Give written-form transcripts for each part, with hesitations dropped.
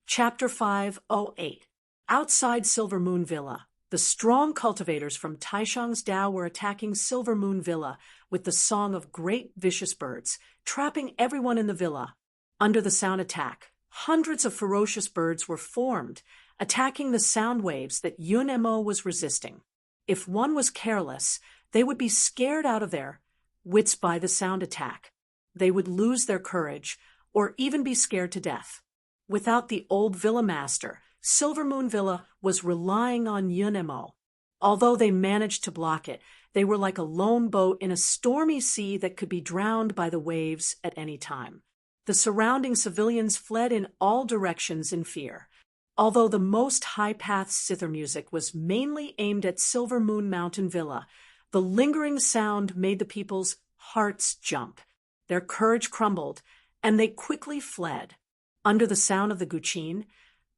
Chapter 508. Outside Silver Moon Villa. The strong cultivators from Taishang's Dao were attacking Silver Moon Villa with the song of great vicious birds, trapping everyone in the villa. Under the sound attack, hundreds of ferocious birds were formed, attacking the sound waves that Yun Mo was resisting. If one was careless, they would be scared out of their wits by the sound attack. They would lose their courage, or even be scared to death. Without the old villa master, Silver Moon Villa was relying on Yun Mo. Although they managed to block it, they were like a lone boat in a stormy sea that could be drowned by the waves at any time. The surrounding civilians fled in all directions in fear. Although the most high-path zither music was mainly aimed at Silver Moon Mountain Villa, the lingering sound made the people's hearts jump. Their courage crumbled, and they quickly fled. Under the sound of the guqin,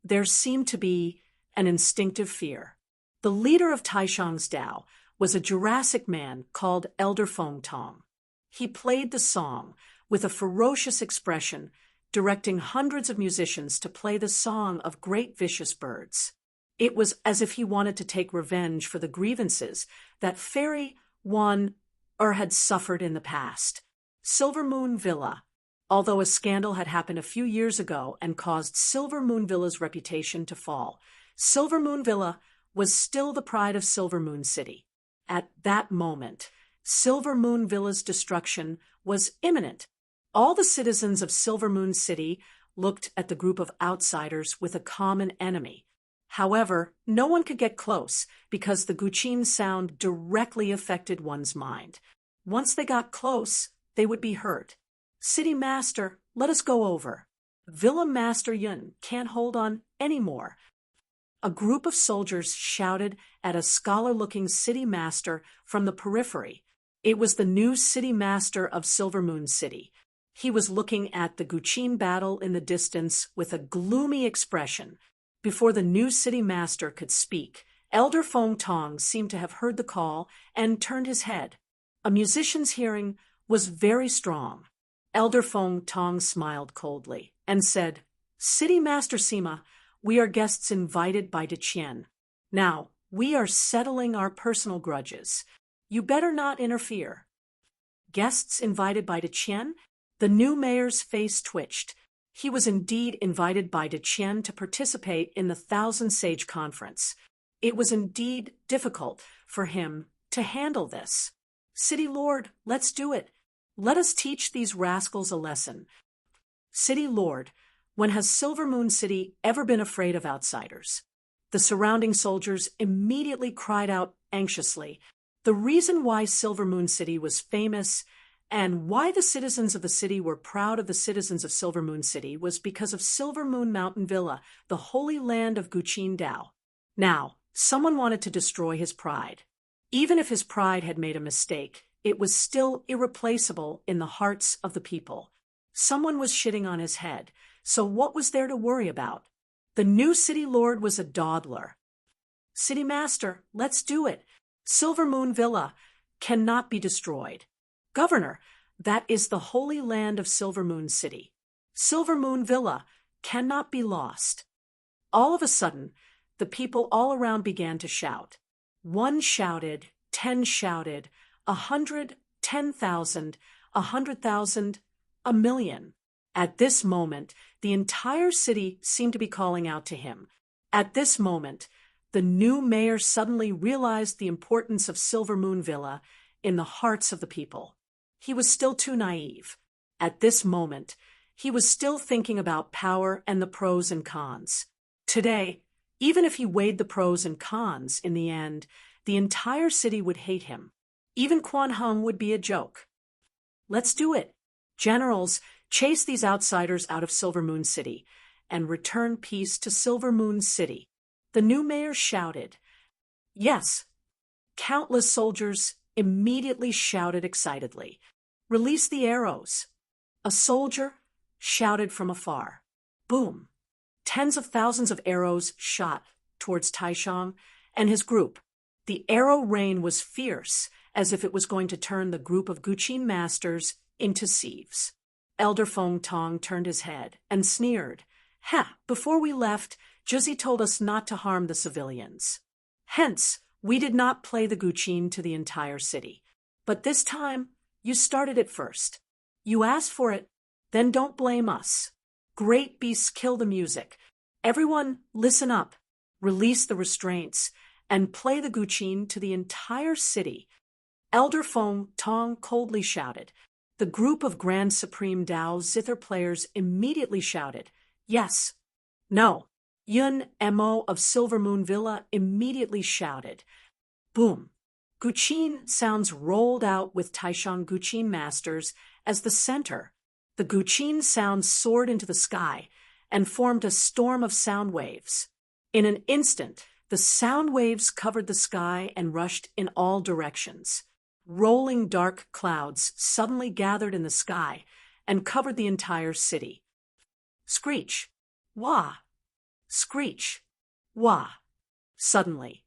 there seemed to be an instinctive fear. The leader of Taishang's Dao was a Jurassic man called Elder Feng Tong. He played the song with a ferocious expression, directing hundreds of musicians to play the song of great vicious birds. It was as if he wanted to take revenge for the grievances that Fairy One had suffered in the past. Silver Moon Villa. Although a scandal had happened a few years ago and caused Silver Moon Villa's reputation to fall, Silver Moon Villa was still the pride of Silver Moon City. At that moment, Silver Moon Villa's destruction was imminent. All the citizens of Silver Moon City looked at the group of outsiders with a common enemy. However, no one could get close because the guqin sound directly affected one's mind. Once they got close, they would be hurt. City Master, let us go over. Villa Master Yun can't hold on anymore. A group of soldiers shouted at a scholar-looking city master from the periphery. It was the new city master of Silver Moon City. He was looking at the guqin battle in the distance with a gloomy expression. Before the new city master could speak, Elder Feng Tong seemed to have heard the call and turned his head. A musician's hearing was very strong. Elder Feng Tong smiled coldly and said, "City Master Sima, we are guests invited by Deqian. Now, we are settling our personal grudges. You better not interfere." Guests invited by Deqian? The new mayor's face twitched. He was indeed invited by Deqian to participate in the Thousand Sage Conference. It was indeed difficult for him to handle this. "City Lord, let's do it. Let us teach these rascals a lesson." City Lord, when has Silver Moon City ever been afraid of outsiders? The surrounding soldiers immediately cried out anxiously. The reason why Silver Moon City was famous and why the citizens of the city were proud of the citizens of Silver Moon City was because of Silver Moon Mountain Villa, the holy land of Guqin Dao. Now, someone wanted to destroy his pride. Even if his pride had made a mistake, it was still irreplaceable in the hearts of the people. Someone was shitting on his head, so what was there to worry about? The new city lord was a dawdler. "City Master, let's do it. Silver Moon Villa cannot be destroyed. Governor, that is the holy land of Silver Moon City. Silver Moon Villa cannot be lost." All of a sudden, the people all around began to shout. One shouted, 10 shouted, 100, 10,000, 100,000, 1,000,000. At this moment, the entire city seemed to be calling out to him. At this moment, the new mayor suddenly realized the importance of Silver Moon Villa in the hearts of the people. He was still too naive. At this moment, he was still thinking about power and the pros and cons. Today, even if he weighed the pros and cons in the end, the entire city would hate him. Even Quan Hung would be a joke. "Let's do it. Generals, chase these outsiders out of Silver Moon City and return peace to Silver Moon City." The new mayor shouted. Yes. Countless soldiers immediately shouted excitedly. "Release the arrows." A soldier shouted from afar. Boom. Tens of thousands of arrows shot towards Taishang and his group. The arrow rain was fierce, as if it was going to turn the group of guqin masters into sieves. Elder Feng Tong turned his head and sneered. Before we left, Juzzy told us not to harm the civilians. Hence, we did not play the guqin to the entire city. But this time, you started it first. You asked for it, then don't blame us. Great beasts kill the music. Everyone, listen up, release the restraints, and play the guqin to the entire city. Elder Feng Tong coldly shouted. The group of Grand Supreme Dao zither players immediately shouted, yes. No. Yun Mo of Silver Moon Villa immediately shouted. Boom. Guqin sounds rolled out with Taishang Guqin masters as the center. The guqin sound soared into the sky and formed a storm of sound waves. In an instant, the sound waves covered the sky and rushed in all directions. Rolling dark clouds suddenly gathered in the sky and covered the entire city. Screech. Wah. Screech. Wah. Suddenly,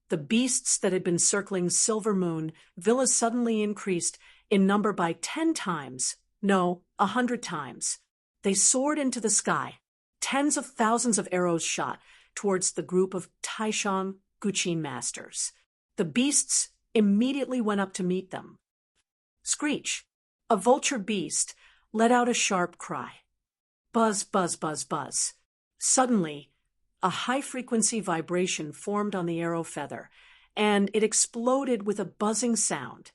the beasts that had been circling Silver Moon Villa suddenly increased in number by 10 times, no, 100 times. They soared into the sky. Tens of thousands of arrows shot towards the group of Taishang Guqin masters. The beasts immediately went up to meet them. Screech, a vulture beast, let out a sharp cry. Buzz, buzz, buzz, buzz. Suddenly, a high-frequency vibration formed on the arrow feather, and it exploded with a buzzing sound.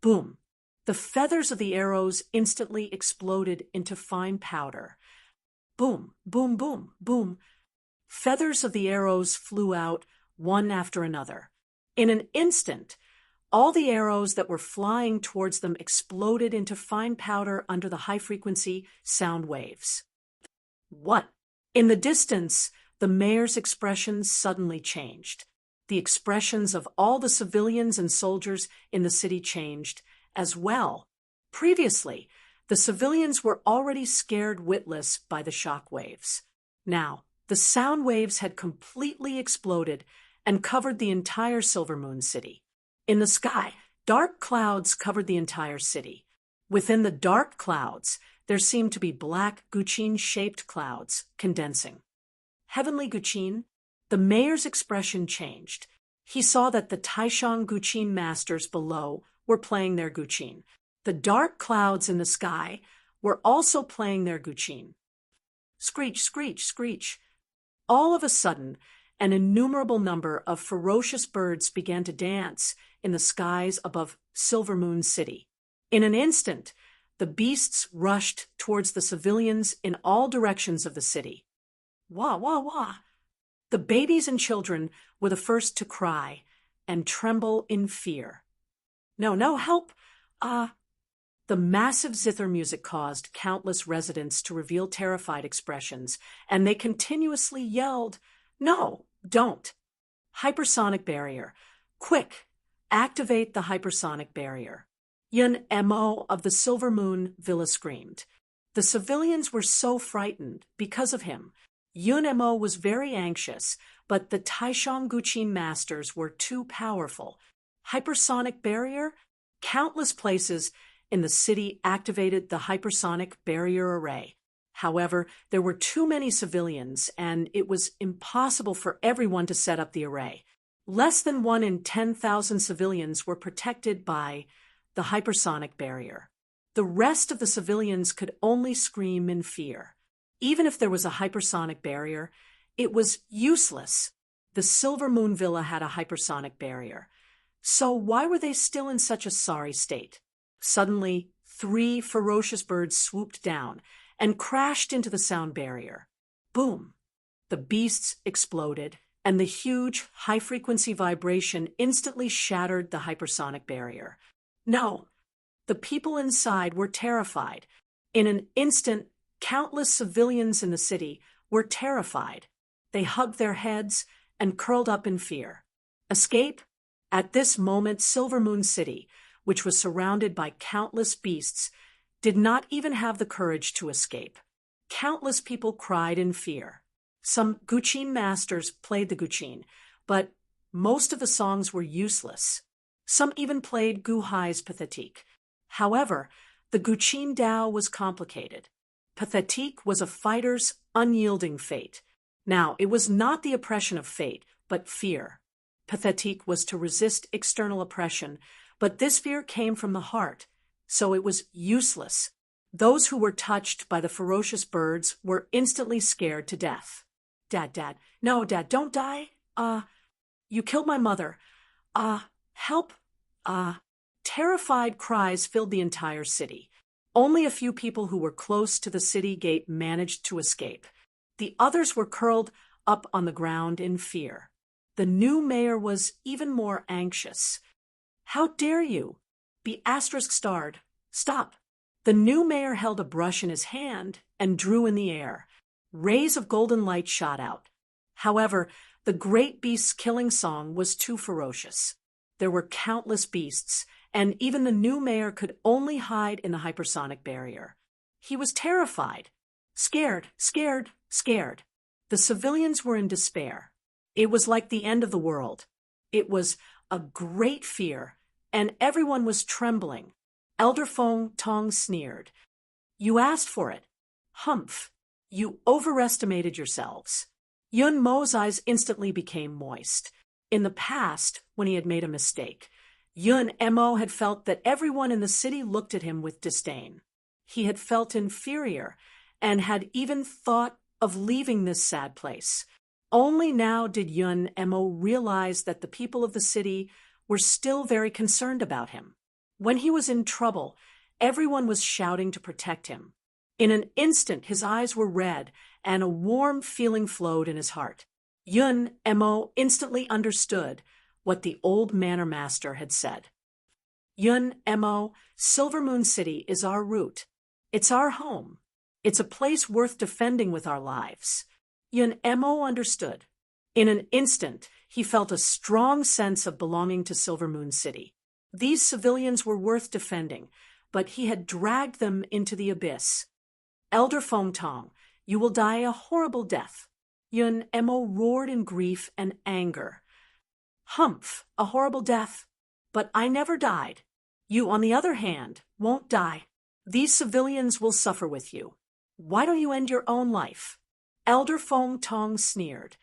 Boom! The feathers of the arrows instantly exploded into fine powder. Boom, boom, boom, boom. Feathers of the arrows flew out, one after another. In an instant, all the arrows that were flying towards them exploded into fine powder under the high-frequency sound waves. What? In the distance, the mayor's expression suddenly changed. The expressions of all the civilians and soldiers in the city changed as well. Previously, the civilians were already scared witless by the shock waves. Now, the sound waves had completely exploded and covered the entire Silver Moon City. In the sky, dark clouds covered the entire city. Within the dark clouds, there seemed to be black guqin-shaped clouds condensing. Heavenly Guqin, the mayor's expression changed. He saw that the Taishang Guqin masters below were playing their guqin. The dark clouds in the sky were also playing their guqin. Screech, screech, screech. All of a sudden, an innumerable number of ferocious birds began to dance in the skies above Silver Moon City. In an instant, the beasts rushed towards the civilians in all directions of the city. Wah, wah, wah. The babies and children were the first to cry and tremble in fear. No, no, help! The massive zither music caused countless residents to reveal terrified expressions, and they continuously yelled, "No, don't! Hypersonic barrier! Quick! Activate the hypersonic barrier!" Yun Mo of the Silver Moon Villa screamed. The civilians were so frightened because of him. Yun Mo was very anxious, but the Taishang Guqin masters were too powerful. Hypersonic barrier? Countless places in the city activated the hypersonic barrier array. However, there were too many civilians, and it was impossible for everyone to set up the array. Less than 1 in 10,000 civilians were protected by the hypersonic barrier. The rest of the civilians could only scream in fear. Even if there was a hypersonic barrier, it was useless. The Silver Moon Villa had a hypersonic barrier. So why were they still in such a sorry state? Suddenly, 3 ferocious birds swooped down and crashed into the sound barrier. Boom! The beasts exploded, and the huge, high-frequency vibration instantly shattered the hypersonic barrier. No! The people inside were terrified. In an instant, countless civilians in the city were terrified. They hugged their heads and curled up in fear. Escape? At this moment, Silver Moon City, which was surrounded by countless beasts, did not even have the courage to escape. Countless people cried in fear. Some guqin masters played the guqin, but most of the songs were useless. Some even played Guhai's Pathetique. However, the Guqin Dao was complicated. Pathetique was a fighter's unyielding fate. Now, it was not the oppression of fate, but fear. Pathetique was to resist external oppression, but this fear came from the heart, so it was useless. Those who were touched by the ferocious birds were instantly scared to death. Dad, no, Dad, don't die. You killed my mother. Help. Terrified cries filled the entire city. Only a few people who were close to the city gate managed to escape. The others were curled up on the ground in fear. The new mayor was even more anxious. How dare you? Be *starred. Stop. The new mayor held a brush in his hand and drew in the air. Rays of golden light shot out. However, the great beast's killing song was too ferocious. There were countless beasts, and even the new mayor could only hide in the hypersonic barrier. He was terrified. Scared. The civilians were in despair. It was like the end of the world. It was a great fear, and everyone was trembling. Elder Fong Tong sneered. You asked for it. Humph. You overestimated yourselves. Yun Mo's eyes instantly became moist. In the past, when he had made a mistake, Yun Mo had felt that everyone in the city looked at him with disdain. He had felt inferior and had even thought of leaving this sad place. Only now did Yun Mo realize that the people of the city were still very concerned about him. When he was in trouble, everyone was shouting to protect him. In an instant, his eyes were red, and a warm feeling flowed in his heart. Yun Mo instantly understood what the old manor master had said. Yun Mo, Silver Moon City is our root. It's our home. It's a place worth defending with our lives. Yun Mo understood. In an instant, he felt a strong sense of belonging to Silver Moon City. These civilians were worth defending, but he had dragged them into the abyss. Elder Fong Tong, you will die a horrible death. Yun Mo roared in grief and anger. Humph, a horrible death. But I never died. You, on the other hand, won't die. These civilians will suffer with you. Why don't you end your own life? Elder Fong Tong sneered.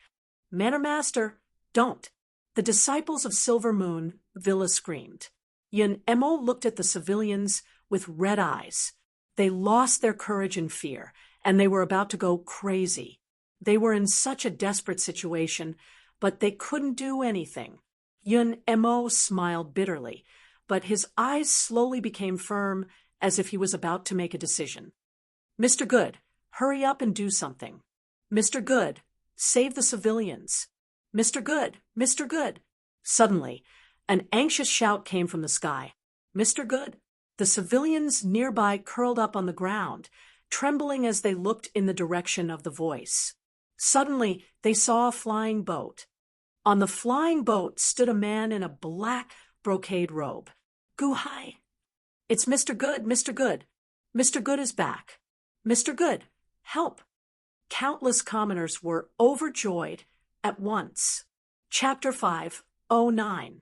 Manor Master, don't. The disciples of Silver Moon Villa screamed. Yun Mo looked at the civilians with red eyes. They lost their courage and fear, and they were about to go crazy. They were in such a desperate situation, but they couldn't do anything. Yun Mo smiled bitterly, but his eyes slowly became firm as if he was about to make a decision. Mr. Good, hurry up and do something. Mr. Good, save the civilians. Mr. Good, Mr. Good. Suddenly, an anxious shout came from the sky. Mr. Good. The civilians nearby curled up on the ground, trembling as they looked in the direction of the voice. Suddenly, they saw a flying boat. On the flying boat stood a man in a black brocade robe. Gu Hai. It's Mr. Good, Mr. Good. Mr. Good is back. Mr. Good, help. Countless commoners were overjoyed at once. Chapter 5:09.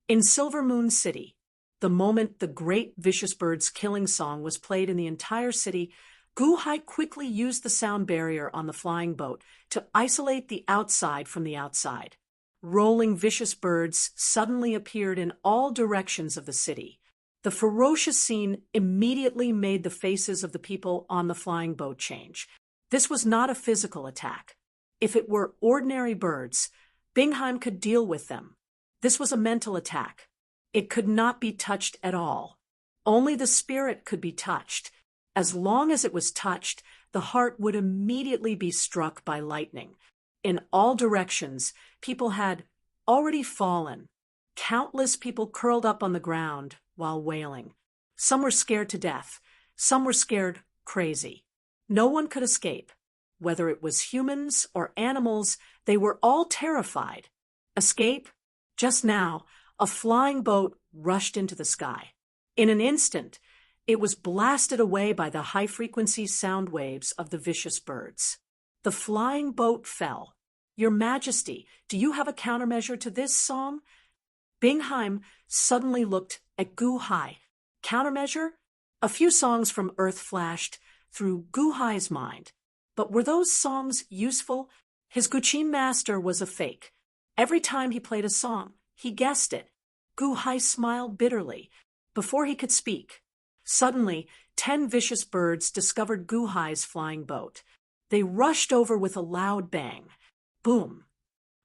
In Silver Moon City, the moment the great vicious bird's killing song was played in the entire city, Gu Hai quickly used the sound barrier on the flying boat to isolate the outside from the outside. Rolling vicious birds suddenly appeared in all directions of the city. The ferocious scene immediately made the faces of the people on the flying boat change. This was not a physical attack. If it were ordinary birds, Bingheim could deal with them. This was a mental attack. It could not be touched at all. Only the spirit could be touched. As long as it was touched, the heart would immediately be struck by lightning. In all directions, people had already fallen. Countless people curled up on the ground while wailing. Some were scared to death. Some were scared crazy. No one could escape. Whether it was humans or animals, they were all terrified. Escape? Just now, a flying boat rushed into the sky. In an instant, it was blasted away by the high-frequency sound waves of the vicious birds. The flying boat fell. Your Majesty, do you have a countermeasure to this song? Bingheim suddenly looked at Gu Hai. Countermeasure? A few songs from Earth flashed, through Gu Hai's mind. But were those songs useful? His Guqin master was a fake. Every time he played a song, he guessed it. Gu Hai smiled bitterly. Before he could speak, suddenly 10 vicious birds discovered Gu Hai's flying boat. They rushed over with a loud bang. Boom!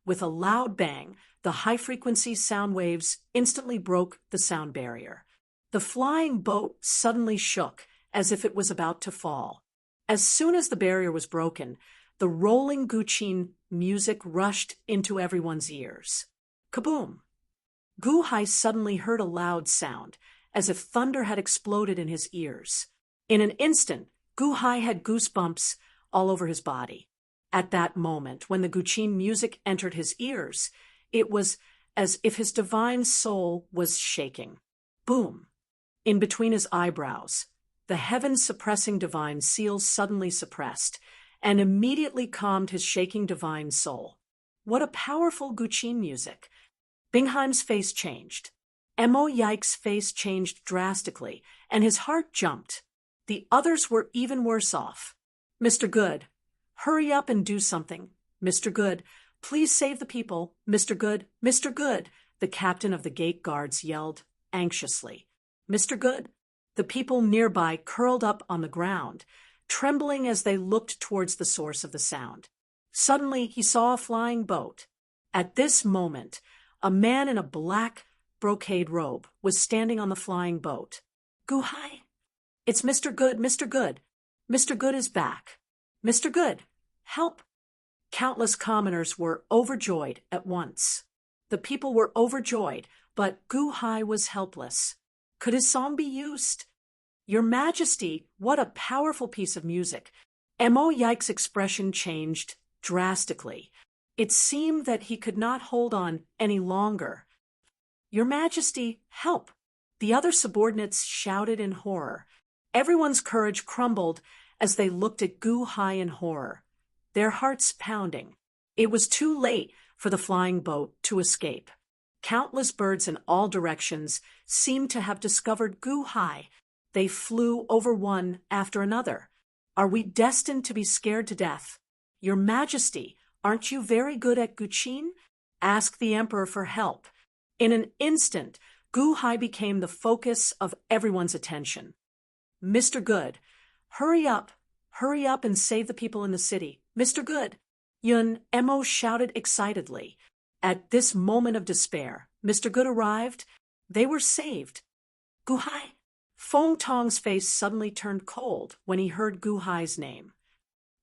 With a loud bang, the high-frequency sound waves instantly broke the sound barrier. The flying boat suddenly shook, as if it was about to fall. As soon as the barrier was broken, the rolling Guqin music rushed into everyone's ears. Kaboom! Gu Hai suddenly heard a loud sound, as if thunder had exploded in his ears. In an instant, Gu Hai had goosebumps all over his body. At that moment, when the Guqin music entered his ears, it was as if his divine soul was shaking. Boom! In between his eyebrows, the heaven-suppressing divine seal suddenly suppressed and immediately calmed his shaking divine soul. What a powerful Guqin music! Bingheim's face changed. Mo Yike's face changed drastically, and his heart jumped. The others were even worse off. Mr. Good, hurry up and do something. Mr. Good, please save the people. Mr. Good, Mr. Good, the captain of the gate guards yelled anxiously. Mr. Good. The people nearby curled up on the ground, trembling as they looked towards the source of the sound. Suddenly he saw a flying boat. At this moment, a man in a black brocade robe was standing on the flying boat. Gu Hai! It's Mr. Good, Mr. Good. Mr. Good is back. Mr. Good, help! Countless commoners were overjoyed at once. The people were overjoyed, but Gu Hai was helpless. Could his song be used? Your Majesty, what a powerful piece of music. Mo Yike's expression changed drastically. It seemed that he could not hold on any longer. Your Majesty, help! The other subordinates shouted in horror. Everyone's courage crumbled as they looked at Gu Hai in horror, their hearts pounding. It was too late for the flying boat to escape. Countless birds in all directions seemed to have discovered Gu Hai. They flew over one after another. Are we destined to be scared to death? Your Majesty, aren't you very good at Guqin? Asked the emperor for help. In an instant, Gu Hai became the focus of everyone's attention. Mr. Good, hurry up and save the people in the city. Mr. Good, Yun Mo shouted excitedly. At this moment of despair, Mr. Good arrived. They were saved. Gu Hai! Feng Tong's face suddenly turned cold when he heard Gu Hai's name.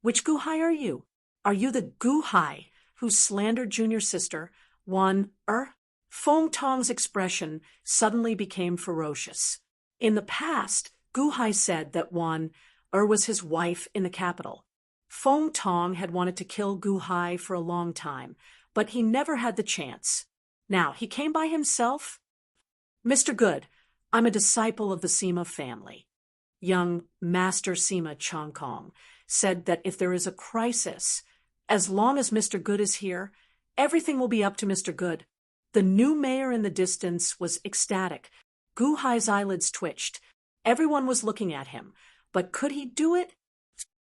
Which Gu Hai are you? Are you the Gu Hai who slandered junior sister, Wan Er? Feng Tong's expression suddenly became ferocious. In the past, Gu Hai said that Wan Er was his wife in the capital. Feng Tong had wanted to kill Gu Hai for a long time, but he never had the chance. Now he came by himself. Mr. Good, I'm a disciple of the Sima family. Young Master Sima Chongkong said that if there is a crisis, as long as Mr. Good is here, everything will be up to Mr. Good. The new mayor in the distance was ecstatic. Gu Hai's eyelids twitched. Everyone was looking at him. But could he do it?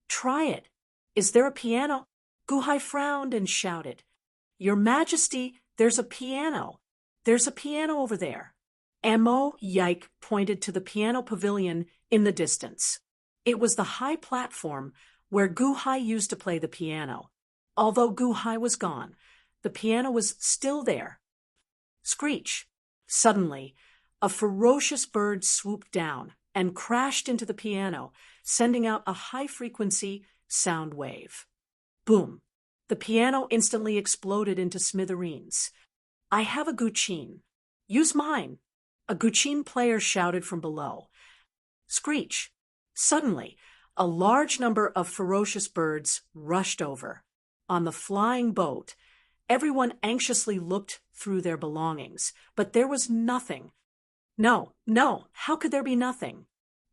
Try it. Is there a piano? Gu Hai frowned and shouted. Your Majesty, there's a piano. There's a piano over there. Mo Yike pointed to the piano pavilion in the distance. It was the high platform where Gu Hai used to play the piano. Although Gu Hai was gone, the piano was still there. Screech! Suddenly, a ferocious bird swooped down and crashed into the piano, sending out a high-frequency sound wave. Boom! The piano instantly exploded into smithereens. I have a Guqin. Use mine. A Guqin player shouted from below. Screech! Suddenly, a large number of ferocious birds rushed over. On the flying boat, everyone anxiously looked through their belongings, but there was nothing. No, how could there be nothing?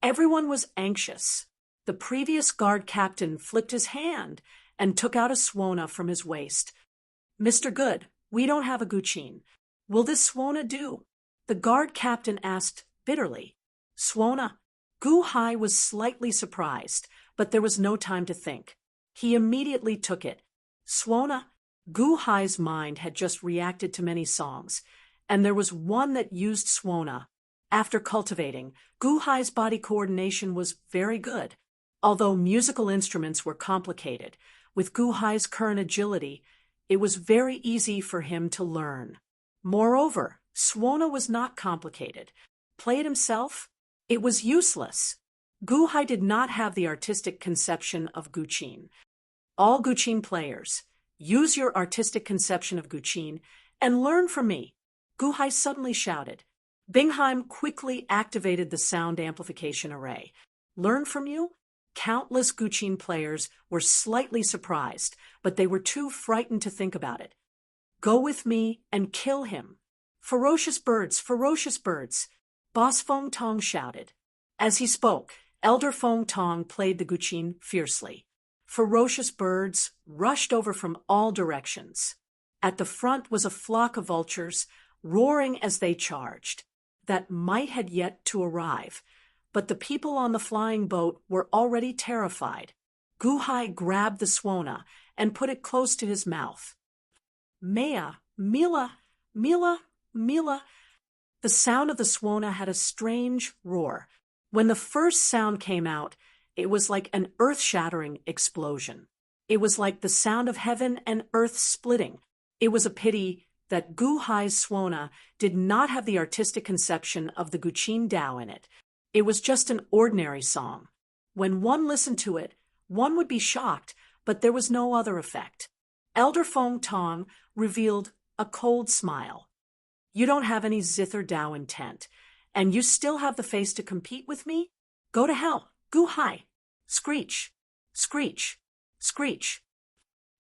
Everyone was anxious. The previous guard captain flicked his hand and took out a swona from his waist. Mr. Good, we don't have a Guqin. Will this swona do? The guard captain asked bitterly. Swona. Gu Hai was slightly surprised, But there was no time to think. He immediately took it. Swona, Gu Hai's mind had just reacted to many songs, and there was one that used Swona. After cultivating, Gu Hai's body coordination was very good. Although musical instruments were complicated, with Gu Hai's current agility, it was very easy for him to learn. Moreover, Swona was not complicated. Play it himself? It was useless. Gu Hai did not have the artistic conception of Guqin. All Guqin players, use your artistic conception of Guqin and learn from me, Gu Hai suddenly shouted. Bingheim quickly activated the sound amplification array. Learn from you? Countless Guqin players were slightly surprised, but they were too frightened to think about it. Go with me and kill him. Ferocious birds, Boss Feng Tong shouted. As he spoke, Elder Feng Tong played the Guqin fiercely. Ferocious birds rushed over from all directions. At the front was a flock of vultures, roaring as they charged. That might had yet to arrive, but the people on the flying boat were already terrified. Gu Hai grabbed the Swona and put it close to his mouth. Mea, Mila, Mila, Mila. The sound of the Swona had a strange roar. When the first sound came out, it was like an earth-shattering explosion. It was like the sound of heaven and earth splitting. It was a pity that Gu Hai's Swona did not have the artistic conception of the Guqin Dao in it. It was just an ordinary song. When one listened to it, one would be shocked, but there was no other effect. Elder Feng Tong revealed a cold smile. You don't have any zither Dao intent, and you still have the face to compete with me? Go to hell, Gu Hai! Screech! Screech! Screech!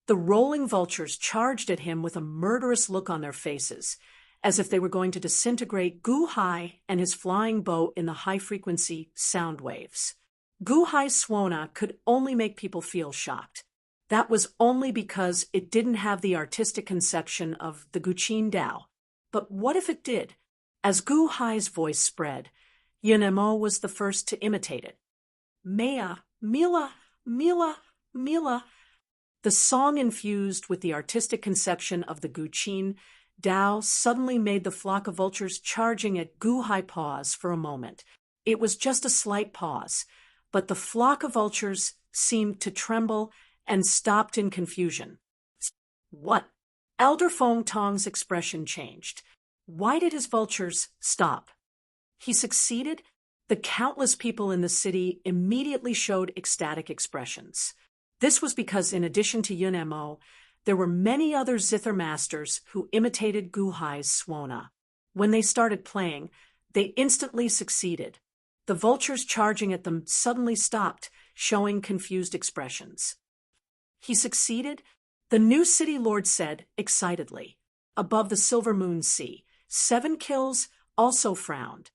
The rolling vultures charged at him with a murderous look on their faces, as if they were going to disintegrate Gu Hai and his flying boat in the high-frequency sound waves. Gu Hai's Swona could only make people feel shocked. That was only because it didn't have the artistic conception of the Guqin Dao. But what if it did? As Gu Hai's voice spread, Yunemo was the first to imitate it. Mea, Mila, Mila, Mila. The song infused with the artistic conception of the Guqin Dao suddenly made the flock of vultures charging at Gu Hai pause for a moment. It was just a slight pause, but the flock of vultures seemed to tremble and stopped in confusion. What? Elder Feng Tong's expression changed. Why did his vultures stop? He succeeded? The countless people in the city immediately showed ecstatic expressions. This was because, in addition to Yunemo, there were many other zither masters who imitated Gu Hai's Swona. When they started playing, they instantly succeeded. The vultures charging at them suddenly stopped, showing confused expressions. He succeeded? The new city lord said, excitedly. Above the silver moon sea, 7 kills also frowned.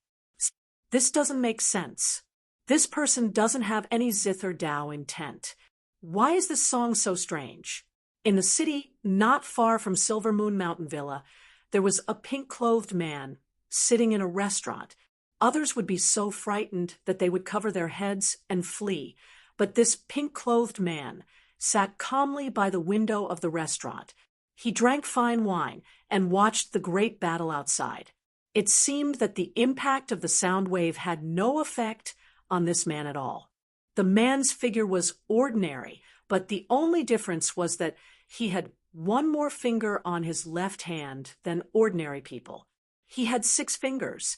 This doesn't make sense. This person doesn't have any zither Dao intent. Why is this song so strange? In the city, not far from Silver Moon Mountain Villa, there was a pink-clothed man sitting in a restaurant. Others would be so frightened that they would cover their heads and flee, but this pink-clothed man sat calmly by the window of the restaurant. He drank fine wine and watched the great battle outside. It seemed that the impact of the sound wave had no effect on this man at all. The man's figure was ordinary, but the only difference was that he had one more finger on his left hand than ordinary people. He had 6 fingers.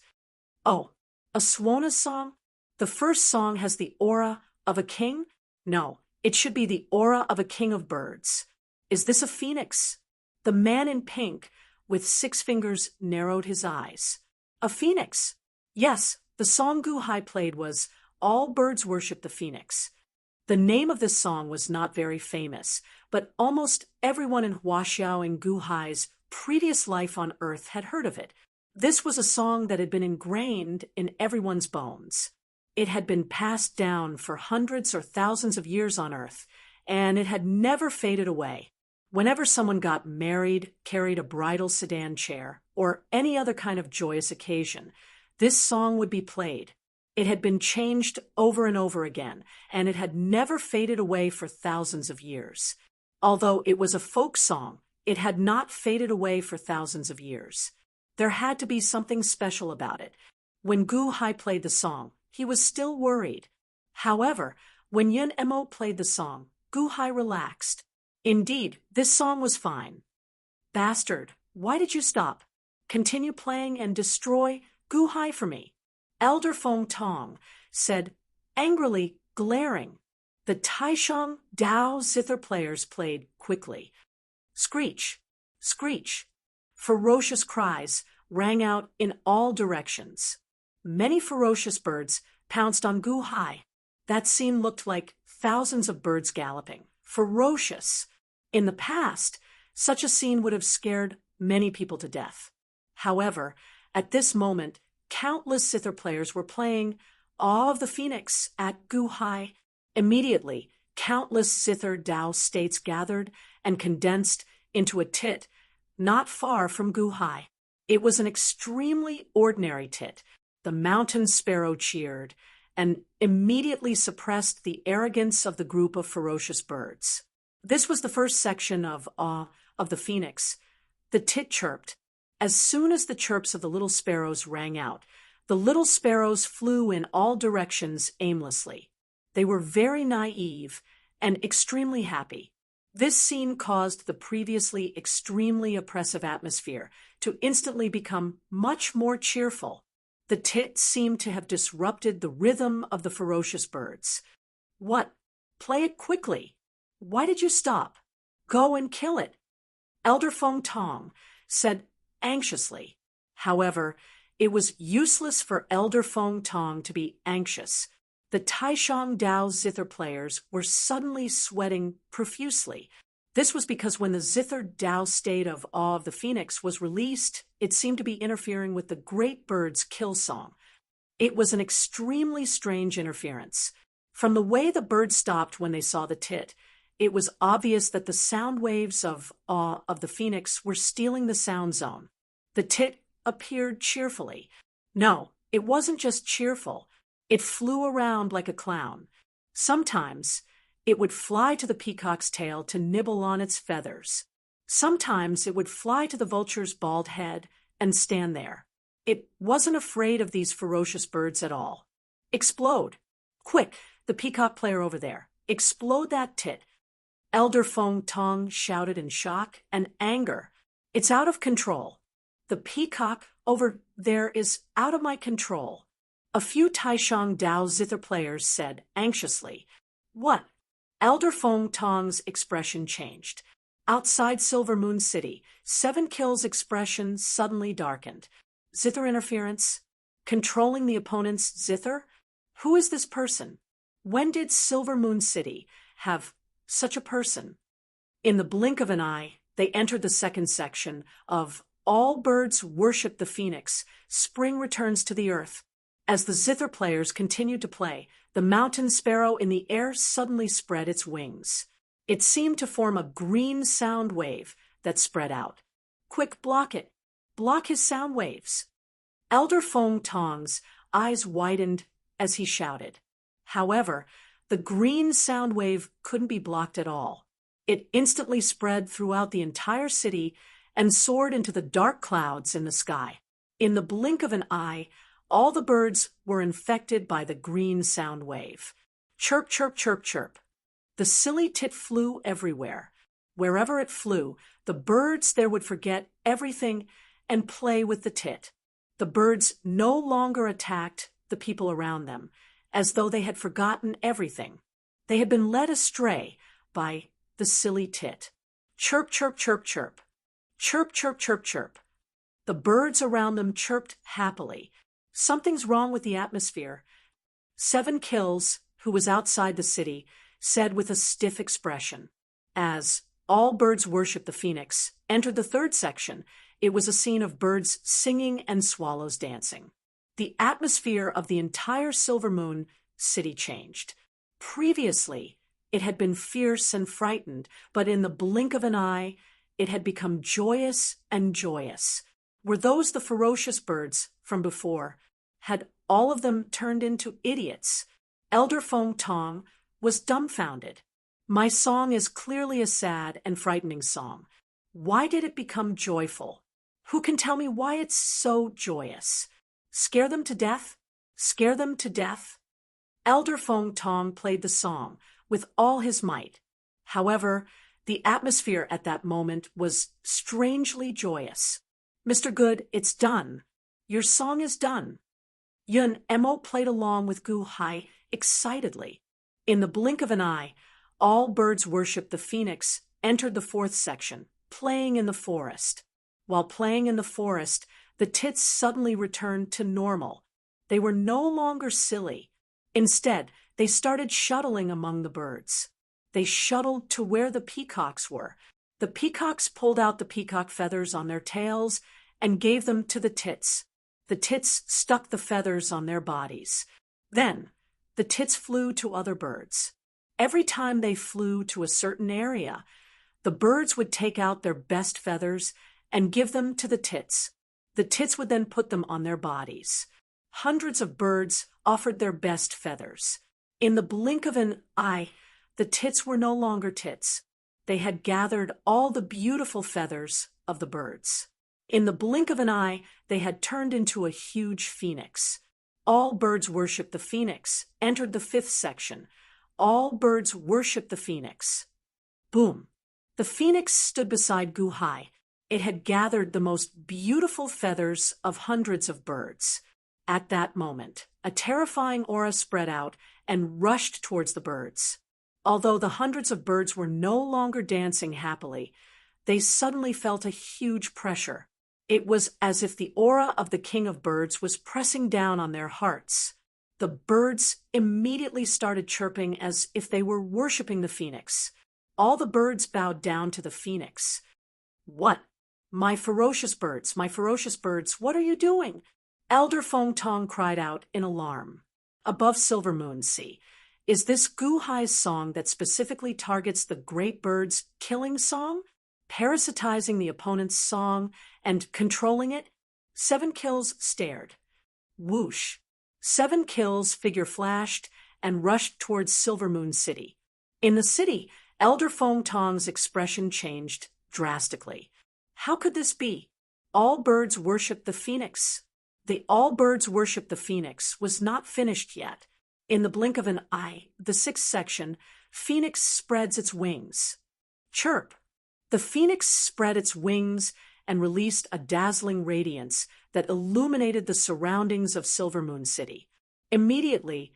Oh, a Swona song? The first song has the aura of a king? No, it should be the aura of a king of birds. Is this a phoenix? The man in pink with 6 fingers narrowed his eyes. A phoenix? Yes, the song Gu Hai played was All Birds Worship the Phoenix. The name of this song was not very famous, but almost everyone in Huaxiao and Gu Hai's previous life on Earth had heard of it. This was a song that had been ingrained in everyone's bones. It had been passed down for hundreds or thousands of years on Earth, and it had never faded away. Whenever someone got married, carried a bridal sedan chair, or any other kind of joyous occasion, this song would be played. It had been changed over and over again, and it had never faded away for thousands of years. Although it was a folk song, it had not faded away for thousands of years. There had to be something special about it. When Gu Hai played the song, he was still worried. However, when Yun Mo played the song, Gu Hai relaxed. Indeed, this song was fine. Bastard, why did you stop? Continue playing and destroy Gu Hai for me. Elder Feng Tong said, angrily glaring. The Taishang Dao zither players played quickly. Screech, screech. Ferocious cries rang out in all directions. Many ferocious birds pounced on Gu Hai. That scene looked like thousands of birds galloping. Ferocious. In the past, such a scene would have scared many people to death. However, at this moment, countless zither players were playing Awe of the Phoenix at Gu Hai. Immediately, countless zither Dao states gathered and condensed into a tit not far from Gu Hai. It was an extremely ordinary tit. The mountain sparrow cheered and immediately suppressed the arrogance of the group of ferocious birds. This was the first section of Awe of the Phoenix. The tit chirped. As soon as the chirps of the little sparrows rang out, the little sparrows flew in all directions aimlessly. They were very naive and extremely happy. This scene caused the previously extremely oppressive atmosphere to instantly become much more cheerful. The tit seemed to have disrupted the rhythm of the ferocious birds. What? Play it quickly. Why did you stop? Go and kill it. Elder Feng Tong said anxiously. However, it was useless for Elder Feng Tong to be anxious. The Taishang Dao zither players were suddenly sweating profusely. This was because when the zither Dao state of Awe of the Phoenix was released, it seemed to be interfering with the great bird's kill song. It was an extremely strange interference. From the way the birds stopped when they saw the tit, it was obvious that the sound waves of Awe of the Phoenix were stealing the sound zone. The tit appeared cheerfully. No, it wasn't just cheerful. It flew around like a clown. Sometimes it would fly to the peacock's tail to nibble on its feathers. Sometimes it would fly to the vulture's bald head and stand there. It wasn't afraid of these ferocious birds at all. Explode. Quick, the peacock player over there. Explode that tit. Elder Feng Tong shouted in shock and anger. It's out of control. The peacock over there is out of my control. A few Taishang Dao zither players said anxiously, what? Elder Feng Tong's expression changed. Outside Silver Moon City, 7 Kills' expression suddenly darkened. Zither interference? Controlling the opponent's zither? Who is this person? When did Silver Moon City have such a person? In the blink of an eye, they entered the second section of All Birds Worship the Phoenix. Spring returns to the earth. As the zither players continued to play, the mountain sparrow in the air suddenly spread its wings. It seemed to form a green sound wave that spread out. Quick, block it. Block his sound waves. Elder Feng Tong's eyes widened as he shouted. However, the green sound wave couldn't be blocked at all. It instantly spread throughout the entire city and soared into the dark clouds in the sky. In the blink of an eye, all the birds were infected by the green sound wave. Chirp, chirp, chirp, chirp. The silly tit flew everywhere. Wherever it flew, the birds there would forget everything and play with the tit. The birds no longer attacked the people around them, as though they had forgotten everything. They had been led astray by the silly tit. Chirp, chirp, chirp, chirp. Chirp, chirp, chirp, chirp. The birds around them chirped happily. Something's wrong with the atmosphere. 7 Kills, who was outside the city, said with a stiff expression. As All Birds Worship the Phoenix entered the third section, it was a scene of birds singing and swallows dancing. The atmosphere of the entire Silver Moon City changed. Previously, it had been fierce and frightened, but in the blink of an eye, it had become joyous and joyous. Were those the ferocious birds from before? Had all of them turned into idiots. Elder Feng Tong was dumbfounded. My song is clearly a sad and frightening song. Why did it become joyful? Who can tell me why it's so joyous? Scare them to death? Scare them to death? Elder Feng Tong played the song with all his might. However, the atmosphere at that moment was strangely joyous. Mr. Good, it's done. Your song is done. Yun Emo played along with Gu Hai excitedly. In the blink of an eye, all birds worship the phoenix entered the fourth section, playing in the forest. While playing in the forest, the tits suddenly returned to normal. They were no longer silly. Instead, they started shuttling among the birds. They shuttled to where the peacocks were. The peacocks pulled out the peacock feathers on their tails and gave them to the tits. The tits stuck the feathers on their bodies. Then, the tits flew to other birds. Every time they flew to a certain area, the birds would take out their best feathers and give them to the tits. The tits would then put them on their bodies. Hundreds of birds offered their best feathers. In the blink of an eye, the tits were no longer tits. They had gathered all the beautiful feathers of the birds. In the blink of an eye, they had turned into a huge phoenix. All birds worship the phoenix entered the fifth section. All birds worship the phoenix. Boom! The phoenix stood beside Gu Hai. It had gathered the most beautiful feathers of hundreds of birds. At that moment, a terrifying aura spread out and rushed towards the birds. Although the hundreds of birds were no longer dancing happily, they suddenly felt a huge pressure. It was as if the aura of the king of birds was pressing down on their hearts. The birds immediately started chirping as if they were worshipping the phoenix. All the birds bowed down to the phoenix. What? My ferocious birds, what are you doing? Elder Feng Tong cried out in alarm. Above Silver Moon Sea, is this Gu Hai's song that specifically targets the great birds' killing song? Parasitizing the opponent's song and controlling it? 7 kills stared. Whoosh! 7 kills figure flashed and rushed towards Silver Moon City. In the city, Elder Feng Tong's expression changed drastically. How could this be? All birds worship the phoenix. The all birds worship the phoenix was not finished yet. In the blink of an eye, the sixth section, phoenix spreads its wings. Chirp! The phoenix spread its wings and released a dazzling radiance that illuminated the surroundings of Silver Moon City. Immediately,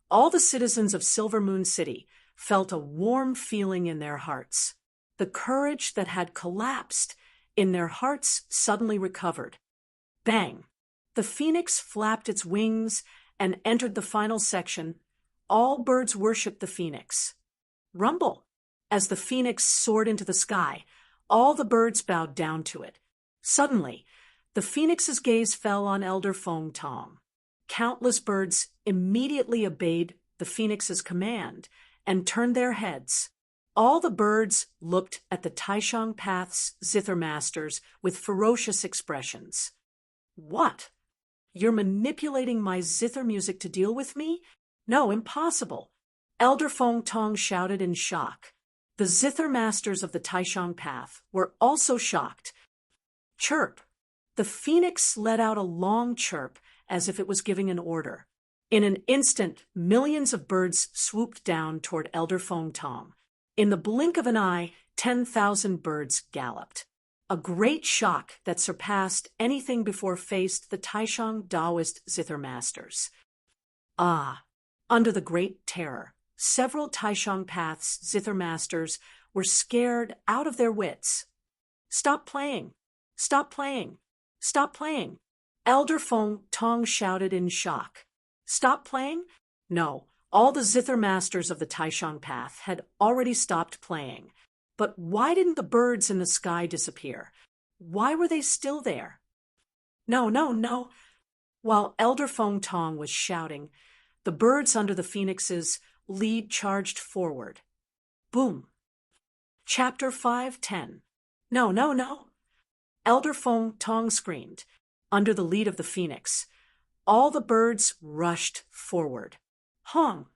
all the citizens of Silver Moon City felt a warm feeling in their hearts. The courage that had collapsed in their hearts suddenly recovered. Bang! The phoenix flapped its wings and entered the final section. All birds worship the phoenix. Rumble! As the phoenix soared into the sky, all the birds bowed down to it. Suddenly, the phoenix's gaze fell on Elder Feng Tong. Countless birds immediately obeyed the phoenix's command and turned their heads. All the birds looked at the Taishang Path's zither masters with ferocious expressions. What? You're manipulating my zither music to deal with me? No, impossible. Elder Feng Tong shouted in shock. The zither masters of the Taishang Path were also shocked. Chirp! The phoenix let out a long chirp as if it was giving an order. In an instant, millions of birds swooped down toward Elder Feng Tong. In the blink of an eye, 10,000 birds galloped. A great shock that surpassed anything before faced the Taishang Taoist zither masters. Ah! Under the great terror, several Taishang Path's zither masters were scared out of their wits. Stop playing! Stop playing! Stop playing! Elder Feng Tong shouted in shock. Stop playing? No, all the zither masters of the Taishang Path had already stopped playing. But why didn't the birds in the sky disappear? Why were they still there? No, no, no! While Elder Feng Tong was shouting, the birds under the phoenix's lead charged forward. Boom! Chapter 5:10. No, no, no! Elder Feng Tong screamed. Under the lead of the phoenix, all the birds rushed forward. Hong!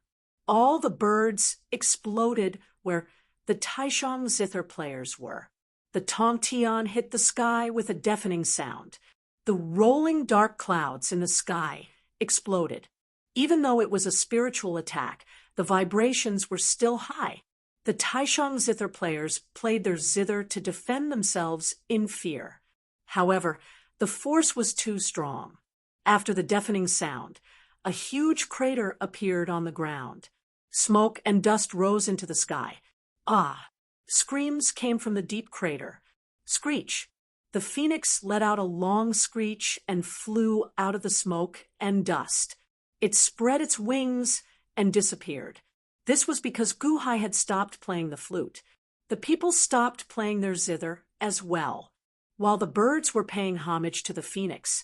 All the birds exploded where the Taishang zither players were. The tong-tian hit the sky with a deafening sound. The rolling dark clouds in the sky exploded. Even though it was a spiritual attack, the vibrations were still high. The Taishang zither players played their zither to defend themselves in fear. However, the force was too strong. After the deafening sound, a huge crater appeared on the ground. Smoke and dust rose into the sky. Ah! Screams came from the deep crater. Screech! The phoenix let out a long screech and flew out of the smoke and dust. It spread its wings and disappeared. This was because Guhai had stopped playing the flute. The people stopped playing their zither as well. While the birds were paying homage to the phoenix,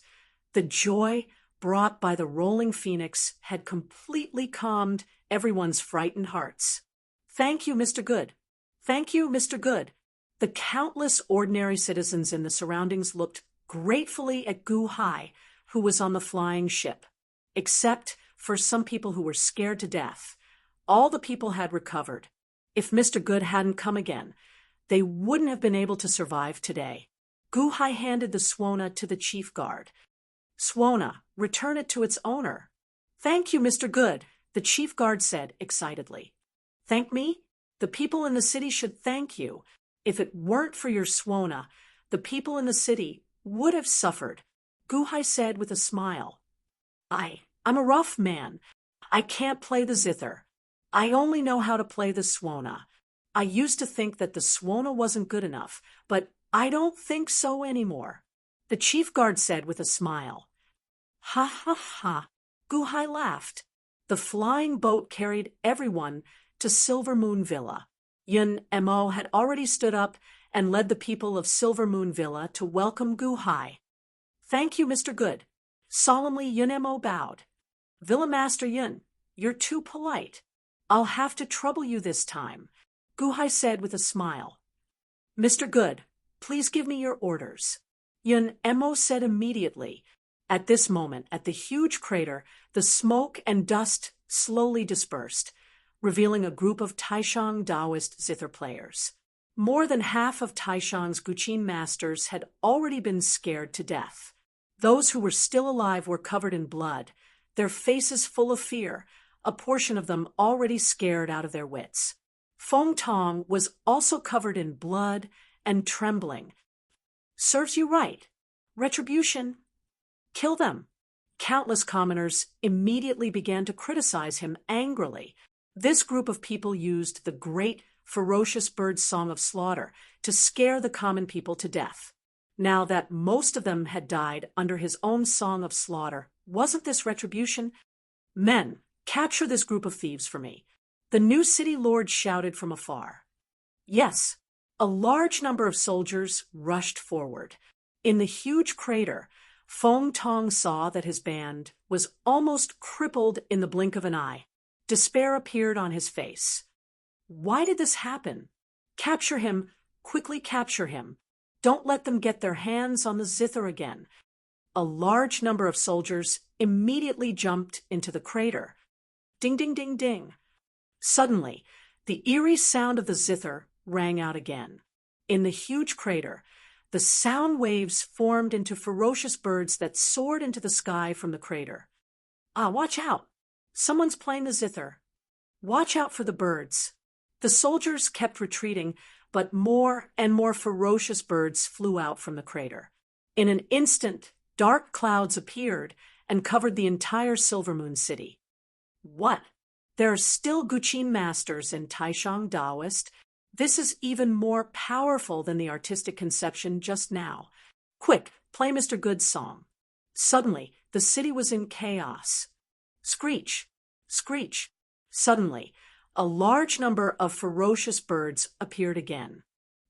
the joy brought by the rolling phoenix had completely calmed everyone's frightened hearts. Thank you, Mr. Good. Thank you, Mr. Good. The countless ordinary citizens in the surroundings looked gratefully at Guhai, who was on the flying ship. Except for some people who were scared to death. All the people had recovered. If Mr. Good hadn't come again, they wouldn't have been able to survive today. Guhai handed the Swona to the chief guard. Swona, return it to its owner. Thank you, Mr. Good, the chief guard said excitedly. Thank me? The people in the city should thank you. If it weren't for your Swona, the people in the city would have suffered, Guhai said with a smile. I'm a rough man. I can't play the zither. I only know how to play the Swona. I used to think that the Swona wasn't good enough, but I don't think so anymore, the chief guard said with a smile. Ha ha ha, Guhai laughed. The flying boat carried everyone to Silver Moon Villa. Yun Mo had already stood up and led the people of Silver Moon Villa to welcome Guhai. Thank you, Mr. Good. Solemnly Yun Mo bowed. Villa Master Yun, you're too polite. I'll have to trouble you this time, Guhai said with a smile. Mr. Good, please give me your orders. Yun Mo said immediately. At this moment, at the huge crater, the smoke and dust slowly dispersed, revealing a group of Taishang Taoist zither players. More than half of Taishang's Guqin masters had already been scared to death. Those who were still alive were covered in blood, their faces full of fear, a portion of them already scared out of their wits. Feng Tong was also covered in blood and trembling. Serves you right. Retribution. Kill them. Countless commoners immediately began to criticize him angrily. This group of people used the great, ferocious bird's song of slaughter to scare the common people to death. Now that most of them had died under his own song of slaughter, wasn't this retribution? Men, capture this group of thieves for me. The new city lord shouted from afar. Yes, a large number of soldiers rushed forward. In the huge crater, Feng Tong saw that his band was almost crippled in the blink of an eye. Despair appeared on his face. Why did this happen? Capture him, quickly capture him. Don't let them get their hands on the zither again. A large number of soldiers immediately jumped into the crater. Ding, ding, ding, ding. Suddenly, the eerie sound of the zither rang out again. In the huge crater, the sound waves formed into ferocious birds that soared into the sky from the crater. Watch out! Someone's playing the zither. Watch out for the birds. The soldiers kept retreating, but more and more ferocious birds flew out from the crater. In an instant, dark clouds appeared and covered the entire Silver Moon city. What? There are still Guqin masters in Taishang Taoist. This is even more powerful than the artistic conception just now. Quick, play Mr. Good's song. Suddenly, the city was in chaos. Screech! Screech! Suddenly, a large number of ferocious birds appeared again.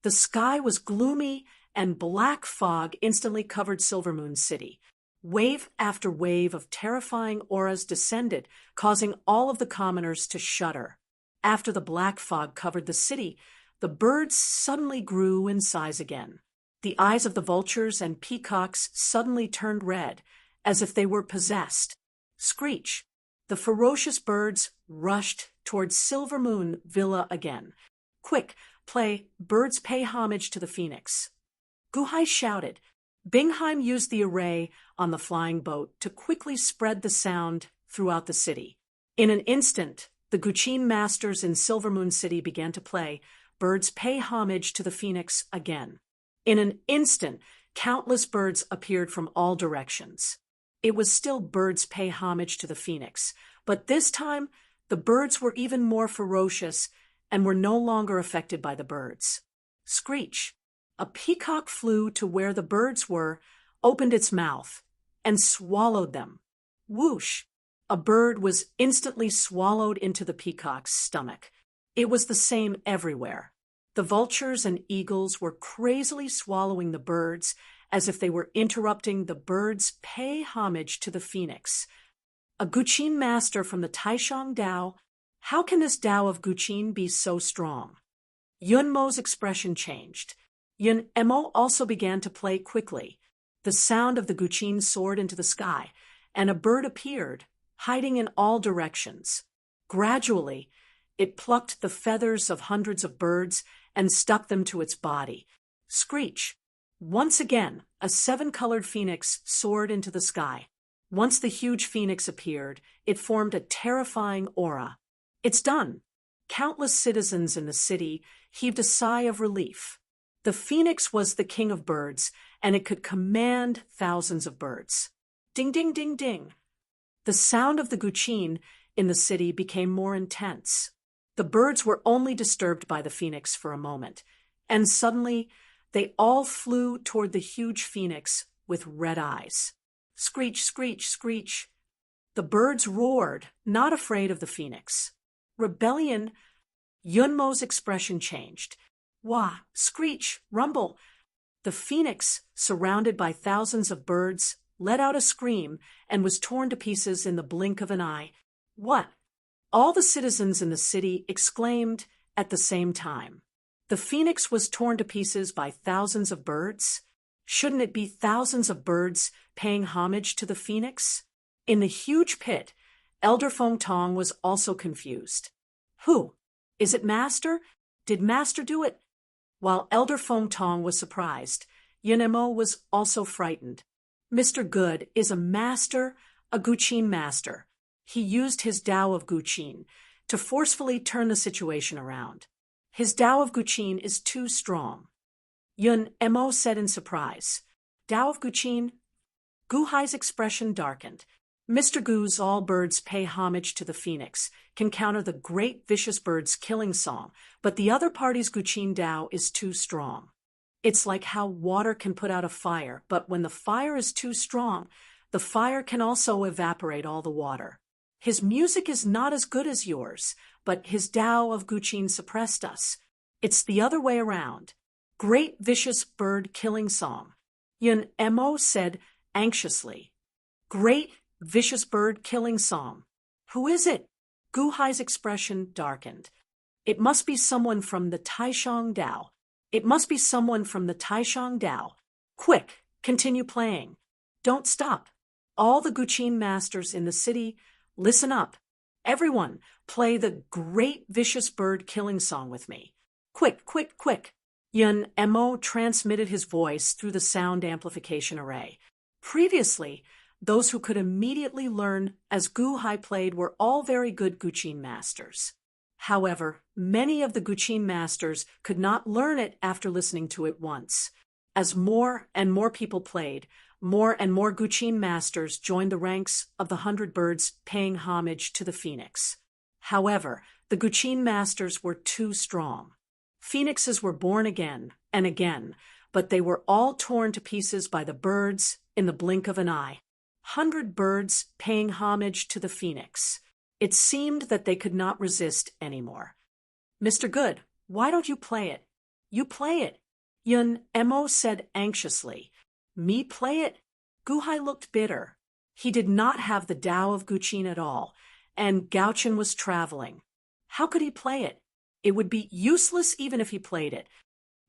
The sky was gloomy and black fog instantly covered Silver Moon City. Wave after wave of terrifying auras descended, causing all of the commoners to shudder. After the black fog covered the city, the birds suddenly grew in size again. The eyes of the vultures and peacocks suddenly turned red, as if they were possessed. Screech! The ferocious birds rushed towards Silver Moon Villa again. Quick, play Birds Pay Homage to the Phoenix. Guhai shouted. Bingheim used the array on the flying boat to quickly spread the sound throughout the city. In an instant, the Guqin masters in Silver Moon City began to play Birds Pay Homage to the Phoenix again. In an instant, countless birds appeared from all directions. It was still Birds Pay Homage to the Phoenix, but this time the birds were even more ferocious and were no longer affected by the birds. Screech! A peacock flew to where the birds were, opened its mouth, and swallowed them. Whoosh! A bird was instantly swallowed into the peacock's stomach. It was the same everywhere. The vultures and eagles were crazily swallowing the birds as if they were interrupting the birds' pay homage to the phoenix. A Guqin master from the Taishang Dao. How can this Dao of Guqin be so strong? Yun Mo's expression changed. Yun Mo also began to play quickly. The sound of the Guqin soared into the sky, and a bird appeared, hiding in all directions. Gradually, it plucked the feathers of hundreds of birds and stuck them to its body. Screech! Once again, a 7-colored phoenix soared into the sky. Once the huge phoenix appeared, it formed a terrifying aura. It's done! Countless citizens in the city heaved a sigh of relief. The phoenix was the king of birds, and it could command thousands of birds. Ding, ding, ding, ding. The sound of the Guqin in the city became more intense. The birds were only disturbed by the phoenix for a moment, and suddenly they all flew toward the huge phoenix with red eyes. Screech, screech, screech. The birds roared, not afraid of the phoenix. Rebellion. Yun Mo's expression changed. Wah, screech, rumble. The phoenix, surrounded by thousands of birds, let out a scream and was torn to pieces in the blink of an eye. What? All the citizens in the city exclaimed at the same time. The phoenix was torn to pieces by thousands of birds? Shouldn't it be thousands of birds paying homage to the phoenix? In the huge pit, Elder Feng Tong was also confused. Who? Is it Master? Did Master do it? While Elder Feng Tong was surprised, Yun Mo was also frightened. Mr. Good is a master, a Guqin master. He used his Dao of Guqin to forcefully turn the situation around. His Dao of Guqin is too strong. Yun Mo said in surprise. Dao of Guqin? Guhai's expression darkened. Mr. Gu's All Birds Pay Homage to the Phoenix can counter the great vicious bird's killing song, but the other party's Guqin Dao is too strong. It's like how water can put out a fire, but when the fire is too strong, the fire can also evaporate all the water. His music is not as good as yours, but his Dao of Guqin suppressed us. It's the other way around. Great vicious bird killing song. Yun Mo said anxiously. Great vicious bird killing song. Who is it? Guhai's expression darkened. It must be someone from the Taishang Dao. It must be someone from the Taishang Dao. Quick, continue playing. Don't stop. All the Guqin masters in the city, listen up. Everyone, play the great vicious bird killing song with me. Quick, quick, quick. Yun Mo transmitted his voice through the sound amplification array. Previously, those who could immediately learn as Guhai played were all very good Guqin masters. However, many of the Guqin masters could not learn it after listening to it once. As more and more people played, more and more Guqin masters joined the ranks of the 100 birds paying homage to the phoenix. However, the Guqin masters were too strong. Phoenixes were born again and again, but they were all torn to pieces by the birds in the blink of an eye. 100 birds paying homage to the phoenix. It seemed that they could not resist anymore. Mr. Good, why don't you play it? You play it. Yun Mo said anxiously. Me play it? Guhai looked bitter. He did not have the Dao of Guqin at all, and Gaochen was traveling. How could he play it? It would be useless even if he played it.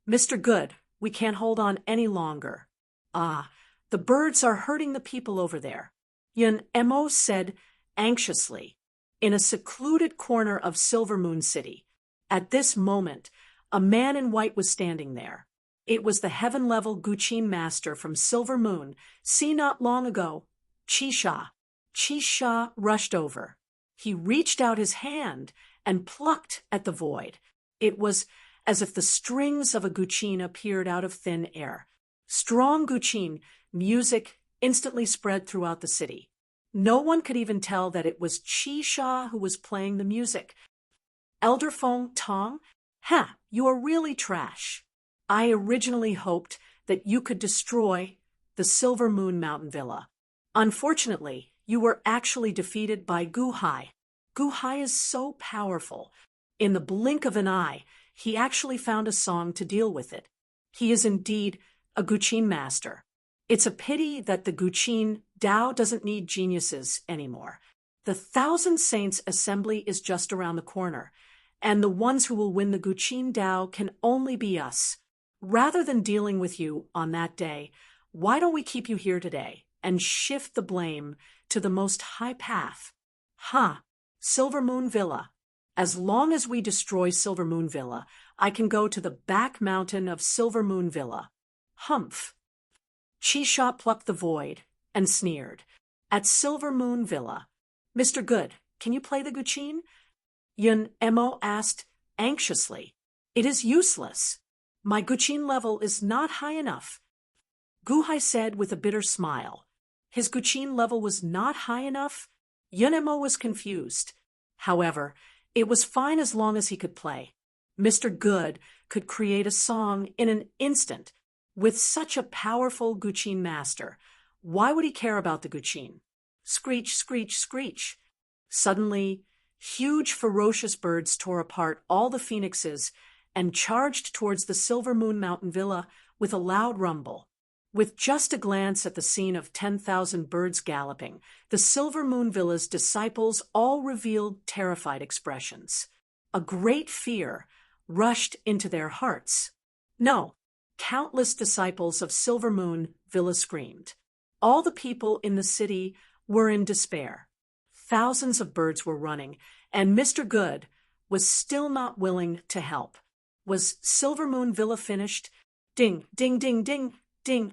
Mr. Good, we can't hold on any longer. Ah, The birds are hurting the people over there, Yun Emo said anxiously, in a secluded corner of Silver Moon City. At this moment, a man in white was standing there. It was the heaven-level Guqin master from Silver Moon, seen not long ago, Qisha. Qisha rushed over. He reached out his hand and plucked at the void. It was as if the strings of a Guqin appeared out of thin air. Strong Guqin music instantly spread throughout the city. No one could even tell that it was Qisha who was playing the music. Elder Feng Tong, you are really trash. I originally hoped that you could destroy the Silver Moon Mountain Villa. Unfortunately, you were actually defeated by Gu Hai. Gu Hai is so powerful. In the blink of an eye, he actually found a song to deal with it. He is indeed a Guqin master. It's a pity that the Guqin Dao doesn't need geniuses anymore. The Thousand Saints Assembly is just around the corner, and the ones who will win the Guqin Dao can only be us. Rather than dealing with you on that day, why don't we keep you here today and shift the blame to the most high path? Silver Moon Villa. As long as we destroy Silver Moon Villa, I can go to the back mountain of Silver Moon Villa. Humph. Qisha plucked the void and sneered. At Silver Moon Villa. Mr. Good, can you play the Guqin? Yun Emo asked anxiously. It is useless. My Guqin level is not high enough. Gu Hai said with a bitter smile. His Guqin level was not high enough? Yun Emo was confused. However, it was fine as long as he could play. Mr. Good could create a song in an instant. With such a powerful Guqin master, why would he care about the Guqin? Screech, screech, screech. Suddenly, huge ferocious birds tore apart all the phoenixes and charged towards the Silver Moon Mountain Villa with a loud rumble. With just a glance at the scene of 10,000 birds galloping, the Silver Moon Villa's disciples all revealed terrified expressions. A great fear rushed into their hearts. No, countless disciples of Silver Moon Villa screamed. All the people in the city were in despair. Thousands of birds were running, and Mr. Good was still not willing to help. Was Silver Moon Villa finished? Ding, ding, ding, ding, ding.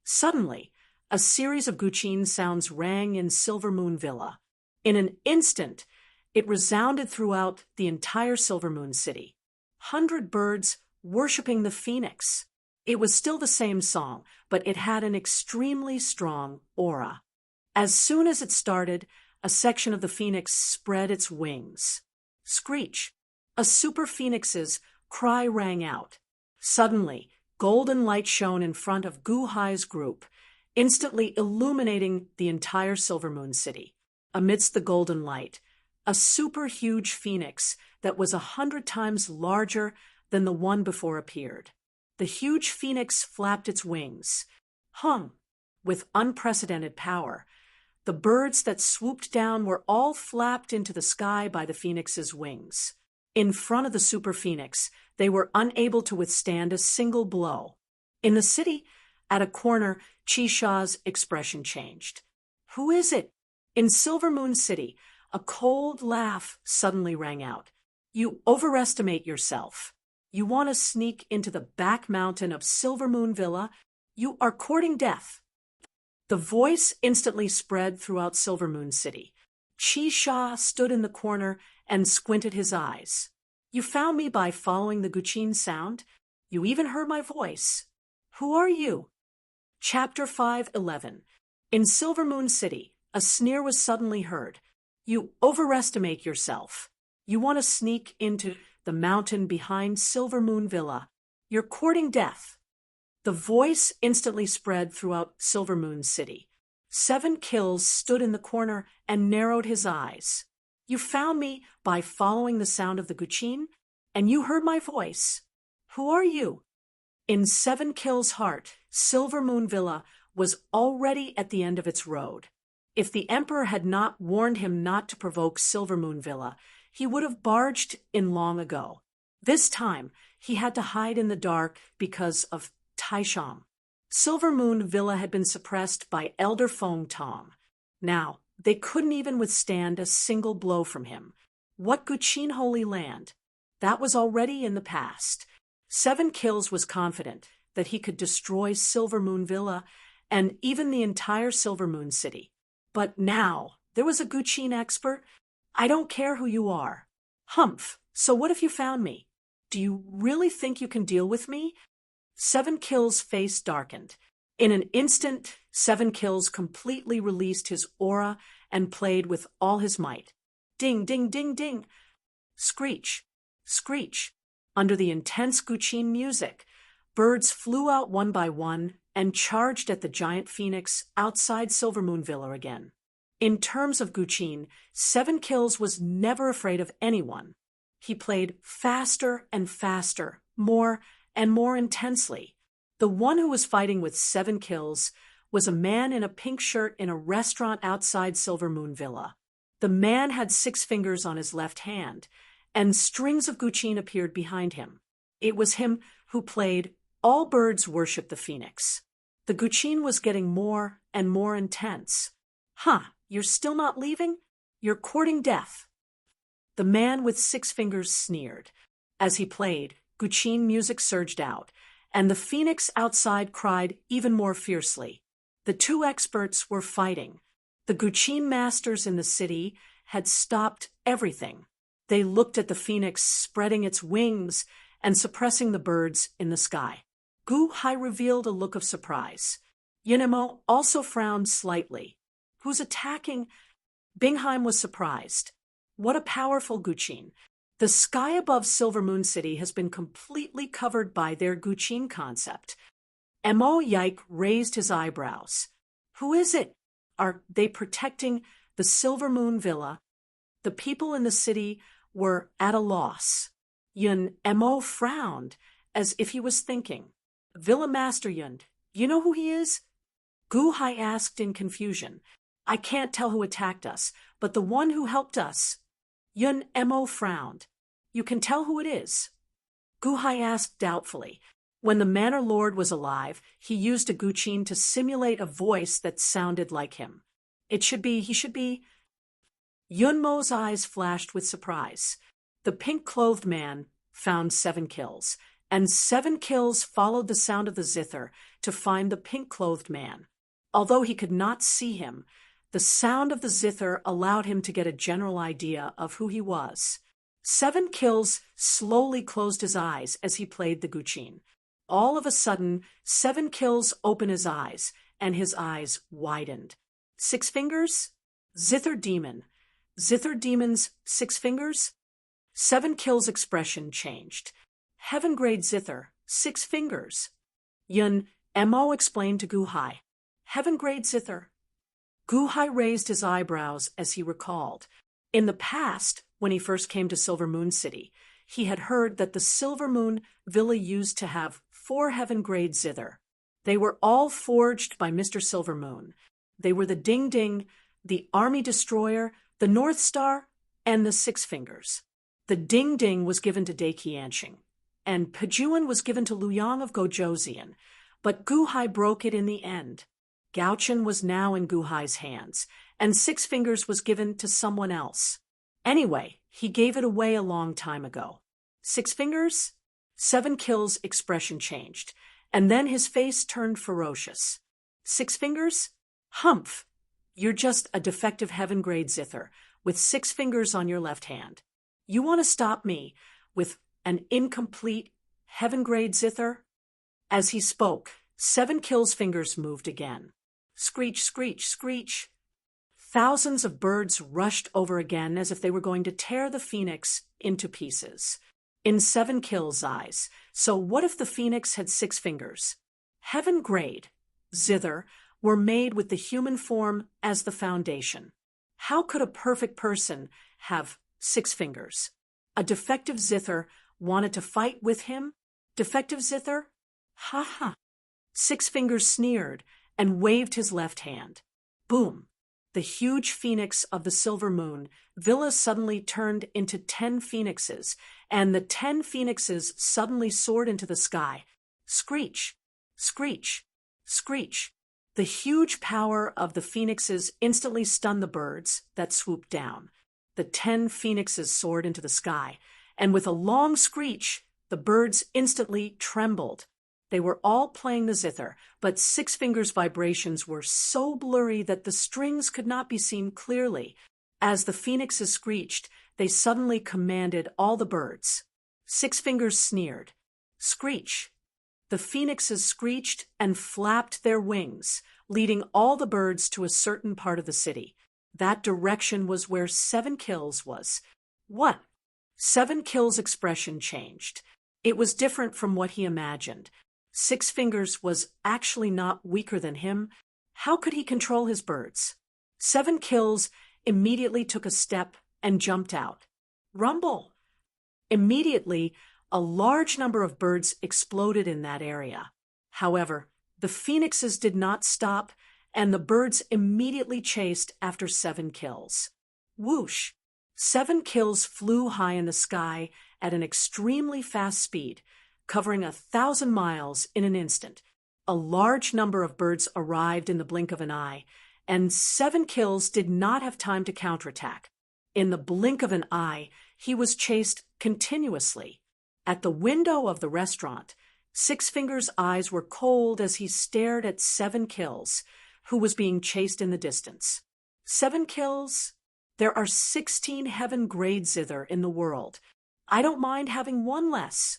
Suddenly, a series of Guqin sounds rang in Silver Moon Villa. In an instant, it resounded throughout the entire Silver Moon City. 100 birds worshipping the phoenix. It was still the same song, but it had an extremely strong aura. As soon as it started, a section of the phoenix spread its wings. Screech! A super phoenix's cry rang out. Suddenly, golden light shone in front of Gu Hai's group, instantly illuminating the entire Silver Moon City. Amidst the golden light, a super huge phoenix that was 100 times larger than the one before appeared. The huge phoenix flapped its wings, hung with unprecedented power. The birds that swooped down were all flapped into the sky by the phoenix's wings. In front of the super phoenix, they were unable to withstand a single blow. In the city, at a corner, Qisha's expression changed. Who is it? In Silver Moon City, a cold laugh suddenly rang out. You overestimate yourself. You want to sneak into the back mountain of Silver Moon Villa. You are courting death. The voice instantly spread throughout Silver Moon City. Qisha stood in the corner and squinted his eyes. You found me by following the Guqin sound. You even heard my voice. Who are you? Chapter 5:11. In Silver Moon City, a sneer was suddenly heard. You overestimate yourself. You want to sneak into the mountain behind Silver Moon Villa. You're courting death. The voice instantly spread throughout Silver Moon City. 7 Kills stood in the corner and narrowed his eyes. You found me by following the sound of the Guqin, and you heard my voice. Who are you? In 7 Kills' heart, Silver Moon Villa was already at the end of its road. If the Emperor had not warned him not to provoke Silver Moon Villa, he would have barged in long ago. This time, he had to hide in the dark because of Taishang. Silver Moon Villa had been suppressed by Elder Fong Tong. Now, they couldn't even withstand a single blow from him. What Guqin Holy Land? That was already in the past. 7 Kills was confident that he could destroy Silver Moon Villa and even the entire Silver Moon City. But now, there was a Guqin expert. I don't care who you are. Humph, so what if you found me? Do you really think you can deal with me? 7 Kills' face darkened. In an instant, 7 Kills completely released his aura and played with all his might. Ding, ding, ding, ding. Screech, screech. Under the intense Guqin music, birds flew out one by one and charged at the giant phoenix outside Silver Moon Villa again. In terms of Guqin, 7 Kills was never afraid of anyone. He played faster and faster, more and more intensely. The one who was fighting with 7 Kills was a man in a pink shirt in a restaurant outside Silver Moon Villa. The man had 6 fingers on his left hand, and strings of Guqin appeared behind him. It was him who played All Birds Worship the Phoenix. The Guqin was getting more and more intense. Huh, you're still not leaving? You're courting death. The man with 6 fingers sneered. As he played, Guqin music surged out, and the phoenix outside cried even more fiercely. The 2 experts were fighting. The Guqin masters in the city had stopped everything. They looked at the phoenix spreading its wings and suppressing the birds in the sky. Gu Hai revealed a look of surprise. Yinemo also frowned slightly. Who's attacking? Bingheim was surprised. What a powerful Guqin. The sky above Silver Moon City has been completely covered by their Guqin concept. Mo Yike raised his eyebrows. Who is it? Are they protecting the Silver Moon Villa? The people in the city were at a loss. Yun Mo frowned, as if he was thinking. Villa Master Yun, you know who he is? Gu Hai asked in confusion. I can't tell who attacked us, but the one who helped us. Yun Mo frowned. You can tell who it is. Gu Hai asked doubtfully. When the Manor Lord was alive, he used a Guqin to simulate a voice that sounded like him. He should be. Yun Mo's eyes flashed with surprise. The pink-clothed man found 7 Kills, and 7 Kills followed the sound of the zither to find the pink-clothed man. Although he could not see him, the sound of the zither allowed him to get a general idea of who he was. 7 Kills slowly closed his eyes as he played the Guqin. All of a sudden, 7 Kills opened his eyes, and his eyes widened. 6 fingers? Zither demon. Zither demon's 6 fingers? 7 Kills' expression changed. Heaven-grade zither, 6 fingers. Yun Mo explained to Gu Hai. Heaven-grade zither. Gu Hai raised his eyebrows as he recalled. In the past, when he first came to Silver Moon City, he had heard that the Silver Moon Villa used to have 4 heaven-grade zither. They were all forged by Mr. Silver Moon. They were the Ding Ding, the Army Destroyer, the North Star, and the 6 Fingers. The Ding Ding was given to Dai Qianxing, and Pejuan was given to Luyang of Gojozian, but Gu Hai broke it in the end. Gaochen was now in Gu Hai's hands, and 6 Fingers was given to someone else. Anyway, he gave it away a long time ago. 6 Fingers? 7 Kills' expression changed, and then his face turned ferocious. 6 Fingers? Humph! You're just a defective heaven-grade zither, with 6 fingers on your left hand. You want to stop me with an incomplete heaven-grade zither? As he spoke, 7 Kills' fingers moved again. Screech, screech, screech. Thousands of birds rushed over again as if they were going to tear the phoenix into pieces. In 7 Kills' eyes, so what if the phoenix had 6 fingers? Heaven-grade zither were made with the human form as the foundation. How could a perfect person have 6 fingers? A defective zither wanted to fight with him? Defective zither? Ha ha! 6 Fingers sneered and waved his left hand. Boom! The huge phoenix of the Silver Moon Villa suddenly turned into 10 phoenixes, and the 10 phoenixes suddenly soared into the sky. Screech! Screech! Screech. The huge power of the phoenixes instantly stunned the birds that swooped down. The 10 phoenixes soared into the sky, and with a long screech, the birds instantly trembled. They were all playing the zither, but Six Fingers' vibrations were so blurry that the strings could not be seen clearly. As the phoenixes screeched, they suddenly commanded all the birds. Six Fingers sneered. Screech. The phoenixes screeched and flapped their wings, leading all the birds to a certain part of the city. That direction was where Seven Kills was. What? Seven Kills' expression changed. It was different from what he imagined. Six Fingers was actually not weaker than him. How could he control his birds? Seven Kills immediately took a step and jumped out. Rumble! Immediately, a large number of birds exploded in that area. However, the phoenixes did not stop, and the birds immediately chased after Seven Kills. Whoosh! Seven Kills flew high in the sky at an extremely fast speed, covering 1,000 miles in an instant. A large number of birds arrived in the blink of an eye, and Seven Kills did not have time to counterattack. In the blink of an eye, he was chased continuously. At the window of the restaurant, Six Fingers' eyes were cold as he stared at Seven Kills, who was being chased in the distance. Seven Kills? There are 16 heaven-grade zither in the world. I don't mind having one less.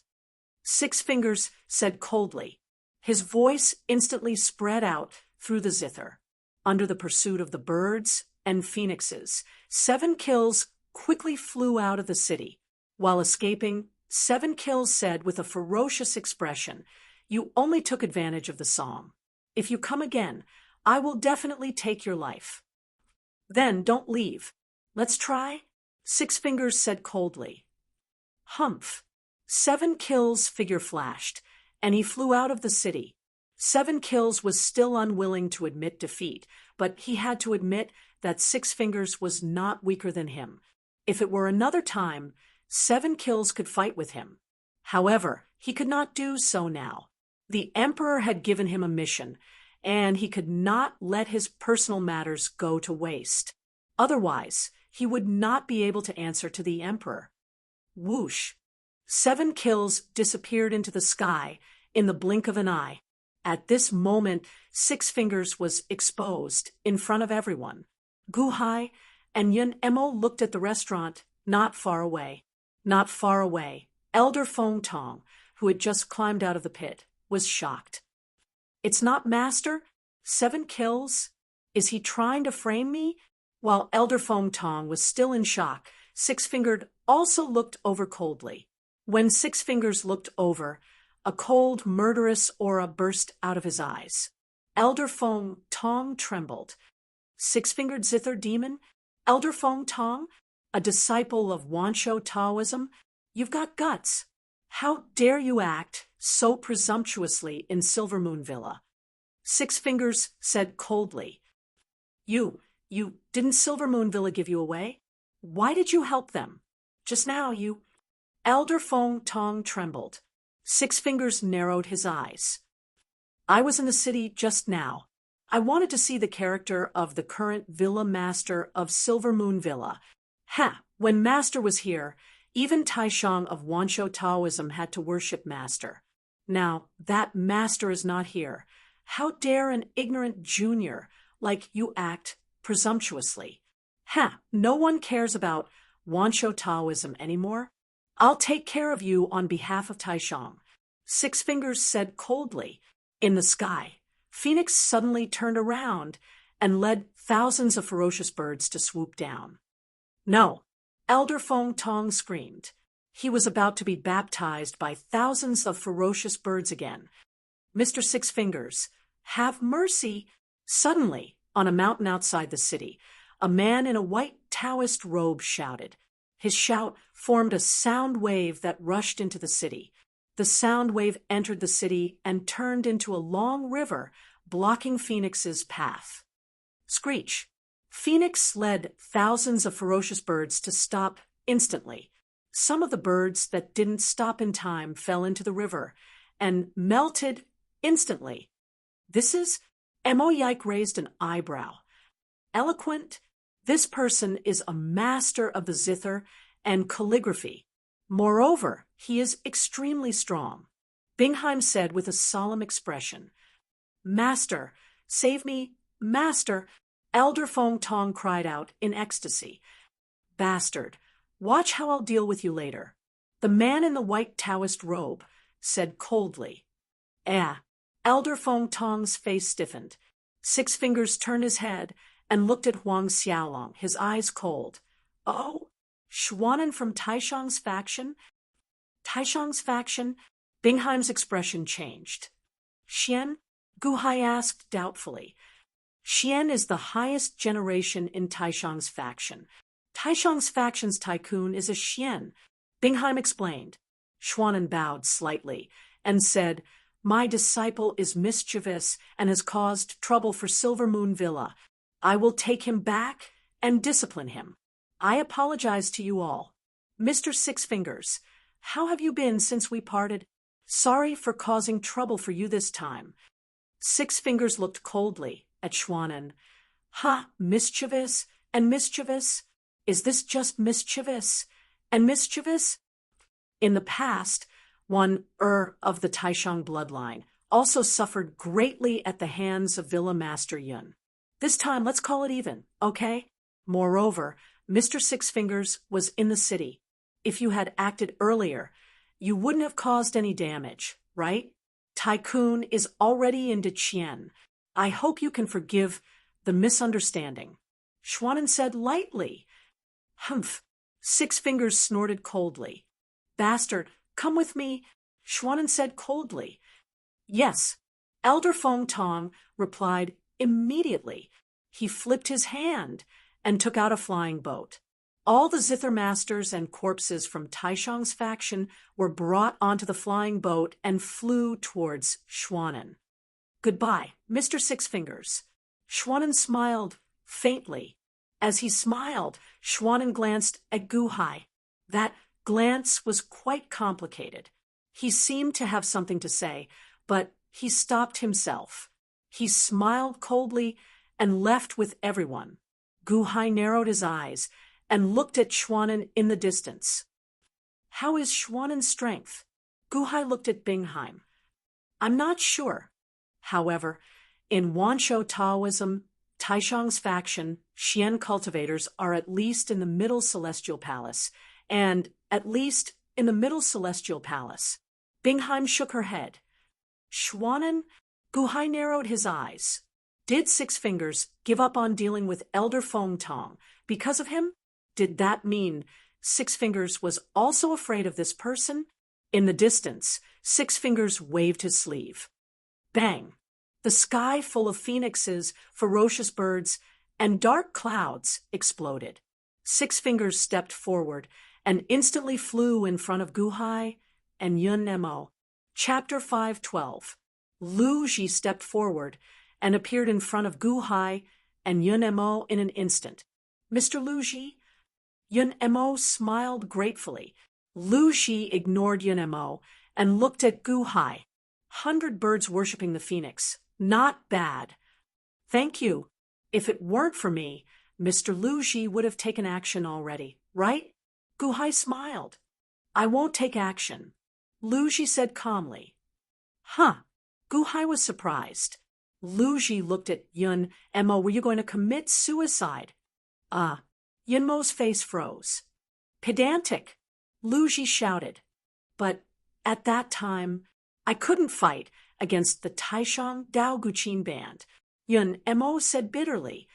Six Fingers said coldly. His voice instantly spread out through the zither. Under the pursuit of the birds and phoenixes, Seven Kills quickly flew out of the city. While escaping, Seven Kills said with a ferocious expression, "You only took advantage of the song. If you come again, I will definitely take your life. Then don't leave. Let's try?" Six Fingers said coldly. Humph! Seven Kills' figure flashed, and he flew out of the city. Seven Kills was still unwilling to admit defeat, but he had to admit that Six Fingers was not weaker than him. If it were another time, Seven Kills could fight with him. However, he could not do so now. The Emperor had given him a mission, and he could not let his personal matters go to waste. Otherwise, he would not be able to answer to the Emperor. Whoosh! Seven Kills disappeared into the sky in the blink of an eye. At this moment, Six Fingers was exposed in front of everyone. Guhai and Yun Emo looked at the restaurant not far away. Not far away, Elder Fong Tong, who had just climbed out of the pit, was shocked. "It's not Master? Seven Kills? Is he trying to frame me?" While Elder Fong Tong was still in shock, Six Fingered also looked over coldly. When Six Fingers looked over, a cold, murderous aura burst out of his eyes. Elder Fong Tong trembled. Six-fingered zither demon? Elder Fong Tong? A disciple of Wansho Taoism? You've got guts. How dare you act so presumptuously in Silver Moon Villa? Six Fingers said coldly. You didn't Silver Moon Villa give you away? Why did you help them? Just now you... Elder Fong Tong trembled. Six Fingers narrowed his eyes. I was in the city just now. I wanted to see the character of the current Villa Master of Silver Moon Villa. When Master was here, even Taishang of Wansho Taoism had to worship Master. Now, that Master is not here. How dare an ignorant junior like you act presumptuously? No one cares about Wansho Taoism anymore. I'll take care of you on behalf of Taishang. Six Fingers said coldly. In the sky, Phoenix suddenly turned around and led thousands of ferocious birds to swoop down. No, Elder Fong Tong screamed. He was about to be baptized by thousands of ferocious birds again. Mr. Six Fingers, have mercy. Suddenly, on a mountain outside the city, a man in a white Taoist robe shouted. His shout formed a sound wave that rushed into the city. The sound wave entered the city and turned into a long river, blocking Phoenix's path. Screech. Phoenix led thousands of ferocious birds to stop instantly. Some of the birds that didn't stop in time fell into the river and melted instantly. This is, Mo Yike raised an eyebrow. Eloquent, this person is a master of the zither and calligraphy. Moreover, he is extremely strong. Bingheim said with a solemn expression. Master, save me, master, Elder Fong Tong cried out in ecstasy. Bastard, watch how I'll deal with you later. The man in the white Taoist robe said coldly. Elder Fong Tong's face stiffened. Six Fingers turned his head and looked at Huang Xiaolong, his eyes cold. Oh, Schwanen from Taishang's faction? Taishang's faction? Bingheim's expression changed. Xian? Guhai asked doubtfully. Xian is the highest generation in Taishang's faction. Taishang's faction's tycoon is a Xian, Bingheim explained. Schwanen bowed slightly and said, My disciple is mischievous and has caused trouble for Silver Moon Villa. I will take him back and discipline him. I apologize to you all. Mr. Six Fingers, how have you been since we parted? Sorry for causing trouble for you this time. Six Fingers looked coldly at Schwanen. Mischievous and mischievous? Is this just mischievous and mischievous? In the past, one of the Taishang bloodline also suffered greatly at the hands of Villa Master Yun. This time, let's call it even, okay? Moreover, Mr. Six Fingers was in the city. If you had acted earlier, you wouldn't have caused any damage, right? Tycoon is already in Deqian. I hope you can forgive the misunderstanding. Schwanen said lightly. Humph. Six Fingers snorted coldly. Bastard, come with me, Schwanen said coldly. Yes, Elder Fong Tong replied immediately. He flipped his hand and took out a flying boat. All the zither masters and corpses from Taishang's faction were brought onto the flying boat and flew towards Schwanen. Goodbye, Mr. Six Fingers. Schwanen smiled faintly. As he smiled, Schwanen glanced at Guhai. That glance was quite complicated. He seemed to have something to say, but he stopped himself. He smiled coldly and left with everyone. Guhai narrowed his eyes and looked at Schwanen in the distance. How is Schwanen's strength? Guhai looked at Bingheim. I'm not sure. However, in Wanshou Taoism, Taishang's faction, Xian cultivators are at least in the Middle Celestial Palace, and at least in the Middle Celestial Palace. Bingheim shook her head. Schwanen? Guhai narrowed his eyes. Did Six Fingers give up on dealing with Elder Fong Tong because of him? Did that mean Six Fingers was also afraid of this person? In the distance, Six Fingers waved his sleeve. Bang! The sky full of phoenixes, ferocious birds, and dark clouds exploded. Six Fingers stepped forward and instantly flew in front of Guhai and Yun Mo. Chapter 5:12. Lu Ji stepped forward and appeared in front of Guhai and Yun Mo in an instant. Mr. Lu Ji? Yun Mo smiled gratefully. Lu Ji ignored Yun Mo and looked at Guhai. 100 birds worshipping the phoenix. Not bad. Thank you. If it weren't for me, Mr. Lu Ji would have taken action already, right? Guhai smiled. I won't take action. Lu Ji said calmly. Guhai was surprised. Lu Ji looked at Yun Mo. Were you going to commit suicide? Yun Mo's face froze. Pedantic, Lu Ji shouted. But at that time, I couldn't fight against the Taishang Dao Guqin band. Yun Mo said bitterly.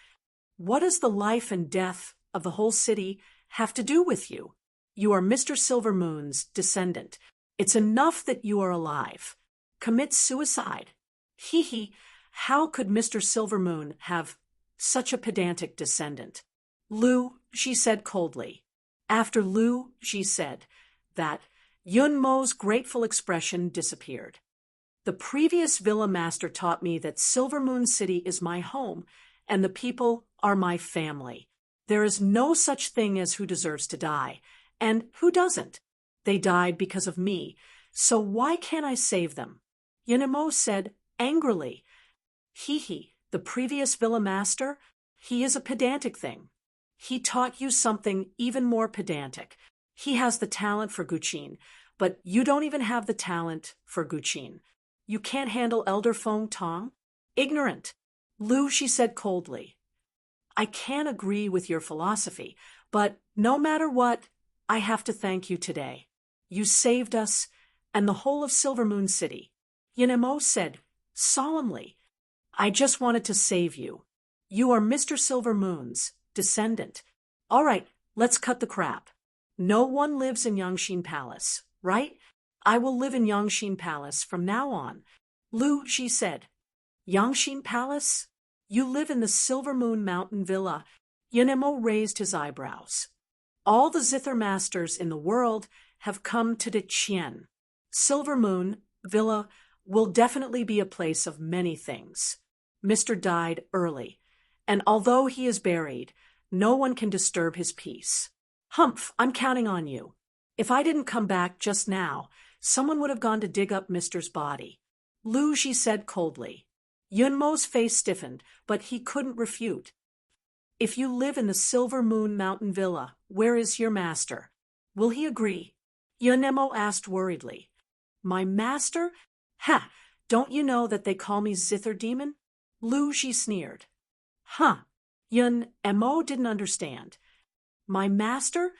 What does the life and death of the whole city have to do with you? You are Mr. Silver Moon's descendant. It's enough that you are alive. Commit suicide. How could Mr. Silver Moon have such a pedantic descendant? Lu, she said coldly. After Lu, she said that Yun Mo's grateful expression disappeared. The previous villa master taught me that Silver Moon City is my home and the people are my family. There is no such thing as who deserves to die, and who doesn't. They died because of me, so why can't I save them? Yun Mo said angrily. He, the previous villa master, he is a pedantic thing. He taught you something even more pedantic. He has the talent for Guqin, but you don't even have the talent for Guqin. You can't handle Elder Feng Tong? Ignorant. Lu, she said coldly. I can't agree with your philosophy, but no matter what, I have to thank you today. You saved us and the whole of Silver Moon City. Yunemo said solemnly, I just wanted to save you. You are Mr. Silver Moon's descendant. All right, let's cut the crap. No one lives in Yangxin Palace, right? I will live in Yangxin Palace from now on. Lu, she said. Yangxin Palace? You live in the Silver Moon Mountain Villa. Yunemo raised his eyebrows. All the zither masters in the world have come to Deqian. Silver Moon Villa will definitely be a place of many things. Mr. died early, and although he is buried, no one can disturb his peace. Humph, I'm counting on you. If I didn't come back just now, someone would have gone to dig up Mister's body. Lu, she said coldly. Yunmo's face stiffened, but he couldn't refute. If you live in the Silver Moon Mountain Villa, where is your master? Will he agree? Yunemo asked worriedly. My master? Ha! Don't you know that they call me Zither Demon? Lu, she sneered. Huh. Yunemo didn't understand. My master?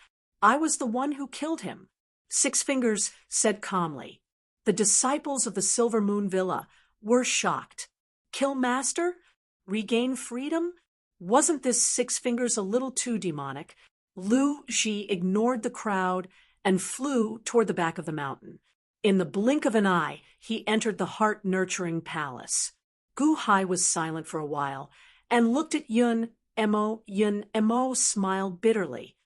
I was the one who killed him. Six Fingers said calmly. The disciples of the Silver Moon Villa were shocked. Kill master? Regain freedom? Wasn't this Six Fingers a little too demonic? Lu, she ignored the crowd and flew toward the back of the mountain. In the blink of an eye, he entered the heart-nurturing palace. Gu Hai was silent for a while and looked at Yunemo. Yunemo smiled bitterly.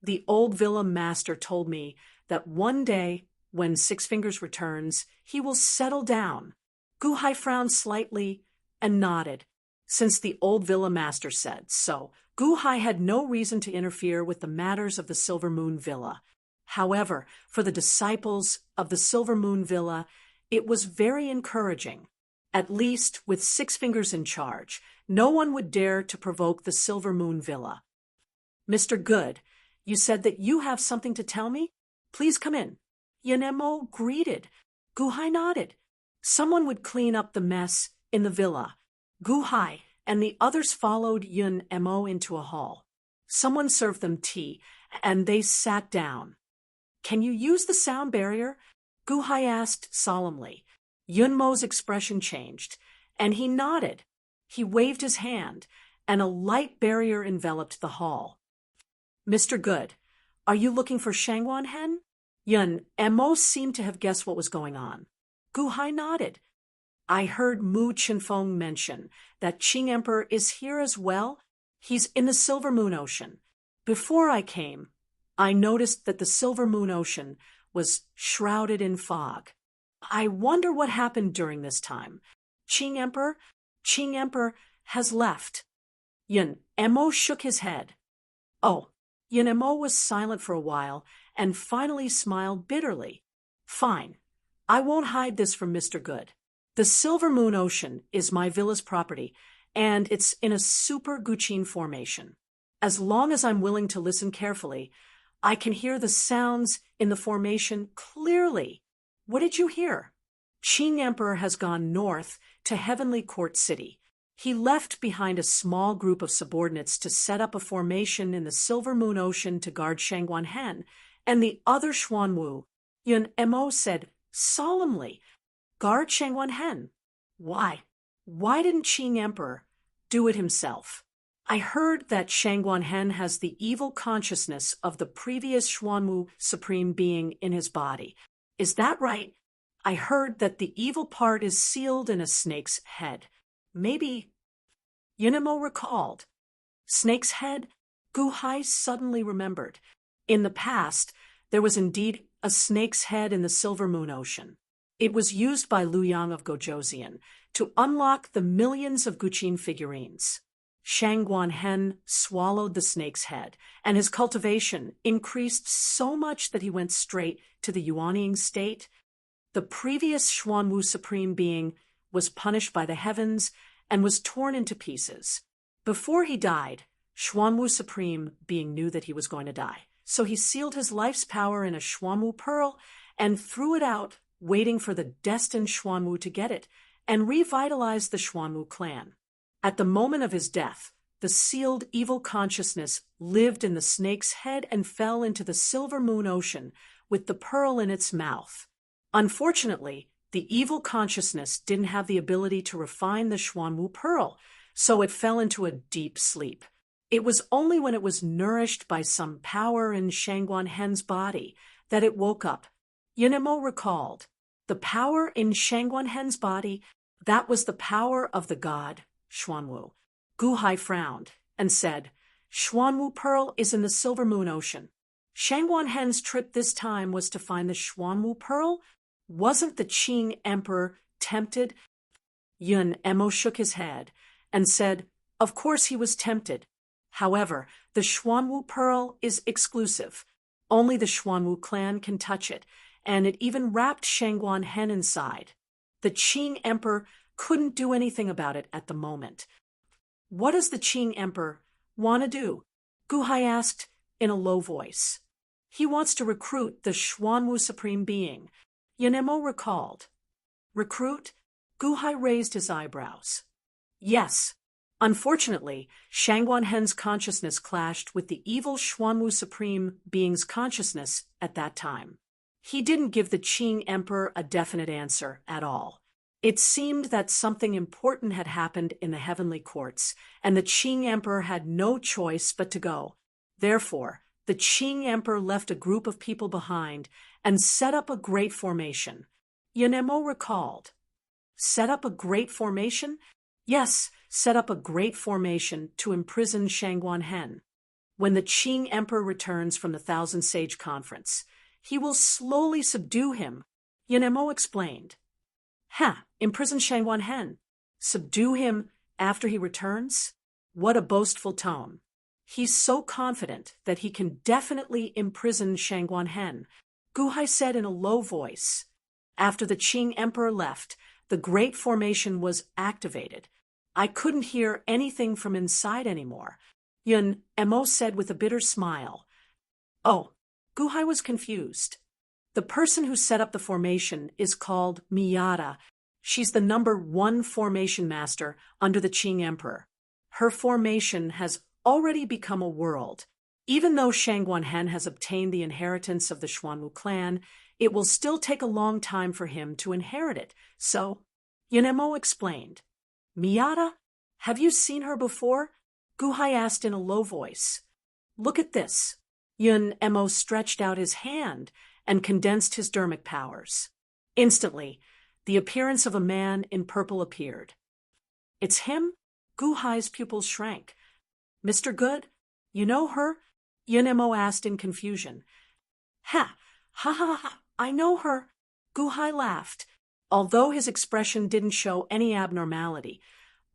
The old villa master told me that one day, when Six Fingers returns, he will settle down. Gu Hai frowned slightly and nodded, since the old villa master said so. Gu Hai had no reason to interfere with the matters of the Silver Moon Villa. However, for the disciples of the Silver Moon Villa, it was very encouraging. At least, with Six Fingers in charge, no one would dare to provoke the Silver Moon Villa. Mr. Good, you said that you have something to tell me? Please come in. Yunemo greeted. Gu Hai nodded. Someone would clean up the mess in the villa. Gu Hai and the others followed Yunemo into a hall. Someone served them tea, and they sat down. Can you use the sound barrier? Gu Hai asked solemnly. Yunmo's expression changed, and he nodded. He waved his hand, and a light barrier enveloped the hall. Mr. Good, are you looking for Shangwan Hen? Yunemo seemed to have guessed what was going on. Gu Hai nodded. I heard Mu Qinfeng mention that Qing Emperor is here as well. He's in the Silver Moon Ocean. Before I came, I noticed that the Silver Moon Ocean was shrouded in fog. I wonder what happened during this time. Qing Emperor has left. Yunemo shook his head. Oh, Yunemo was silent for a while and finally smiled bitterly. Fine. I won't hide this from Mr. Good. The Silver Moon Ocean is my villa's property, and it's in a super Guqin formation. As long as I'm willing to listen carefully, I can hear the sounds in the formation clearly. What did you hear? Qing Emperor has gone north to Heavenly Court City. He left behind a small group of subordinates to set up a formation in the Silver Moon Ocean to guard Shangwan Hen and the other Xuanwu. Yunemo said solemnly, guard Shangwan Hen. Why? Why didn't Qing Emperor do it himself? I heard that Shangwan Hen has the evil consciousness of the previous Xuanwu Supreme Being in his body. Is that right? I heard that the evil part is sealed in a snake's head. Maybe. Yunemo recalled. Snake's head? Gu Hai suddenly remembered. In the past, there was indeed a snake's head in the Silver Moon Ocean. It was used by Liu Yang of Gojoseon to unlock the millions of Guqin figurines. Shangwan Hen swallowed the snake's head, and his cultivation increased so much that he went straight to the Yuanying state. The previous Xuanwu Supreme Being was punished by the heavens, and was torn into pieces. Before he died, Xuanwu Supreme Being knew that he was going to die, so he sealed his life's power in a Xuanwu pearl and threw it out, waiting for the destined Xuanwu to get it, and revitalized the Xuanwu clan. At the moment of his death, the sealed evil consciousness lived in the snake's head and fell into the Silver Moon Ocean with the pearl in its mouth. Unfortunately, the evil consciousness didn't have the ability to refine the Xuanwu pearl, so it fell into a deep sleep. It was only when it was nourished by some power in Shangguan Hen's body that it woke up. Yunemo recalled, the power in Shangguan Hen's body, that was the power of the god, Xuanwu. Guhai frowned and said, Xuanwu pearl is in the Silver Moon Ocean. Shangguan Hen's trip this time was to find the Xuanwu pearl? Wasn't the Qing emperor tempted? Yun Emo shook his head and said, of course he was tempted. However, the Xuanwu pearl is exclusive. Only the Xuanwu clan can touch it, and it even wrapped Shangguan Hen inside. The Qing emperor couldn't do anything about it at the moment. What does the Qing emperor want to do? Guhai asked in a low voice. He wants to recruit the Xuanwu Supreme Being. Yanemo recalled. Recruit? Guhai raised his eyebrows. Yes. Unfortunately, Shangguan Hen's consciousness clashed with the evil Xuanwu Supreme Being's consciousness at that time. He didn't give the Qing emperor a definite answer at all. It seemed that something important had happened in the heavenly courts, and the Qing emperor had no choice but to go. Therefore, the Qing emperor left a group of people behind and set up a great formation. Yanemo recalled. Set up a great formation? Yes, set up a great formation to imprison Shangguan Hen. When the Qing emperor returns from the Thousand Sage Conference, he will slowly subdue him, Yanemo explained. Imprison Shangguan Hen. Subdue him after he returns? What a boastful tone. He's so confident that he can definitely imprison Shangguan Hen, Guhai said in a low voice. After the Qing emperor left, the great formation was activated. I couldn't hear anything from inside anymore, Yun Emo said with a bitter smile. Oh, Guhai was confused. The person who set up the formation is called Miyata. She's the #1 formation master under the Qing emperor. Her formation has already become a world. Even though Shangguan Hen has obtained the inheritance of the Xuanwu clan, it will still take a long time for him to inherit it. So, Yanemo explained. Miyata? Have you seen her before? Guhai asked in a low voice. Look at this. Yun Emo stretched out his hand and condensed his dermic powers. Instantly, the appearance of a man in purple appeared. It's him? Guhai's pupils shrank. Mr. Good, you know her? Yun Emo asked in confusion. Ha! Ha ha ha! I know her! Guhai laughed. Although his expression didn't show any abnormality,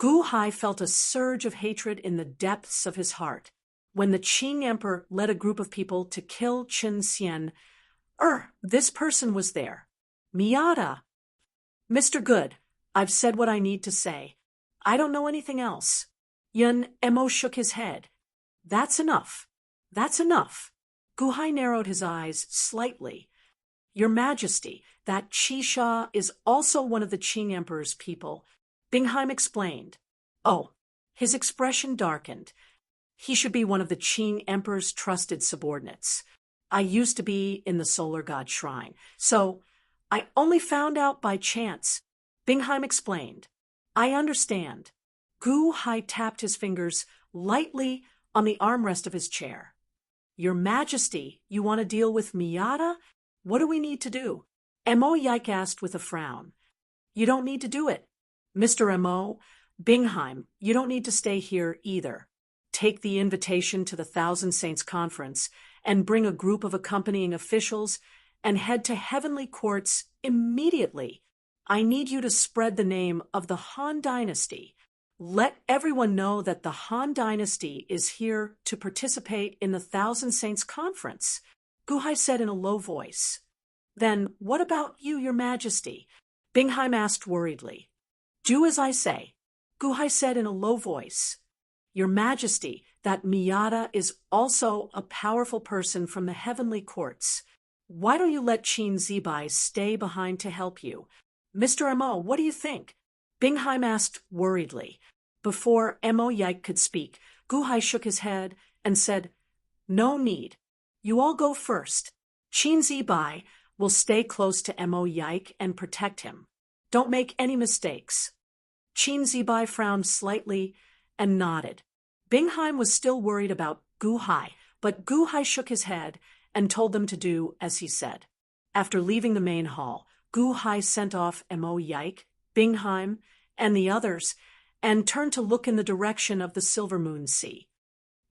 Guhai felt a surge of hatred in the depths of his heart. When the Qing emperor led a group of people to kill Chen Xian, this person was there. Miyata! Mr. Good, I've said what I need to say. I don't know anything else. Yun Emo shook his head. That's enough. That's enough. Guhai narrowed his eyes slightly. Your Majesty, that Qisha is also one of the Qing Emperor's people, Bingheim explained. Oh, his expression darkened. He should be one of the Qing Emperor's trusted subordinates. I used to be in the Solar God Shrine, so I only found out by chance, Bingheim explained. I understand. Guhai tapped his fingers lightly on the armrest of his chair. Your Majesty, you want to deal with Miyata? What do we need to do? Emo Yike asked with a frown. You don't need to do it. Mr. Emo, Bingheim, you don't need to stay here either. Take the invitation to the Thousand Saints Conference and bring a group of accompanying officials and head to Heavenly Courts immediately. I need you to spread the name of the Han Dynasty. Let everyone know that the Han Dynasty is here to participate in the Thousand Saints Conference, Guhai said in a low voice. Then what about you, Your Majesty? Bingheim asked worriedly. Do as I say. Guhai said in a low voice. Your Majesty, that Miyata is also a powerful person from the heavenly courts. Why don't you let Qin Zibai stay behind to help you? Mr. Mo, what do you think? Bingheim asked worriedly. Before Mo Yike could speak, Guhai shook his head and said, No need. You all go first. Qin Zibai will stay close to Mo Yike and protect him. Don't make any mistakes. Qin Zibai frowned slightly and nodded. Bingheim was still worried about Guhai, but Guhai shook his head and told them to do as he said. After leaving the main hall, Guhai sent off Mo Yike, Bingheim, and the others, and turned to look in the direction of the Silver Moon Sea.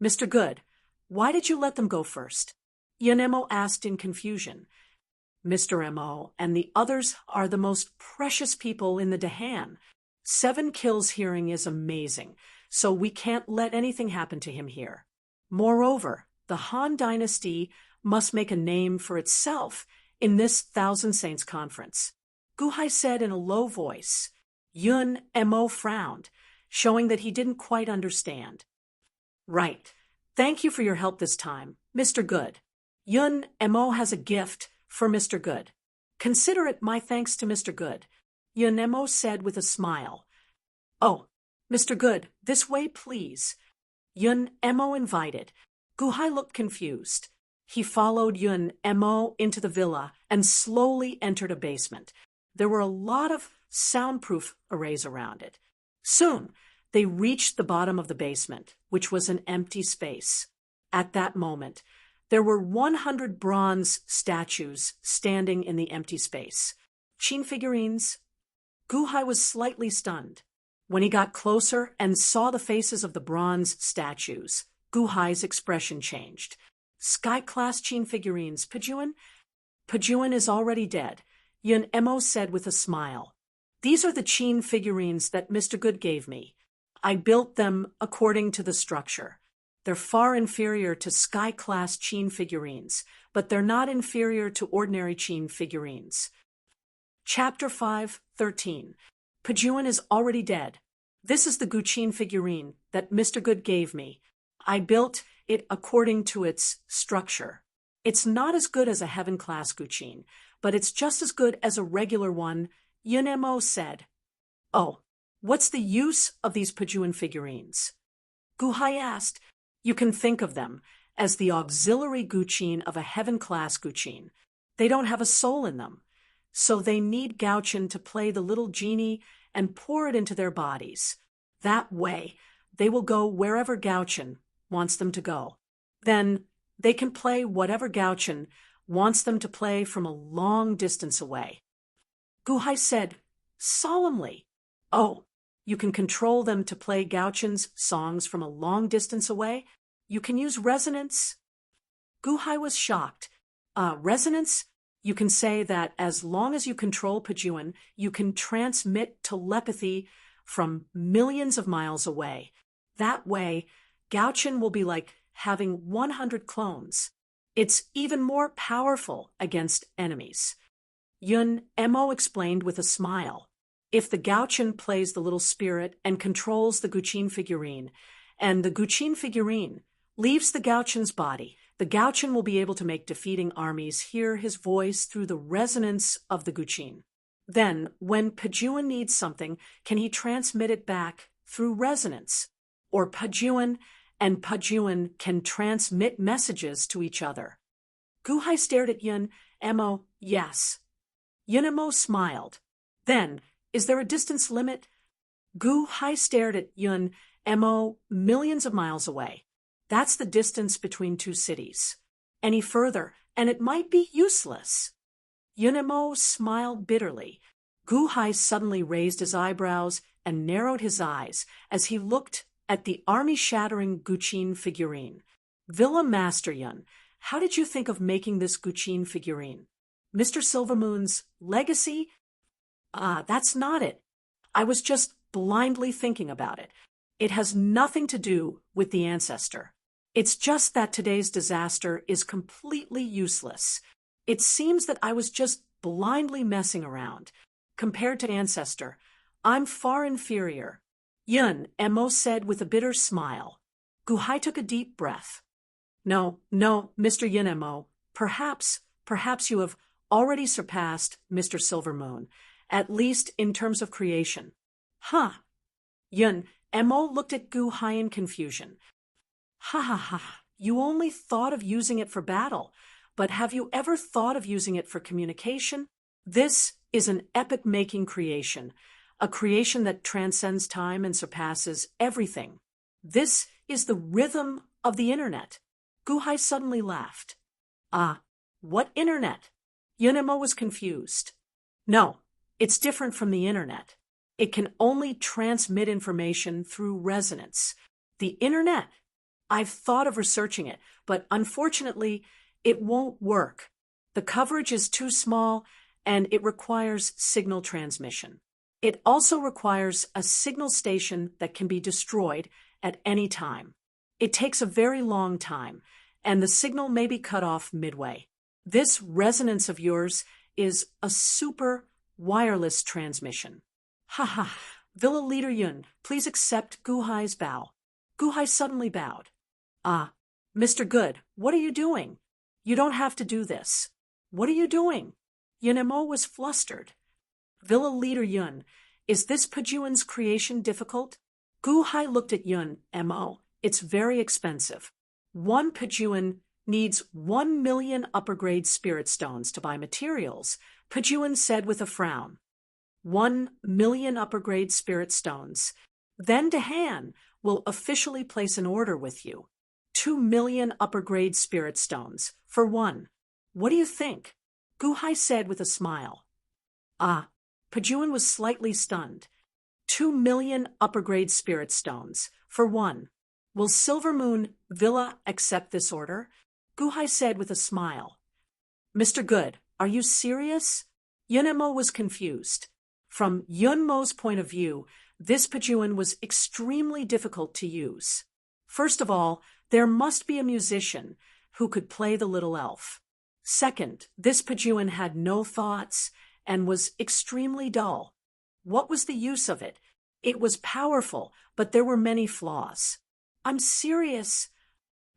Mr. Good, why did you let them go first? Yanemo asked in confusion. Mr. Mo and the others are the most precious people in the Dahan. 7 kills hearing is amazing, so we can't let anything happen to him here. Moreover, the Han Dynasty must make a name for itself in this Thousand Saints Conference. Guhai said in a low voice. Yun Mo frowned, showing that he didn't quite understand. Right. Thank you for your help this time, Mr. Good. Yun Mo has a gift for Mr. Good. Consider it my thanks to Mr. Good. Yun Mo said with a smile. Oh, Mr. Good, this way, please. Yun Mo invited. Guhai looked confused. He followed Yun Mo into the villa and slowly entered a basement. There were a lot of soundproof arrays around it. Soon, they reached the bottom of the basement, which was an empty space. At that moment, there were 100 bronze statues standing in the empty space. Qin figurines. Guhai was slightly stunned. When he got closer and saw the faces of the bronze statues, Guhai's expression changed. Sky-class Qin figurines, Pajuan? Pajuan is already dead, Yun Mo said with a smile. These are the Qin figurines that Mr. Good gave me. I built them according to the structure. They're far inferior to Sky-class Qin figurines, but they're not inferior to ordinary Qin figurines. Chapter 5:13. Pajuan is already dead. This is the Guqin figurine that Mr. Good gave me. I built it according to its structure. It's not as good as a heaven-class Guqin, but it's just as good as a regular one, Yun Mo said. Oh, what's the use of these Pajuan figurines? Guhai asked. You can think of them as the auxiliary Guqin of a heaven-class Guqin. They don't have a soul in them, so they need Gaochen to play the little genie and pour it into their bodies. That way, they will go wherever Gaochen wants them to go. Then they can play whatever Gaochen wants them to play from a long distance away. Guhai said solemnly, Oh, you can control them to play Gaochen's songs from a long distance away? You can use resonance? Guhai was shocked. Resonance? You can say that as long as you control Pajuan, you can transmit telepathy from millions of miles away. That way, Gaochen will be like having 100 clones. It's even more powerful against enemies. Yun Mo explained with a smile. If the Gaochen plays the little spirit and controls the Guqin figurine, and the Guqin figurine leaves the Gaochen's body, the Gaochen will be able to make defeating armies hear his voice through the resonance of the Guqin. Then, when Pajuan needs something, can he transmit it back through resonance? Or Pajuan and Pajuan can transmit messages to each other. Guhai stared at Yun Mo. Yes. Yun Mo smiled. Then, is there a distance limit? Guhai stared at Yun Mo millions of miles away. That's the distance between 2 cities. Any further, and it might be useless. Yun Mo smiled bitterly. Guhai suddenly raised his eyebrows and narrowed his eyes as he looked at the army-shattering Guqin figurine. Villa Master Yun, how did you think of making this Guqin figurine? Mr. Silvermoon's legacy? That's not it. I was just blindly thinking about it. It has nothing to do with the ancestor. It's just that today's disaster is completely useless. It seems that I was just blindly messing around. Compared to ancestor, I'm far inferior. Yun, Mo said with a bitter smile. Guhai took a deep breath. No, no, Mr. Yun Mo. Perhaps you have already surpassed Mr. Silvermoon, at least in terms of creation. Huh. Yun, Mo looked at Guhai in confusion. Ha ha ha, you only thought of using it for battle, but have you ever thought of using it for communication? This is an epic-making creation, a creation that transcends time and surpasses everything. This is the rhythm of the internet. Guhai suddenly laughed. Ah, what internet? Yunemo was confused. No, it's different from the internet. It can only transmit information through resonance. The internet. I've thought of researching it, but unfortunately, it won't work. The coverage is too small, and it requires signal transmission. It also requires a signal station that can be destroyed at any time. It takes a very long time, and the signal may be cut off midway. This resonance of yours is a super wireless transmission. Ha ha. Villa Leader Yun, please accept Guhai's bow. Guhai suddenly bowed. Ah, Mr. Good, what are you doing? You don't have to do this. What are you doing? Yunemo was flustered. Villa Leader Yun, is this Pajuan's creation difficult? Guhai looked at Yun, Mo. It's very expensive. One Pajuan needs 1 million upper-grade spirit stones to buy materials, Pajuan said with a frown. 1 million upper-grade spirit stones. Then Dahan will officially place an order with you. 2 million upper-grade spirit stones, for one. What do you think? Guhai said with a smile. Ah, Pajuan was slightly stunned. 2 million upper-grade spirit stones, for one. Will Silvermoon Villa accept this order? Guhai said with a smile. Mr. Good, are you serious? Yunemo was confused. From Yunmo's point of view, this Pajuan was extremely difficult to use. First of all, there must be a musician who could play the little elf. Second, this Pajuan had no thoughts and was extremely dull. What was the use of it? It was powerful, but there were many flaws. I'm serious,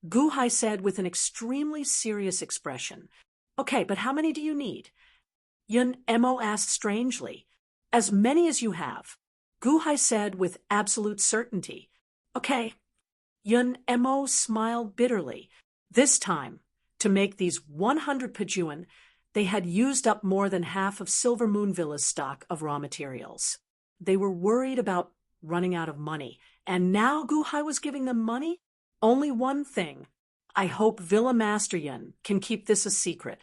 Guhai said with an extremely serious expression. Okay, but how many do you need? Yun Mo asked strangely. As many as you have, Guhai said with absolute certainty. Okay. Yun Mo smiled bitterly. This time, to make these 100 Pajuan, they had used up more than half of Silvermoon Villa's stock of raw materials. They were worried about running out of money, and now Guhai was giving them money? Only one thing. I hope Villa Master Yun can keep this a secret.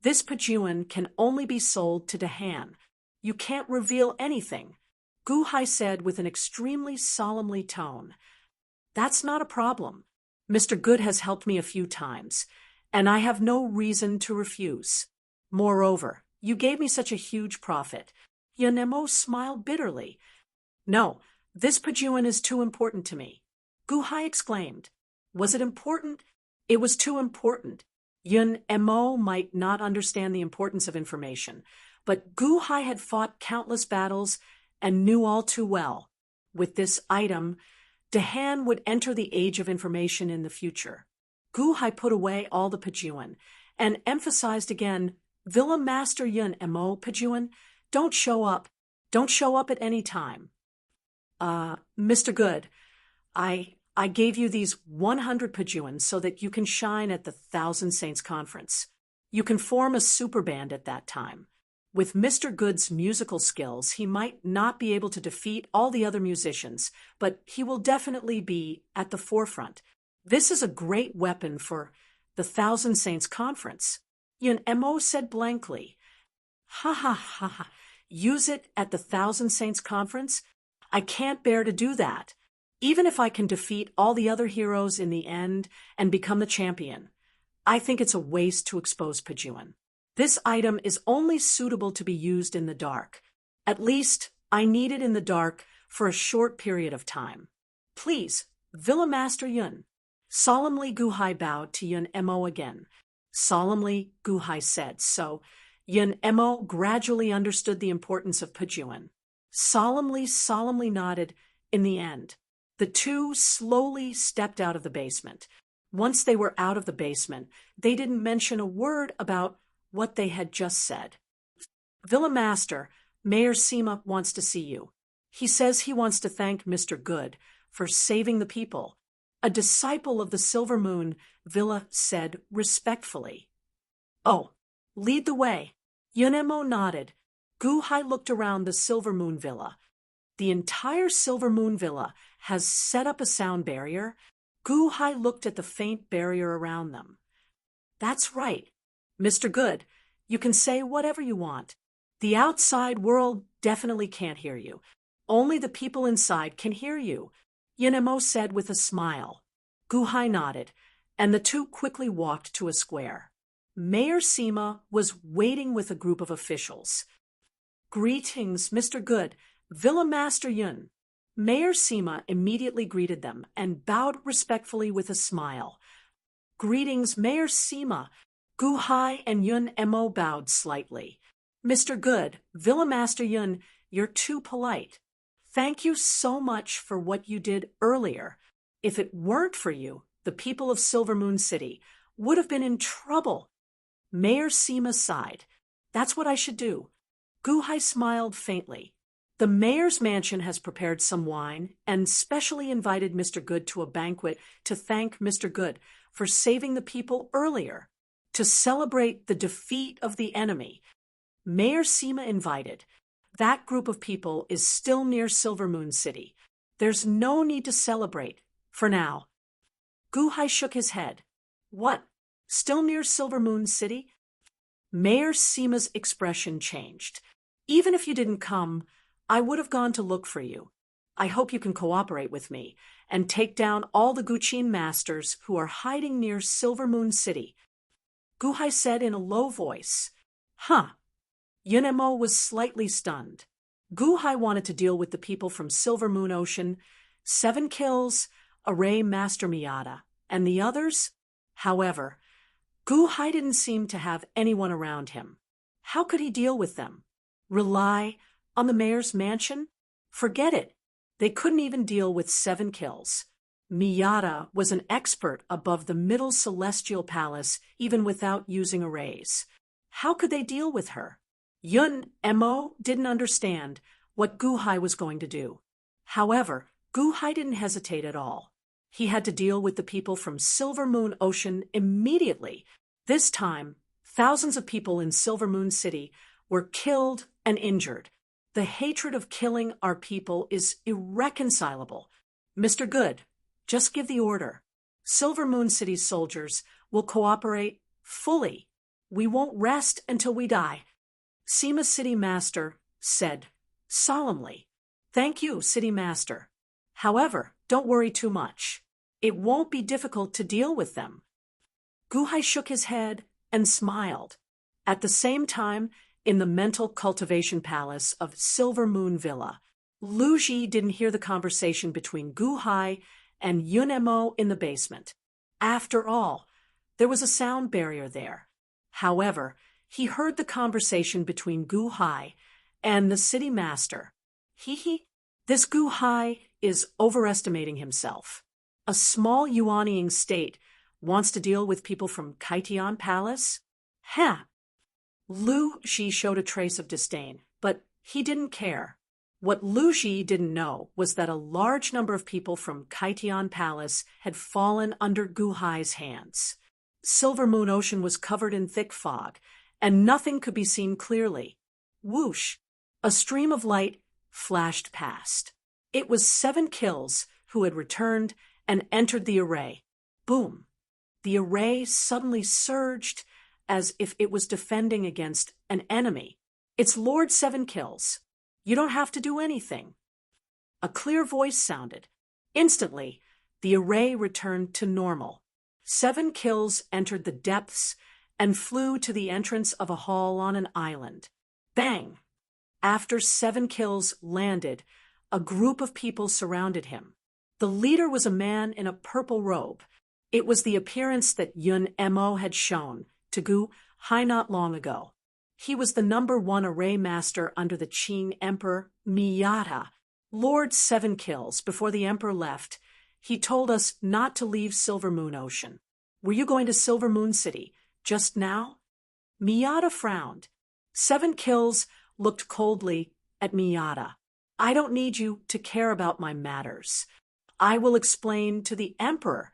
This Pajuan can only be sold to Dahan. You can't reveal anything, Guhai said with an extremely solemnly tone. That's not a problem. Mr. Good has helped me a few times, and I have no reason to refuse. Moreover, you gave me such a huge profit. Yunemo smiled bitterly. No, this Pajuan is too important to me. Guhai exclaimed. Was it important? It was too important. Yun Mo might not understand the importance of information, but Guhai had fought countless battles and knew all too well. With this item, Dahan would enter the age of information in the future. Guhai put away all the Pajuan and emphasized again, Villa Master Yun Mo Pajuan, don't show up. Don't show up at any time. Mr. Good, I gave you these 100 Pajuans so that you can shine at the Thousand Saints Conference. You can form a super band at that time. With Mr. Good's musical skills, he might not be able to defeat all the other musicians, but he will definitely be at the forefront. This is a great weapon for the Thousand Saints Conference. Yun Mo said blankly. Ha ha ha ha. Use it at the Thousand Saints Conference? I can't bear to do that. Even if I can defeat all the other heroes in the end and become the champion, I think it's a waste to expose Pajuan. This item is only suitable to be used in the dark. At least, I need it in the dark for a short period of time. Please, Villa Master Yun. Solemnly Guhai bowed to Yun Mo again. Solemnly Guhai said, so Yun Mo gradually understood the importance of Pajuan. Solemnly nodded In the end, the two slowly stepped out of the basement. Once they were out of the basement, they didn't mention a word about what they had just said. Villa Master, Mayor Seema wants to see you. He says he wants to thank Mr. Good for saving the people. A disciple of the Silver Moon, Villa said respectfully. Oh, lead the way. Yunemo nodded. Guhai looked around the Silver Moon Villa. The entire Silver Moon Villa has set up a sound barrier. Guhai looked at the faint barrier around them. That's right. Mr. Good, you can say whatever you want. The outside world definitely can't hear you. Only the people inside can hear you, Yunemo said with a smile. Guhai nodded, and the two quickly walked to a square. Mayor Seema was waiting with a group of officials. Greetings, Mr. Good, Villa Master Yun. Mayor Seema immediately greeted them and bowed respectfully with a smile. Greetings, Mayor Seema. Guhai and Yun Emo bowed slightly. Mr. Good, Villa Master Yun, you're too polite. Thank you so much for what you did earlier. If it weren't for you, the people of Silver Moon City would have been in trouble. Mayor Seema sighed. That's what I should do. Guhai smiled faintly. The mayor's mansion has prepared some wine and specially invited Mr. Good to a banquet to thank Mr. Good for saving the people earlier, to celebrate the defeat of the enemy. Mayor Seema invited. That group of people is still near Silver Moon City. There's no need to celebrate, for now. Guhai shook his head. What? Still near Silver Moon City? Mayor Seema's expression changed. Even if you didn't come, I would have gone to look for you. I hope you can cooperate with me and take down all the Guqin masters who are hiding near Silver Moon City. Guhai said in a low voice. Huh. Yunemo was slightly stunned. Guhai wanted to deal with the people from Silver Moon Ocean, 7 kills, Array Master Miyata, and the others. However, Guhai didn't seem to have anyone around him. How could he deal with them? Rely on the mayor's mansion? Forget it. They couldn't even deal with 7 kills. Miyata was an expert above the Middle Celestial Palace even without using arrays. How could they deal with her? Yun Emo didn't understand what Guhai was going to do. However, Guhai didn't hesitate at all. He had to deal with the people from Silver Moon Ocean immediately. This time, thousands of people in Silver Moon City were killed and injured. The hatred of killing our people is irreconcilable. Mr. Good, just give the order. Silver Moon City's soldiers will cooperate fully. We won't rest until we die. Seema's City Master said solemnly. Thank you, City Master. However, don't worry too much. It won't be difficult to deal with them. Guhai shook his head and smiled. At the same time, in the mental cultivation palace of Silver Moon Villa, Lu Ji didn't hear the conversation between Guhai and Yunemo in the basement. After all, there was a sound barrier there. However, he heard the conversation between Guhai and the city master. This Guhai is overestimating himself. A small Yuaniing state wants to deal with people from Kaitian Palace? Lu Ji showed a trace of disdain, but he didn't care. What Lu Ji didn't know was that a large number of people from Kaitian Palace had fallen under Guhai's hands. Silver Moon Ocean was covered in thick fog, and nothing could be seen clearly. Whoosh! A stream of light flashed past. It was 7 kills who had returned and entered the array. Boom! The array suddenly surged as if it was defending against an enemy. It's Lord 7 kills. You don't have to do anything. A clear voice sounded. Instantly, the array returned to normal. 7 kills entered the depths and flew to the entrance of a hall on an island. Bang! After 7 kills landed, a group of people surrounded him. The leader was a man in a purple robe. It was the appearance that Yun Emo had shown to Guhai not long ago. He was the #1 array master under the Qing Emperor Miyata. Lord Seven Kills, before the Emperor left, he told us not to leave Silver Moon Ocean. Were you going to Silver Moon City just now? Miyata frowned. Seven Kills looked coldly at Miyata. I don't need you to care about my matters. I will explain to the Emperor.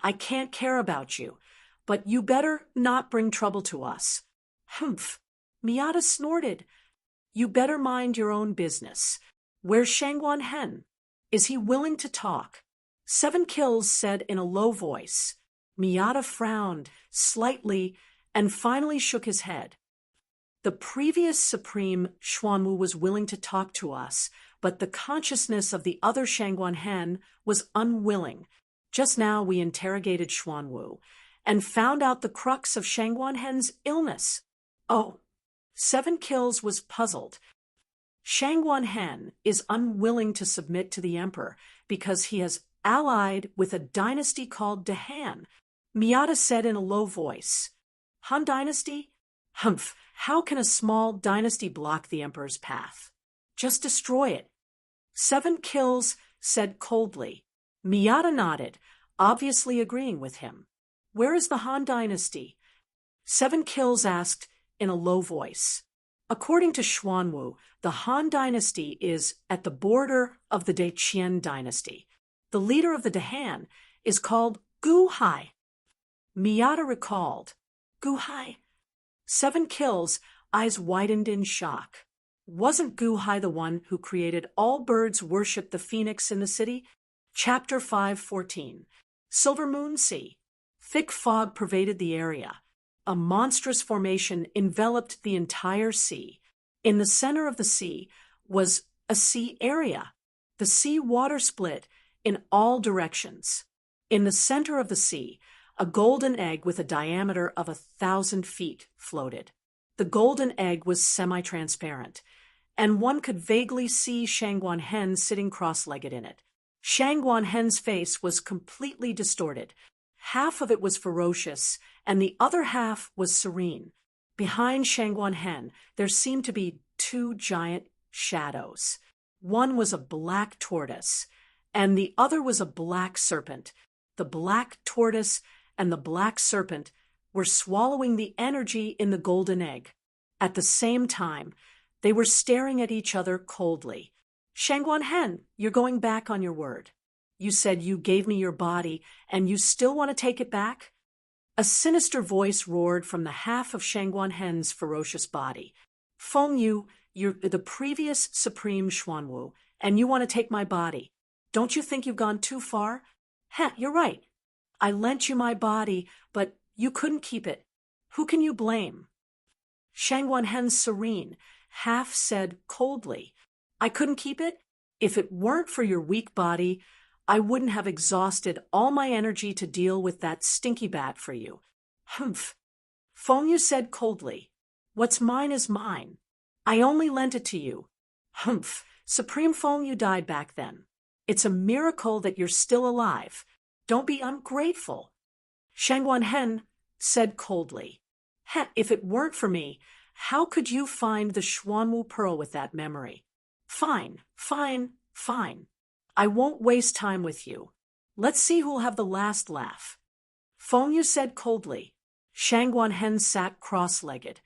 I can't care about you, but you better not bring trouble to us. Humph. Miyata snorted. You better mind your own business. Where's Shangguan Hen? Is he willing to talk? Seven Kills said in a low voice. Miyata frowned slightly and finally shook his head. The previous Supreme Xuanwu was willing to talk to us, but the consciousness of the other Shangguan Hen was unwilling. Just now we interrogated Xuanwu and found out the crux of Shangguan Hen's illness. Oh, Seven Kills was puzzled. Shangguan Hen is unwilling to submit to the Emperor because he has allied with a dynasty called Dahan. Miyata said in a low voice. Han Dynasty? Humph, how can a small dynasty block the Emperor's path? Just destroy it. Seven Kills said coldly. Miyata nodded, obviously agreeing with him. Where is the Han Dynasty? Seven Kills asked in a low voice. According to Xuanwu, the Han Dynasty is at the border of the Deqian Dynasty. The leader of the Dahan is called Gu Hai. Miyata recalled. Gu Hai? Seven Kills' eyes widened in shock. Wasn't Gu Hai the one who created All Birds Worship the Phoenix in the City? Chapter 5:14. Silver Moon Sea. Thick fog pervaded the area. A monstrous formation enveloped the entire sea. In the center of the sea was a sea area. The sea water split in all directions. In the center of the sea, a golden egg with a diameter of 1,000 feet floated. The golden egg was semi-transparent, and one could vaguely see Shangguan Hen sitting cross-legged in it. Shangguan Hen's face was completely distorted. Half of it was ferocious, and the other half was serene. Behind Shangguan Hen, there seemed to be two giant shadows. One was a black tortoise, and the other was a black serpent. The black tortoise and the black serpent were swallowing the energy in the golden egg. At the same time, they were staring at each other coldly. Shangguan Hen, you're going back on your word. You said you gave me your body, and you still want to take it back? A sinister voice roared from the half of Shangguan Hen's ferocious body. Feng Yu, you're the previous Supreme Xuanwu, and you want to take my body. Don't you think you've gone too far? Heh, you're right. I lent you my body, but you couldn't keep it. Who can you blame? Shangguan Hen, serene, half said coldly, I couldn't keep it? If it weren't for your weak body, I wouldn't have exhausted all my energy to deal with that stinky bat for you. Humph. Feng Yu said coldly, what's mine is mine. I only lent it to you. Humph. Supreme Feng Yu died back then. It's a miracle that you're still alive. Don't be ungrateful. Shangguan Hen said coldly, Heh, if it weren't for me, how could you find the Xuanwu pearl with that memory? Fine, fine, fine. I won't waste time with you. Let's see who'll have the last laugh. Feng Yu said coldly. Shangguan Hen sat cross-legged,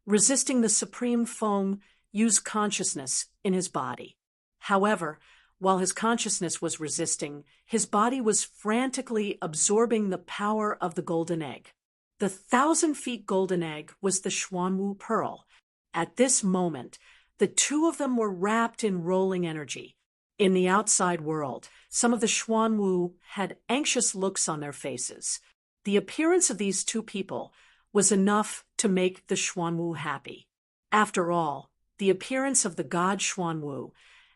resisting the Supreme Feng Yu's consciousness in his body. However, while his consciousness was resisting, his body was frantically absorbing the power of the golden egg. The 1,000-feet golden egg was the Xuanwu pearl. At this moment, the two of them were wrapped in rolling energy. In the outside world, some of the Xuanwu had anxious looks on their faces. The appearance of these two people was enough to make the Xuanwu happy. After all, the appearance of the god Xuanwu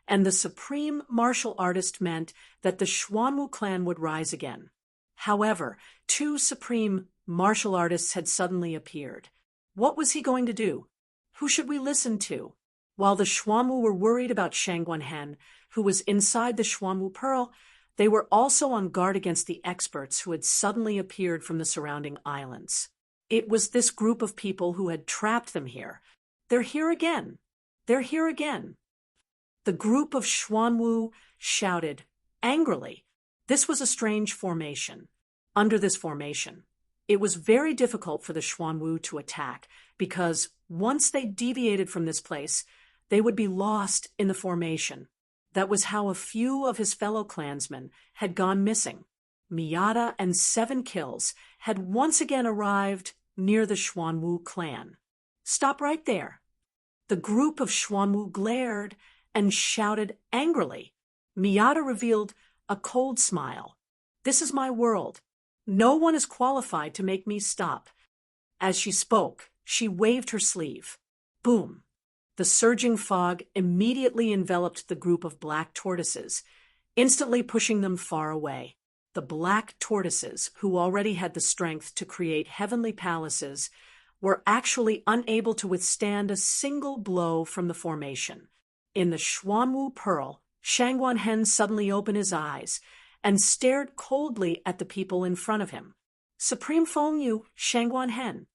and the supreme martial artist meant that the Xuanwu clan would rise again. However, two supreme martial artists had suddenly appeared. What was he going to do? Who should we listen to? While the Xuanwu were worried about Shangguan Hen, who was inside the Xuanwu pearl, they were also on guard against the experts who had suddenly appeared from the surrounding islands. It was this group of people who had trapped them here. They're here again. They're here again. The group of Xuanwu shouted angrily. This was a strange formation. Under this formation, it was very difficult for the Xuanwu to attack because once they deviated from this place, they would be lost in the formation. That was how a few of his fellow clansmen had gone missing. Miyata and 7 kills had once again arrived near the Xuanwu clan. Stop right there. The group of Xuanwu glared and shouted angrily. Miyata revealed a cold smile. This is my world. No one is qualified to make me stop. As she spoke, she waved her sleeve. Boom. The surging fog immediately enveloped the group of black tortoises, instantly pushing them far away. The black tortoises, who already had the strength to create heavenly palaces, were actually unable to withstand a single blow from the formation. In the Xuanwu Pearl, Shangguan suddenly opened his eyes and stared coldly at the people in front of him. Supreme Fengyu, Shangguan.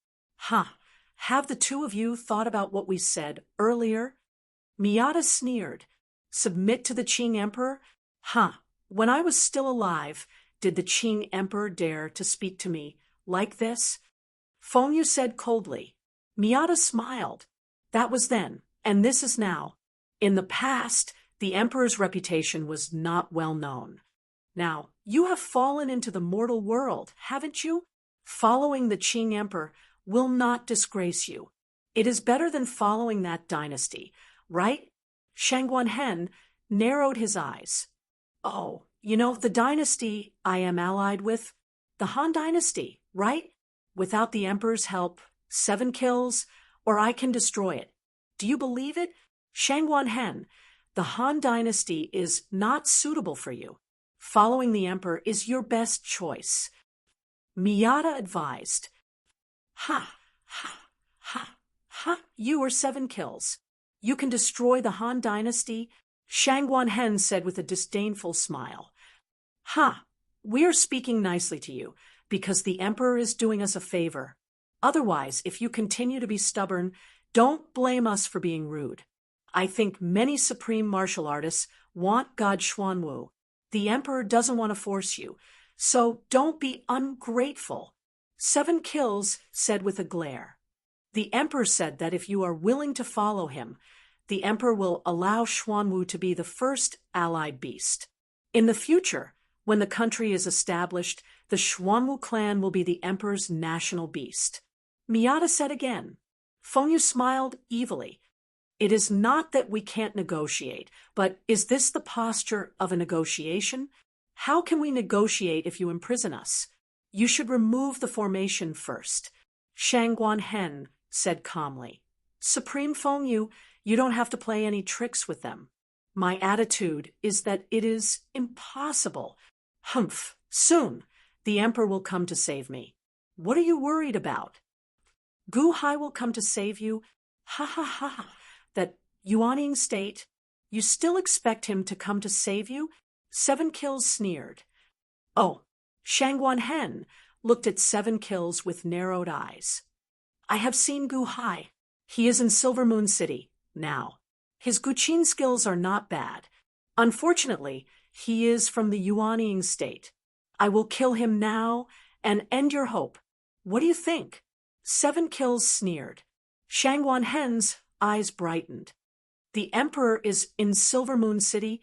Have the two of you thought about what we said earlier? Miyata sneered. Submit to the Qing Emperor? When I was still alive, did the Qing Emperor dare to speak to me like this? Fengyu said coldly. Miyata smiled. That was then, and this is now. In the past, the Emperor's reputation was not well known. Now, you have fallen into the mortal world, haven't you? Following the Qing Emperor will not disgrace you. It is better than following that dynasty, right? Shangguan narrowed his eyes. Oh, the dynasty I am allied with, the Han dynasty, right? Without the Emperor's help, 7 kills, or I can destroy it. Do you believe it? Shangguan, the Han dynasty is not suitable for you. Following the Emperor is your best choice. Miyata advised. You are 7 kills. You can destroy the Han dynasty, Shangguan said with a disdainful smile. We are speaking nicely to you because the Emperor is doing us a favor. Otherwise, if you continue to be stubborn, don't blame us for being rude. I think many supreme martial artists want God Xuanwu. The Emperor doesn't want to force you, so don't be ungrateful. 7 kills said with a glare. The Emperor said that if you are willing to follow him, the Emperor will allow Xuanwu to be the first allied beast. In the future, when the country is established, the Xuanwu clan will be the Emperor's national beast. Miyata said again. Fengyu smiled evilly. It is not that we can't negotiate, but is this the posture of a negotiation? How can we negotiate if you imprison us? You should remove the formation first. Shangguan said calmly. Supreme Fengyu, you don't have to play any tricks with them. My attitude is that it is impossible. Soon, the Emperor will come to save me. What are you worried about? Gu Hai will come to save you? That Yuaning state, you still expect him to come to save you? 7 kills sneered. Oh, Shangguan looked at 7 kills with narrowed eyes. I have seen Gu Hai. He is in Silver Moon City now. His Guqin skills are not bad. Unfortunately, he is from the Yuaning state. I will kill him now and end your hope. What do you think? 7 kills sneered. Shangguan eyes brightened. The Emperor is in Silver Moon City?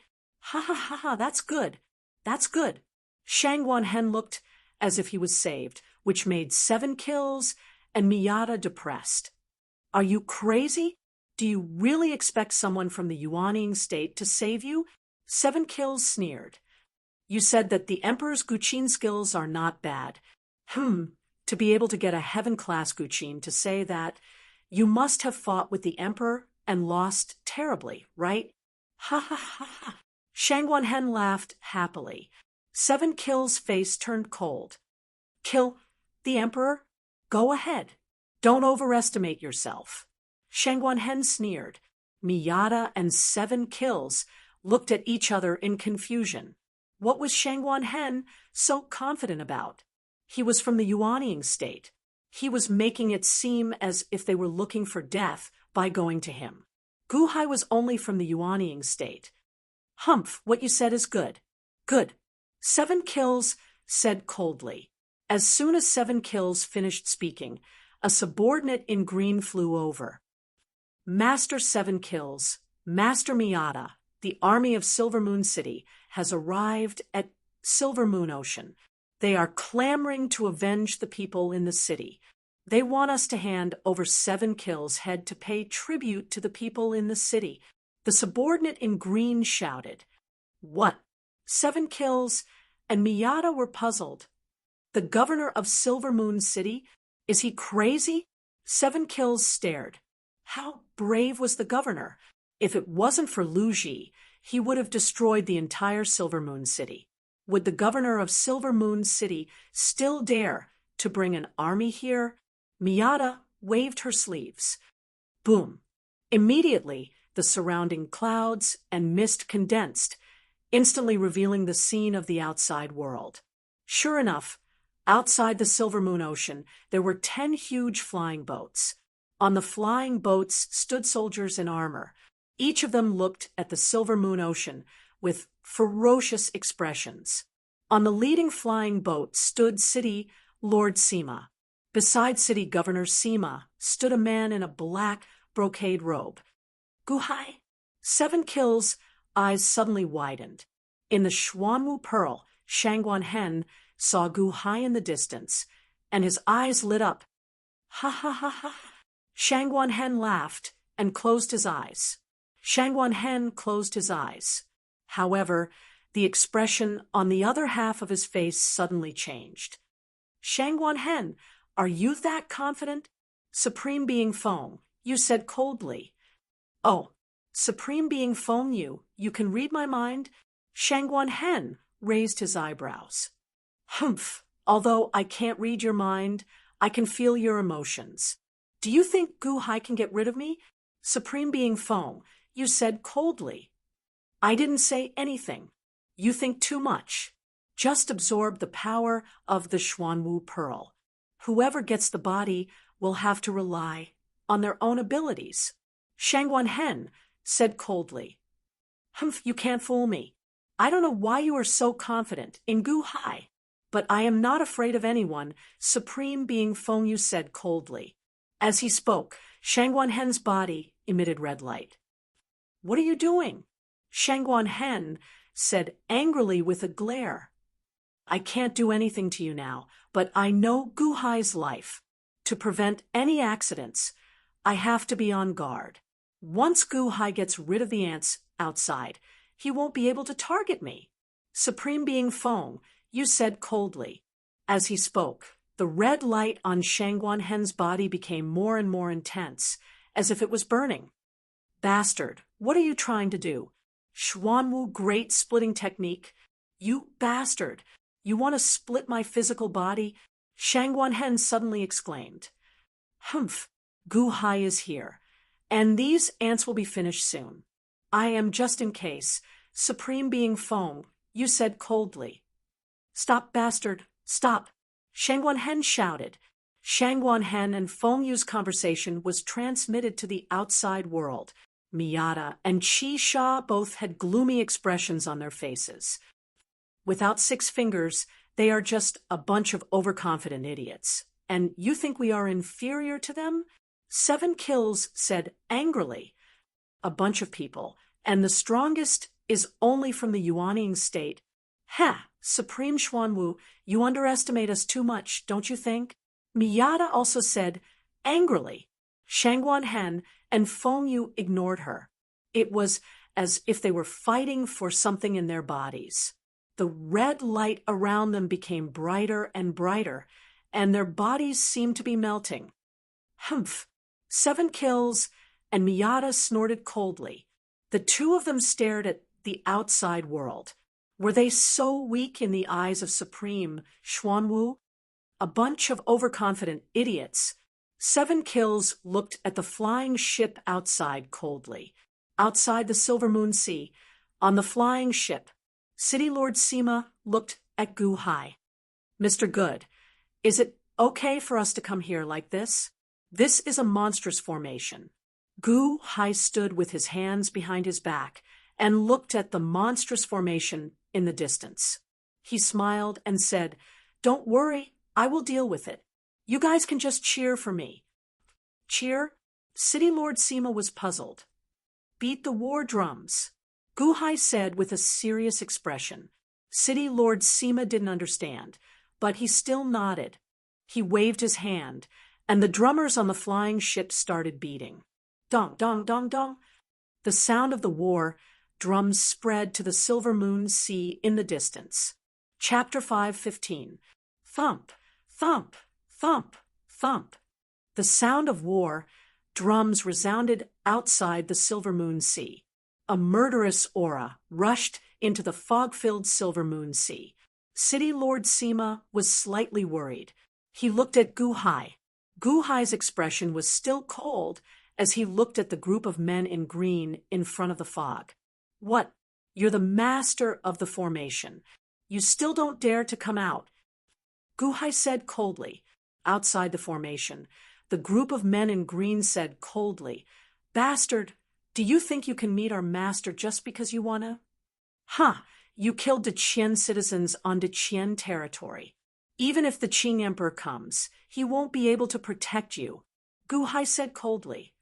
That's good. That's good. Shangguan looked as if he was saved, which made 7 kills and Miyata depressed. Are you crazy? Do you really expect someone from the Yuaning state to save you? 7 kills sneered. You said that the Emperor's Guqin skills are not bad. To be able to get a heaven-class Guqin to say that, you must have fought with the Emperor and lost terribly, right? Shangguan laughed happily. 7 kills' face turned cold. Kill the Emperor? Go ahead. Don't overestimate yourself. Shangguan sneered. Miyata and 7 kills looked at each other in confusion. What was Shangguan so confident about? He was from the Yuaning state. He was making it seem as if they were looking for death by going to him. Gu Hai was only from the Yuanying state. Humph, what you said is good. Good. 7 Kills said coldly. As soon as 7 Kills finished speaking, a subordinate in green flew over. Master 7 Kills, Master Miyata, the army of Silver Moon City, has arrived at Silver Moon Ocean. They are clamoring to avenge the people in the city. They want us to hand over 7 Kills' head to pay tribute to the people in the city. The subordinate in green shouted. What? 7 Kills? And Miyata were puzzled. The governor of Silver Moon City? Is he crazy? 7 Kills stared. How brave was the governor? If it wasn't for Lu Ji, he would have destroyed the entire Silver Moon City. Would the governor of Silver Moon City still dare to bring an army here? Miyata waved her sleeves. Boom. Immediately, the surrounding clouds and mist condensed, instantly revealing the scene of the outside world. Sure enough, outside the Silver Moon Ocean, there were 10 huge flying boats. On the flying boats stood soldiers in armor. Each of them looked at the Silver Moon Ocean with ferocious expressions. On the leading flying boat stood City Lord Sima. Beside City Governor Sima stood a man in a black brocade robe. Gu Hai? 7 Kills' eyes suddenly widened. In the Xuanwu Pearl, Shangguan Hen saw Gu Hai in the distance, and his eyes lit up. Ha ha ha ha. Shangguan Hen laughed and closed his eyes. Shangguan Hen closed his eyes. However, the expression on the other half of his face suddenly changed. Shangguan Hen, are you that confident? Supreme Being Feng, you said coldly. Oh, Supreme Being Feng, you can read my mind? Shangguan Hen raised his eyebrows. Humph, although I can't read your mind, I can feel your emotions. Do you think Gu Hai can get rid of me? Supreme Being Feng, you said coldly. I didn't say anything. You think too much. Just absorb the power of the Xuanwu Pearl. Whoever gets the body will have to rely on their own abilities. Shangguan Hen said coldly. Humph, you can't fool me. I don't know why you are so confident in Gu Hai, but I am not afraid of anyone, Supreme Being Feng, you said coldly. As he spoke, Shangguan Hen's body emitted red light. What are you doing? Shangguan Hen said angrily with a glare. I can't do anything to you now, but I know Gu Hai's life. To prevent any accidents, I have to be on guard. Once Gu Hai gets rid of the ants outside, he won't be able to target me. Supreme Being Feng, you said coldly. As he spoke, the red light on Shangguan Hen's body became more and more intense, as if it was burning. Bastard, what are you trying to do? Xuanwu Great Splitting Technique? You bastard! You want to split my physical body? Shangguan Hen suddenly exclaimed. Humph, Gu Hai is here, and these ants will be finished soon. I am just in case. Supreme Being Feng, you said coldly. Stop, bastard, stop! Shangguan Hen shouted. Shangguan Hen and Feng Yu's conversation was transmitted to the outside world. Miyata and Qi Sha both had gloomy expressions on their faces. Without 6 fingers, they are just a bunch of overconfident idiots. And you think we are inferior to them? 7 Kills said angrily. A bunch of people, and the strongest is only from the Yuanying state. Ha! Supreme Xuanwu, you underestimate us too much, don't you think? Miyata also said angrily. Shangguan Hen and Feng Yu ignored her. It was as if they were fighting for something in their bodies. The red light around them became brighter and brighter, and their bodies seemed to be melting. Humph! 7 Kills, and Miyata snorted coldly. The two of them stared at the outside world. Were they so weak in the eyes of Supreme Xuanwu? A bunch of overconfident idiots. 7 Kills looked at the flying ship outside coldly. Outside the Silver Moon Sea, on the flying ship, City Lord Sima looked at Gu Hai. Mr. Good, is it okay for us to come here like this? This is a monstrous formation. Gu Hai stood with his hands behind his back and looked at the monstrous formation in the distance. He smiled and said, "Don't worry, I will deal with it. You guys can just cheer for me." Cheer? City Lord Sima was puzzled. "Beat the war drums," Gu Hai said with a serious expression. City Lord Sima didn't understand, but he still nodded. He waved his hand, and the drummers on the flying ship started beating. Dong, dong, dong, dong. The sound of the war drums spread to the Silver Moon Sea in the distance. Chapter 5:15. Thump, thump, thump, thump. The sound of war drums resounded outside the Silver Moon Sea. A murderous aura rushed into the fog-filled Silver Moon Sea. City Lord Sima was slightly worried. He looked at Gu Hai. Gu Hai's expression was still cold as he looked at the group of men in green in front of the fog. "What? You're the master of the formation. You still don't dare to come out?" Gu Hai said coldly. Outside the formation, the group of men in green said coldly, "Bastard, do you think you can meet our master just because you wanna? Ha! You killed the Qian citizens on the Qian territory. Even if the Qing Emperor comes, he won't be able to protect you," Gu Hai said coldly.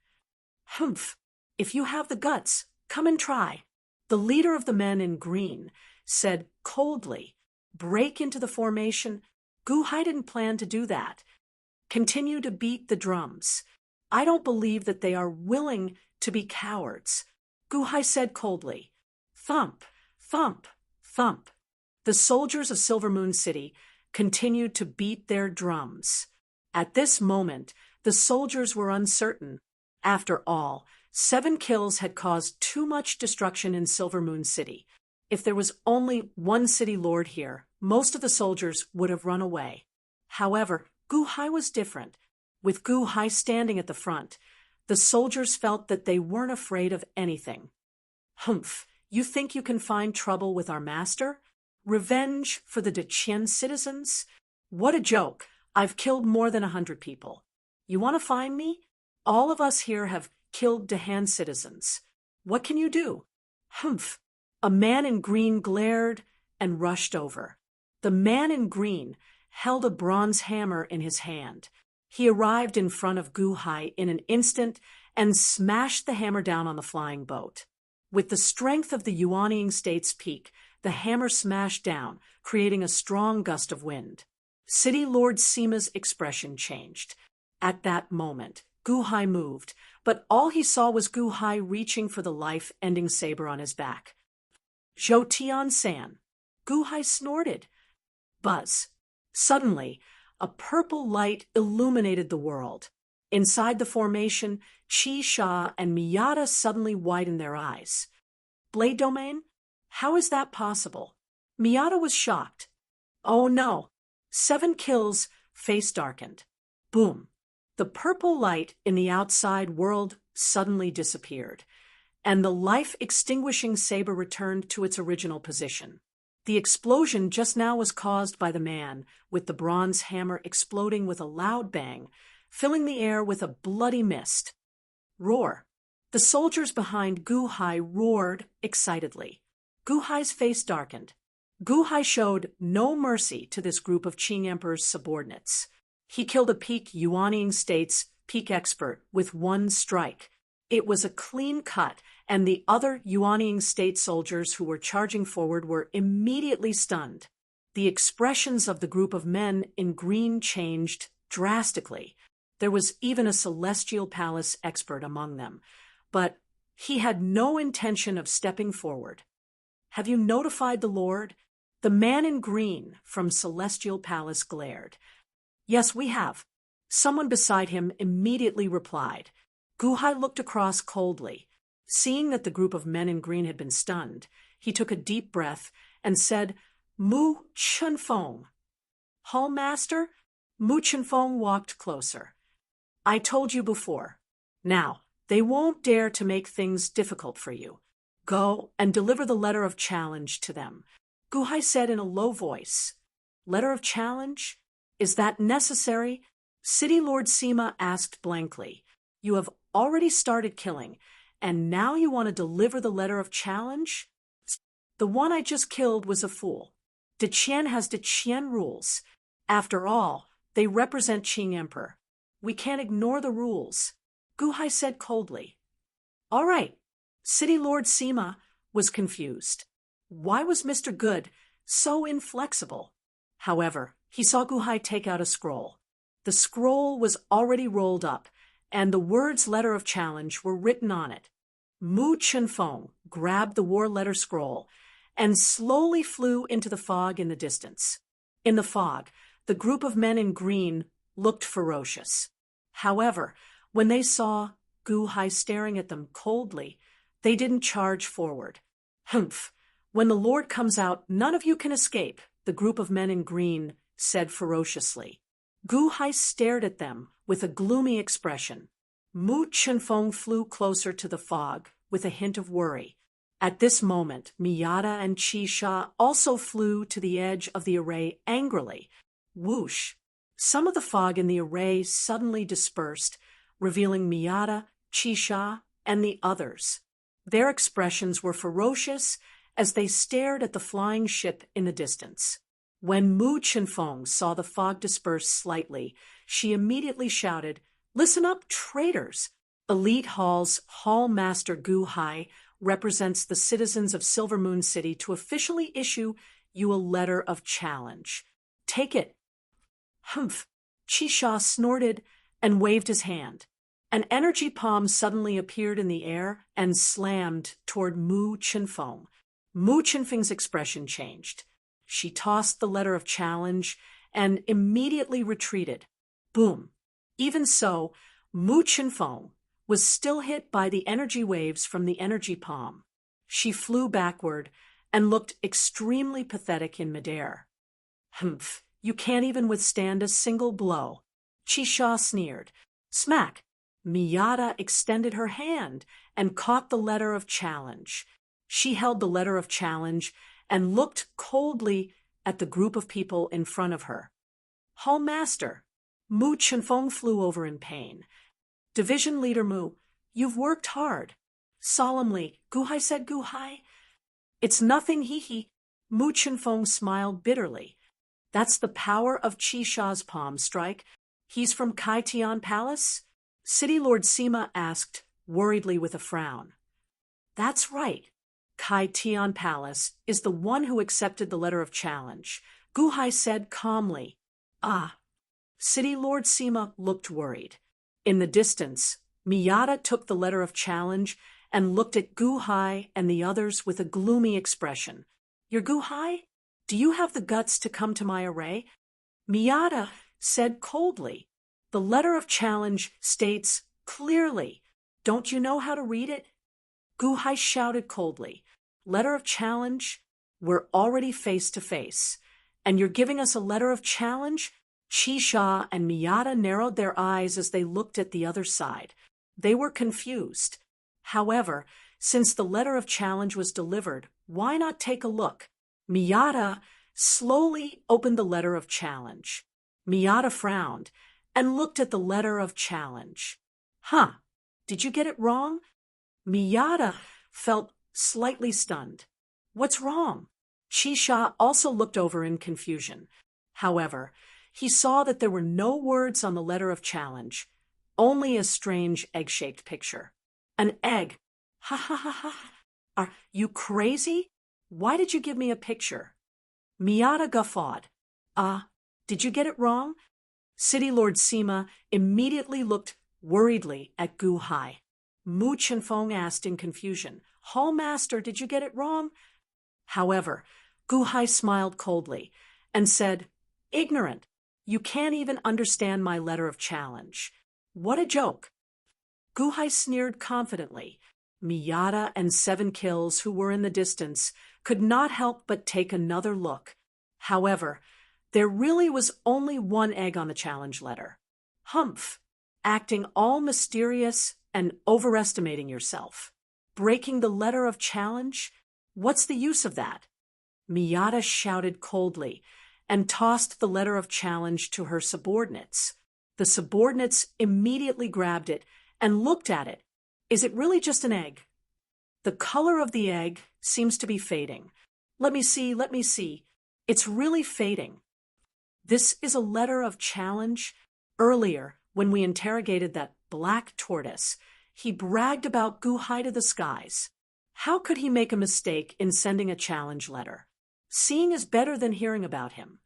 "Humph! If you have the guts, come and try," the leader of the men in green said coldly. "Break into the formation." Gu Hai didn't plan to do that. "Continue to beat the drums. I don't believe that they are willing to be cowards," Gu Hai said coldly. Thump, thump, thump. The soldiers of Silver Moon City continued to beat their drums. At this moment, the soldiers were uncertain. After all, 7 kills had caused too much destruction in Silver Moon City. If there was only one city lord here, most of the soldiers would have run away. However, Gu Hai was different. With Gu Hai standing at the front, the soldiers felt that they weren't afraid of anything. "Humph, you think you can find trouble with our master? Revenge for the Deqian citizens? What a joke! I've killed more than 100 people. You want to find me? All of us here have killed Dehan citizens. What can you do?" "Humph!" A man in green glared and rushed over. The man in green held a bronze hammer in his hand. He arrived in front of Gu Hai in an instant and smashed the hammer down on the flying boat. With the strength of the Yuanying State's peak, the hammer smashed down, creating a strong gust of wind. City Lord Sima's expression changed. At that moment, Gu Hai moved, but all he saw was Gu Hai reaching for the life-ending saber on his back. "Zhou Tian-san!" Gu Hai snorted. Buzz. Suddenly, a purple light illuminated the world. Inside the formation, Qi Sha and Miyata suddenly widened their eyes. "Blade domain? How is that possible?" Miyata was shocked. "Oh no." 7 kills, face darkened. Boom. The purple light in the outside world suddenly disappeared, and the life-extinguishing saber returned to its original position. The explosion just now was caused by the man with the bronze hammer exploding with a loud bang, filling the air with a bloody mist. Roar. The soldiers behind Gu Hai roared excitedly. Gu Hai's face darkened. Gu Hai showed no mercy to this group of Qing Emperor's subordinates. He killed a peak Yuanying State's peak expert with one strike. It was a clean cut, and the other Yuanying State soldiers who were charging forward were immediately stunned. The expressions of the group of men in green changed drastically. There was even a Celestial Palace expert among them, but he had no intention of stepping forward. "Have you notified the Lord?" The man in green from Celestial Palace glared. "Yes, we have." Someone beside him immediately replied. Gu Hai looked across coldly. Seeing that the group of men in green had been stunned, he took a deep breath and said, "Mu Chunfeng." "Hall Master?" Mu Chunfeng walked closer. "I told you before. Now, they won't dare to make things difficult for you. Go and deliver the letter of challenge to them," Gu Hai said in a low voice. "Letter of challenge? Is that necessary?" City Lord Sima asked blankly. "You have already started killing, and now you want to deliver the letter of challenge? The one I just killed was a fool. Deqian has Deqian rules. After all, they represent Qing Emperor. We can't ignore the rules, Gu Hai said coldly. All right. City Lord Sima was confused. Why was Mr. Good so inflexible? However, he saw Gu Hai take out a scroll. The scroll was already rolled up, and the words letter of challenge were written on it. Mu Chenfeng grabbed the war letter scroll and slowly flew into the fog in the distance. In the fog, the group of men in green looked ferocious. However, when they saw Gu Hai staring at them coldly, they didn't charge forward. Humph! When the Lord comes out, none of you can escape, the group of men in green said ferociously. Gu Hai stared at them with a gloomy expression. Mu Chenfeng flew closer to the fog with a hint of worry. At this moment, Miyata and Qi Sha also flew to the edge of the array angrily. Whoosh! Some of the fog in the array suddenly dispersed, revealing Miyata, Qi Sha, and the others. Their expressions were ferocious as they stared at the flying ship in the distance. When Mu Chenfeng saw the fog disperse slightly, she immediately shouted, "Listen up, traitors!" Elite Hall's Hall Master Gu Hai represents the citizens of Silver Moon City to officially issue you a letter of challenge. Take it. Humph! Qi Sha snorted and waved his hand. An energy palm suddenly appeared in the air and slammed toward Mu Chenfeng. Mu Chenfeng's expression changed. She tossed the letter of challenge and immediately retreated. Boom! Even so, Mu Chenfeng was still hit by the energy waves from the energy palm. She flew backward and looked extremely pathetic in midair. Humph! You can't even withstand a single blow. Qi Sha sneered. Smack! Miyata extended her hand and caught the letter of challenge. She held the letter of challenge and looked coldly at the group of people in front of her. Hall Master! Mu Chenfeng flew over in pain. Division Leader Mu, you've worked hard. Solemnly, Gu Hai said. Gu Hai? It's nothing, hee. Mu Chenfeng smiled bitterly. That's the power of Qi Sha's palm strike. He's from Kai Tian Palace? City Lord Sima asked, worriedly with a frown. That's right. Kai Tian Palace is the one who accepted the letter of challenge, Gu Hai said calmly. Ah. City Lord Sima looked worried. In the distance, Miyata took the letter of challenge and looked at Gu Hai and the others with a gloomy expression. You're Gu Hai? Do you have the guts to come to my array? Miyata said coldly. The letter of challenge states clearly. Don't you know how to read it? Gu Hai shouted coldly. Letter of challenge? We're already face to face. And you're giving us a letter of challenge? Qi Sha and Miyata narrowed their eyes as they looked at the other side. They were confused. However, since the letter of challenge was delivered, why not take a look? Miyata slowly opened the letter of challenge. Miyata frowned and looked at the letter of challenge. Huh, did you get it wrong? Miyata felt slightly stunned. What's wrong? Qi Sha also looked over in confusion. However, he saw that there were no words on the letter of challenge, only a strange egg-shaped picture. An egg. Ha ha ha ha. Are you crazy? Why did you give me a picture? Miyata guffawed. Did you get it wrong? City Lord Sima immediately looked worriedly at Gu Hai. Mu Chenfeng asked in confusion, Hall Master, did you get it wrong? However, Gu Hai smiled coldly and said, Ignorant. You can't even understand my letter of challenge. What a joke. Gu Hai sneered confidently. Miyata and 7 Kills, who were in the distance, could not help but take another look. However, there really was only one egg on the challenge letter. Humph, acting all mysterious and overestimating yourself. Breaking the letter of challenge? What's the use of that? Miyata shouted coldly and tossed the letter of challenge to her subordinates. The subordinates immediately grabbed it and looked at it. Is it really just an egg? The color of the egg seems to be fading. Let me see. It's really fading. This is a letter of challenge. Earlier, when we interrogated that black tortoise, he bragged about Guhai to the skies. How could he make a mistake in sending a challenge letter? Seeing is better than hearing about him.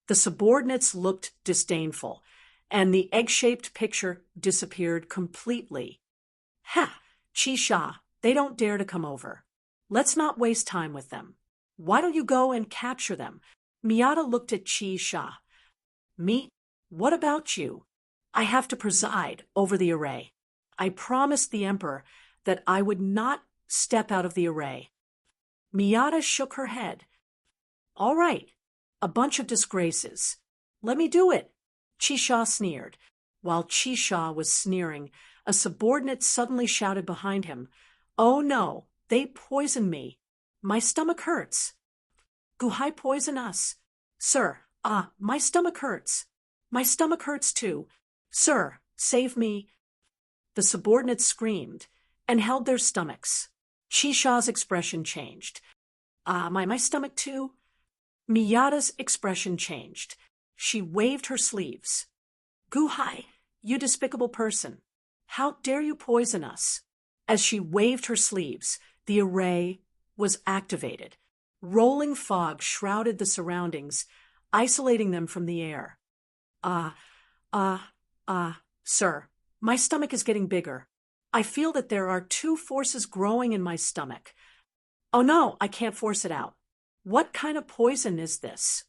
The subordinates looked disdainful, and the egg-shaped picture disappeared completely. Ha! Chi-sha, they don't dare to come over. Let's not waste time with them. Why don't you go and capture them? Miyata looked at Chi-sha. Me? What about you? I have to preside over the array. I promised the emperor that I would not step out of the array. Miyata shook her head. All right, a bunch of disgraces. Let me do it. Chi-sha sneered. While Chi-sha was sneering, a subordinate suddenly shouted behind him, "Oh no, they poisoned me. My stomach hurts." Guhai poisoned us. Sir, my stomach hurts. My stomach hurts too. Sir, save me. The subordinates screamed and held their stomachs. Chi-sha's expression changed. My stomach too? Miyata's expression changed. She waved her sleeves. Guhai, you despicable person. How dare you poison us? As she waved her sleeves, the array was activated. Rolling fog shrouded the surroundings, isolating them from the air. Sir, my stomach is getting bigger. I feel that there are two forces growing in my stomach. Oh no, I can't force it out. What kind of poison is this?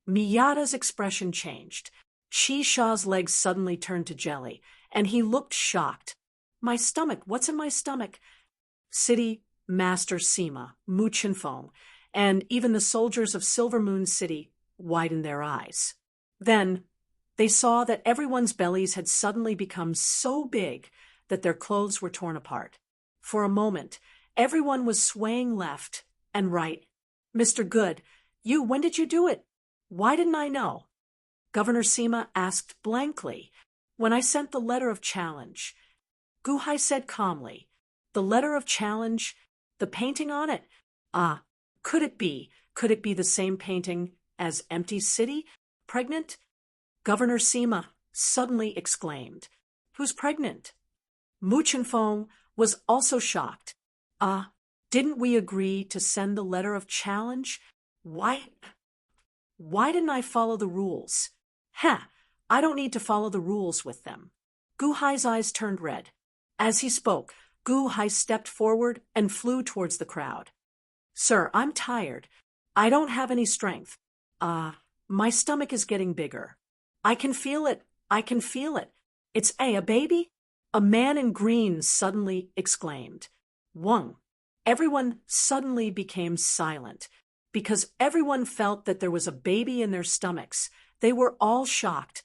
Miyata's expression changed. Chi-sha's legs suddenly turned to jelly, and he looked shocked. My stomach, what's in my stomach? City Master Sima, Mu Chinfeng, and even the soldiers of Silver Moon City widened their eyes. Then they saw that everyone's bellies had suddenly become so big that their clothes were torn apart. For a moment, everyone was swaying left and right. Mr. Good, when did you do it? Why didn't I know? Governor Sima asked blankly. When I sent the letter of challenge. Guhai said calmly. The letter of challenge? The painting on it? Could it be the same painting as Empty City? Pregnant? Governor Sima suddenly exclaimed. Who's pregnant? Mu Chinfeng was also shocked. Didn't we agree to send the letter of challenge? Why didn't I follow the rules? I don't need to follow the rules with them. Guhai's eyes turned red. As he spoke, Guhai stepped forward and flew towards the crowd. Sir, I'm tired. I don't have any strength. My stomach is getting bigger. I can feel it. It's a baby? A man in green suddenly exclaimed. Wang. Everyone suddenly became silent. Because everyone felt that there was a baby in their stomachs, they were all shocked.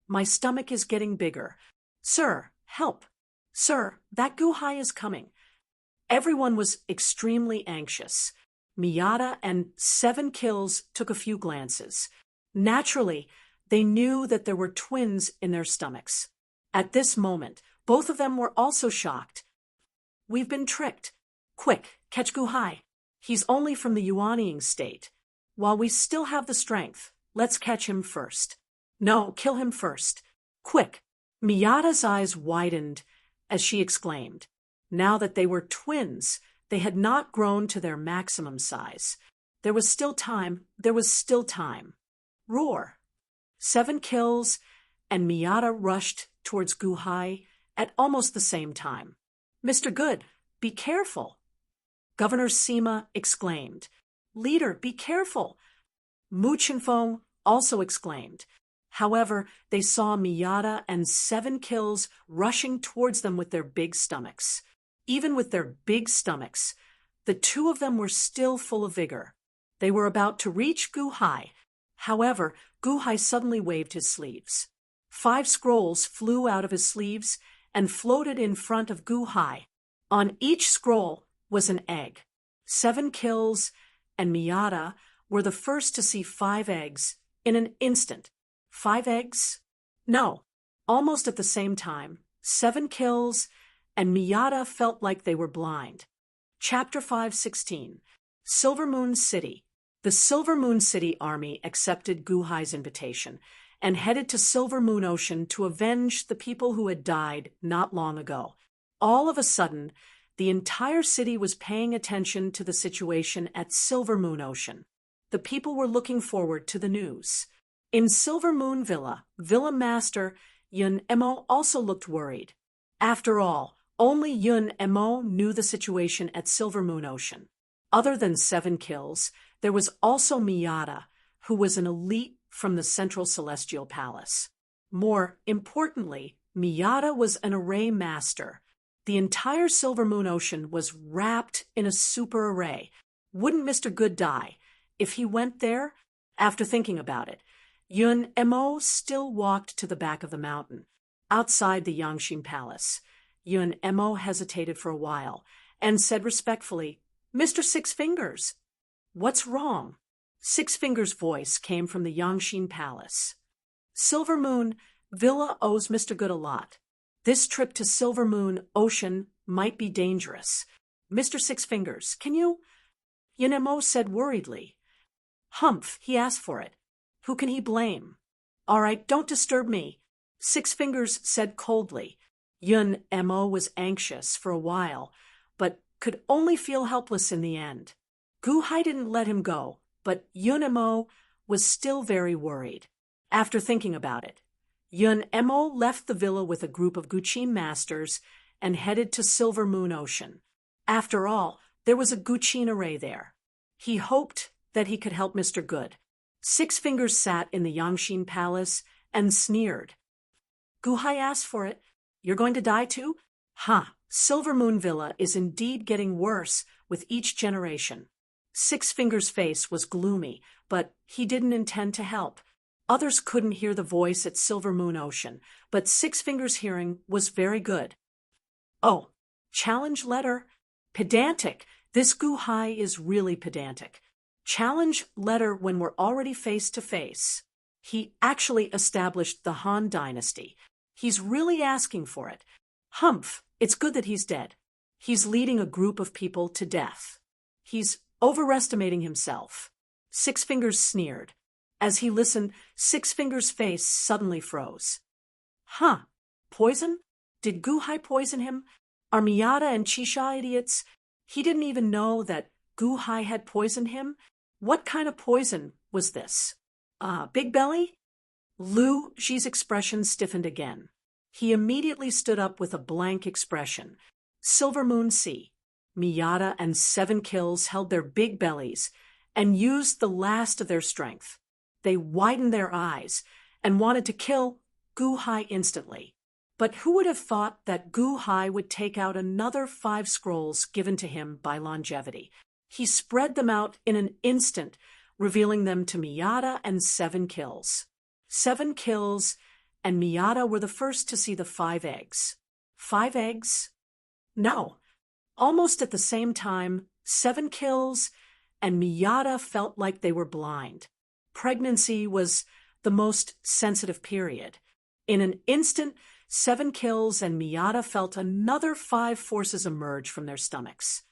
My stomach is getting bigger. Sir, help. Sir, that Guhai is coming. Everyone was extremely anxious. Miyata and 7 Kills took a few glances. Naturally, they knew that there were twins in their stomachs. At this moment, both of them were also shocked. We've been tricked. Quick, catch Guhai. He's only from the Yuanying state. While we still have the strength, let's catch him first. No, kill him first. Quick. Miyata's eyes widened as she exclaimed. Now that they were twins, they had not grown to their maximum size. There was still time. Roar. 7 Kills, and Miyata rushed towards Guhai at almost the same time. Mr. Good, be careful. Governor Sima exclaimed. Leader, be careful. Mu Chinfeng also exclaimed. However, they saw Miyata and 7 Kills rushing towards them with their big stomachs. Even with their big stomachs, the two of them were still full of vigor. They were about to reach Guhai. However, Guhai suddenly waved his sleeves. 5 scrolls flew out of his sleeves and floated in front of Guhai. On each scroll was an egg. 7 Kills and Miyata were the first to see 5 eggs in an instant. 5 eggs? No. Almost at the same time, 7 kills, and Miyata felt like they were blind. Chapter 5:16. Silver Moon City. The Silver Moon City army accepted Guhai's invitation and headed to Silver Moon Ocean to avenge the people who had died not long ago. All of a sudden, the entire city was paying attention to the situation at Silver Moon Ocean. The people were looking forward to the news. In Silver Moon Villa, Villa Master Yun Emo also looked worried. After all, only Yun Emo knew the situation at Silver Moon Ocean. Other than 7 kills, there was also Miyata, who was an elite from the Central Celestial Palace. More importantly, Miyata was an array master. The entire Silver Moon Ocean was wrapped in a super array. Wouldn't Mr. Good die if he went there? After thinking about it, Yun Emo still walked to the back of the mountain. Outside the Yangshin Palace, Yun Emo hesitated for a while and said respectfully, "Mr. Six Fingers." "What's wrong?" Six Fingers' voice came from the Yangshin Palace. "Silver Moon Villa owes Mr. Good a lot. This trip to Silver Moon Ocean might be dangerous. Mr. Six Fingers, can you?" Yun Emo said worriedly. "Humph, he asked for it. Who can he blame?" "All right, don't disturb me," Six Fingers said coldly. Yun Emo was anxious for a while, but could only feel helpless in the end. Guhai didn't let him go, but Yun Emo was still very worried. After thinking about it, Yun Emo left the villa with a group of Guqin masters and headed to Silver Moon Ocean. After all, there was a Guqin array there. He hoped that he could help Mr. Good. Six Fingers sat in the Yangshin Palace and sneered. "Guhai asked for it. You're going to die too? Silver Moon Villa is indeed getting worse with each generation." Six Fingers' face was gloomy, but he didn't intend to help. Others couldn't hear the voice at Silver Moon Ocean, but Six Fingers' hearing was very good. "Oh, challenge letter. Pedantic. This Guhai is really pedantic. Challenge letter when we're already face to face. He actually established the Han Dynasty. He's really asking for it. Humph, it's good that he's dead. He's leading a group of people to death. He's overestimating himself." Six Fingers sneered. As he listened, Six Fingers' face suddenly froze. Poison? Did Guhai poison him? Are Miyata and Chisha idiots? He didn't even know that Guhai had poisoned him? What kind of poison was this? Big belly? Lu Xi's expression stiffened again. He immediately stood up with a blank expression. Silver Moon Sea. Miyata and 7 kills held their big bellies and used the last of their strength. They widened their eyes and wanted to kill Guhai instantly. But who would have thought that Guhai would take out another 5 scrolls given to him by longevity? He spread them out in an instant, revealing them to Miyata and 7 kills. 7 kills, and Miyata were the first to see the 5 eggs. 5 eggs? No. Almost at the same time, 7 kills, and Miyata felt like they were blind. Pregnancy was the most sensitive period. In an instant, 7 kills and Miyata felt another 5 forces emerge from their stomachs.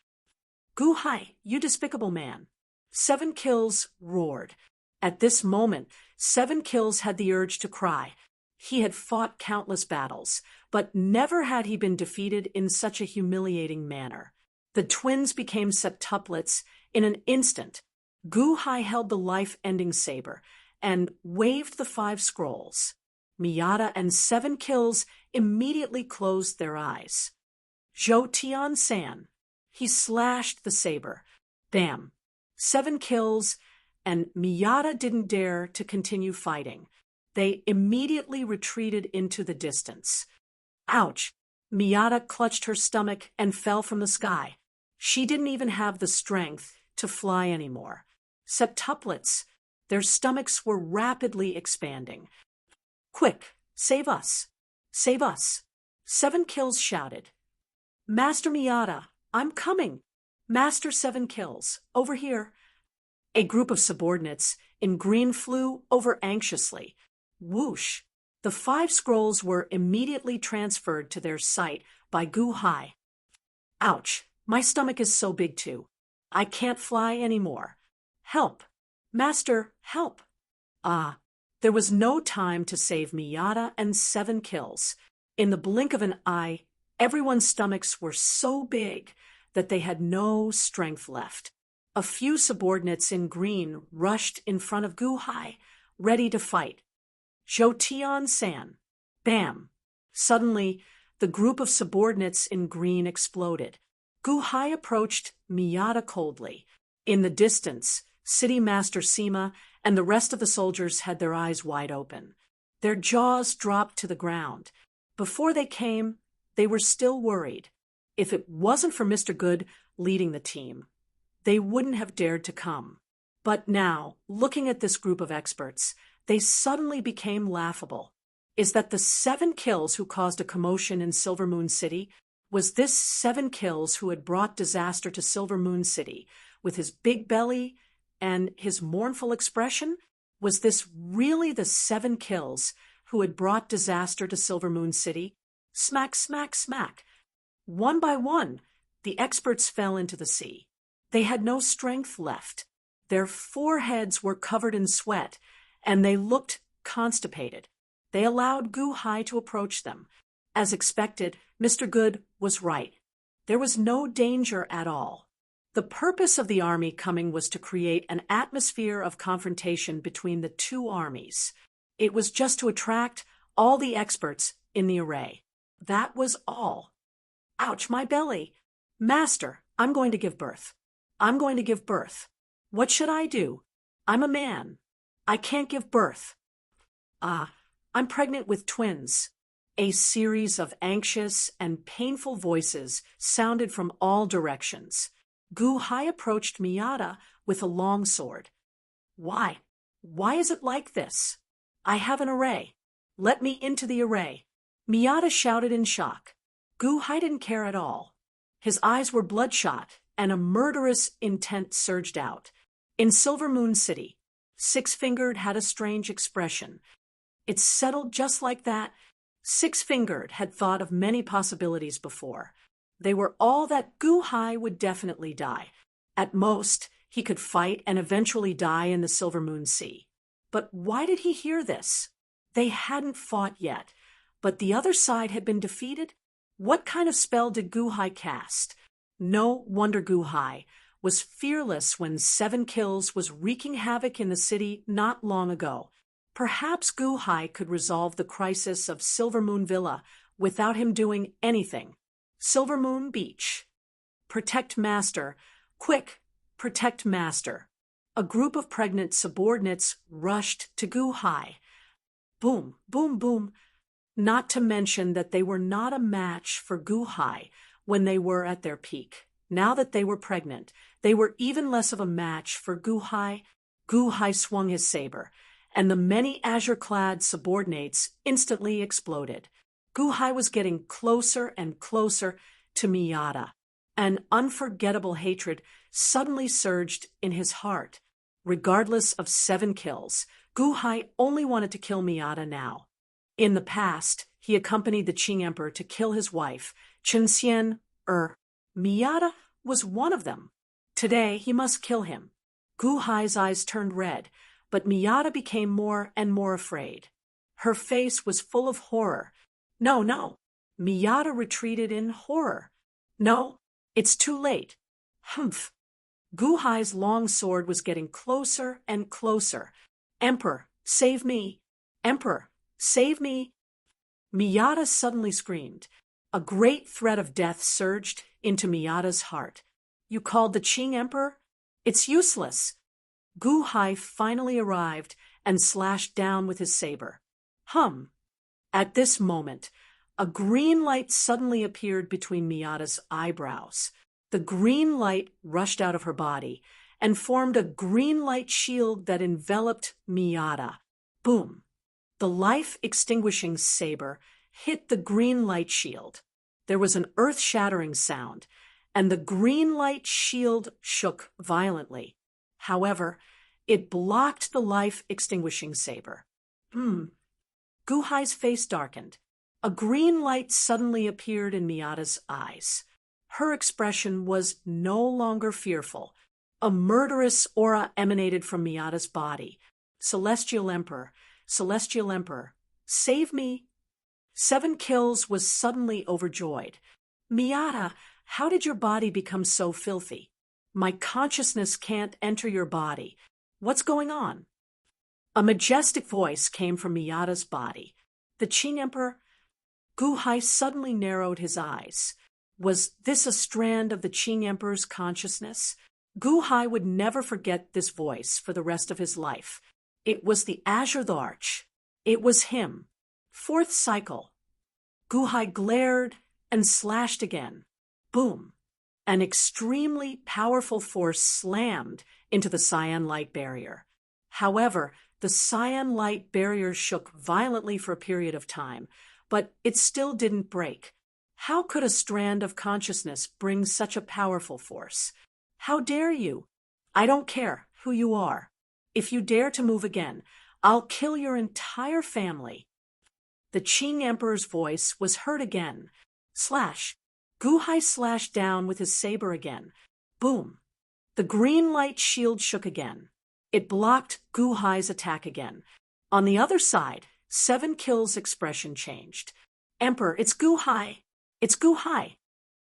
"Guhai, you despicable man!" 7 kills roared. At this moment, 7 kills had the urge to cry. He had fought countless battles, but never had he been defeated in such a humiliating manner. The twins became septuplets in an instant. Guhai held the life-ending saber and waved the 5 scrolls. Miyata and 7 kills immediately closed their eyes. Zhou Tian-san. He slashed the saber. Bam. 7 kills, and Miyata didn't dare to continue fighting. They immediately retreated into the distance. Ouch! Miyata clutched her stomach and fell from the sky. She didn't even have the strength to fly anymore. Septuplets. Their stomachs were rapidly expanding. "Quick, save us! Save us!" 7 kills shouted. "Master Miyata, I'm coming! Master 7 kills, over here!" A group of subordinates in green flew over anxiously. Whoosh! The 5 scrolls were immediately transferred to their site by Gu Hai. Ouch, my stomach is so big too. I can't fly anymore. Help! Master, help! Ah, there was no time to save Miyata and 7 kills. In the blink of an eye, everyone's stomachs were so big that they had no strength left. A few subordinates in green rushed in front of Gu Hai, ready to fight. Zhoutian-san. Bam! Suddenly, the group of subordinates in green exploded. Gu Hai approached Miyata coldly. In the distance, City Master Sima and the rest of the soldiers had their eyes wide open. Their jaws dropped to the ground. Before they came, they were still worried. If it wasn't for Mr. Good leading the team, they wouldn't have dared to come. But now, looking at this group of experts, they suddenly became laughable. Is that the 7 kills who caused a commotion in Silver Moon City? Was this 7 kills who had brought disaster to Silver Moon City with his big belly and his mournful expression? Was this really the 7 kills who had brought disaster to Silver Moon City? Smack, smack, smack. One by one, the experts fell into the sea. They had no strength left. Their foreheads were covered in sweat, and they looked constipated. They allowed Gu Hai to approach them. As expected, Mr. Good was right. There was no danger at all. The purpose of the army coming was to create an atmosphere of confrontation between the 2 armies. It was just to attract all the experts in the array. That was all. Ouch, my belly! Master, I'm going to give birth. I'm going to give birth. What should I do? I'm a man. I can't give birth. I'm pregnant with twins. A series of anxious and painful voices sounded from all directions. Gu Hai approached Miyata with a long sword. Why? Why is it like this? I have an array. Let me into the array. Miyata shouted in shock. Gu Hai didn't care at all. His eyes were bloodshot, and a murderous intent surged out. In Silver Moon City, Six-Fingered had a strange expression. It settled just like that. Six-Fingered had thought of many possibilities before. They were all that Gu Hai would definitely die. At most, he could fight and eventually die in the Silver Moon Sea. But why did he hear this? They hadn't fought yet, but the other side had been defeated. What kind of spell did Gu Hai cast? No wonder Gu Hai was fearless when 7 kills was wreaking havoc in the city not long ago. Perhaps Gu Hai could resolve the crisis of Silver Moon Villa without him doing anything. Silver Moon Beach. Protect Master. Quick, protect Master. A group of pregnant subordinates rushed to Gu Hai. Boom, boom, boom. Not to mention that they were not a match for Gu Hai when they were at their peak. Now that they were pregnant, they were even less of a match for Gu Hai. Gu Hai swung his saber, and the many azure-clad subordinates instantly exploded. Gu Hai was getting closer and closer to Miyata. An unforgettable hatred suddenly surged in his heart. Regardless of 7 kills, Gu Hai only wanted to kill Miyata now. In the past, he accompanied the Qing Emperor to kill his wife, Chen Xian. Miyata was one of them. Today, he must kill him. Gu Hai's eyes turned red, but Miyata became more and more afraid. Her face was full of horror. No, no. Miyata retreated in horror. No, it's too late. Humph. Gu Hai's long sword was getting closer and closer. Emperor, save me. Emperor, save me. Miyata suddenly screamed. A great threat of death surged into Miyata's heart. You called the Qing Emperor? It's useless. Gu Hai finally arrived and slashed down with his saber. At this moment, a green light suddenly appeared between Miyata's eyebrows. The green light rushed out of her body and formed a green light shield that enveloped Miyata. Boom! The life-extinguishing saber hit the green light shield. There was an earth-shattering sound, and the green light shield shook violently. However, it blocked the life-extinguishing saber. Gu Hai's face darkened. A green light suddenly appeared in Miyata's eyes. Her expression was no longer fearful. A murderous aura emanated from Miyata's body. Celestial Emperor, Celestial Emperor, save me. 7 Kills was suddenly overjoyed. Miyata, how did your body become so filthy? My consciousness can't enter your body. What's going on? A majestic voice came from Miyata's body. The Qing Emperor? Gu Hai suddenly narrowed his eyes. Was this a strand of the Qing Emperor's consciousness? Gu Hai would never forget this voice for the rest of his life. It was the Azure Arch. It was him. 4th cycle. Gu Hai glared and slashed again. Boom. An extremely powerful force slammed into the cyan light barrier. However, the cyan light barrier shook violently for a period of time, but it still didn't break. How could a strand of consciousness bring such a powerful force? How dare you? I don't care who you are. If you dare to move again, I'll kill your entire family. The Qing Emperor's voice was heard again. Slash. Gu Hai slashed down with his saber again. Boom. The green light shield shook again. It blocked Gu Hai's attack again. On the other side, 7 Kills' expression changed. Emperor, it's Gu Hai. It's Gu Hai.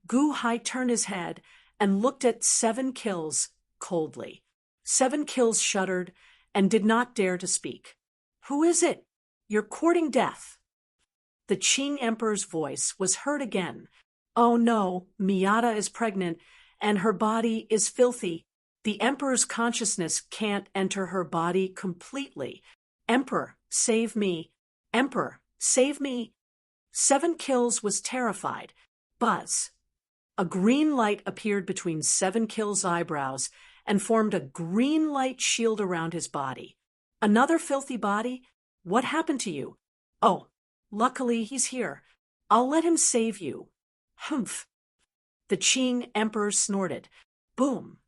Gu Hai turned his head and looked at 7 Kills coldly. 7 Kills shuddered and did not dare to speak. Who is it? You're courting death. The Qing Emperor's voice was heard again. Oh no, Miyata is pregnant, and her body is filthy. The Emperor's consciousness can't enter her body completely. Emperor, save me. Emperor, save me. 7 Kills was terrified. Buzz. A green light appeared between 7 Kills' eyebrows and formed a green light shield around his body. Another filthy body? What happened to you? Oh, luckily he's here. I'll let him save you. Humph. The Qing Emperor snorted. Boom.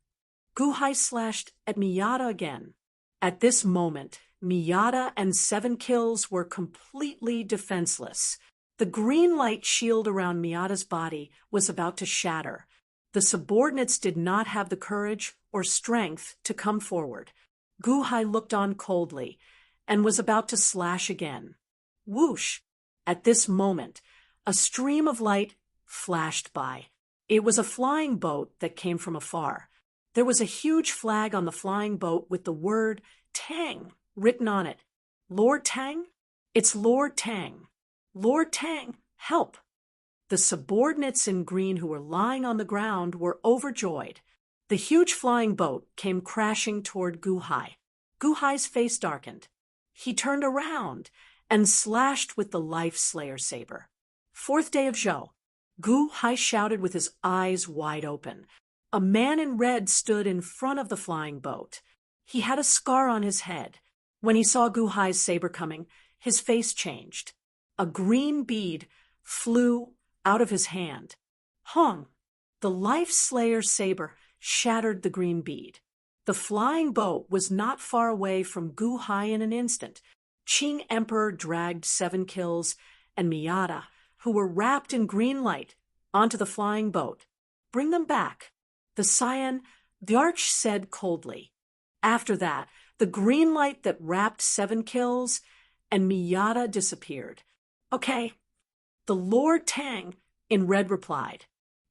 Gu Hai slashed at Miyata again. At this moment, Miyata and 7 Kills were completely defenseless. The green light shield around Miyata's body was about to shatter. The subordinates did not have the courage or strength to come forward. Gu Hai looked on coldly and was about to slash again. Whoosh! At this moment, a stream of light flashed by. It was a flying boat that came from afar. There was a huge flag on the flying boat with the word Tang written on it. Lord Tang? It's Lord Tang. Lord Tang, help! The subordinates in green who were lying on the ground were overjoyed. The huge flying boat came crashing toward Gu Hai. Gu Hai's face darkened. He turned around and slashed with the Life Slayer saber. 4th day of Zhou. Gu Hai shouted with his eyes wide open. A man in red stood in front of the flying boat. He had a scar on his head. When he saw Gu Hai's saber coming, his face changed. A green bead flew out of his hand. Hong! The Life Slayer saber shattered the green bead. The flying boat was not far away from Gu Hai in an instant. Qing Emperor dragged 7 Kills and Miyata, who were wrapped in green light, onto the flying boat. Bring them back. The Arch said coldly. After that, the green light that wrapped 7 Kills and Miyata disappeared. Okay. The Lord Tang in red replied.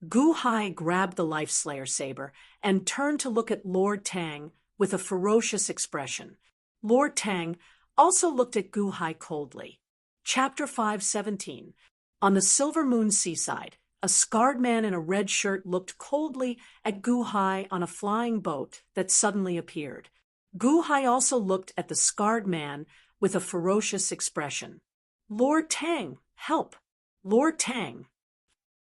Gu Hai grabbed the Life Slayer saber and turned to look at Lord Tang with a ferocious expression. Lord Tang also looked at Gu Hai coldly. Chapter 5:17. On the Silver Moon seaside, a scarred man in a red shirt looked coldly at Gu Hai on a flying boat that suddenly appeared. Gu Hai also looked at the scarred man with a ferocious expression. Lord Tang, help! Lord Tang!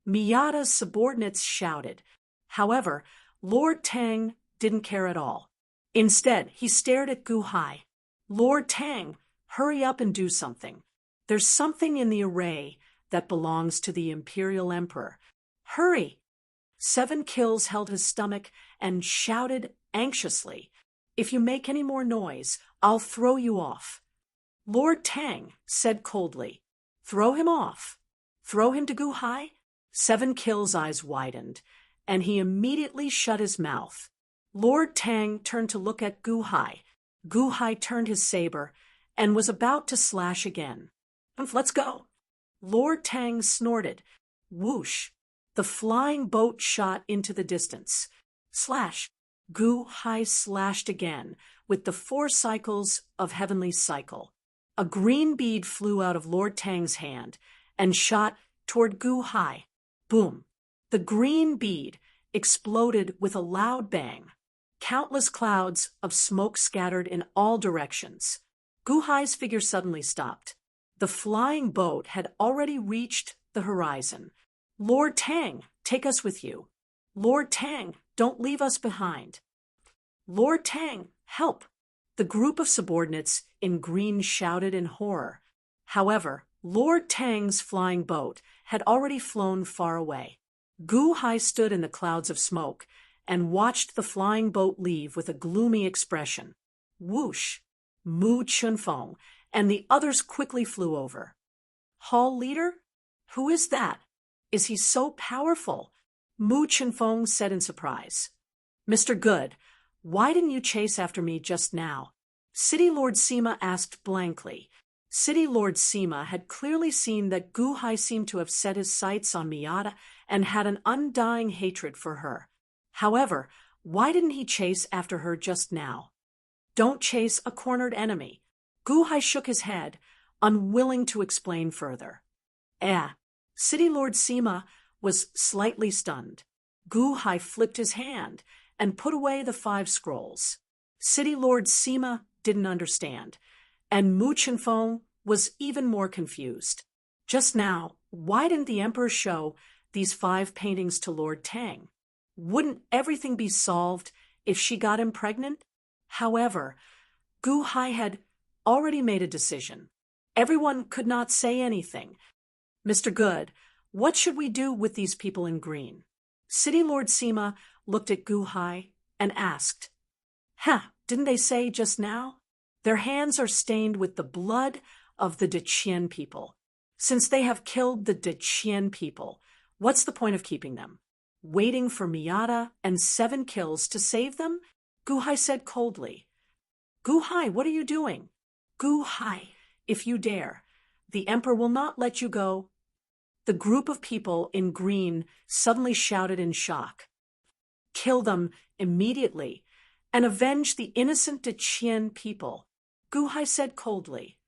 Miyata's subordinates shouted. However, Lord Tang didn't care at all. Instead, he stared at Gu Hai. Lord Tang, hurry up and do something. There's something in the array that belongs to the Imperial Emperor. Hurry! 7 Kills held his stomach and shouted anxiously. If you make any more noise, I'll throw you off. Lord Tang said coldly. Throw him off. Throw him to Gu Hai? 7 Kill's eyes widened, and he immediately shut his mouth. Lord Tang turned to look at Gu Hai. Gu Hai turned his saber and was about to slash again. Let's go. Lord Tang snorted. Whoosh. The flying boat shot into the distance. Slash. Gu Hai slashed again with the 4 cycles of Heavenly Cycle. A green bead flew out of Lord Tang's hand and shot toward Gu Hai. Boom. The green bead exploded with a loud bang. Countless clouds of smoke scattered in all directions. Gu Hai's figure suddenly stopped. The flying boat had already reached the horizon. Lord Tang, take us with you. Lord Tang, don't leave us behind. Lord Tang, help! The group of subordinates in green shouted in horror. However, Lord Tang's flying boat had already flown far away. Gu Hai stood in the clouds of smoke and watched the flying boat leave with a gloomy expression. Whoosh! Mu Chunfeng and the others quickly flew over. Hall leader? Who is that? Is he so powerful? Mu Chunfeng said in surprise. Mr. Good, why didn't you chase after me just now? City Lord Sima asked blankly. City Lord Sima had clearly seen that Gu Hai seemed to have set his sights on Miyata and had an undying hatred for her. However, why didn't he chase after her just now? Don't chase a cornered enemy. Gu Hai shook his head, unwilling to explain further. City Lord Sima was slightly stunned. Gu Hai flipped his hand and put away the 5 scrolls. City Lord Sima didn't understand, and Mu Chenfeng was even more confused. Just now, why didn't the Emperor show these 5 paintings to Lord Tang? Wouldn't everything be solved if she got him pregnant? However, Gu Hai had already made a decision. Everyone could not say anything. Mr. Good, what should we do with these people in green? City Lord Sima looked at Gu Hai and asked. Didn't they say just now? Their hands are stained with the blood of the Deqian people. Since they have killed the Deqian people, what's the point of keeping them? Waiting for Miyata and 7 kills to save them? Gu Hai said coldly. Gu Hai, what are you doing? Gu Hai, if you dare, the Emperor will not let you go. The group of people in green suddenly shouted in shock. Kill them immediately and avenge the innocent Deqian people, Gu Hai said coldly.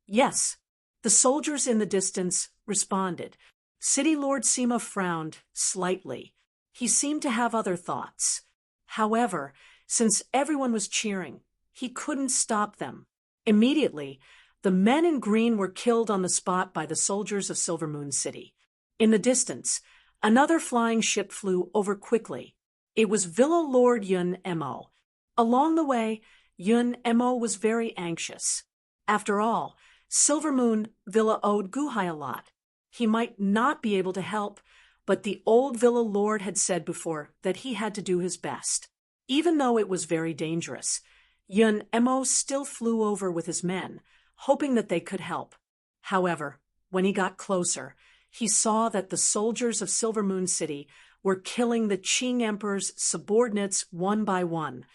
Yes, the soldiers in the distance responded. City Lord Sima frowned slightly. He seemed to have other thoughts. However, since everyone was cheering, he couldn't stop them. Immediately, the men in green were killed on the spot by the soldiers of Silver Moon City. In the distance, another flying ship flew over quickly. It was Villa Lord Yun Mo. Along the way, Yun Mo was very anxious. After all, Silver Moon Villa owed Gu Hai a lot. He might not be able to help, but the old Villa Lord had said before that he had to do his best. Even though it was very dangerous, Yun Mo still flew over with his men, hoping that they could help. However, when he got closer, he saw that the soldiers of Silver Moon City were killing the Qing Emperor's subordinates one by one.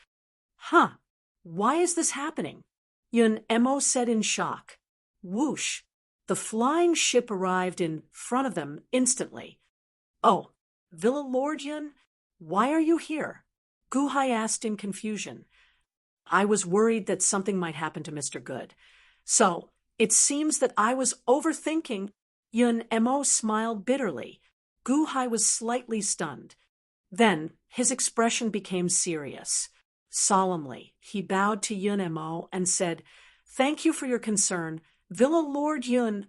Why is this happening? Yun Mo said in shock. Whoosh! The flying ship arrived in front of them instantly. Oh, Villa Lord Yun, why are you here? Gu Hai asked in confusion. I was worried that something might happen to Mr. Good. So, it seems that I was overthinking. Yun Mo smiled bitterly. Gu Hai was slightly stunned. Then, his expression became serious. Solemnly, he bowed to Yun Mo and said, Thank you for your concern, Villa Lord Yun.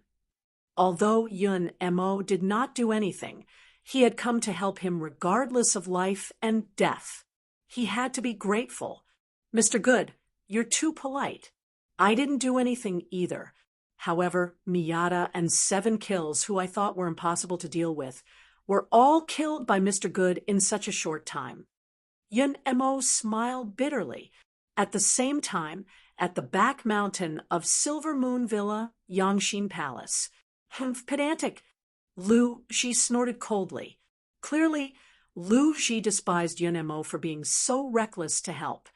Although Yun Mo did not do anything, he had come to help him regardless of life and death. He had to be grateful. Mr. Good, you're too polite. I didn't do anything either. However, Miyata and 7 kills, who I thought were impossible to deal with, were all killed by Mr. Good in such a short time. Yun Mo smiled bitterly. At the same time, at the back mountain of Silver Moon Villa, Yangxin Palace. Pedantic. Lu Shi snorted coldly. Clearly, Lu Shi despised Yun Mo for being so reckless to help.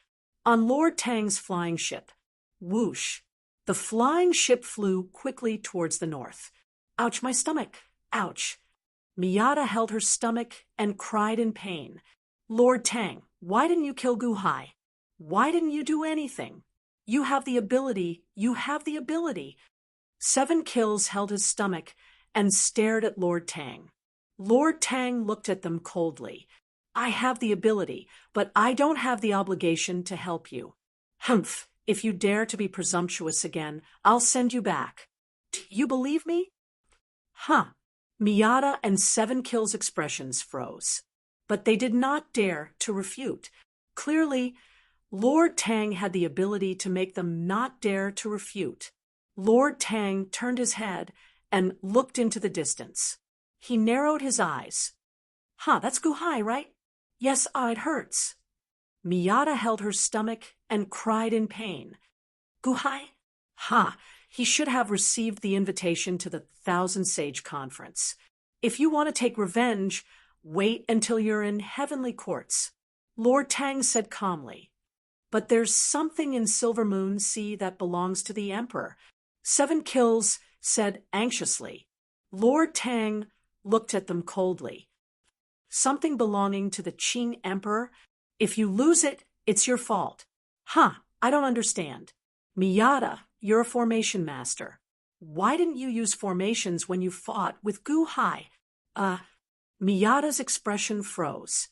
On Lord Tang's flying ship, whoosh, the flying ship flew quickly towards the north. Ouch, my stomach! Ouch! Miyata held her stomach and cried in pain. Lord Tang, why didn't you kill Gu Hai? Why didn't you do anything? You have the ability. You have the ability. 7 Kills held his stomach and stared at Lord Tang. Lord Tang looked at them coldly. I have the ability, but I don't have the obligation to help you. Humph, if you dare to be presumptuous again, I'll send you back. You believe me? Huh. Miyata and 7 Kills' expressions froze. But they did not dare to refute. Clearly, Lord Tang had the ability to make them not dare to refute. Lord Tang turned his head and looked into the distance. He narrowed his eyes. That's Gu Hai, right? Yes, it hurts. Miyata held her stomach and cried in pain. Gu Hai? He should have received the invitation to the Thousand Sage Conference. If you want to take revenge, wait until you're in heavenly courts, Lord Tang said calmly. But there's something in Silver Moon Sea that belongs to the Emperor, 7 Kills said anxiously. Lord Tang looked at them coldly. Something belonging to the Qing Emperor? If you lose it, it's your fault. I don't understand. Miyata, you're a formation master. Why didn't you use formations when you fought with Gu Hai? Miyata's expression froze.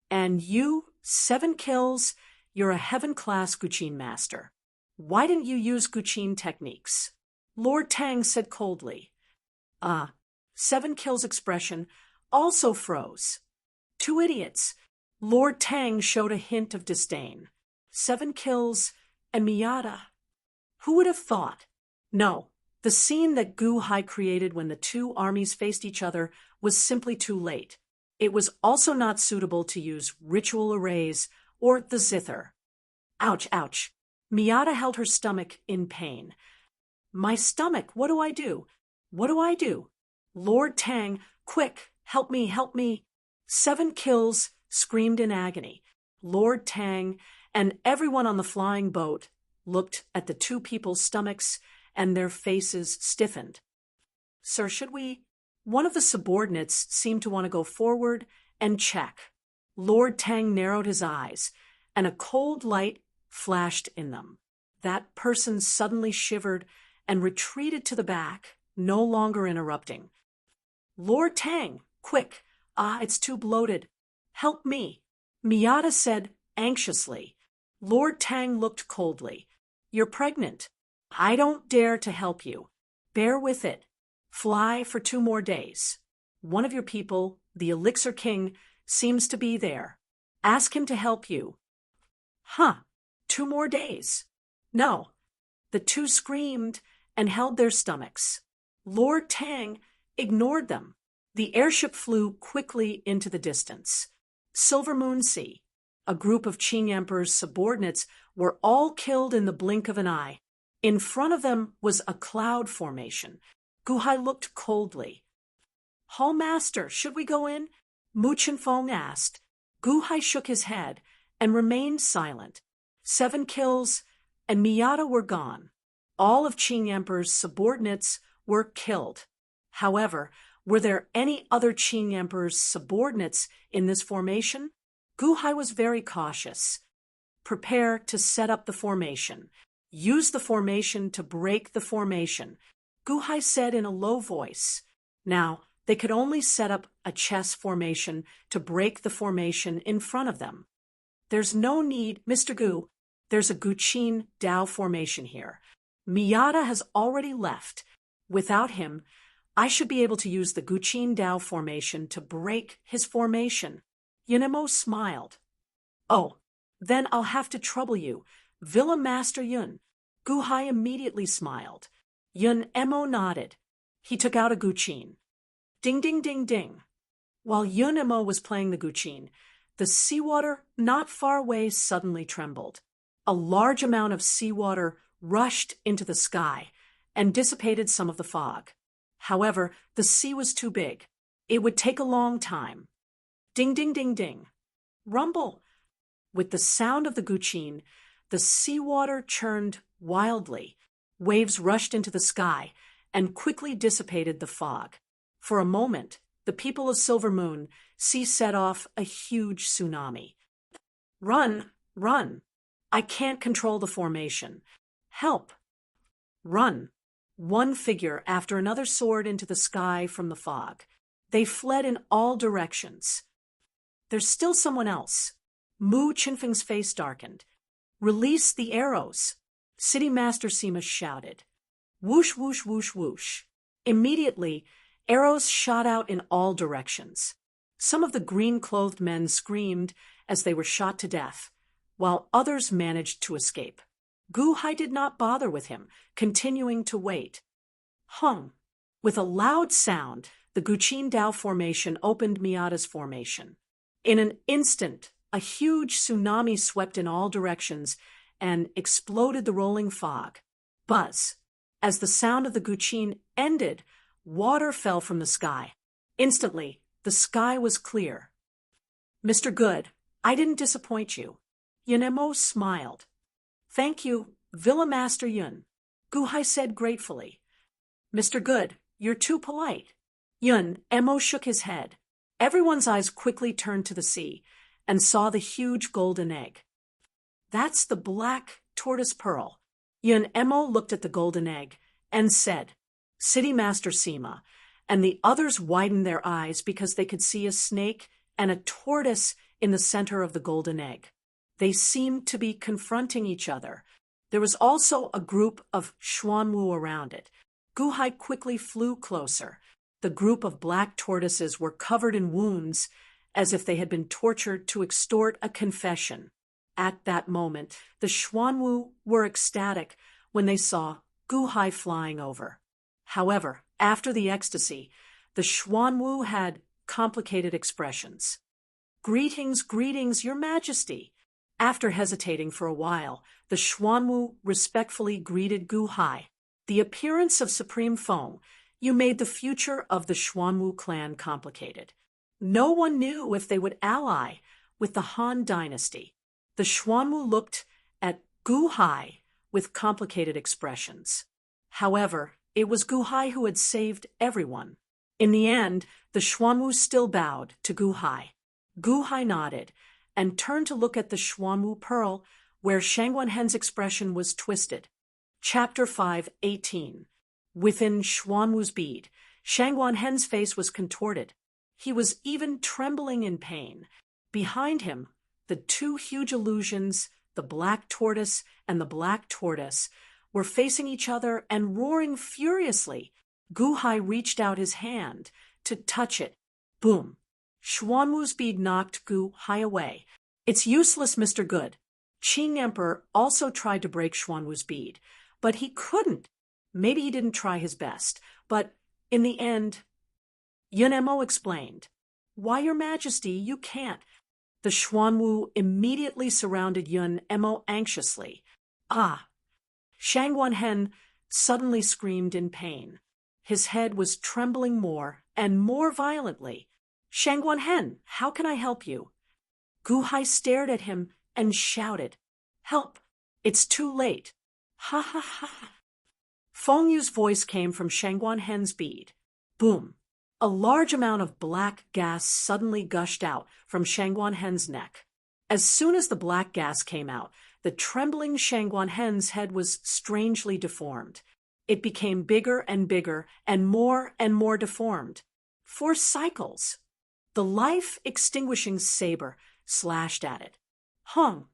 And you, 7 Kills, you're a heaven-class Guqin master. Why didn't you use Guqin techniques? Lord Tang said coldly. 7 Kills' expression also froze. 2 idiots. Lord Tang showed a hint of disdain. 7 Kills and Miyata. Who would have thought? No, the scene that Gu Hai created when the 2 armies faced each other was simply too late. It was also not suitable to use ritual arrays or the zither. Ouch, ouch. Miyata held her stomach in pain. My stomach, what do I do? What do I do? Lord Tang, quick, help me, help me. 7 Kills screamed in agony. Lord Tang and everyone on the flying boat looked at the 2 people's stomachs and their faces stiffened. Sir, should we? One of the subordinates seemed to want to go forward and check. Lord Tang narrowed his eyes, and a cold light flashed in them. That person suddenly shivered and retreated to the back, no longer interrupting. Lord Tang, quick! It's too bloated. Help me! Miyata said anxiously. Lord Tang looked coldly. You're pregnant. I don't dare to help you. Bear with it. Fly for 2 more days. One of your people, the Elixir King, seems to be there. Ask him to help you. 2 more days. No. The 2 screamed and held their stomachs. Lord Tang ignored them. The airship flew quickly into the distance. Silver Moon Sea. A group of Qing Emperor's subordinates were all killed in the blink of an eye. In front of them was a cloud formation. Gu Hai looked coldly. Hall Master, should we go in? Mu Chenfeng asked. Gu Hai shook his head and remained silent. 7 Kills and Miyata were gone. All of Qing Emperor's subordinates were killed. However, were there any other Qing Emperor's subordinates in this formation? Gu Hai was very cautious. Prepare to set up the formation. Use the formation to break the formation, Gu Hai said in a low voice. Now, they could only set up a chess formation to break the formation in front of them. There's no need, Mr. Gu. There's a Guqin Dao formation here. Miyata has already left. Without him, I should be able to use the Guqin Dao formation to break his formation. Yunemo smiled. Oh, then I'll have to trouble you. Villa Master Yun. Gu Hai immediately smiled. Yun Emo nodded. He took out a Guqin. Ding, ding, ding, ding. While Yun Emo was playing the Guqin, the seawater not far away suddenly trembled. A large amount of seawater rushed into the sky and dissipated some of the fog. However, the sea was too big. It would take a long time. Ding, ding, ding, ding. Rumble. With the sound of the guqin, the seawater churned wildly. Waves rushed into the sky and quickly dissipated the fog. For a moment, the people of Silver Moon Sea set off a huge tsunami. Run, run. I can't control the formation. Help. Run. One figure after another soared into the sky from the fog. They fled in all directions. There's still someone else. Mu Chinfeng's face darkened. Release the arrows. City Master Sima shouted. Whoosh, whoosh, whoosh, whoosh. Immediately, arrows shot out in all directions. Some of the green-clothed men screamed as they were shot to death, while others managed to escape. Gu Hai did not bother with him, continuing to wait. Hung. With a loud sound, the Guqin Dao formation opened Miata's formation. In an instant, a huge tsunami swept in all directions and exploded the rolling fog. Buzz. As the sound of the Guqin ended, water fell from the sky. Instantly, the sky was clear. Mr. Good, I didn't disappoint you. Yunemo smiled. Thank you, Villa Master Yun, Gu Hai said gratefully. Mr. Good, you're too polite. Yun Emo shook his head. Everyone's eyes quickly turned to the sea and saw the huge golden egg. That's the black tortoise pearl. Yun Emo looked at the golden egg and said, City Master Sima, and the others widened their eyes because they could see a snake and a tortoise in the center of the golden egg. They seemed to be confronting each other. There was also a group of Xuanwu around it. Gu Hai quickly flew closer. The group of black tortoises were covered in wounds as if they had been tortured to extort a confession. At that moment, the Xuanwu were ecstatic when they saw Gu Hai flying over. However, after the ecstasy, the Xuanwu had complicated expressions. Greetings, greetings, Your Majesty. After hesitating for a while, the Xuanwu respectfully greeted Gu Hai. The appearance of Supreme Feng, you made the future of the Xuanwu clan complicated. No one knew if they would ally with the Han dynasty. The Xuanwu looked at Gu Hai with complicated expressions. However, it was Gu Hai who had saved everyone. In the end, the Xuanwu still bowed to Gu Hai. Gu Hai nodded and turned to look at the Xuanwu pearl, where Shangguan Hen's expression was twisted. Chapter 5:18. Within Xuanwu's bead, Shangguan Hen's face was contorted. He was even trembling in pain. Behind him, the two huge illusions, the black tortoise and the black tortoise, were facing each other and roaring furiously. Gu Hai reached out his hand to touch it. Boom! Xuanwu's bead knocked Gu Hai away. It's useless, Mr. Good. Qing Emperor also tried to break Xuanwu's bead, but he couldn't. Maybe he didn't try his best, but in the end, Yun Emo explained. Why, Your Majesty, you can't. The Xuanwu immediately surrounded Yun Emo anxiously. Ah! Shangguan Hen suddenly screamed in pain. His head was trembling more and more violently. Shangguan Hen, how can I help you? Gu Hai stared at him and shouted, Help! It's too late. Ha ha ha. Feng Yu's voice came from Shangguan Hen's bead. Boom! A large amount of black gas suddenly gushed out from Shangguan Hen's neck. As soon as the black gas came out, the trembling Shangguan Hen's head was strangely deformed. It became bigger and bigger and more deformed. 4 cycles. The life-extinguishing saber slashed at it. Hung.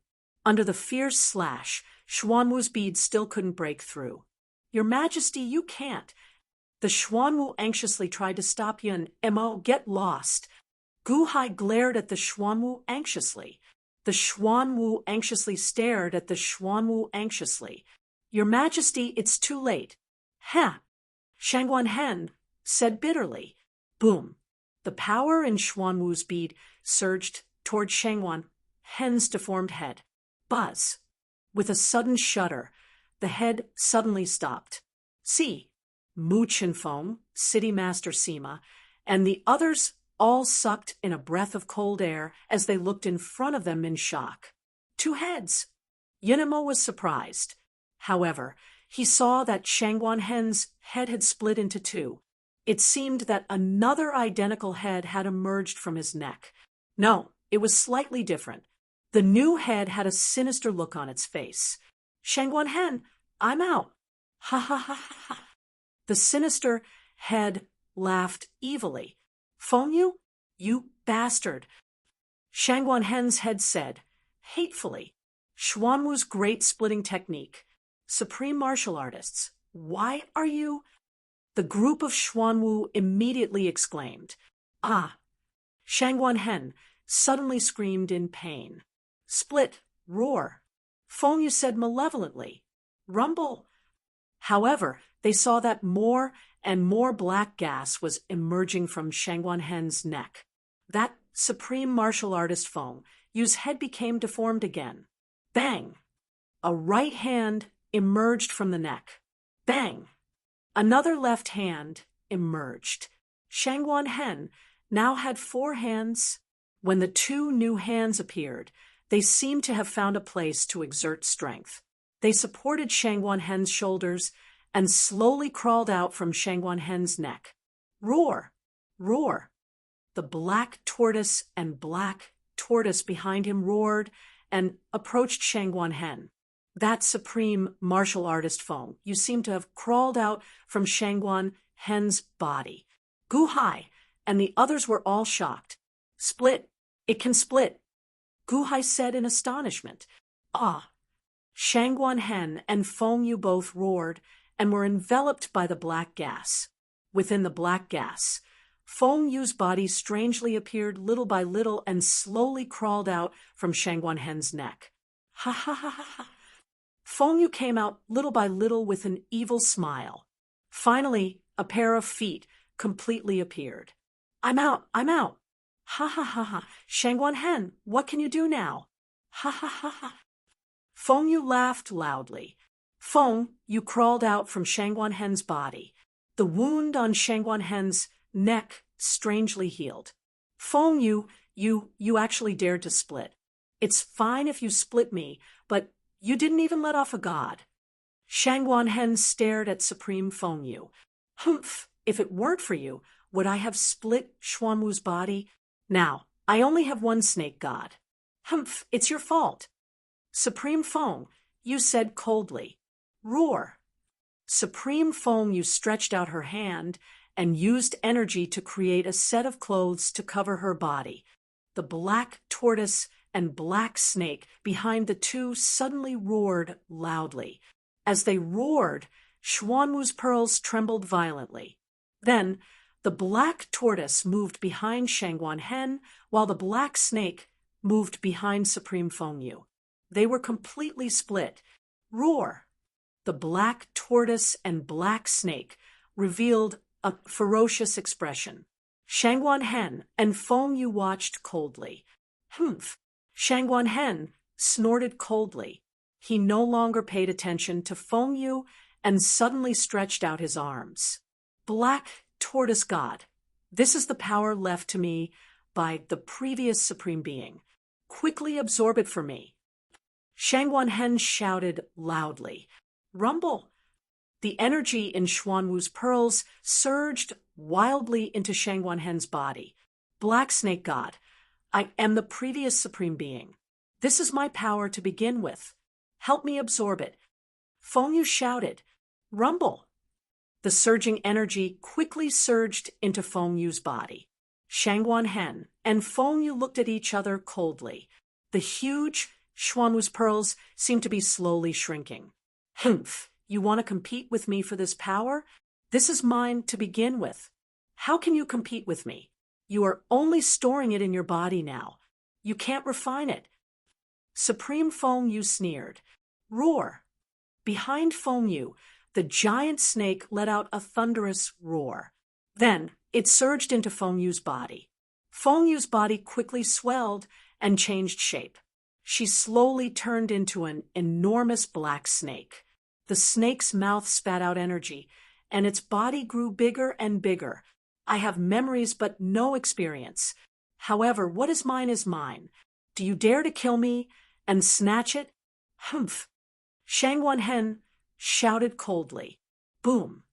Under the fierce slash, Xuanwu's bead still couldn't break through. Your Majesty, you can't. The Xuanwu anxiously tried to stop Yun Emo. Get lost. Gu Hai glared at the Xuanwu anxiously. The Xuanwu anxiously stared at the Xuanwu anxiously. Your Majesty, it's too late. Ha! Shangguan Hen said bitterly. Boom! The power in Xuanwu's bead surged toward Shangguan Hen's deformed head. Buzz! With a sudden shudder, the head suddenly stopped. See, Mu Chinfeng, City Master Sima, and the others all sucked in a breath of cold air as they looked in front of them in shock. Two heads! Yinemo was surprised. However, he saw that Shangguan Hen's head had split into two. It seemed that another identical head had emerged from his neck. No, it was slightly different. The new head had a sinister look on its face. Shangguan Hen, I'm out. Ha ha ha ha ha. The sinister head laughed evilly. Feng Yu, you bastard. Shangguan Hen's head said, hatefully, Xuanwu's great splitting technique. Supreme martial artists, why are you? The group of Xuanwu immediately exclaimed. Ah! Shangguan Hen suddenly screamed in pain. Split, roar. Feng Yu said malevolently, rumble. However, they saw that more and more black gas was emerging from Shangguan Hen's neck. That supreme martial artist Feng Yu's head became deformed again. Bang! A right hand emerged from the neck. Bang! Another left hand emerged. Shangguan Hen now had 4 hands. When the 2 new hands appeared, they seemed to have found a place to exert strength. They supported Shangguan Hen's shoulders and slowly crawled out from Shangguan Hen's neck. Roar! Roar! The black tortoise and black tortoise behind him roared and approached Shangguan Hen. That supreme martial artist Feng Yu seemed to have crawled out from Shangguan Hen's body. Gu Hai and the others were all shocked. Split! It can split! Gu Hai said in astonishment. Ah! Shangguan Hen and Feng Yu both roared and were enveloped by the black gas. Within the black gas, Feng Yu's body strangely appeared little by little and slowly crawled out from Shangguan Hen's neck. Ha ha ha ha ha! Feng Yu came out little by little with an evil smile. Finally, a pair of feet completely appeared. I'm out! I'm out! Ha ha ha ha! Shangguan Hen, what can you do now? Ha ha ha ha! Feng Yu laughed loudly. Feng Yu crawled out from Shangguan Hen's body. The wound on Shangguan Hen's neck strangely healed. Feng Yu, you actually dared to split. It's fine if you split me, but you didn't even let off a god. Shangguan Hen stared at Supreme Feng Yu. Humph, if it weren't for you, would I have split Xuanwu's body? Now, I only have one snake god. Humph, it's your fault. Supreme Feng Yu said coldly. Roar. Supreme Feng Yu stretched out her hand and used energy to create a set of clothes to cover her body. The black tortoise and black snake behind the 2 suddenly roared loudly. As they roared, Xuanwu's pearls trembled violently. Then, the black tortoise moved behind Shangguan Hen, while the black snake moved behind Supreme Feng Yu. They were completely split. Roar! The black tortoise and black snake revealed a ferocious expression. Shangguan Hen and Feng Yu watched coldly. Humph! Shangguan Hen snorted coldly. He no longer paid attention to Feng Yu and suddenly stretched out his arms. Black tortoise god, this is the power left to me by the previous supreme being. Quickly absorb it for me. Shangguan Hen shouted loudly. Rumble! The energy in Xuanwu's pearls surged wildly into Shangguan Hen's body. Black snake god, I am the previous supreme being. This is my power to begin with. Help me absorb it. Feng Yu shouted. Rumble! The surging energy quickly surged into Feng Yu's body. Shangguan Hen and Feng Yu looked at each other coldly. The huge Xuanwu's pearls seemed to be slowly shrinking. Humph! You want to compete with me for this power? This is mine to begin with. How can you compete with me? You are only storing it in your body now. You can't refine it. Supreme Feng Yu sneered. Roar! Behind Feng Yu, the giant snake let out a thunderous roar. Then it surged into Feng Yu's body. Feng Yu's body quickly swelled and changed shape. she slowly turned into an enormous black snake. The snake's mouth spat out energy, and its body grew bigger and bigger. I have memories but no experience. However, what is mine is mine. Do you dare to kill me and snatch it? Humph! Shangwan Hen shouted coldly. Boom!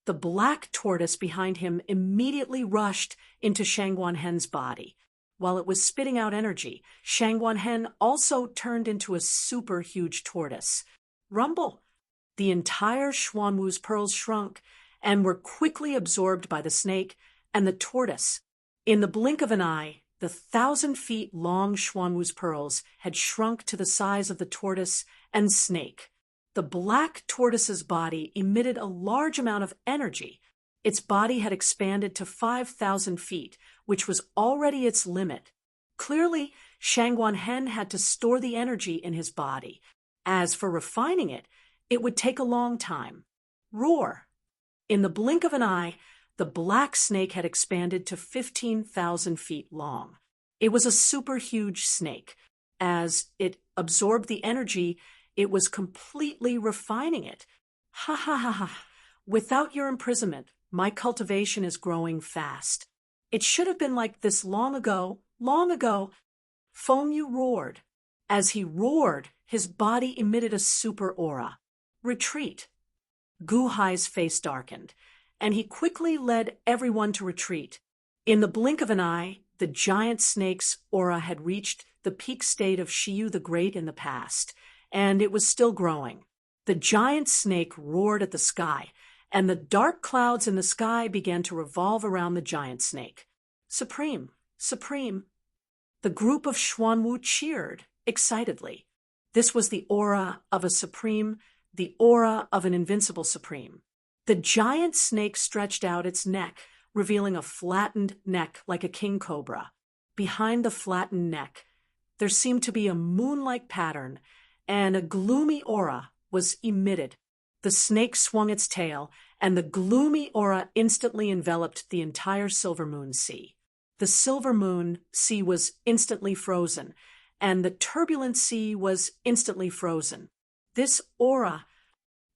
The black tortoise behind him immediately rushed into Shangwan Hen's body. While it was spitting out energy, Shangwan Hen also turned into a super huge tortoise. Rumble! The entire Xuanwu's pearls shrunk and were quickly absorbed by the snake and the tortoise. In the blink of an eye, the 1,000 feet long Xuanwu's pearls had shrunk to the size of the tortoise and snake. The black tortoise's body emitted a large amount of energy. Its body had expanded to 5,000 feet, which was already its limit. Clearly, Shangwan Hen had to store the energy in his body. As for refining it, it would take a long time. Roar! In the blink of an eye, the black snake had expanded to 15,000 feet long. It was a super huge snake. As it absorbed the energy, it was completely refining it. Ha ha ha ha! Without your imprisonment, my cultivation is growing fast. It should have been like this long ago, long ago. Feng Yu roared. As he roared, his body emitted a super aura. Retreat. Gu Hai's face darkened, and he quickly led everyone to retreat. In the blink of an eye, the giant snake's aura had reached the peak state of Shiyu the Great in the past, and it was still growing. The giant snake roared at the sky, and the dark clouds in the sky began to revolve around the giant snake. Supreme, supreme. The group of Xuanwu cheered excitedly. This was the aura of a supreme, the aura of an invincible supreme. The giant snake stretched out its neck, revealing a flattened neck like a king cobra. Behind the flattened neck, there seemed to be a moon-like pattern, and a gloomy aura was emitted. The snake swung its tail, and the gloomy aura instantly enveloped the entire Silver Moon Sea. The Silver Moon Sea was instantly frozen, and the turbulent sea was instantly frozen. This aura,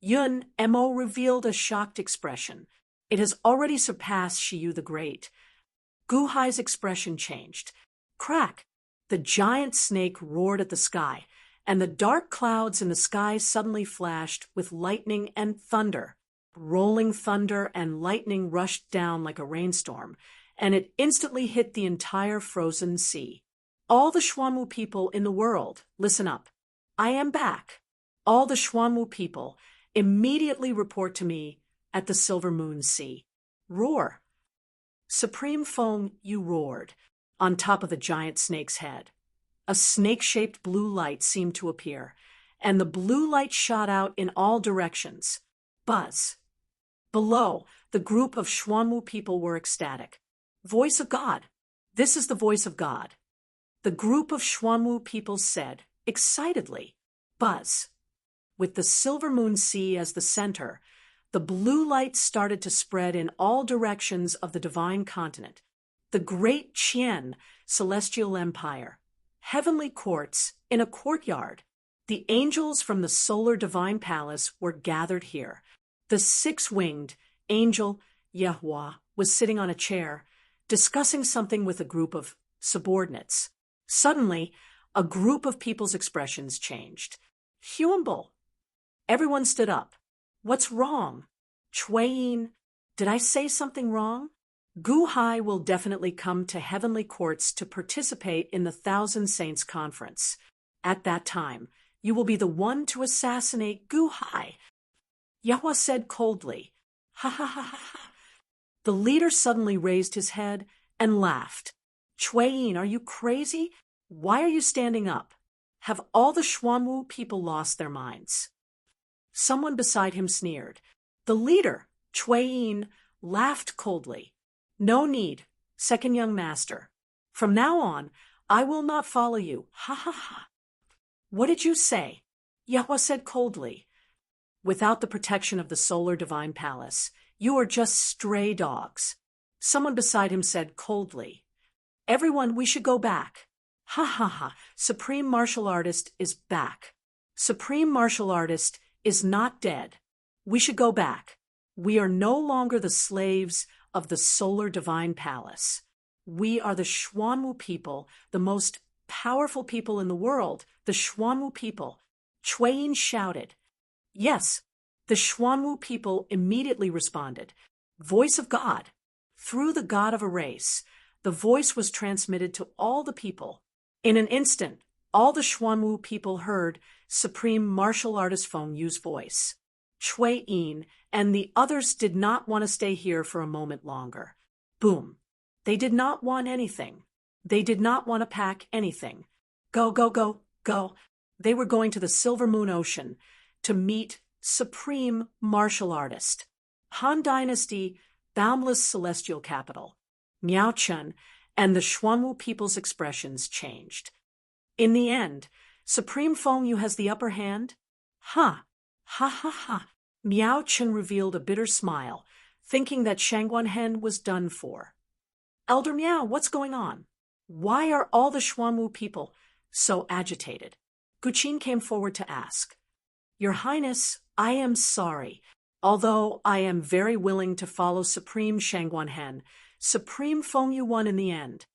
Yun Mo revealed a shocked expression. It has already surpassed Shiyu the Great. Gu Hai's expression changed. Crack! The giant snake roared at the sky, and the dark clouds in the sky suddenly flashed with lightning and thunder. Rolling thunder and lightning rushed down like a rainstorm, and it instantly hit the entire frozen sea. All the Xuanwu people in the world, listen up. I am back. All the Xuanwu people immediately report to me at the Silver Moon Sea. Roar! Supreme Feng Yu roared on top of the giant snake's head. A snake-shaped blue light seemed to appear, and the blue light shot out in all directions. Buzz! Below, the group of Xuanwu people were ecstatic. Voice of God! This is the voice of God. The group of Xuanwu people said, excitedly, Buzz! With the Silver Moon Sea as the center, the blue light started to spread in all directions of the divine continent. The great Qian celestial empire, heavenly courts in a courtyard. The angels from the solar divine palace were gathered here. The six-winged angel Yahua was sitting on a chair, discussing something with a group of subordinates. Suddenly, a group of people's expressions changed. Humble! Everyone stood up. What's wrong? Chuiyin, did I say something wrong? Gu Hai will definitely come to heavenly courts to participate in the Thousand Saints Conference. At that time, you will be the one to assassinate Gu Hai. Yahua said coldly. Ha ha ha ha ha. The leader suddenly raised his head and laughed. Chuiyin, are you crazy? Why are you standing up? Have all the Xuanwu people lost their minds? Someone beside him sneered. The leader, Chuiyin, laughed coldly. No need, second young master. From now on, I will not follow you. Ha ha ha. What did you say? Yahua said coldly. Without the protection of the solar divine palace, you are just stray dogs. Someone beside him said coldly. Everyone, we should go back. Ha ha ha, Supreme Martial Artist is back. Supreme Martial Artist is not dead. We should go back. We are no longer the slaves of the Solar Divine Palace. We are the Xuanwu people, the most powerful people in the world, the Xuanwu people. Chuayin shouted. Yes, the Xuanwu people immediately responded. Voice of God. Through the god of a race, the voice was transmitted to all the people. In an instant, all the Xuanwu people heard Supreme Martial Artist Feng Yu's voice. Cui Yin and the others did not want to stay here for a moment longer. Boom. They did not want anything. They did not want to pack anything. Go, go, go, go. They were going to the Silver Moon Ocean to meet Supreme Martial Artist. Han Dynasty, boundless celestial capital. Miao Chen and the Xuanwu people's expressions changed. In the end, Supreme Feng Yu has the upper hand? Ha! Ha ha ha! Miao Chen revealed a bitter smile, thinking that Shangguan Hen was done for. Elder Miao, what's going on? Why are all the Xuanwu people so agitated? Guqin came forward to ask. Your Highness, I am sorry. Although I am very willing to follow Supreme Shangguan Hen, Supreme Feng Yu won in the end.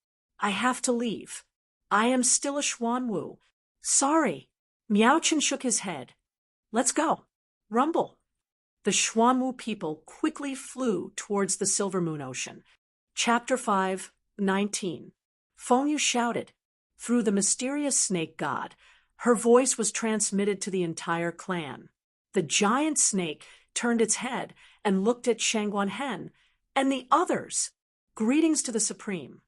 I have to leave. I am still a Xuanwu. Sorry. Miao Chen shook his head. Let's go. Rumble. The Xuanwu people quickly flew towards the Silver Moon Ocean. Chapter 5:19. Feng Yu shouted. Through the mysterious snake god, her voice was transmitted to the entire clan. The giant snake turned its head and looked at Shangguan Hen and the others. Greetings to the Supreme.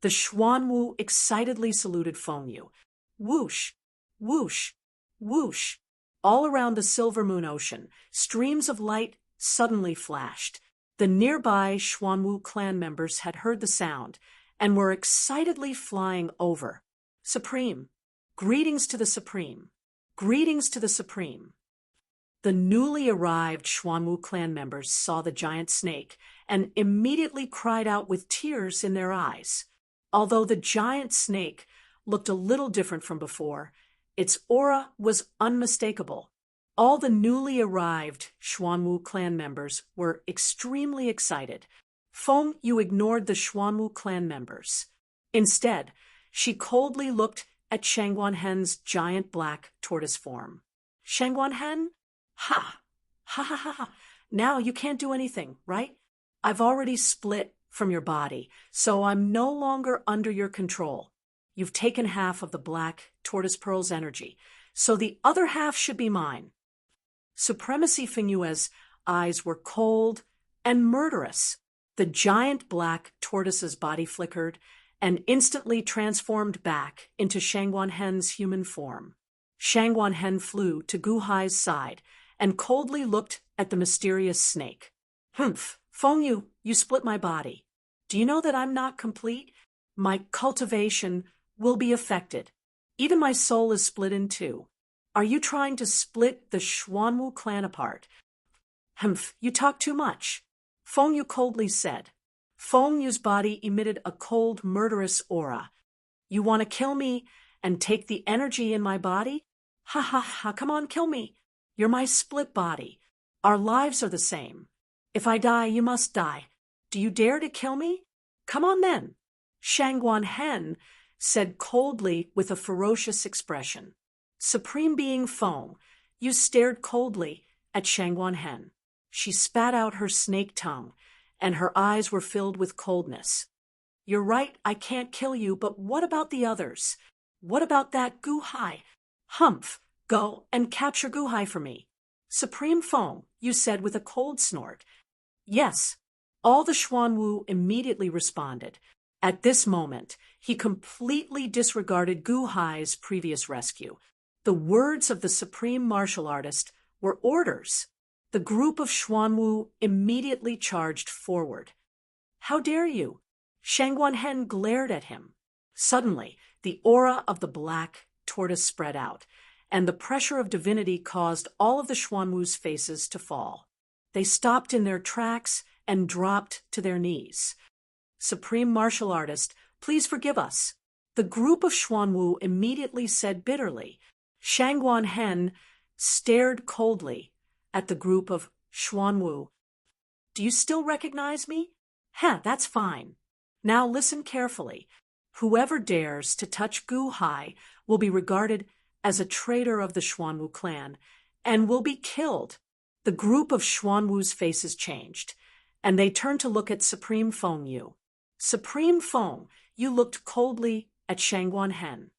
The Xuanwu excitedly saluted Feng Yu. Whoosh, whoosh, whoosh. All around the Silver Moon Ocean, streams of light suddenly flashed. The nearby Xuanwu clan members had heard the sound and were excitedly flying over. Supreme. Greetings to the Supreme. Greetings to the Supreme. The newly arrived Xuanwu clan members saw the giant snake and immediately cried out with tears in their eyes. Although the giant snake looked a little different from before, its aura was unmistakable. All the newly arrived Xuanwu clan members were extremely excited. Feng Yu ignored the Xuanwu clan members. Instead, she coldly looked at Shangguan Hen's giant black tortoise form. Shangguan Hen? Ha! Ha ha ha ha! Now you can't do anything, right? I've already split from your body, so I'm no longer under your control. You've taken half of the black tortoise pearl's energy, so the other half should be mine. Supremacy Feng Yu's eyes were cold and murderous. The giant black tortoise's body flickered and instantly transformed back into Shangguan Hen's human form. Shangguan Hen flew to Gu Hai's side and coldly looked at the mysterious snake. Humph, Feng Yu, you split my body. Do you know that I'm not complete? My cultivation will be affected. Even my soul is split in two. Are you trying to split the Xuanwu clan apart? Humph, you talk too much. Feng Yu coldly said. Feng Yu's body emitted a cold, murderous aura. You want to kill me and take the energy in my body? Ha ha ha, come on, kill me. You're my split body. Our lives are the same. If I die, you must die. Do you dare to kill me? Come on then. Shangguan Hen said coldly with a ferocious expression. Supreme Being Feng Yu stared coldly at Shangguan Hen. She spat out her snake tongue, and her eyes were filled with coldness. You're right, I can't kill you, but what about the others? What about that Gu Hai? Humph, go and capture Gu Hai for me. Supreme Feng Yu said with a cold snort. Yes. All the Xuanwu immediately responded. At this moment, he completely disregarded Gu Hai's previous rescue. The words of the Supreme Martial Artist were orders. The group of Xuanwu immediately charged forward. How dare you? Shangguan Hen glared at him. Suddenly, the aura of the black tortoise spread out, and the pressure of divinity caused all of the Xuanwu's faces to fall. They stopped in their tracks and dropped to their knees. Supreme Martial Artist, please forgive us. The group of Xuanwu immediately said bitterly. Shangguan Hen stared coldly at the group of Xuanwu. Do you still recognize me? That's fine. Now listen carefully. Whoever dares to touch Gu Hai will be regarded as a traitor of the Xuanwu clan and will be killed. The group of Xuanwu's faces changed, and they turned to look at Supreme Feng Yu. Supreme Feng, you looked coldly at Shangguan Hen.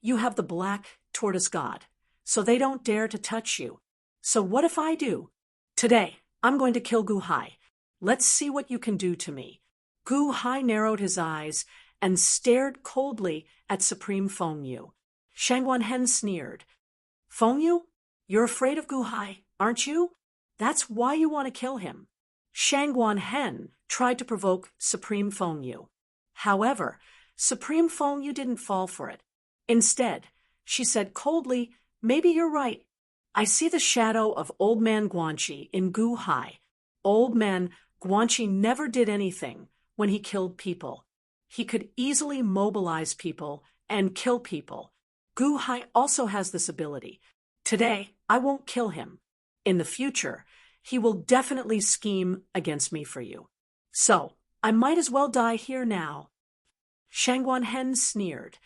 You have the black tortoise god, so they don't dare to touch you. So what if I do? Today, I'm going to kill Gu Hai. Let's see what you can do to me. Gu Hai narrowed his eyes and stared coldly at Supreme Feng Yu. Shangguan Hen sneered. Feng Yu, you're afraid of Gu Hai, aren't you? That's why you want to kill him. Shangguan Hen tried to provoke Supreme Feng Yu. However, Supreme Feng Yu didn't fall for it. Instead, she said coldly, maybe you're right. I see the shadow of Old Man Guanxi in Gu Hai. Old Man Guanxi never did anything when he killed people. He could easily mobilize people and kill people. Gu Hai also has this ability. Today, I won't kill him. In the future, he will definitely scheme against me for you. So, I might as well die here now. Shangguan Hen sneered.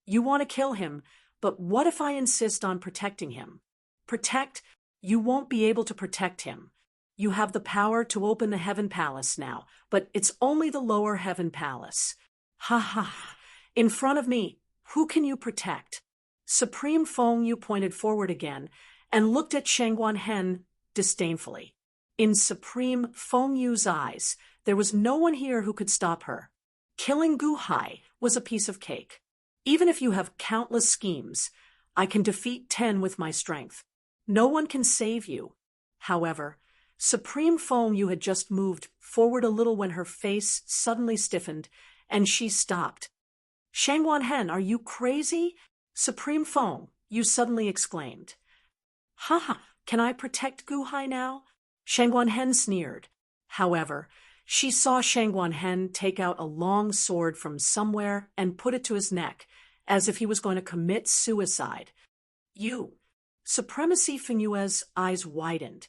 You want to kill him, but what if I insist on protecting him? Protect? You won't be able to protect him. You have the power to open the Heaven Palace now, but it's only the lower Heaven Palace. Ha ha. In front of me, who can you protect? Supreme Feng Yu pointed forward again and looked at Shangguan Hen disdainfully. In Supreme Feng Yu's eyes, there was no one here who could stop her. Killing Gu Hai was a piece of cake. Even if you have countless schemes, I can defeat 10 with my strength. No one can save you. However, Supreme Feng Yu had just moved forward a little when her face suddenly stiffened, and she stopped. Shangguan Hen, are you crazy? Supreme Feng Yu suddenly exclaimed. Can I protect Gu Hai now? Shangguan Hen sneered. However, she saw Shangguan Hen take out a long sword from somewhere and put it to his neck, as if he was going to commit suicide. You. Supremacy Feng Yu's eyes widened.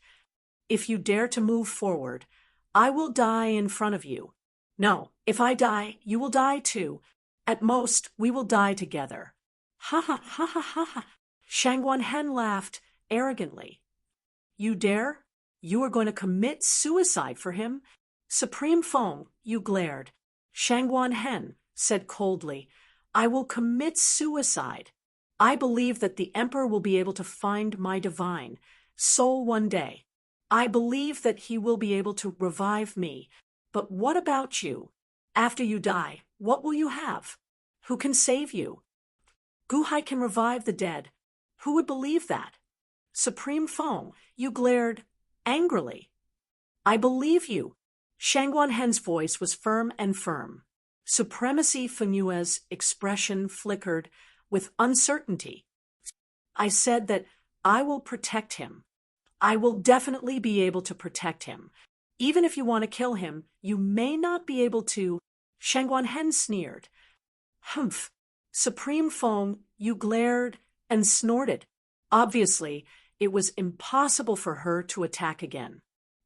If you dare to move forward, I will die in front of you. No, if I die, you will die too. At most, we will die together. Ha. Shangguan Hen laughed arrogantly. You dare? You are going to commit suicide for him? Supreme Feng Yu glared. Shangguan Hen said coldly, I will commit suicide. I believe that the Emperor will be able to find my divine soul one day. I believe that he will be able to revive me. But what about you? After you die, what will you have? Who can save you? Gu Hai can revive the dead. Who would believe that? Supreme Feng Yu glared angrily. I believe you. Shangguan Hen's voice was firm and firm. Supremacy Feng Yu's expression flickered with uncertainty. I said that I will protect him. I will definitely be able to protect him. Even if you want to kill him, you may not be able to. Shangguan Hen sneered. Humph. Supreme Feng Yu glared and snorted. Obviously, it was impossible for her to attack again.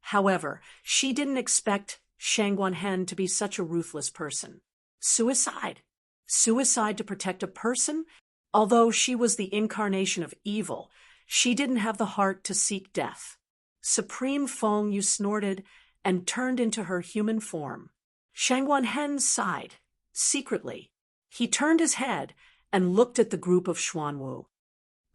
However, she didn't expect Shangguan Hen to be such a ruthless person. Suicide. Suicide to protect a person? Although she was the incarnation of evil, she didn't have the heart to seek death. Supreme Feng Yu snorted and turned into her human form. Shangguan Hen sighed, secretly. He turned his head and looked at the group of Xuanwu.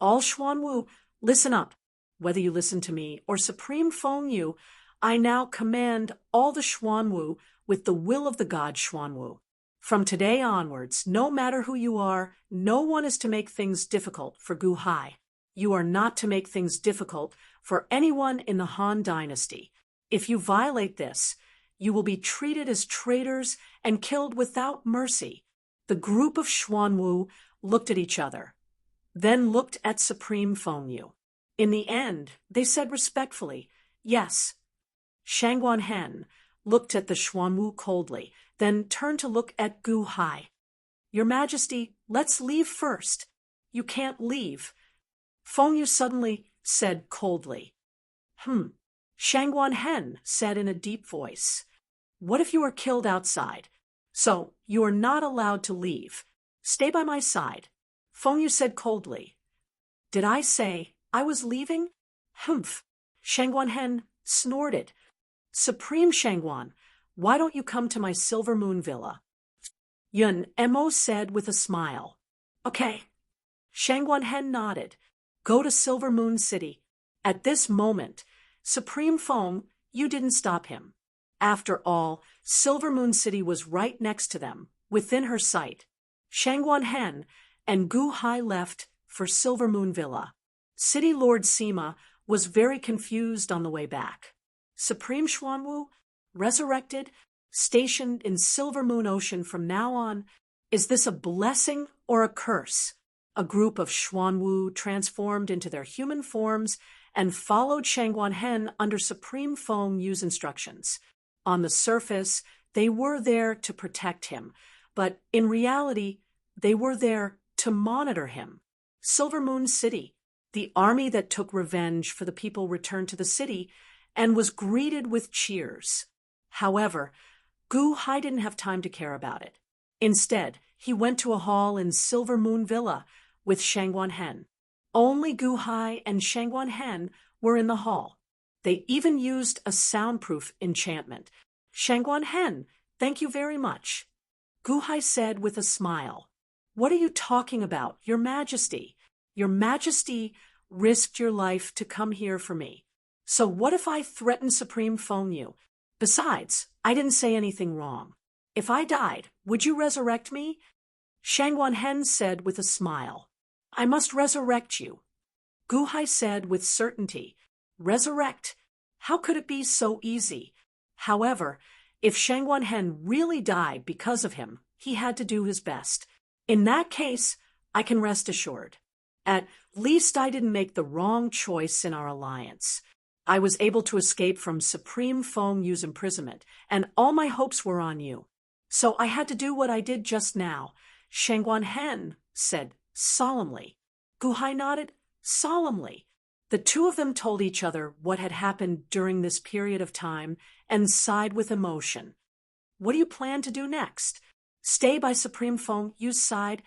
All Xuanwu, listen up. Whether you listen to me or Supreme Feng Yu, I now command all the Xuanwu with the will of the god Xuanwu. From today onwards, no matter who you are, no one is to make things difficult for Gu Hai. You are not to make things difficult for anyone in the Han Dynasty. If you violate this, you will be treated as traitors and killed without mercy. The group of Xuanwu looked at each other, then looked at Supreme Feng Yu. In the end, they said respectfully, yes. Shangguan Hen looked at the Xuanwu coldly, then turned to look at Gu Hai. Your Majesty, let's leave first. You can't leave. Feng Yu suddenly said coldly. Shangguan Hen said in a deep voice. What if you are killed outside? So, you are not allowed to leave. Stay by my side. Feng Yu said coldly. Did I say I was leaving? Humph. Shangguan Hen snorted. Supreme Shangguan, why don't you come to my Silver Moon Villa? Yun Mo said with a smile. Okay. Shangguan Hen nodded. Go to Silver Moon City. At this moment, Supreme Feng, you didn't stop him. After all, Silver Moon City was right next to them, within her sight. Shangguan Hen and Gu Hai left for Silver Moon Villa. City Lord Sima was very confused on the way back. Supreme Xuanwu, resurrected, stationed in Silver Moon Ocean from now on, is this a blessing or a curse? A group of Xuanwu transformed into their human forms and followed Shangguan Hen under Supreme Feng Yu's instructions. On the surface, they were there to protect him, but in reality, they were there to monitor him. Silver Moon City, the army that took revenge for the people returned to the city and was greeted with cheers. However, Gu Hai didn't have time to care about it. Instead, he went to a hall in Silver Moon Villa with Shangguan Hen. Only Gu Hai and Shangguan Hen were in the hall. They even used a soundproof enchantment. Shangguan Hen, thank you very much. Gu Hai said with a smile. What are you talking about, Your Majesty? Your Majesty risked your life to come here for me. So what if I threaten Supreme Feng Yu? Besides, I didn't say anything wrong. If I died, would you resurrect me? Shangguan Hen said with a smile. I must resurrect you. Gu Hai said with certainty. Resurrect? How could it be so easy? However, if Shangguan Hen really died because of him, he had to do his best. In that case, I can rest assured. At least I didn't make the wrong choice in our alliance. I was able to escape from Supreme Feng Yu's imprisonment, and all my hopes were on you. So I had to do what I did just now. Shangguan Hen said solemnly. Gu Hai nodded solemnly. The two of them told each other what had happened during this period of time and sighed with emotion. What do you plan to do next? Stay by Supreme Feng Yu's side?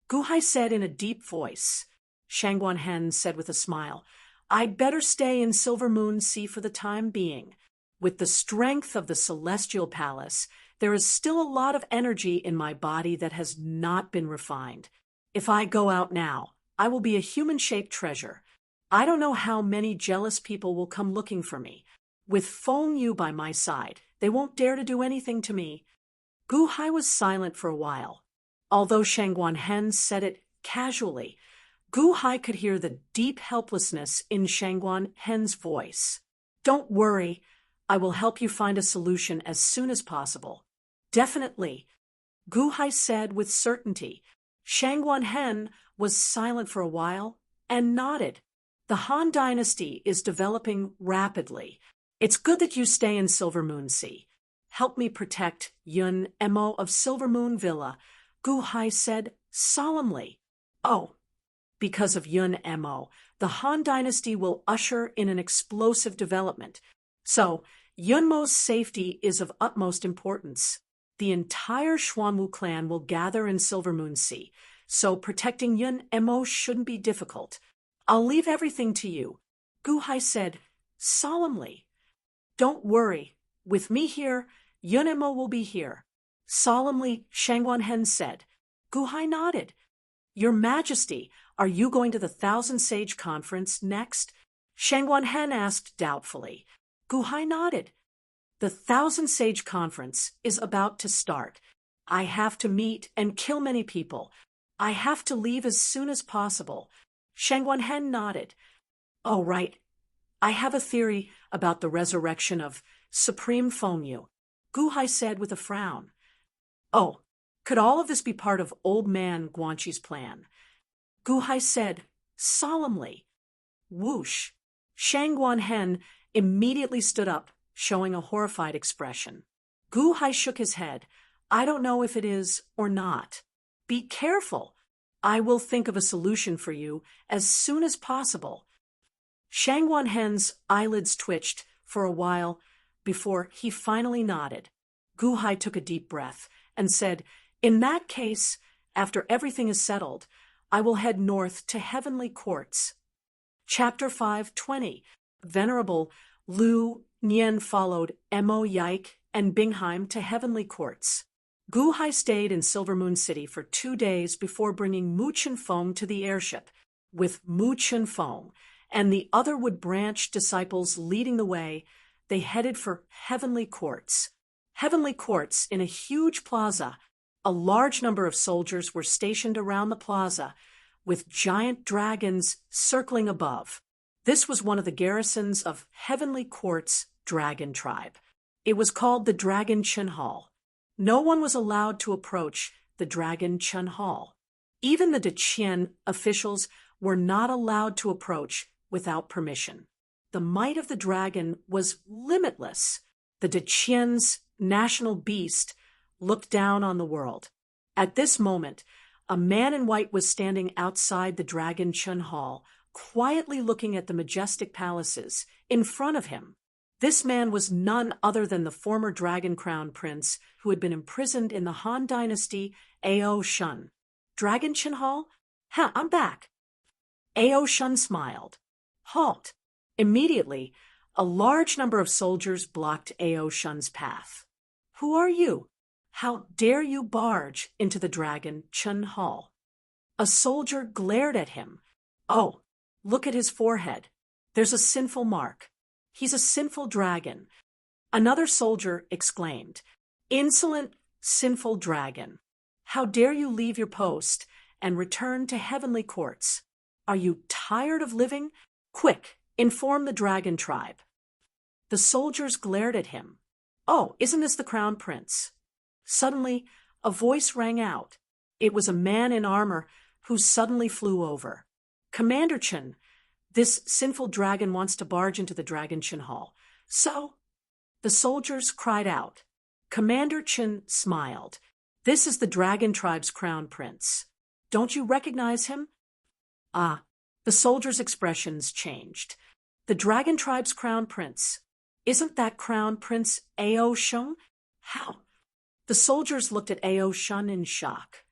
Gu Hai said in a deep voice. Shangguan Hen said with a smile. I'd better stay in Silver Moon Sea for the time being. With the strength of the Celestial Palace, there is still a lot of energy in my body that has not been refined. If I go out now, I will be a human-shaped treasure. I don't know how many jealous people will come looking for me. With Feng Yu by my side, they won't dare to do anything to me. Gu Hai was silent for a while. Although Shangguan Hen said it casually, Gu Hai could hear the deep helplessness in Shangguan Hen's voice. Don't worry, I will help you find a solution as soon as possible. Definitely, Gu Hai said with certainty. Shangguan Hen was silent for a while and nodded. The Han Dynasty is developing rapidly. It's good that you stay in Silver Moon Sea. Help me protect Yun Mo of Silver Moon Villa, Gu Hai said solemnly. Oh, because of Yun Mo, the Han Dynasty will usher in an explosive development. So, Yunmo's safety is of utmost importance. The entire Xuanwu clan will gather in Silver Moon Sea, so protecting Yun Mo shouldn't be difficult. I'll leave everything to you, Gu Hai said solemnly. Don't worry, with me here, Yun Mo will be here. Solemnly, Shangguan Hen said. Gu Hai nodded. Your Majesty, are you going to the Thousand Sage Conference next? Shangguan Hen asked doubtfully. Gu Hai nodded. The Thousand Sage Conference is about to start. I have to meet and kill many people. I have to leave as soon as possible. Shangguan Hen nodded. Oh, right. I have a theory about the resurrection of Supreme Feng Yu, Gu Hai said with a frown. Oh, could all of this be part of Old Man Guanqi's plan? Gu Hai said solemnly. Whoosh! Shangguan Hen immediately stood up, showing a horrified expression. Gu Hai shook his head. I don't know if it is or not. be careful. I will think of a solution for you as soon as possible. Shangwan Hen's eyelids twitched for a while before he finally nodded. Gu Hai took a deep breath and said, "In that case, after everything is settled, I will head north to Heavenly Courts." Chapter 5:20. Venerable Lu Nian followed Mo Yike and Bingheim to Heavenly Courts. Gu Hai stayed in Silver Moon City for 2 days before bringing Mu Chen-fong to the airship. With Mu Chen-fong and the other Wood Branch disciples leading the way, they headed for Heavenly Courts. Heavenly Courts, in a huge plaza, a large number of soldiers were stationed around the plaza, with giant dragons circling above. This was one of the garrisons of Heavenly Court's dragon tribe. It was called the Dragon Chen Hall. No one was allowed to approach the Dragon Chen Hall. Even the Deqian officials were not allowed to approach without permission. The might of the dragon was limitless. The Deqian's national beast looked down on the world. At this moment, a man in white was standing outside the Dragon Chen Hall, quietly looking at the majestic palaces in front of him. This man was none other than the former Dragon Crown Prince who had been imprisoned in the Han Dynasty, Ao Shun. Dragon Chen Hall? I'm back. Ao Shun smiled. Halt! Immediately, a large number of soldiers blocked Ao Shun's path. Who are you? How dare you barge into the Dragon Chen Hall? A soldier glared at him. Oh, look at his forehead. There's a sinful mark. He's a sinful dragon. Another soldier exclaimed, "Insolent, sinful dragon. How dare you leave your post and return to Heavenly Courts? Are you tired of living? Quick, inform the dragon tribe." The soldiers glared at him. "Oh, isn't this the Crown Prince?" Suddenly, a voice rang out. It was a man in armor who suddenly flew over. "Commander Chen, this sinful dragon wants to barge into the Dragon Chen Hall. So?" The soldiers cried out. Commander Chen smiled. "This is the Dragon Tribe's Crown Prince. Don't you recognize him?" Ah, the soldiers' expressions changed. The Dragon Tribe's Crown Prince. Isn't that Crown Prince Ao Shun? How? The soldiers looked at Ao Shun in shock.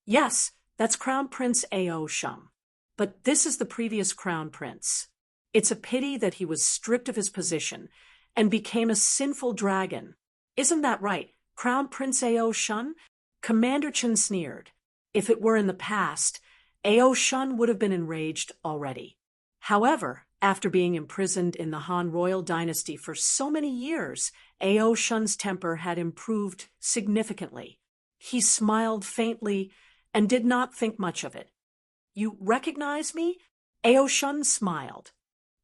Yes, that's Crown Prince Ao Shun. But this is the previous Crown Prince. It's a pity that he was stripped of his position and became a sinful dragon. Isn't that right, Crown Prince Ao Shun? Commander Chen sneered. If it were in the past, Ao Shun would have been enraged already. However, after being imprisoned in the Han royal dynasty for so many years, Ao Shun's temper had improved significantly. He smiled faintly and did not think much of it. You recognize me? Ao Shun smiled.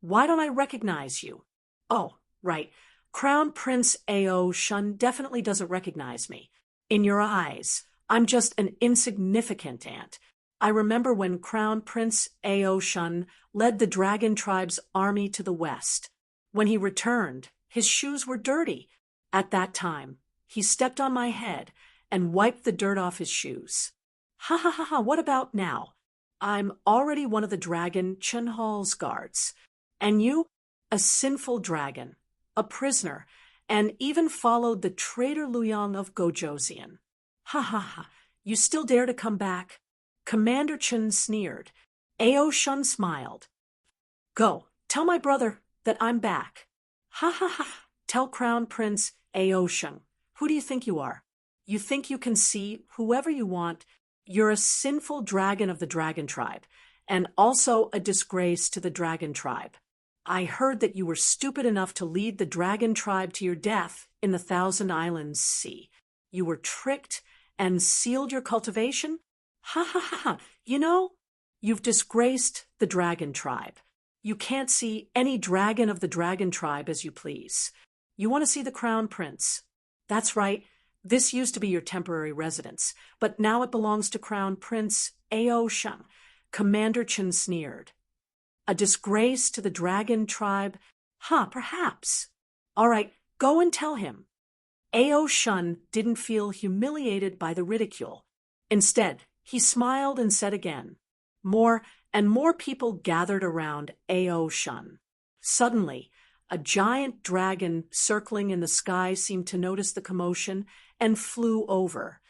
Why don't I recognize you? Oh, right. Crown Prince Ao Shun definitely doesn't recognize me. In your eyes, I'm just an insignificant ant. I remember when Crown Prince Ao Shun led the Dragon Tribe's army to the west. When he returned, his shoes were dirty. At that time, he stepped on my head and wiped the dirt off his shoes. Ha ha ha ha, what about now? I'm already one of the Dragon Chen Hall's guards. And you? A sinful dragon, a prisoner, and even followed the traitor Luoyang of Gojoseon. Ha ha ha, you still dare to come back? Commander Chen sneered. Ao Shun smiled. Go, tell my brother that I'm back. Ha ha ha, tell Crown Prince Ao Shun. Who do you think you are? You think you can see whoever you want? You're a sinful dragon of the Dragon Tribe, and also a disgrace to the Dragon Tribe. I heard that you were stupid enough to lead the Dragon Tribe to your death in the Thousand Islands Sea. You were tricked and sealed your cultivation? Ha ha ha ha, you've disgraced the Dragon Tribe. You can't see any dragon of the Dragon Tribe as you please. You want to see the Crown Prince. That's right, this used to be your temporary residence, but now it belongs to Crown Prince Ao Shun. Commander Chen sneered. A disgrace to the Dragon Tribe? Perhaps. All right, go and tell him. Ao Shun didn't feel humiliated by the ridicule. Instead, He smiled and said again. More and more people gathered around Ao Shun. Suddenly, a giant dragon circling in the sky seemed to notice the commotion and flew over.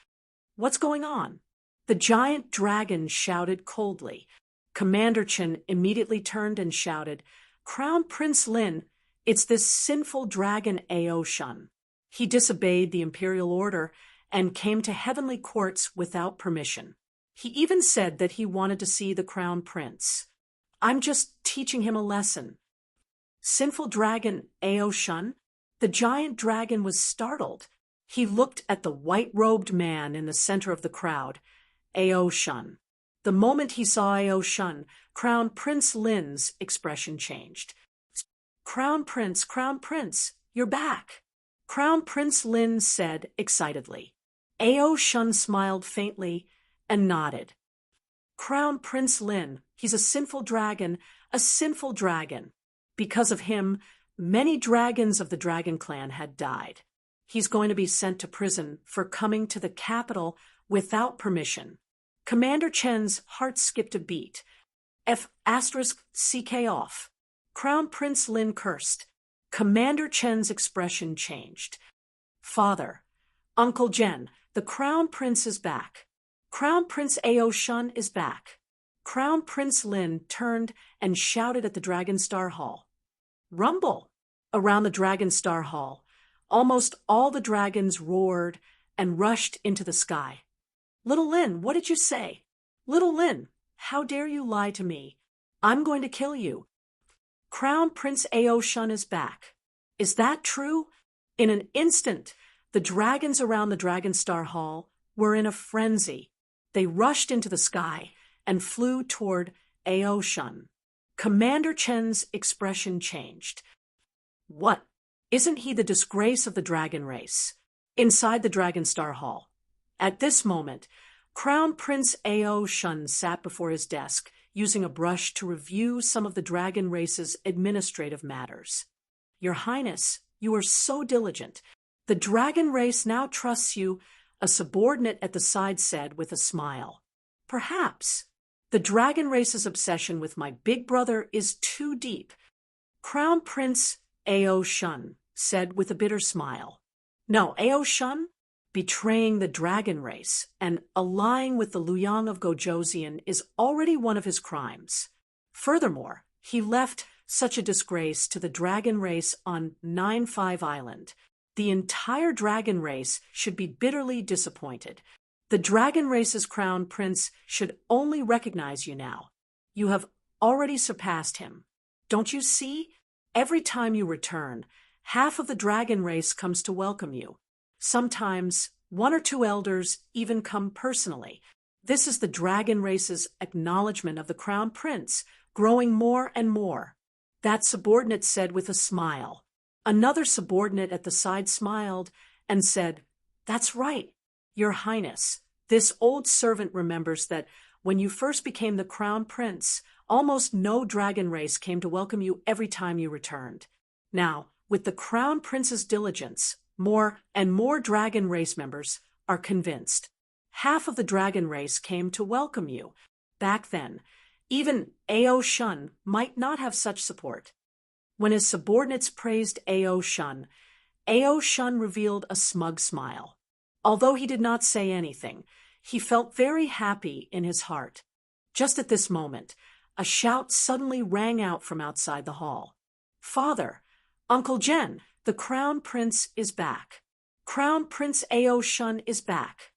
What's going on? The giant dragon shouted coldly. Commander Chen immediately turned and shouted, Crown Prince Lin, it's this sinful dragon Ao Shun. He disobeyed the imperial order and came to heavenly courts without permission. He even said that he wanted to see the crown prince. I'm just teaching him a lesson. Sinful dragon Ao Shun? The giant dragon was startled. He looked at the white-robed man in the center of the crowd, Ao Shun. The moment he saw Ao Shun, Crown Prince Lin's expression changed. Crown Prince, you're back. Crown Prince Lin said excitedly. Ao Shun smiled faintly and nodded. Crown Prince Lin, he's a sinful dragon, a sinful dragon. Because of him, many dragons of the Dragon Clan had died. He's going to be sent to prison for coming to the capital without permission. Commander Chen's heart skipped a beat. CK off. Crown Prince Lin cursed. Commander Chen's expression changed. Father, Uncle Jen, the Crown Prince is back. Crown Prince Ao Shun is back. Crown Prince Lin turned and shouted at the Dragon Star Hall. Rumble! Around the Dragon Star Hall, almost all the dragons roared and rushed into the sky. Little Lin, what did you say? Little Lin, how dare you lie to me? I'm going to kill you. Crown Prince Ao Shun is back. Is that true? In an instant, the dragons around the Dragon Star Hall were in a frenzy. They rushed into the sky and flew toward Ao Shun. Commander Chen's expression changed. What? Isn't he the disgrace of the dragon race? Inside the Dragon Star Hall. At this moment, Crown Prince Ao Shun sat before his desk, using a brush to review some of the dragon race's administrative matters. Your Highness, you are so diligent. The dragon race now trusts you, a subordinate at the side said with a smile. Perhaps. The dragon race's obsession with my big brother is too deep. Crown Prince Ao Shun said with a bitter smile. No, Ao Shun? Betraying the dragon race and allying with the Luyang of Gojoseon is already one of his crimes. Furthermore, he left such a disgrace to the dragon race on 9-5 Island. The entire dragon race should be bitterly disappointed. The dragon race's crown prince should only recognize you now. You have already surpassed him. Don't you see? Every time you return, half of the dragon race comes to welcome you. Sometimes 1 or 2 elders even come personally. This is the dragon race's acknowledgement of the crown prince, growing more and more. That subordinate said with a smile. Another subordinate at the side smiled and said, That's right, Your Highness. This old servant remembers that when you first became the crown prince, almost no dragon race came to welcome you every time you returned. Now, with the crown prince's diligence, more and more dragon race members are convinced. Half of the dragon race came to welcome you. Back then, even Ao Shun might not have such support. When his subordinates praised Ao Shun revealed a smug smile. Although he did not say anything, he felt very happy in his heart. Just at this moment, a shout suddenly rang out from outside the hall. Father, Uncle Jen, the Crown Prince is back. Crown Prince Ao Shun is back.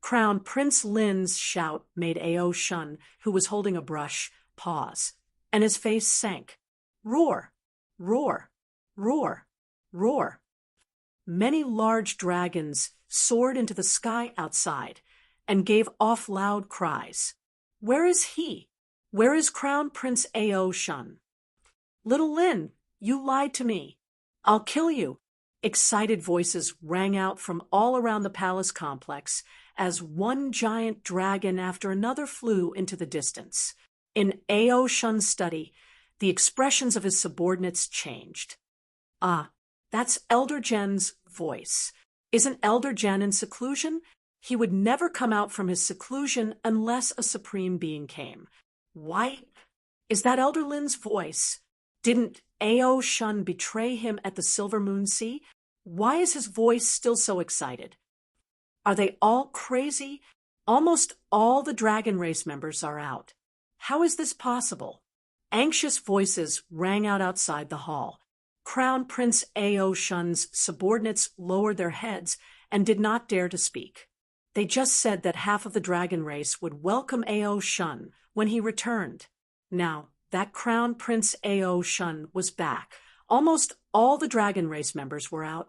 Crown Prince Lin's shout made Ao Shun, who was holding a brush, pause, and his face sank. Roar, roar, roar, roar. Many large dragons soared into the sky outside and gave off loud cries. Where is he? Where is Crown Prince Ao Shun? Little Lin, you lied to me. I'll kill you. Excited voices rang out from all around the palace complex as one giant dragon after another flew into the distance. In Ao Shun's study, the expressions of his subordinates changed. Ah, that's Elder Jen's voice. Isn't Elder Jen in seclusion? He would never come out from his seclusion unless a supreme being came. Why? Is that Elder Lin's voice? Didn't Ao Shun betray him at the Silver Moon Sea? Why is his voice still so excited? Are they all crazy? Almost all the dragon race members are out. How is this possible? Anxious voices rang out outside the hall. Crown Prince Ao Shun's subordinates lowered their heads and did not dare to speak. They just said that half of the dragon race would welcome Ao Shun when he returned. Now, that Crown Prince Ao Shun was back. Almost all the dragon race members were out.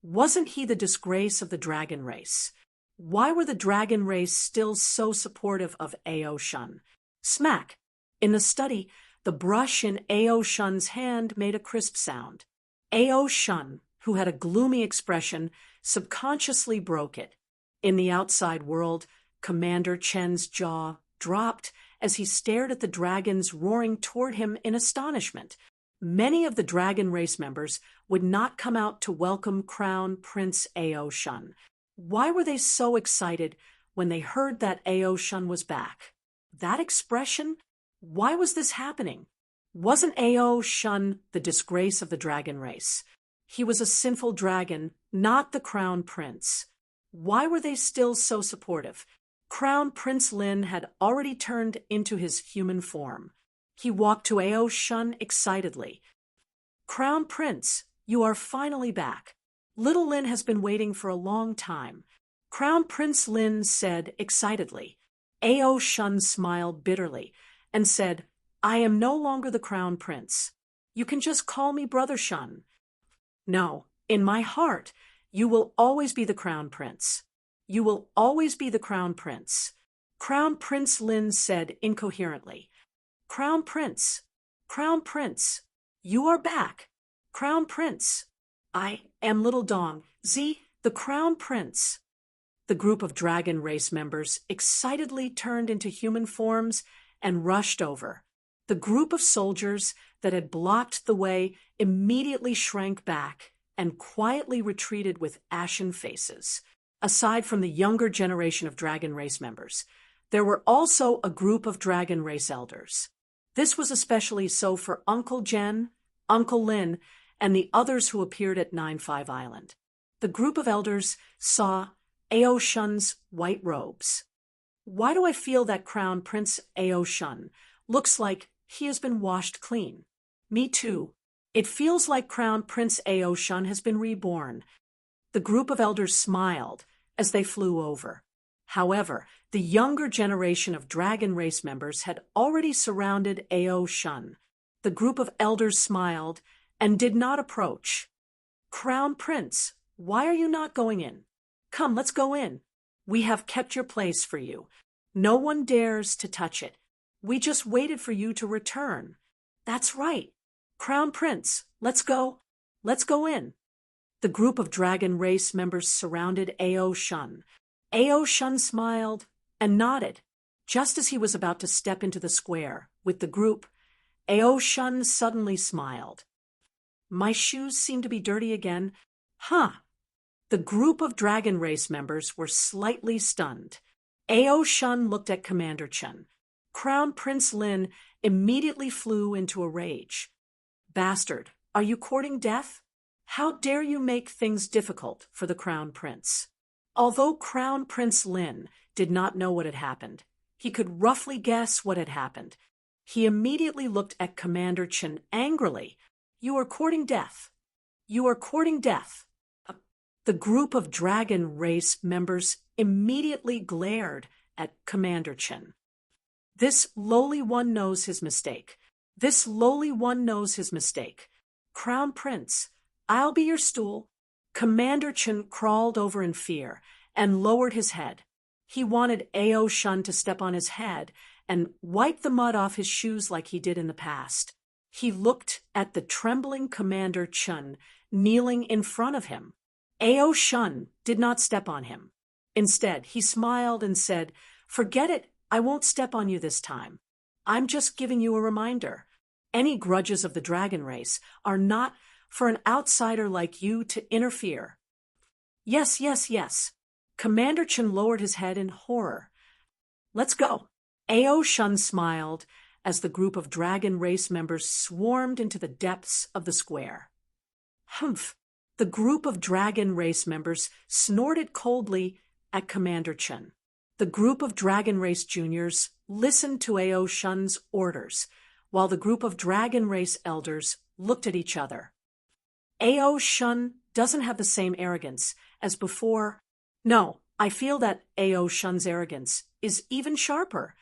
Wasn't he the disgrace of the dragon race? Why were the dragon race still so supportive of Ao Shun? Smack! In the study, the brush in Ao Shun's hand made a crisp sound. Ao Shun, who had a gloomy expression, subconsciously broke it. In the outside world, Commander Chen's jaw dropped as he stared at the dragons roaring toward him in astonishment. Many of the dragon race members would not come out to welcome Crown Prince Ao Shun. Why were they so excited when they heard that Ao Shun was back? That expression? Why was this happening? Wasn't Ao Shun the disgrace of the dragon race? He was a sinful dragon, not the Crown Prince. Why were they still so supportive? Crown Prince Lin had already turned into his human form. He walked to Ao Shun excitedly. Crown Prince, you are finally back. Little Lin has been waiting for a long time. Crown Prince Lin said excitedly. Ao Shun smiled bitterly and said, I am no longer the Crown Prince. You can just call me Brother Shun. No, in my heart, you will always be the Crown Prince. You will always be the Crown Prince. Crown Prince Lin said incoherently. Crown Prince, you are back. Crown Prince. I am Little Dong, the Crown Prince. The group of dragon race members excitedly turned into human forms and rushed over. The group of soldiers that had blocked the way immediately shrank back and quietly retreated with ashen faces. Aside from the younger generation of dragon race members, there were also a group of dragon race elders. This was especially so for Uncle Jen, Uncle Lin, and the others who appeared at 9-5 Island. The group of elders saw Ao Shun's white robes. Why do I feel that Crown Prince Ao Shun looks like he has been washed clean? Me too. It feels like Crown Prince Ao Shun has been reborn. The group of elders smiled as they flew over. However, the younger generation of dragon race members had already surrounded Ao Shun. The group of elders smiled and did not approach. Crown Prince, why are you not going in? Come, let's go in. We have kept your place for you. No one dares to touch it. We just waited for you to return. That's right. Crown Prince, let's go. Let's go in. The group of dragon race members surrounded Ao Shun. Ao Shun smiled and nodded. Just as he was about to step into the square with the group, Ao Shun suddenly smiled. My shoes seem to be dirty again. Huh. The group of dragon race members were slightly stunned. Ao Shun looked at Commander Chen. Crown Prince Lin immediately flew into a rage. Bastard, are you courting death? How dare you make things difficult for the Crown Prince? Although Crown Prince Lin did not know what had happened, he could roughly guess what had happened. He immediately looked at Commander Chen angrily. You are courting death. You are courting death. The group of dragon race members immediately glared at Commander Chen. This lowly one knows his mistake. This lowly one knows his mistake. Crown Prince, I'll be your stool. Commander Chen crawled over in fear and lowered his head. He wanted Ao Shun to step on his head and wipe the mud off his shoes like he did in the past. He looked at the trembling Commander Chen kneeling in front of him. Ao Shun did not step on him. Instead, he smiled and said, Forget it, I won't step on you this time. I'm just giving you a reminder. Any grudges of the dragon race are not for an outsider like you to interfere. Yes, yes, yes. Commander Chen lowered his head in horror. Let's go. Ao Shun smiled as the group of dragon race members swarmed into the depths of the square. Humph! The group of dragon race members snorted coldly at Commander Chen. The group of dragon race juniors listened to Ao Shun's orders, while the group of dragon race elders looked at each other. Ao Shun doesn't have the same arrogance as before. No, I feel that Ao Shun's arrogance is even sharper.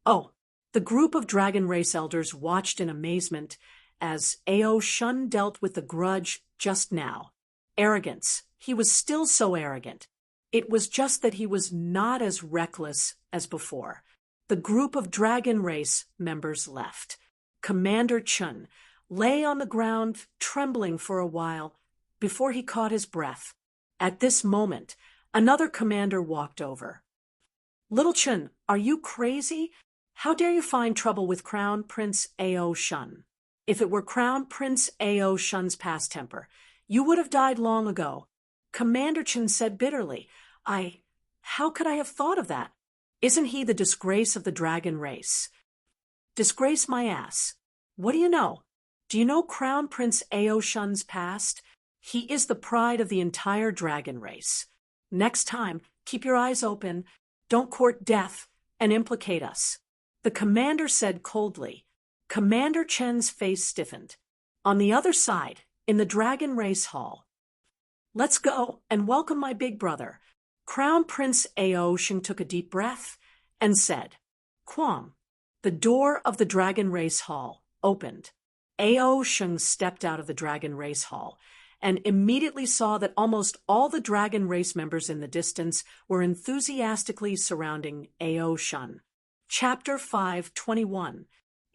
Oh, the group of dragon race elders watched in amazement as Ao Shun dealt with the grudge just now. Arrogance. He was still so arrogant. It was just that he was not as reckless as before. The group of dragon race members left. Commander Chen lay on the ground, trembling for a while before he caught his breath. At this moment, another commander walked over. Little Chen, are you crazy? How dare you find trouble with Crown Prince Ao Shun? If it were Crown Prince Ao Shun's past temper, you would have died long ago. Commander Chen said bitterly. How could I have thought of that? Isn't he the disgrace of the dragon race? Disgrace my ass. What do you know? Do you know Crown Prince Ao Shun's past? He is the pride of the entire dragon race. Next time, keep your eyes open, don't court death, and implicate us. The commander said coldly. Commander Chen's face stiffened. On the other side, in the dragon race hall. Let's go and welcome my big brother. Crown Prince Ao Shun took a deep breath and said, Quam. The door of the dragon race hall opened. Ao Shun stepped out of the dragon race hall and immediately saw that almost all the dragon race members in the distance were enthusiastically surrounding Ao Shun. Chapter 5:21.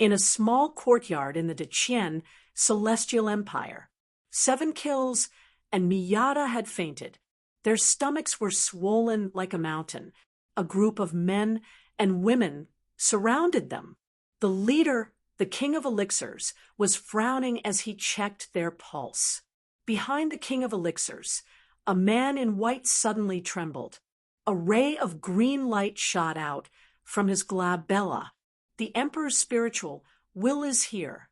In a small courtyard in the Deqian Celestial Empire, 7 kills and Miyata had fainted. Their stomachs were swollen like a mountain. A group of men and women surrounded them. The leader, the King of Elixirs, was frowning as he checked their pulse. Behind the King of Elixirs, a man in white suddenly trembled. A ray of green light shot out from his glabella. The Emperor's spiritual will is here.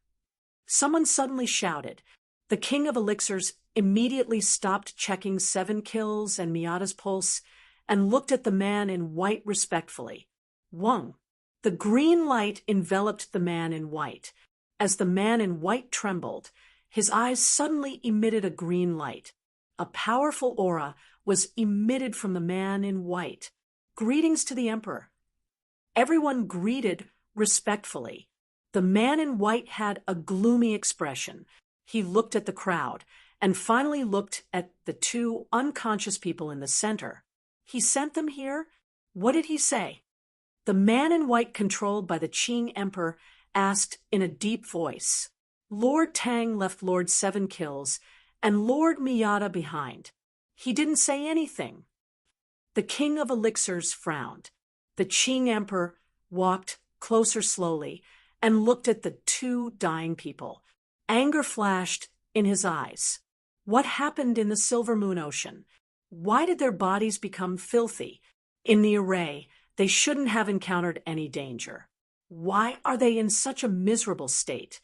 Someone suddenly shouted. The King of Elixirs immediately stopped checking 7 kills and Miyata's pulse and looked at the man in white respectfully. Wang. The green light enveloped the man in white. As the man in white trembled, his eyes suddenly emitted a green light. A powerful aura was emitted from the man in white. Greetings to the Emperor. Everyone greeted respectfully. The man in white had a gloomy expression. He looked at the crowd and finally looked at the 2 unconscious people in the center. He sent them here? What did he say? The man in white, controlled by the Qing Emperor, asked in a deep voice. Lord Tang left Lord 7 kills and Lord Miyata behind. He didn't say anything. The King of Elixirs frowned. The Qing Emperor walked closer slowly and looked at the 2 dying people. Anger flashed in his eyes. What happened in the Silver Moon Ocean? Why did their bodies become filthy? In the array, they shouldn't have encountered any danger. Why are they in such a miserable state?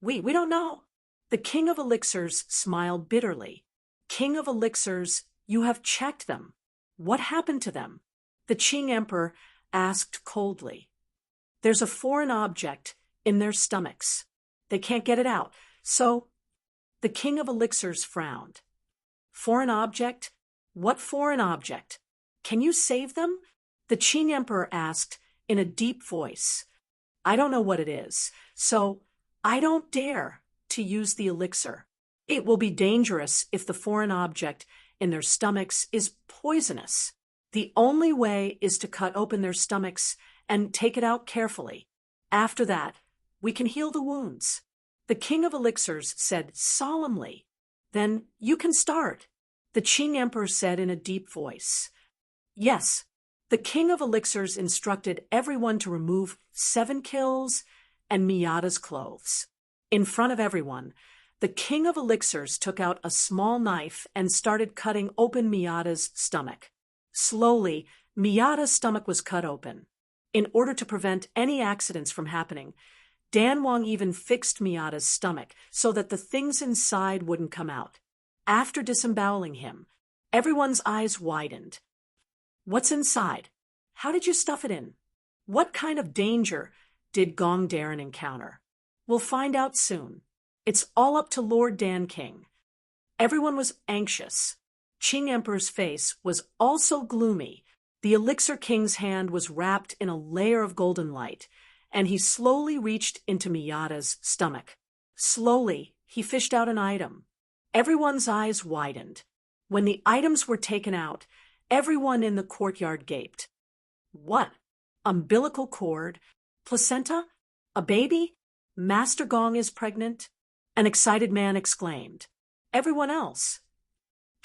We don't know. The King of Elixirs smiled bitterly. King of Elixirs, you have checked them. What happened to them? The Qing Emperor asked coldly. There's a foreign object in their stomachs. They can't get it out. So, the King of Elixirs frowned. Foreign object? What foreign object? Can you save them? The Qing Emperor asked in a deep voice. I don't know what it is, so I don't dare to use the elixir. It will be dangerous if the foreign object in their stomachs is poisonous. The only way is to cut open their stomachs and take it out carefully. After that, we can heal the wounds. The King of Elixirs said solemnly. Then you can start, the Qing Emperor said in a deep voice. Yes, the King of Elixirs instructed everyone to remove 7 kills and Miyata's clothes. In front of everyone, the King of Elixirs took out a small knife and started cutting open Miyata's stomach. Slowly, Miyata's stomach was cut open. In order to prevent any accidents from happening, Dan Wang even fixed Miyata's stomach so that the things inside wouldn't come out. After disemboweling him, everyone's eyes widened. What's inside? How did you stuff it in? What kind of danger did Gong Darren encounter? We'll find out soon. It's all up to Lord Dan King. Everyone was anxious. Qing Emperor's face was also gloomy. The Elixir King's hand was wrapped in a layer of golden light, and he slowly reached into Miyata's stomach. Slowly, he fished out an item. Everyone's eyes widened. When the items were taken out, everyone in the courtyard gaped. What? Umbilical cord? Placenta? A baby? Master Gong is pregnant? An excited man exclaimed. Everyone else?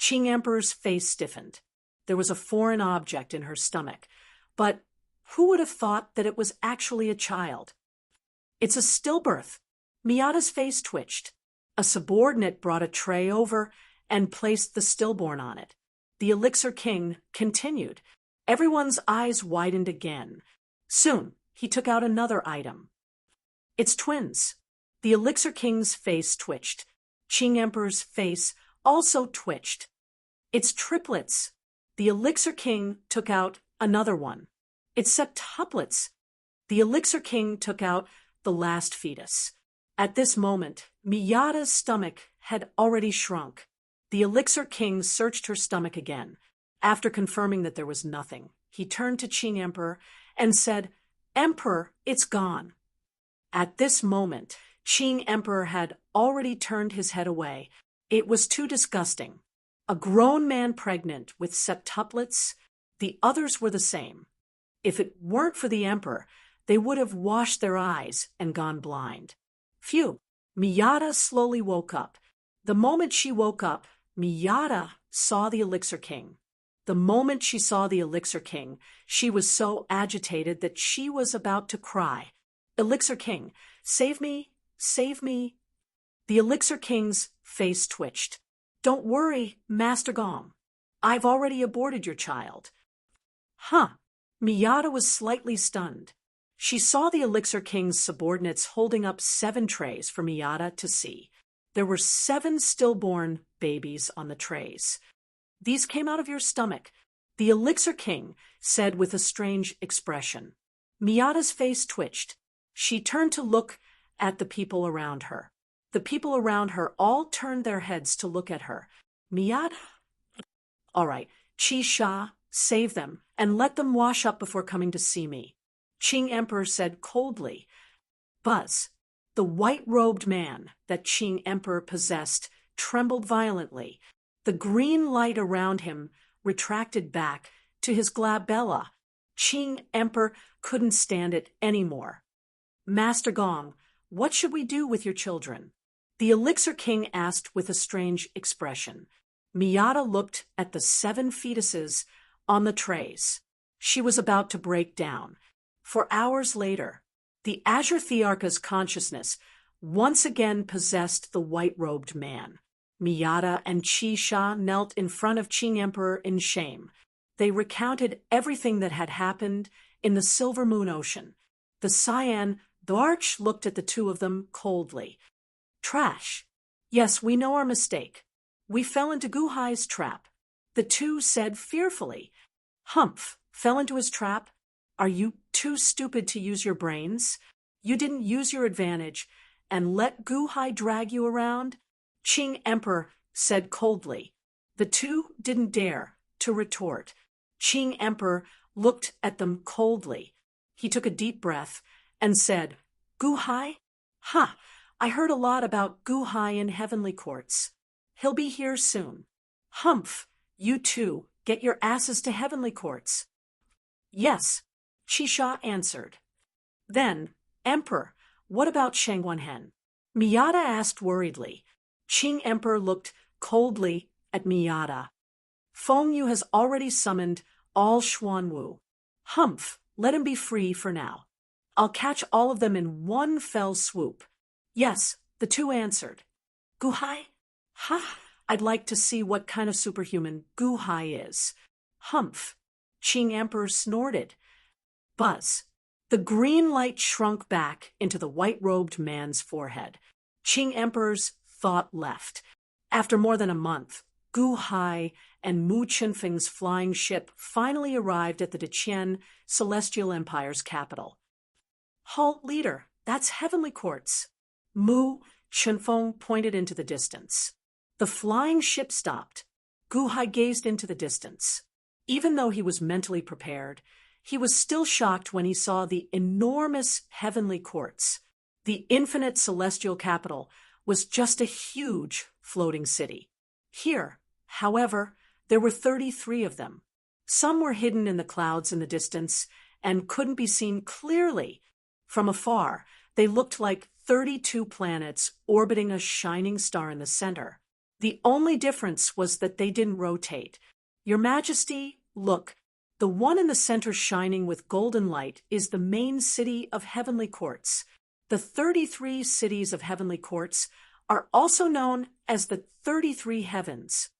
Qing Emperor's face stiffened. There was a foreign object in her stomach, but who would have thought that it was actually a child? It's a stillbirth. Miyata's face twitched. A subordinate brought a tray over and placed the stillborn on it. The Elixir King continued. Everyone's eyes widened again. Soon, he took out another item. It's twins. The Elixir King's face twitched. Qing Emperor's face also twitched. It's triplets. The Elixir King took out another one. It's septuplets. The Elixir King took out the last fetus. At this moment, Miyata's stomach had already shrunk. The Elixir King searched her stomach again. After confirming that there was nothing, he turned to Qing Emperor and said, Emperor, it's gone. At this moment, Qing Emperor had already turned his head away. It was too disgusting. A grown man pregnant with septuplets, the others were the same. If it weren't for the emperor, they would have washed their eyes and gone blind. Phew! Miyata slowly woke up. The moment she woke up, Miyata saw the Elixir King. The moment she saw the Elixir King, she was so agitated that she was about to cry. Elixir King, save me, save me. The Elixir King's face twitched. Don't worry, Master Gong. I've already aborted your child. Huh. Miyata was slightly stunned. She saw the Elixir King's subordinates holding up 7 trays for Miyata to see. There were 7 stillborn babies on the trays. These came out of your stomach, the Elixir King said with a strange expression. Miyata's face twitched. She turned to look at the people around her. The people around her all turned their heads to look at her. Miyata? All right, Qi Sha, save them, and let them wash up before coming to see me. Qing Emperor said coldly. Buzz, the white-robed man that Qing Emperor possessed, trembled violently. The green light around him retracted back to his glabella. Qing Emperor couldn't stand it anymore. Master Gong, what should we do with your children? The Elixir King asked with a strange expression. Miyata looked at the 7 fetuses on the trays. She was about to break down. For hours later, the Azure Thearcha's consciousness once again possessed the white-robed man. Miyata and Qi Sha knelt in front of Qing Emperor in shame. They recounted everything that had happened in the Silver Moon Ocean. The Cyan Dwarch looked at the two of them coldly. Trash. Yes, we know our mistake. We fell into Guhai's trap. The two said fearfully. Humph, fell into his trap? Are you too stupid to use your brains? You didn't use your advantage and let Guhai drag you around? Qing Emperor said coldly. The two didn't dare to retort. Qing Emperor looked at them coldly. He took a deep breath and said, Guhai? Ha! I heard a lot about Guhai in heavenly courts. He'll be here soon. Humph! You two, get your asses to heavenly courts. Yes, Qi Sha answered. Then, Emperor, what about Sheng Wanhen? Miyata asked worriedly. Qing Emperor looked coldly at Miyata. Feng Yu has already summoned all Xuanwu. Humph, let him be free for now. I'll catch all of them in one fell swoop. Yes, the two answered. Guhai? Ha! I'd like to see what kind of superhuman Guhai is. Humph, Qing Emperor snorted. Buzz. The green light shrunk back into the white-robed man's forehead. Qing Emperor's thought left. After more than a month, Gu Hai and Mu Qinfeng's flying ship finally arrived at the Deqian Celestial Empire's capital. Halt, leader, that's Heavenly Courts. Mu Qinfeng pointed into the distance. The flying ship stopped. Gu Hai gazed into the distance. Even though he was mentally prepared, he was still shocked when he saw the enormous Heavenly Courts. The infinite celestial capital was just a huge floating city. Here, however, there were 33 of them. Some were hidden in the clouds in the distance and couldn't be seen clearly. From afar, they looked like 32 planets orbiting a shining star in the center. The only difference was that they didn't rotate. Your Majesty, look, the one in the center shining with golden light is the main city of Heavenly Courts. The 33 cities of Heavenly Courts are also known as the 33 Heavens.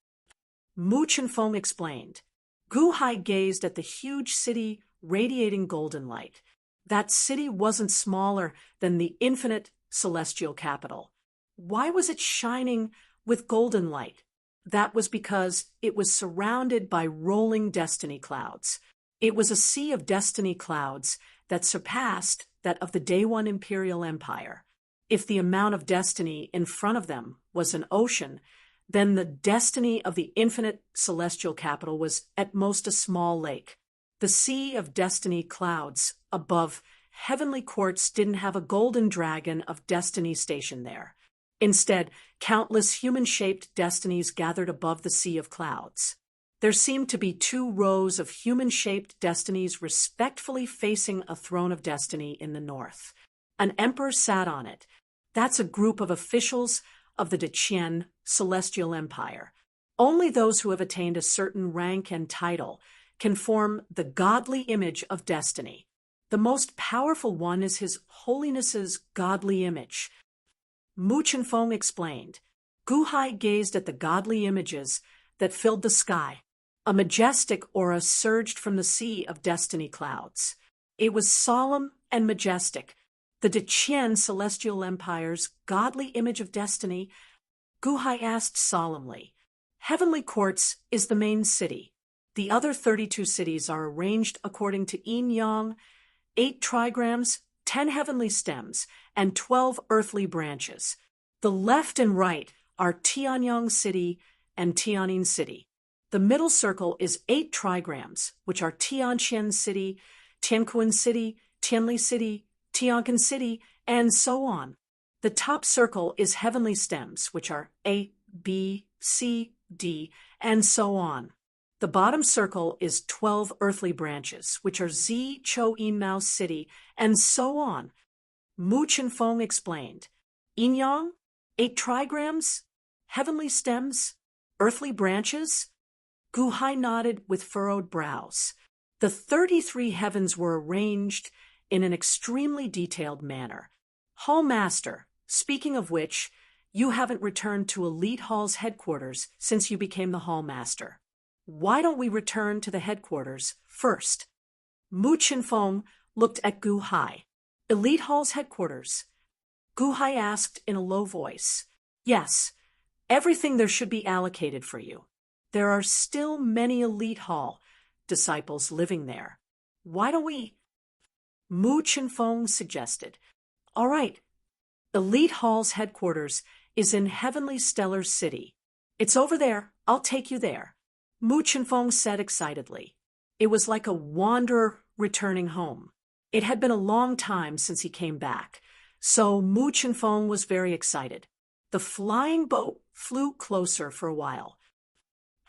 Mu Qinfeng explained. Gu Hai gazed at the huge city radiating golden light. That city wasn't smaller than the infinite celestial capital. Why was it shining with golden light? That was because it was surrounded by rolling destiny clouds. It was a sea of destiny clouds that surpassed that of the Day One Imperial Empire. If the amount of destiny in front of them was an ocean, then the destiny of the infinite celestial capital was at most a small lake. The sea of destiny clouds above Heavenly Courts didn't have a golden dragon of destiny stationed there. Instead, countless human-shaped destinies gathered above the sea of clouds. There seemed to be 2 rows of human-shaped destinies respectfully facing a throne of destiny in the north. An emperor sat on it. That's a group of officials of the Deqian Celestial Empire. Only those who have attained a certain rank and title can form the godly image of destiny. The most powerful one is His Holiness's godly image. Mu Qinfeng explained. Gu Hai gazed at the godly images that filled the sky. A majestic aura surged from the sea of destiny clouds. It was solemn and majestic. The Deqian Celestial Empire's godly image of destiny. Gu Hai asked solemnly. Heavenly Courts is the main city. The other 32 cities are arranged according to yin-yang, 8 trigrams, 10 heavenly stems, and 12 earthly branches. The left and right are Tianyang City and Tianjin City. The middle circle is 8 trigrams, which are Tianqian City, Tianquan City, Tianli City, Tianquan City, and so on. The top circle is heavenly stems, which are A, B, C, D, and so on. The bottom circle is 12 earthly branches, which are Z, Chou, Yinmao City, and so on. Mu Qinfeng explained. Yin-yang, 8 trigrams, heavenly stems, earthly branches? Gu Hai nodded with furrowed brows. The 33 heavens were arranged in an extremely detailed manner. Hall Master, speaking of which, you haven't returned to Elite Hall's headquarters since you became the Hall Master. Why don't we return to the headquarters first? Mu Qinfeng looked at Gu Hai. Elite Hall's headquarters? Gu Hai asked in a low voice. Yes, everything there should be allocated for you. There are still many Elite Hall disciples living there. Why don't we? Mu Qinfeng suggested. All right. Elite Hall's headquarters is in Heavenly Stellar City. It's over there. I'll take you there. Mu Qinfeng said excitedly. It was like a wanderer returning home. It had been a long time since he came back, so Mu Qinfeng was very excited. The flying boat flew closer for a while.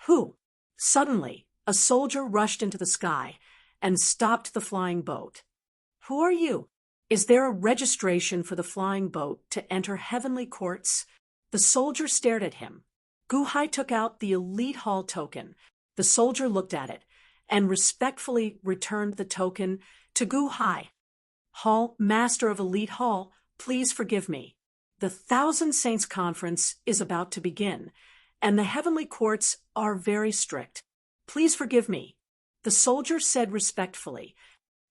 Who? Suddenly, a soldier rushed into the sky and stopped the flying boat. Who are you? Is there a registration for the flying boat to enter Heavenly Courts? The soldier stared at him. Gu Hai took out the Elite Hall token. The soldier looked at it and respectfully returned the token to Gu Hai. Hall, Master of Elite Hall, please forgive me. The Thousand Saints Conference is about to begin, and the Heavenly Courts are very strict. Please forgive me. The soldier said respectfully.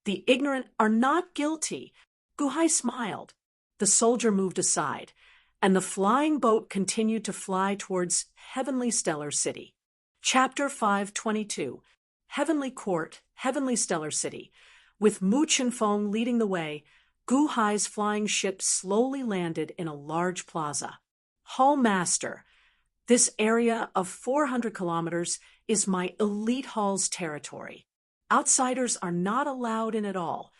The ignorant are not guilty. Guhai smiled. The soldier moved aside, and the flying boat continued to fly towards Heavenly Stellar City. Chapter 522. Heavenly Court, Heavenly Stellar City. With Mu Chenfeng leading the way, Gu Hai's flying ship slowly landed in a large plaza. Hall Master, this area of 400 kilometers is my elite hall's territory. Outsiders are not allowed in at all.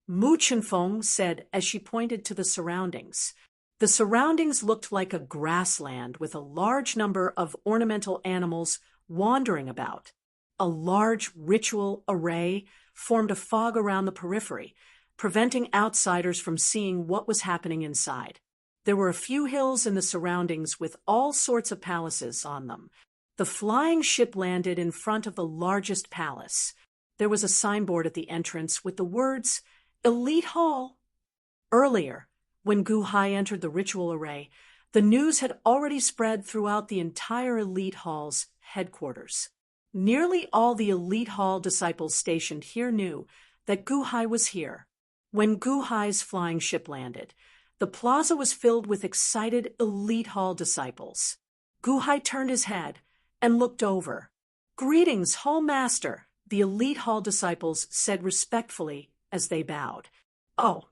Mu Chenfeng said as she pointed to the surroundings. The surroundings looked like a grassland with a large number of ornamental animals wandering about. A large ritual array formed a fog around the periphery, preventing outsiders from seeing what was happening inside. There were a few hills in the surroundings with all sorts of palaces on them. The flying ship landed in front of the largest palace. There was a signboard at the entrance with the words, Elite Hall. Earlier, when Gu Hai entered the ritual array, the news had already spread throughout the entire Elite Hall's headquarters. Nearly all the Elite Hall disciples stationed here knew that Gu Hai was here. When Gu Hai's flying ship landed, the plaza was filled with excited Elite Hall disciples. Gu Hai turned his head and looked over. Greetings, Hall Master, the Elite Hall disciples said respectfully as they bowed. Oh.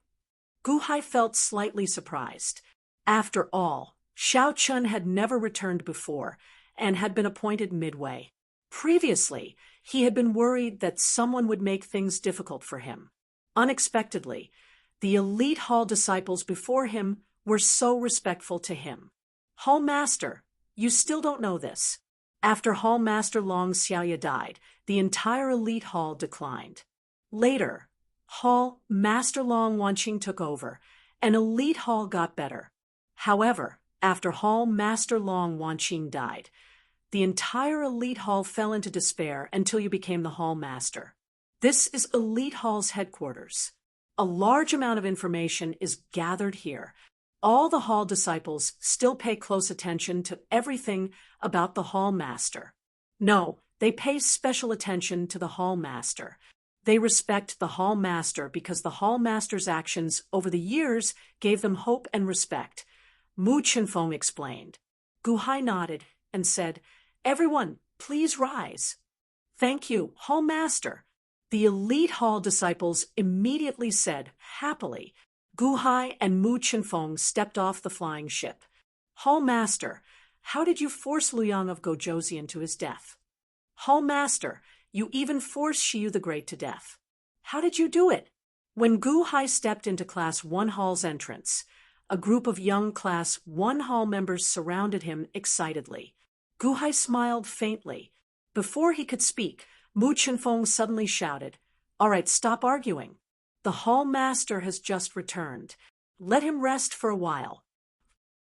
Gu Hai felt slightly surprised. After all, Xiao Chun had never returned before and had been appointed midway. Previously, he had been worried that someone would make things difficult for him. Unexpectedly, the Elite Hall disciples before him were so respectful to him. Hall Master, you still don't know this. After Hall Master Long Xiaoya died, the entire Elite Hall declined. Later, Hall Master Long Wanqing took over, and Elite Hall got better. However, after Hall Master Long Wanqing died, the entire Elite Hall fell into despair until you became the Hall Master. This is Elite Hall's headquarters. A large amount of information is gathered here. All the Hall disciples still pay close attention to everything about the Hall Master. No, they pay special attention to the Hall Master. They respect the Hall Master because the Hall Master's actions over the years gave them hope and respect. Mu Chenfeng explained. Gu Hai nodded and said, Everyone, please rise. Thank you, Hall Master. The Elite Hall disciples immediately said, happily. Gu Hai and Mu Chenfeng stepped off the flying ship. Hall Master, how did you force Luyang of Gojoseon to his death? Hall Master, you even forced Shiyu the Great to death. How did you do it? When Gu Hai stepped into Class 1 Hall's entrance, a group of young Class 1 Hall members surrounded him excitedly. Gu Hai smiled faintly. Before he could speak, Mu Chenfeng suddenly shouted, All right, stop arguing. The Hall Master has just returned. Let him rest for a while.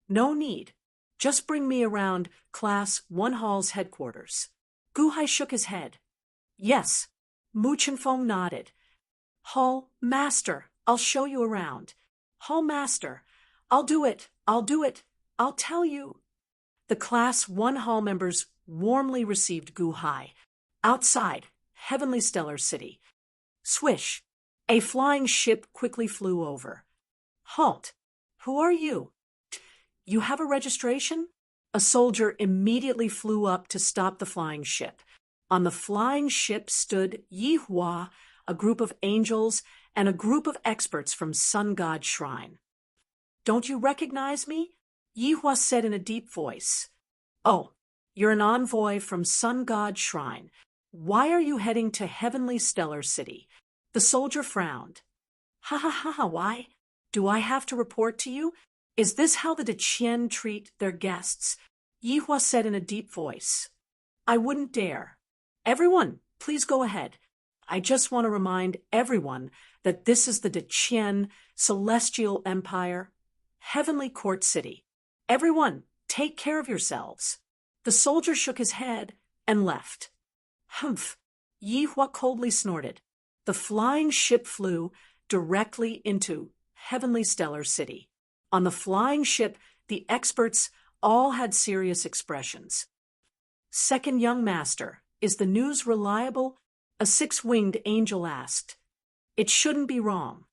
No need. Just bring me around Class 1 Hall's headquarters. Gu Hai shook his head. Yes. Mu Chenfeng nodded. Hall Master, I'll show you around. Hall Master, I'll do it. I'll tell you. The Class 1 Hall members warmly received Gu Hai. Outside, Heavenly Stellar City. Swish. A flying ship quickly flew over. Halt. Who are you? You have a registration? A soldier immediately flew up to stop the flying ship. On the flying ship stood Yi Hua, a group of angels, and a group of experts from Sun God Shrine. Don't you recognize me? Yi Hua said in a deep voice. Oh, you're an envoy from Sun God Shrine. Why are you heading to Heavenly Stellar City? The soldier frowned. Ha, why? Do I have to report to you? Is this how the Deqian treat their guests? Yi Hua said in a deep voice. I wouldn't dare. Everyone, please go ahead. I just want to remind everyone that this is the Deqian Celestial Empire, Heavenly Court City. Everyone, take care of yourselves. The soldier shook his head and left. Humph, Yi Hua coldly snorted. The flying ship flew directly into Heavenly Stellar City. On the flying ship, the experts all had serious expressions. Second young master, is the news reliable? A six-winged angel asked. It shouldn't be wrong.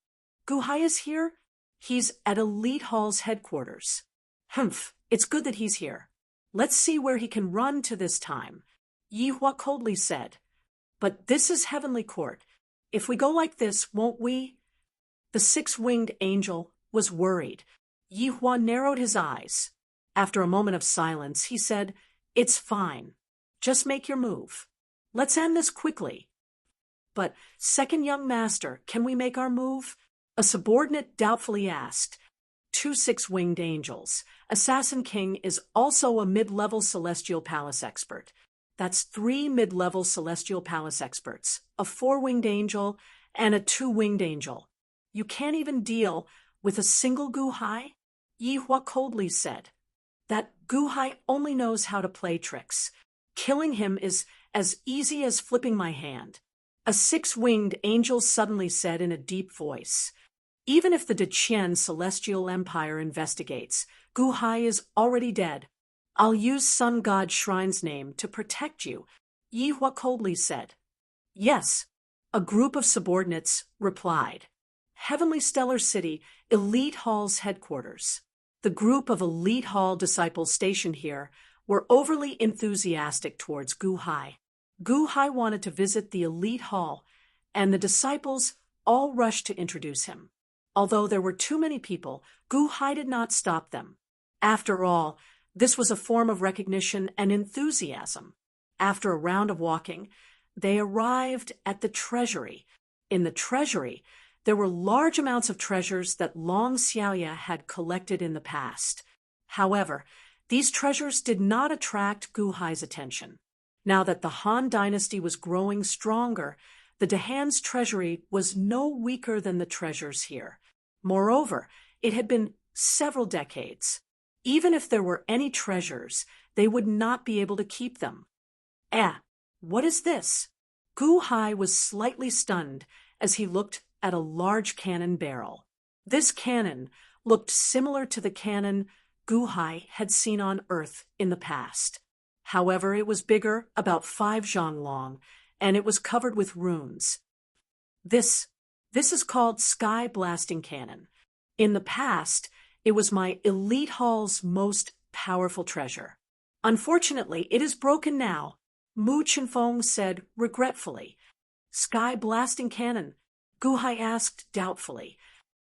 Gu Hai is here? He's at Elite Hall's headquarters. Humph, it's good that he's here. Let's see where he can run to this time, Yi Hua coldly said. But this is Heavenly Court. If we go like this, won't we? The six-winged angel was worried. Yi Hua narrowed his eyes. After a moment of silence, he said, It's fine. Just make your move. Let's end this quickly. But, second young master, can we make our move? A subordinate doubtfully asked. Two six-winged angels. Assassin King is also a mid-level Celestial Palace expert. That's three mid-level Celestial Palace experts, a four-winged angel, and a two-winged angel. You can't even deal with a single Gu Hai? Yi Hua coldly said. That Gu Hai only knows how to play tricks. Killing him is as easy as flipping my hand. A six-winged angel suddenly said in a deep voice. Even if the Deqian Celestial Empire investigates, Gu Hai is already dead. I'll use Sun God Shrine's name to protect you, Yi Hua coldly said. Yes, a group of subordinates replied. Heavenly Stellar City, Elite Hall's headquarters. The group of Elite Hall disciples stationed here were overly enthusiastic towards Gu Hai. Gu Hai wanted to visit the Elite Hall, and the disciples all rushed to introduce him. Although there were too many people, Gu Hai did not stop them. After all, this was a form of recognition and enthusiasm. After a round of walking, they arrived at the treasury. In the treasury, there were large amounts of treasures that Long Xiaoya had collected in the past. However, these treasures did not attract Gu Hai's attention. Now that the Han dynasty was growing stronger, the Dehan's treasury was no weaker than the treasures here. Moreover, it had been several decades. Even if there were any treasures, they would not be able to keep them. What is this? Gu Hai was slightly stunned as he looked at a large cannon barrel. This cannon looked similar to the cannon Gu Hai had seen on Earth in the past. However, it was bigger, about 5 zhang long, and it was covered with runes. This is called Sky Blasting Cannon. In the past, it was my Elite Hall's most powerful treasure. Unfortunately, it is broken now, Mu Chenfeng said regretfully. Sky Blasting Cannon, Gu Hai asked doubtfully.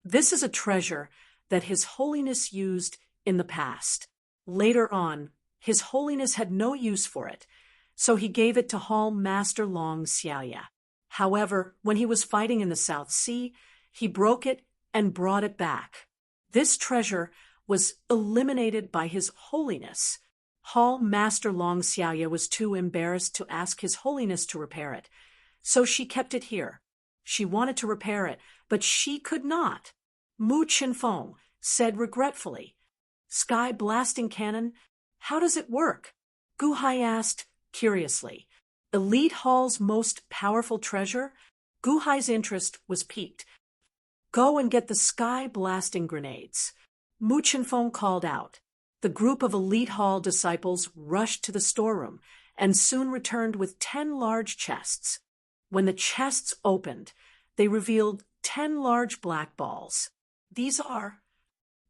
This is a treasure that His Holiness used in the past. Later on, His Holiness had no use for it, so he gave it to Hall Master Long Xiaoya. However, when he was fighting in the South Sea, he broke it and brought it back. This treasure was eliminated by His Holiness. Hall Master Long Xiaoya was too embarrassed to ask His Holiness to repair it, so she kept it here. She wanted to repair it, but she could not. Mu Chenfeng said regretfully. Sky Blasting Cannon, how does it work? Gu Hai asked curiously. Elite Hall's most powerful treasure? Gu Hai's interest was piqued. Go and get the sky-blasting grenades, Mu Chenfeng called out. The group of Elite Hall disciples rushed to the storeroom and soon returned with 10 large chests. When the chests opened, they revealed 10 large black balls. These are,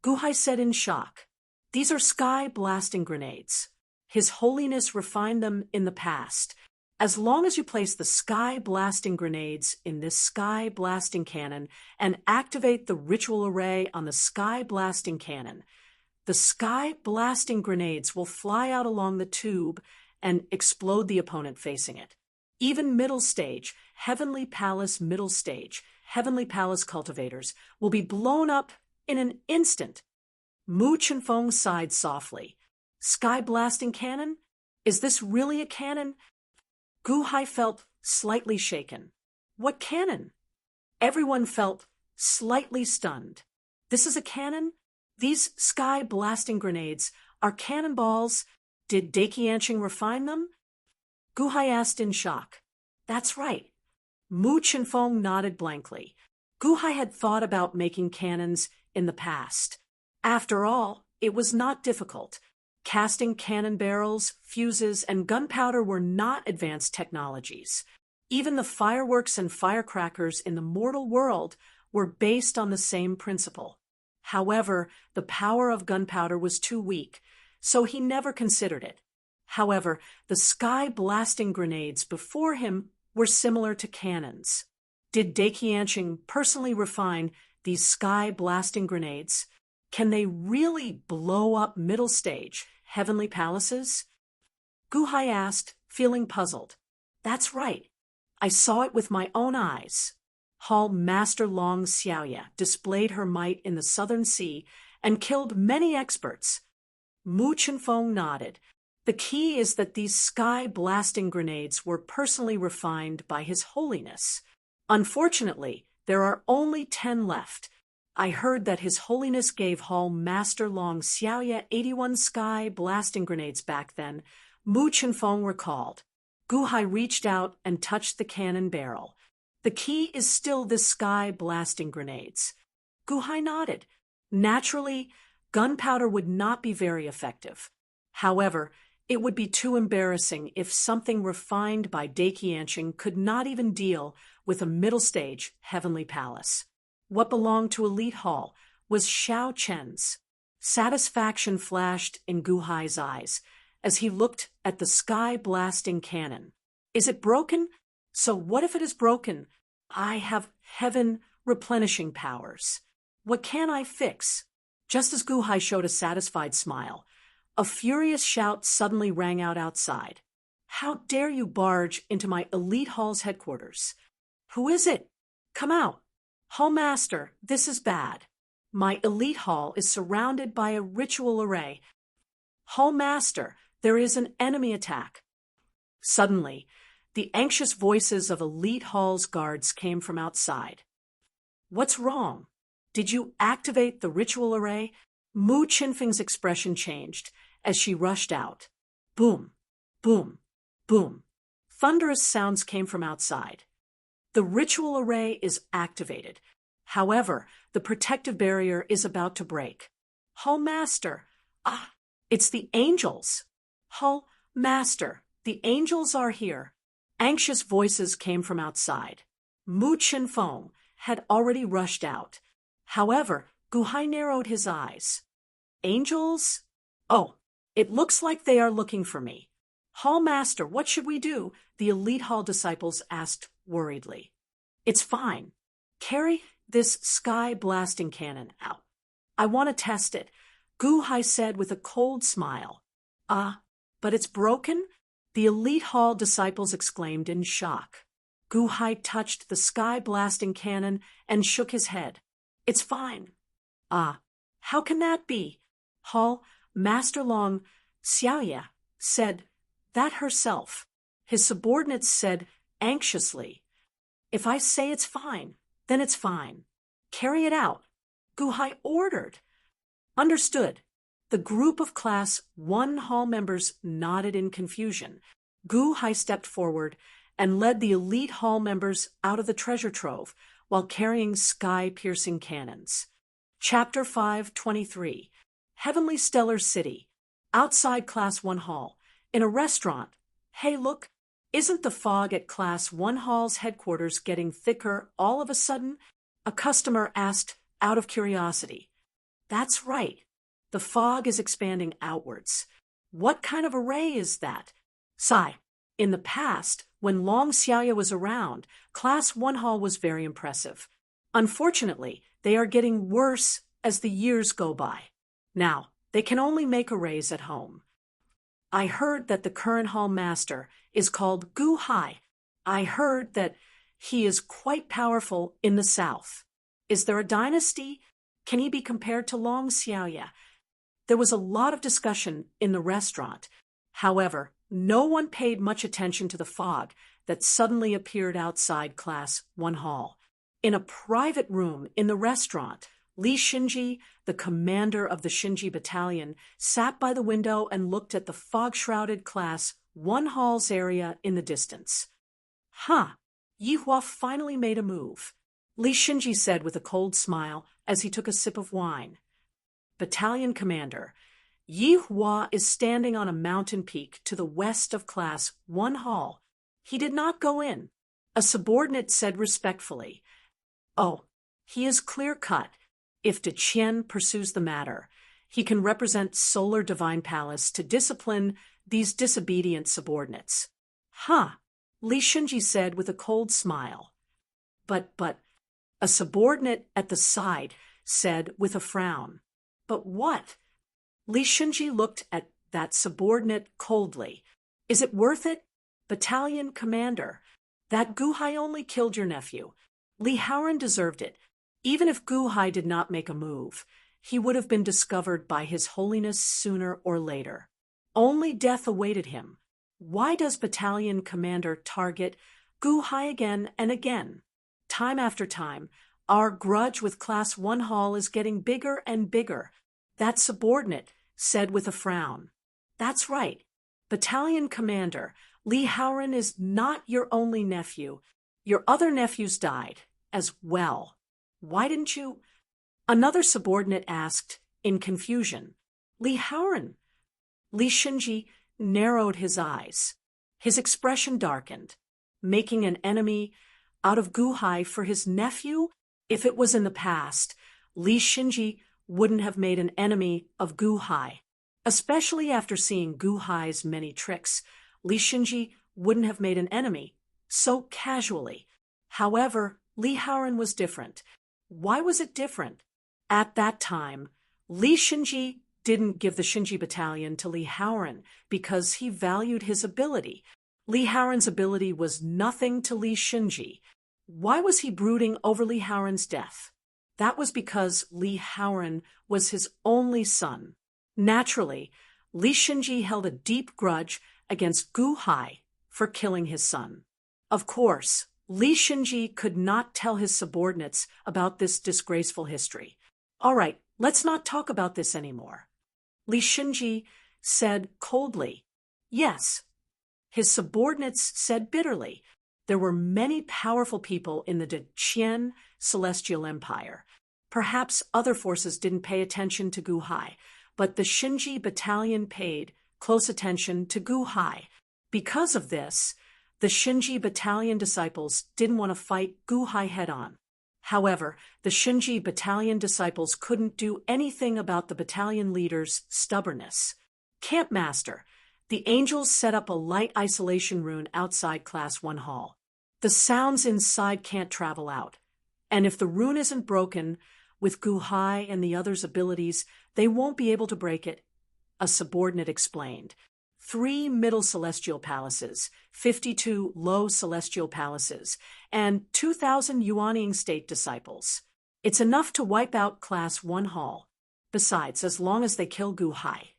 Gu Hai said in shock, these are sky-blasting grenades. His Holiness refined them in the past. As long as you place the sky-blasting grenades in this sky-blasting cannon and activate the ritual array on the sky-blasting cannon, the sky-blasting grenades will fly out along the tube and explode the opponent facing it. Even middle stage, Heavenly Palace middle stage, Heavenly Palace cultivators will be blown up in an instant. Mu Chenfeng sighed softly. Sky-blasting cannon? Is this really a cannon? Gu Hai felt slightly shaken. What cannon? Everyone felt slightly stunned. This is a cannon? These sky-blasting grenades are cannonballs. Did Daqianqing refine them? Gu Hai asked in shock. That's right. Mu Chenfeng nodded blankly. Gu Hai had thought about making cannons in the past. After all, it was not difficult. Casting cannon barrels, fuses, and gunpowder were not advanced technologies. Even the fireworks and firecrackers in the mortal world were based on the same principle. However, the power of gunpowder was too weak, so he never considered it. However, the sky-blasting grenades before him were similar to cannons. Did Daiqianxing personally refine these sky-blasting grenades? Can they really blow up middle stage, heavenly palaces? Guhai asked, feeling puzzled. That's right. I saw it with my own eyes. Hall Master Long Xiaoya displayed her might in the Southern Sea and killed many experts. Mu Chenfeng nodded. The key is that these sky-blasting grenades were personally refined by His Holiness. Unfortunately, there are only 10 left. I heard that His Holiness gave Hall Master Long Xiaoya 81 sky-blasting grenades back then, Mu Chenfeng recalled. Guhai reached out and touched the cannon barrel. The key is still the sky-blasting grenades. Guhai nodded. Naturally, gunpowder would not be very effective. However, it would be too embarrassing if something refined by Daiqianxing could not even deal with a middle-stage heavenly palace. What belonged to Elite Hall was Xiao Chen's. Satisfaction flashed in Guhai's eyes as he looked at the sky-blasting cannon. Is it broken? So what if it is broken? I have heaven replenishing powers. What can I fix? Just as Guhai showed a satisfied smile, a furious shout suddenly rang out outside. How dare you barge into my Elite Hall's headquarters? Who is it? Come out. Hall Master, this is bad. My Elite Hall is surrounded by a ritual array. Hall Master, there is an enemy attack. Suddenly, the anxious voices of Elite Hall's guards came from outside. What's wrong? Did you activate the ritual array? Mu Chenfeng's expression changed as she rushed out. Boom, boom, boom. Thunderous sounds came from outside. The ritual array is activated. However, the protective barrier is about to break. Hall Master, it's the angels. Hall Master, the angels are here. Anxious voices came from outside. Mu Chenfeng had already rushed out. However, Guhai narrowed his eyes. Angels? Oh, it looks like they are looking for me. Hall Master, what should we do? The Elite Hall disciples asked worriedly. It's fine. Carry this sky-blasting cannon out. I want to test it, Guhai said with a cold smile. But it's broken? The Elite Hall disciples exclaimed in shock. Guhai touched the sky-blasting cannon and shook his head. It's fine. How can that be? Hall Master Long Xiaoya said that herself. His subordinates said anxiously, If I say it's fine, then it's fine. Carry it out. Guhai ordered. Understood. The group of Class 1 Hall members nodded in confusion. Guhai stepped forward and led the Elite Hall members out of the treasure trove while carrying sky-piercing cannons. Chapter 523. Heavenly Stellar City. Outside Class 1 Hall. In a restaurant. Hey, look. Isn't the fog at Class 1 Hall's headquarters getting thicker all of a sudden? A customer asked out of curiosity. That's right. The fog is expanding outwards. What kind of array is that? Sigh. In the past, when Long Xiaoya was around, Class 1 Hall was very impressive. Unfortunately, they are getting worse as the years go by. Now, they can only make arrays at home. I heard that the current Hall Master is called Guhai. I heard that he is quite powerful in the south. Is there a dynasty? Can he be compared to Long Xiaoya? There was a lot of discussion in the restaurant. However, no one paid much attention to the fog that suddenly appeared outside Class 1 Hall. In a private room in the restaurant, Li Xinji, the commander of the Xinji battalion, sat by the window and looked at the fog-shrouded Class 1 Hall's area in the distance. Yihua finally made a move, Li Xinji said with a cold smile as he took a sip of wine. Battalion commander, Yihua is standing on a mountain peak to the west of Class 1 Hall. He did not go in. A subordinate said respectfully, "Oh, he is clear-cut. If De Qian pursues the matter, he can represent Solar Divine Palace to discipline these disobedient subordinates." "Huh," Li Shunji said with a cold smile. But, a subordinate at the side said with a frown. "But what?" Li Shunji looked at that subordinate coldly. "Is it worth it? Battalion commander, that Gu Hai only killed your nephew. Li Haoran deserved it. Even if Gu Hai did not make a move, he would have been discovered by His Holiness sooner or later. Only death awaited him. Why does battalion commander target Gu Hai again and again? Time after time, our grudge with Class 1 Hall is getting bigger and bigger." That subordinate said with a frown. "That's right. Battalion commander, Li Haoran is not your only nephew. Your other nephews died as well. Why didn't you—" Another subordinate asked, in confusion. "Li Haoran?" Li Shunji narrowed his eyes. His expression darkened. Making an enemy out of Gu Hai for his nephew? If it was in the past, Li Shunji wouldn't have made an enemy of Gu Hai. Especially after seeing Gu Hai's many tricks, Li Shunji wouldn't have made an enemy so casually. However, Li Haoran was different. Why was it different? At that time, Li Shunji didn't give the Shinji Battalion to Li Haoran because he valued his ability. Li Haoran's ability was nothing to Li Shunji. Why was he brooding over Li Haoran's death? That was because Li Haoran was his only son. Naturally, Li Shunji held a deep grudge against Gu Hai for killing his son. Of course, Li Shunji could not tell his subordinates about this disgraceful history. "All right, let's not talk about this anymore." Li Shunji said coldly. "Yes." His subordinates said bitterly. There were many powerful people in the De Qian Celestial Empire. Perhaps other forces didn't pay attention to Gu Hai, but the Shinji Battalion paid close attention to Gu Hai. Because of this, the Shinji Battalion disciples didn't want to fight Gu Hai head-on. However, the Shinji Battalion disciples couldn't do anything about the battalion leader's stubbornness. "Campmaster, the angels set up a light isolation rune outside Class 1 Hall. The sounds inside can't travel out. And if the rune isn't broken, with Gu Hai and the others' abilities, they won't be able to break it," a subordinate explained. 3 middle celestial palaces, 52 low celestial palaces, and 2,000 Yuanying state disciples. It's enough to wipe out Class 1 Hall. Besides, as long as they kill Gu Hai,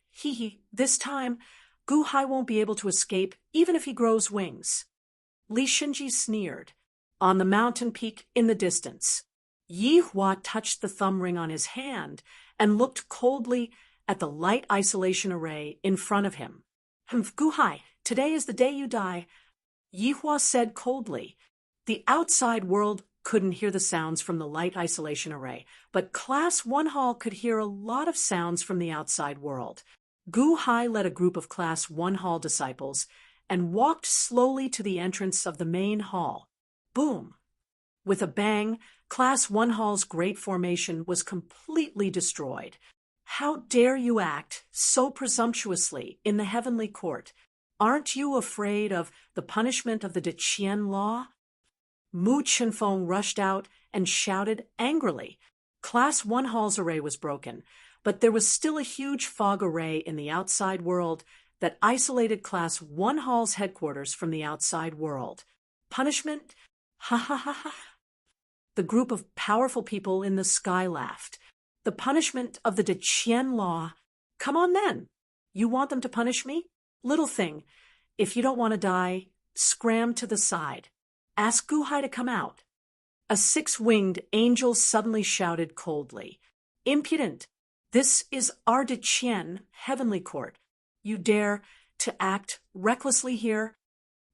this time, Gu Hai won't be able to escape even if he grows wings. Li Shunji sneered. On the mountain peak in the distance, Yi Hua touched the thumb ring on his hand and looked coldly at the light isolation array in front of him. "Gu Hai, today is the day you die," Yi Hua said coldly. The outside world couldn't hear the sounds from the light isolation array, but Class 1 Hall could hear a lot of sounds from the outside world. Gu Hai led a group of Class 1 Hall disciples and walked slowly to the entrance of the main hall. Boom! With a bang, Class 1 Hall's great formation was completely destroyed. "How dare you act so presumptuously in the heavenly court? Aren't you afraid of the punishment of the De Qian law?" Mu Chenfeng rushed out and shouted angrily. Class 1 Hall's array was broken, but there was still a huge fog array in the outside world that isolated Class 1 Hall's headquarters from the outside world. Punishment? Ha ha ha ha. The group of powerful people in the sky laughed. The punishment of the De Qian law. Come on then. You want them to punish me? Little thing. If you don't want to die, scram to the side. Ask Gu Hai to come out. A 6-winged angel suddenly shouted coldly. Impudent! This is our De Qian heavenly court. You dare to act recklessly here?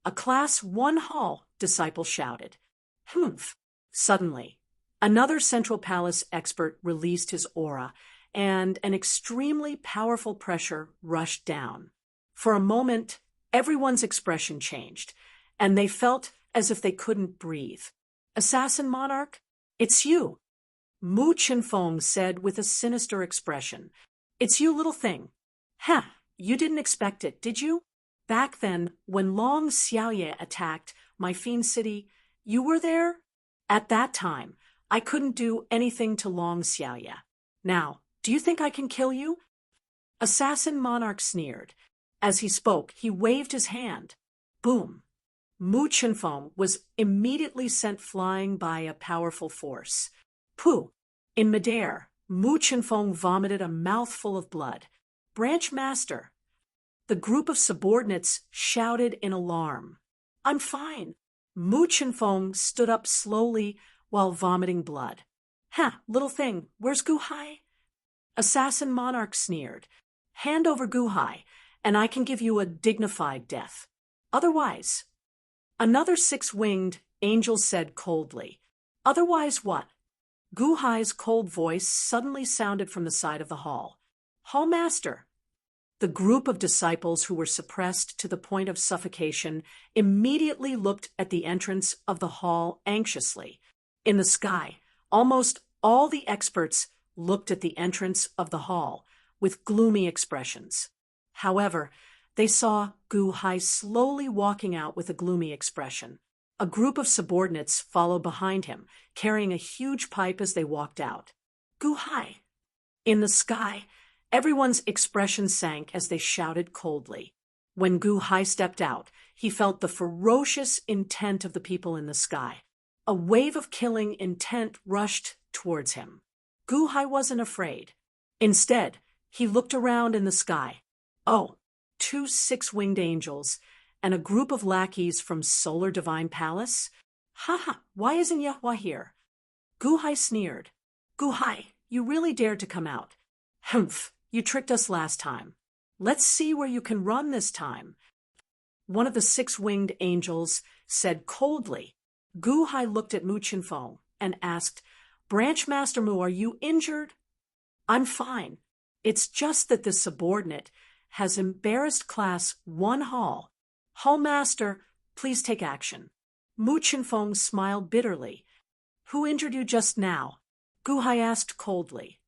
A Class 1 Hall disciple shouted. Humph! Suddenly, another Central Palace expert released his aura, and an extremely powerful pressure rushed down. For a moment, everyone's expression changed, and they felt as if they couldn't breathe. Assassin Monarch? It's you. Mu Chenfeng said with a sinister expression. It's you, little thing. Ha, you didn't expect it, did you? Back then, when Long Xiaoye attacked my fiend city, you were there? At that time, I couldn't do anything to Long Xiaoye. Now, do you think I can kill you? Assassin Monarch sneered. As he spoke, he waved his hand. Boom! Mu Chenfeng was immediately sent flying by a powerful force. Pooh! In midair, Mu Chenfeng vomited a mouthful of blood. Branch Master! The group of subordinates shouted in alarm. I'm fine. Mu Chenfeng stood up slowly while vomiting blood. Ha, little thing, where's Gu Hai? Assassin Monarch sneered. Hand over Gu Hai, and I can give you a dignified death. Otherwise. Another six-winged angel said coldly. Otherwise what? Gu Hai's cold voice suddenly sounded from the side of the hall. Hall Master. The group of disciples who were suppressed to the point of suffocation immediately looked at the entrance of the hall anxiously. In the sky, almost all the experts looked at the entrance of the hall with gloomy expressions. However, they saw Gu Hai slowly walking out with a gloomy expression. A group of subordinates followed behind him, carrying a huge pipe as they walked out. Gu Hai! In the sky, everyone's expression sank as they shouted coldly. When Gu Hai stepped out, he felt the ferocious intent of the people in the sky. A wave of killing intent rushed towards him. Gu Hai wasn't afraid. Instead, he looked around in the sky. Oh, two six-winged angels and a group of lackeys from Solar Divine Palace? Ha, why isn't Yahua here? Gu Hai sneered. Gu Hai, you really dared to come out. Humph, you tricked us last time. Let's see where you can run this time. One of the six-winged angels said coldly. Gu Hai looked at Mu Chenfeng and asked, Branch Master Mu, are you injured? I'm fine. It's just that this subordinate has embarrassed Class 1 Hall. Hall Master, please take action. Mu Chenfeng smiled bitterly. Who injured you just now? Gu Hai asked coldly.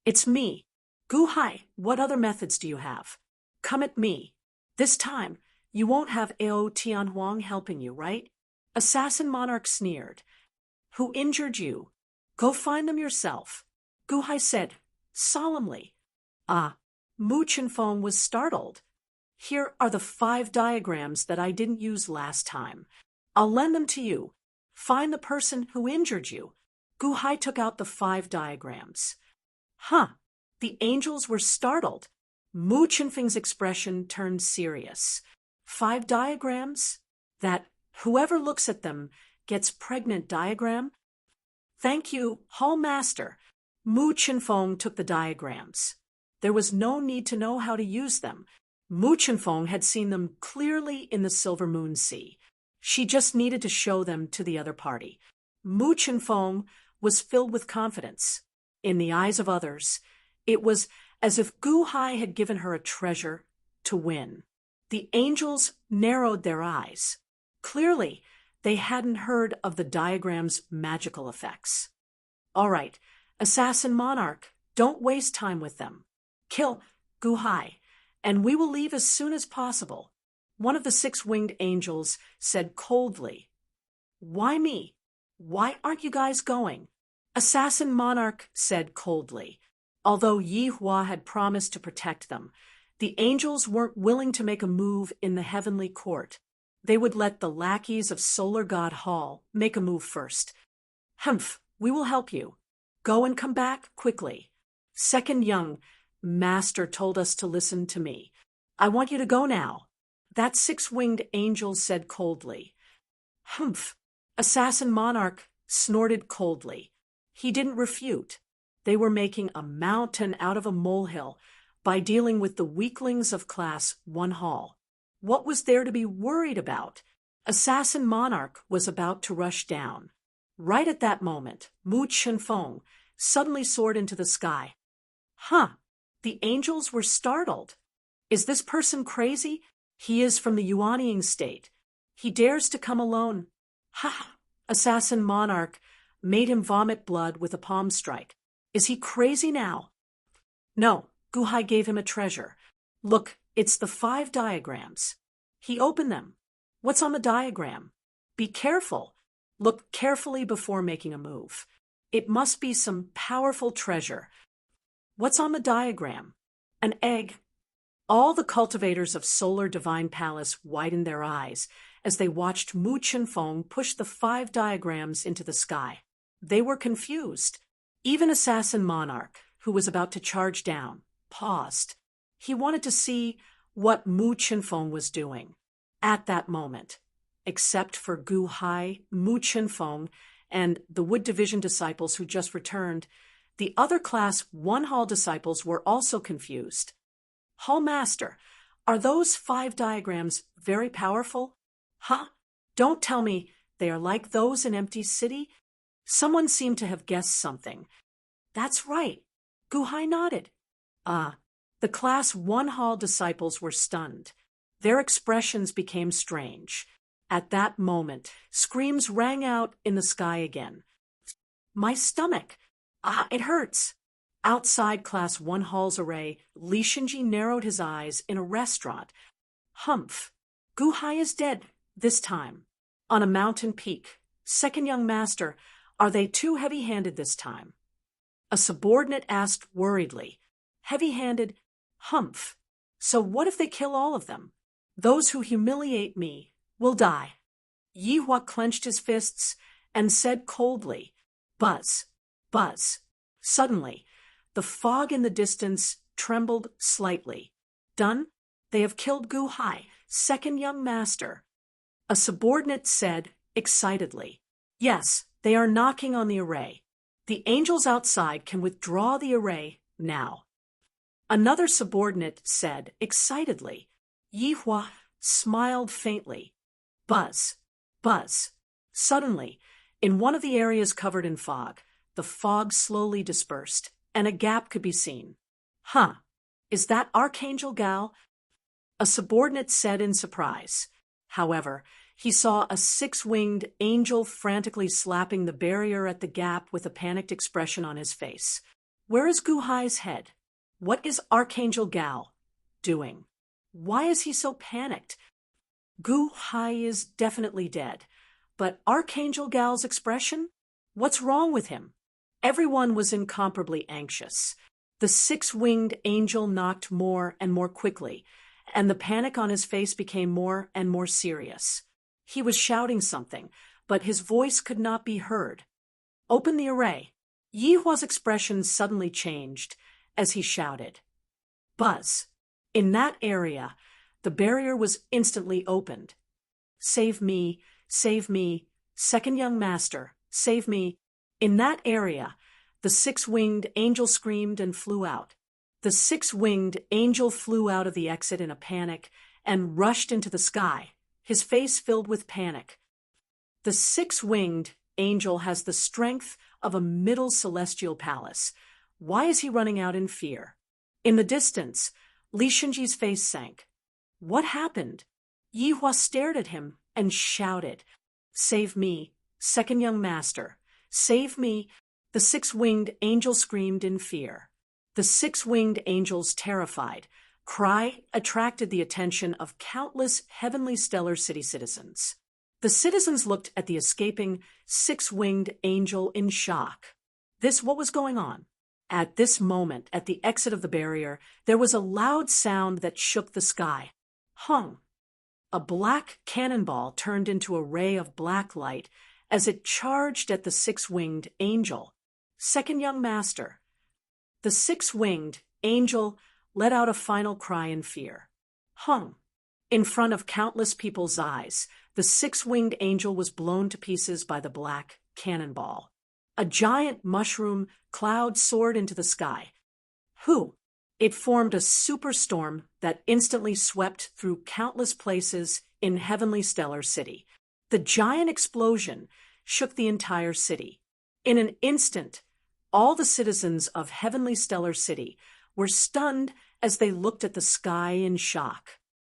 It's me. Gu Hai, what other methods do you have? Come at me. This time, you won't have Ao Tianhuang helping you, right? Assassin Monarch sneered. Who injured you? Go find them yourself. Gu Hai said, solemnly. Mu Chenfeng was startled. Here are the 5 diagrams that I didn't use last time. I'll lend them to you. Find the person who injured you. Gu Hai took out the 5 diagrams. The angels were startled. Mu Chenfeng's expression turned serious. 5 diagrams? That whoever looks at them gets pregnant diagram? Thank you, Hall Master. Mu Chenfeng took the diagrams. There was no need to know how to use them. Mu Chenfeng had seen them clearly in the Silver Moon Sea. She just needed to show them to the other party. Mu Chenfeng was filled with confidence. In the eyes of others, it was as if Gu Hai had given her a treasure to win. The angels narrowed their eyes. Clearly, they hadn't heard of the diagram's magical effects. All right, Assassin Monarch, don't waste time with them. Kill Gu Hai, and we will leave as soon as possible. One of the 6-winged angels said coldly. Why me? Why aren't you guys going? Assassin Monarch said coldly. Although Yi Hua had promised to protect them, the angels weren't willing to make a move in the heavenly court. They would let the lackeys of Solar God Hall make a move first. Humph, we will help you. Go and come back quickly. Second Young Master told us to listen to me. I want you to go now. That 6-winged angel said coldly. Humph. Assassin Monarch snorted coldly. He didn't refute. They were making a mountain out of a molehill by dealing with the weaklings of Class 1 Hall. What was there to be worried about? Assassin Monarch was about to rush down. Right at that moment, Mu Chenfeng suddenly soared into the sky. The angels were startled. Is this person crazy? He is from the Yuanying state. He dares to come alone. Ha! Assassin monarch made him vomit blood with a palm strike. Is he crazy now? No, Guhai gave him a treasure. Look, it's the 5 diagrams. He opened them. What's on the diagram? Be careful. Look carefully before making a move. It must be some powerful treasure. What's on the diagram? An egg. All the cultivators of Solar Divine Palace widened their eyes as they watched Mu Chenfeng push the 5 diagrams into the sky. They were confused. Even Assassin Monarch, who was about to charge down, paused. He wanted to see what Mu Chenfeng was doing at that moment. Except for Gu Hai, Mu Chenfeng, and the Wood Division disciples who just returned, the other Class 1 Hall disciples were also confused. Hall Master, are those 5 diagrams very powerful? Huh? Don't tell me they are like those in Empty City? Someone seemed to have guessed something. That's right. Gu Hai nodded. The Class 1 Hall disciples were stunned. Their expressions became strange. At that moment, screams rang out in the sky again. My stomach! It hurts! Outside Class 1 Hall's array, Li Shinji narrowed his eyes in a restaurant. Humph! Gu Hai is dead, this time. On a mountain peak. Second young master, are they too heavy-handed this time? A subordinate asked worriedly. Heavy-handed? Humph! So what if they kill all of them? Those who humiliate me will die. Yi Hua clenched his fists and said coldly, Buzz, buzz. Suddenly, the fog in the distance trembled slightly. Done? They have killed Gu Hai, second young master. A subordinate said excitedly, Yes, they are knocking on the array. The angels outside can withdraw the array now. Another subordinate said excitedly. Yi Hua smiled faintly. Buzz, buzz. Suddenly, in one of the areas covered in fog, the fog slowly dispersed, and a gap could be seen. Huh, is that Archangel Gal? A subordinate said in surprise. However, he saw a 6-winged angel frantically slapping the barrier at the gap with a panicked expression on his face. Where is Gu Hai's head? What is Archangel Gal doing? Why is he so panicked? Gu Hai is definitely dead. But Archangel Gal's expression? What's wrong with him? Everyone was incomparably anxious. The 6-winged angel knocked more and more quickly, and the panic on his face became more and more serious. He was shouting something, but his voice could not be heard. Open the array. Yi Hua's expression suddenly changed as he shouted. Buzz. In that area, the barrier was instantly opened. Save me, second young master, save me. In that area, the 6-winged angel screamed and flew out. The 6-winged angel flew out of the exit in a panic and rushed into the sky, his face filled with panic. The 6-winged angel has the strength of a middle celestial palace. Why is he running out in fear? In the distance, Li Shinji's face sank. What happened? Yi Hua stared at him and shouted, Save me, second young master, save me. The 6-winged angel screamed in fear. The 6-winged angel's terrified cry attracted the attention of countless heavenly stellar city citizens. The citizens looked at the escaping 6-winged angel in shock. What was going on? At this moment, at the exit of the barrier, there was a loud sound that shook the sky. Hung. A black cannonball turned into a ray of black light as it charged at the 6-winged angel. Second young master. The 6-winged angel let out a final cry in fear. Hung. In front of countless people's eyes, the 6-winged angel was blown to pieces by the black cannonball. A giant mushroom cloud soared into the sky. Who? It formed a superstorm that instantly swept through countless places in Heavenly Stellar City. The giant explosion shook the entire city. In an instant, all the citizens of Heavenly Stellar City were stunned as they looked at the sky in shock.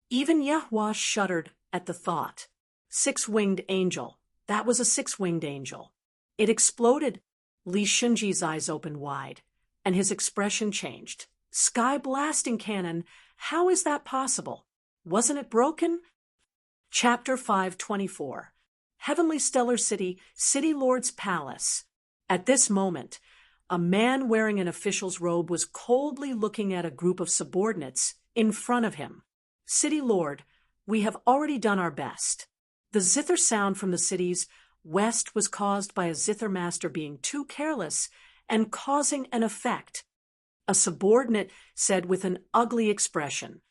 Even Yahua shuddered at the thought. 6-winged angel, That was a six-winged angel. It exploded. Li Shunji's eyes opened wide, and his expression changed. Sky blasting cannon, how is that possible? Wasn't it broken? Chapter 524. Heavenly Stellar City, City Lord's Palace. At this moment, a man wearing an official's robe was coldly looking at a group of subordinates in front of him. City Lord, we have already done our best. The zither sound from the city's west was caused by a zither master being too careless and causing an effect. A subordinate said with an ugly expression,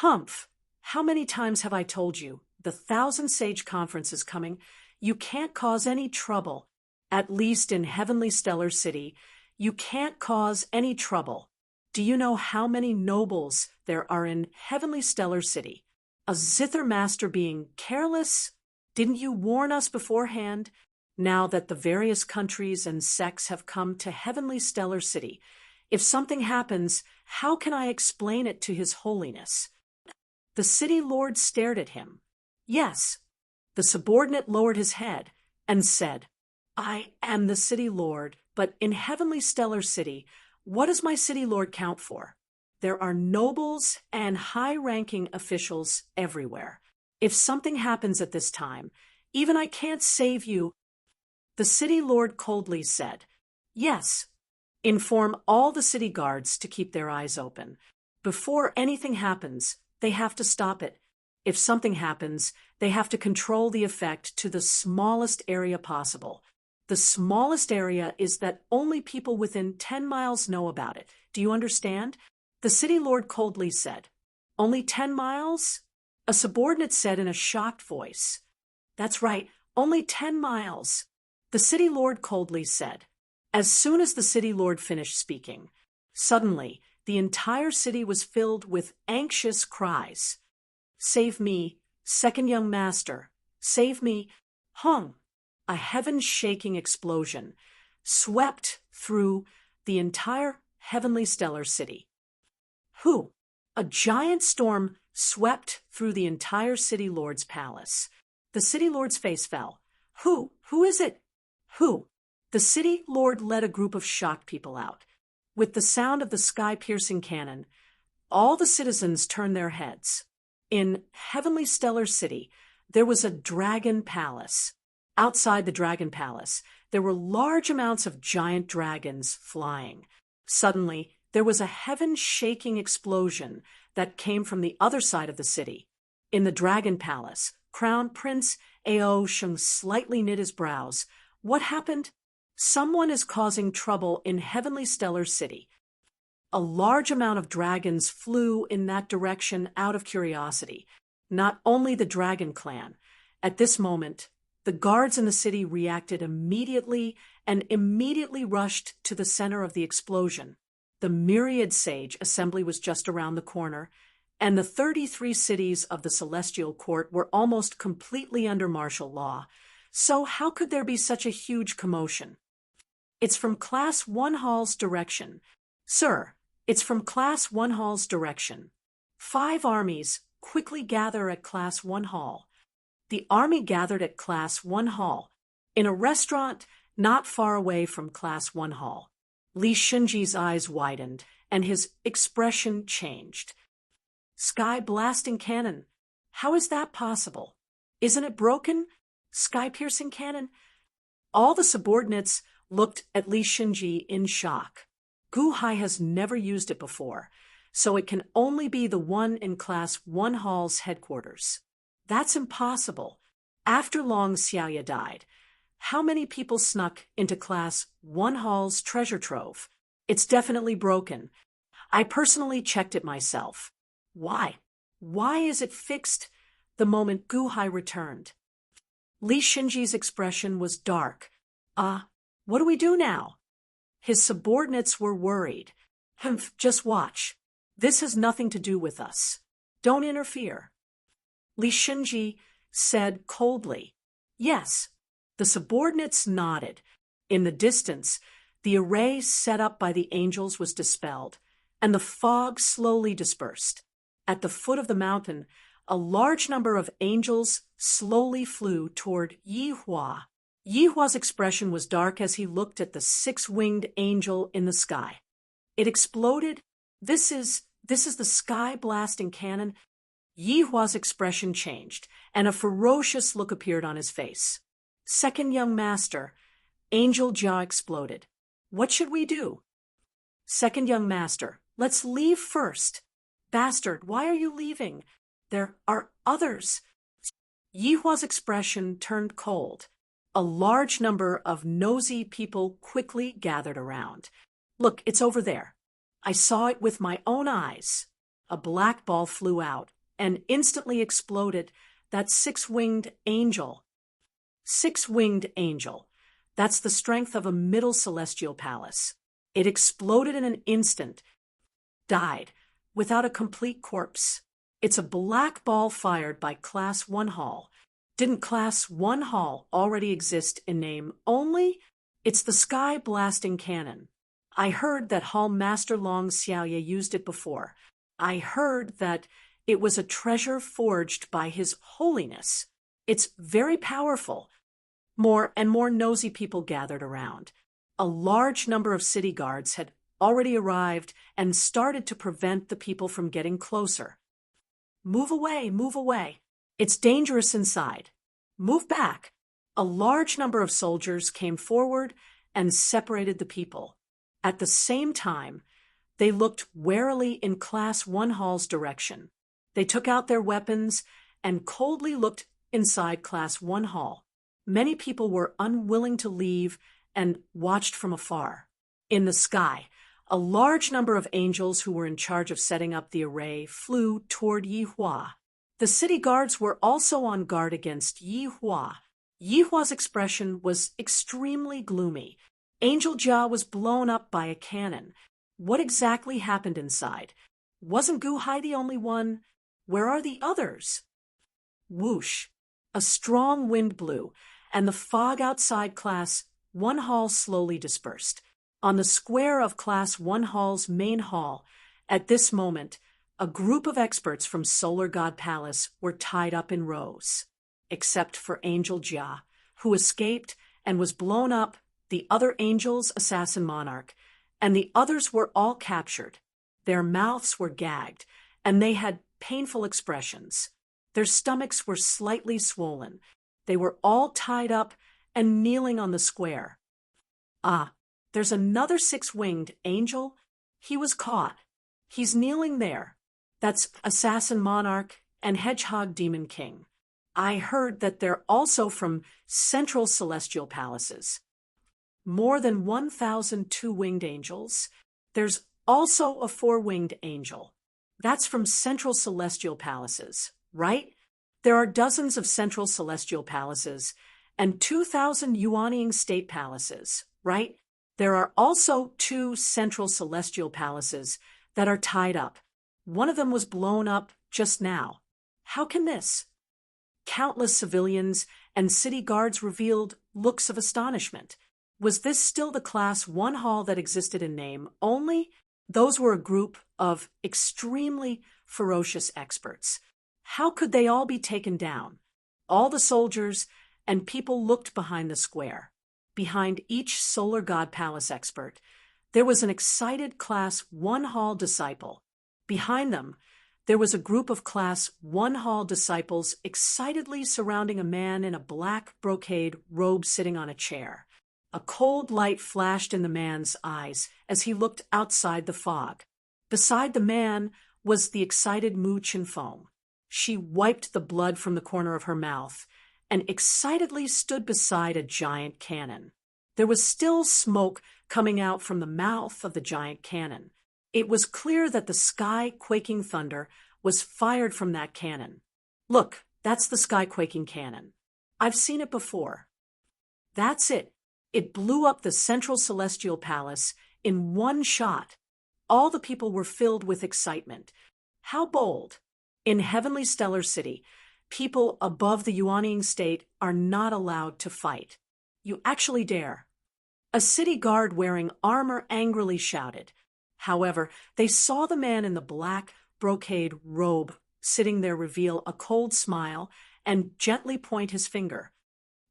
Humph, how many times have I told you, the Thousand Sage Conference is coming. You can't cause any trouble. At least in Heavenly Stellar City, you can't cause any trouble. Do you know how many nobles there are in Heavenly Stellar City? A zither master being careless? Didn't you warn us beforehand? Now that the various countries and sects have come to Heavenly Stellar City, if something happens, how can I explain it to His Holiness? The city lord stared at him. Yes. The subordinate lowered his head and said, I am the city lord, but in Heavenly Stellar City, what does my city lord count for? There are nobles and high-ranking officials everywhere. If something happens at this time, even I can't save you. The city lord coldly said, Yes. Inform all the city guards to keep their eyes open. Before anything happens, they have to stop it. If something happens, they have to control the effect to the smallest area possible. The smallest area is that only people within 10 miles know about it. Do you understand? The city lord coldly said. Only 10 miles? A subordinate said in a shocked voice. That's right, only 10 miles. The city lord coldly said. As soon as the city lord finished speaking, suddenly the entire city was filled with anxious cries. Save me, second young master. Save me. Hung. A heaven-shaking explosion swept through the entire Heavenly Stellar City. Who? A giant storm swept through the entire City Lord's palace. The City Lord's face fell. Who? Who is it? Who? The City Lord led a group of shocked people out. With the sound of the sky-piercing cannon, all the citizens turned their heads. In Heavenly Stellar City, there was a dragon palace. Outside the dragon palace, there were large amounts of giant dragons flying. Suddenly, there was a heaven-shaking explosion that came from the other side of the city. In the dragon palace, Crown Prince Ao Sheng slightly knit his brows. What happened? Someone is causing trouble in Heavenly Stellar City. A large amount of dragons flew in that direction out of curiosity. Not only the dragon clan. At this moment, the guards in the city reacted immediately and immediately rushed to the center of the explosion. The myriad sage assembly was just around the corner, and the 33 cities of the Celestial Court were almost completely under martial law. So how could there be such a huge commotion? It's from Class 1 Hall's direction. Sir, it's from Class 1 Hall's direction. 5 armies quickly gather at Class 1 Hall. The army gathered at Class 1 Hall, in a restaurant not far away from Class 1 Hall. Li Shunji's eyes widened, and his expression changed. Sky-blasting cannon. How is that possible? Isn't it broken? Sky-piercing cannon? All the subordinates looked at Li Shunji in shock. Gu Hai has never used it before, so it can only be the one in Class 1 Hall's headquarters. That's impossible. After Long Xiaoya died, how many people snuck into Class 1 Hall's treasure trove? It's definitely broken. I personally checked it myself. Why? Why is it fixed the moment Gu Hai returned? Li Shunji's expression was dark. What do we do now? His subordinates were worried. Humph, just watch. This has nothing to do with us. Don't interfere. Li Shunji said coldly. Yes. The subordinates nodded. In the distance, the array set up by the angels was dispelled, and the fog slowly dispersed. At the foot of the mountain, a large number of angels slowly flew toward Yihua. Yihua's expression was dark as he looked at the six-winged angel in the sky. It exploded. This is the sky-blasting cannon. Yihua's expression changed, and a ferocious look appeared on his face. Second young master, Angel Jia exploded. What should we do? Second young master, let's leave first. Bastard, why are you leaving? There are others. Yihua's expression turned cold. A large number of nosy people quickly gathered around. Look, it's over there. I saw it with my own eyes. A black ball flew out and instantly exploded. That six-winged angel. Six-winged angel. That's the strength of a middle celestial palace. It exploded in an instant. Died, without a complete corpse. It's a black ball fired by Class 1 Hall. Didn't Class 1 Hall already exist in name only? It's the sky-blasting cannon. I heard that Hall Master Long Xiaoye used it before. I heard that it was a treasure forged by His Holiness. It's very powerful. More and more nosy people gathered around. A large number of city guards had already arrived and started to prevent the people from getting closer. Move away, move away. It's dangerous inside. Move back. A large number of soldiers came forward and separated the people. At the same time, they looked warily in Class 1 Hall's direction. They took out their weapons and coldly looked inside Class 1 Hall. Many people were unwilling to leave and watched from afar. In the sky, a large number of angels who were in charge of setting up the array flew toward Yihua. The city guards were also on guard against Yihua. Yihua's expression was extremely gloomy. Angel Jia was blown up by a cannon. What exactly happened inside? Wasn't Gu Hai the only one? Where are the others? Whoosh! A strong wind blew, and the fog outside Class 1 Hall slowly dispersed. On the square of Class 1 Hall's main hall, at this moment, a group of experts from Solar God Palace were tied up in rows. Except for Angel Jia, who escaped and was blown up, the other angels, assassin monarch, and the others were all captured. Their mouths were gagged, and they had painful expressions. Their stomachs were slightly swollen. They were all tied up and kneeling on the square. Ah, there's another six-winged angel. He was caught. He's kneeling there. That's Assassin Monarch and Hedgehog Demon King. I heard that they're also from Central Celestial Palaces. More than 1,000 two-winged angels. There's also a four-winged angel. That's from Central Celestial Palaces, right? There are dozens of Central Celestial Palaces and 2,000 Yuanying State Palaces, right? There are also 2 Central Celestial Palaces that are tied up. One of them was blown up just now. How can this? Countless civilians and city guards revealed looks of astonishment. Was this still the Class 1 Hall that existed in name only? Those were a group of extremely ferocious experts. How could they all be taken down? All the soldiers and people looked behind the square. Behind each Solar God Palace expert, there was an excited Class 1 Hall disciple. Behind them, there was a group of Class 1 Hall disciples excitedly surrounding a man in a black brocade robe sitting on a chair. A cold light flashed in the man's eyes as he looked outside the fog. Beside the man was the excited Mu Chinfeng. She wiped the blood from the corner of her mouth and excitedly stood beside a giant cannon. There was still smoke coming out from the mouth of the giant cannon. It was clear that the sky-quaking thunder was fired from that cannon. Look, that's the sky-quaking cannon. I've seen it before. That's it. It blew up the Central Celestial Palace in one shot. All the people were filled with excitement. How bold! In Heavenly Stellar City, people above the Yuanying State are not allowed to fight. You actually dare. A city guard wearing armor angrily shouted. However, they saw the man in the black brocade robe sitting there reveal a cold smile and gently point his finger.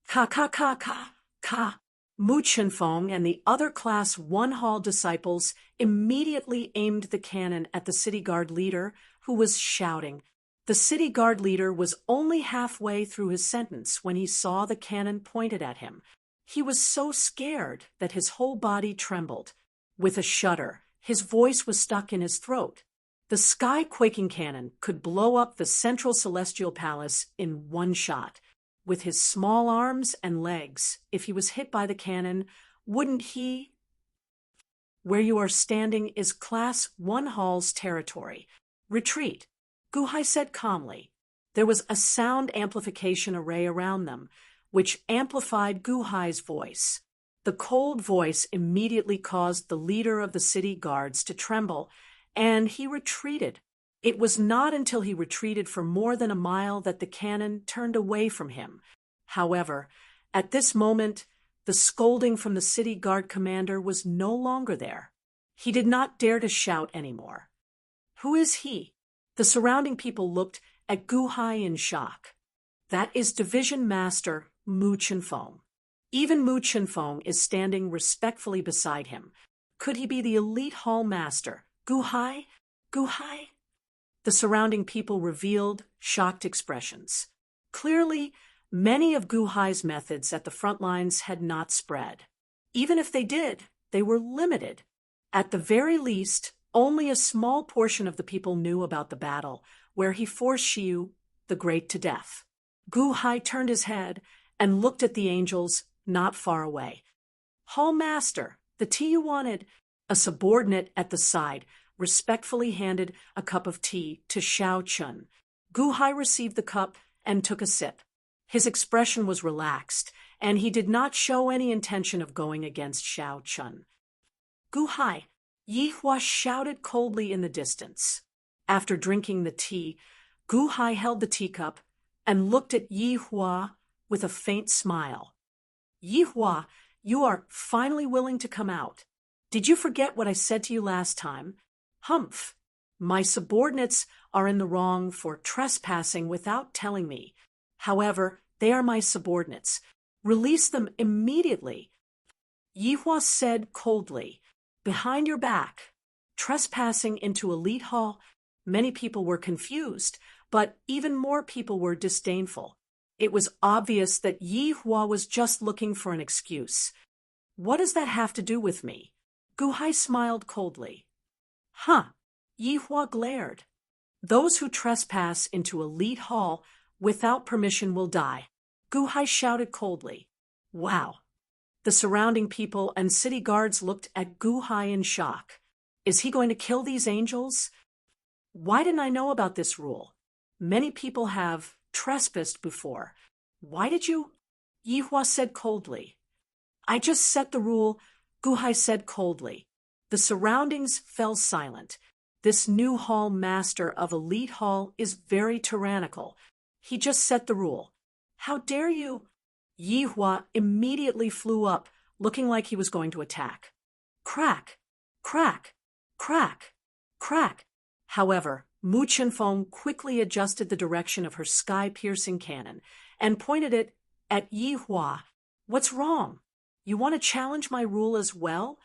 Ka ka ka ka ka. Mu Chenfeng and the other Class 1 Hall disciples immediately aimed the cannon at the city guard leader, who was shouting. The city guard leader was only halfway through his sentence when he saw the cannon pointed at him. He was so scared that his whole body trembled. With a shudder, his voice was stuck in his throat. The sky-quaking cannon could blow up the central celestial palace in one shot. With his small arms and legs, if he was hit by the cannon, wouldn't he? Where you are standing is Class 1 Hall's territory. Retreat, Gu Hai said calmly. There was a sound amplification array around them, which amplified Gu Hai's voice. The cold voice immediately caused the leader of the city guards to tremble, and he retreated. It was not until he retreated for more than a mile that the cannon turned away from him. However, at this moment, the scolding from the city guard commander was no longer there. He did not dare to shout anymore. Who is he? The surrounding people looked at Gu Hai in shock. That is Division Master Mu Chenfeng. Even Mu Chenfeng is standing respectfully beside him. Could he be the elite hall master? Gu Hai? Gu Hai? The surrounding people revealed shocked expressions. Clearly, many of Gu Hai's methods at the front lines had not spread. Even if they did, they were limited. At the very least, only a small portion of the people knew about the battle, where he forced Xiu the Great to death. Gu Hai turned his head and looked at the angels not far away. Hall Master, the tea you wanted. A subordinate at the side respectfully handed a cup of tea to Xiao Chun. Gu Hai received the cup and took a sip. His expression was relaxed, and he did not show any intention of going against Xiao Chun. Gu Hai, Yi Hua shouted coldly in the distance. After drinking the tea, Gu Hai held the teacup and looked at Yi Hua with a faint smile. Yi Hua, you are finally willing to come out. Did you forget what I said to you last time? Humph. My subordinates are in the wrong for trespassing without telling me. However, they are my subordinates. Release them immediately. Yi Hua said coldly, behind your back. Trespassing into Elite Hall, many people were confused, but even more people were disdainful. It was obvious that Yi Hua was just looking for an excuse. What does that have to do with me? Gu Hai smiled coldly. Huh. Yi Hua glared. Those who trespass into Elite Hall without permission will die. Gu Hai shouted coldly. Wow. The surrounding people and city guards looked at Gu Hai in shock. Is he going to kill these angels? Why didn't I know about this rule? Many people have trespassed before. Why did you? Yi Hua said coldly. I just set the rule, Gu Hai said coldly. The surroundings fell silent. This new hall master of Elite Hall is very tyrannical. He just set the rule. How dare you? Yi Hua immediately flew up, looking like he was going to attack. Crack, crack, crack, crack. However, Mu Chenfeng quickly adjusted the direction of her sky-piercing cannon and pointed it at Yi Hua. What's wrong? You want to challenge my rule as well?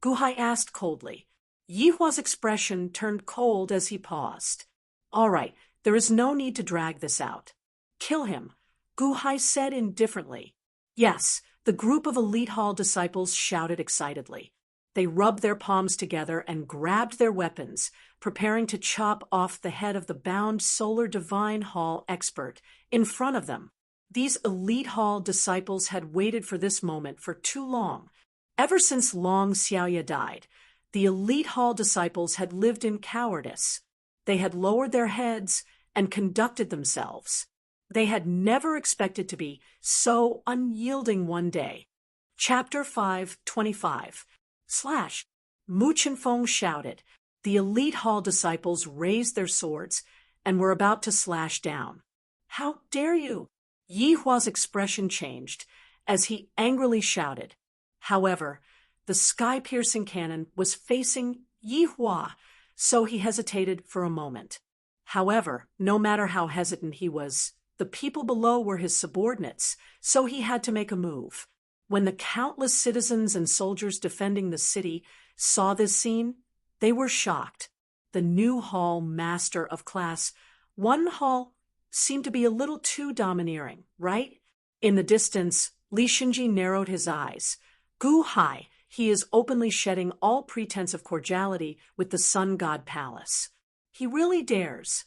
Gu Hai asked coldly. Yi Hua's expression turned cold as he paused. All right, there is no need to drag this out. Kill him, Gu Hai said indifferently. Yes, the group of Elite Hall disciples shouted excitedly. They rubbed their palms together and grabbed their weapons, preparing to chop off the head of the bound Solar Divine Hall expert in front of them. These Elite Hall disciples had waited for this moment for too long. Ever since Long Xiaoya died, the Elite Hall disciples had lived in cowardice. They had lowered their heads and conducted themselves. They had never expected to be so unyielding one day. Chapter 5:25 / Mu Chenfeng shouted. The Elite Hall disciples raised their swords and were about to slash down. How dare you? Yi Hua's expression changed as he angrily shouted. However, the sky-piercing cannon was facing Yi Hua, so he hesitated for a moment. However, no matter how hesitant he was, the people below were his subordinates, so he had to make a move. When the countless citizens and soldiers defending the city saw this scene, they were shocked. The new hall master of class 1 hall seemed to be a little too domineering, right? In the distance, Li Shinji narrowed his eyes. Gu Hai, he is openly shedding all pretense of cordiality with the Sun God Palace. He really dares.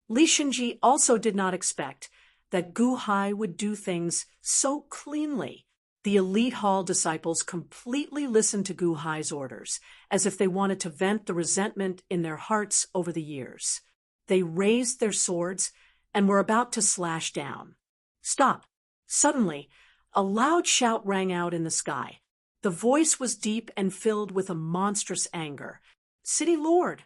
Li Shinji also did not expect that Gu Hai would do things so cleanly. The elite hall disciples completely listened to Gu Hai's orders, as if they wanted to vent the resentment in their hearts over the years. They raised their swords and were about to slash down. Stop! Suddenly, a loud shout rang out in the sky. The voice was deep and filled with a monstrous anger. City Lord!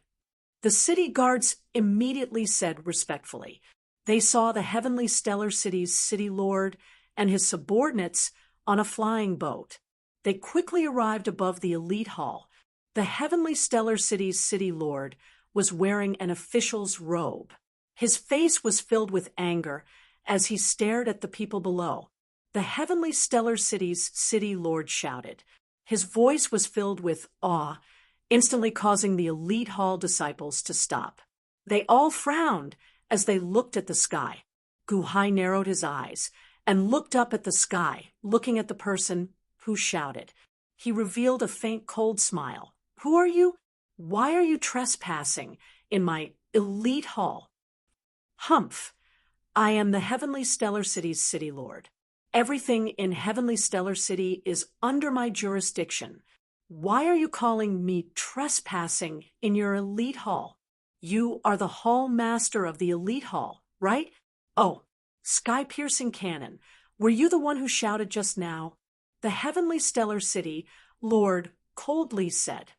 The city guards immediately said respectfully. They saw the heavenly stellar city's city lord and his subordinates on a flying boat. They quickly arrived above the elite hall. The heavenly stellar city's city lord was wearing an official's robe. His face was filled with anger as he stared at the people below. The heavenly stellar city's city lord shouted. His voice was filled with awe, instantly causing the elite hall disciples to stop. They all frowned as they looked at the sky. Gu Hai narrowed his eyes and looked up at the sky, looking at the person who shouted. He revealed a faint cold smile. Who are you? Why are you trespassing in my elite hall? Humph! I am the heavenly stellar city's city lord. Everything in heavenly stellar city is under my jurisdiction. Why are you calling me trespassing in your elite hall? You are the hall master of the elite hall, right? Oh, sky-piercing cannon, were you the one who shouted just now? The heavenly stellar city lord coldly said.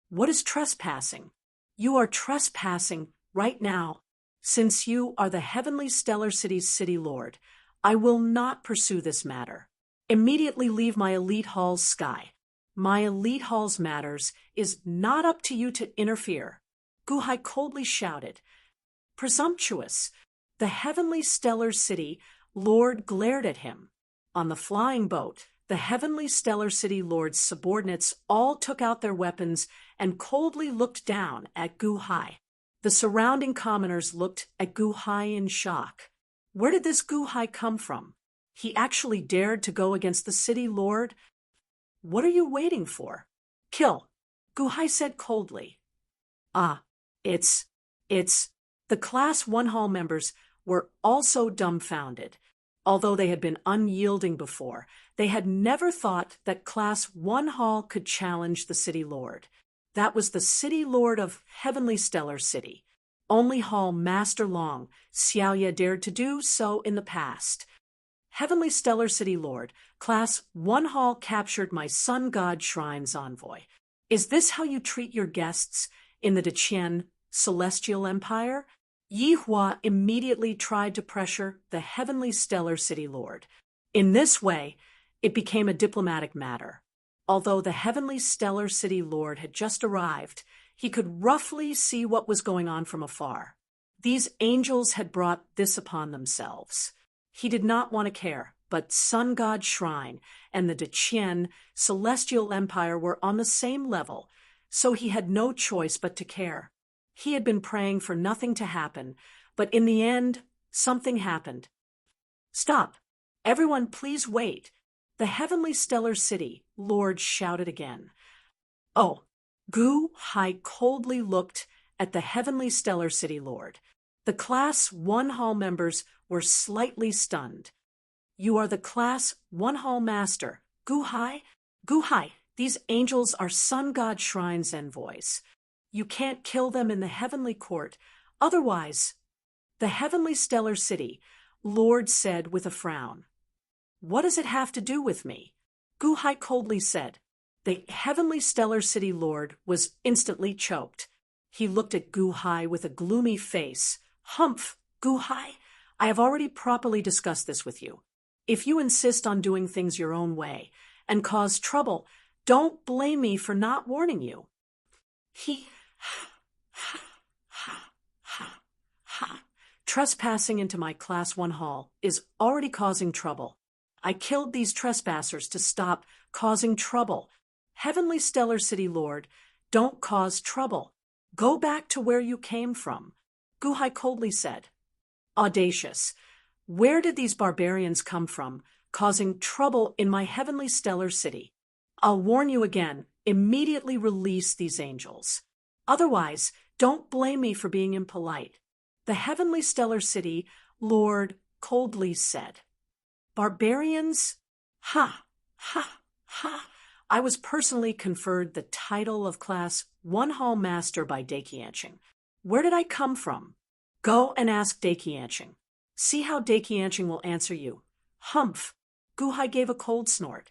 What is trespassing? You are trespassing right now. Since you are the heavenly stellar city's city lord, I will not pursue this matter. Immediately leave my elite hall's sky. My elite hall's matters is not up to you to interfere. Gu Hai coldly shouted. Presumptuous! The heavenly stellar city lord glared at him. On the flying boat, the heavenly stellar city lord's subordinates all took out their weapons and coldly looked down at Gu Hai. The surrounding commoners looked at Gu Hai in shock. Where did this Gu Hai come from? He actually dared to go against the city lord? What are you waiting for? Kill, Gu Hai said coldly. It's... The Class 1 Hall members were also dumbfounded. Although they had been unyielding before, they had never thought that Class 1 Hall could challenge the City Lord. That was the City Lord of Heavenly Stellar City. Only Hall Master Long, Xiaoye dared to do so in the past. Heavenly Stellar City Lord, Class 1 Hall captured my Sun God Shrine's envoy. Is this how you treat your guests in the Deqian Celestial Empire? Yi Hua immediately tried to pressure the Heavenly Stellar City Lord. In this way, it became a diplomatic matter. Although the Heavenly Stellar City Lord had just arrived, he could roughly see what was going on from afar. These angels had brought this upon themselves. He did not want to care, but Sun God Shrine and the Deqian Celestial Empire were on the same level, so he had no choice but to care. He had been praying for nothing to happen, but in the end, something happened. Stop! Everyone, please wait! The Heavenly Stellar City Lord shouted again. Oh! Gu Hai coldly looked at the Heavenly Stellar City Lord. The Class 1 Hall members were slightly stunned. You are the Class 1 Hall Master, Gu Hai? Gu Hai, these angels are Sun God Shrine's envoys. You can't kill them in the Heavenly Court, otherwise... The Heavenly Stellar City Lord said with a frown. What does it have to do with me? Gu Hai coldly said. The Heavenly Stellar City Lord was instantly choked. He looked at Gu Hai with a gloomy face. Humph, Gu Hai, I have already properly discussed this with you. If you insist on doing things your own way and cause trouble, don't blame me for not warning you. Trespassing into my Class 1 hall is already causing trouble. I killed these trespassers to stop causing trouble. Heavenly Stellar City Lord, don't cause trouble. Go back to where you came from. Guhai coldly said. Audacious. Where did these barbarians come from, causing trouble in my Heavenly Stellar City? I'll warn you again, immediately release these angels. Otherwise, don't blame me for being impolite. The Heavenly Stellar City Lord coldly said. Barbarians? Ha! Ha! Ha! I was personally conferred the title of Class 1 Hall Master by Daikianching. Where did I come from? Go and ask Daikianching. See how Daikianching will answer you. Humph! Guhai gave a cold snort.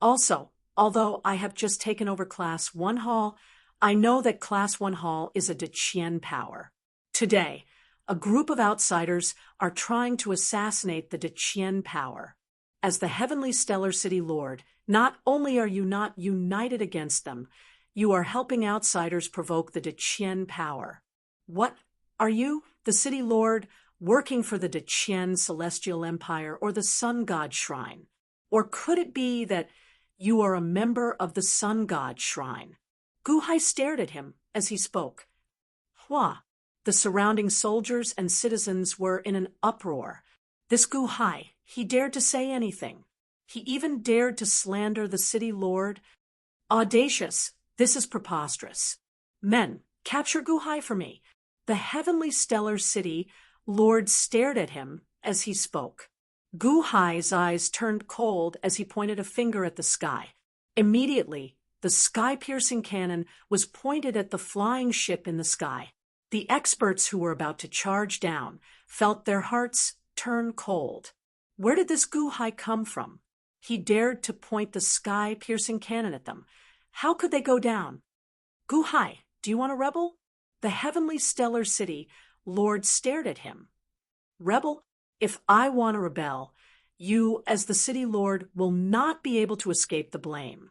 Also, although I have just taken over Class 1 Hall, I know that Class 1 Hall is a Deqian power. Today, a group of outsiders are trying to assassinate the Deqian power. As the Heavenly Stellar City Lord, not only are you not united against them, you are helping outsiders provoke the Deqian power. What are you, the City Lord, working for the Deqian Celestial Empire or the Sun God Shrine? Or could it be that you are a member of the Sun God Shrine? Guhai stared at him as he spoke. Hua! The surrounding soldiers and citizens were in an uproar. This Guhai, he dared to say anything. He even dared to slander the City Lord. Audacious! This is preposterous. Men, capture Guhai for me. The Heavenly Stellar City Lord stared at him as he spoke. Guhai's eyes turned cold as he pointed a finger at the sky. Immediately, the sky-piercing cannon was pointed at the flying ship in the sky. The experts who were about to charge down felt their hearts turn cold. Where did this Guhai come from? He dared to point the sky-piercing cannon at them. How could they go down? Guhai, do you want a rebel? The Heavenly Stellar City Lord stared at him. Rebel? If I want to rebel, you, as the City Lord, will not be able to escape the blame.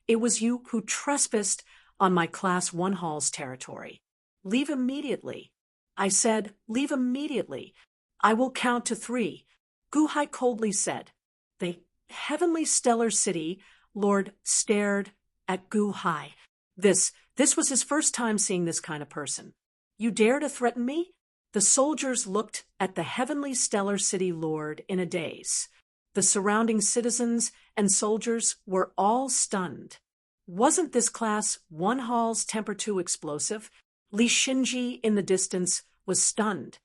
It was you who trespassed on my Class 1 Hall's territory. Leave immediately. I said, leave immediately. I will count to 3. Guhai coldly said. The Heavenly Stellar City Lord stared at Guhai. This was his first time seeing this kind of person. You dare to threaten me? The soldiers looked at the Heavenly Stellar City Lord in a daze. The surrounding citizens and soldiers were all stunned. Wasn't this Class 1 Hall's temper too explosive? Li Shinji in the distance was stunned.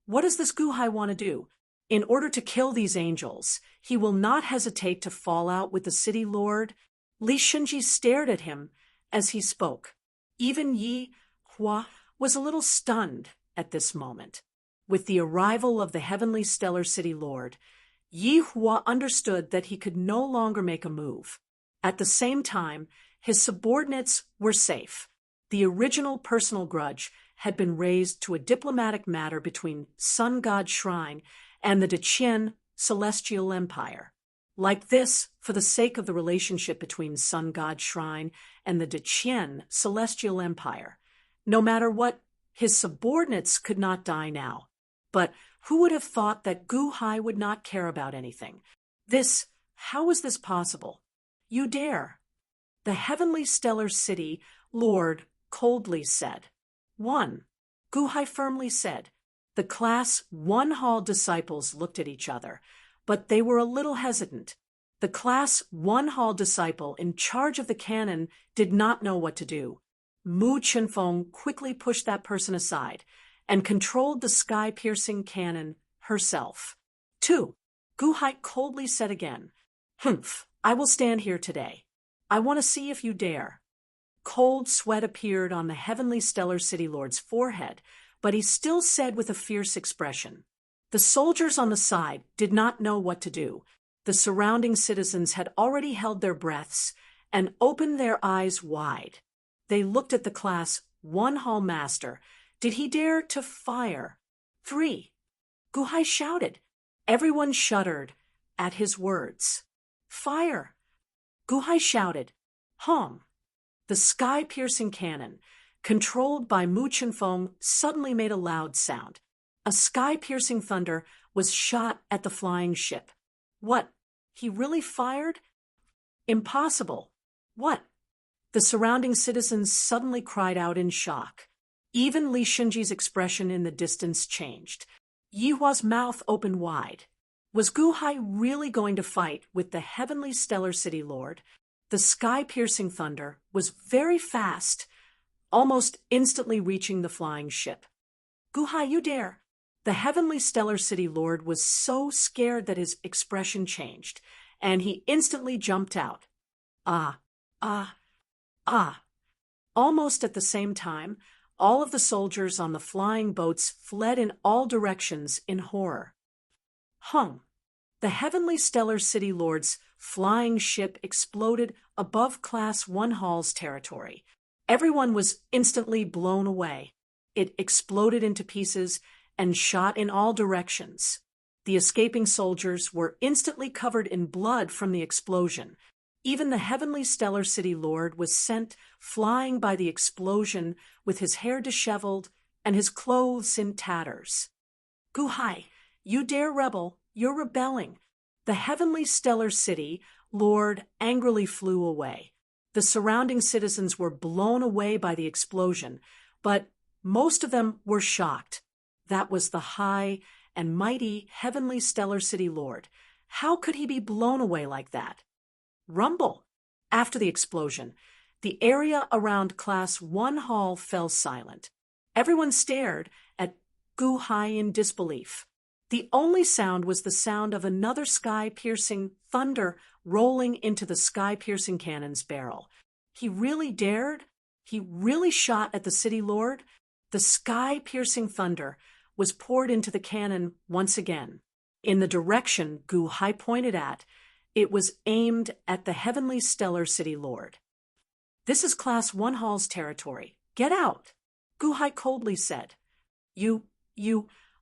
What does this Guhai want to do? In order to kill these angels, he will not hesitate to fall out with the City Lord. Li Shinji stared at him as he spoke. Even Yi Hua was a little stunned at this moment. With the arrival of the Heavenly Stellar City Lord, Yi Hua understood that he could no longer make a move. At the same time, his subordinates were safe. The original personal grudge had been raised to a diplomatic matter between Sun God Shrine and the Deqian Celestial Empire. Like this, for the sake of the relationship between Sun God Shrine and the Deqian Celestial Empire. No matter what, his subordinates could not die now. But who would have thought that Guhai would not care about anything? How is this possible? You dare. The Heavenly Stellar City Lord coldly said. 1. Guhai firmly said. The Class 1 Hall disciples looked at each other, but they were a little hesitant. The Class 1 Hall disciple in charge of the cannon did not know what to do. Mu Chenfeng quickly pushed that person aside and controlled the sky-piercing cannon herself. 2. Guhai coldly said again, Humph, I will stand here today. I want to see if you dare. Cold sweat appeared on the Heavenly Stellar City Lord's forehead, but he still said with a fierce expression. The soldiers on the side did not know what to do. The surrounding citizens had already held their breaths and opened their eyes wide. They looked at the Class 1 Hall Master. Did he dare to fire? 3. Guhai shouted. Everyone shuddered at his words. Fire! Guhai shouted. Hom! The sky-piercing cannon, controlled by Mu Chenfeng, suddenly made a loud sound. A sky-piercing thunder was shot at the flying ship. What? He really fired? Impossible. What? The surrounding citizens suddenly cried out in shock. Even Li Shunji's expression in the distance changed. Yihua's mouth opened wide. Was Gu Hai really going to fight with the heavenly stellar city lord? The sky-piercing thunder was very fast, almost instantly reaching the flying ship. Gu Hai, you dare! The heavenly stellar city lord was so scared that his expression changed, and he instantly jumped out. Ah, ah, ah. Almost at the same time, all of the soldiers on the flying boats fled in all directions in horror. The heavenly stellar city lord's flying ship exploded above Class 1 Hall's territory. Everyone was instantly blown away. It exploded into pieces and shot in all directions. The escaping soldiers were instantly covered in blood from the explosion. Even the heavenly stellar city lord was sent flying by the explosion with his hair disheveled and his clothes in tatters. Gu Hai, you dare rebel, you're rebelling. The heavenly stellar city lord angrily flew away. The surrounding citizens were blown away by the explosion, but most of them were shocked. That was the high and mighty heavenly stellar city lord. How could he be blown away like that? Rumble! After the explosion, the area around Class 1 Hall fell silent. Everyone stared at Gu Hai in disbelief. The only sound was the sound of another sky-piercing thunder rolling into the sky-piercing cannon's barrel. He really dared? He really shot at the city lord? The sky-piercing thunder was poured into the cannon once again. In the direction Gu Hai pointed at, it was aimed at the heavenly stellar city lord. This is Class 1 Hall's territory. Get out! Gu Hai coldly said.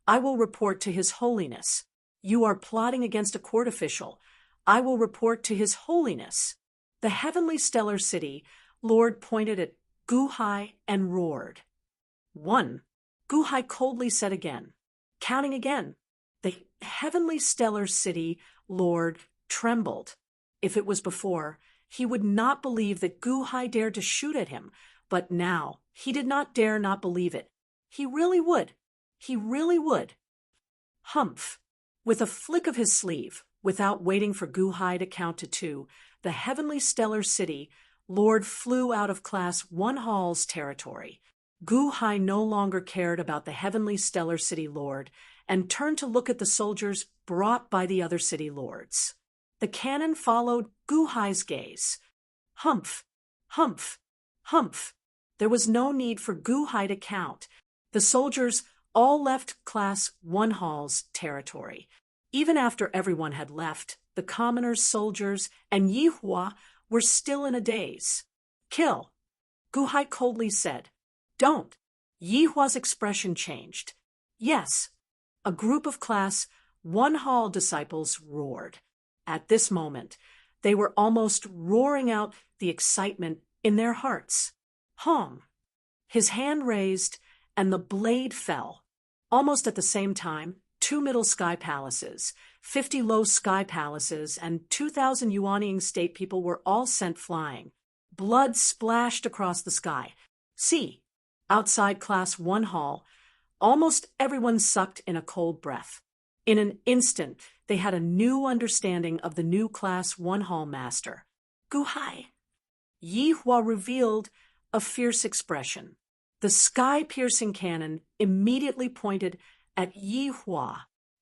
I will report to His Holiness. You are plotting against a court official. I will report to His Holiness. The heavenly stellar city lord pointed at Gu Hai and roared. 1. Gu Hai coldly said again. Counting again. The heavenly stellar city lord trembled. If it was before, he would not believe that Gu Hai dared to shoot at him, but now he did not dare not believe it. He really would. He really would. Humph! With a flick of his sleeve, without waiting for Gu Hai to count to 2, the heavenly stellar city lord flew out of Class 1 Hall's territory. Gu Hai no longer cared about the heavenly stellar city lord and turned to look at the soldiers brought by the other city lords. The cannon followed Gu Hai's gaze. Humph! Humph! Humph! There was no need for Gu Hai to count. The soldiers all left Class 1 Hall's territory. Even after everyone had left, the commoners, soldiers, and Yihua were still in a daze. Kill! Gu Hai coldly said. Don't! Yihua's expression changed. Yes! A group of Class 1 Hall disciples roared. At this moment, they were almost roaring out the excitement in their hearts. Hong! His hand raised, and the blade fell. Almost at the same time, 2 middle sky palaces, 50 low sky palaces, and 2,000 Yuanying state people were all sent flying. Blood splashed across the sky. See, outside Class 1 Hall, almost everyone sucked in a cold breath. In an instant, they had a new understanding of the new Class 1 Hall master. Gu Hai! Yihua revealed a fierce expression. The sky-piercing cannon immediately pointed at Yihua.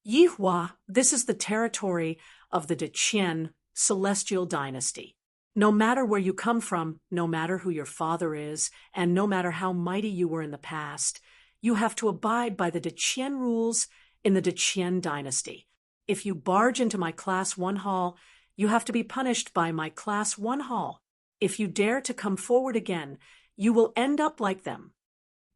Yihua, this is the territory of the Deqian celestial dynasty. No matter where you come from, no matter who your father is, and no matter how mighty you were in the past, you have to abide by the Deqian rules in the Deqian dynasty. If you barge into my Class 1 Hall, you have to be punished by my Class 1 Hall. If you dare to come forward again, you will end up like them.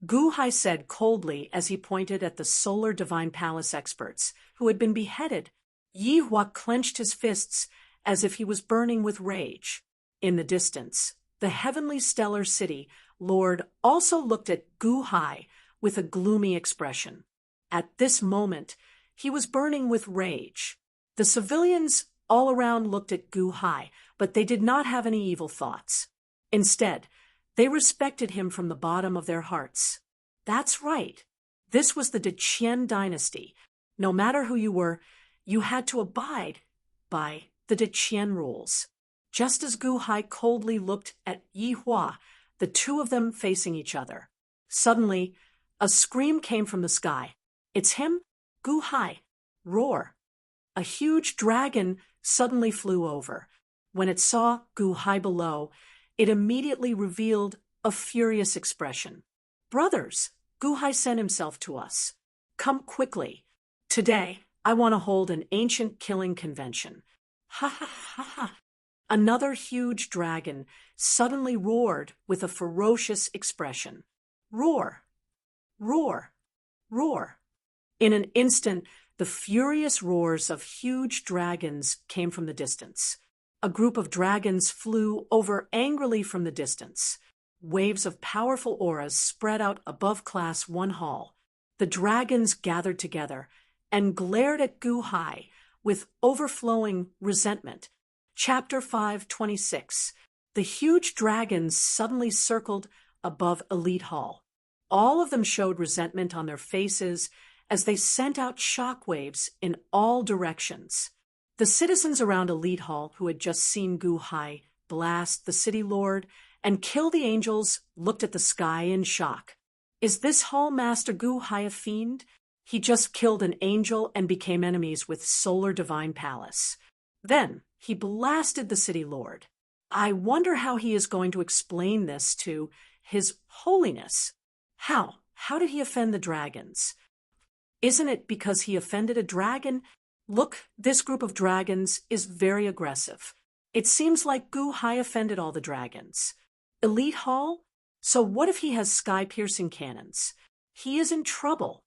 Gu Hai said coldly as he pointed at the Solar Divine Palace experts, who had been beheaded. Yihua clenched his fists as if he was burning with rage. In the distance, the heavenly stellar city Lord also looked at Gu Hai with a gloomy expression. At this moment, he was burning with rage. The civilians all around looked at Gu Hai, but they did not have any evil thoughts. Instead, they respected him from the bottom of their hearts. That's right. This was the Deqian dynasty. No matter who you were, you had to abide by the Deqian rules. Just as Gu Hai coldly looked at Yi Hua, the two of them facing each other. Suddenly, a scream came from the sky. It's him, Gu Hai. Roar. A huge dragon suddenly flew over. When it saw Gu Hai below, it immediately revealed a furious expression. Brothers, Gu Hai sent himself to us. Come quickly. Today, I want to hold an ancient killing convention. Ha ha ha ha. Another huge dragon suddenly roared with a ferocious expression. Roar. Roar. Roar. In an instant, the furious roars of huge dragons came from the distance. A group of dragons flew over angrily from the distance. Waves of powerful auras spread out above Class 1 Hall. The dragons gathered together and glared at Gu Hai with overflowing resentment. Chapter 526. The huge dragons suddenly circled above Elite Hall. All of them showed resentment on their faces as they sent out shockwaves in all directions. The citizens around Elite Hall, who had just seen Gu Hai blast the city lord and kill the angels, looked at the sky in shock. Is this Hall Master Gu Hai a fiend? He just killed an angel and became enemies with Solar Divine Palace. Then he blasted the city lord. I wonder how he is going to explain this to His Holiness. How? How did he offend the dragons? Isn't it because he offended a dragon? Look, this group of dragons is very aggressive. It seems like Gu Hai offended all the dragons. Elite Hall? So what if he has sky-piercing cannons? He is in trouble.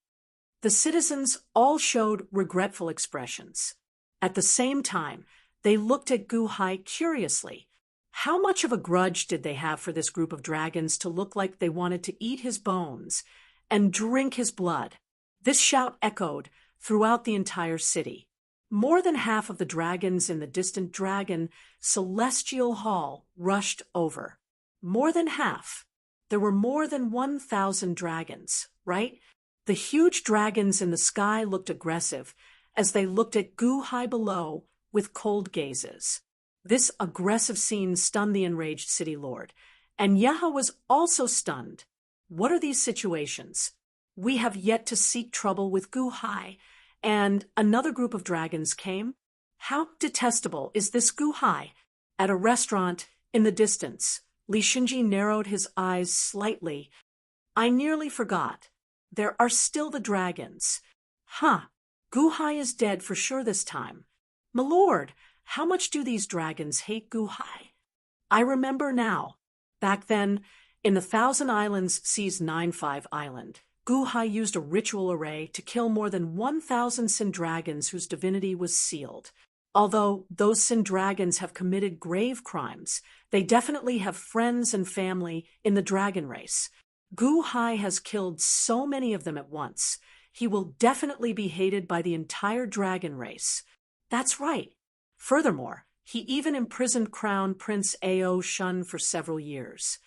The citizens all showed regretful expressions. At the same time, they looked at Gu Hai curiously. How much of a grudge did they have for this group of dragons to look like they wanted to eat his bones and drink his blood? This shout echoed throughout the entire city. More than half of the dragons in the distant dragon celestial hall rushed over. More than half. There were more than 1,000 dragons, right? The huge dragons in the sky looked aggressive as they looked at Gu Hai below with cold gazes. This aggressive scene stunned the enraged city lord, and Yaha was also stunned. What are these situations? We have yet to seek trouble with Gu Hai, and another group of dragons came. How detestable is this Gu Hai? At a restaurant in the distance, Li Xinji narrowed his eyes slightly. I nearly forgot. There are still the dragons. Gu Hai is dead for sure this time. My lord, how much do these dragons hate Gu Hai? I remember now. Back then, in the Thousand Islands Seas 9-5 Island, Gu Hai used a ritual array to kill more than 1,000 Sin dragons whose divinity was sealed. Although those Sin dragons have committed grave crimes, they definitely have friends and family in the dragon race. Gu Hai has killed so many of them at once. He will definitely be hated by the entire dragon race. That's right. Furthermore, he even imprisoned Crown Prince Ao Shun for several years.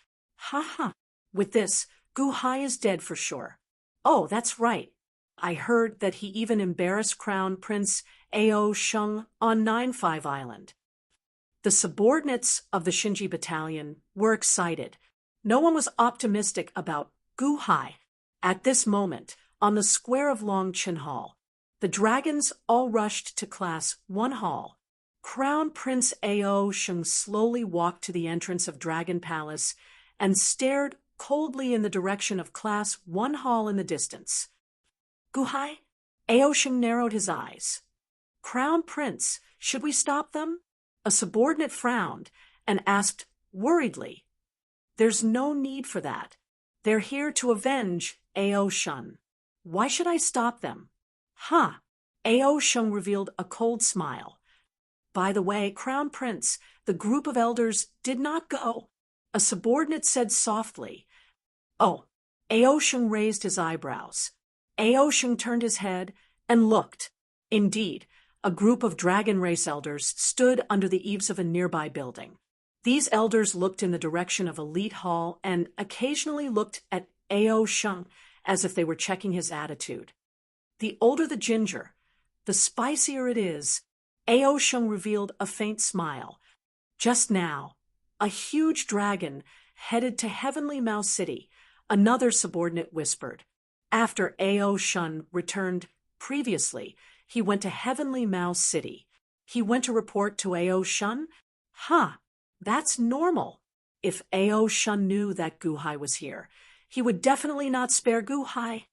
With this, Gu Hai is dead for sure. Oh, that's right. I heard that he even embarrassed Crown Prince Ao Shun on 9-5 Island. The subordinates of the Shinji Battalion were excited. No one was optimistic about Gu Hai. At this moment, on the square of Longchen Hall, the dragons all rushed to Class 1 Hall. Crown Prince Ao Shun slowly walked to the entrance of Dragon Palace and stared coldly in the direction of Class 1 Hall in the distance. Gu Hai? Ao Shun narrowed his eyes. Crown Prince, should we stop them? A subordinate frowned and asked worriedly. There's no need for that. They're here to avenge Ao Shun. Why should I stop them? Ao Shun revealed a cold smile. By the way, Crown Prince, the group of elders did not go. A subordinate said softly. Oh, Aoshun raised his eyebrows. Aoshun turned his head and looked. Indeed, a group of dragon race elders stood under the eaves of a nearby building. These elders looked in the direction of Elite Hall and occasionally looked at Aoshun as if they were checking his attitude. The older the ginger, the spicier it is. Aoshun revealed a faint smile. Just now, a huge dragon headed to Heavenly Mouse City, another subordinate whispered. After Aoshun returned previously, he went to Heavenly Mouse City. He went to report to Aoshun? Huh, that's normal. If Aoshun knew that Guhai was here, he would definitely not spare Guhai.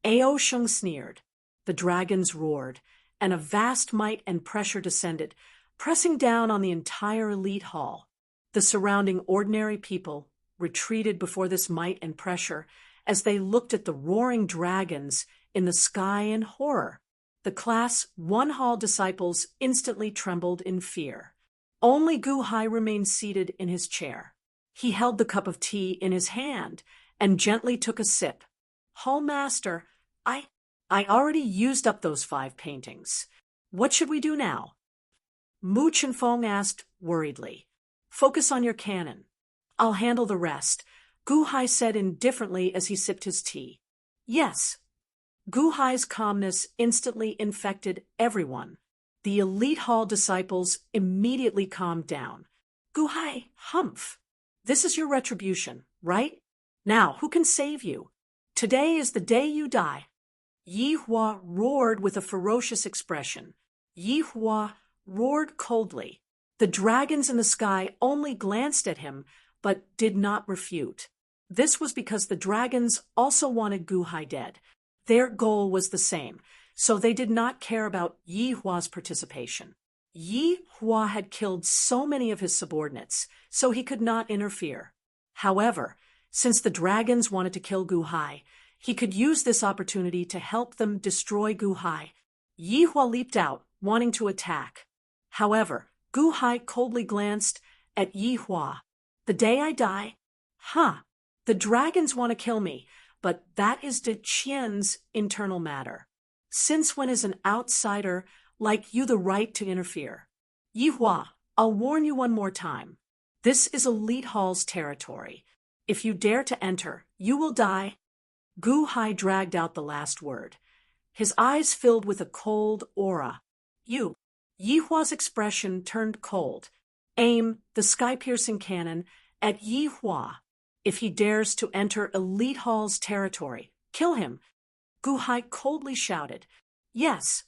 Aoshun sneered. The dragons roared, and a vast might and pressure descended, pressing down on the entire elite hall. The surrounding ordinary people retreated before this might and pressure as they looked at the roaring dragons in the sky in horror. The Class 1 Hall disciples instantly trembled in fear. Only Guhai remained seated in his chair. He held the cup of tea in his hand and gently took a sip. Hall Master, I already used up those 5 paintings. What should we do now? Mu Chenfeng asked worriedly. Focus on your cannon. I'll handle the rest, Guhai said indifferently as he sipped his tea. Yes. Guhai's calmness instantly infected everyone. The elite hall disciples immediately calmed down. Guhai, humph. This is your retribution, right? Now, who can save you? Today is the day you die. Yi Hua roared with a ferocious expression. Yi Hua roared coldly. The dragons in the sky only glanced at him, but did not refute. This was because the dragons also wanted Guhai dead. Their goal was the same, so they did not care about Yi Hua's participation. Yi Hua had killed so many of his subordinates, so he could not interfere. However, since the dragons wanted to kill Guhai, he could use this opportunity to help them destroy Guhai. Yi Hua leaped out, wanting to attack. However, Guhai coldly glanced at Yi Hua. The day I die? Huh. The dragons want to kill me, but that is De Qian's internal matter. Since when is an outsider like you the right to interfere? Yi Hua, I'll warn you one more time. This is Elite Hall's territory. If you dare to enter, you will die. Guhai dragged out the last word. His eyes filled with a cold aura. You. Yi Hua's expression turned cold. Aim the sky-piercing cannon at Yi Hua. If he dares to enter Elite Hall's territory, kill him. Guhai coldly shouted. Yes.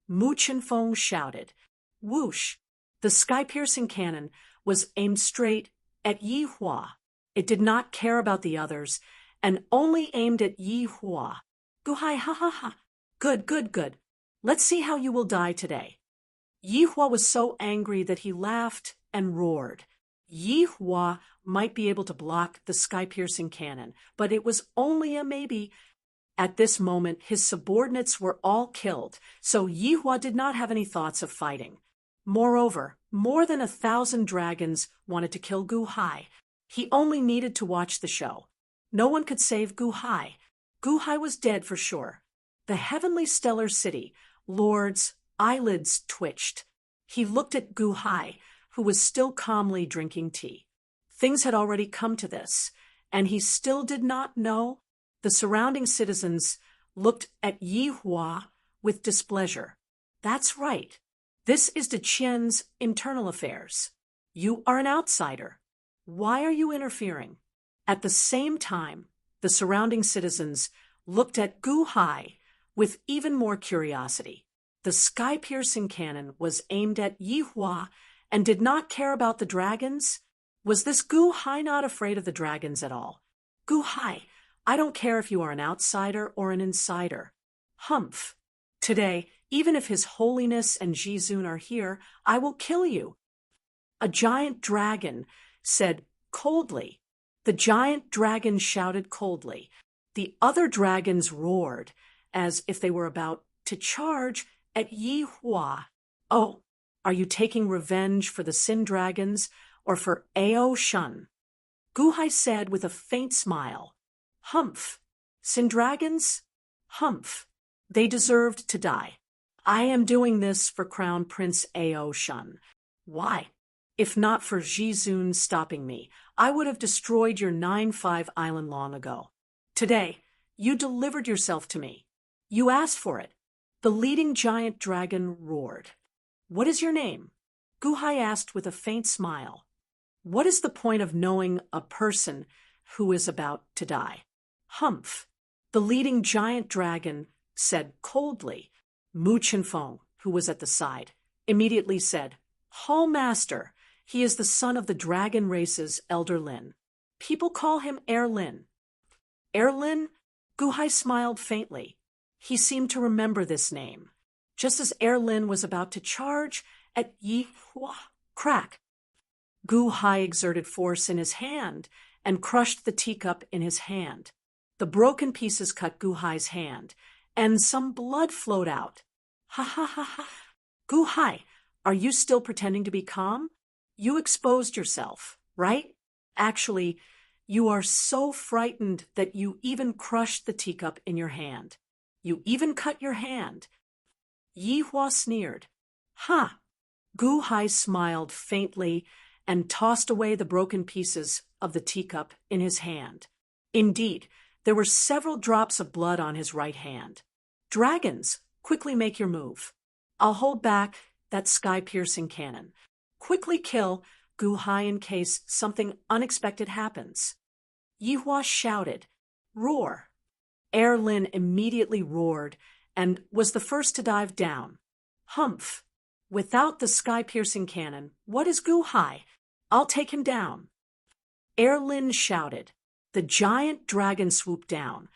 Mu Chenfeng shouted. Whoosh. The sky-piercing cannon was aimed straight at Yi Hua. It did not care about the others, and only aimed at Yi Hua. Guhai, ha ha ha. Good, good, good. Let's see how you will die today. Yi Hua was so angry that he laughed and roared. Yi Hua might be able to block the sky-piercing cannon, but it was only a maybe. At this moment, his subordinates were all killed, so Yi Hua did not have any thoughts of fighting. Moreover, more than 1,000 dragons wanted to kill Guhai. He only needed to watch the show. No one could save Guhai. Guhai was dead for sure. The heavenly stellar city, Lord's eyelids twitched. He looked at Guhai, who was still calmly drinking tea. Things had already come to this, and he still did not know. The surrounding citizens looked at Yi Hua with displeasure. That's right. This is De Qian's internal affairs. You are an outsider. Why are you interfering? At the same time, the surrounding citizens looked at Guhai with even more curiosity. The sky-piercing cannon was aimed at Yi Hua and did not care about the dragons. Was this Guhai not afraid of the dragons at all? Guhai, I don't care if you are an outsider or an insider. Humph. Today, even if His Holiness and Jizun are here, I will kill you. A giant dragon said coldly. The giant dragon shouted coldly. The other dragons roared, as if they were about to charge at Yi Hua. Oh, are you taking revenge for the Sin Dragons or for Aoshun? Guhai said with a faint smile. Humph. Sindragons? Humph. They deserved to die. I am doing this for Crown Prince Ao Shun. Why? If not for Jizun stopping me, I would have destroyed your 9-5 island long ago. Today, you delivered yourself to me. You asked for it. The leading giant dragon roared. What is your name? Guhai asked with a faint smile. What is the point of knowing a person who is about to die? Humph. The leading giant dragon said coldly. Mu Chenfeng, who was at the side, immediately said, Hall Master, he is the son of the dragon race's Elder Lin. People call him Air Lin. Air Lin? Guhai smiled faintly. He seemed to remember this name. Just as Air Lin was about to charge at Yi Hua, crack. Guhai exerted force in his hand and crushed the teacup in his hand. The broken pieces cut Guhai's hand, and some blood flowed out. Ha ha ha ha. Guhai, are you still pretending to be calm? You exposed yourself, right? Actually, you are so frightened that you even crushed the teacup in your hand. You even cut your hand. Yi Hua sneered. Ha! Guhai smiled faintly and tossed away the broken pieces of the teacup in his hand. Indeed, there were several drops of blood on his right hand. Dragons, quickly make your move. I'll hold back that sky-piercing cannon. Quickly kill Guhai in case something unexpected happens. Yi Hua shouted, Roar! Air Lin immediately roared and was the first to dive down. Humph! Without the sky-piercing cannon, what is Guhai? I'll take him down. Air Lin shouted. The giant dragon swooped down,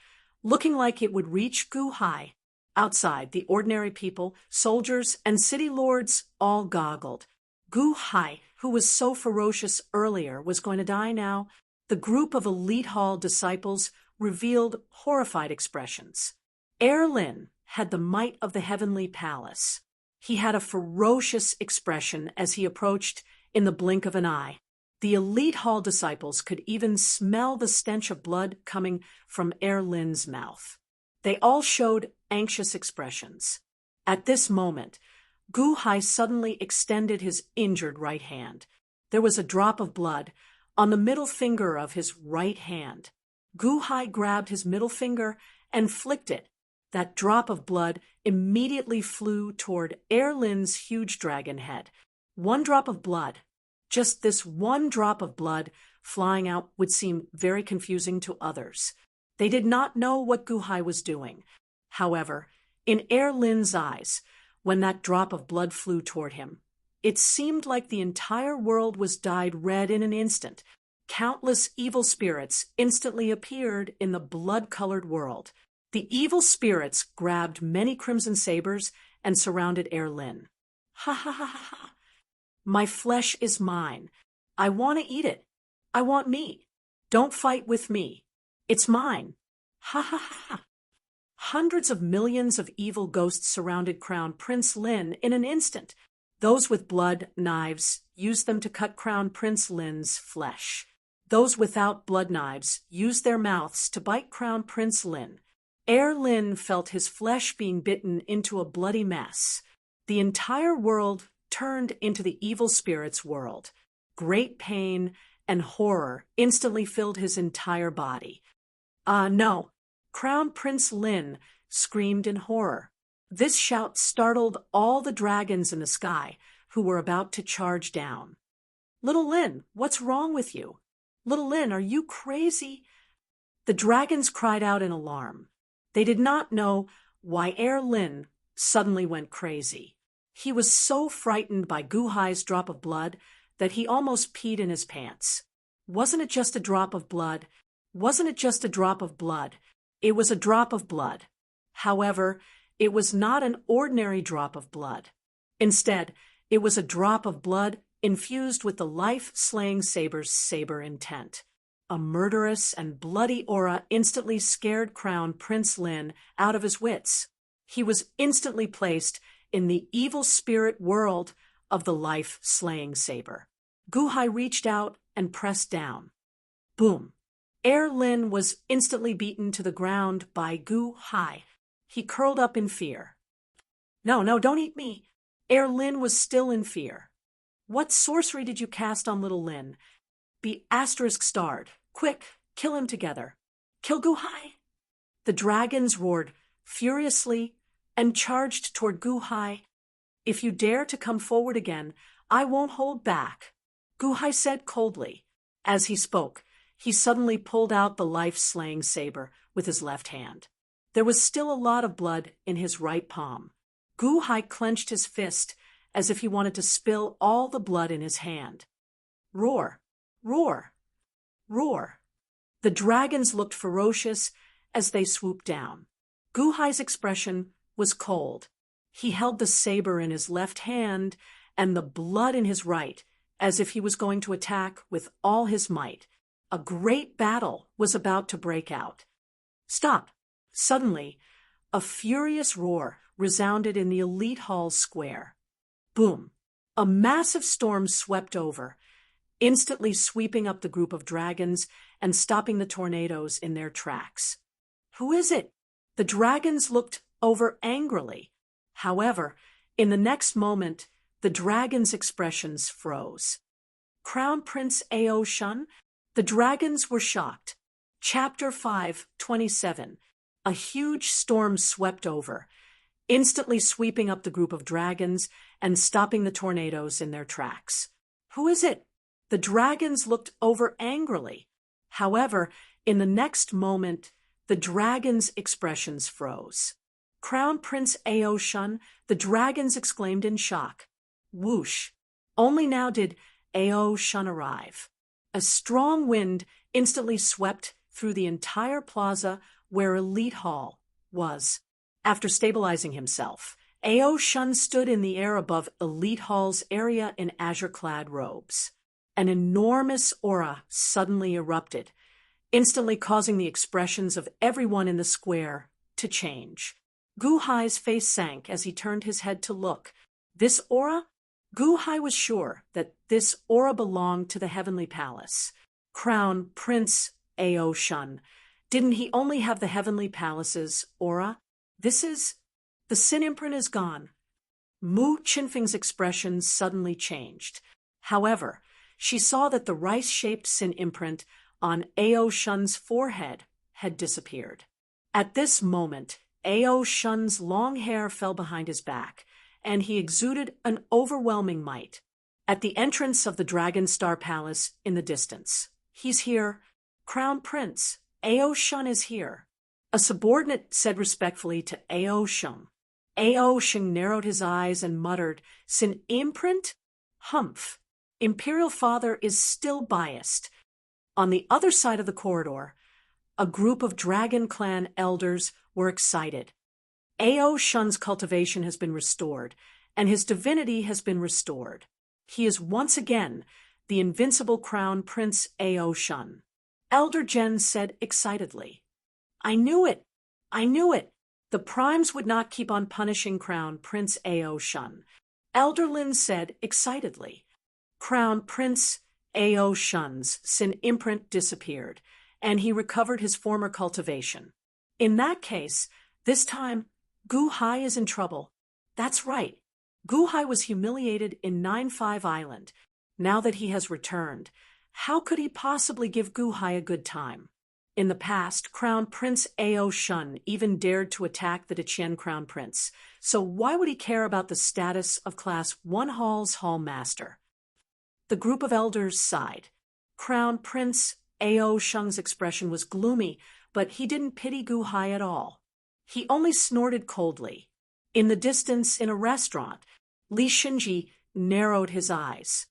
looking like it would reach Guhai. Outside, the ordinary people, soldiers, and city lords all goggled. Guhai, who was so ferocious earlier, was going to die now. The group of elite hall disciples revealed horrified expressions. Air Lin had the might of the heavenly palace. He had a ferocious expression as he approached in the blink of an eye. The elite hall disciples could even smell the stench of blood coming from Air Lin's mouth. They all showed anxious expressions. At this moment, Guhai suddenly extended his injured right hand. There was a drop of blood on the middle finger of his right hand. Guhai grabbed his middle finger and flicked it. That drop of blood immediately flew toward Air Lin's huge dragon head. One drop of blood, just this one drop of blood flying out would seem very confusing to others. They did not know what Guhai was doing. However, in Air Lin's eyes, when that drop of blood flew toward him, it seemed like the entire world was dyed red in an instant. Countless evil spirits instantly appeared in the blood-colored world. The evil spirits grabbed many crimson sabers and surrounded Air Lin. Ha ha ha ha ha. My flesh is mine. I want to eat it. I want meat. Don't fight with me. It's mine. Ha ha ha ha. Hundreds of millions of evil ghosts surrounded Crown Prince Lin in an instant. Those with blood knives used them to cut Crown Prince Lin's flesh. Those without blood knives used their mouths to bite Crown Prince Lin. Air Lin felt his flesh being bitten into a bloody mess. The entire world turned into the evil spirit's world. Great pain and horror instantly filled his entire body. No! Crown Prince Lin screamed in horror. This shout startled all the dragons in the sky who were about to charge down. Little Lin, what's wrong with you? Little Lin, are you crazy? The dragons cried out in alarm. They did not know why Air Lin suddenly went crazy. He was so frightened by Guhai's drop of blood that he almost peed in his pants. Wasn't it just a drop of blood? Wasn't it just a drop of blood? It was a drop of blood. However, it was not an ordinary drop of blood. Instead, it was a drop of blood infused with the life-slaying saber's saber intent. A murderous and bloody aura instantly scared Crown Prince Lin out of his wits. He was instantly placed in the evil spirit world of the life-slaying saber. Guhai reached out and pressed down. Boom! Lin was instantly beaten to the ground by Gu Hai. He curled up in fear. No, no, don't eat me. Lin was still in fear. What sorcery did you cast on little Lin? Be asterisk starred. Quick, kill him together. Kill Gu Hai. The dragons roared furiously and charged toward Gu Hai. If you dare to come forward again, I won't hold back, Gu Hai said coldly. As he spoke, he suddenly pulled out the life-slaying saber with his left hand. There was still a lot of blood in his right palm. Gu Hai clenched his fist as if he wanted to spill all the blood in his hand. Roar, roar, roar. The dragons looked ferocious as they swooped down. Gu Hai's expression was cold. He held the saber in his left hand and the blood in his right, as if he was going to attack with all his might. A great battle was about to break out. Stop! Suddenly, a furious roar resounded in the elite hall's square. Boom! A massive storm swept over, instantly sweeping up the group of dragons and stopping the tornadoes in their tracks. Who is it? The dragons looked over angrily. However, in the next moment, the dragons' expressions froze. Crown Prince Ao Shun? The dragons were shocked. Chapter 5:27. A huge storm swept over, instantly sweeping up the group of dragons and stopping the tornadoes in their tracks. Who is it? The dragons looked over angrily. However, in the next moment, the dragons' expressions froze. Crown Prince Ao Shun, the dragons exclaimed in shock. Whoosh! Only now did Ao Shun arrive. A strong wind instantly swept through the entire plaza where Elite Hall was. After stabilizing himself, Ao Shun stood in the air above Elite Hall's area in azure-clad robes. An enormous aura suddenly erupted, instantly causing the expressions of everyone in the square to change. Gu Hai's face sank as he turned his head to look. This aura? Gu Hai was sure that this aura belonged to the Heavenly Palace. Crown Prince Ao Shun. Didn't he only have the Heavenly Palace's aura? The Sin imprint is gone. Mu Qinfeng's expression suddenly changed. However, she saw that the rice-shaped Sin imprint on Ao Shun's forehead had disappeared. At this moment, Ao Shun's long hair fell behind his back, and he exuded an overwhelming might. At the entrance of the Dragon Star Palace in the distance, he's here. Crown Prince, Ao Shun is here. A subordinate said respectfully to Ao Shun. Ao Shun narrowed his eyes and muttered, Sin imprint? Humph. Imperial Father is still biased. On the other side of the corridor, a group of Dragon Clan elders were excited. Ao Shun's cultivation has been restored, and his divinity has been restored. He is once again the invincible Crown Prince Ao Shun. Elder Jen said excitedly. I knew it! I knew it! The primes would not keep on punishing Crown Prince Ao Shun. Elder Lin said excitedly. Crown Prince Ao Shun's Sin imprint disappeared, and he recovered his former cultivation. In that case, this time, Gu Hai is in trouble. That's right. Gu Hai was humiliated in 9-5 Island. Now that he has returned, how could he possibly give Gu Hai a good time? In the past, Crown Prince Ao Shun even dared to attack the Deqian Crown Prince, so why would he care about the status of Class 1 Hall's Hall Master? The group of elders sighed. Crown Prince Ao Shun's expression was gloomy, but he didn't pity Gu Hai at all. He only snorted coldly. In the distance, in a restaurant, Li Shinji narrowed his eyes.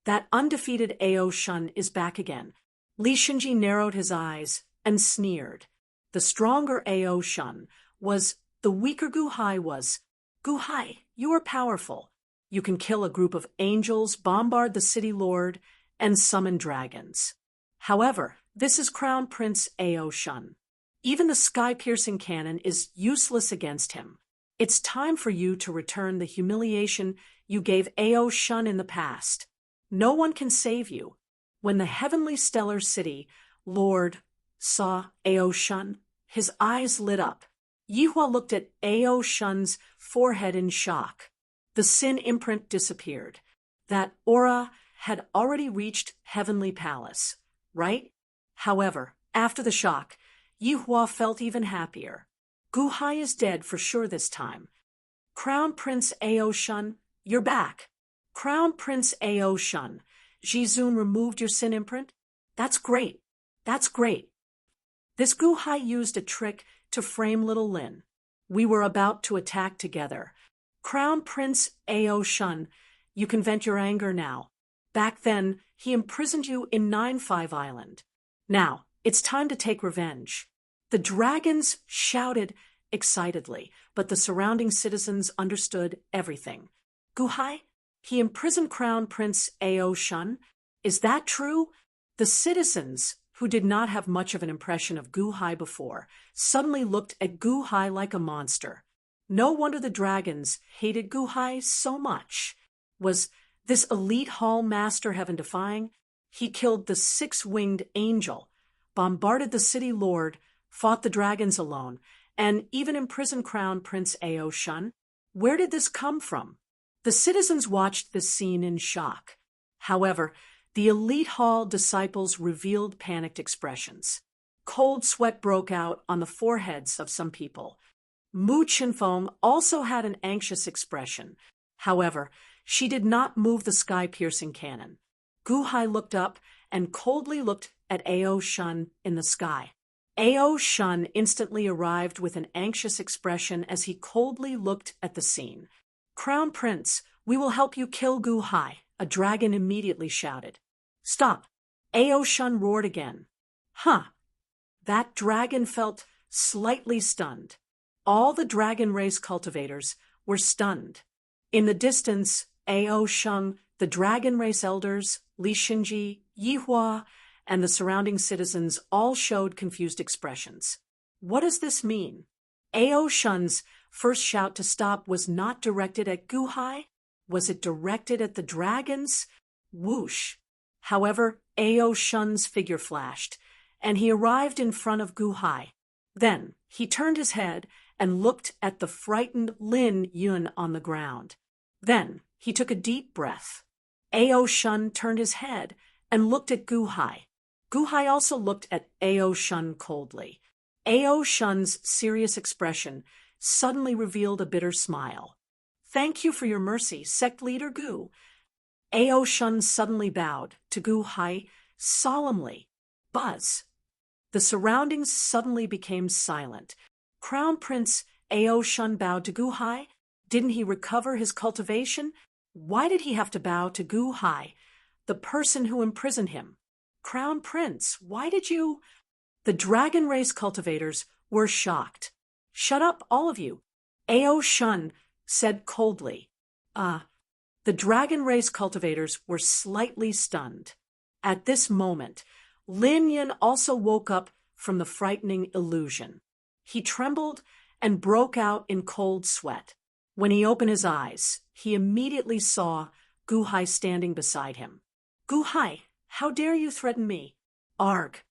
That undefeated Ao Shun is back again. Li Shinji narrowed his eyes and sneered. The stronger Ao Shun was, the weaker Gu Hai was. Gu Hai, you are powerful. You can kill a group of angels, bombard the city lord, and summon dragons. However, this is Crown Prince Ao Shun. Even the sky-piercing cannon is useless against him. It's time for you to return the humiliation you gave Ao Shun in the past. No one can save you. When the heavenly stellar city, Lord saw Ao Shun, his eyes lit up. Yihua looked at Ao Shun's forehead in shock. The sin imprint disappeared. That aura had already reached Heavenly Palace, right? However, after the shock, Yihua felt even happier. Gu Hai is dead for sure this time. Crown Prince Ao Shun, you're back. Crown Prince Ao Shun, Jizun removed your sin imprint? That's great. That's great. This Gu Hai used a trick to frame little Lin. We were about to attack together. Crown Prince Ao Shun, you can vent your anger now. Back then, he imprisoned you in 9-5 Island. Now, it's time to take revenge. The dragons shouted excitedly, but the surrounding citizens understood everything. Gu Hai, he imprisoned Crown Prince Ao Shun. Is that true? The citizens, who did not have much of an impression of Gu Hai before, suddenly looked at Gu Hai like a monster. No wonder the dragons hated Gu Hai so much. Was this elite hall master heaven-defying? He killed the 6-winged angel, bombarded the city lord, fought the dragons alone, and even imprisoned Crown Prince Ao Shun. Where did this come from? The citizens watched this scene in shock. However, the elite hall disciples revealed panicked expressions. Cold sweat broke out on the foreheads of some people. Mu Qinfeng also had an anxious expression. However, she did not move the sky-piercing cannon. Gu Hai looked up and coldly looked at Ao Shun in the sky. Ao Shun instantly arrived with an anxious expression as he coldly looked at the scene. Crown Prince, we will help you kill Gu Hai, a dragon immediately shouted. Stop! Ao Shun roared again. Huh! That dragon felt slightly stunned. All the dragon race cultivators were stunned. In the distance, Ao Shun, the dragon race elders, Li Xinji, Yihua, and the surrounding citizens all showed confused expressions. What does this mean? Ao Shun's first shout to stop was not directed at Gu Hai? Was it directed at the dragons? Whoosh! However, Ao Shun's figure flashed, and he arrived in front of Gu Hai. Then he turned his head and looked at the frightened Lin Yun on the ground. Then he took a deep breath. Ao Shun turned his head and looked at Gu Hai. Gu Hai also looked at Ao Shun coldly. Ao Shun's serious expression suddenly revealed a bitter smile. Thank you for your mercy, sect leader Gu. Ao Shun suddenly bowed to Gu Hai solemnly. Buzz. The surroundings suddenly became silent. Crown Prince Ao Shun bowed to Gu Hai. Didn't he recover his cultivation? Why did he have to bow to Gu Hai, the person who imprisoned him? Crown Prince, why did you? The dragon race cultivators were shocked. Shut up, all of you. Ao Shun said coldly. The dragon race cultivators were slightly stunned. At this moment, Lin Yin also woke up from the frightening illusion. He trembled and broke out in cold sweat. When he opened his eyes, he immediately saw Gu Hai standing beside him. Gu Hai, how dare you threaten me? Arg!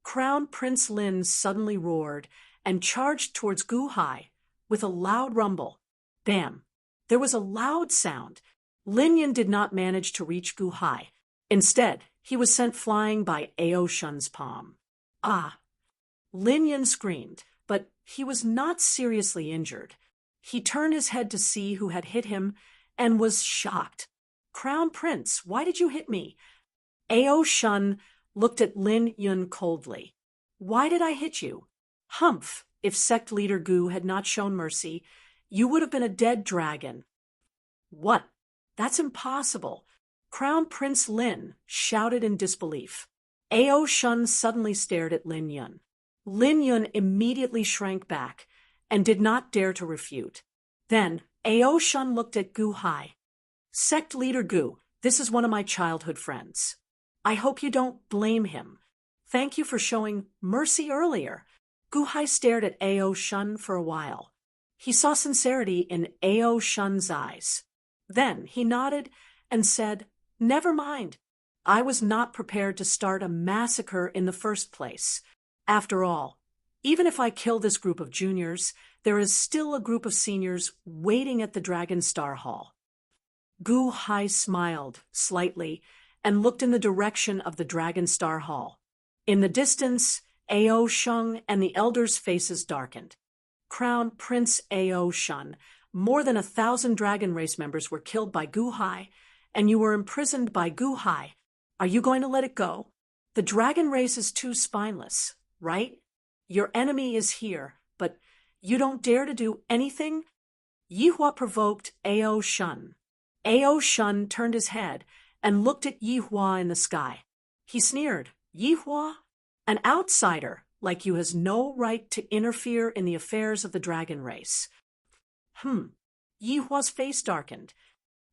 Crown Prince Lin suddenly roared and charged towards Gu Hai with a loud rumble. Bam! There was a loud sound. Lin Yin did not manage to reach Gu Hai. Instead, he was sent flying by Ao Shun's palm. Ah! Lin Yin screamed, but he was not seriously injured. He turned his head to see who had hit him and was shocked. Crown Prince, why did you hit me? Ao Shun looked at Lin Yun coldly. Why did I hit you? Humph, if sect leader Gu had not shown mercy, you would have been a dead dragon. What? That's impossible. Crown Prince Lin shouted in disbelief. Ao Shun suddenly stared at Lin Yun. Lin Yun immediately shrank back and did not dare to refute. Then Ao Shun looked at Gu Hai. Sect leader Gu, this is one of my childhood friends. I hope you don't blame him. Thank you for showing mercy earlier. Gu Hai stared at Ao Shun for a while. He saw sincerity in Ao Shun's eyes. Then he nodded and said, Never mind. I was not prepared to start a massacre in the first place. After all, even if I kill this group of juniors, there is still a group of seniors waiting at the Dragon Star Hall. Gu Hai smiled slightly and looked in the direction of the Dragon Star Hall. In the distance, Ao Sheng and the elders' faces darkened. Crown Prince Ao Shun, more than 1,000 dragon race members were killed by Gu Hai, and you were imprisoned by Gu Hai. Are you going to let it go? The dragon race is too spineless, right? Your enemy is here, but you don't dare to do anything? Yihua provoked Ao Shun. Ao Shun turned his head and looked at Yihua in the sky. He sneered, Yihua? An outsider like you has no right to interfere in the affairs of the dragon race. Yihua's face darkened.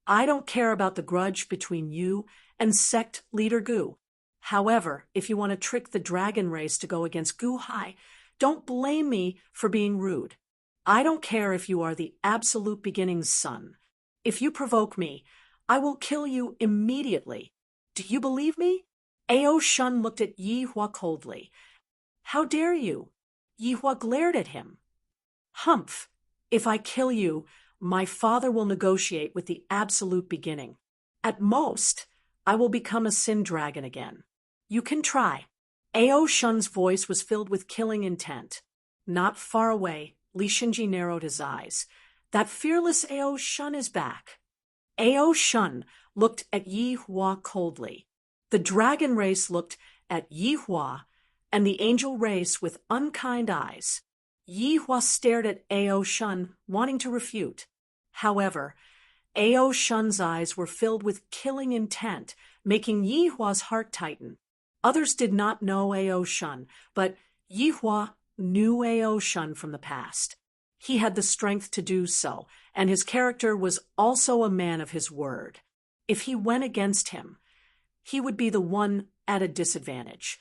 I don't care about the grudge between you and sect leader Gu. However, if you want to trick the dragon race to go against Gu Hai, don't blame me for being rude. I don't care if you are the absolute beginning's son. If you provoke me, I will kill you immediately. Do you believe me? Ao Shun looked at Yihua coldly. How dare you? Yihua glared at him. Humph! If I kill you, my father will negotiate with the absolute beginning. At most, I will become a sin dragon again. You can try. Ao Shun's voice was filled with killing intent. Not far away, Li Shinji narrowed his eyes. That fearless Ao Shun is back. Ao Shun looked at Yihua coldly. The dragon race looked at Yihua and the angel race with unkind eyes. Yihua stared at Ao Shun, wanting to refute. However, Ao Shun's eyes were filled with killing intent, making Yihua's heart tighten. Others did not know Ao Shun, but Yihua knew Ao Shun from the past. He had the strength to do so, and his character was also a man of his word. If he went against him, he would be the one at a disadvantage.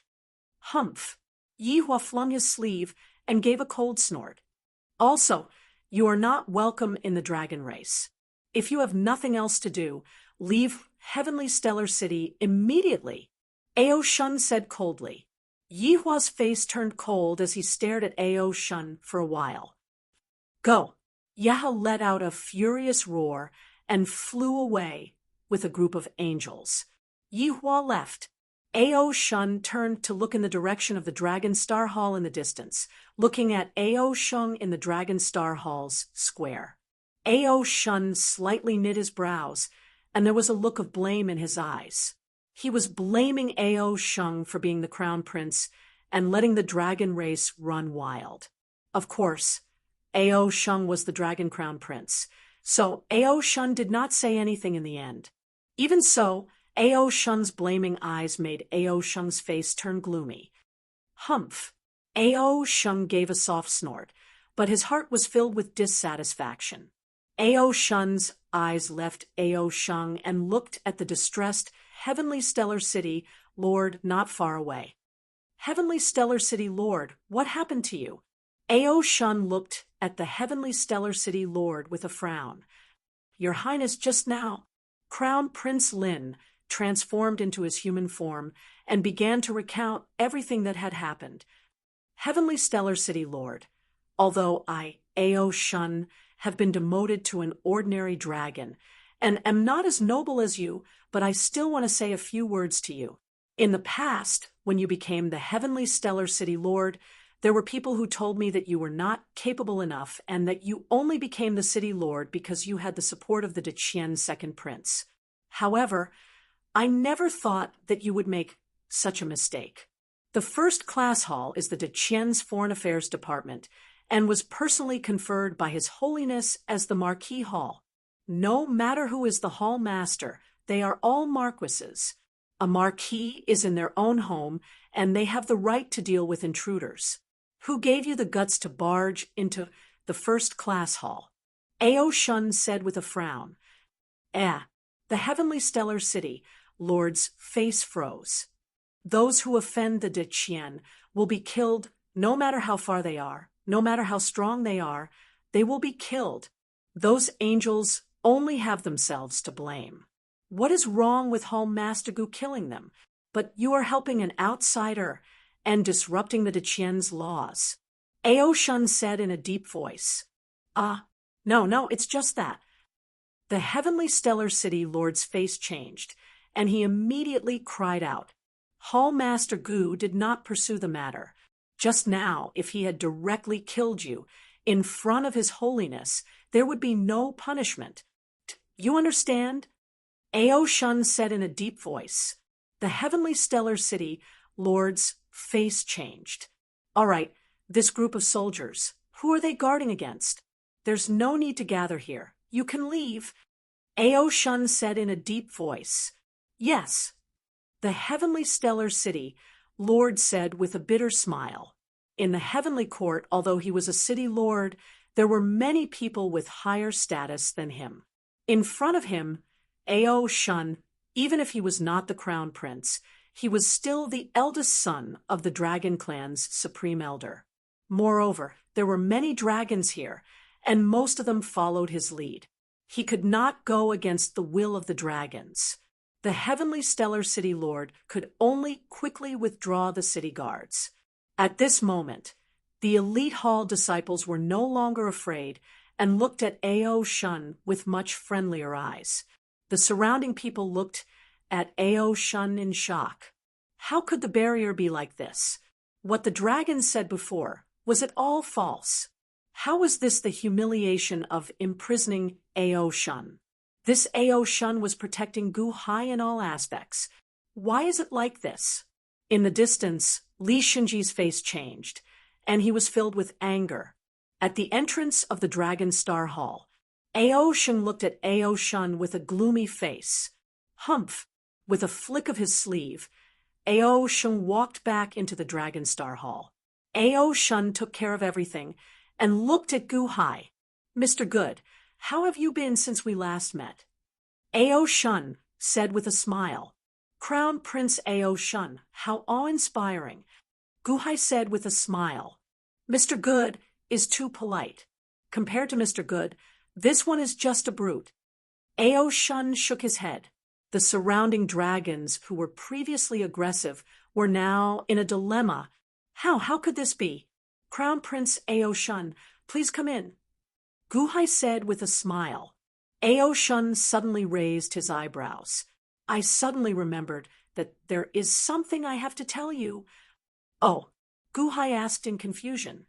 Humph! Yihua flung his sleeve and gave a cold snort. Also, you are not welcome in the dragon race. If you have nothing else to do, leave Heavenly Stellar City immediately. Ao Shun said coldly. Yihua's face turned cold as he stared at Ao Shun for a while. Go! Yaha let out a furious roar and flew away with a group of angels. Yihua left. Ao Shun turned to look in the direction of the Dragon Star Hall in the distance, looking at Ao Sheng in the Dragon Star Hall's square. Ao Shun slightly knit his brows, and there was a look of blame in his eyes. He was blaming Ao Sheng for being the crown prince and letting the dragon race run wild. Of course, Ao Sheng was the dragon crown prince, so Ao Shun did not say anything in the end. Even so, Ao Shun's blaming eyes made Ao Sheng's face turn gloomy. Humph! Ao Sheng gave a soft snort, but his heart was filled with dissatisfaction. Ao Shun's eyes left Ao Sheng and looked at the distressed Heavenly Stellar City Lord not far away. Heavenly Stellar City Lord, what happened to you? Ao Shun looked at the Heavenly Stellar City Lord with a frown. Your Highness, just now, Crown Prince Lin transformed into his human form and began to recount everything that had happened. Heavenly Stellar City Lord, although I, Ao Shun, have been demoted to an ordinary dragon and am not as noble as you, but I still want to say a few words to you. In the past, when you became the Heavenly Stellar City Lord, there were people who told me that you were not capable enough and that you only became the City Lord because you had the support of the Deqian Second Prince. However, I never thought that you would make such a mistake. The first class hall is the Deqian's Foreign Affairs Department and was personally conferred by His Holiness as the Marquis Hall. No matter who is the hall master, they are all marquises. A marquis is in their own home, and they have the right to deal with intruders. Who gave you the guts to barge into the first class hall? Ao Shun said with a frown. The Heavenly Stellar City Lord's face froze. Those who offend the Deqian will be killed no matter how far they are, no matter how strong they are, they will be killed. Those angels only have themselves to blame. What is wrong with Hall Master Gu killing them? But you are helping an outsider, and disrupting the Deqian's laws. Ao Shun said in a deep voice. No, it's just that. The heavenly stellar city lord's face changed, and he immediately cried out. Hall Master Gu did not pursue the matter. Just now, if he had directly killed you, in front of his holiness, there would be no punishment. You understand? Ao Shun said in a deep voice. The heavenly stellar city lord's face changed. All right, this group of soldiers, who are they guarding against? There's no need to gather here. You can leave. Ao Shun said in a deep voice. Yes. The heavenly stellar city lord said with a bitter smile. In the heavenly court, although he was a city lord, there were many people with higher status than him. In front of him, Ao Shun, even if he was not the crown prince, he was still the eldest son of the dragon clan's supreme elder. Moreover, there were many dragons here, and most of them followed his lead. He could not go against the will of the dragons. The heavenly stellar city lord could only quickly withdraw the city guards. At this moment, the elite hall disciples were no longer afraid and looked at Ao Shun with much friendlier eyes. The surrounding people looked at Ao Shun in shock. How could the barrier be like this? What the dragons said before, was it all false? How was this the humiliation of imprisoning Ao Shun? This Ao Shun was protecting Gu Hai in all aspects. Why is it like this? In the distance, Li Shinji's face changed, and he was filled with anger. At the entrance of the Dragon Star Hall, Ao Shun looked at Ao Shun with a gloomy face. Humph! With a flick of his sleeve, Ao Shun walked back into the Dragon Star Hall. Ao Shun took care of everything and looked at Gu Hai. Mr. Good, how have you been since we last met? Ao Shun said with a smile. Crown Prince Ao Shun, how awe-inspiring. Gu Hai said with a smile. Mr. Good is too polite. Compared to Mr. Good, this one is just a brute. Ao Shun shook his head. The surrounding dragons, who were previously aggressive, were now in a dilemma. How could this be? Crown Prince Ao Shun, please come in. Gu Hai said with a smile. Ao Shun suddenly raised his eyebrows. I suddenly remembered that there is something I have to tell you. Oh, Gu Hai asked in confusion.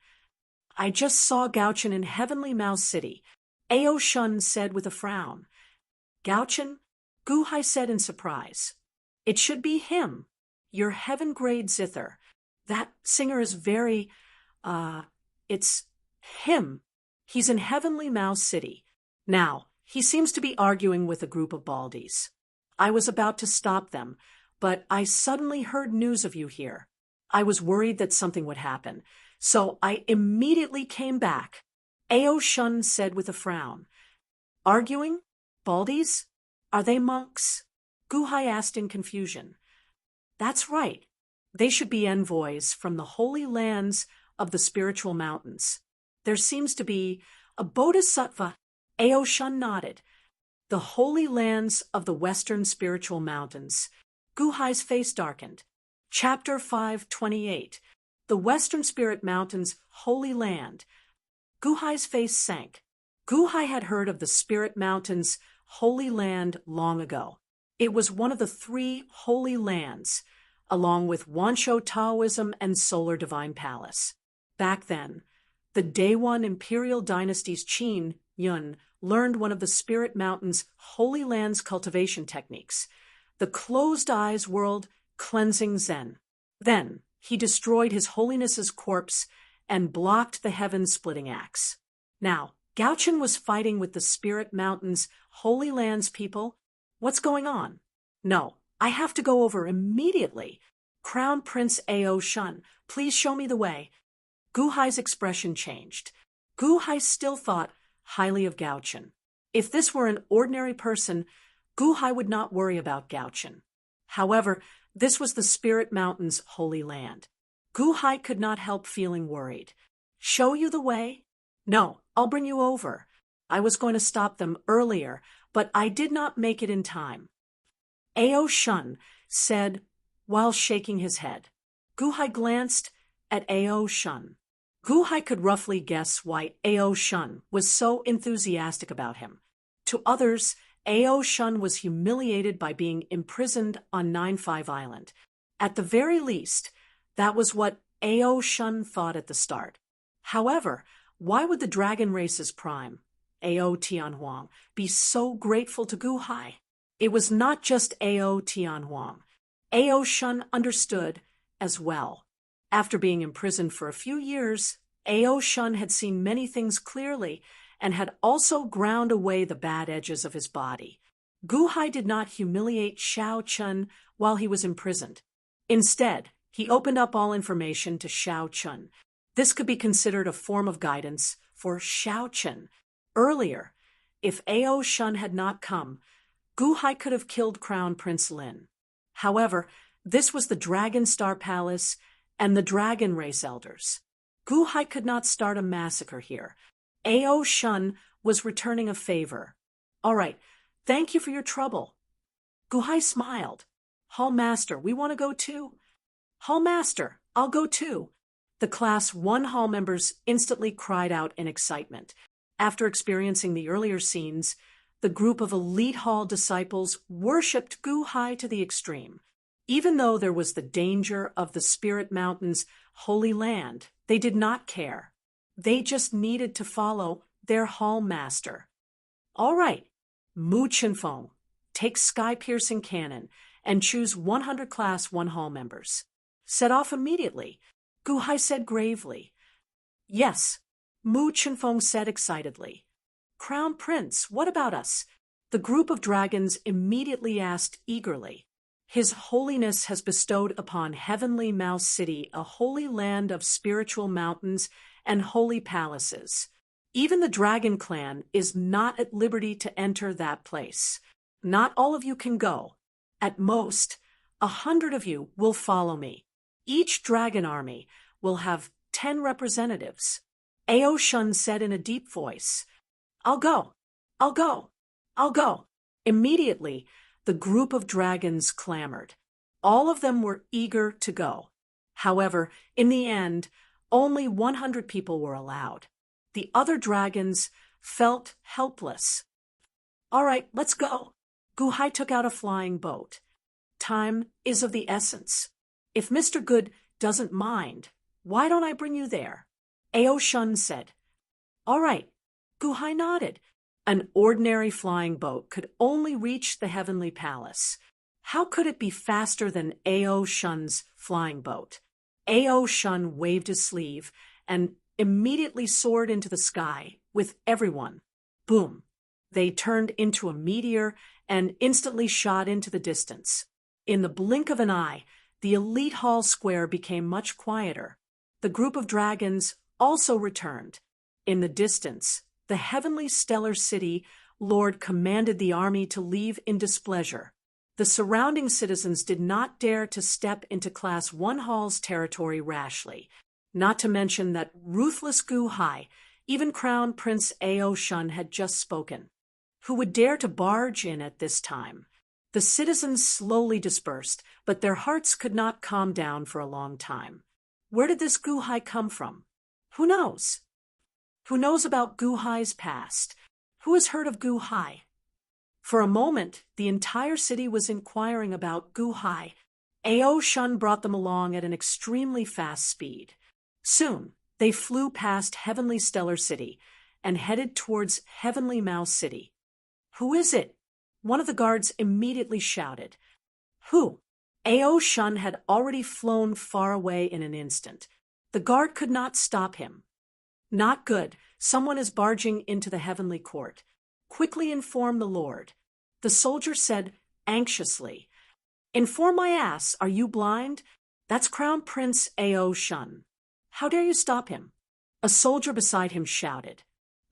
I just saw Gauchen in Heavenly Mouse City. Ao Shun said with a frown. Gauchen? Gu Hai said in surprise. It should be him, your heaven-grade zither. That singer is very, it's him. He's in Heavenly Mouse City. Now, he seems to be arguing with a group of baldies. I was about to stop them, but I suddenly heard news of you here. I was worried that something would happen, so I immediately came back. Ao Shun said with a frown. Arguing? Baldies? Are they monks? Gu Hai asked in confusion. That's right. They should be envoys from the holy lands of the spiritual mountains. There seems to be a bodhisattva. Ao Shun nodded. The holy lands of the western spiritual mountains. Gu Hai's face darkened. Chapter 528. The Western Spirit Mountains Holy Land. Gu Hai's face sank. Gu Hai had heard of the Spirit Mountains Holy Land long ago. It was one of the 3 holy lands, along with Wanshou Taoism and Solar Divine Palace. Back then, the Daewon Imperial Dynasty's Qin Yun learned one of the Spirit Mountain's Holy Land's cultivation techniques, the Closed Eyes World Cleansing Zen. Then, he destroyed His Holiness's corpse and blocked the heaven-splitting axe. Now, Gauchen was fighting with the Spirit Mountain's Holy Lands people. What's going on? No, I have to go over immediately. Crown Prince Ao Shun, please show me the way. Gu Hai's expression changed. Gu Hai still thought highly of Gauchen. If this were an ordinary person, Gu Hai would not worry about Gauchen. However, this was the Spirit Mountain's holy land. Gu Hai could not help feeling worried. Show you the way? No, I'll bring you over. I was going to stop them earlier, but I did not make it in time. Ao Shun said while shaking his head. Guhai glanced at Ao Shun. Guhai could roughly guess why Ao Shun was so enthusiastic about him. To others, Ao Shun was humiliated by being imprisoned on 9-5 Island. At the very least, that was what Ao Shun thought at the start. However, why would the dragon race's prime, Ao Tianhuang, be so grateful to Guhai? It was not just Ao Tianhuang. Ao Shun understood as well. After being imprisoned for a few years, Ao Shun had seen many things clearly and had also ground away the bad edges of his body. Guhai did not humiliate Xiao Chun while he was imprisoned. Instead, he opened up all information to Xiao Chun. This could be considered a form of guidance for Xiao Chun. Earlier, if Ao Shun had not come, Guhai could have killed Crown Prince Lin. However, this was the Dragon Star Palace and the Dragon Race Elders. Guhai could not start a massacre here. Ao Shun was returning a favor. All right, thank you for your trouble. Guhai smiled. Hall Master, we want to go too. Hall Master, I'll go too. The Class 1 Hall members instantly cried out in excitement. After experiencing the earlier scenes, the group of elite Hall disciples worshipped Guhai to the extreme. Even though there was the danger of the Spirit Mountain's holy land, they did not care. They just needed to follow their Hall Master. All right, Mu Chenfeng, take sky-piercing cannon and choose 100 Class 1 Hall members. Set off immediately, Guhai said gravely. Yes, Mu Chenfeng said excitedly. Crown Prince, what about us? The group of dragons immediately asked eagerly. His Holiness has bestowed upon Heavenly Mouse City a holy land of spiritual mountains and holy palaces. Even the Dragon Clan is not at liberty to enter that place. Not all of you can go. At most, 100 of you will follow me. Each dragon army will have 10 representatives. Ao Shun said in a deep voice, I'll go, I'll go, I'll go. Immediately, the group of dragons clamored. All of them were eager to go. However, in the end, only 100 people were allowed. The other dragons felt helpless. All right, let's go. Guhai took out a flying boat. Time is of the essence. If Mr. Good doesn't mind, why don't I bring you there? Ao Shun said. All right. Guhai nodded. An ordinary flying boat could only reach the Heavenly Palace. How could it be faster than Ao Shun's flying boat? Ao Shun waved his sleeve and immediately soared into the sky with everyone. Boom! They turned into a meteor and instantly shot into the distance. In the blink of an eye, the elite hall square became much quieter. The group of dragons also returned. In the distance, the heavenly stellar city Lord commanded the army to leave in displeasure. The surrounding citizens did not dare to step into Class 1 Hall's territory rashly, not to mention that ruthless Guhai, even Crown Prince Ao Shun had just spoken. Who would dare to barge in at this time? The citizens slowly dispersed, but their hearts could not calm down for a long time. Where did this Guhai come from? Who knows? Who knows about Guhai's past? Who has heard of Guhai? For a moment, the entire city was inquiring about Guhai. Ao Shun brought them along at an extremely fast speed. Soon, they flew past Heavenly Stellar City and headed towards Heavenly Mouse City. Who is it? One of the guards immediately shouted. Who? Ao Shun had already flown far away in an instant. The guard could not stop him. Not good. Someone is barging into the heavenly court. Quickly inform the Lord. The soldier said anxiously. Inform my ass, are you blind? That's Crown Prince Ao Shun. How dare you stop him? A soldier beside him shouted.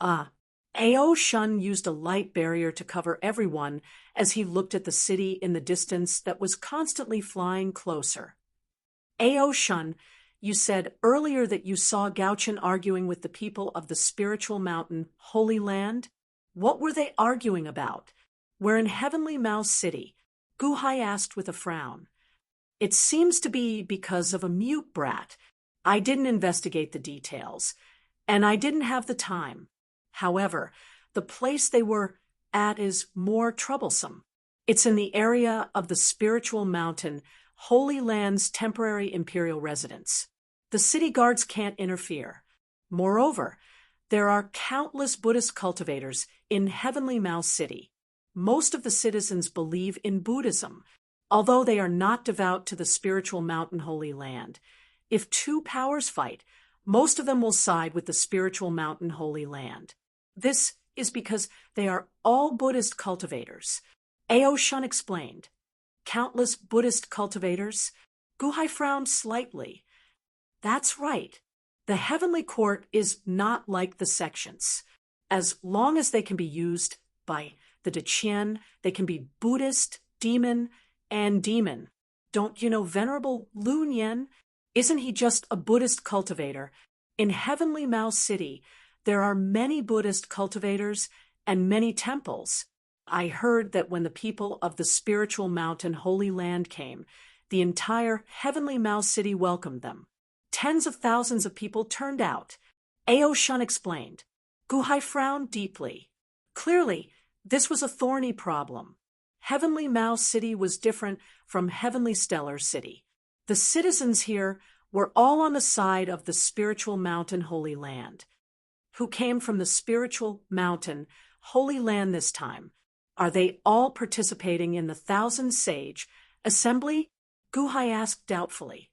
Ao Shun used a light barrier to cover everyone as he looked at the city in the distance that was constantly flying closer. Ao Shun, you said earlier that you saw Gauchen arguing with the people of the spiritual mountain, Holy Land? What were they arguing about? We're in Heavenly Mouse City, Guhai asked with a frown. It seems to be because of a mute brat. I didn't investigate the details, and I didn't have the time. However, the place they were at is more troublesome. It's in the area of the spiritual mountain, Holy Land's temporary imperial residence. The city guards can't interfere. Moreover, there are countless Buddhist cultivators in Heavenly Mouse City. Most of the citizens believe in Buddhism, although they are not devout to the spiritual mountain Holy Land. If two powers fight, most of them will side with the spiritual mountain Holy Land. This is because they are all Buddhist cultivators. Ao Shun explained. Countless Buddhist cultivators? Guhai frowned slightly. That's right. The Heavenly Court is not like the sections. As long as they can be used by the Deqian, they can be Buddhist, demon, and demon. Don't you know Venerable Lu Nian? Isn't he just a Buddhist cultivator? In Heavenly Mouse City, there are many Buddhist cultivators and many temples. I heard that when the people of the spiritual mountain Holy Land came, the entire Heavenly Mouse City welcomed them. Tens of thousands of people turned out. Ao Shun explained. Guhai frowned deeply. Clearly, this was a thorny problem. Heavenly Mouse City was different from Heavenly Stellar City. The citizens here were all on the side of the spiritual mountain Holy Land. Who came from the spiritual mountain Holy Land this time? Are they all participating in the Thousand Sage Assembly? Guhai asked doubtfully.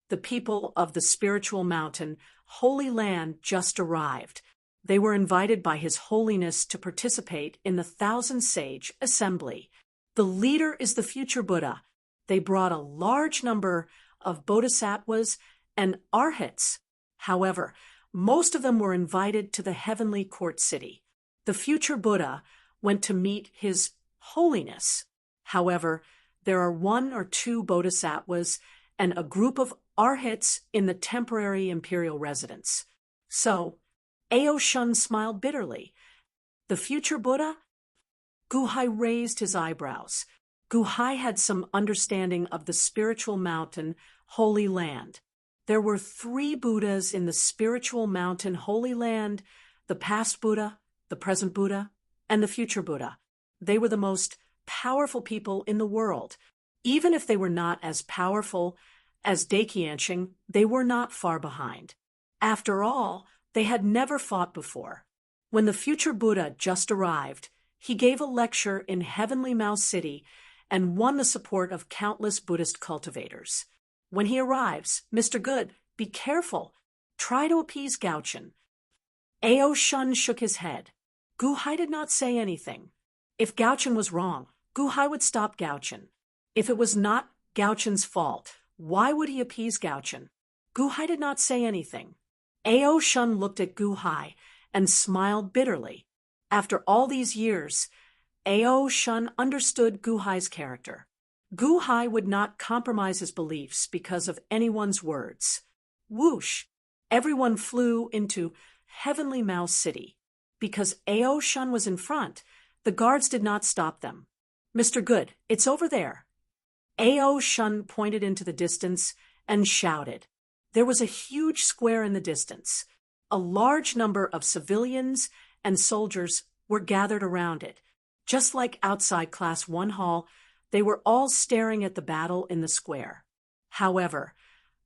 The people of the spiritual mountain Holy Land just arrived. They were invited by His Holiness to participate in the Thousand Sage Assembly. The leader is the future Buddha. They brought a large number of bodhisattvas and arhats. However, most of them were invited to the Heavenly Court City. The future Buddha went to meet His Holiness. However, there are 1 or 2 bodhisattvas and a group of arhats in the temporary imperial residence. So, Ao Shun smiled bitterly. The future Buddha? Guhai raised his eyebrows. Guhai had some understanding of the spiritual mountain Holy Land. There were 3 Buddhas in the spiritual mountain Holy Land, the past Buddha, the present Buddha, and the future Buddha. They were the most powerful people in the world. Even if they were not as powerful as Daqiansheng, they were not far behind. After all, they had never fought before. When the future Buddha just arrived, he gave a lecture in Heavenly Mouse City and won the support of countless Buddhist cultivators. When he arrives, Mr. Good, be careful. Try to appease Gaochen. Ao Shun shook his head. Guhai did not say anything. If Gaochen was wrong, Guhai would stop Gaochen. If it was not Gaochen's fault, why would he appease Gaochen? Guhai did not say anything. Ao Shun looked at Guhai and smiled bitterly. After all these years, Ao Shun understood Guhai's character. Guhai would not compromise his beliefs because of anyone's words. Whoosh! Everyone flew into Heavenly Mouse City. Because Ao Shun was in front, the guards did not stop them. Mr. Good, it's over there. Ao Shun pointed into the distance and shouted. There was a huge square in the distance. A large number of civilians and soldiers were gathered around it. Just like outside Class 1 Hall, they were all staring at the battle in the square. However,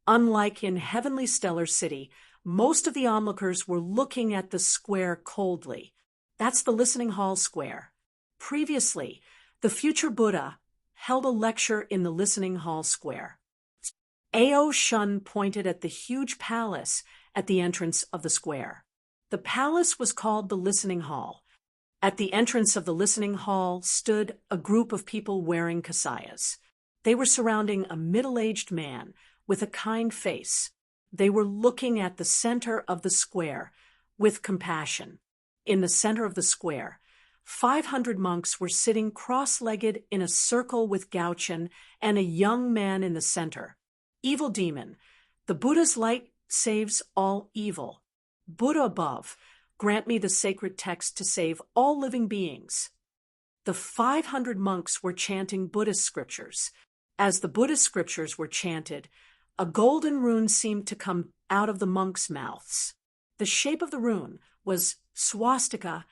unlike in Heavenly Stellar City, most of the onlookers were looking at the square coldly. That's the Listening Hall Square. Previously, the future Buddha held a lecture in the Listening Hall Square. Ao Shun pointed at the huge palace at the entrance of the square. The palace was called the Listening Hall. At the entrance of the Listening Hall stood a group of people wearing kasayas. They were surrounding a middle-aged man with a kind face. They were looking at the center of the square with compassion. In the center of the square, 500 monks were sitting cross-legged in a circle with Gaochen and a young man in the center. Evil demon, the Buddha's light saves all evil. Buddha above, grant me the sacred text to save all living beings. The 500 monks were chanting Buddhist scriptures. As the Buddhist scriptures were chanted, a golden rune seemed to come out of the monks' mouths. The shape of the rune was swastika.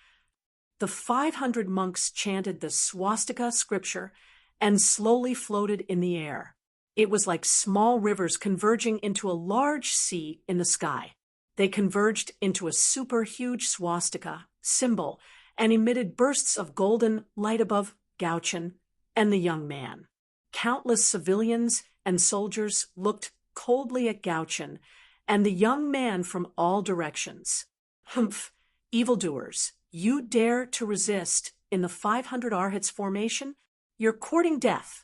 The 500 monks chanted the swastika scripture and slowly floated in the air. It was like small rivers converging into a large sea in the sky. They converged into a super huge swastika symbol and emitted bursts of golden light above Gauchen and the young man. Countless civilians and soldiers looked coldly at Gauchen and the young man from all directions. Humph, evildoers, you dare to resist in the 500 Arhats formation? You're courting death.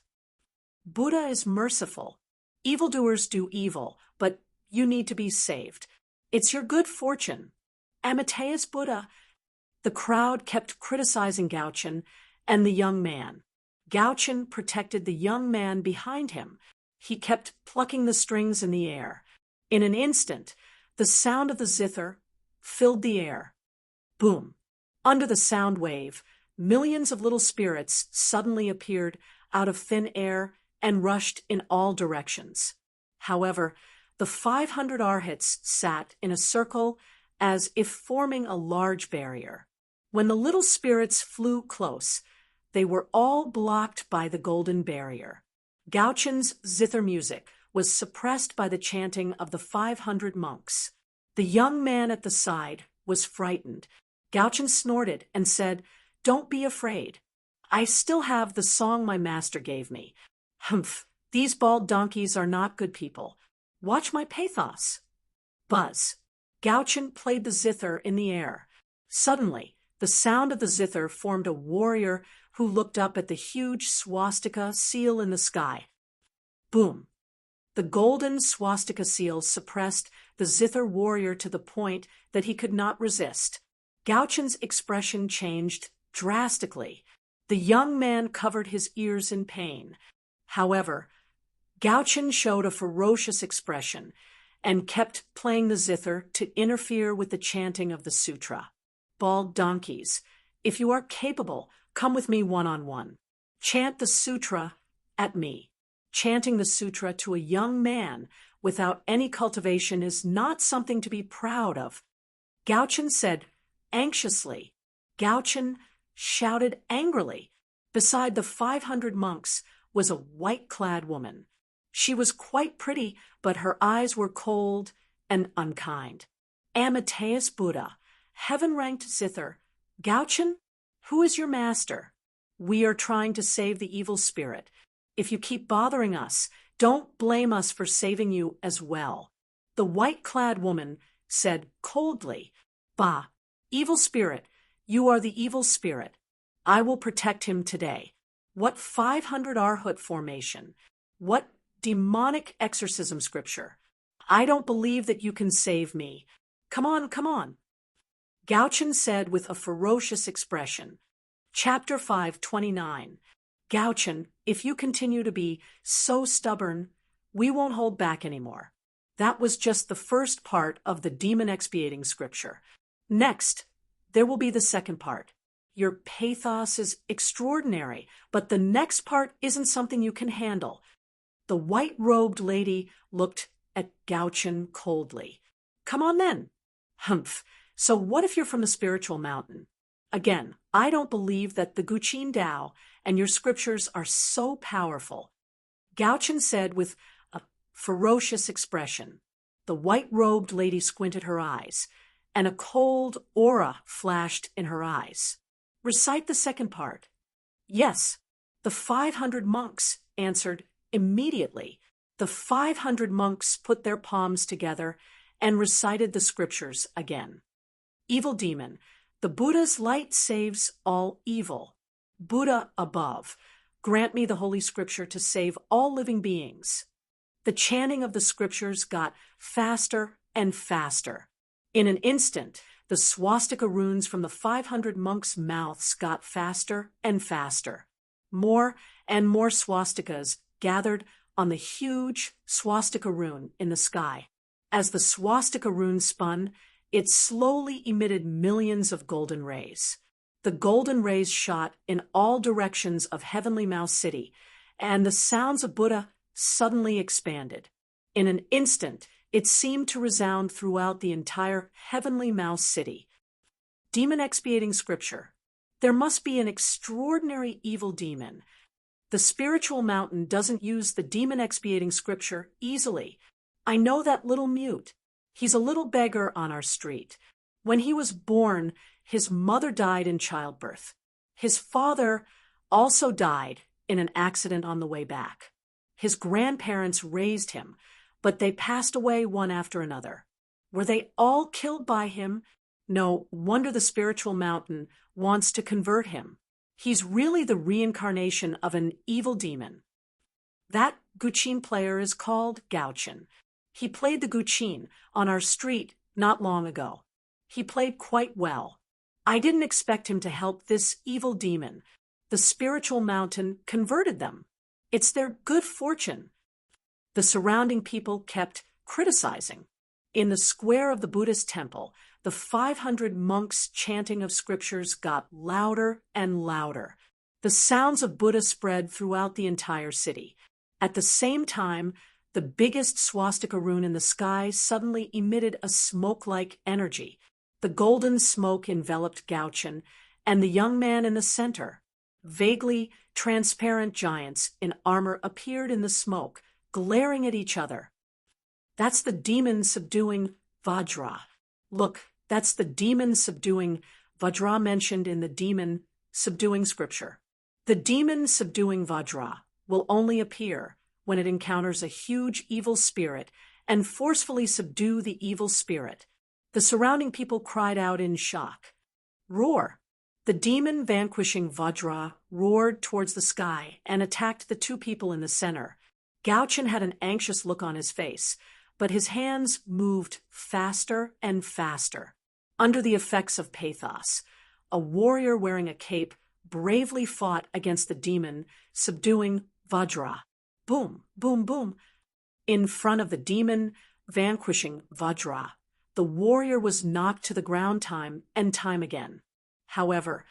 Buddha is merciful. Evildoers do evil, but you need to be saved. It's your good fortune. Amateus Buddha. The crowd kept criticizing Gauchen and the young man. Gauchen protected the young man behind him. He kept plucking the strings in the air. In an instant, the sound of the zither filled the air. Boom! Under the sound wave, millions of little spirits suddenly appeared out of thin air and rushed in all directions. However, the 500 Arhats sat in a circle as if forming a large barrier. When the little spirits flew close, they were all blocked by the golden barrier. Gauchen's zither music was suppressed by the chanting of the 500 monks. The young man at the side was frightened. Gauchen snorted and said, "Don't be afraid. I still have the song my master gave me. Humph, these bald donkeys are not good people. Watch my pathos." Buzz. Gauchen played the zither in the air. Suddenly, the sound of the zither formed a warrior who looked up at the huge swastika seal in the sky. Boom! The golden swastika seal suppressed the zither warrior to the point that he could not resist. Gauchen's expression changed drastically. The young man covered his ears in pain. However, Gauchen showed a ferocious expression and kept playing the zither to interfere with the chanting of the sutra. Bald donkeys, if you are capable, come with me one-on-one. Chant the sutra at me. Chanting the sutra to a young man without any cultivation is not something to be proud of. Gauchen said anxiously. Gauchen shouted angrily. Beside the 500 monks was a white-clad woman. She was quite pretty, but her eyes were cold and unkind. Amateus Buddha, heaven-ranked zither. Gauchen, who is your master? We are trying to save the evil spirit. If you keep bothering us, don't blame us for saving you as well. The white-clad woman said coldly, "Bah, evil spirit, you are the evil spirit. I will protect him today." What 500 Arhat formation? What demonic exorcism scripture? I don't believe that you can save me. Come on, come on. Gauchen said with a ferocious expression. Chapter 529. Gauchen, if you continue to be so stubborn, we won't hold back anymore. That was just the first part of the demon expiating scripture. Next, there will be the second part. Your pathos is extraordinary, but the next part isn't something you can handle. The white-robed lady looked at Gauchen coldly. Come on then. Humph. So what if you're from the spiritual mountain? Again, I don't believe that the Guqin Dao and your scriptures are so powerful. Gauchen said with a ferocious expression. The white-robed lady squinted her eyes, and a cold aura flashed in her eyes. Recite the second part. Yes, the 500 monks answered immediately. The 500 monks put their palms together and recited the scriptures again. Evil demon, the Buddha's light saves all evil. Buddha above, grant me the Holy Scripture to save all living beings. The chanting of the scriptures got faster and faster. In an instant, the swastika runes from the 500 monks' mouths got faster and faster. More and more swastikas gathered on the huge swastika rune in the sky. As the swastika rune spun, it slowly emitted millions of golden rays. The golden rays shot in all directions of Heavenly Mouse City and the sounds of Buddha suddenly expanded. In an instant, it seemed to resound throughout the entire heavenly mouse city. Demon expiating scripture. There must be an extraordinary evil demon. The spiritual mountain doesn't use the demon expiating scripture easily. I know that little mute. He's a little beggar on our street. When he was born, his mother died in childbirth. His father also died in an accident on the way back. His grandparents raised him, but they passed away one after another. Were they all killed by him? No wonder the spiritual mountain wants to convert him. He's really the reincarnation of an evil demon. That guqin player is called Gauchin. He played the guqin on our street not long ago. He played quite well. I didn't expect him to help this evil demon. The spiritual mountain converted them. It's their good fortune. The surrounding people kept criticizing. In the square of the Buddhist temple, the 500 monks' chanting of scriptures got louder and louder. The sounds of Buddha spread throughout the entire city. At the same time, the biggest swastika rune in the sky suddenly emitted a smoke-like energy. The golden smoke enveloped Gauchin and the young man in the center. Vaguely transparent giants in armor appeared in the smoke, glaring at each other. That's the demon subduing Vajra. Look, that's the demon subduing Vajra mentioned in the demon subduing scripture. The demon subduing Vajra will only appear when it encounters a huge evil spirit and forcefully subdue the evil spirit. The surrounding people cried out in shock. Roar! The demon vanquishing Vajra roared towards the sky and attacked the two people in the center. Gauchin had an anxious look on his face, but his hands moved faster and faster. Under the effects of pathos, a warrior wearing a cape bravely fought against the demon, subduing Vajra. Boom, boom, boom. In front of the demon vanquishing Vajra, the warrior was knocked to the ground time and time again. However,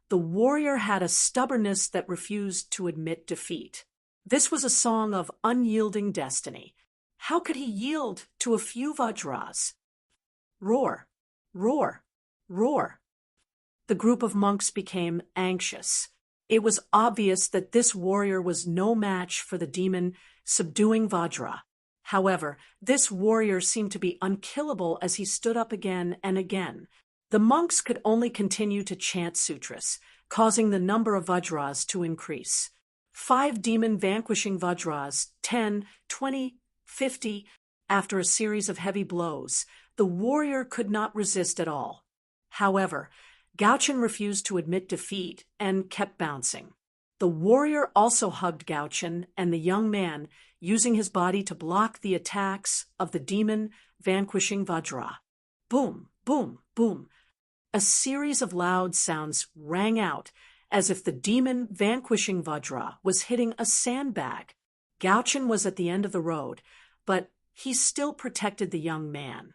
the warrior had a stubbornness that refused to admit defeat. This was a song of unyielding destiny. How could he yield to a few Vajras? Roar, roar, roar. The group of monks became anxious. It was obvious that this warrior was no match for the demon subduing Vajra. However, this warrior seemed to be unkillable as he stood up again and again. The monks could only continue to chant sutras, causing the number of Vajras to increase. 5 demon vanquishing Vajras, 10, 20, 50. After a series of heavy blows, the warrior could not resist at all. However, Gauchin refused to admit defeat and kept bouncing. The warrior also hugged Gauchin and the young man, using his body to block the attacks of the demon vanquishing Vajra. Boom, boom, boom. A series of loud sounds rang out as if the demon vanquishing Vajra was hitting a sandbag. Gauchin was at the end of the road, but he still protected the young man.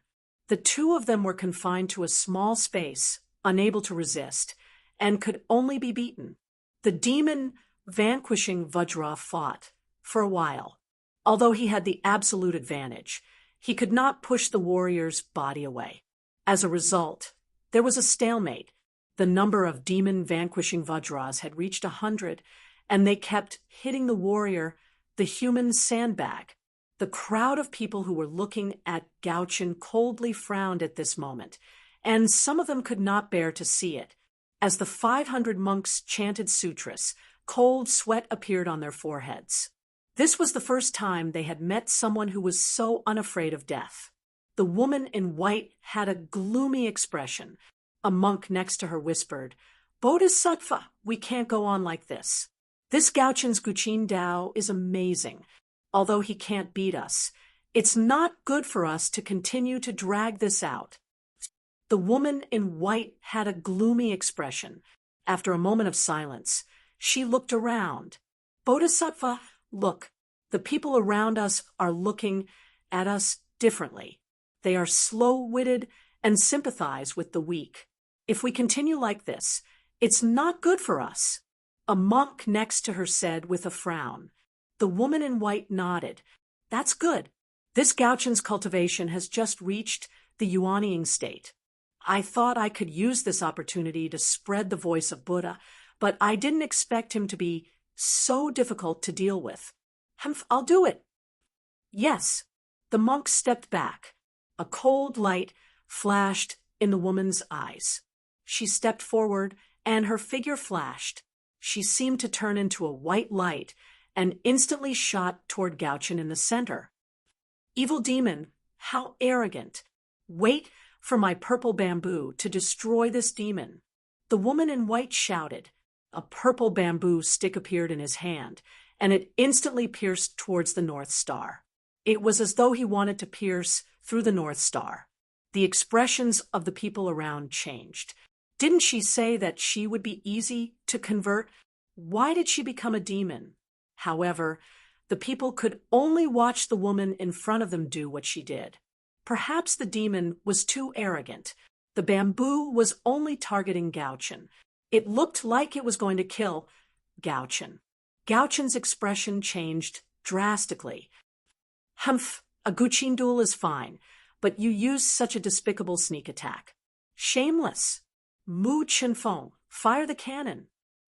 The two of them were confined to a small space, unable to resist, and could only be beaten. The demon vanquishing Vajra fought for a while. Although he had the absolute advantage, he could not push the warrior's body away. As a result, there was a stalemate. The number of demon vanquishing Vajras had reached 100, and they kept hitting the warrior, the human sandbag. The crowd of people who were looking at Gauchin coldly frowned at this moment, and some of them could not bear to see it. As the 500 monks chanted sutras, cold sweat appeared on their foreheads. This was the first time they had met someone who was so unafraid of death. The woman in white had a gloomy expression. A monk next to her whispered, "Bodhisattva, we can't go on like this. This Gauchin's Guqin Dao is amazing. Although he can't beat us, it's not good for us to continue to drag this out." The woman in white had a gloomy expression. After a moment of silence, she looked around. "Bodhisattva, look, the people around us are looking at us differently. They are slow-witted and sympathize with the weak. If we continue like this, it's not good for us." A monk next to her said with a frown, The woman in white nodded. That's good. This Gauchen's cultivation has just reached the Yuanying state. I thought I could use this opportunity to spread the voice of Buddha, but I didn't expect him to be so difficult to deal with. I'll do it. Yes. The monk stepped back. A cold light flashed in the woman's eyes. She stepped forward, and her figure flashed. She seemed to turn into a white light and instantly shot toward Gauchen in the center. Evil demon, how arrogant. Wait for my purple bamboo to destroy this demon. The woman in white shouted. A purple bamboo stick appeared in his hand, and it instantly pierced towards the North Star. It was as though he wanted to pierce through the North Star. The expressions of the people around changed. Didn't she say that she would be easy to convert? Why did she become a demon? However, the people could only watch the woman in front of them do what she did. Perhaps the demon was too arrogant. The bamboo was only targeting Gauchen. It looked like it was going to kill Gauchen. Gauchen's expression changed drastically. A Guqin duel is fine, but you used such a despicable sneak attack. Shameless. Mu Chenfeng, fire the cannon.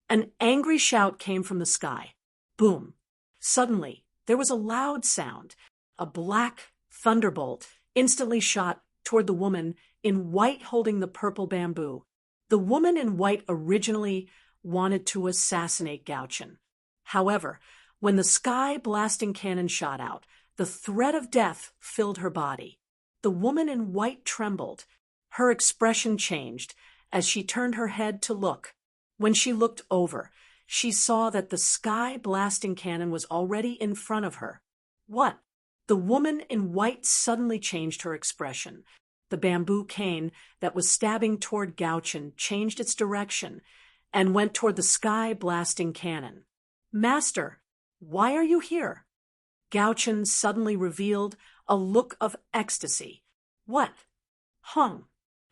An angry shout came from the sky. Boom. Suddenly, there was a loud sound. A black thunderbolt instantly shot toward the woman in white holding the purple bamboo. The woman in white originally wanted to assassinate Gauchen. However, when the sky-blasting cannon shot out, the threat of death filled her body. The woman in white trembled. Her expression changed as she turned her head to look. When she looked over, she saw that the sky-blasting cannon was already in front of her. What? The woman in white suddenly changed her expression. The bamboo cane that was stabbing toward Gauchen changed its direction and went toward the sky-blasting cannon. Master, why are you here? Gauchen suddenly revealed a look of ecstasy. What?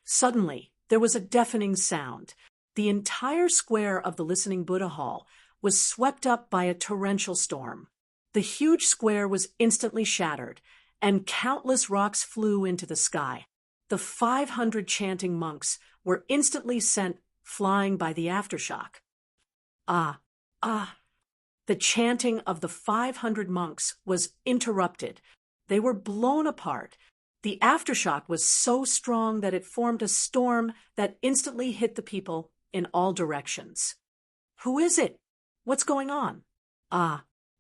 Suddenly, there was a deafening sound. The entire square of the listening Buddha hall was swept up by a torrential storm. The huge square was instantly shattered, and countless rocks flew into the sky. The 500 chanting monks were instantly sent flying by the aftershock. The chanting of the 500 monks was interrupted. They were blown apart. The aftershock was so strong that it formed a storm that instantly hit the people in all directions. Who is it? What's going on?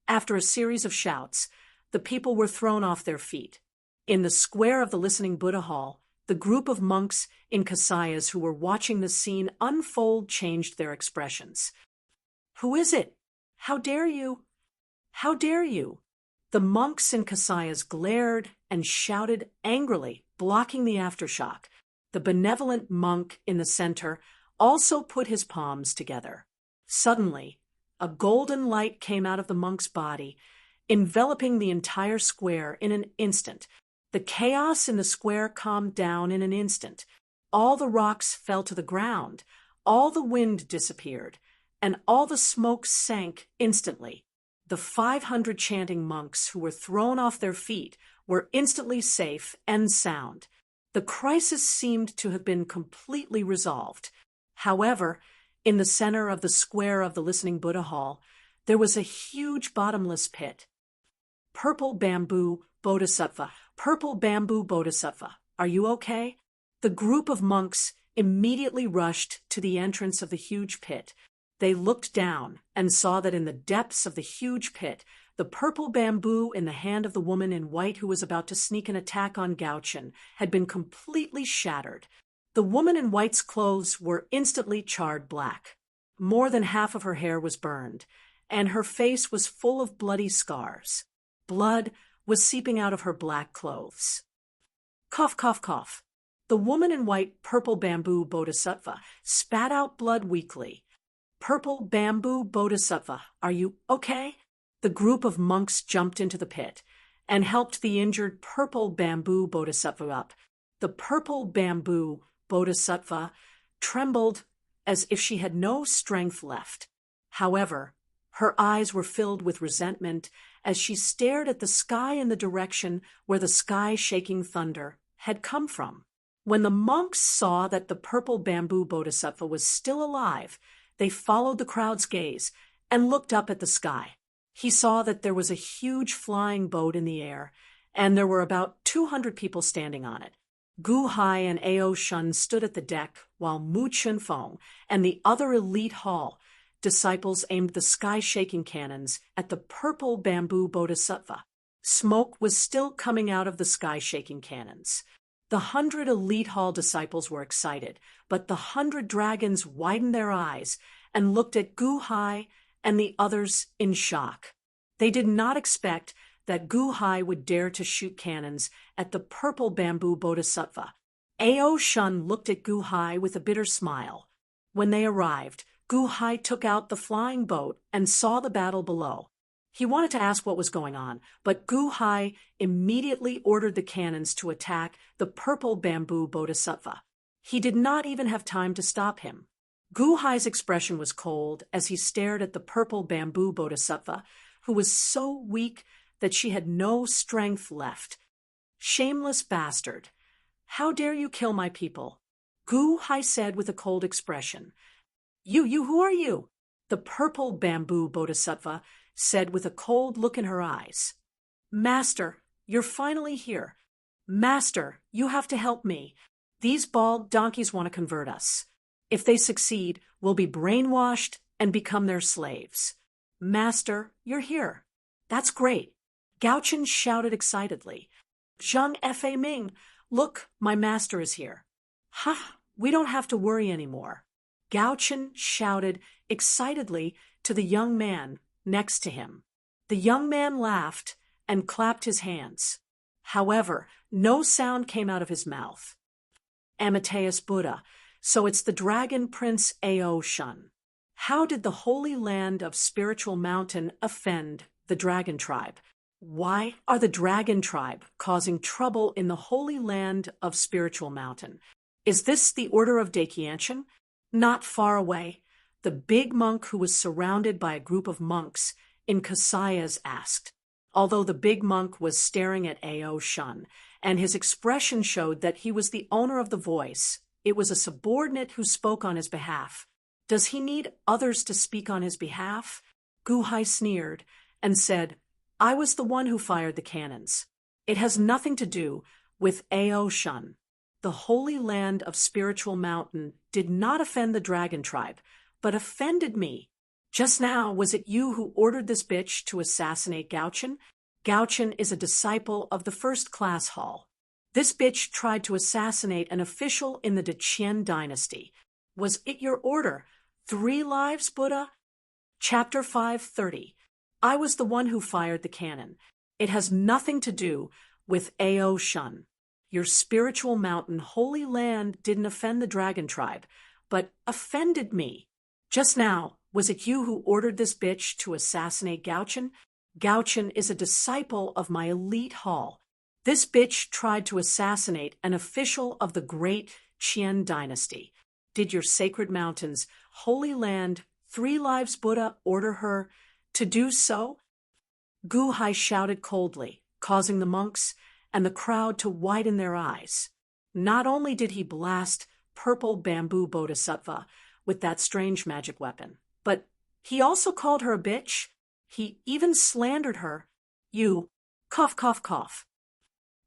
After a series of shouts, the people were thrown off their feet. In the square of the listening Buddha hall, the group of monks in kasayas who were watching the scene unfold changed their expressions. Who is it? How dare you? How dare you? The monks in kasayas glared and shouted angrily, blocking the aftershock. The benevolent monk in the center also put his palms together. Suddenly, a golden light came out of the monk's body, enveloping the entire square in an instant. The chaos in the square calmed down in an instant. All the rocks fell to the ground, all the wind disappeared, and all the smoke sank instantly. The 500 chanting monks who were thrown off their feet were instantly safe and sound. The crisis seemed to have been completely resolved. However, in the center of the square of the listening Buddha hall, there was a huge bottomless pit. Purple bamboo bodhisattva, are you okay? The group of monks immediately rushed to the entrance of the huge pit. They looked down and saw that in the depths of the huge pit, the purple bamboo in the hand of the woman in white who was about to sneak an attack on Gauchen had been completely shattered. The woman in white's clothes were instantly charred black. More than half of her hair was burned, and her face was full of bloody scars. Blood was seeping out of her black clothes. Cough, cough, cough. The woman in white purple bamboo bodhisattva spat out blood weakly. Purple bamboo bodhisattva, are you okay? The group of monks jumped into the pit and helped the injured purple bamboo bodhisattva up. The purple bamboo bodhisattva trembled as if she had no strength left. However, her eyes were filled with resentment as she stared at the sky in the direction where the sky-shaking thunder had come from. When the monks saw that the purple bamboo bodhisattva was still alive, they followed the crowd's gaze and looked up at the sky. He saw that there was a huge flying boat in the air, and there were about 200 people standing on it. Gu Hai and Ao Shun stood at the deck, while Mu Chunfeng and the other elite hall disciples aimed the sky-shaking cannons at the purple bamboo bodhisattva. Smoke was still coming out of the sky-shaking cannons. The 100 elite hall disciples were excited, but the 100 dragons widened their eyes and looked at Gu Hai and the others in shock. They did not expect that Gu Hai would dare to shoot cannons at the purple bamboo bodhisattva. Ao Shun looked at Gu Hai with a bitter smile. When they arrived, Gu Hai took out the flying boat and saw the battle below. He wanted to ask what was going on, but Gu Hai immediately ordered the cannons to attack the purple bamboo bodhisattva. He did not even have time to stop him. Gu Hai's expression was cold as he stared at the purple bamboo bodhisattva, who was so weak that she had no strength left. "Shameless bastard! How dare you kill my people?" Gu Hai said with a cold expression. You, who are you?" The purple bamboo bodhisattva said with a cold look in her eyes. "Master, you're finally here. Master, you have to help me. These bald donkeys want to convert us. If they succeed, we'll be brainwashed and become their slaves. Master, you're here. That's great." Gao-chen shouted excitedly. "Zhang Fa Ming, look, my master is here." "Ha, we don't have to worry anymore." Gao-chen shouted excitedly to the young man next to him. The young man laughed and clapped his hands. However, no sound came out of his mouth. "Amateus Buddha, so it's the Dragon Prince Ao Shun. How did the Holy Land of Spiritual Mountain offend the Dragon Tribe? Why are the Dragon Tribe causing trouble in the Holy Land of Spiritual Mountain? Is this the Order of Dakianshan?" Not far away, the big monk who was surrounded by a group of monks in kasayas asked. Although the big monk was staring at Ao Shun, and his expression showed that he was the owner of the voice, it was a subordinate who spoke on his behalf. Does he need others to speak on his behalf? Gu Hai sneered and said, "I was the one who fired the cannons. It has nothing to do with Ao Shun. The Holy Land of Spiritual Mountain did not offend the Dragon Tribe, but offended me. Just now, was it you who ordered this bitch to assassinate Gao-chen? Gao-chen is a disciple of the first-class hall. This bitch tried to assassinate an official in the Deqian dynasty. Was it your order? 3 lives, Buddha?" Chapter 530. I was the one who fired the cannon. It has nothing to do with Ao Shun. Your spiritual mountain, Holy Land, didn't offend the Dragon Tribe, but offended me. Just now, was it you who ordered this bitch to assassinate Gao-chen? Gao-chen is a disciple of my elite hall. This bitch tried to assassinate an official of the great Qian dynasty. Did your sacred mountains, Holy Land, 3 lives Buddha order her to do so? Gu Hai shouted coldly, causing the monks and the crowd to widen their eyes. Not only did he blast purple bamboo bodhisattva with that strange magic weapon, but he also called her a bitch. He even slandered her. You, cough, cough, cough.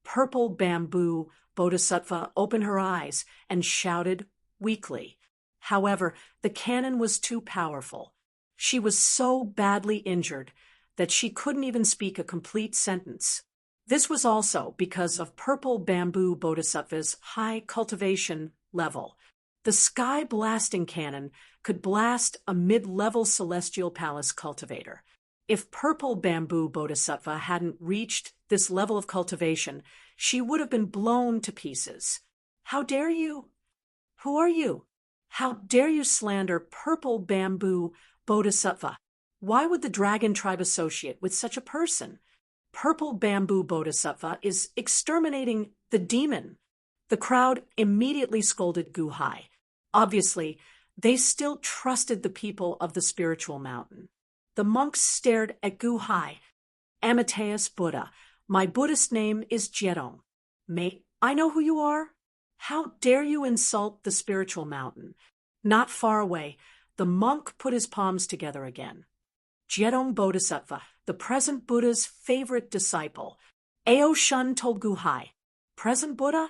Purple bamboo bodhisattva opened her eyes and shouted weakly. However, the cannon was too powerful. She was so badly injured that she couldn't even speak a complete sentence. This was also because of purple bamboo bodhisattva's high cultivation level. The sky-blasting cannon could blast a mid-level celestial palace cultivator. If purple bamboo bodhisattva hadn't reached this level of cultivation, she would have been blown to pieces. How dare you? Who are you? How dare you slander purple bamboo bodhisattva? Why would the Dragon Tribe associate with such a person? Purple bamboo bodhisattva is exterminating the demon. The crowd immediately scolded Gu Hai. Obviously, they still trusted the people of the spiritual mountain. The monks stared at Gu Hai Amateus Buddha. My Buddhist name is Jedong. May I know who you are? How dare you insult the spiritual mountain? Not far away, the monk put his palms together again. Jedong Bodhisattva, the present Buddha's favorite disciple. Ao Shun told Guhai, present Buddha?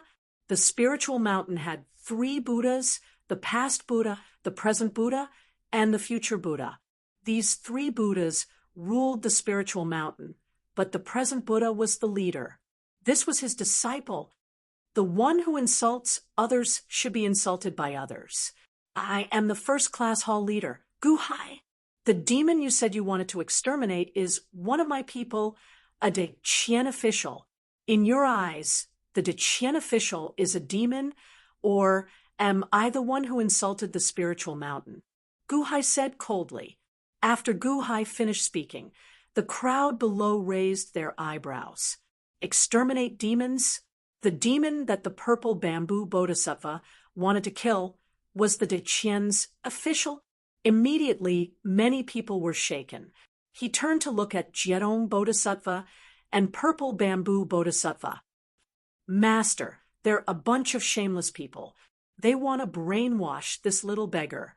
The spiritual mountain had 3 Buddhas, the past Buddha, the present Buddha, and the future Buddha. These 3 Buddhas ruled the spiritual mountain, but the present Buddha was the leader. This was his disciple. The one who insults others should be insulted by others. I am the first-class hall leader, Guhai. The demon you said you wanted to exterminate is one of my people, a Deqian official. In your eyes, the Deqian official is a demon, or am I the one who insulted the spiritual mountain? Guhai said coldly. After Guhai finished speaking, the crowd below raised their eyebrows. Exterminate demons? The demon that the purple bamboo bodhisattva wanted to kill was the Deqian's official. Immediately, many people were shaken. He turned to look at Jedong Bodhisattva and Purple Bamboo Bodhisattva. Master, they're a bunch of shameless people. They want to brainwash this little beggar.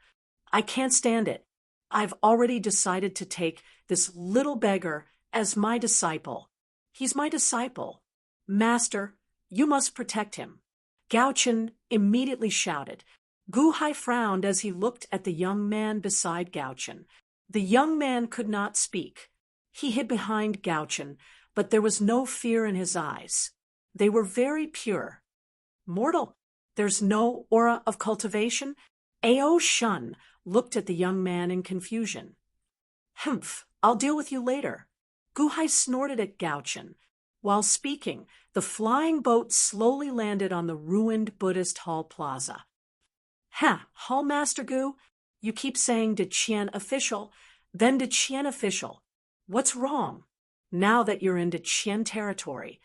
I can't stand it. I've already decided to take this little beggar as my disciple. He's my disciple. Master, you must protect him. Gaochen immediately shouted. Guhai frowned as he looked at the young man beside Gaochen. The young man could not speak. He hid behind Gaochen, but there was no fear in his eyes. They were very pure. Mortal, there's no aura of cultivation? Ao Shun looked at the young man in confusion. Humph, I'll deal with you later. Guhai snorted at Gaochen. While speaking, the flying boat slowly landed on the ruined Buddhist hall plaza. Hall Master Gu, you keep saying Deqian official, then Deqian official. What's wrong? Now that you're in Deqian territory,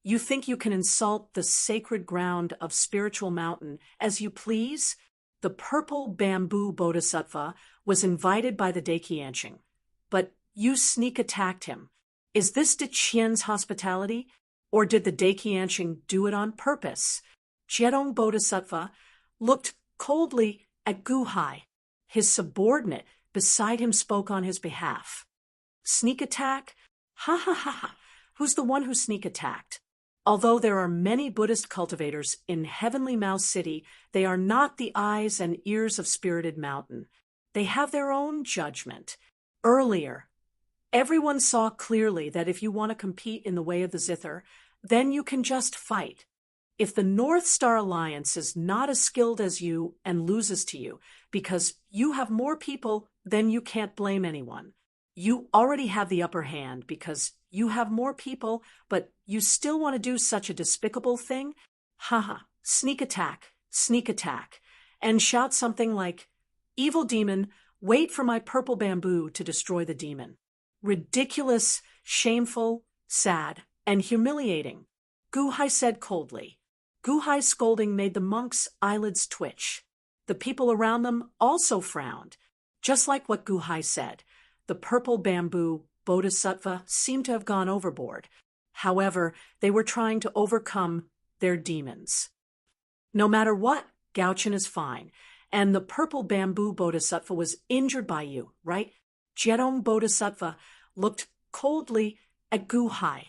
you think you can insult the sacred ground of spiritual mountain as you please? The purple bamboo bodhisattva was invited by the Deqianqing, but you sneak attacked him. Is this Deqian's hospitality, or did the Deqianqing do it on purpose? Jedong Bodhisattva looked coldly at Guhai. His subordinate beside him spoke on his behalf. Sneak attack? Ha ha ha ha. Who's the one who sneak attacked? Although there are many Buddhist cultivators in Heavenly Mouse City, they are not the eyes and ears of Spirited Mountain. They have their own judgment. Earlier, everyone saw clearly that if you want to compete in the way of the zither, then you can just fight. If the North Star Alliance is not as skilled as you and loses to you because you have more people, then you can't blame anyone. You already have the upper hand because you have more people, but you still want to do such a despicable thing? Haha, sneak attack, and shout something like, evil demon, wait for my purple bamboo to destroy the demon. Ridiculous, shameful, sad, and humiliating, Guhai said coldly. Guhai's scolding made the monk's eyelids twitch. The people around them also frowned. Just like what Guhai said, the purple bamboo bodhisattva seemed to have gone overboard. However, they were trying to overcome their demons. No matter what, Gaochen is fine, and the purple bamboo bodhisattva was injured by you, right? Jedong Bodhisattva looked coldly at Guhai.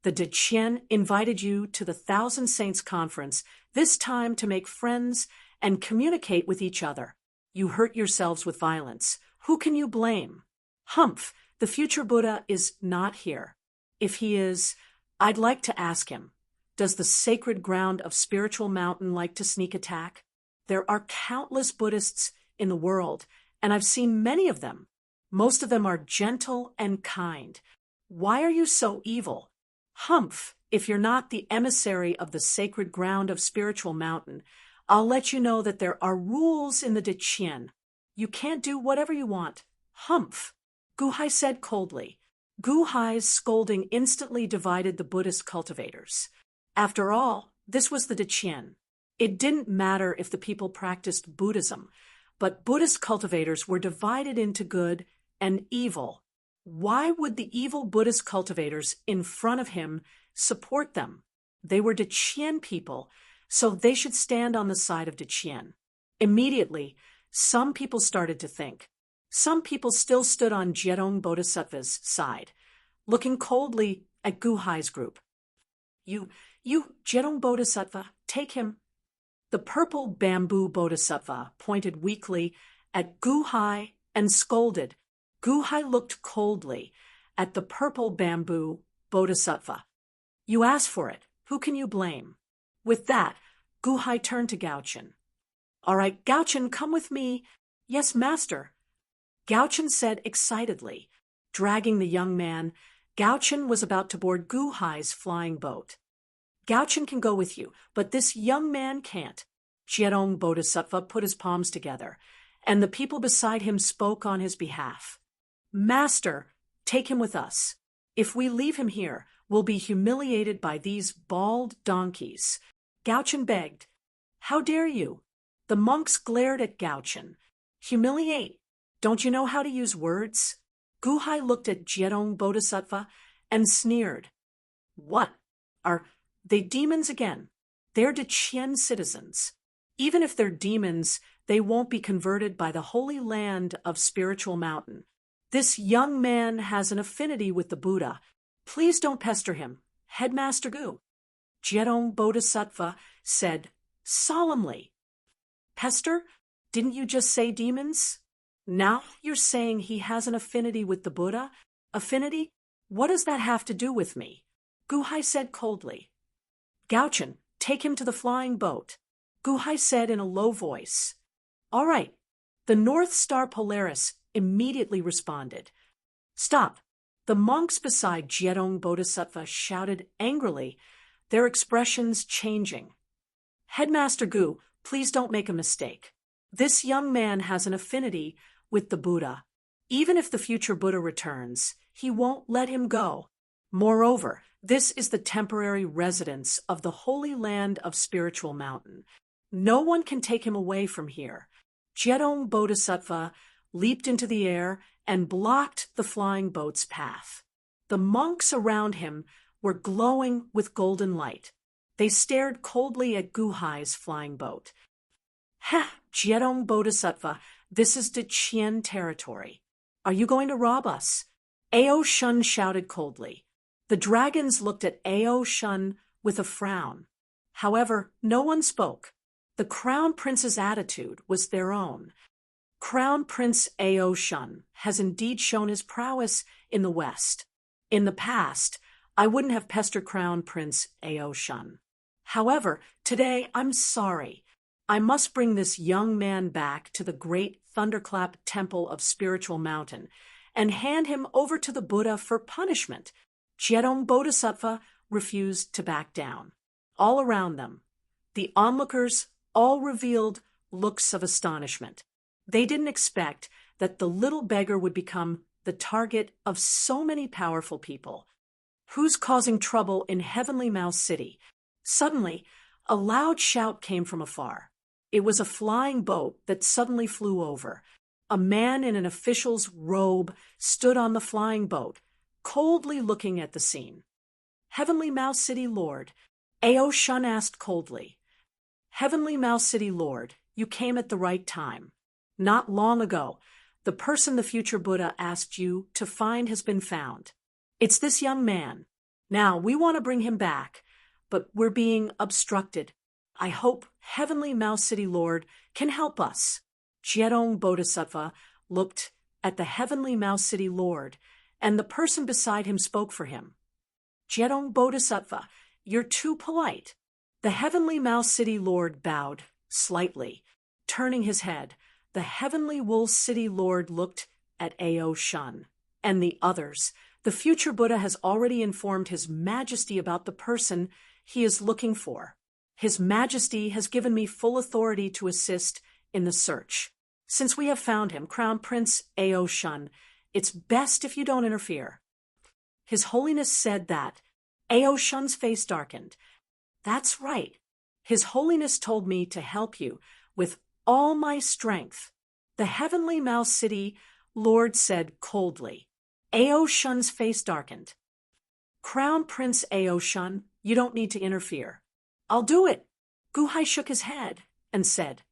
The Deqian invited you to the Thousand Saints Conference, this time to make friends and communicate with each other. You hurt yourselves with violence. Who can you blame? Humph, the future Buddha is not here. If he is, I'd like to ask him, does the sacred ground of Spiritual Mountain like to sneak attack? There are countless Buddhists in the world, and I've seen many of them. Most of them are gentle and kind. Why are you so evil? Humph, if you're not the emissary of the sacred ground of Spiritual Mountain, I'll let you know that there are rules in the Deqian. You can't do whatever you want. Humph, Guhai said coldly. Guhai's scolding instantly divided the Buddhist cultivators. After all, this was the Deqian. It didn't matter if the people practiced Buddhism, but Buddhist cultivators were divided into good and evil. Why would the evil Buddhist cultivators in front of him support them? They were Deqian people, so they should stand on the side of Deqian. Immediately, some people started to think. Some people still stood on Jedong Bodhisattva's side, looking coldly at Guhai's group. You, Jedong Bodhisattva, take him. The purple bamboo Bodhisattva pointed weakly at Guhai and scolded. Guhai looked coldly at the purple bamboo Bodhisattva. You asked for it. Who can you blame? With that, Guhai turned to Gaochen. All right, Gaochen, come with me. Yes, master. Gaochen said excitedly. Dragging the young man, Gaochen was about to board Guhai's flying boat. Gaochen can go with you, but this young man can't. Jedong Bodhisattva put his palms together, and the people beside him spoke on his behalf. Master, take him with us. If we leave him here, we'll be humiliated by these bald donkeys. Gaochen begged. How dare you? The monks glared at Gaochen. Humiliate? Don't you know how to use words? Guhai looked at Jedong Bodhisattva and sneered. What? Are they demons again? They're Deqian citizens. Even if they're demons, they won't be converted by the holy land of Spiritual Mountain. This young man has an affinity with the Buddha. Please don't pester him. Headmaster Gu. Jedong Bodhisattva said solemnly. Pester? Didn't you just say demons? Now you're saying he has an affinity with the Buddha? Affinity? What does that have to do with me? Guhai said coldly. Gaochen, take him to the flying boat. Guhai said in a low voice. All right. The North Star Polaris immediately responded. Stop. The monks beside Jedong Bodhisattva shouted angrily, their expressions changing. Headmaster Gu, please don't make a mistake. This young man has an affinity with the Buddha. Even if the future Buddha returns, he won't let him go. Moreover, this is the temporary residence of the holy land of Spiritual Mountain. No one can take him away from here. Jedong Bodhisattva leaped into the air and blocked the flying boat's path. The monks around him were glowing with golden light. They stared coldly at Guhai's flying boat. Ha! Jedong Bodhisattva, this is Deqian territory. Are you going to rob us? Ao Shun shouted coldly. The dragons looked at Ao Shun with a frown. However, no one spoke. The Crown Prince's attitude was their own. Crown Prince Ao Shun has indeed shown his prowess in the West. In the past, I wouldn't have pestered Crown Prince Ao Shun. However, today I'm sorry. I must bring this young man back to the great Thunderclap Temple of Spiritual Mountain and hand him over to the Buddha for punishment. Jedong Bodhisattva refused to back down. All around them, the onlookers all revealed looks of astonishment. They didn't expect that the little beggar would become the target of so many powerful people. Who's causing trouble in Heavenly Mouse City? Suddenly, a loud shout came from afar. It was a flying boat that suddenly flew over. A man in an official's robe stood on the flying boat, coldly looking at the scene. Heavenly Mouse City Lord, Ao Shun asked coldly. Heavenly Mouse City Lord, you came at the right time. Not long ago, the person the future Buddha asked you to find has been found. It's this young man. Now, we want to bring him back, but we're being obstructed. I hope Heavenly Mouse City Lord can help us. Jedong Bodhisattva looked at the Heavenly Mouse City Lord, and the person beside him spoke for him. Jedong Bodhisattva, you're too polite. The Heavenly Mouse City Lord bowed slightly. Turning his head, the Heavenly Wool City Lord looked at Ao Shun and the others. The future Buddha has already informed His Majesty about the person he is looking for. His Majesty has given me full authority to assist in the search. Since we have found him, Crown Prince Ao Shun, it's best if you don't interfere. His Holiness said that. Ao Shun's face darkened. That's right. His Holiness told me to help you with all my strength. The Heavenly Mouse City Lord said coldly. Ao Shun's face darkened. Crown Prince Ao Shun, you don't need to interfere. I'll do it. Gu Hai shook his head and said,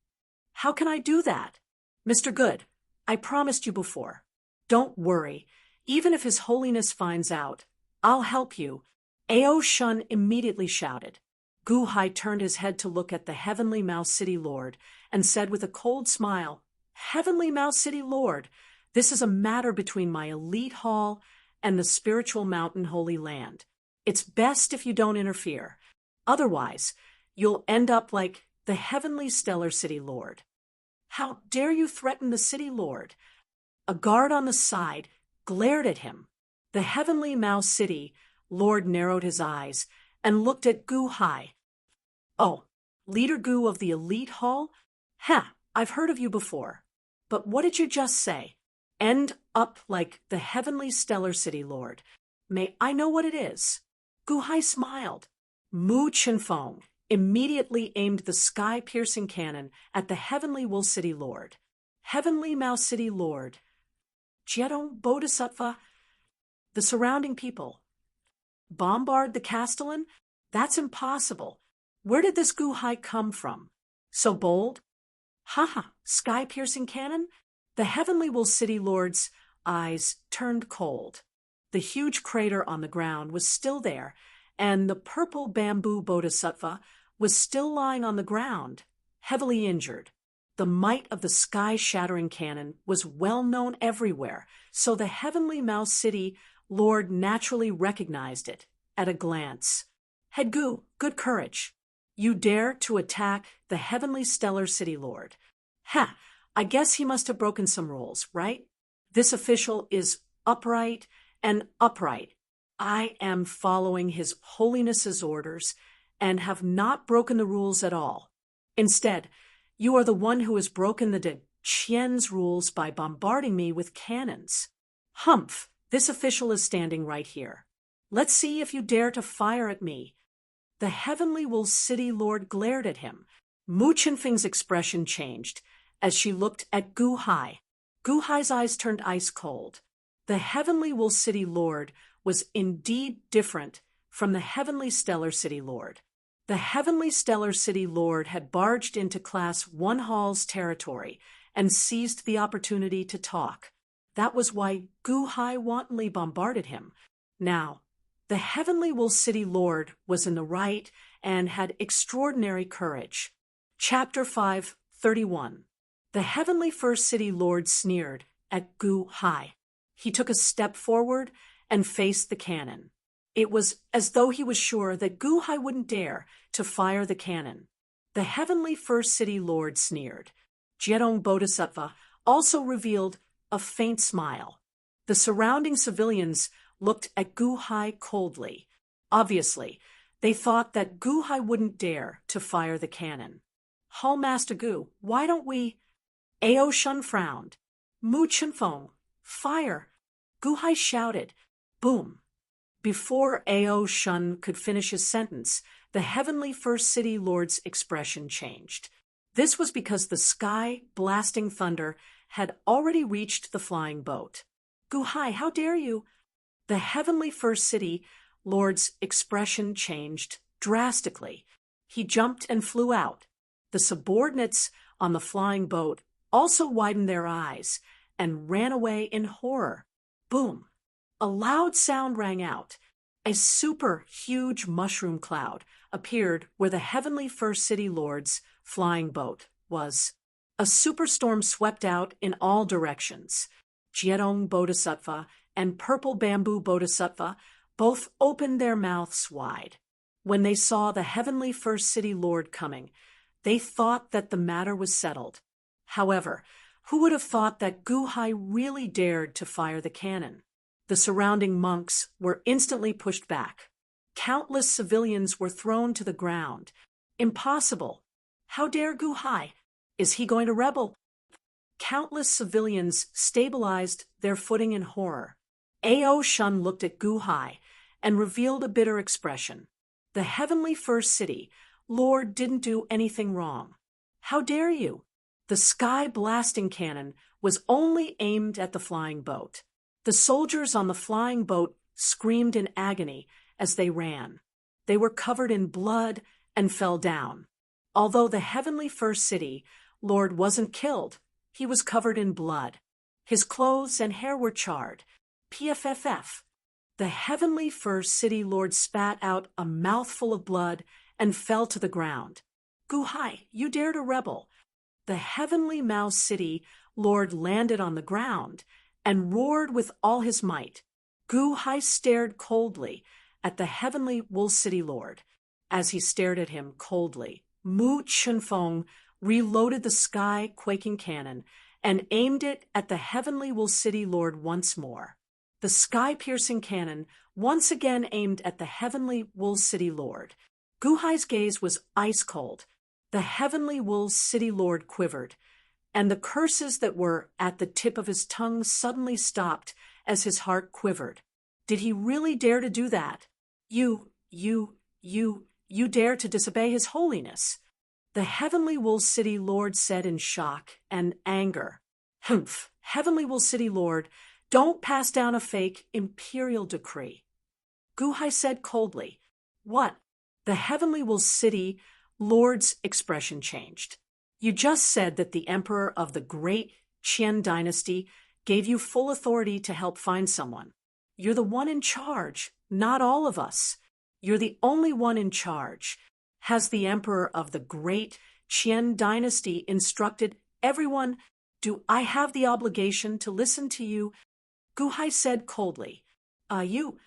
How can I do that? Mr. Good, I promised you before. Don't worry. Even if His Holiness finds out, I'll help you. Ao Shun immediately shouted. Gu Hai turned his head to look at the Heavenly Mouse City Lord and said with a cold smile, Heavenly Mouse City Lord, this is a matter between my elite hall and the spiritual mountain Holy Land. It's best if you don't interfere. Otherwise, you'll end up like the Heavenly Stellar City Lord. How dare you threaten the City Lord? A guard on the side glared at him. The Heavenly Mouse City Lord narrowed his eyes and looked at Gu Hai. Oh, Leader Gu of the Elite Hall? Ha, I've heard of you before. But what did you just say? End up like the Heavenly Stellar City Lord. May I know what it is? Gu Hai smiled. Mu Chinfeng immediately aimed the sky-piercing cannon at the Heavenly Wool City Lord. Heavenly Mouse City Lord. Jiedong Bodhisattva. The surrounding people. Bombard the Castellan? That's impossible. Where did this Gu Hai come from? So bold? Haha, sky-piercing cannon? The Heavenly Wool City Lord's eyes turned cold. The huge crater on the ground was still there, and the purple bamboo bodhisattva was still lying on the ground, heavily injured. The might of the sky-shattering cannon was well known everywhere, so the Heavenly Mouse City Lord naturally recognized it at a glance. Head Gu, good courage. You dare to attack the Heavenly Stellar City Lord. Ha! I guess he must have broken some rules, right? This official is upright and upright. I am following His Holiness's orders and have not broken the rules at all. Instead, you are the one who has broken the De Qian's rules by bombarding me with cannons. Humph, this official is standing right here. Let's see if you dare to fire at me. The Heavenly Wool City Lord glared at him. Mu Chinfeng's expression changed as she looked at Gu Hai. Gu Hai's eyes turned ice cold. The Heavenly Wool City Lord was indeed different from the Heavenly Stellar City Lord. The Heavenly Stellar City Lord had barged into Class 1 Hall's territory and seized the opportunity to talk. That was why Gu Hai wantonly bombarded him. Now, the Heavenly Wool City Lord was in the right and had extraordinary courage. Chapter 5:31. The Heavenly First City Lord sneered at Gu Hai. He took a step forward and faced the cannon. It was as though he was sure that Gu Hai wouldn't dare to fire the cannon. The Heavenly First City Lord sneered. Jiedong Bodhisattva also revealed a faint smile. The surrounding civilians looked at Gu Hai coldly. Obviously, they thought that Gu Hai wouldn't dare to fire the cannon. Hallmaster Gu, why don't we... Ao Shun frowned. Mu Chinfeng, fire! Gu Hai shouted. Boom! Before Ao Shun could finish his sentence, the Heavenly First City Lord's expression changed. This was because the sky-blasting thunder had already reached the flying boat. Gu Hai, how dare you? The Heavenly First City Lord's expression changed drastically. He jumped and flew out. The subordinates on the flying boat also widened their eyes and ran away in horror. Boom! A loud sound rang out. A super huge mushroom cloud appeared where the Heavenly First City Lord's flying boat was. A superstorm swept out in all directions. Jiedong Bodhisattva and Purple Bamboo Bodhisattva both opened their mouths wide. When they saw the Heavenly First City Lord coming, they thought that the matter was settled. However, who would have thought that Gu Hai really dared to fire the cannon? The surrounding monks were instantly pushed back. Countless civilians were thrown to the ground. Impossible! How dare Gu Hai? Is he going to rebel? Countless civilians stabilized their footing in horror. Ao Shun looked at Gu Hai and revealed a bitter expression. The Heavenly First City Lord didn't do anything wrong. How dare you? The sky-blasting cannon was only aimed at the flying boat. The soldiers on the flying boat screamed in agony as they ran. They were covered in blood and fell down. Although the heavenly first city Lord wasn't killed, he was covered in blood. His clothes and hair were charred. PFFF. The heavenly first city Lord spat out a mouthful of blood and fell to the ground. Guhai, you dare to rebel. The heavenly mouse city Lord landed on the ground and roared with all his might. Guhai stared coldly at the heavenly wool city Lord. As he stared at him coldly, Mu Chunfeng reloaded the sky-quaking cannon and aimed it at the heavenly wool city Lord once more. The sky-piercing cannon once again aimed at the heavenly wool city Lord. Guhai's gaze was ice-cold. The heavenly wool city Lord quivered, and the curses that were at the tip of his tongue suddenly stopped as his heart quivered. Did he really dare to do that? You dare to disobey his holiness? The heavenly wool city Lord said in shock and anger. Humph, heavenly wool city Lord, don't pass down a fake imperial decree. Guhai said coldly. What? The heavenly wool city Lord's expression changed. You just said that the emperor of the great Qian dynasty gave you full authority to help find someone. You're the one in charge, not all of us. You're the only one in charge. Has the emperor of the great Qian dynasty instructed everyone? Do I have the obligation to listen to you? Guhai said coldly. You.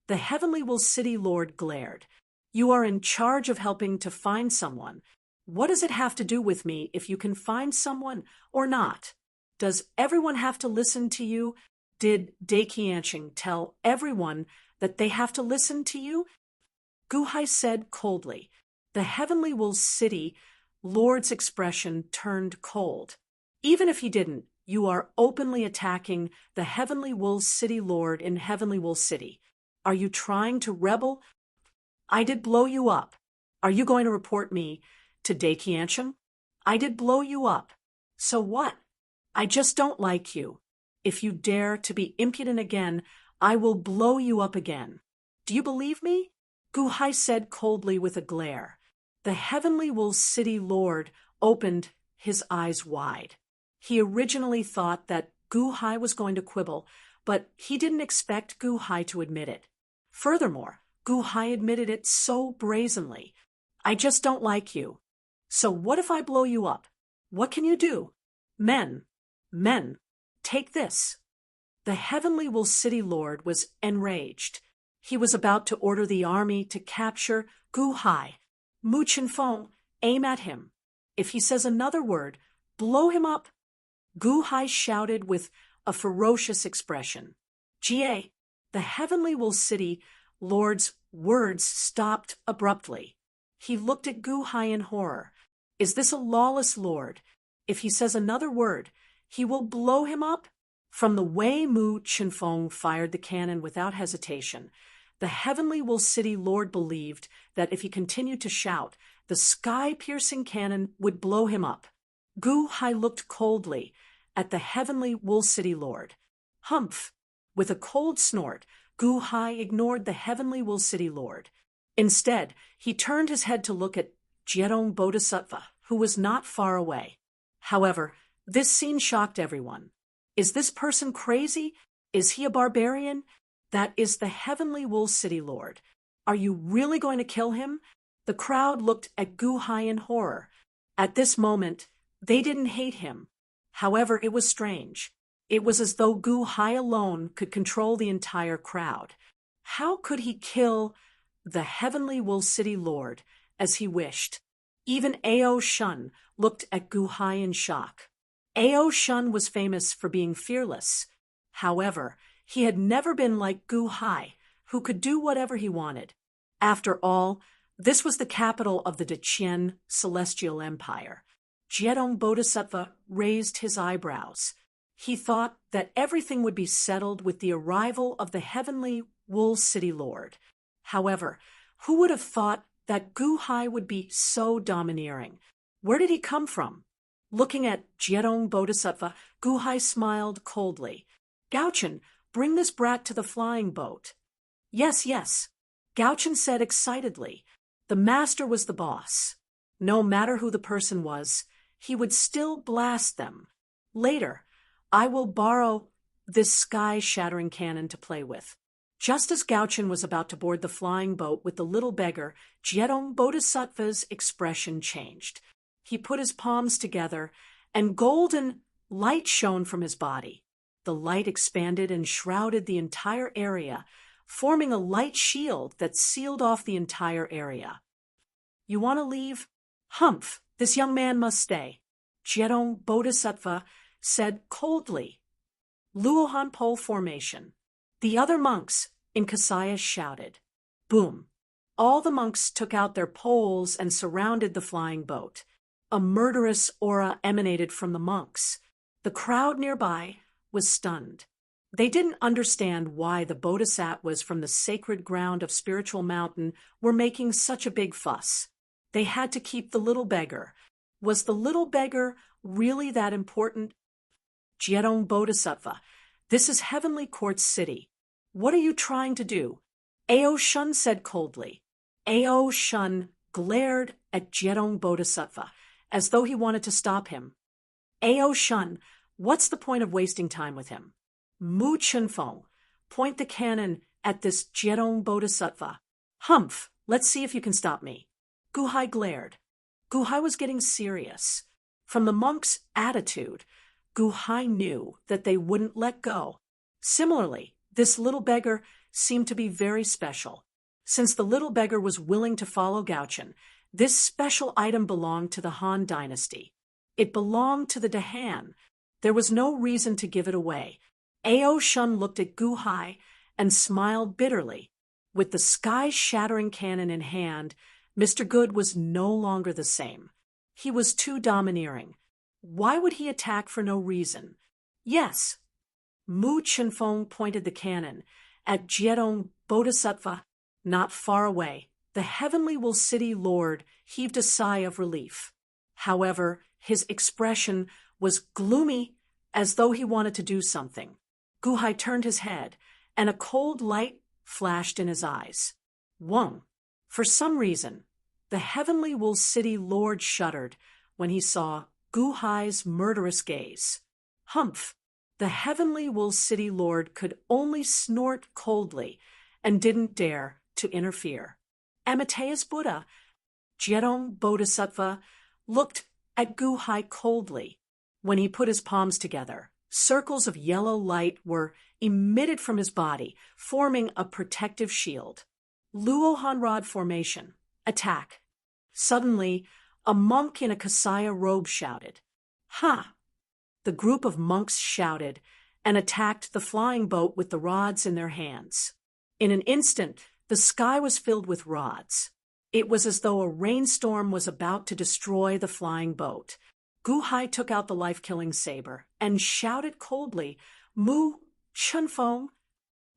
The heavenly wool city Lord glared. You are in charge of helping to find someone. What does it have to do with me if you can find someone or not? Does everyone have to listen to you? Did Dai Qianqing tell everyone that they have to listen to you? Guhai said coldly. The heavenly wool city Lord's expression turned cold. Even if he didn't, you are openly attacking the heavenly wool city Lord in heavenly wool city. Are you trying to rebel? I did blow you up. Are you going to report me to Dai Qianqing? I did blow you up. So what? I just don't like you. If you dare to be impudent again, I will blow you up again. Do you believe me? Guhai said coldly with a glare. The heavenly wool city Lord opened his eyes wide. He originally thought that Guhai was going to quibble, but he didn't expect Guhai to admit it. Furthermore, Guhai admitted it so brazenly. I just don't like you. So what if I blow you up? What can you do? Men, take this. The heavenly wool city Lord was enraged. He was about to order the army to capture Guhai. Mu Chunfeng, aim at him. If he says another word, blow him up. Guhai shouted with a ferocious expression. Jie, the heavenly wool city Lord's words stopped abruptly. He looked at Guhai in horror. Is this a lawless lord? If he says another word, he will blow him up? From the way Mu Chunfeng fired the cannon without hesitation, the heavenly wool city Lord believed that if he continued to shout, the sky-piercing cannon would blow him up. Guhai looked coldly at the heavenly wool city Lord. Humph! With a cold snort, Guhai ignored the heavenly wool city Lord. Instead, he turned his head to look at Jiedong Bodhisattva, who was not far away. However, this scene shocked everyone. Is this person crazy? Is he a barbarian? That is the heavenly wool city Lord. Are you really going to kill him? The crowd looked at Guhai in horror. At this moment, they didn't hate him. However, it was strange. It was as though Guhai alone could control the entire crowd. How could he kill the heavenly wool city Lord as he wished? Even Ao Shun looked at Guhai in shock. Ao Shun was famous for being fearless. However, he had never been like Guhai, who could do whatever he wanted. After all, this was the capital of the Deqian Celestial Empire. Jiedong Bodhisattva raised his eyebrows. He thought that everything would be settled with the arrival of the heavenly wool city Lord. However, who would have thought that Guhai would be so domineering? Where did he come from? Looking at Jiedong Bodhisattva, Guhai smiled coldly. Gaochen, bring this brat to the flying boat. Yes, yes, Gauchen said excitedly. The master was the boss. No matter who the person was, he would still blast them. Later, I will borrow this sky-shattering cannon to play with. Just as Gauchen was about to board the flying boat with the little beggar, Jedong Bodhisattva's expression changed. He put his palms together, and golden light shone from his body. The light expanded and shrouded the entire area, forming a light shield that sealed off the entire area. You want to leave? Humph, this young man must stay, Jedong Bodhisattva said coldly. Luohan pole formation. The other monks in Kasaya shouted. Boom. All the monks took out their poles and surrounded the flying boat. A murderous aura emanated from the monks. The crowd nearby was stunned. They didn't understand why the bodhisattvas from the sacred ground of Spiritual Mountain were making such a big fuss. They had to keep the little beggar. Was the little beggar really that important? Jedong Bodhisattva, this is Heavenly Court City. What are you trying to do? Ao Shun said coldly. Ao Shun glared at Jedong Bodhisattva, as though he wanted to stop him. Ao Shun, what's the point of wasting time with him? Mu Chunfeng, point the cannon at this Jedong Bodhisattva. Humph, let's see if you can stop me. Guhai glared. Guhai was getting serious. From the monk's attitude, Guhai knew that they wouldn't let go. Similarly, this little beggar seemed to be very special. Since the little beggar was willing to follow Gauchen, this special item belonged to the Han dynasty. It belonged to the Dahan. There was no reason to give it away. Ao Shun looked at Guhai and smiled bitterly. With the sky-shattering cannon in hand, Mr. Good was no longer the same. He was too domineering. Why would he attack for no reason? Yes. Mu Chunfeng pointed the cannon at Jedong Bodhisattva. Not far away, the Heavenly Will City Lord heaved a sigh of relief. However, his expression was gloomy, as though he wanted to do something. Guhai turned his head, and a cold light flashed in his eyes. Wong. For some reason, the Heavenly Will City Lord shuddered when he saw Guhai's murderous gaze. Humph! The Heavenly Will City Lord could only snort coldly and didn't dare to interfere. Amateus Buddha, Jedong Bodhisattva, looked at Guhai coldly. When he put his palms together, circles of yellow light were emitted from his body, forming a protective shield. Luohan rod formation. Attack. Suddenly, a monk in a Kasaya robe shouted. Ha! The group of monks shouted and attacked the flying boat with the rods in their hands. In an instant, the sky was filled with rods. It was as though a rainstorm was about to destroy the flying boat. Guhai took out the life-killing saber and shouted coldly, Mu Chunfeng.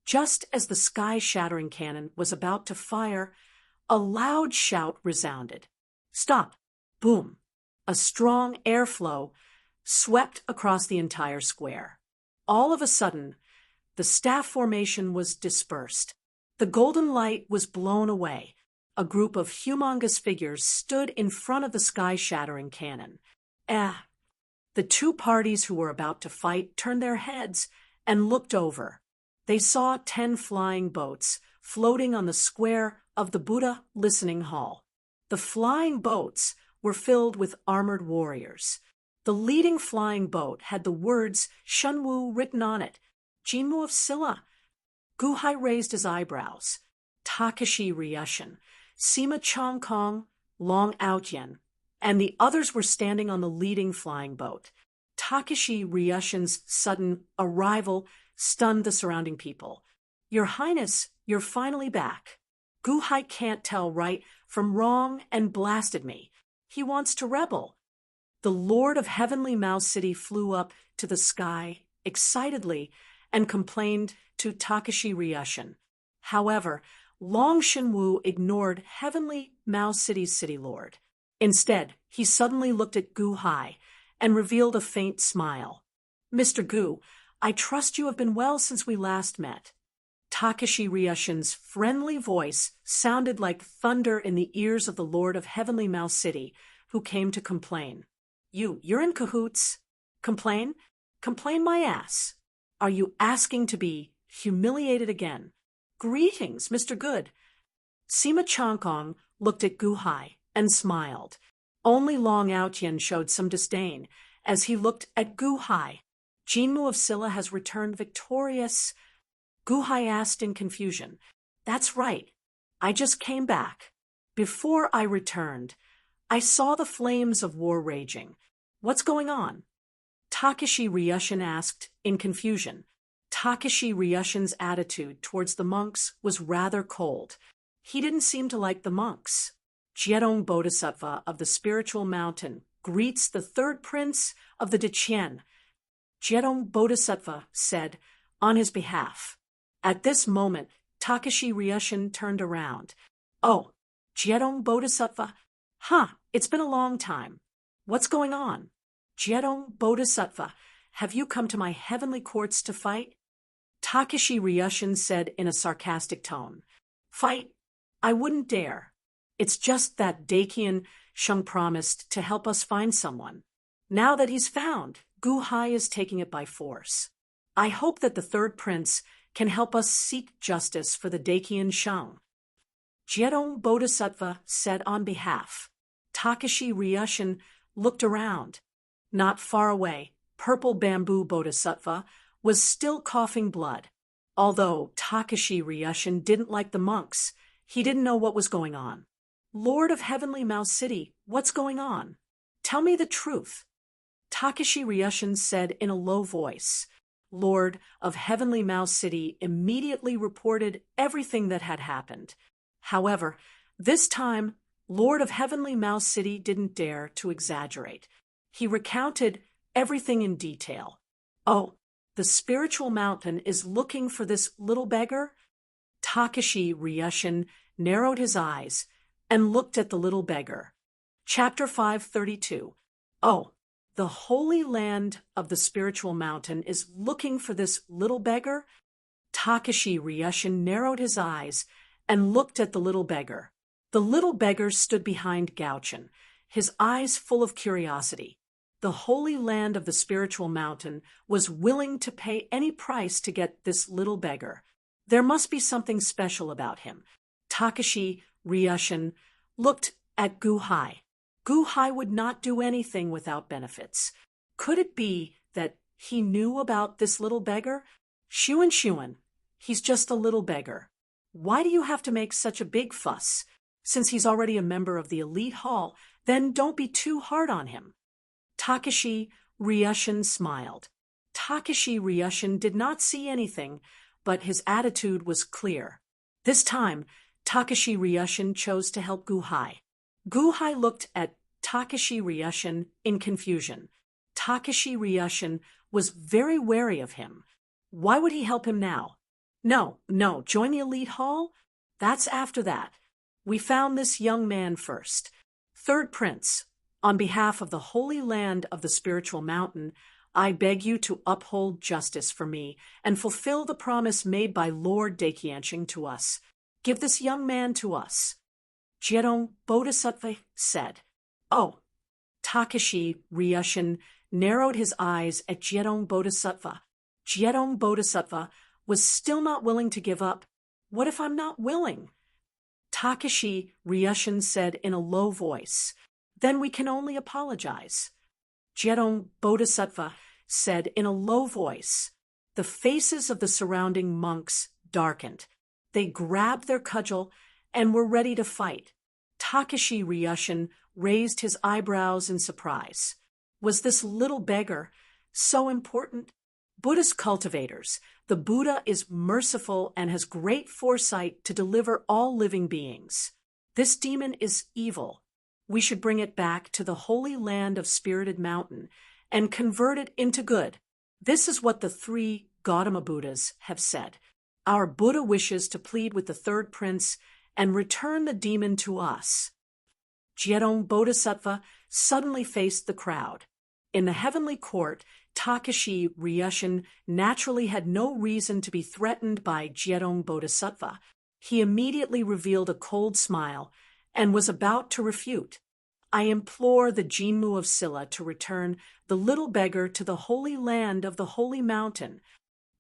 Just as the sky-shattering cannon was about to fire, a loud shout resounded. Stop! Boom! A strong airflow swept across the entire square. All of a sudden, the staff formation was dispersed. The golden light was blown away. A group of humongous figures stood in front of the sky-shattering cannon. The two parties who were about to fight turned their heads and looked over. They saw 10 flying boats floating on the square of the Buddha listening hall. The flying boats were filled with armored warriors. The leading flying boat had the words Shunwu written on it, Jinmu of Silla. Guhai raised his eyebrows. Takashi Ryushin, Sima Chongkong, Long Outyen, and the others were standing on the leading flying boat. Takashi Ryushin's sudden arrival stunned the surrounding people. Your Highness, you're finally back. Guhai can't tell right from wrong and blasted me. He wants to rebel. The Lord of Heavenly Mouse City flew up to the sky excitedly and complained to Takashi Ryushin. However, Long Shinwu ignored Heavenly Mouse City's city lord. Instead, he suddenly looked at Guhai and revealed a faint smile. Mr. Gu, I trust you have been well since we last met. Takashi Ryushin's friendly voice sounded like thunder in the ears of the Lord of Heavenly Mouse City, who came to complain. You're in cahoots? Complain? Complain my ass. Are you asking to be humiliated again? Greetings, Mr. Good. Sima Chongkong looked at Gu Hai and smiled. Only Long Aotian showed some disdain as he looked at Gu Hai. Jinmu of Silla has returned victorious. Gu Hai asked in confusion. That's right. I just came back. Before I returned, I saw the flames of war raging. What's going on? Takashi Ryushin asked in confusion. Takashi Ryushin's attitude towards the monks was rather cold. He didn't seem to like the monks. Jiedong Bodhisattva of the spiritual mountain greets the third prince of the Deqian. Jiedong Bodhisattva said on his behalf. At this moment, Takashi Ryushin turned around. Oh, Jiedong Bodhisattva? It's been a long time. What's going on? Jiedong Bodhisattva, have you come to my heavenly courts to fight? Takashi Ryushin said in a sarcastic tone. Fight? I wouldn't dare. It's just that Dakian Sheng promised to help us find someone. Now that he's found, Gu Hai is taking it by force. I hope that the third prince can help us seek justice for the Dakian Sheng. Jiedong Bodhisattva said on behalf. Takashi Ryushin looked around. Not far away, Purple Bamboo Bodhisattva was still coughing blood. Although Takashi Ryushin didn't like the monks, he didn't know what was going on. Lord of Heavenly Mouse City, what's going on? Tell me the truth. Takashi Ryushin said in a low voice. Lord of Heavenly Mouse City immediately reported everything that had happened. However, this time, Lord of Heavenly Mouse City didn't dare to exaggerate. He recounted everything in detail. Oh, the spiritual mountain is looking for this little beggar? Takashi Ryushin narrowed his eyes and looked at the little beggar. Chapter 532. Oh, the holy land of the spiritual mountain is looking for this little beggar? Takashi Ryushin narrowed his eyes and looked at the little beggar. The little beggar stood behind Gaochen, his eyes full of curiosity. The holy land of the spiritual mountain was willing to pay any price to get this little beggar. There must be something special about him. Takashi Ryushin looked at Gu Hai. Gu Hai would not do anything without benefits. Could it be that he knew about this little beggar? Shuan, he's just a little beggar. Why do you have to make such a big fuss? Since he's already a member of the elite hall, then don't be too hard on him. Takashi Ryushin smiled. Takashi Ryushin did not see anything, but his attitude was clear. This time, Takashi Ryushin chose to help Gu Hai. Gu Hai looked at Takashi Ryushin in confusion. Takashi Ryushin was very wary of him. Why would he help him now? No, join the elite hall? That's after that. We found this young man first. Third prince, on behalf of the holy land of the spiritual mountain, I beg you to uphold justice for me and fulfill the promise made by Lord Dakianshing to us. Give this young man to us. Jiedong Bodhisattva said. Oh. Takashi Ryushin narrowed his eyes at Jiedong Bodhisattva. Jiedong Bodhisattva was still not willing to give up. What if I'm not willing? Takashi Ryushin said in a low voice. Then we can only apologize. Jiedong Bodhisattva said in a low voice. The faces of the surrounding monks darkened. They grabbed their cudgel and were ready to fight. Takashi Ryushin raised his eyebrows in surprise. Was this little beggar so important? Buddhist cultivators, the Buddha is merciful and has great foresight to deliver all living beings. This demon is evil. We should bring it back to the holy land of Spirited Mountain and convert it into good. This is what the 3 Gautama Buddhas have said. Our Buddha wishes to plead with the third prince and return the demon to us. Jiedong Bodhisattva suddenly faced the crowd. In the heavenly court, Takashi Ryushin naturally had no reason to be threatened by Jiedong Bodhisattva. He immediately revealed a cold smile and was about to refute. I implore the Jinmu of Silla to return the little beggar to the holy land of the holy mountain.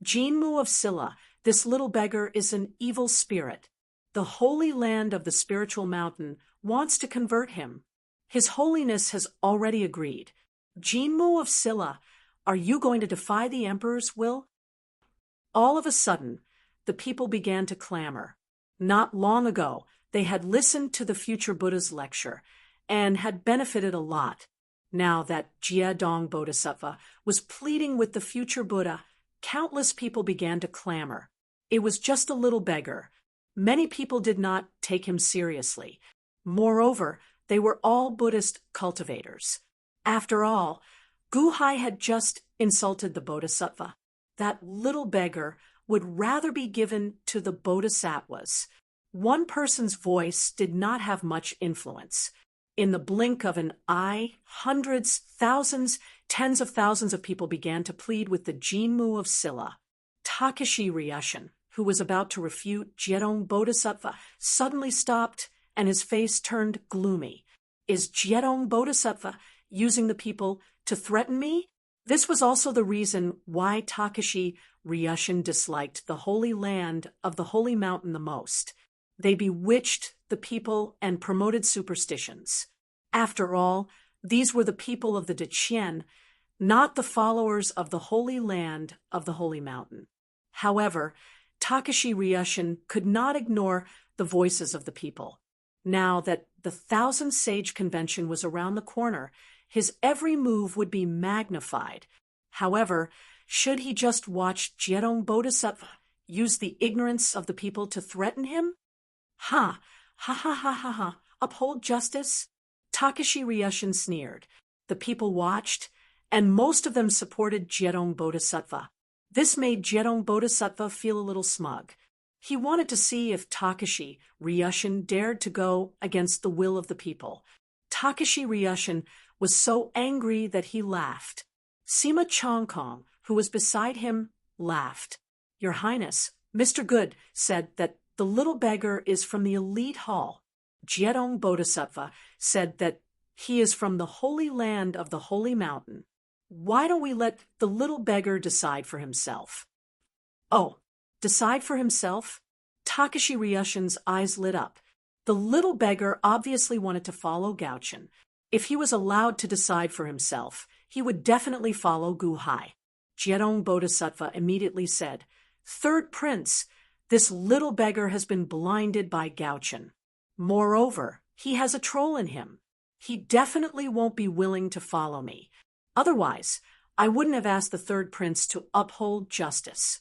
Jinmu of Silla, this little beggar is an evil spirit. The holy land of the spiritual mountain wants to convert him. His Holiness has already agreed. Jinmu of Silla, are you going to defy the emperor's will? All of a sudden, the people began to clamor. Not long ago, they had listened to the future Buddha's lecture and had benefited a lot. Now that Jiedong Bodhisattva was pleading with the future Buddha, countless people began to clamor. It was just a little beggar. Many people did not take him seriously. Moreover, they were all Buddhist cultivators. After all, Guhai had just insulted the Bodhisattva. That little beggar would rather be given to the Bodhisattvas. One person's voice did not have much influence. In the blink of an eye, hundreds, thousands, tens of thousands of people began to plead with the Jinmu of Silla. Takashi Ryushin, who was about to refute Jiedong Bodhisattva, suddenly stopped and his face turned gloomy. Is Jiedong Bodhisattva using the people to threaten me? This was also the reason why Takashi Ryushin disliked the holy land of the holy mountain the most. They bewitched the people and promoted superstitions. After all, these were the people of the Deqian, not the followers of the holy land of the holy mountain. However, Takashi Ryushin could not ignore the voices of the people. Now that the Thousand Sage Convention was around the corner, his every move would be magnified. However, should he just watch Jiedong Bodhisattva use the ignorance of the people to threaten him? Ha! Ha ha ha ha ha! Uphold justice? Takashi Ryushin sneered. The people watched, and most of them supported Jiedong Bodhisattva. This made Jiedong Bodhisattva feel a little smug. He wanted to see if Takashi Ryushin dared to go against the will of the people. Takashi Ryushin was so angry that he laughed. Sima Chongkong, who was beside him, laughed. Your Highness, Mr. Good said that the little beggar is from the elite hall. Jiedong Bodhisattva said that he is from the holy land of the holy mountain. Why don't we let the little beggar decide for himself? Oh, decide for himself? Takashi Ryushin's eyes lit up. The little beggar obviously wanted to follow Gaochen. If he was allowed to decide for himself, he would definitely follow Guhai. Jiedong Bodhisattva immediately said, Third Prince, this little beggar has been blinded by Gaochen. Moreover, he has a troll in him. He definitely won't be willing to follow me. Otherwise, I wouldn't have asked the third prince to uphold justice.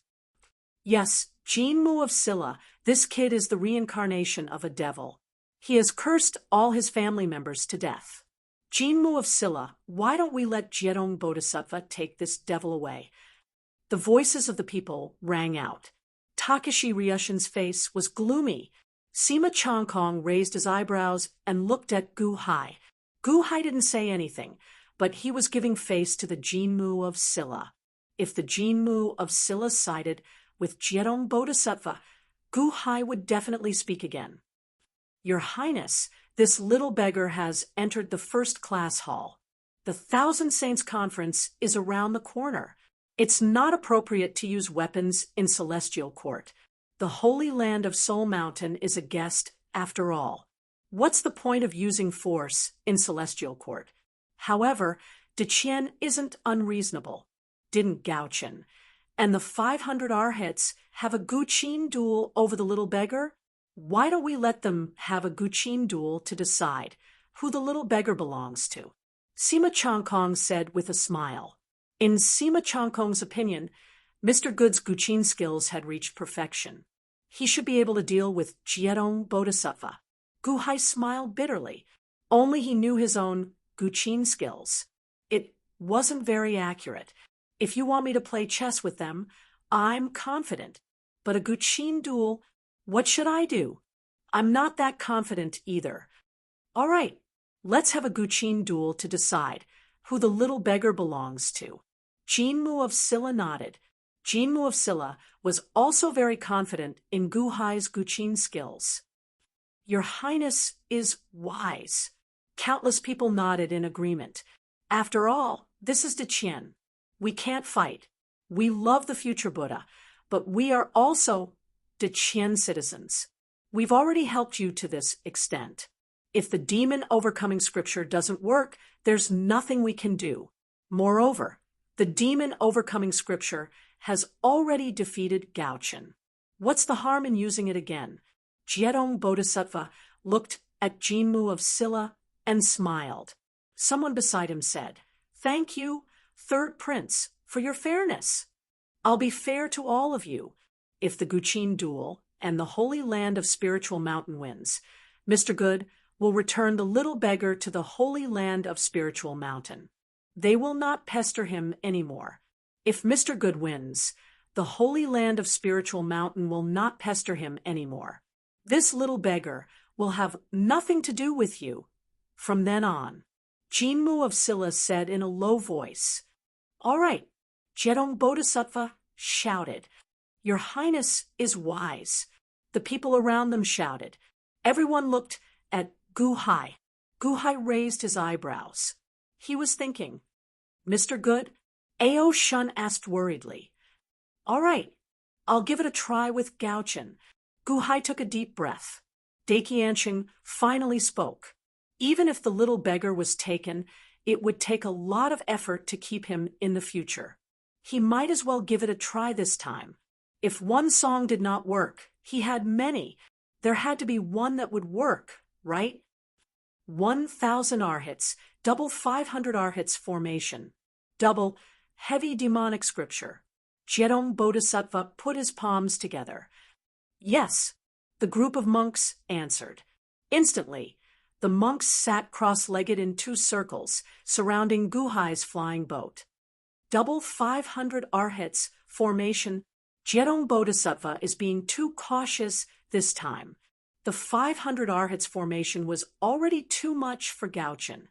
Yes, Jinmu of Silla, this kid is the reincarnation of a devil. He has cursed all his family members to death. Jinmu of Silla, why don't we let Jiedong Bodhisattva take this devil away? The voices of the people rang out. Takashi Ryushin's face was gloomy. Sima Chongkong raised his eyebrows and looked at Guhai. Guhai didn't say anything, but he was giving face to the Jinmu of Silla. If the Jinmu of Silla sided with Jiedong Bodhisattva, Guhai would definitely speak again. Your Highness, this little beggar has entered the first-class hall. The Thousand Saints Conference is around the corner. It's not appropriate to use weapons in Celestial Court. The Holy Land of Soul Mountain is a guest, after all. What's the point of using force in Celestial Court? However, Deqian isn't unreasonable. Didn't Gaochen and the 500 Arhats have a Guqin duel over the little beggar? Why don't we let them have a Guqin duel to decide who the little beggar belongs to? Sima Chongkong said with a smile. In Sima Chongkong's opinion, Mr. Good's Guqin skills had reached perfection. He should be able to deal with Jiedong Bodhisattva. Guhai smiled bitterly. Only he knew his own Guqin skills. It wasn't very accurate. If you want me to play chess with them, I'm confident. But a Guqin duel, what should I do? I'm not that confident either. All right, let's have a Guqin duel to decide who the little beggar belongs to. Jinmu of Silla nodded. Jinmu of Silla was also very confident in Gu Hai's Guqin skills. Your Highness is wise. Countless people nodded in agreement. After all, this is Deqian. We can't fight. We love the future Buddha, but we are also Deqian citizens. We've already helped you to this extent. If the demon overcoming scripture doesn't work, there's nothing we can do. Moreover, the demon overcoming scripture has already defeated Gaochen. What's the harm in using it again? Jiedong Bodhisattva looked at Jinmu of Silla and smiled. Someone beside him said, "Thank you, Third Prince, for your fairness. I'll be fair to all of you. If the Guqin duel and the Holy Land of Spiritual Mountain wins, Mr. Good will return the little beggar to the Holy Land of Spiritual Mountain. They will not pester him anymore. If Mr. Good wins, the Holy Land of Spiritual Mountain will not pester him anymore. This little beggar will have nothing to do with you from then on." Jinmu of Silla said in a low voice. "All right," Jiedong Bodhisattva shouted. "Your Highness is wise." The people around them shouted. Everyone looked at Gu Hai. Gu Hai raised his eyebrows. He was thinking. "Mr. Good?" Ao Shun asked worriedly. "All right, I'll give it a try with Gaochen." Gu Hai took a deep breath. Daqianqing finally spoke. Even if the little beggar was taken, it would take a lot of effort to keep him in the future. He might as well give it a try this time. If one song did not work, he had many. There had to be one that would work, right? 1,000 arhats, double 500 arhats formation, double heavy demonic scripture. Jiedong Bodhisattva put his palms together. "Yes," the group of monks answered. Instantly, the monks sat cross-legged in 2 circles, surrounding Gu Hai's flying boat. Double 500 arhats formation. Jiedong Bodhisattva is being too cautious this time. The 500 arhats formation was already too much for Gaochen.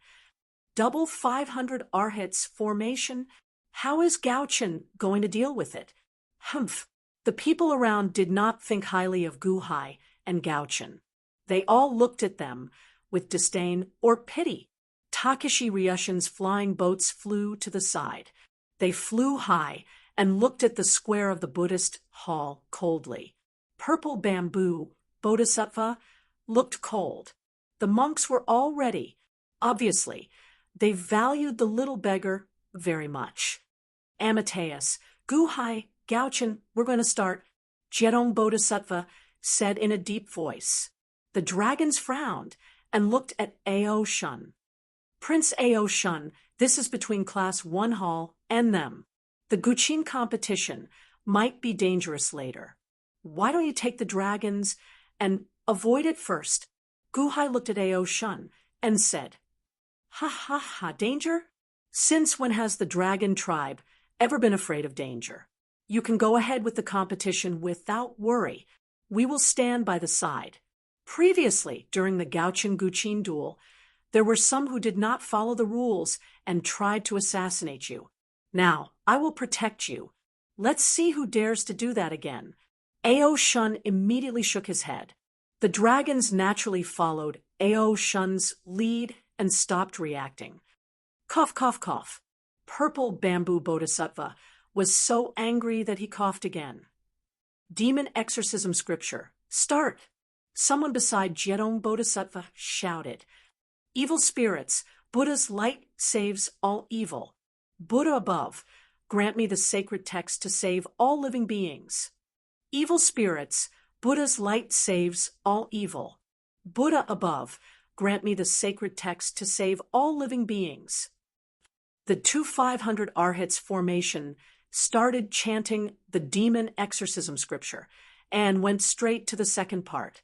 Double 500 arhats formation? How is Gaochen going to deal with it? Humph! The people around did not think highly of Gu Hai and Gaochen. They all looked at them with disdain or pity. Takeshi Ryushin's flying boats flew to the side. They flew high and looked at the square of the Buddhist hall coldly. Purple Bamboo Bodhisattva looked cold. The monks were all ready. Obviously, they valued the little beggar very much. "Amateus, Gu Hai, Gaochen, we're going to start," Jiedong Bodhisattva said in a deep voice. The dragons frowned and looked at Ao Shun. "Prince Ao Shun, this is between Class 1 Hall and them. The Guqin competition might be dangerous later. Why don't you take the dragons and avoid it first?" Gu Hai looked at Ao Shun and said, "Ha ha ha, danger? Since when has the dragon tribe ever been afraid of danger? You can go ahead with the competition without worry. We will stand by the side. Previously, during the Gaochen Guqin duel, there were some who did not follow the rules and tried to assassinate you. Now, I will protect you. Let's see who dares to do that again." Ao Shun immediately shook his head. The dragons naturally followed Ao Shun's lead and stopped reacting. Cough, cough, cough. Purple Bamboo Bodhisattva was so angry that he coughed again. Demon exorcism scripture. Start! Someone beside Jiedong Bodhisattva shouted. "Evil spirits, Buddha's light saves all evil. Buddha above, grant me the sacred text to save all living beings. Evil spirits, Buddha's light saves all evil. Buddha above, grant me the sacred text to save all living beings." The 500 arhats formation started chanting the demon exorcism scripture and went straight to the second part.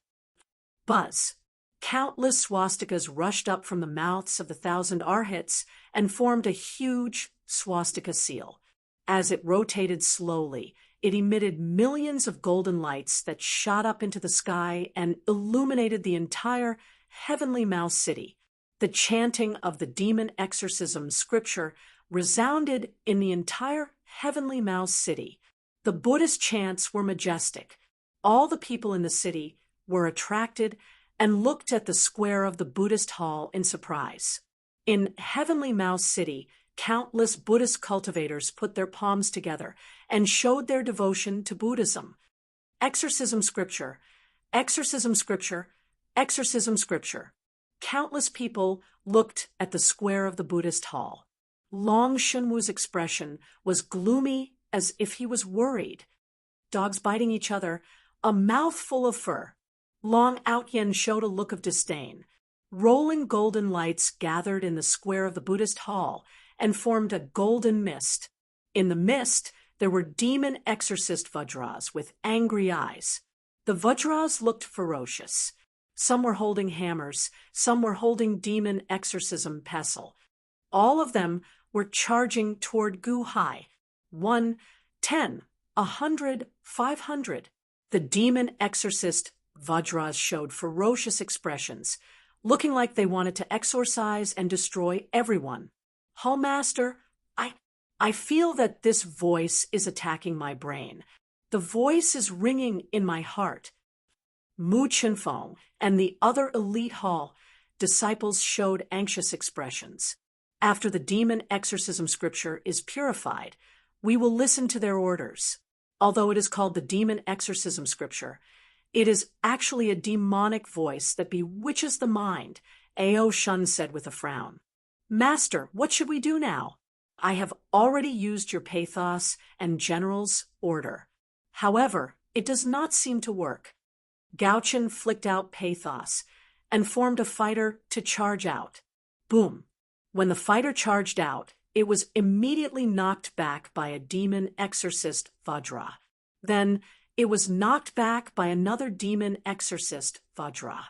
Buzz! Countless swastikas rushed up from the mouths of the 1,000 arhats and formed a huge swastika seal. As it rotated slowly, it emitted millions of golden lights that shot up into the sky and illuminated the entire heavenly mouse city. The chanting of the demon exorcism scripture resounded in the entire Heavenly Mouse City. The Buddhist chants were majestic. All the people in the city were attracted and looked at the square of the Buddhist hall in surprise. In Heavenly Mouse City, countless Buddhist cultivators put their palms together and showed their devotion to Buddhism. Exorcism scripture, exorcism scripture, exorcism scripture. Countless people looked at the square of the Buddhist hall. Long Shunwu's expression was gloomy as if he was worried. Dogs biting each other, a mouthful of fur. Long Outyen showed a look of disdain. Rolling golden lights gathered in the square of the Buddhist hall and formed a golden mist. In the mist, there were demon exorcist Vajras with angry eyes. The Vajras looked ferocious. Some were holding hammers, some were holding demon exorcism pestle. All of them were charging toward Gu Hai. 1, 10, 100, 500. The demon exorcist Vajras showed ferocious expressions, looking like they wanted to exorcise and destroy everyone. Hallmaster, I feel that this voice is attacking my brain. The voice is ringing in my heart. Mu Chinfeng and the other elite hall disciples showed anxious expressions. After the demon exorcism scripture is purified, we will listen to their orders. Although it is called the demon exorcism scripture, it is actually a demonic voice that bewitches the mind, Ao Shun said with a frown. Master, what should we do now? I have already used your pathos and general's order. However, it does not seem to work. Gauchen flicked out pathos and formed a fighter to charge out. Boom. When the fighter charged out, it was immediately knocked back by a demon exorcist Vajra. Then it was knocked back by another demon exorcist Vajra.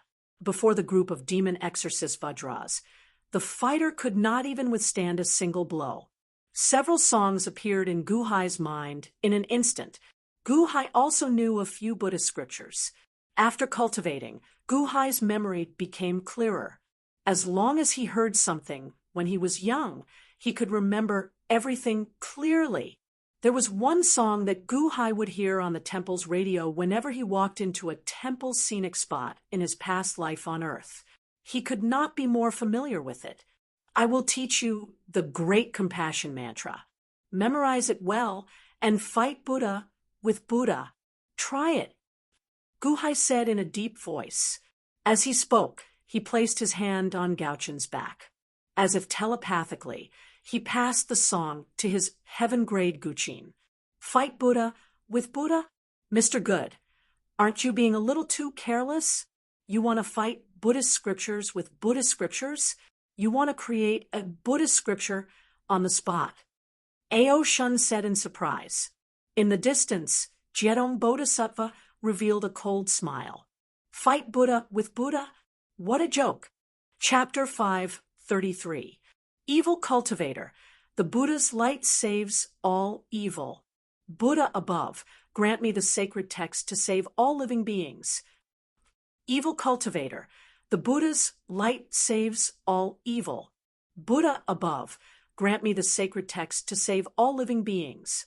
Before the group of demon exorcist Vajras, the fighter could not even withstand a single blow. Several songs appeared in Gu Hai's mind in an instant. Gu Hai also knew a few Buddhist scriptures. After cultivating, Gu Hai's memory became clearer. As long as he heard something when he was young, he could remember everything clearly. There was one song that Gu Hai would hear on the temple's radio whenever he walked into a temple scenic spot in his past life on Earth. He could not be more familiar with it. I will teach you the Great Compassion Mantra. Memorize it well and fight Buddha with Buddha. Try it. Gu Hai said in a deep voice. As he spoke, he placed his hand on Gauchen's back. As if telepathically, he passed the song to his heaven-grade Guqin. Fight Buddha with Buddha? Mr. Good, aren't you being a little too careless? You want to fight Buddhist scriptures with Buddhist scriptures? You want to create a Buddhist scripture on the spot. Ao Shun said in surprise. In the distance, Jedong Bodhisattva revealed a cold smile. Fight Buddha with Buddha? What a joke. Chapter 5:33. Evil Cultivator. The Buddha's light saves all evil. Buddha above, grant me the sacred text to save all living beings. Evil Cultivator. The Buddha's light saves all evil. Buddha above, grant me the sacred text to save all living beings.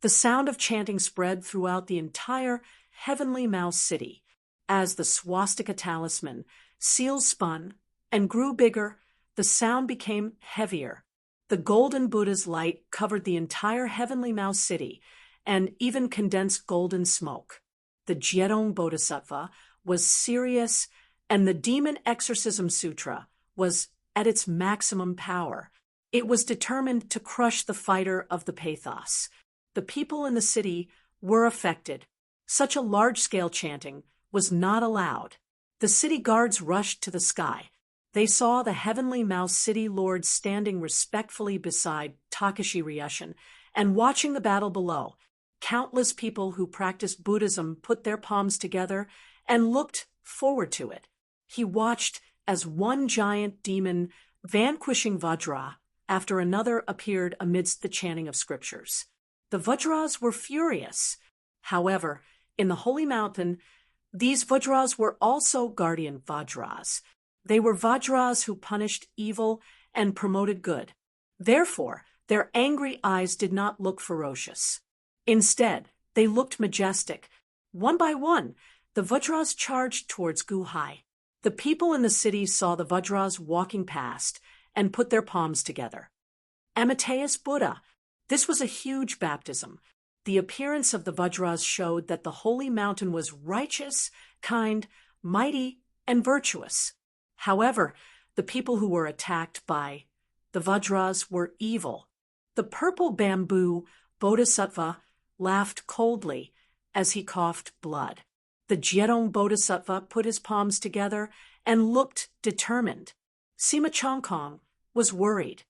The sound of chanting spread throughout the entire Heavenly Mouse City. As the swastika talisman, seals spun and grew bigger, the sound became heavier. The golden Buddha's light covered the entire Heavenly Mouse City and even condensed golden smoke. The Jedong Bodhisattva was serious, and the Demon Exorcism Sutra was at its maximum power. It was determined to crush the fighter of the pathos. The people in the city were affected. Such a large-scale chanting was not allowed. The city guards rushed to the sky. They saw the Heavenly Mouse City Lord standing respectfully beside Takashi Ryushin and watching the battle below. Countless people who practiced Buddhism put their palms together and looked forward to it. He watched as one giant demon vanquishing Vajra after another appeared amidst the chanting of scriptures. The Vajras were furious. However, in the Holy Mountain, these Vajras were also guardian Vajras. They were Vajras who punished evil and promoted good. Therefore, Their angry eyes did not look ferocious. Instead, they looked majestic. One by one, the Vajras charged towards Guhai. The people in the city saw the Vajras walking past and put their palms together. Amateus Buddha. This was a huge baptism. The appearance of the Vajras showed that the holy mountain was righteous, kind, mighty, and virtuous. However, the people who were attacked by the Vajras were evil. The purple bamboo bodhisattva laughed coldly as he coughed blood. The Jerong bodhisattva put his palms together and looked determined. Sima Chongkong was worried.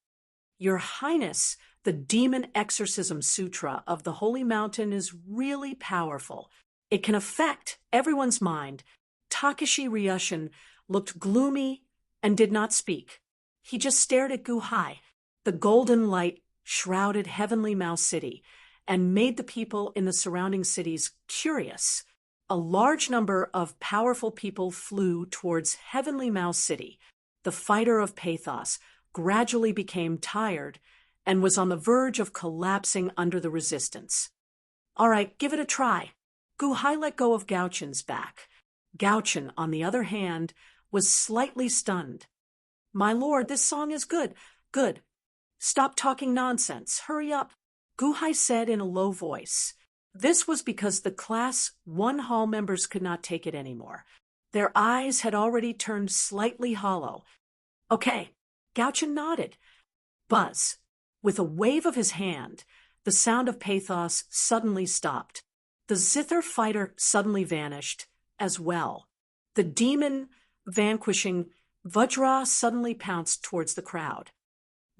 Your Highness, the Demon Exorcism Sutra of the Holy Mountain is really powerful. It can affect everyone's mind. Takashi Ryushin looked gloomy and did not speak. He just stared at Guhai. The golden light shrouded Heavenly Mouse City and made the people in the surrounding cities curious. A large number of powerful people flew towards Heavenly Mouse City. The fighter of pathos gradually became tired and was on the verge of collapsing under the resistance. All right, give it a try. Guhai let go of Gauchen's back. Gauchen, on the other hand, was slightly stunned. My lord, this song is good. Good. Stop talking nonsense. Hurry up. Guhai said in a low voice. This was because the Class 1 hall members could not take it anymore. Their eyes had already turned slightly hollow. Okay. Gauchen nodded. Buzz. With a wave of his hand, the sound of pathos suddenly stopped. The zither fighter suddenly vanished as well. The demon vanquishing Vajra suddenly pounced towards the crowd.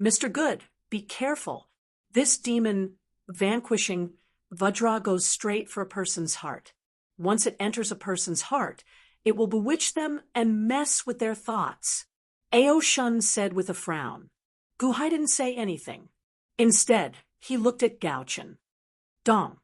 Mr. Good, be careful. This demon vanquishing Vajra goes straight for a person's heart. Once it enters a person's heart, it will bewitch them and mess with their thoughts. Ao Shun said with a frown. Guhai didn't say anything. Instead, he looked at Gauchen. Dong.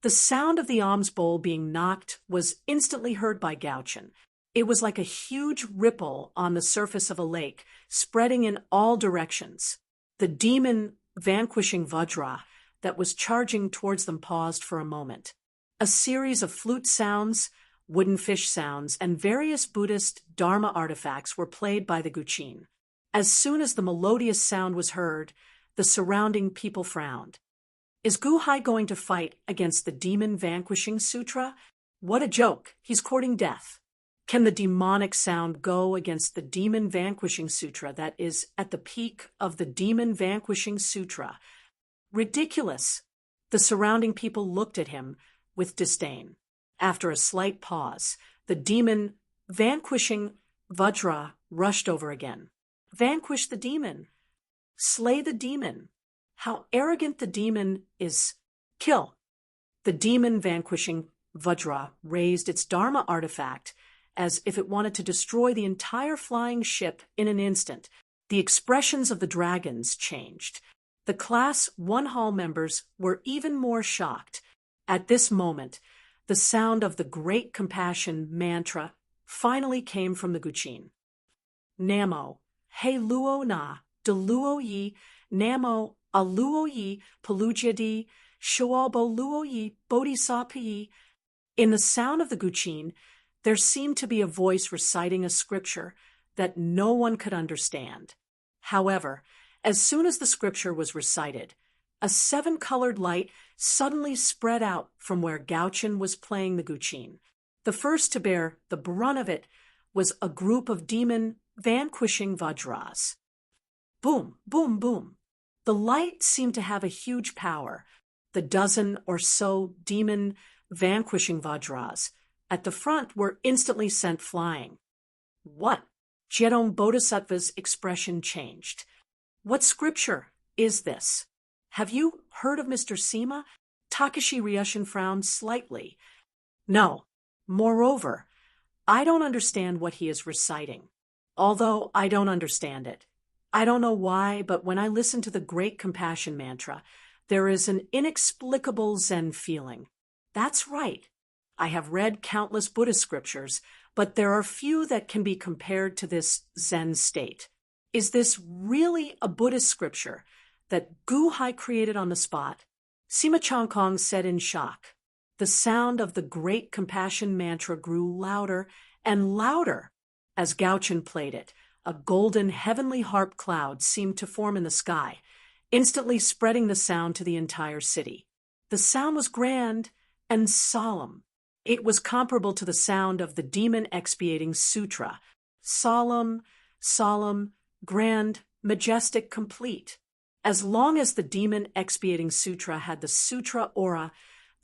The sound of the alms bowl being knocked was instantly heard by Gauchen. It was like a huge ripple on the surface of a lake, spreading in all directions. The demon vanquishing Vajra that was charging towards them paused for a moment. A series of flute sounds, wooden fish sounds, and various Buddhist Dharma artifacts were played by the Guqin. As soon as the melodious sound was heard, the surrounding people frowned. Is Guhai going to fight against the demon vanquishing sutra? What a joke! He's courting death. Can the demonic sound go against the demon vanquishing sutra that is at the peak of the demon vanquishing sutra? Ridiculous! The surrounding people looked at him with disdain. After a slight pause, the demon vanquishing Vajra rushed over again. Vanquish the demon. Slay the demon. How arrogant the demon is. Kill. The demon vanquishing Vajra raised its Dharma artifact as if it wanted to destroy the entire flying ship in an instant. The expressions of the dragons changed. The Class 1 hall members were even more shocked. At this moment, the sound of the Great Compassion mantra finally came from the Guqin. Namo, he luo na, de luo yi, namo, a luo yi, pelujia shoalbo luo yi, bodhisattva yi. In the sound of the Guqin, there seemed to be a voice reciting a scripture that no one could understand. However, as soon as the scripture was recited, a 7-colored light suddenly spread out from where Gauchen was playing the Guqin. The first to bear the brunt of it was a group of demon vanquishing Vajras. Boom, boom, boom. The light seemed to have a huge power. The dozen or so demon vanquishing Vajras at the front were instantly sent flying. What? Jerong Bodhisattva's expression changed. What scripture is this? Have you heard of Mr. Sima? Takashi Ryushin frowned slightly. No. Moreover, I don't understand what he is reciting. Although I don't understand it. I don't know why, but when I listen to the Great Compassion mantra, there is an inexplicable Zen feeling. That's right. I have read countless Buddhist scriptures, but there are few that can be compared to this Zen state. Is this really a Buddhist scripture that Gu Hai created on the spot, Sima Chongkong said in shock. The sound of the great compassion mantra grew louder and louder as Gao Chen played it. A golden heavenly harp cloud seemed to form in the sky, instantly spreading the sound to the entire city. The sound was grand and solemn. It was comparable to the sound of the demon expiating sutra. Solemn, solemn, grand, majestic, complete. As long as the demon expiating sutra had the sutra aura,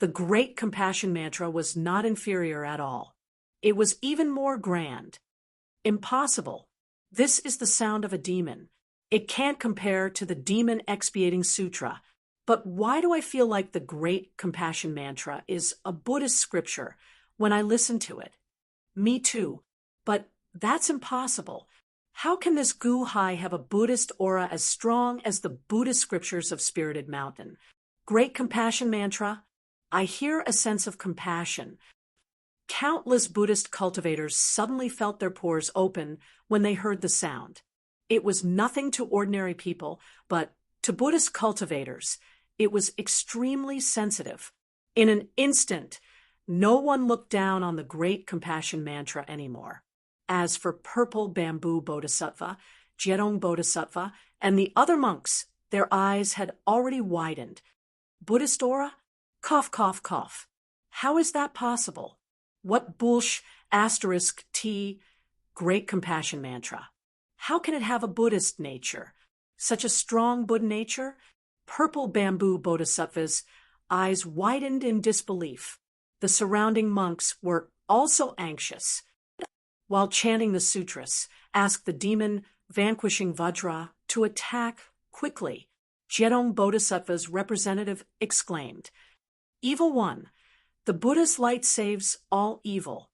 the great compassion mantra was not inferior at all. It was even more grand. Impossible. This is the sound of a demon. It can't compare to the demon expiating sutra. But why do I feel like the great compassion mantra is a Buddhist scripture when I listen to it? Me too. But that's impossible. How can this Gu Hai have a Buddhist aura as strong as the Buddhist scriptures of Spirited Mountain? Great compassion mantra? I hear a sense of compassion. Countless Buddhist cultivators suddenly felt their pores open when they heard the sound. It was nothing to ordinary people, but to Buddhist cultivators, it was extremely sensitive. In an instant, no one looked down on the great compassion mantra anymore. As for Purple Bamboo Bodhisattva, Jerong Bodhisattva, and the other monks, their eyes had already widened. Buddhist aura? Cough, cough, cough. How is that possible? What bullsh asterisk T great compassion mantra? How can it have a Buddhist nature? Such a strong Buddha nature? Purple Bamboo Bodhisattva's eyes widened in disbelief. The surrounding monks were also anxious. While chanting the sutras, asked the demon vanquishing Vajra to attack quickly. Jerong Bodhisattva's representative exclaimed, "Evil one, the Buddha's light saves all evil.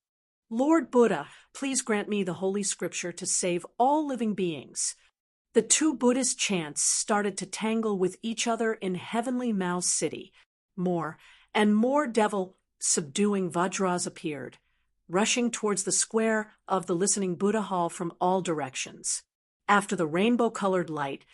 Lord Buddha, please grant me the holy scripture to save all living beings." The two Buddhist chants started to tangle with each other in Heavenly Mouse City. More and more devil-subduing Vajras appeared, rushing towards the square of the listening Buddha hall from all directions. After the rainbow-colored light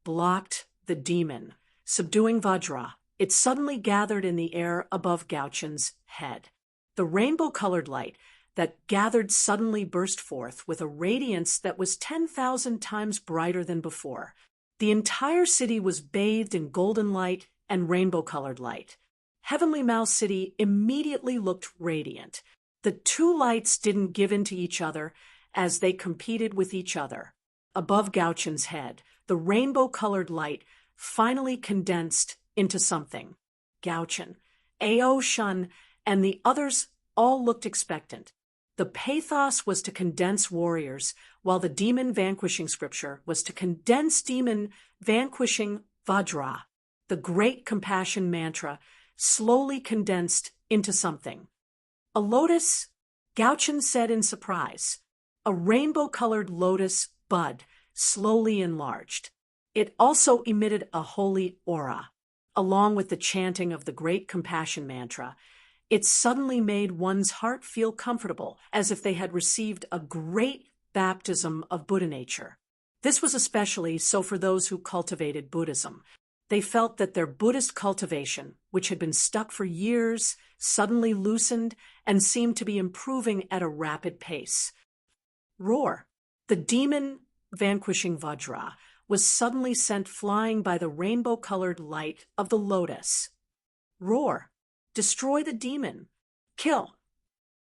blocked the demon, subduing Vajra, it suddenly gathered in the air above Gao Chen's head. The rainbow-colored light that gathered suddenly burst forth with a radiance that was 10,000 times brighter than before. The entire city was bathed in golden light and rainbow-colored light. Heavenly Mouse City immediately looked radiant. The two lights didn't give in to each other as they competed with each other. Above Gao Chen's head, the rainbow-colored light finally condensed into something. Gao Chen, Ao Shun, and the others all looked expectant. The pathos was to condense warriors, while the demon-vanquishing scripture was to condense demon-vanquishing Vajra. The great compassion mantra slowly condensed into something. "A lotus?" Gao Chen said in surprise. A rainbow-colored lotus bud slowly enlarged. It also emitted a holy aura. Along with the chanting of the great compassion mantra, it suddenly made one's heart feel comfortable, as if they had received a great baptism of Buddha nature. This was especially so for those who cultivated Buddhism. They felt that their Buddhist cultivation, which had been stuck for years, suddenly loosened and seemed to be improving at a rapid pace. Roar! The demon vanquishing Vajra was suddenly sent flying by the rainbow-colored light of the lotus. Roar! Destroy the demon. Kill.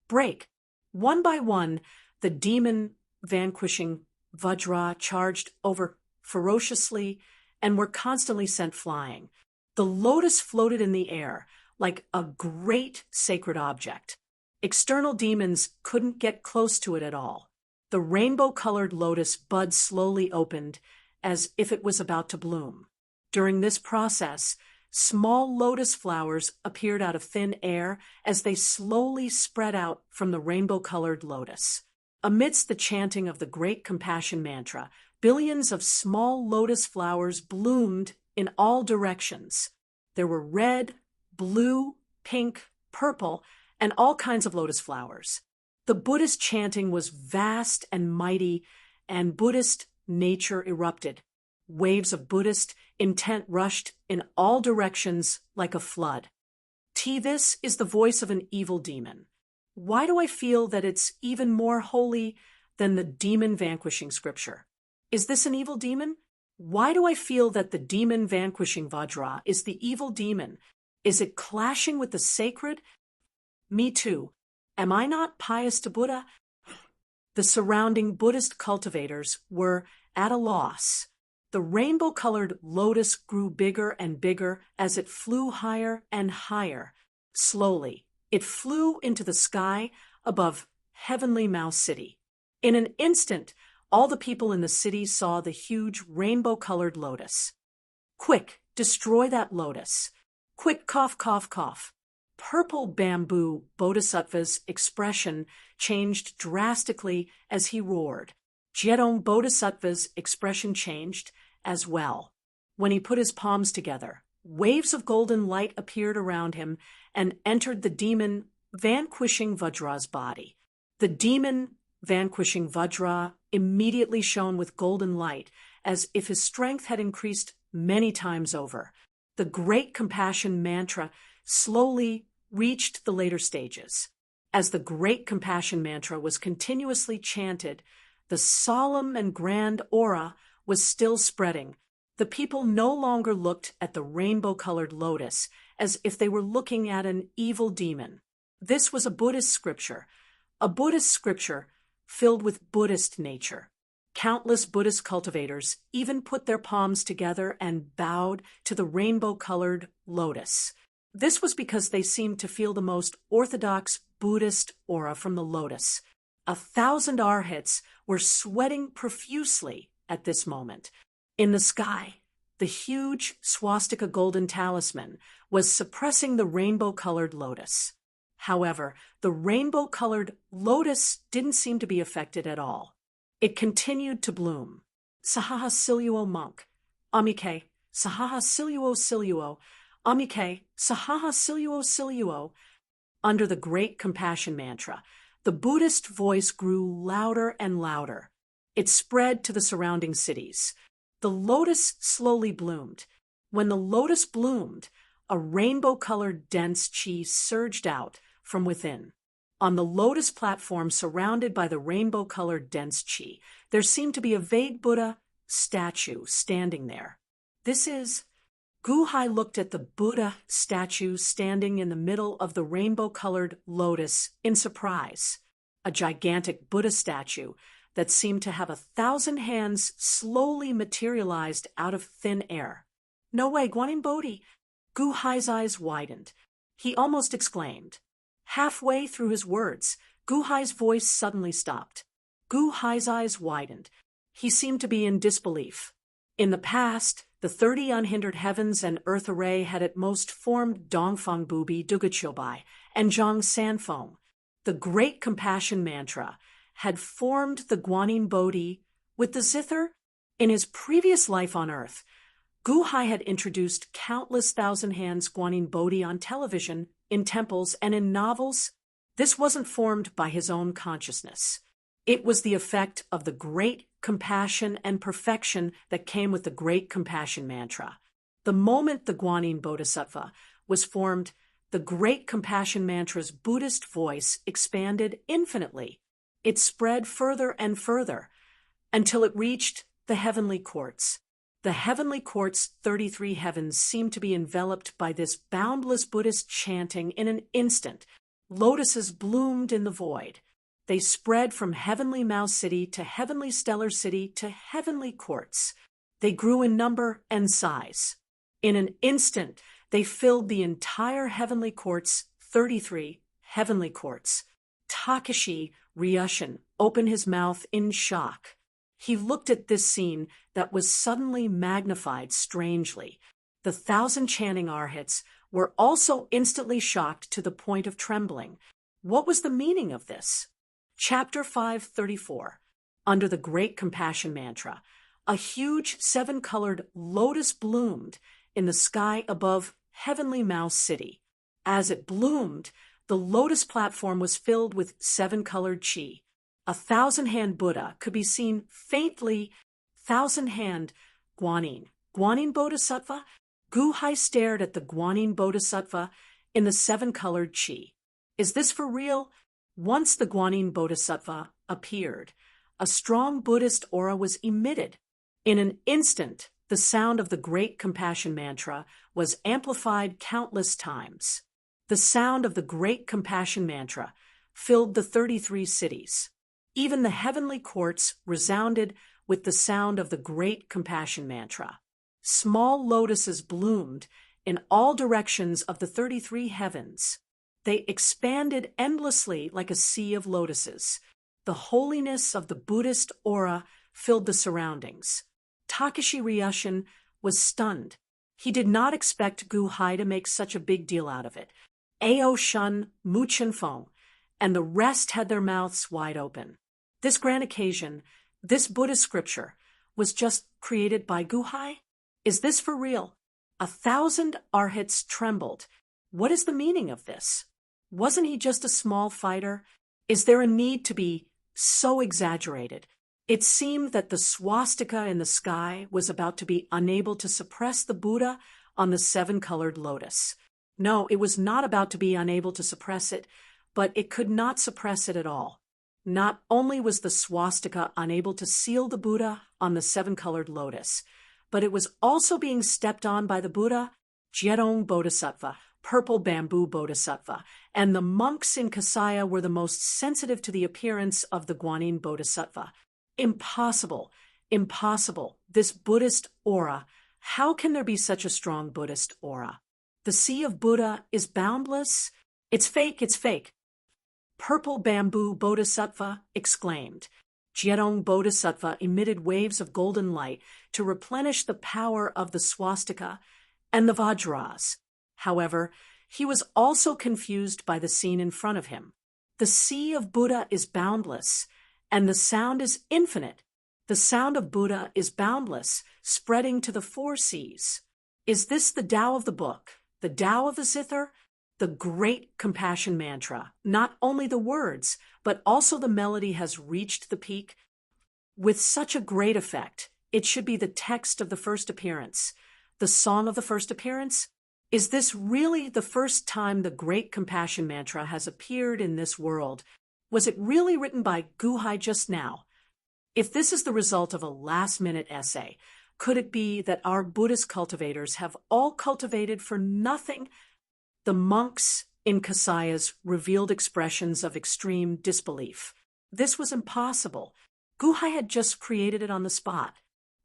Break. One by one, the demon-vanquishing Vajra charged over ferociously and were constantly sent flying. The lotus floated in the air like a great sacred object. External demons couldn't get close to it at all. The rainbow-colored lotus bud slowly opened as if it was about to bloom. During this process, small lotus flowers appeared out of thin air as they slowly spread out from the rainbow-colored lotus. Amidst the chanting of the great compassion mantra, billions of small lotus flowers bloomed in all directions. There were red, blue, pink, purple, and all kinds of lotus flowers. The Buddhist chanting was vast and mighty, and Buddhist nature erupted. waves of Buddhist intent rushed in all directions like a flood. This is the voice of an evil demon. Why do I feel that it's even more holy than the demon vanquishing scripture? Is this an evil demon? Why do I feel that the demon vanquishing Vajra is the evil demon? Is it clashing with the sacred? Me too. Am I not pious to Buddha? The surrounding Buddhist cultivators were at a loss. The rainbow-colored lotus grew bigger and bigger as it flew higher and higher. Slowly, it flew into the sky above Heavenly Mouse City. In an instant, all the people in the city saw the huge rainbow-colored lotus. Quick, destroy that lotus. Quick, cough, cough, cough. Purple bamboo Bodhisattva's expression changed drastically as he roared. Jedong Bodhisattva's expression changed as well. When he put his palms together, waves of golden light appeared around him and entered the demon vanquishing Vajra's body. The demon vanquishing Vajra immediately shone with golden light, as if his strength had increased many times over. The great compassion mantra slowly reached the later stages. As the great compassion mantra was continuously chanted, the solemn and grand aura was still spreading. The people no longer looked at the rainbow-colored lotus as if they were looking at an evil demon. This was a Buddhist scripture filled with Buddhist nature. Countless Buddhist cultivators even put their palms together and bowed to the rainbow-colored lotus. This was because they seemed to feel the most orthodox Buddhist aura from the lotus. 1,000 arhats were sweating profusely at this moment. In the sky, the huge swastika golden talisman was suppressing the rainbow-colored lotus. However, the rainbow-colored lotus didn't seem to be affected at all. It continued to bloom. Sahaha siluo monk. Amike, sahaha siluo siluo. Amike, sahaha siluo siluo. Under the great compassion mantra, the Buddhist voice grew louder and louder. It spread to the surrounding cities. The lotus slowly bloomed. When the lotus bloomed, a rainbow-colored dense chi surged out from within. On the lotus platform surrounded by the rainbow-colored dense chi, there seemed to be a vague Buddha statue standing there. Guhai looked at the Buddha statue standing in the middle of the rainbow-colored lotus in surprise. A gigantic Buddha statue that seemed to have 1,000 hands slowly materialized out of thin air. No way, Guanyin Bodhi! Guhai's eyes widened. He almost exclaimed. Halfway through his words, Guhai's voice suddenly stopped. Guhai's eyes widened. He seemed to be in disbelief. In the past, the 30 unhindered heavens and earth array had at most formed Dongfang Bubi Dugachobai and Zhang Sanfeng. The great compassion mantra had formed the Guanyin Bodhi with the zither. In his previous life on earth, Guhai had introduced countless thousand hands Guanyin Bodhi on television, in temples, and in novels. This wasn't formed by his own consciousness. It was the effect of the great compassion and perfection that came with the great compassion mantra. The moment the Guanyin Bodhisattva was formed, the great compassion mantra's Buddhist voice expanded infinitely. It spread further and further until it reached the heavenly courts. The heavenly court's 33 heavens seemed to be enveloped by this boundless Buddhist chanting in an instant. Lotuses bloomed in the void. They spread from heavenly Mouse City to heavenly Stellar City to heavenly courts. They grew in number and size. In an instant, they filled the entire heavenly court's 33 heavenly courts. Takashi Ryushin opened his mouth in shock. He looked at this scene that was suddenly magnified strangely. The 1,000 chanting arhats were also instantly shocked to the point of trembling. What was the meaning of this? Chapter 534. Under the Great Compassion Mantra, a huge 7-colored lotus bloomed in the sky above Heavenly Mouse City. As it bloomed, the lotus platform was filled with 7-colored chi. A 1,000-hand Buddha could be seen faintly. 1,000-hand Guanyin Bodhisattva? Guhai stared at the Guanyin Bodhisattva in the seven-colored chi. Is this for real? Once the Guanyin Bodhisattva appeared, a strong Buddhist aura was emitted. In an instant, the sound of the Great Compassion Mantra was amplified countless times. The sound of the Great Compassion Mantra filled the 33 cities. Even the heavenly courts resounded with the sound of the Great Compassion Mantra. Small lotuses bloomed in all directions of the 33 heavens. They expanded endlessly like a sea of lotuses. The holiness of the Buddhist aura filled the surroundings. Takashi Ryushin was stunned. He did not expect Guhai to make such a big deal out of it. Ao Shun, Mu Chenfeng, and the rest had their mouths wide open. This grand occasion, this Buddhist scripture, was just created by Guhai? Is this for real? 1,000 arhats trembled. What is the meaning of this? Wasn't he just a small fighter? Is there a need to be so exaggerated? It seemed that the swastika in the sky was about to be unable to suppress the Buddha on the seven-colored lotus. No, it was not about to be unable to suppress it, but it could not suppress it at all. Not only was the swastika unable to seal the Buddha on the seven-colored lotus, but it was also being stepped on by the Buddha, Jedong Bodhisattva, Purple Bamboo Bodhisattva, and the monks in Kasaya were the most sensitive to the appearance of the Guanyin Bodhisattva. Impossible, impossible, this Buddhist aura. How can there be such a strong Buddhist aura? The sea of Buddha is boundless? It's fake, it's fake. Purple Bamboo Bodhisattva exclaimed. Jedong Bodhisattva emitted waves of golden light to replenish the power of the swastika and the vajras. However, he was also confused by the scene in front of him. The sea of Buddha is boundless, and the sound is infinite. The sound of Buddha is boundless, spreading to the four seas. Is this the Tao of the book, the Tao of the zither? The Great Compassion Mantra, not only the words, but also the melody has reached the peak. With such a great effect, it should be the text of the first appearance. The song of the first appearance? Is this really the first time the Great Compassion Mantra has appeared in this world? Was it really written by Guhai just now? If this is the result of a last-minute essay, could it be that our Buddhist cultivators have all cultivated for nothing? The monks in Kasaya's revealed expressions of extreme disbelief. This was impossible. Guhai had just created it on the spot.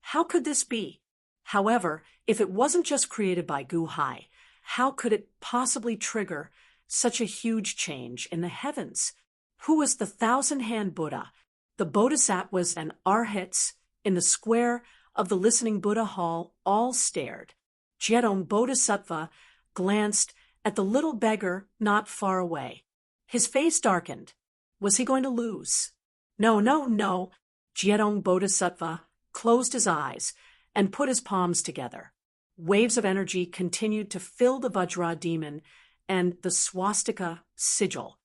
How could this be? However, if it wasn't just created by Guhai, how could it possibly trigger such a huge change in the heavens? Who was the thousand-hand Buddha? The Bodhisattvas and Arhats in the square of the listening Buddha hall all stared. Jedong Bodhisattva glanced at the little beggar not far away. His face darkened. Was he going to lose? No, no, no. Jedong Bodhisattva closed his eyes and put his palms together. Waves of energy continued to fill the Vajra demon and the swastika sigil.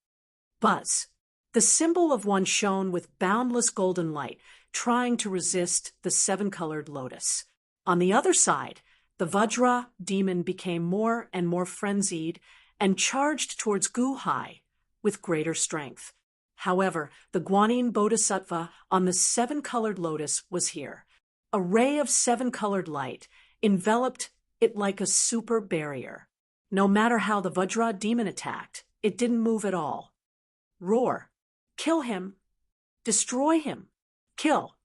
Buzz. The symbol of one shone with boundless golden light, trying to resist the seven-colored lotus. On the other side, the Vajra demon became more and more frenzied and charged towards Guhai with greater strength. However, the Guanyin Bodhisattva on the seven-colored lotus was here. A ray of seven-colored light enveloped it like a super barrier. No matter how the Vajra demon attacked, it didn't move at all. Roar. Kill him. Destroy him. Kill.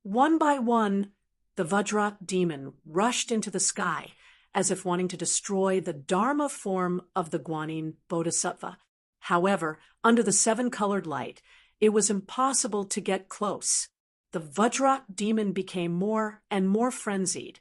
One by one, the Vajra demon rushed into the sky, as if wanting to destroy the Dharma form of the Guanyin Bodhisattva. However, under the seven-colored light, it was impossible to get close. The Vajra demon became more and more frenzied.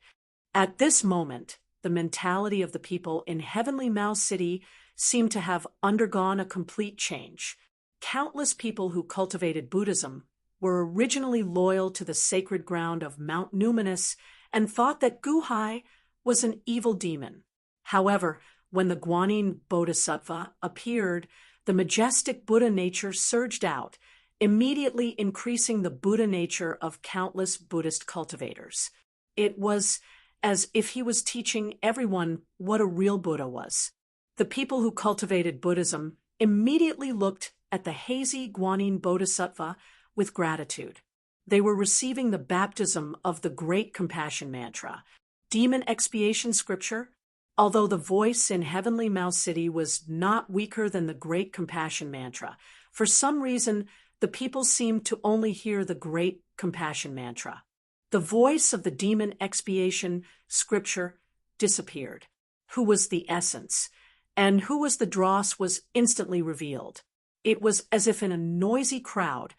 At this moment, the mentality of the people in Heavenly Mao City seemed to have undergone a complete change. Countless people who cultivated Buddhism were originally loyal to the sacred ground of Mount Numinous and thought that Guhai was an evil demon. However, when the Guanyin Bodhisattva appeared, the majestic Buddha nature surged out, immediately increasing the Buddha nature of countless Buddhist cultivators. It was as if he was teaching everyone what a real Buddha was. The people who cultivated Buddhism immediately looked at the hazy Guanyin Bodhisattva with gratitude. They were receiving the baptism of the Great Compassion Mantra, demon expiation scripture. Although the voice in Heavenly Mouse City was not weaker than the Great Compassion Mantra, for some reason the people seemed to only hear the Great Compassion Mantra. The voice of the demon expiation scripture disappeared. Who was the essence, and who was the dross was instantly revealed. It was as if in a noisy crowd,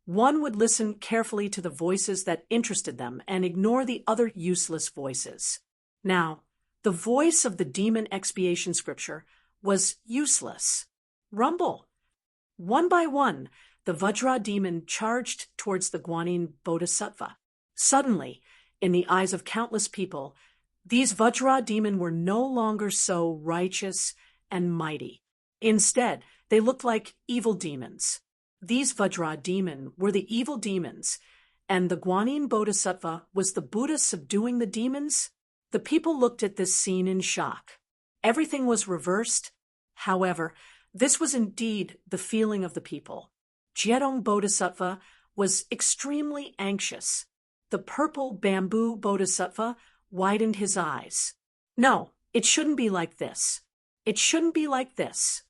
one would listen carefully to the voices that interested them and ignore the other useless voices. Now, the voice of the demon expiation scripture was useless. Rumble! One by one, the Vajra demon charged towards the Guanyin Bodhisattva. Suddenly, in the eyes of countless people, these Vajra demon were no longer so righteous and mighty. Instead, they looked like evil demons. These Vajra demon were the evil demons, and the Guanyin Bodhisattva was the Buddha subduing the demons. The people looked at this scene in shock. Everything was reversed. However, this was indeed the feeling of the people. Jedong Bodhisattva was extremely anxious. The purple bamboo Bodhisattva widened his eyes. No, it shouldn't be like this. It shouldn't be like this.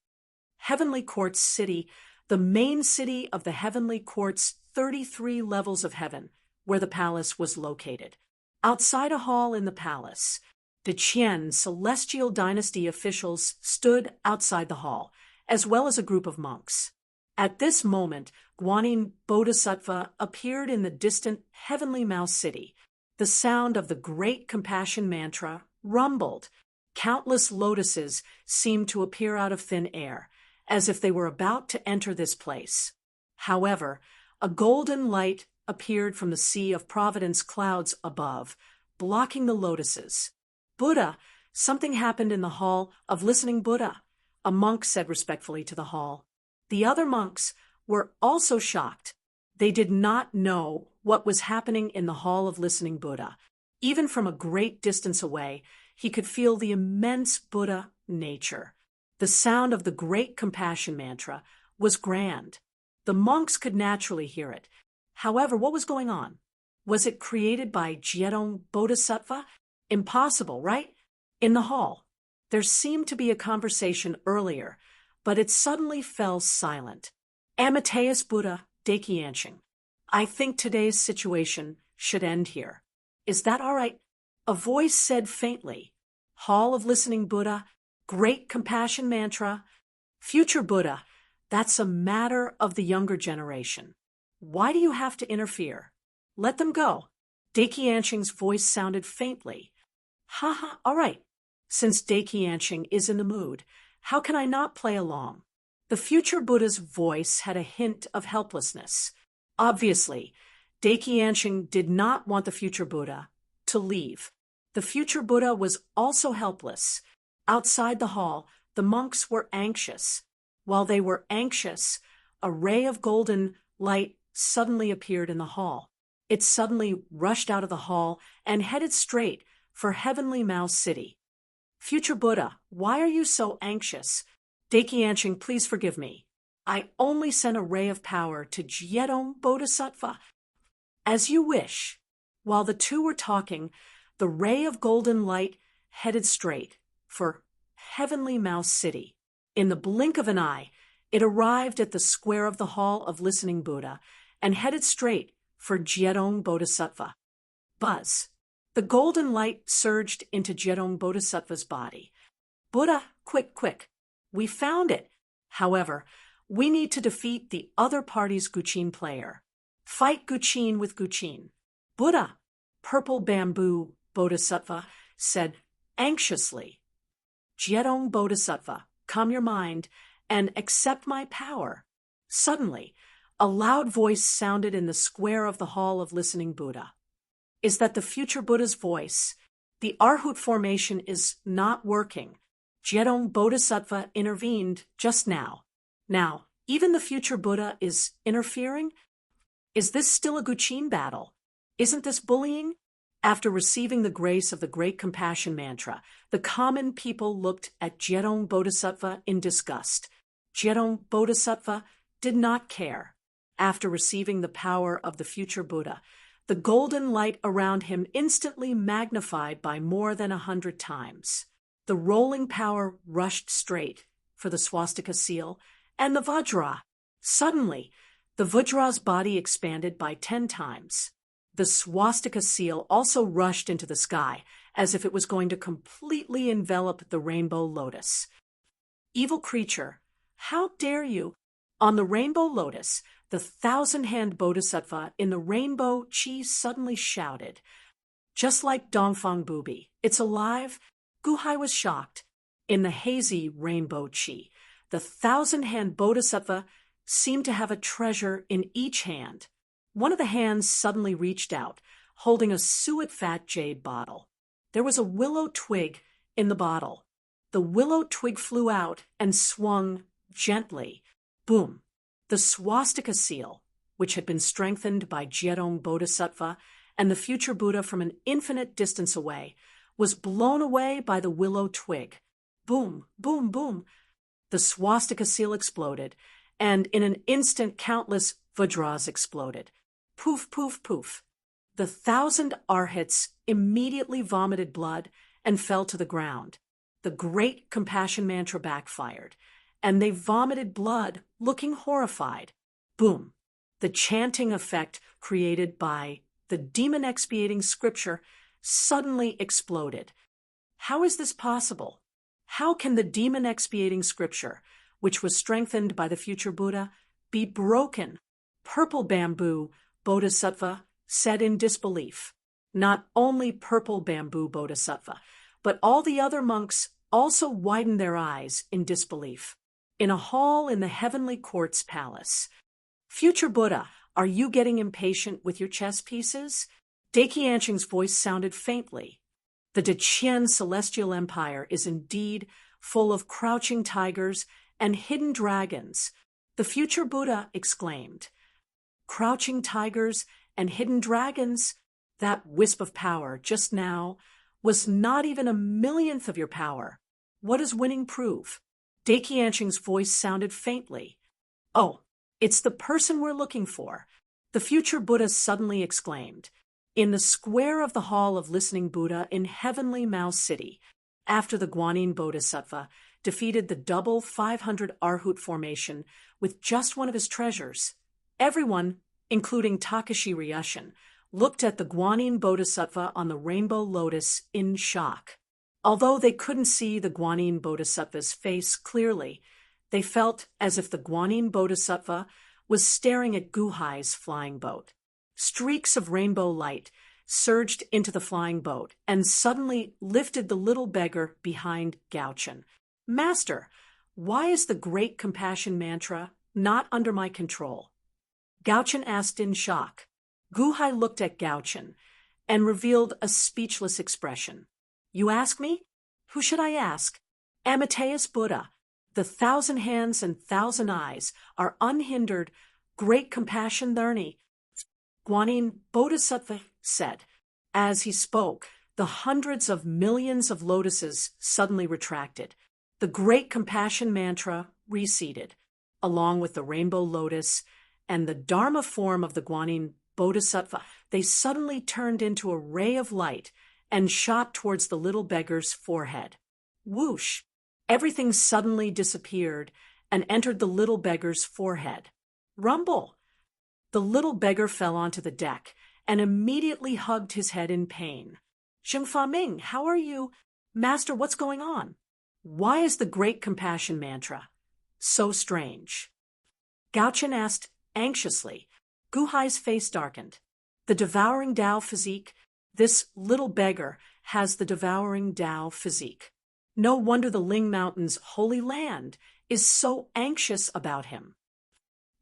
Heavenly Court's city, the main city of the Heavenly Court's 33 levels of heaven, where the palace was located. Outside a hall in the palace, the Qian celestial dynasty officials stood outside the hall, as well as a group of monks. At this moment, Guanyin Bodhisattva appeared in the distant Heavenly Mouse City. The sound of the Great Compassion Mantra rumbled. Countless lotuses seemed to appear out of thin air, as if they were about to enter this place. However, a golden light appeared from the sea of providence clouds above, blocking the lotuses. Buddha, something happened in the hall of listening Buddha, a monk said respectfully to the hall. The other monks were also shocked. They did not know what was happening in the hall of listening Buddha. Even from a great distance away, he could feel the immense Buddha nature. The sound of the Great Compassion Mantra was grand. The monks could naturally hear it. However, what was going on? Was it created by Jedong Bodhisattva? Impossible, right? In the hall, there seemed to be a conversation earlier, but it suddenly fell silent. Amateus Buddha, Dakianshing. I think today's situation should end here. Is that all right? A voice said faintly. Hall of Listening Buddha, Great Compassion Mantra. Future Buddha, that's a matter of the younger generation. Why do you have to interfere? Let them go. Dakianshing's voice sounded faintly. Ha, all right. Since Dakianshing is in the mood, how can I not play along? The future Buddha's voice had a hint of helplessness. Obviously, Dakianshing did not want the future Buddha to leave. The future Buddha was also helpless. Outside the hall, the monks were anxious. While they were anxious, a ray of golden light suddenly appeared in the hall. It suddenly rushed out of the hall and headed straight for Heavenly Mouse City. Future Buddha, why are you so anxious? Dakianshing, please forgive me. I only sent a ray of power to Jedong Bodhisattva. As you wish. While the two were talking, the ray of golden light headed straight for Heavenly Mouse City. In the blink of an eye, it arrived at the square of the Hall of Listening Buddha and headed straight for Jedong Bodhisattva. Buzz. The golden light surged into Jedong Bodhisattva's body. Buddha, quick. We found it. However, we need to defeat the other party's Guqin player. Fight Guqin with Guqin. Buddha, Purple Bamboo Bodhisattva, said anxiously. Jedong Bodhisattva, calm your mind and accept my power. Suddenly, a loud voice sounded in the square of the Hall of Listening Buddha. Is that the future Buddha's voice? The Arhut formation is not working. Jedong Bodhisattva intervened just now. Now, even the future Buddha is interfering? Is this still a Guqin battle? Isn't this bullying? After receiving the grace of the Great Compassion Mantra, the common people looked at Jerong Bodhisattva in disgust. Jerong Bodhisattva did not care. After receiving the power of the future Buddha, the golden light around him instantly magnified by more than 100 times. The rolling power rushed straight for the swastika seal and the Vajra. Suddenly, the Vajra's body expanded by 10 times. The swastika seal also rushed into the sky, as if it was going to completely envelop the rainbow lotus. Evil creature, how dare you? On the rainbow lotus, the 1,000-hand bodhisattva in the rainbow chi suddenly shouted, "Just like Dongfang Bubi, it's alive?" Guhai was shocked. In the hazy rainbow chi, the 1,000-hand bodhisattva seemed to have a treasure in each hand. One of the hands suddenly reached out, holding a suet-fat jade bottle. There was a willow twig in the bottle. The willow twig flew out and swung gently. Boom! The swastika seal, which had been strengthened by Jerong Bodhisattva and the future Buddha from an infinite distance away, was blown away by the willow twig. Boom, boom, boom. The swastika seal exploded, and in an instant countless Vajras exploded. Poof, poof, poof. The 1,000 arhats immediately vomited blood and fell to the ground. The Great Compassion Mantra backfired, and they vomited blood, looking horrified. Boom. The chanting effect created by the demon expiating scripture suddenly exploded. How is this possible? How can the demon expiating scripture, which was strengthened by the future Buddha, be broken? Purple Bamboo Bodhisattva said in disbelief. Not only Purple Bamboo Bodhisattva, but all the other monks also widened their eyes in disbelief. In a hall in the Heavenly Court's palace. "Future Buddha, are you getting impatient with your chess pieces?" Daqiancheng's voice sounded faintly. The Deqian Celestial Empire is indeed full of crouching tigers and hidden dragons, the future Buddha exclaimed. Crouching tigers and hidden dragons? That wisp of power just now was not even a millionth of your power. What does winning prove? Daqiancheng's voice sounded faintly. "Oh, it's the person we're looking for," the future Buddha suddenly exclaimed. In the square of the Hall of Listening Buddha in Heavenly Mouse City, after the Guanyin Bodhisattva defeated the double 500 Arhut formation with just one of his treasures, everyone, including Takashi Ryushin, looked at the Guanyin Bodhisattva on the rainbow lotus in shock. Although they couldn't see the Guanyin Bodhisattva's face clearly, they felt as if the Guanyin Bodhisattva was staring at Guhai's flying boat. Streaks of rainbow light surged into the flying boat and suddenly lifted the little beggar behind Gaochen. "Master, why is the Great Compassion Mantra not under my control?" Gaochen asked in shock. Guhai looked at Gaochen and revealed a speechless expression. "You ask me? Who should I ask? Amateus Buddha. The 1,000 hands and 1,000 eyes are unhindered, great compassion learning," Guanyin Bodhisattva said. As he spoke, the hundreds of millions of lotuses suddenly retracted. The Great Compassion Mantra receded, along with the rainbow lotus and the Dharma form of the Guanyin Bodhisattva. They suddenly turned into a ray of light and shot towards the little beggar's forehead. Whoosh! Everything suddenly disappeared and entered the little beggar's forehead. Rumble! The little beggar fell onto the deck and immediately hugged his head in pain. "Zheng Ming, how are you? Master, what's going on? Why is the Great Compassion Mantra so strange?" Gaochen asked anxiously. Guhai's face darkened. "The devouring Tao physique? This little beggar has the devouring Tao physique. No wonder the Ling Mountain's holy land is so anxious about him."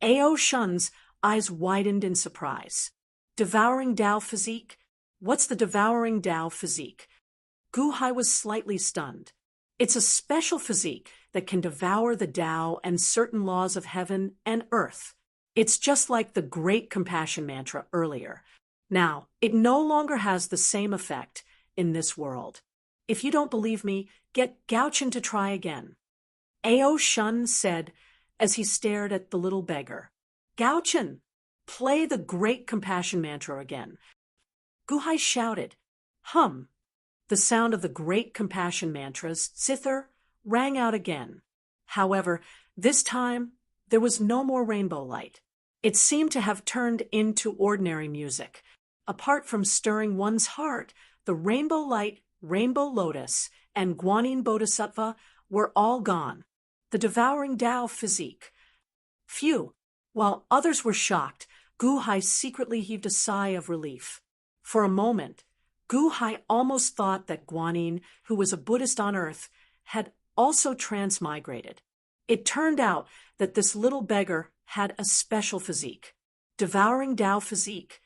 Ao Shun's eyes widened in surprise. "Devouring Tao physique? What's the devouring Tao physique?" Guhai was slightly stunned. "It's a special physique that can devour the Tao and certain laws of heaven and earth. It's just like the Great Compassion Mantra earlier. Now, it no longer has the same effect in this world. If you don't believe me, get Gauchen to try again. Ao Shun said as he stared at the little beggar. Gauchen, play the great compassion mantra again. Guhai shouted. Hum. The sound of the great compassion mantra's zither rang out again. However, this time there was no more rainbow light. It seemed to have turned into ordinary music. Apart from stirring one's heart, the rainbow light, rainbow lotus, and Guanyin Bodhisattva were all gone. The devouring Tao physique. Phew! While others were shocked, Gu Hai secretly heaved a sigh of relief. For a moment, Gu Hai almost thought that Guanyin, who was a Buddhist on earth, had also transmigrated. It turned out that this little beggar had a special physique. Devouring Tao physique.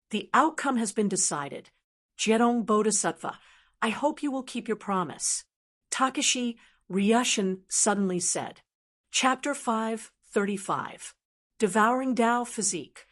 The outcome has been decided. Jerong Bodhisattva, I hope you will keep your promise. Takashi Ryushin suddenly said. Chapter 5:35. Devouring Tao physique.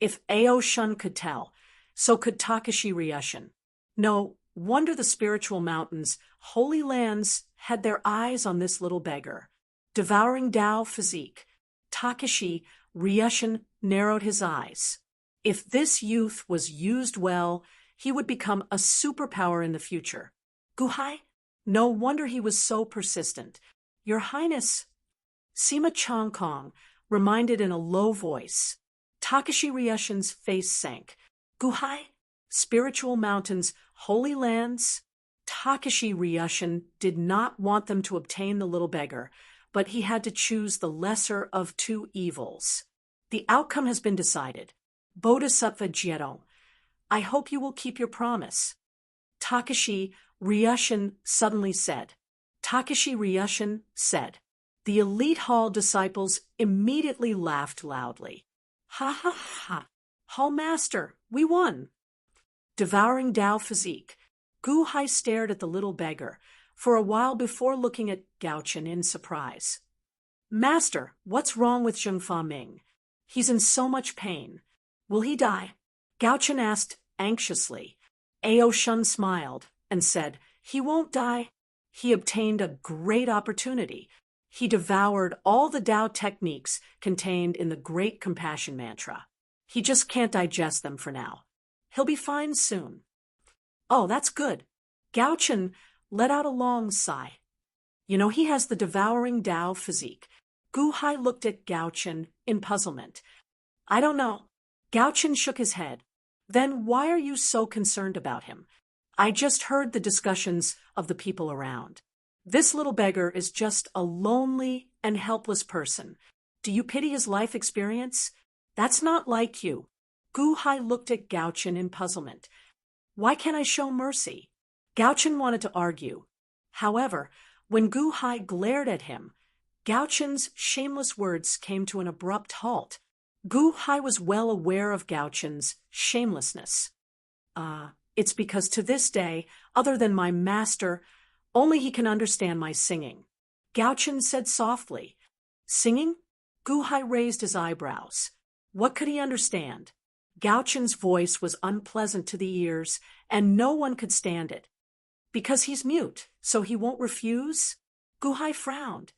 If Ao Shun could tell, so could Takashi Ryushin. No wonder the spiritual mountains, holy lands, had their eyes on this little beggar. Devouring Tao physique. Takashi Ryushin narrowed his eyes. If this youth was used well, he would become a superpower in the future. Guhai? No wonder he was so persistent. Your Highness, Sima Chongkong reminded in a low voice. Takashi Ryushin's face sank. Guhai? Spiritual mountains, holy lands? Takashi Ryushin did not want them to obtain the little beggar, but he had to choose the lesser of two evils. The outcome has been decided. Bodhisattva Jerong, I hope you will keep your promise. Takashi Ryushin suddenly said. Takashi Ryushin said. The elite hall disciples immediately laughed loudly. Ha ha ha! Hall master, we won! Devouring Tao physique, Gu Hai stared at the little beggar for a while before looking at Gauchen in surprise. Master, what's wrong with Zhengfa Ming? He's in so much pain. Will he die? Gauchen asked anxiously. Ao Shun smiled and said, he won't die. He obtained a great opportunity. He devoured all the Tao techniques contained in the Great Compassion Mantra. He just can't digest them for now. He'll be fine soon. Oh, that's good. Gauchen let out a long sigh. You know, he has the devouring Tao physique. Gu Hai looked at Gauchen in puzzlement. I don't know. Gauchen shook his head. Then why are you so concerned about him? I just heard the discussions of the people around. This little beggar is just a lonely and helpless person. Do you pity his life experience? That's not like you. Gu Hai looked at Gauchen in puzzlement. Why can't I show mercy? Gauchen wanted to argue. However, when Gu Hai glared at him, Gauchen's shameless words came to an abrupt halt. Gu Hai was well aware of Gauchen's shamelessness. It's because to this day, other than my master, only he can understand my singing. Gauchen said softly. Singing? Gu Hai raised his eyebrows. What could he understand? Gauchen's voice was unpleasant to the ears, and no one could stand it. Because he's mute, so he won't refuse? Gu Hai frowned.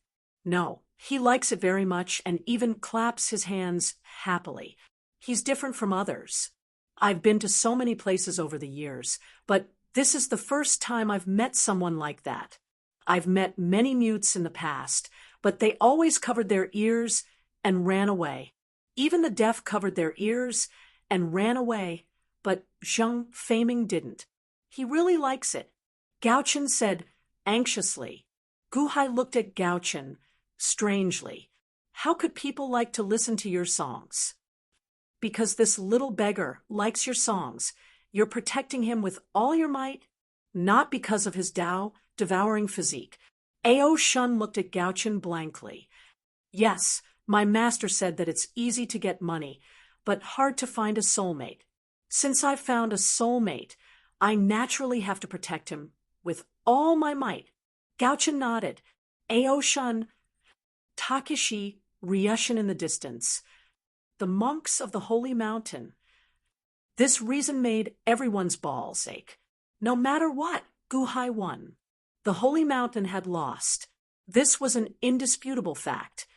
No, he likes it very much and even claps his hands happily. He's different from others. I've been to so many places over the years, but this is the first time I've met someone like that. I've met many mutes in the past, but they always covered their ears and ran away. Even the deaf covered their ears and ran away, but Zheng Feiming didn't. He really likes it. Gauchen said anxiously. Gu Hai looked at Gauchen strangely. How could people like to listen to your songs? Because this little beggar likes your songs. You're protecting him with all your might, not because of his Tao devouring physique. Ao Shun looked at Gauchen blankly. Yes, my master said that it's easy to get money, but hard to find a soulmate. Since I've found a soulmate, I naturally have to protect him with all my might. Gauchen nodded. Ao Shun, Takashi Ryushin in the distance. The monks of the holy mountain. This reason made everyone's balls ache. No matter what, Guhai won. The Holy Mountain had lost. This was an indisputable fact.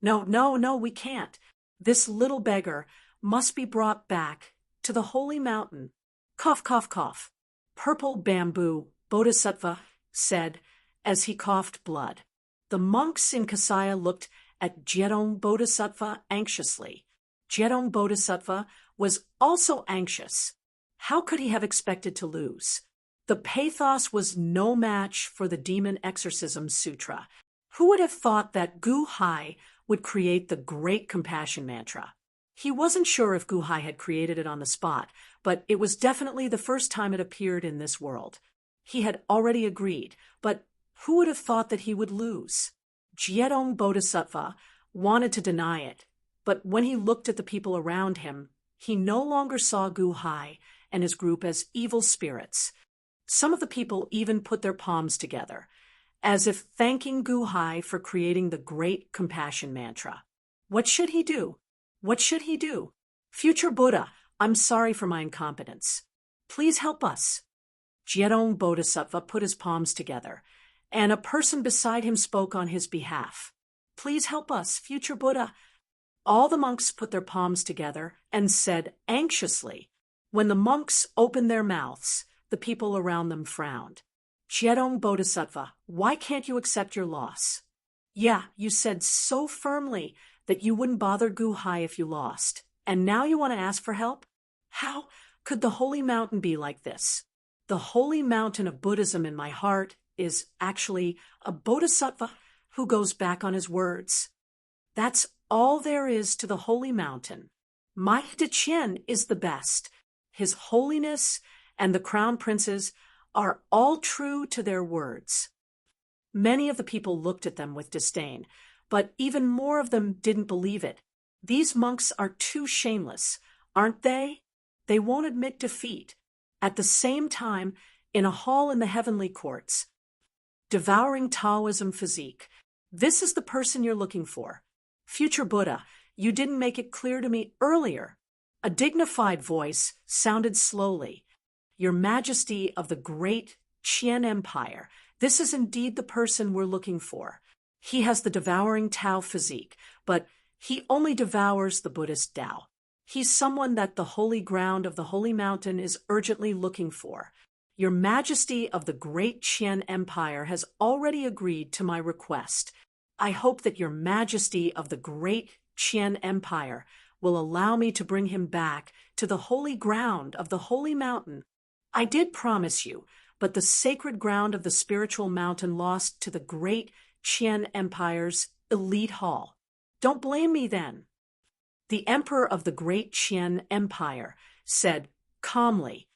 No, no, no, we can't. This little beggar must be brought back to the Holy Mountain. Cough, cough, cough. Purple Bamboo Bodhisattva said as he coughed blood. The monks in Kasaya looked at Jedong Bodhisattva anxiously. Jedong Bodhisattva was also anxious. How could he have expected to lose? The pathos was no match for the Demon Exorcism Sutra. Who would have thought that Gu Hai would create the Great Compassion Mantra? He wasn't sure if Gu Hai had created it on the spot, but it was definitely the first time it appeared in this world. He had already agreed, but who would have thought that he would lose? Jedong Bodhisattva wanted to deny it, but when he looked at the people around him, he no longer saw Gu Hai and his group as evil spirits. Some of the people even put their palms together, as if thanking Gu Hai for creating the Great Compassion Mantra. What should he do? What should he do? Future Buddha, I'm sorry for my incompetence. Please help us. Jedong Bodhisattva put his palms together, and a person beside him spoke on his behalf. Please help us, future Buddha. All the monks put their palms together and said anxiously. When the monks opened their mouths, the people around them frowned. Jedong Bodhisattva, why can't you accept your loss? Yeah, you said so firmly that you wouldn't bother Gu Hai if you lost, and now you want to ask for help? How could the Holy Mountain be like this? The Holy Mountain of Buddhism in my heart is actually a bodhisattva who goes back on his words. That's all there is to the Holy Mountain. My Dechen is the best. His Holiness and the Crown Princes are all true to their words. Many of the people looked at them with disdain, but even more of them didn't believe it. These monks are too shameless, aren't they? They won't admit defeat. At the same time, in a hall in the heavenly courts, devouring Taoism physique. This is the person you're looking for. Future Buddha, you didn't make it clear to me earlier. A dignified voice sounded slowly. Your Majesty of the great Qian Empire, this is indeed the person we're looking for. He has the devouring Tao physique, but he only devours the Buddhist Tao. He's someone that the holy ground of the Holy Mountain is urgently looking for. Your Majesty of the great Qian Empire has already agreed to my request. I hope that Your Majesty of the great Qian Empire will allow me to bring him back to the holy ground of the Holy Mountain. I did promise you, but the sacred ground of the spiritual mountain lost to the great Qian Empire's elite hall. Don't blame me then. The Emperor of the great Qian Empire said calmly.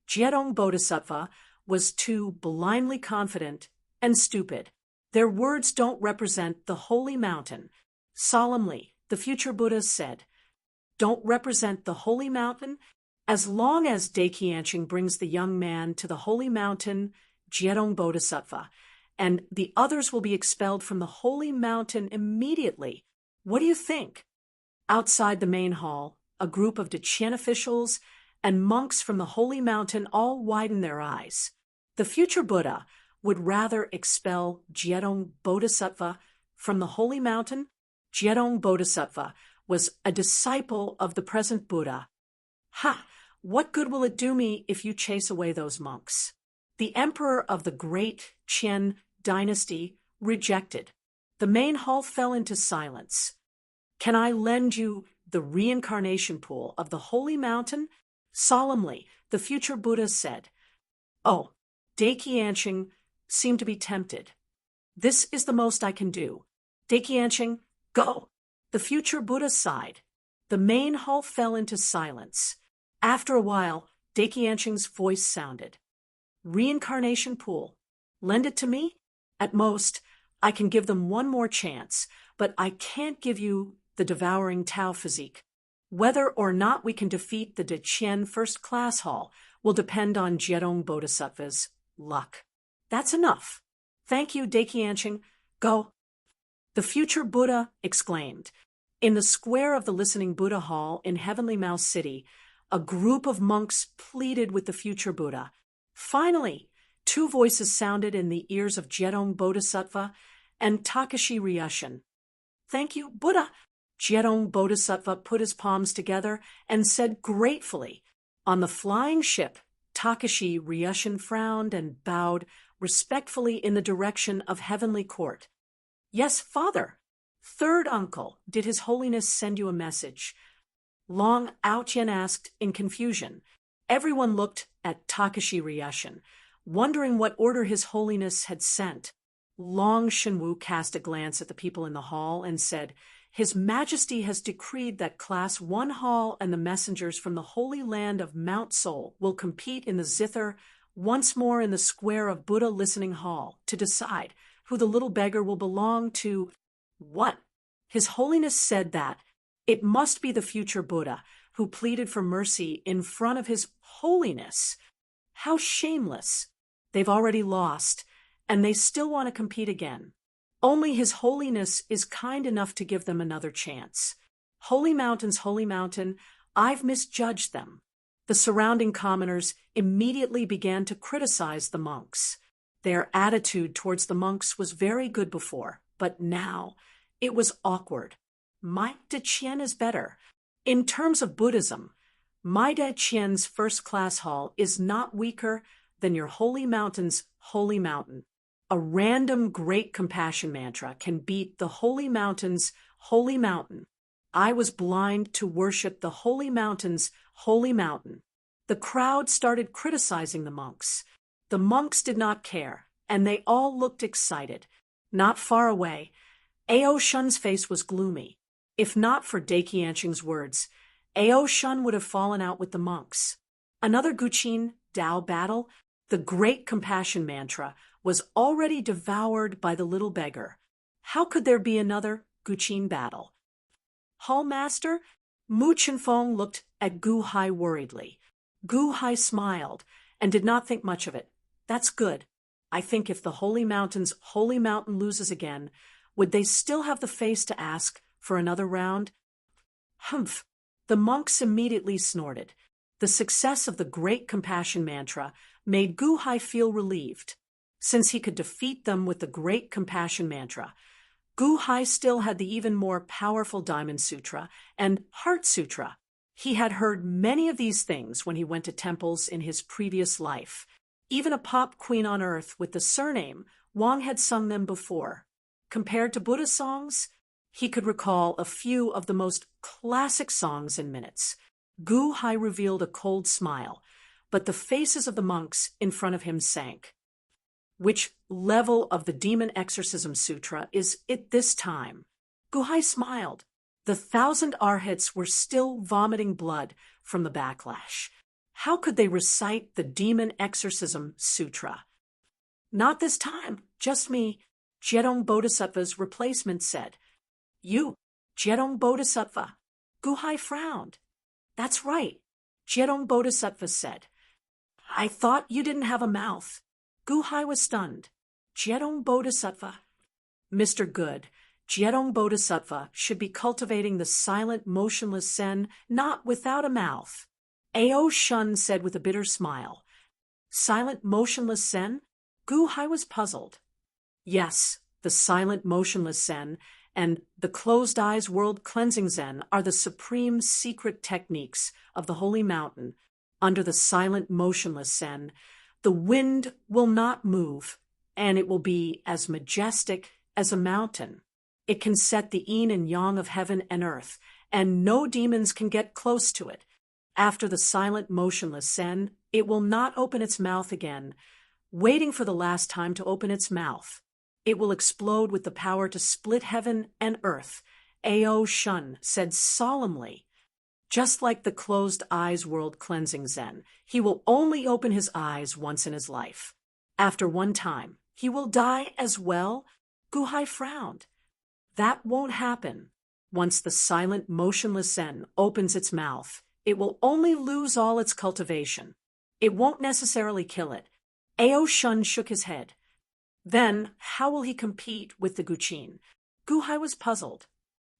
Jedong Bodhisattva was too blindly confident and stupid. Their words don't represent the Holy Mountain. Solemnly, the future Buddha said, don't represent the Holy Mountain? As long as Daiqianching brings the young man to the Holy Mountain, Jedong Bodhisattva, and the others will be expelled from the Holy Mountain immediately. What do you think? Outside the main hall, a group of Dechen officials and monks from the Holy Mountain all widened their eyes. The future Buddha would rather expel Jedong Bodhisattva from the Holy Mountain. Jedong Bodhisattva was a disciple of the present Buddha. Ha! What good will it do me if you chase away those monks? The emperor of the great Qian dynasty rejected. The main hall fell into silence. Can I lend you the reincarnation pool of the Holy Mountain? Solemnly, the future Buddha said. Oh, Daiqianching seemed to be tempted. This is the most I can do. Daiqianching, go! The future Buddha sighed. The main hall fell into silence. After a while, Daiqianching's voice sounded. Reincarnation pool. Lend it to me? At most, I can give them one more chance, but I can't give you the devouring Tao physique. Whether or not we can defeat the Dechen First Class Hall will depend on Jedong Bodhisattva's luck. That's enough. Thank you, Daiqianching. Go. The future Buddha exclaimed. In the square of the Listening Buddha Hall in Heavenly Mouse City, A group of monks pleaded with the future Buddha. Finally, two voices sounded in the ears of Jedong Bodhisattva and Takashi Ryushin. "Thank you, Buddha." Jedong Bodhisattva put his palms together and said gratefully. On the flying ship, Takashi Ryushin frowned and bowed respectfully in the direction of Heavenly Court. "Yes, Father. Third uncle, did His Holiness send you a message?" Long Aotian asked in confusion. Everyone looked at Takashi Ryushin, wondering what order His Holiness had sent. Long Shenwu cast a glance at the people in the hall and said, "His Majesty has decreed that Class 1 Hall and the messengers from the Holy Land of Mount Seoul will compete in the zither once more in the square of Buddha Listening Hall to decide who the little beggar will belong to." What? His Holiness said that it must be the future Buddha who pleaded for mercy in front of His Holiness. How shameless. They've already lost, and they still want to compete again. Only His Holiness is kind enough to give them another chance. Holy Mountains, Holy Mountain, I've misjudged them. The surrounding commoners immediately began to criticize the monks. Their attitude towards the monks was very good before, but now it was awkward. Mai De Qian is better. In terms of Buddhism, Mai De Qian's first-class hall is not weaker than your Holy Mountain's Holy Mountain. A random great compassion mantra can beat the Holy Mountain's Holy Mountain. I was blind to worship the Holy Mountain's Holy Mountain. The crowd started criticizing the monks. The monks did not care, and they all looked excited. Not far away, Ao Shun's face was gloomy. If not for Dai Qianqing's words, Ao Shun would have fallen out with the monks. Another Guqin Dao battle, the great compassion mantra, was already devoured by the little beggar. How could there be another Guqin battle? Hallmaster? Mu Chenfeng looked at Gu Hai worriedly. Gu Hai smiled and did not think much of it. That's good. I think if the Holy Mountain's Holy Mountain loses again, would they still have the face to ask for another round? Humph! The monks immediately snorted. The success of the great compassion mantra made Gu Hai feel relieved. Since he could defeat them with the great compassion mantra, Gu Hai still had the even more powerful Diamond Sutra and Heart Sutra. He had heard many of these things when he went to temples in his previous life. Even a pop queen on earth with the surname Wang had sung them before. Compared to Buddha songs, he could recall a few of the most classic songs in minutes. Gu Hai revealed a cold smile, but the faces of the monks in front of him sank. Which level of the Demon Exorcism Sutra is it this time? Gu Hai smiled. The 1,000 arhats were still vomiting blood from the backlash. How could they recite the Demon Exorcism Sutra? Not this time, just me, Jedong Bodhisattva's replacement said. You, Jedong Bodhisattva. Gu Hai frowned. That's right, Jedong Bodhisattva said. I thought you didn't have a mouth. Gu Hai was stunned. Jedong Bodhisattva. Mr. Good, Jedong Bodhisattva should be cultivating the silent, motionless Zen, not without a mouth. Ao Shun said with a bitter smile. Silent, motionless Zen? Gu Hai was puzzled. Yes, the silent, motionless Zen and the closed eyes world cleansing Zen are the supreme secret techniques of the Holy Mountain. Under the silent, motionless Zen, the wind will not move, and it will be as majestic as a mountain. It can set the yin and yang of heaven and earth, and no demons can get close to it. After the silent, motionless Zen, it will not open its mouth again, waiting for the last time to open its mouth. It will explode with the power to split heaven and earth, Ao Shun said solemnly. Just like the closed eyes world cleansing Zen, he will only open his eyes once in his life. After one time, he will die as well? Gu Hai frowned. That won't happen. Once the silent, motionless Zen opens its mouth, it will only lose all its cultivation. It won't necessarily kill it. Ao Shun shook his head. Then, how will he compete with the Guqin? Gu Hai was puzzled.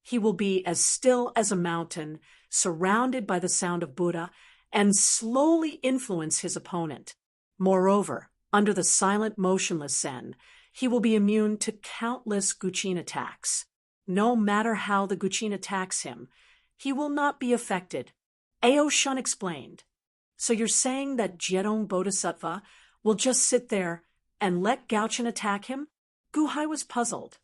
He will be as still as a mountain, surrounded by the sound of Buddha, and slowly influence his opponent. Moreover, under the silent, motionless Zen, he will be immune to countless Guqin attacks. No matter how the Guqin attacks him, he will not be affected. Ao Shun explained. So you're saying that Jedong Bodhisattva will just sit there and let Gaochen attack him? Gu Hai was puzzled.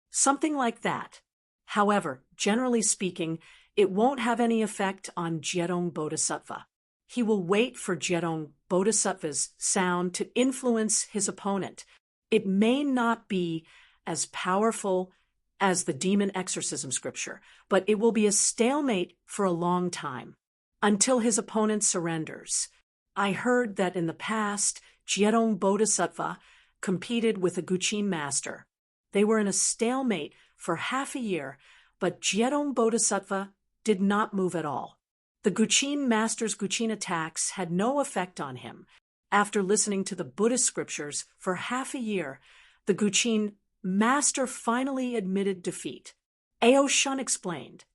Something like that. However, generally speaking, it won't have any effect on Jedong Bodhisattva. He will wait for Jedong Bodhisattva's sound to influence his opponent. It may not be as powerful as the demon exorcism scripture, but it will be a stalemate for a long time, until his opponent surrenders. I heard that in the past, Jedong Bodhisattva competed with a Guqin master. They were in a stalemate for half a year, but Jedong Bodhisattva did not move at all. The Guqin master's Guqin attacks had no effect on him. After listening to the Buddhist scriptures for half a year, the Guqin master finally admitted defeat. Ao Shun explained.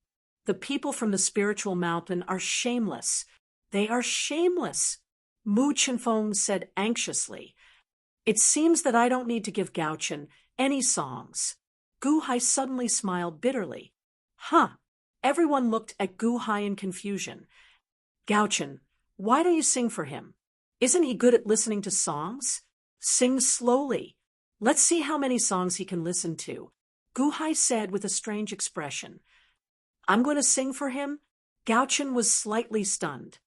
The people from the spiritual mountain are shameless. They are shameless, Mu Chenfeng said anxiously. It seems that I don't need to give Gaochen any songs. Gu Hai suddenly smiled bitterly. Huh. Everyone looked at Gu Hai in confusion. Gaochen, why don't you sing for him? Isn't he good at listening to songs? Sing slowly. Let's see how many songs he can listen to, Gu Hai said with a strange expression. I'm going to sing for him? Gaochen was slightly stunned.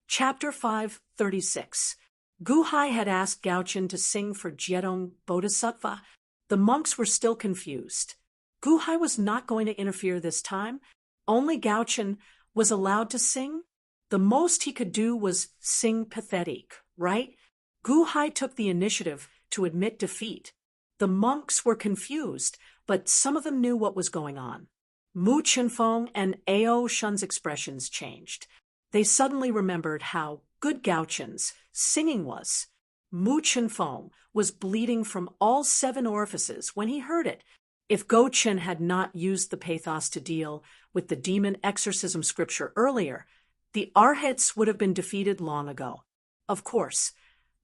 Chapter 5:36. Gu Hai had asked Gaochen to sing for Jedong Bodhisattva. The monks were still confused. Gu Hai was not going to interfere this time. Only Gaochen was allowed to sing. The most he could do was sing pathetic, right? Gu Hai took the initiative to admit defeat. The monks were confused, but some of them knew what was going on. Mu Chenfeng and Ao Shun's expressions changed. They suddenly remembered how good Gaochen's singing was. Mu Chenfeng was bleeding from all 7 orifices when he heard it. If Gaochen had not used the pathos to deal with the demon exorcism scripture earlier, the Arhats would have been defeated long ago. Of course,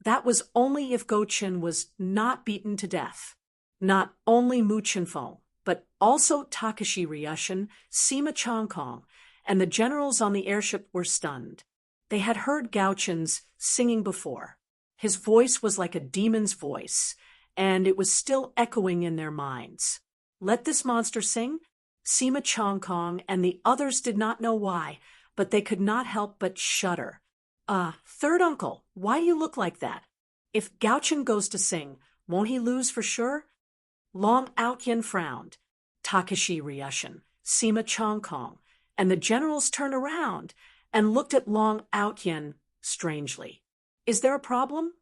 that was only if Gaochen was not beaten to death. Not only Mu Chenfeng, but also Takashi Ryushin, Sima Changkong, and the generals on the airship were stunned. They had heard Gaochen's singing before. His voice was like a demon's voice, and it was still echoing in their minds. Let this monster sing? Sima Changkong and the others did not know why, but they could not help but shudder. Third uncle, why do you look like that? If Gaochen goes to sing, won't he lose for sure? Long Outyen frowned. Takashi Ryushin, Sima Changkong, and the generals turned around and looked at Long Outyen strangely. Is there a problem?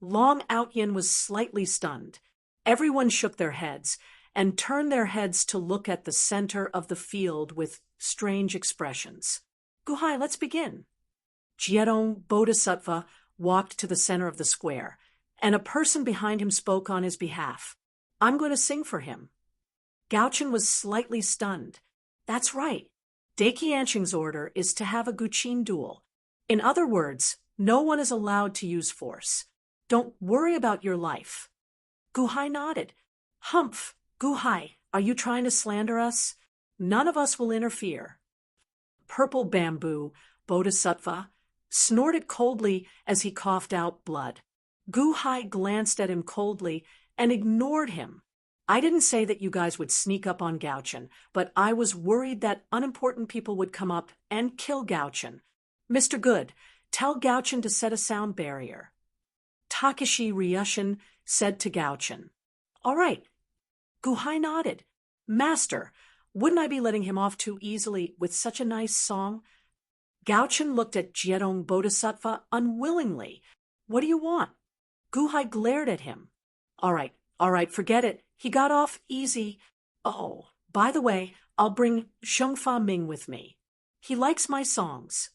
Long Outyen was slightly stunned. Everyone shook their heads and turned their heads to look at the center of the field with strange expressions. Gu Hai, let's begin. Jedong Bodhisattva walked to the center of the square, and a person behind him spoke on his behalf. I'm going to sing for him. Gaochen was slightly stunned. That's right. Deki Anshing's order is to have a Guqin duel. In other words, no one is allowed to use force. Don't worry about your life. Gu Hai nodded. Humph, Gu Hai, are you trying to slander us? None of us will interfere. Purple Bamboo Bodhisattva snorted coldly as he coughed out blood. Gu Hai glanced at him coldly and ignored him. I didn't say that you guys would sneak up on Gaochen, but I was worried that unimportant people would come up and kill Gaochen. Mr. Good, tell Gaochen to set a sound barrier. Takashi Ryushin said to Gaochen. All right. Gu Hai nodded. Master, wouldn't I be letting him off too easily with such a nice song? Gaochen looked at Jedong Bodhisattva unwillingly. What do you want? Gu Hai glared at him. All right, forget it. He got off easy. Oh, by the way, I'll bring Shengfa Ming with me. He likes my songs.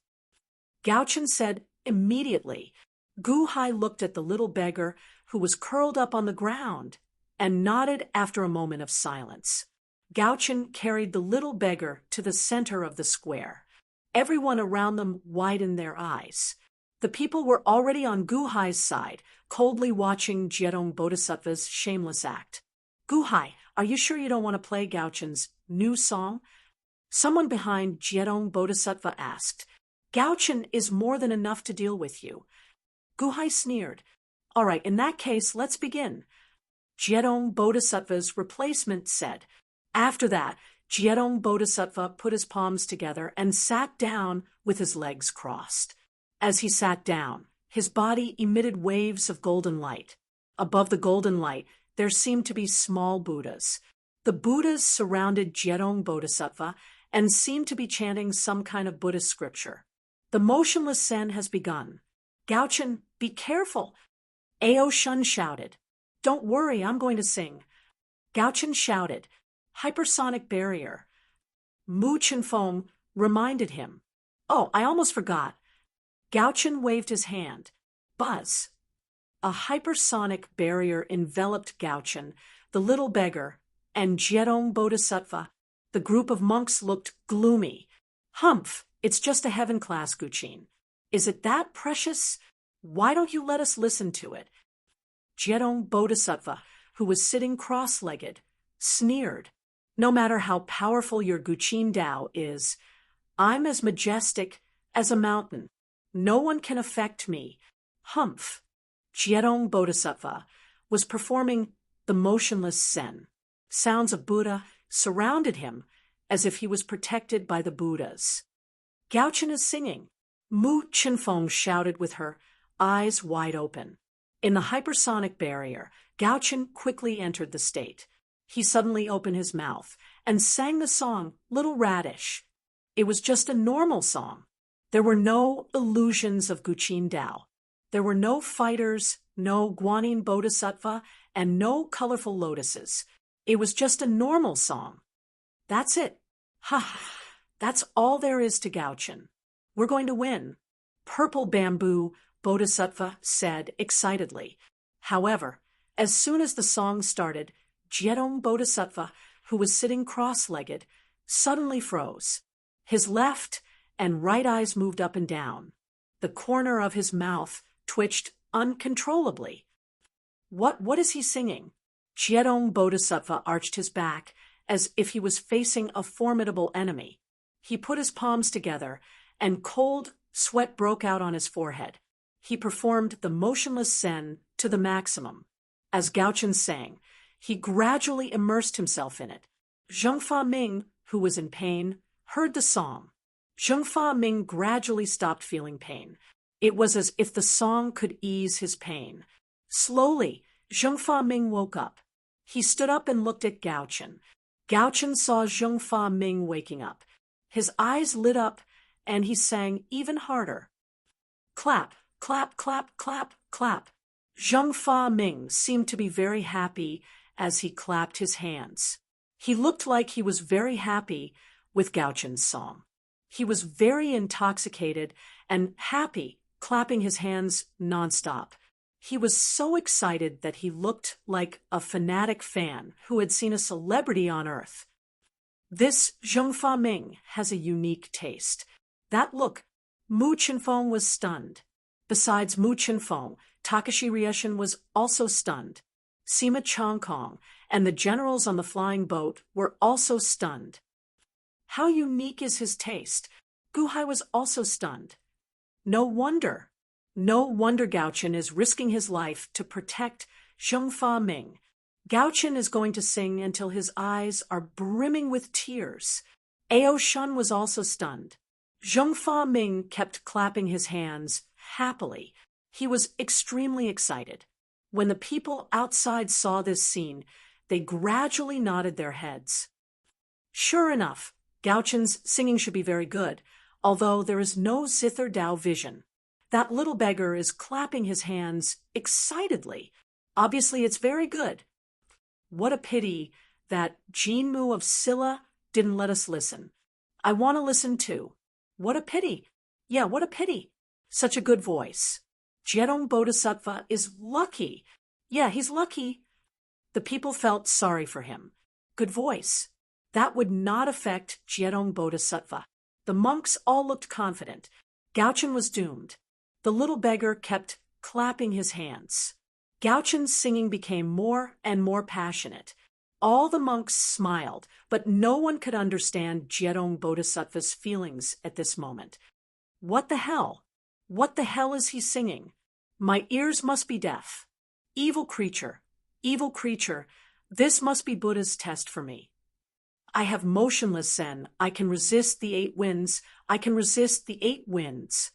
Gaochen said immediately. Gu Hai looked at the little beggar who was curled up on the ground and nodded after a moment of silence. Gaochen carried the little beggar to the center of the square. Everyone around them widened their eyes. The people were already on Guhai's side, coldly watching Jedong Bodhisattva's shameless act. Guhai, are you sure you don't want to play Gaochen's new song? Someone behind Jedong Bodhisattva asked. Gaochen is more than enough to deal with you. Guhai sneered. All right, in that case, let's begin. Jedong Bodhisattva's replacement said. After that, Jedong Bodhisattva put his palms together and sat down with his legs crossed. As he sat down, his body emitted waves of golden light. Above the golden light, there seemed to be small Buddhas. The Buddhas surrounded Jedong Bodhisattva and seemed to be chanting some kind of Buddhist scripture. The motionless Zen has begun. Gaochen, be careful. Ao Shun shouted. Don't worry, I'm going to sing. Gaochen shouted. Hypersonic barrier. Mu Chenfeng reminded him. Oh, I almost forgot. Gaochen waved his hand. Buzz. A hypersonic barrier enveloped Gaochen, the little beggar, and Jedong Bodhisattva. The group of monks looked gloomy. Humph, it's just a heaven class, Guqin. Is it that precious? Why don't you let us listen to it? Jedong Bodhisattva, who was sitting cross-legged, sneered. No matter how powerful your Guqin Dao is, I'm as majestic as a mountain. No one can affect me. Humph. Jedong Bodhisattva was performing the motionless Zen. Sounds of Buddha surrounded him as if he was protected by the Buddhas. Gaochen is singing. Mu Chenfeng shouted with her eyes wide open. In the hypersonic barrier, Gaochen quickly entered the state. He suddenly opened his mouth and sang the song Little Radish. It was just a normal song. There were no illusions of Guqin Dao. There were no fighters, no Guanyin Bodhisattva, and no colorful lotuses. It was just a normal song. That's it. Ha! That's all there is to Gaochen. We're going to win. Purple Bamboo Bodhisattva said excitedly. However, as soon as the song started, Jedong Bodhisattva, who was sitting cross-legged, suddenly froze. His left and right eyes moved up and down. The corner of his mouth twitched uncontrollably. What is he singing? Jedong Bodhisattva arched his back as if he was facing a formidable enemy. He put his palms together, and cold sweat broke out on his forehead. He performed the motionless Zen to the maximum. As Gaochen sang, he gradually immersed himself in it. Zheng Fa Ming, who was in pain, heard the song. Zheng Fa Ming gradually stopped feeling pain. It was as if the song could ease his pain. Slowly, Zheng Fa Ming woke up. He stood up and looked at Gaochen. Gaochen saw Zheng Fa Ming waking up. His eyes lit up, and he sang even harder. Clap, clap, clap, clap, clap. Zheng Fa Ming seemed to be very happy as he clapped his hands. He looked like he was very happy with Gaochen's song. He was very intoxicated and happy, clapping his hands nonstop. He was so excited that he looked like a fanatic fan who had seen a celebrity on Earth. This Zheng Fa Ming has a unique taste. That look, Mu Chenfeng was stunned. Besides Mu Chenfeng, Takashi Rieshin was also stunned. Sima Chongkong and the generals on the flying boat were also stunned. How unique is his taste? Guhai was also stunned. No wonder Gaochen is risking his life to protect Zheng Fa Ming. Gaochen is going to sing until his eyes are brimming with tears. Ao Shun was also stunned. Zheng Fa Ming kept clapping his hands happily. He was extremely excited. When the people outside saw this scene, they gradually nodded their heads. Sure enough, Gaochen's singing should be very good, although there is no Zither Dao vision. That little beggar is clapping his hands excitedly. Obviously, it's very good. What a pity that Jinmu of Silla didn't let us listen. I want to listen too. What a pity. Yeah, what a pity. Such a good voice. Jedong Bodhisattva is lucky. Yeah, he's lucky. The people felt sorry for him. Good voice. That would not affect Jedong Bodhisattva. The monks all looked confident. Gaochen was doomed. The little beggar kept clapping his hands. Gaochen's singing became more and more passionate. All the monks smiled, but no one could understand Gyerong Bodhisattva's feelings at this moment. What the hell? What the hell is he singing? My ears must be deaf. Evil creature, this must be Buddha's test for me. I have motionless Zen. I can resist the 8 winds. I can resist the 8 winds.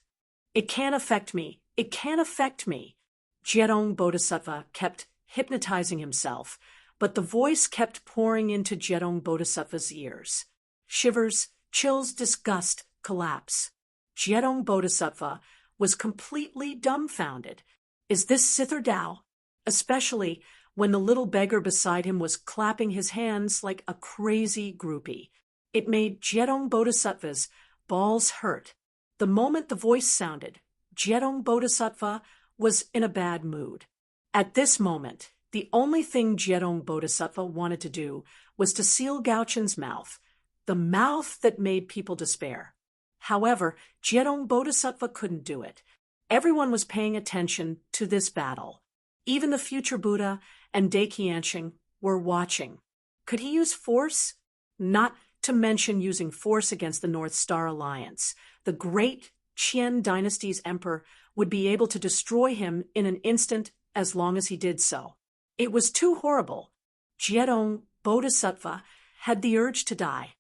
It can't affect me. It can't affect me. Gyerong Bodhisattva kept hypnotizing himself, but the voice kept pouring into Gyerong Bodhisattva's ears. Shivers, chills, disgust, collapse. Gyerong Bodhisattva was completely dumbfounded. Is this Sither Tao? Especially when the little beggar beside him was clapping his hands like a crazy groupie. It made Gyerong Bodhisattva's balls hurt. The moment the voice sounded, Gyerong Bodhisattva was in a bad mood. At this moment, the only thing Gyerong Bodhisattva wanted to do was to seal Gaochen's mouth, the mouth that made people despair. However, Gyerong Bodhisattva couldn't do it. Everyone was paying attention to this battle. Even the future Buddha and Dakianshing were watching. Could he use force? Not to mention using force against the North Star Alliance. The great Qian dynasty's emperor would be able to destroy him in an instant as long as he did so. It was too horrible. Gyerong Bodhisattva had the urge to die.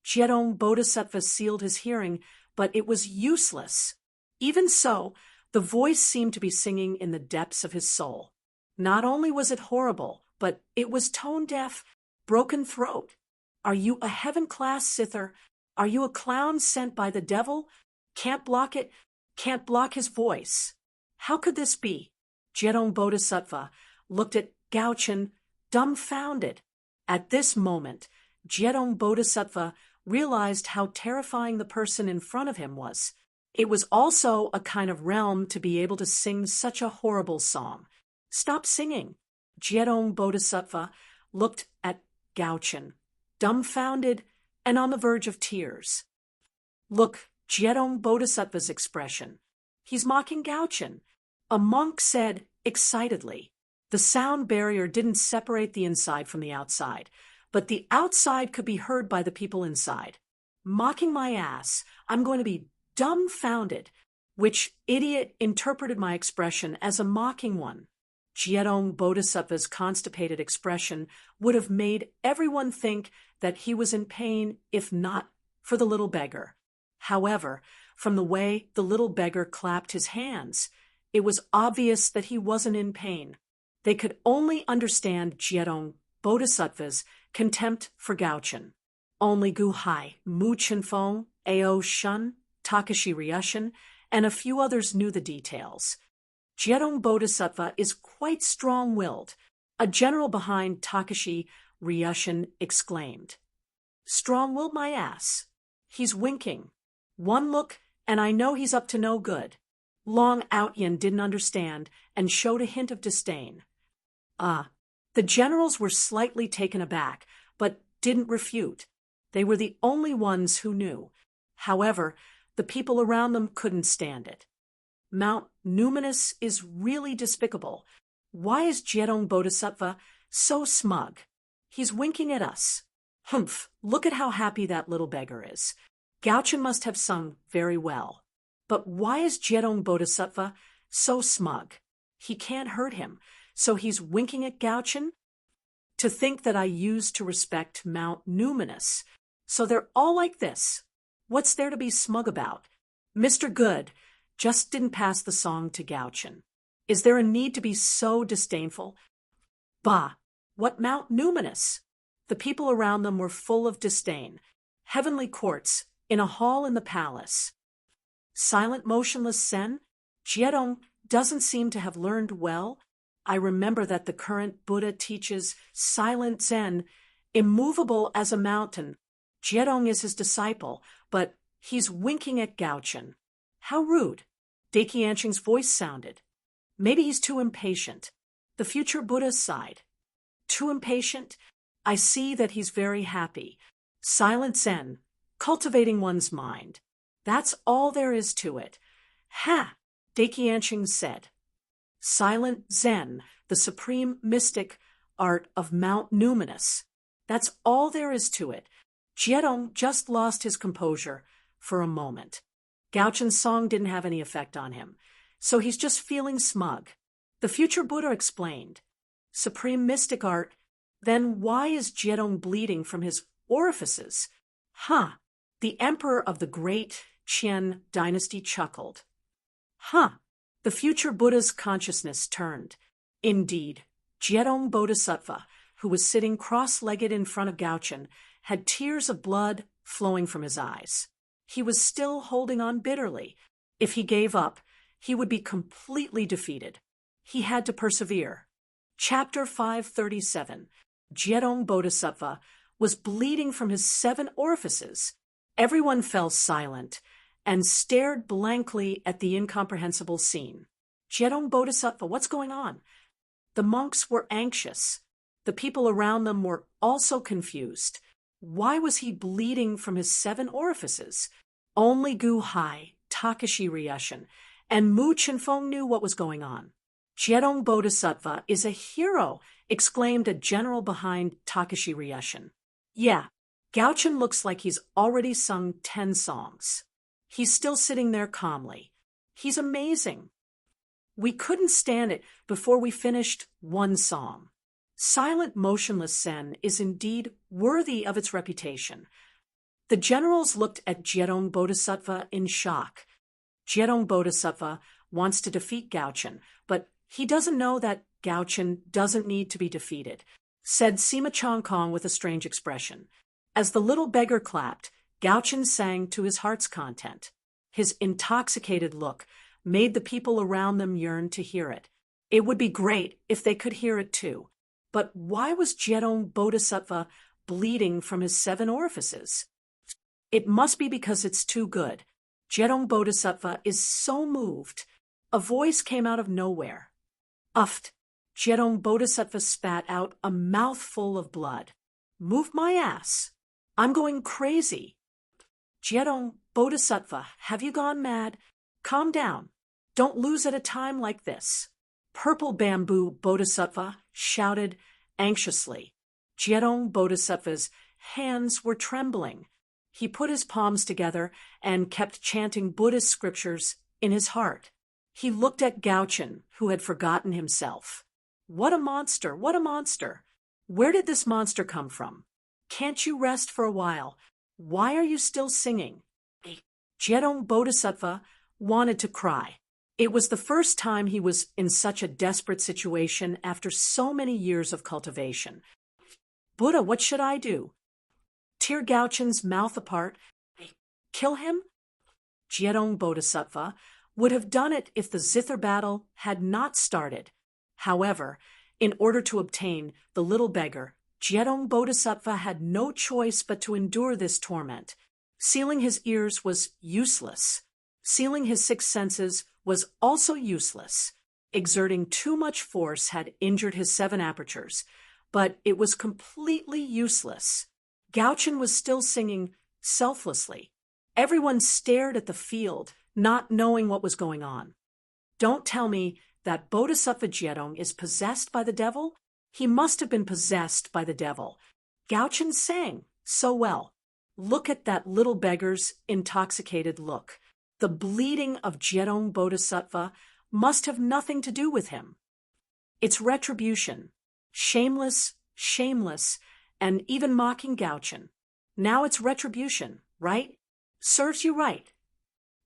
Gyerong Bodhisattva sealed his hearing, but it was useless. Even so, the voice seemed to be singing in the depths of his soul. Not only was it horrible, but it was tone-deaf, broken throat. Are you a heaven-class Sither? Are you a clown sent by the devil? Can't block it, can't block his voice. How could this be? Gyerong Bodhisattva looked at Gaochen, dumbfounded. At this moment, Gyerong Bodhisattva realized how terrifying the person in front of him was. It was also a kind of realm to be able to sing such a horrible song. Stop singing. Gyerong Bodhisattva looked at Gaochen, dumbfounded and on the verge of tears. Look, Gyerong Bodhisattva's expression. He's mocking Gaochen. A monk said excitedly. The sound barrier didn't separate the inside from the outside, but the outside could be heard by the people inside. Mocking my ass, I'm going to be dumbfounded. Which idiot interpreted my expression as a mocking one? Gyerong Bodhisattva's constipated expression would have made everyone think that he was in pain, if not for the little beggar. However, from the way the little beggar clapped his hands, it was obvious that he wasn't in pain. They could only understand Gyerong Bodhisattva's contempt for Gaochen. Only Gu Hai, Mu Chenfeng, Ao Shun, Takashi Ryushin, and a few others knew the details. Gyerong Bodhisattva is quite strong-willed. A general behind Takashi Ryushin exclaimed. Strong-willed my ass. He's winking. One look, and I know he's up to no good. Long Outyin didn't understand and showed a hint of disdain. The generals were slightly taken aback, but didn't refute. They were the only ones who knew. However, the people around them couldn't stand it. Mount Numinous is really despicable. Why is Gyerong Bodhisattva so smug? He's winking at us. Look at how happy that little beggar is. Gaochen must have sung very well. But why is Gyerong Bodhisattva so smug? He can't hurt him, so he's winking at Gaochen? To think that I used to respect Mount Numinous. So they're all like this. What's there to be smug about? Mr. Good just didn't pass the song to Gaochen. Is there a need to be so disdainful? Bah! What Mount Numinous? The people around them were full of disdain. Heavenly courts, in a hall in the palace. Silent, motionless Zen? Gyerong doesn't seem to have learned well. I remember that the current Buddha teaches silent Zen, immovable as a mountain. Gyerong is his disciple, but he's winking at Gaochen. How rude. Dakianshing's voice sounded. Maybe he's too impatient. The future Buddha sighed. Too impatient? I see that he's very happy. Silent Zen, cultivating one's mind. That's all there is to it. Ha! Daqianqing said. Silent Zen, the supreme mystic art of Mount Numinous. That's all there is to it. Jiedong just lost his composure for a moment. Gaochun's song didn't have any effect on him, so he's just feeling smug. The future Buddha explained. Supreme mystic art, then why is Jiedong bleeding from his orifices? Huh. The emperor of the great Qian dynasty chuckled. Huh. The future Buddha's consciousness turned. Indeed, Jiedong Bodhisattva, who was sitting cross-legged in front of Gaochun, had tears of blood flowing from his eyes. He was still holding on bitterly. If he gave up, he would be completely defeated. He had to persevere. Chapter 537. Jiedong Bodhisattva was bleeding from his 7 orifices. Everyone fell silent and stared blankly at the incomprehensible scene. Jiedong Bodhisattva, what's going on? The monks were anxious. The people around them were also confused. Why was he bleeding from his 7 orifices? Only Gu Hai, Takashi Ryushin, and Mu Qinfeng knew what was going on. Jiedong Bodhisattva is a hero, exclaimed a general behind Takashi Ryushin. Yeah, Gaochun looks like he's already sung 10 songs. He's still sitting there calmly. He's amazing. We couldn't stand it before we finished 1 song. Silent, motionless Zen is indeed worthy of its reputation. The generals looked at Jiedong Bodhisattva in shock. Jiedong Bodhisattva wants to defeat Gaochun, but he doesn't know that Gaochun doesn't need to be defeated, said Sima Chongkong with a strange expression. As the little beggar clapped, Gaochun sang to his heart's content. His intoxicated look made the people around them yearn to hear it. It would be great if they could hear it too. But why was Jiedong Bodhisattva bleeding from his 7 orifices? It must be because it's too good. Jiedong Bodhisattva is so moved. A voice came out of nowhere. Uffed. Jiedong Bodhisattva spat out a mouthful of blood. Move my ass. I'm going crazy. Jiedong Bodhisattva, have you gone mad? Calm down. Don't lose at a time like this. Purple Bamboo Bodhisattva shouted anxiously. Jiedong Bodhisattva's hands were trembling. He put his palms together and kept chanting Buddhist scriptures in his heart. He looked at Gaochun, who had forgotten himself. What a monster! What a monster! Where did this monster come from? Can't you rest for a while? Why are you still singing? Jiedong Bodhisattva wanted to cry. It was the first time he was in such a desperate situation after so many years of cultivation. Buddha, what should I do? Tear Gaochun's mouth apart? Kill him? Jiedong Bodhisattva would have done it if the zither battle had not started. However, in order to obtain the little beggar, Jiedong Bodhisattva had no choice but to endure this torment. Sealing his ears was useless. Sealing his 6 senses was also useless. Exerting too much force had injured his 7 apertures, but it was completely useless. Gaochun was still singing selflessly. Everyone stared at the field, not knowing what was going on. Don't tell me that Bodhisattva Jiedong is possessed by the devil? He must have been possessed by the devil. Gaochun sang so well. Look at that little beggar's intoxicated look. The bleeding of Jiedong Bodhisattva must have nothing to do with him. It's retribution. Shameless, shameless, and even mocking Gaochun. Now it's retribution, right? Serves you right.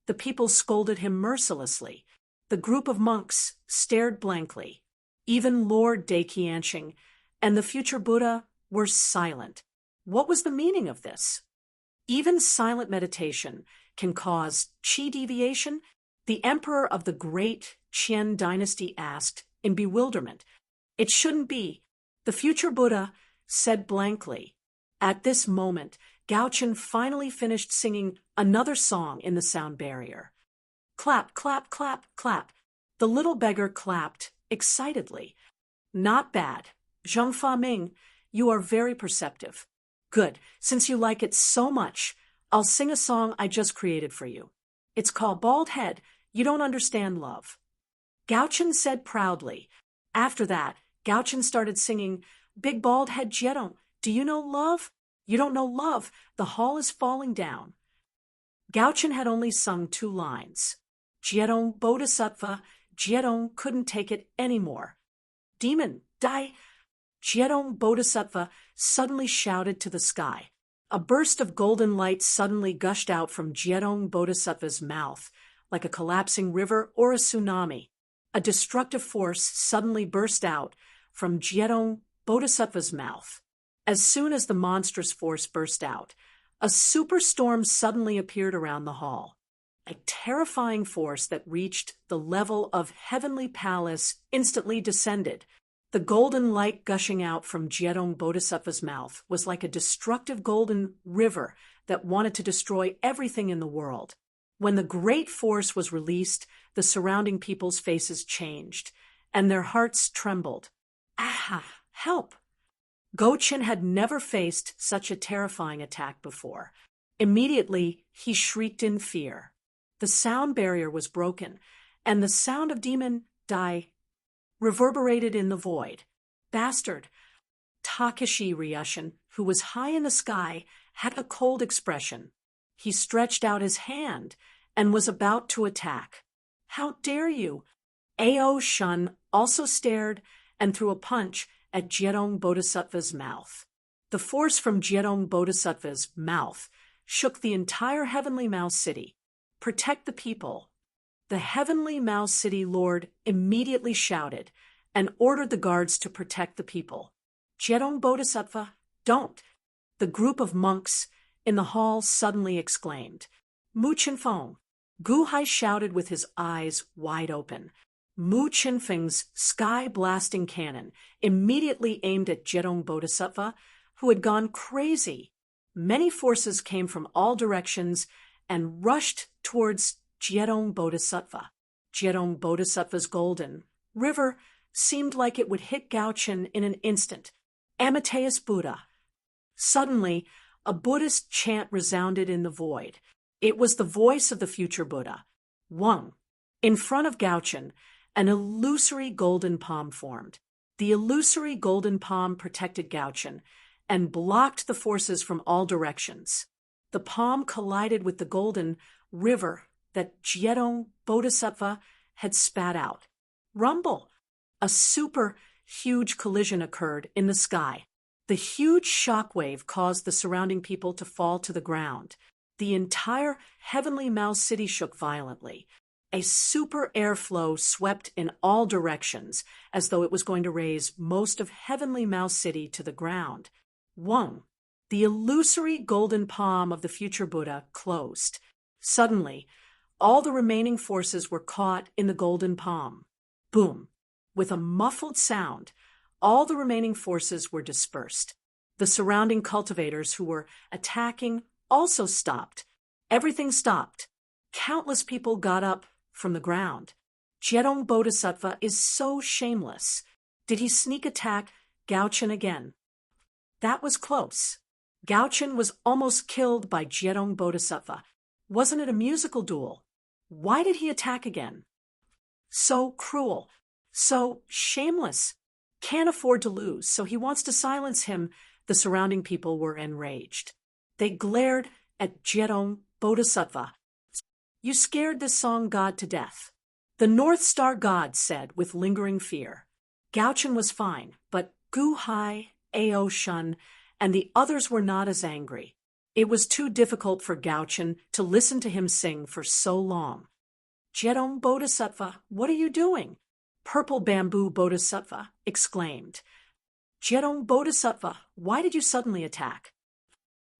The people scolded him mercilessly. The group of monks stared blankly. Even Lord Daqianqing and the future Buddha were silent. What was the meaning of this? Even silent meditation can cause qi deviation? The emperor of the great Qian dynasty asked in bewilderment. It shouldn't be. The future Buddha said blankly. At this moment, Gaochun finally finished singing another song in the sound barrier. Clap, clap, clap, clap. The little beggar clapped excitedly. Not bad. Zheng Fa Ming, you are very perceptive. Good. Since you like it so much, I'll sing a song I just created for you. It's called Bald Head, You Don't Understand Love. Gauchen said proudly. After that, Gauchen started singing, Big Bald Head Jedong, do you know love? You don't know love, the hall is falling down. Gauchen had only sung 2 lines. Jedong Bodhisattva, Jedong couldn't take it anymore. Demon, die! Jedong Bodhisattva suddenly shouted to the sky. A burst of golden light suddenly gushed out from Jedong Bodhisattva's mouth, like a collapsing river or a tsunami. A destructive force suddenly burst out from Jedong Bodhisattva's mouth. As soon as the monstrous force burst out, a superstorm suddenly appeared around the hall. A terrifying force that reached the level of Heavenly Palace instantly descended. The golden light gushing out from Jedong Bodhisattva's mouth was like a destructive golden river that wanted to destroy everything in the world. When the great force was released, the surrounding people's faces changed, and their hearts trembled. Ah, help! Gauchen had never faced such a terrifying attack before. Immediately, he shrieked in fear. The sound barrier was broken, and the sound of demon die reverberated in the void. Bastard! Takeshi Ryushin, who was high in the sky, had a cold expression. He stretched out his hand and was about to attack. How dare you! Ao Shun also stared and threw a punch at Jedong Bodhisattva's mouth. The force from Jedong Bodhisattva's mouth shook the entire Heavenly Mouse City. Protect the people. The Heavenly Mouse City Lord immediately shouted and ordered the guards to protect the people. Jedong Bodhisattva, don't! The group of monks in the hall suddenly exclaimed. Mu Qinfeng! Gu Hai shouted with his eyes wide open. Mu Qinfeng's sky-blasting cannon immediately aimed at Jedong Bodhisattva, who had gone crazy. Many forces came from all directions and rushed towards Jedong Bodhisattva. Jedong Bodhisattva's golden river seemed like it would hit Gauchen in an instant. Amateus Buddha. Suddenly, a Buddhist chant resounded in the void. It was the voice of the future Buddha. Wang. In front of Gauchen, an illusory golden palm formed. The illusory golden palm protected Gauchen and blocked the forces from all directions. The palm collided with the golden river that Jedong Bodhisattva had spat out. Rumble! A super huge collision occurred in the sky. The huge shockwave caused the surrounding people to fall to the ground. The entire Heavenly Mouse City shook violently. A super airflow swept in all directions, as though it was going to raise most of Heavenly Mouse City to the ground. Wang. The illusory golden palm of the future Buddha closed. Suddenly, all the remaining forces were caught in the golden palm. Boom! With a muffled sound, all the remaining forces were dispersed. The surrounding cultivators who were attacking also stopped. Everything stopped. Countless people got up from the ground. Jedong Bodhisattva is so shameless. Did he sneak attack Gauchen again? That was close. Gauchen was almost killed by Jedong Bodhisattva. Wasn't it a musical duel? Why did he attack again? So cruel. So shameless. Can't afford to lose, so he wants to silence him. The surrounding people were enraged. They glared at Jedong Bodhisattva. You scared this song god to death. The North Star god said with lingering fear. Gauchen was fine, but Gu Hai, Ao Shun, and the others were not as angry. It was too difficult for Gauchen to listen to him sing for so long. Jedong Bodhisattva, what are you doing? Purple Bamboo Bodhisattva exclaimed. Jedong Bodhisattva, why did you suddenly attack?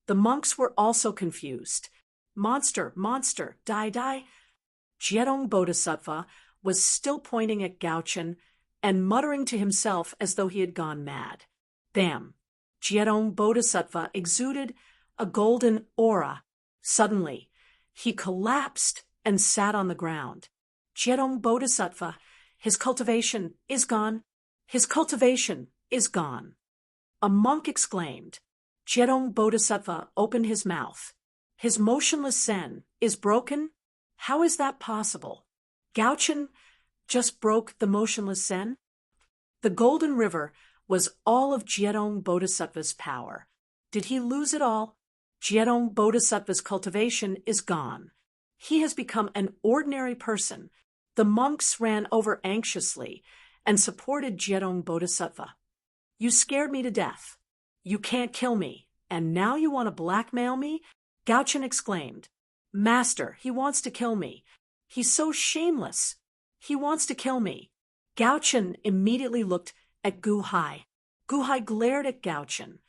The monks were also confused. Monster, monster, die, die. Jedong Bodhisattva was still pointing at Gauchen and muttering to himself as though he had gone mad. Bam! Jedong Bodhisattva exuded a golden aura. Suddenly, he collapsed and sat on the ground. Jedong Bodhisattva, his cultivation is gone. His cultivation is gone. A monk exclaimed. Jedong Bodhisattva opened his mouth. His motionless Zen is broken? How is that possible? Gaochen just broke the motionless Zen? The Golden River was all of Jiedong Bodhisattva's power. Did he lose it all? Jiedong Bodhisattva's cultivation is gone. He has become an ordinary person. The monks ran over anxiously and supported Jiedong Bodhisattva. You scared me to death. You can't kill me, and now you want to blackmail me? Gaochen exclaimed. Master, he wants to kill me. He's so shameless. He wants to kill me. Gaochen immediately looked at Gu Hai. Gu Hai glared at Gaochen.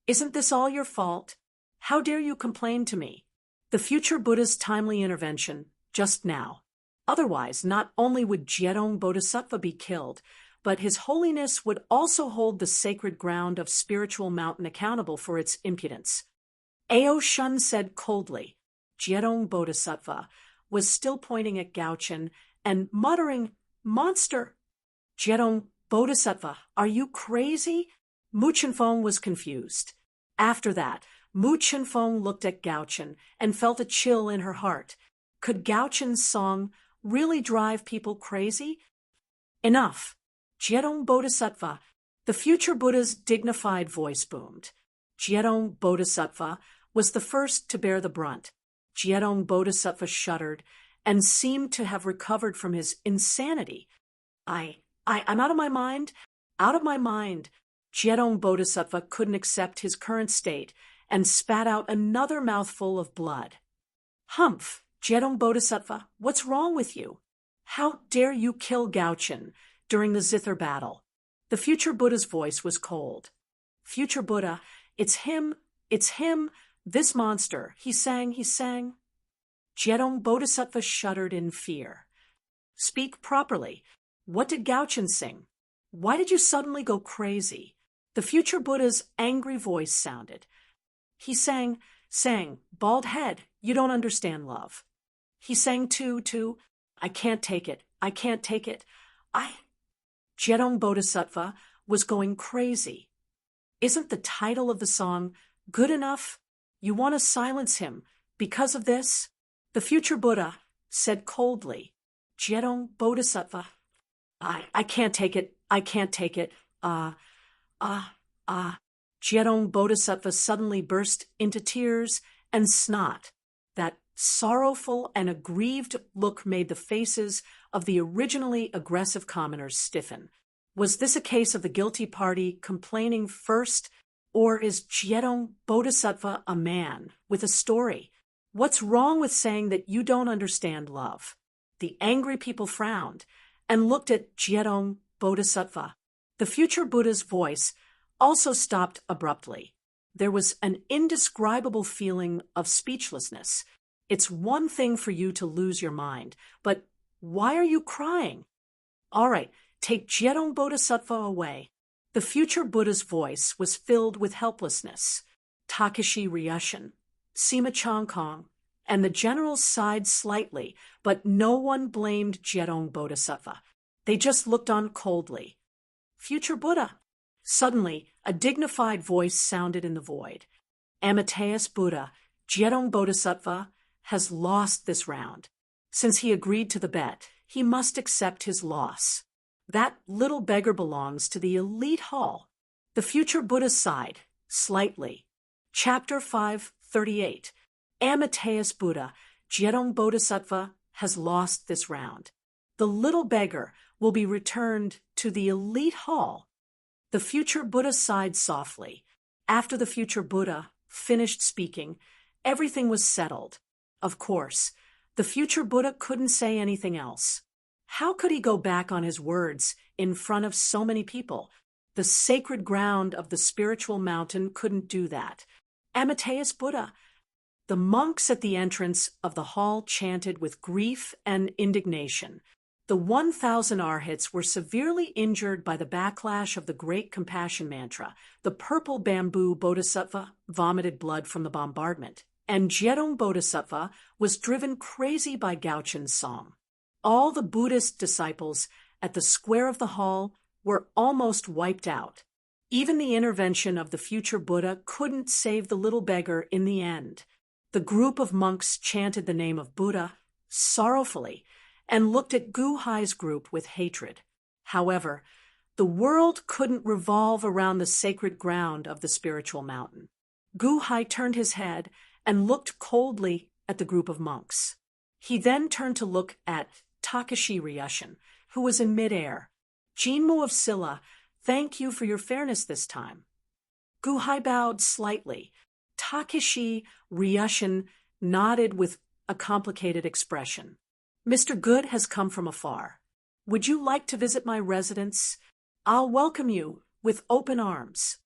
Isn't this all your fault? How dare you complain to me? The future Buddha's timely intervention, just now. Otherwise, not only would Jiedong Bodhisattva be killed, but His Holiness would also hold the sacred ground of Spiritual Mountain accountable for its impudence. Ao Shun said coldly. Jiedong Bodhisattva was still pointing at Gaochen and muttering, Monster! Jiedong Bodhisattva, are you crazy? Mu Chenfeng was confused. After that, Mu Chenfeng looked at Gaochen and felt a chill in her heart. Could Gaochen's song really drive people crazy? Enough! Jiedong Bodhisattva, the future Buddha's dignified voice boomed. Jiedong Bodhisattva was the first to bear the brunt. Jiedong Bodhisattva shuddered and seemed to have recovered from his insanity. I'm out of my mind? Out of my mind. Jiedong Bodhisattva couldn't accept his current state and spat out another mouthful of blood. Humph, Jiedong Bodhisattva, what's wrong with you? How dare you kill Gaochen during the Zither battle? The future Buddha's voice was cold. Future Buddha, it's him, this monster, he sang. Jiedong Bodhisattva shuddered in fear. Speak properly. What did Gaochen sing? Why did you suddenly go crazy? The future Buddha's angry voice sounded. He sang, bald head, you don't understand love. He sang too, I can't take it. Jiedong Bodhisattva was going crazy. Isn't the title of the song good enough? You want to silence him because of this? The future Buddha said coldly. Jiedong Bodhisattva, I can't take it. Jiedong Bodhisattva suddenly burst into tears and snot. That sorrowful and aggrieved look made the faces of the originally aggressive commoners stiffen. Was this a case of the guilty party complaining first, or is Jiedong Bodhisattva a man with a story? What's wrong with saying that you don't understand love? The angry people frowned and looked at Jiedong Bodhisattva. The future Buddha's voice also stopped abruptly. There was an indescribable feeling of speechlessness. It's one thing for you to lose your mind, but why are you crying? All right, take Jiedong Bodhisattva away. The future Buddha's voice was filled with helplessness. Takeshi Ryushin, Sima Chongkong, and the generals sighed slightly, but no one blamed Jiedong Bodhisattva. They just looked on coldly. Future Buddha. Suddenly, a dignified voice sounded in the void. Amateus Buddha, Jiedong Bodhisattva, has lost this round. Since he agreed to the bet, he must accept his loss. That little beggar belongs to the elite hall. The future Buddha sighed, slightly. Chapter 538. Amateus Buddha, Jiedong Bodhisattva, has lost this round. The little beggar will be returned to the elite hall. The future Buddha sighed softly. After the future Buddha finished speaking, everything was settled. Of course, the future Buddha couldn't say anything else. How could he go back on his words in front of so many people? The sacred ground of the spiritual mountain couldn't do that. Amateus Buddha. The monks at the entrance of the hall chanted with grief and indignation. The 1,000 arhats were severely injured by the backlash of the Great Compassion Mantra. The purple bamboo bodhisattva vomited blood from the bombardment, and Jiedong Bodhisattva was driven crazy by Gaochen's song. All the Buddhist disciples at the square of the hall were almost wiped out. Even the intervention of the future Buddha couldn't save the little beggar in the end. The group of monks chanted the name of Buddha sorrowfully and looked at Gu Hai's group with hatred. However, the world couldn't revolve around the sacred ground of the spiritual mountain. Gu Hai turned his head and looked coldly at the group of monks. He then turned to look at Takashi Ryushin, who was in midair. Jinmu of Silla, thank you for your fairness this time. Gu Hai bowed slightly. Takashi Ryushin nodded with a complicated expression. Mr. Good has come from afar. Would you like to visit my residence? I'll welcome you with open arms.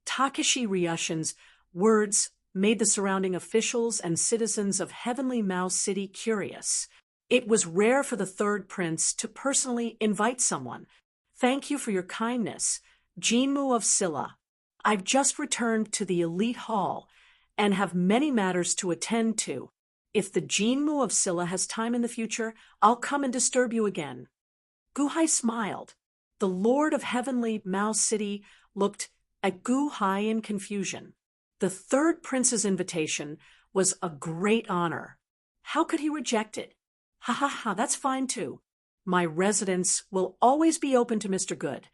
Takashi Ryushin's words made the surrounding officials and citizens of Heavenly Mouse City curious. It was rare for the third prince to personally invite someone. Thank you for your kindness, Jinmu of Silla. I've just returned to the elite hall and have many matters to attend to. If the Jinmu of Silla has time in the future, I'll come and disturb you again. Gu Hai smiled. The Lord of Heavenly Mouse City looked at Gu Hai in confusion. The third prince's invitation was a great honor. How could he reject it? Ha ha ha, that's fine too. My residence will always be open to Mr. Good.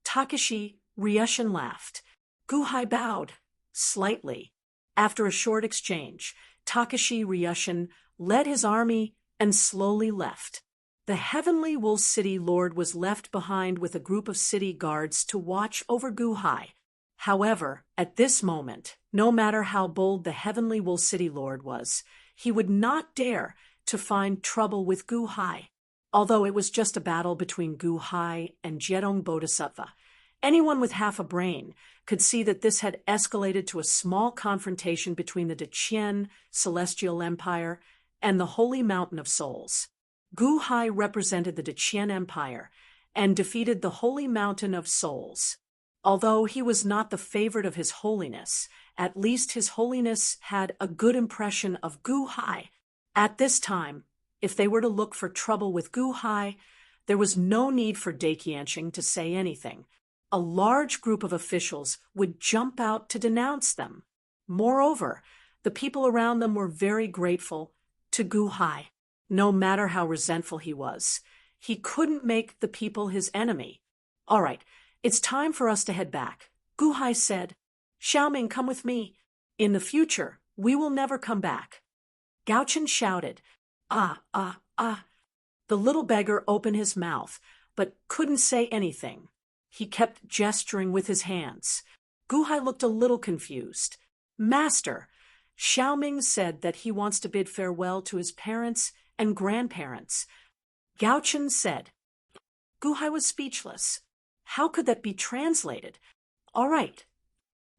Takashi Ryushin laughed. Gu Hai bowed slightly. After a short exchange, Takashi Ryushin led his army and slowly left. The Heavenly Wool City Lord was left behind with a group of city guards to watch over Gu Hai. However, at this moment, no matter how bold the Heavenly Wool City Lord was, he would not dare to find trouble with Gu Hai. Although it was just a battle between Gu Hai and Jedong Bodhisattva, anyone with half a brain could see that this had escalated to a small confrontation between the Deqian Celestial Empire and the Holy Mountain of Souls. Gu Hai represented the Deqian Empire and defeated the Holy Mountain of Souls. Although he was not the favorite of His Holiness, at least His Holiness had a good impression of Gu Hai. At this time, if they were to look for trouble with Gu Hai, there was no need for Daiqianxing to say anything. A large group of officials would jump out to denounce them. Moreover, the people around them were very grateful to Gu Hai. No matter how resentful he was, he couldn't make the people his enemy. All right, it's time for us to head back. Gu Hai said, Xiaoming, come with me. In the future, we will never come back. Gao Chen shouted, Ah, ah, ah. The little beggar opened his mouth, but couldn't say anything. He kept gesturing with his hands. Gu Hai looked a little confused. Master, Xiaoming said that he wants to bid farewell to his parents and grandparents. Gao Chen said. Gu Hai was speechless. How could that be translated? All right.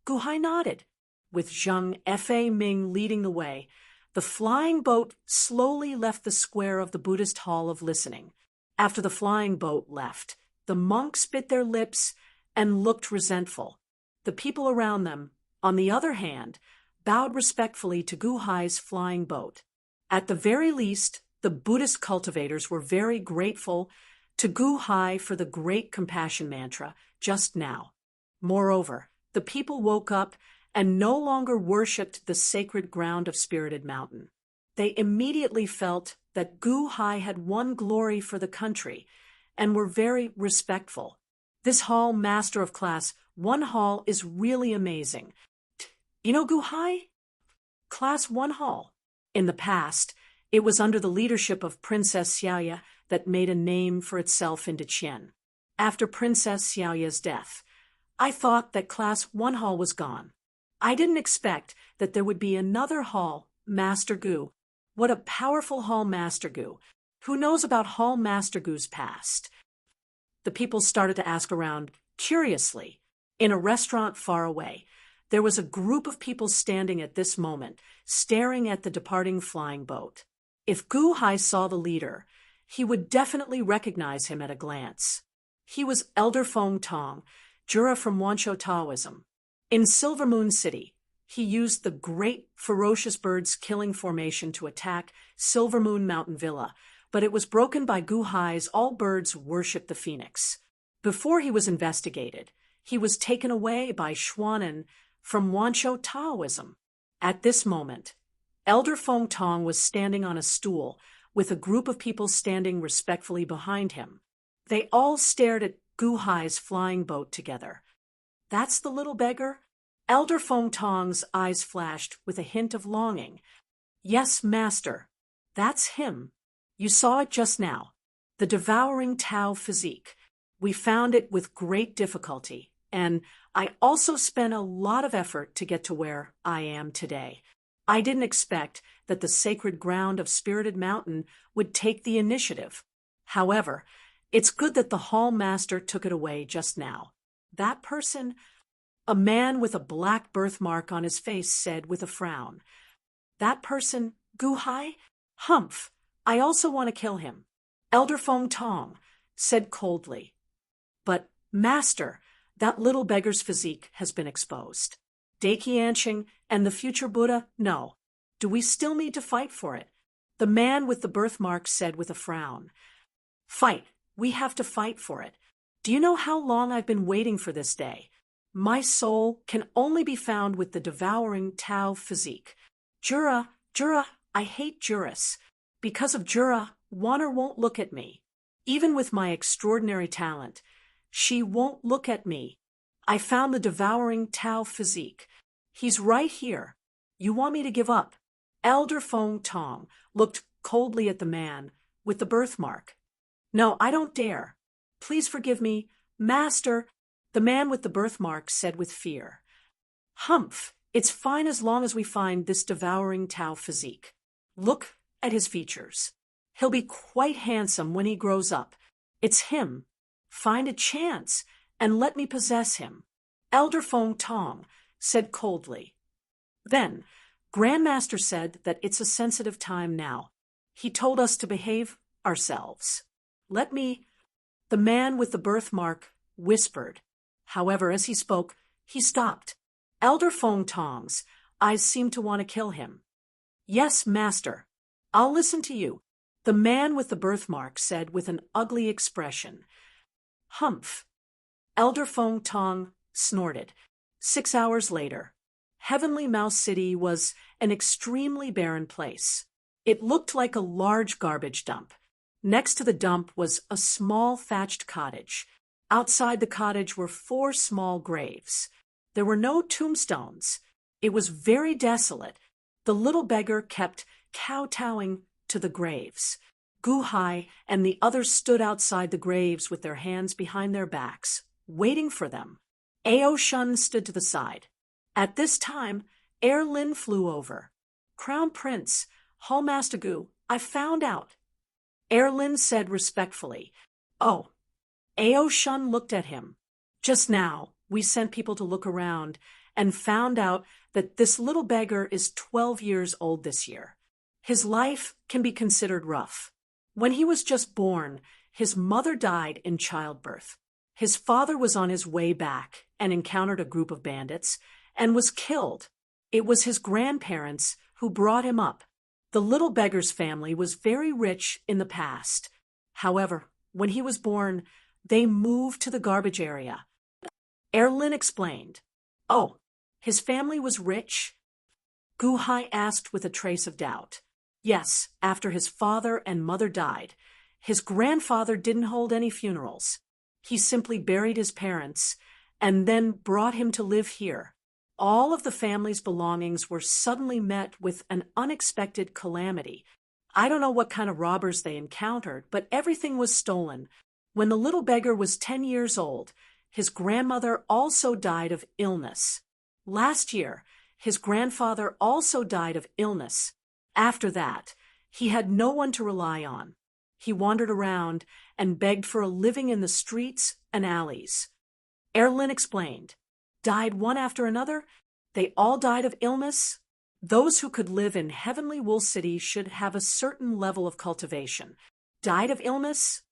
Gu Hai nodded. With Zhang Fa Ming leading the way, the flying boat slowly left the square of the Buddhist Hall of Listening. After the flying boat left, the monks bit their lips and looked resentful. The people around them, on the other hand, bowed respectfully to Gu Hai's flying boat. At the very least, the Buddhist cultivators were very grateful to Gu Hai for the great compassion mantra just now. Moreover, the people woke up and no longer worshipped the sacred ground of Spirited Mountain. They immediately felt that Gu Hai had won glory for the country and were very respectful. This hall, Master of Class 1 Hall, is really amazing. You know Gu Hai? Class 1 Hall. In the past, it was under the leadership of Princess Xiaoya that made a name for itself in Deqian. After Princess Xiaoya's death, I thought that Class 1 Hall was gone. I didn't expect that there would be another hall, Master Gu. What a powerful hall, Master Gu. Who knows about Hall Master Gu's past? The people started to ask around curiously. In a restaurant far away, there was a group of people standing at this moment, staring at the departing flying boat. If Gu Hai saw the leader, he would definitely recognize him at a glance. He was Elder Feng Tong, Jura from Wanshou Taoism. In Silver Moon City, he used the great ferocious birds killing formation to attack Silver Moon Mountain Villa, but it was broken by Gu Hai's All Birds Worship the Phoenix. Before he was investigated, he was taken away by Xuanan from Wanshou Taoism. At this moment, Elder Feng Tong was standing on a stool, with a group of people standing respectfully behind him. They all stared at Gu Hai's flying boat together. That's the little beggar? Elder Feng Tong's eyes flashed with a hint of longing. Yes, master. That's him. You saw it just now. The devouring Tao physique. We found it with great difficulty, and I also spent a lot of effort to get to where I am today. I didn't expect that the sacred ground of Spirited Mountain would take the initiative. However, it's good that the hall master took it away just now. That person, a man with a black birthmark on his face, said with a frown. That person, Gu Hai? Humph, I also want to kill him. Elder Feng Tong said coldly. But, master, that little beggar's physique has been exposed. Deki Anshing and the future Buddha, no. Do we still need to fight for it? The man with the birthmark said with a frown. Fight. We have to fight for it. Do you know how long I've been waiting for this day? My soul can only be found with the devouring Tao physique. Jura, I hate Juris. Because of Jura, Wanner won't look at me. Even with my extraordinary talent, she won't look at me. I found the devouring Tao physique. He's right here. You want me to give up? Elder Feng Tong looked coldly at the man with the birthmark. No, I don't dare. Please forgive me, master, the man with the birthmark said with fear. Humph, it's fine as long as we find this devouring Tao physique. Look at his features. He'll be quite handsome when he grows up. It's him. Find a chance and let me possess him. Elder Feng Tong said coldly. Then, Grandmaster said that it's a sensitive time now. He told us to behave ourselves. Let me... The man with the birthmark whispered. However, as he spoke, he stopped. Elder Feng Tong's eyes seemed to want to kill him. Yes, master. I'll listen to you, the man with the birthmark said with an ugly expression. Humph. Elder Feng Tong snorted. 6 hours later, Heavenly Mouse City was an extremely barren place. It looked like a large garbage dump. Next to the dump was a small thatched cottage. Outside the cottage were 4 small graves. There were no tombstones. It was very desolate. The little beggar kept kowtowing to the graves. Gu Hai and the others stood outside the graves with their hands behind their backs, waiting for them. Ao Shun stood to the side. At this time, Air Lin flew over. Crown Prince, Hallmaster Gu, I found out. Air Lin said respectfully. Oh. Ao Shun looked at him. Just now, we sent people to look around and found out that this little beggar is 12 years old this year. His life can be considered rough. When he was just born, his mother died in childbirth. His father was on his way back and encountered a group of bandits and was killed. It was his grandparents who brought him up. The little beggar's family was very rich in the past. However, when he was born, they moved to the garbage area. Erlin explained. Oh, his family was rich? Gu Hai asked with a trace of doubt. Yes, after his father and mother died. His grandfather didn't hold any funerals. He simply buried his parents and then brought him to live here. All of the family's belongings were suddenly met with an unexpected calamity. I don't know what kind of robbers they encountered, but everything was stolen. When the little beggar was 10 years old, his grandmother also died of illness. Last year, his grandfather also died of illness. After that, he had no one to rely on. He wandered around and begged for a living in the streets and alleys. Erlin explained. Died one after another? They all died of illness? Those who could live in Heavenly Wool City should have a certain level of cultivation. Died of illness?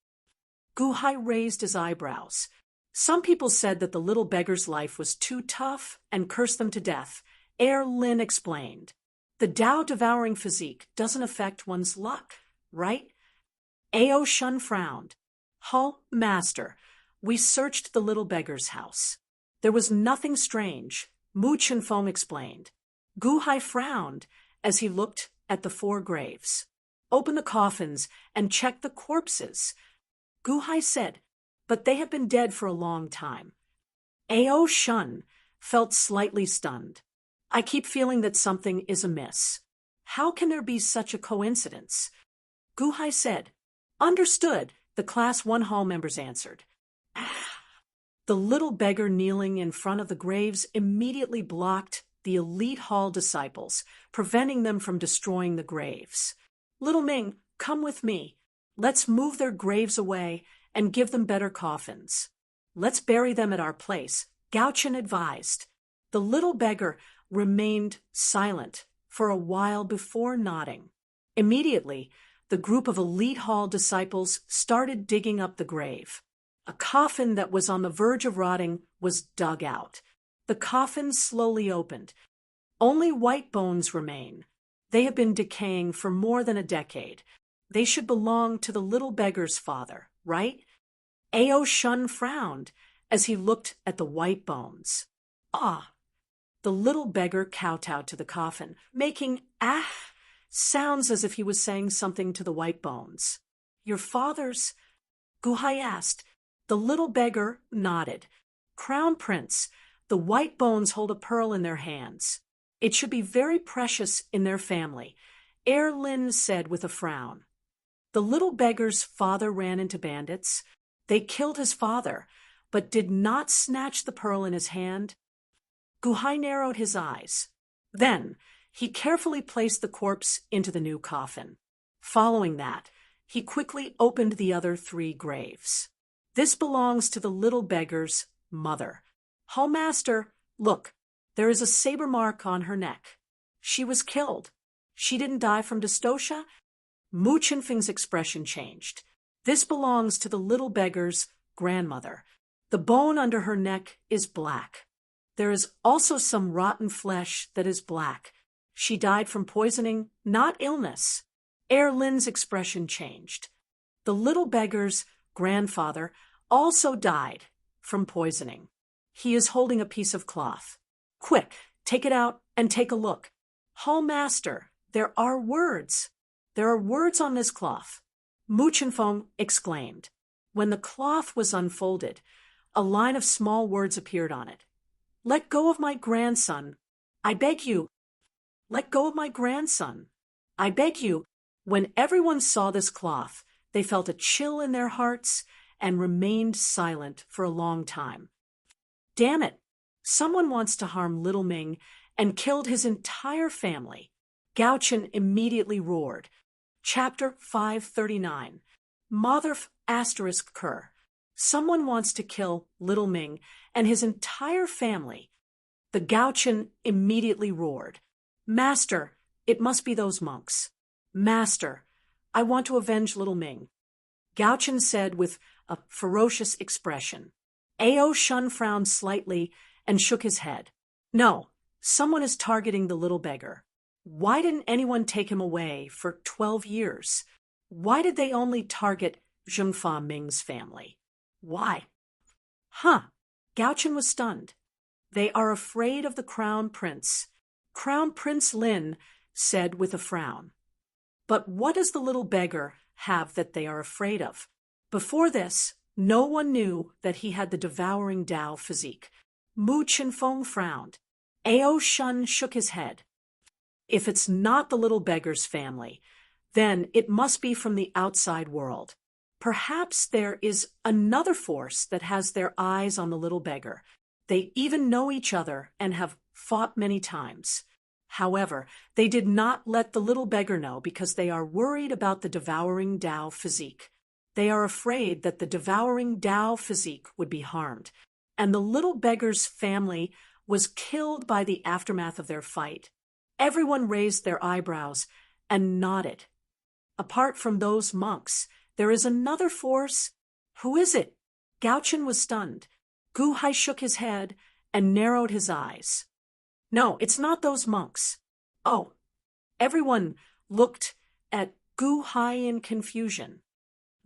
Gu Hai raised his eyebrows. Some people said that the little beggar's life was too tough and cursed them to death. Erlin explained. The Tao-devouring physique doesn't affect one's luck, right? Ao Shun frowned. Hull, master, we searched the little beggar's house. There was nothing strange, Mu Chenfeng explained. Gu Hai frowned as he looked at the 4 graves. Open the coffins and check the corpses, Gu Hai said, but they have been dead for a long time. Ao Shun felt slightly stunned. I keep feeling that something is amiss. How can there be such a coincidence? Gu Hai said. Understood, the Class 1 hall members answered. The little beggar kneeling in front of the graves immediately blocked the elite hall disciples, preventing them from destroying the graves. Little Ming, come with me. Let's move their graves away and give them better coffins. Let's bury them at our place, Gao Chen advised. The little beggar remained silent for a while before nodding. Immediately, the group of elite hall disciples started digging up the grave. A coffin that was on the verge of rotting was dug out. The coffin slowly opened. Only white bones remain. They have been decaying for more than a decade. They should belong to the little beggar's father, right? Ao Shun frowned as he looked at the white bones. Ah! The little beggar kowtowed to the coffin, making sounds as if he was saying something to the white bones. Your father's? Gu Hai asked. The little beggar nodded. Crown Prince, the white bones hold a pearl in their hands. It should be very precious in their family, Lin said with a frown. The little beggar's father ran into bandits. They killed his father, but did not snatch the pearl in his hand. Gu Hai narrowed his eyes. Then, he carefully placed the corpse into the new coffin. Following that, he quickly opened the other 3 graves. This belongs to the little beggar's mother. Hallmaster, look, there is a saber mark on her neck. She was killed. She didn't die from dystocia? Mu Chenfeng's expression changed. This belongs to the little beggar's grandmother. The bone under her neck is black. There is also some rotten flesh that is black. She died from poisoning, not illness. Lin's expression changed. The little beggar's grandfather also died from poisoning. He is holding a piece of cloth. Quick, take it out and take a look. Hallmaster, there are words. There are words on this cloth. Mu Chenfeng exclaimed. When the cloth was unfolded, a line of small words appeared on it. Let go of my grandson. I beg you. Let go of my grandson. I beg you. When everyone saw this cloth, they felt a chill in their hearts and remained silent for a long time. Damn it! Someone wants to harm Little Ming and killed his entire family. Gao Chen immediately roared. Chapter 539. Motherf asterisk cur. Someone wants to kill Little Ming and his entire family. The Gao Chen immediately roared. Master, it must be those monks. Master, I want to avenge Little Ming. Gao Chen said with a ferocious expression. Ao Shun frowned slightly and shook his head. No, someone is targeting the little beggar. Why didn't anyone take him away for 12 years? Why did they only target Zhengfa Ming's family? Why? Gao Chen was stunned. They are afraid of the Crown Prince. Crown Prince Lin said with a frown. But what does the little beggar have that they are afraid of? Before this, no one knew that he had the devouring Dao physique. Mu Chenfeng frowned. Ao Shun shook his head. If it's not the little beggar's family, then it must be from the outside world. Perhaps there is another force that has their eyes on the little beggar. They even know each other and have fought many times. However, they did not let the little beggar know because they are worried about the devouring Dao physique. They are afraid that the devouring Dao physique would be harmed, and the little beggar's family was killed by the aftermath of their fight. Everyone raised their eyebrows and nodded. Apart from those monks, there is another force. Who is it? Gao Chen was stunned. Gu Hai shook his head and narrowed his eyes. No, it's not those monks. Oh, everyone looked at Gu Hai in confusion.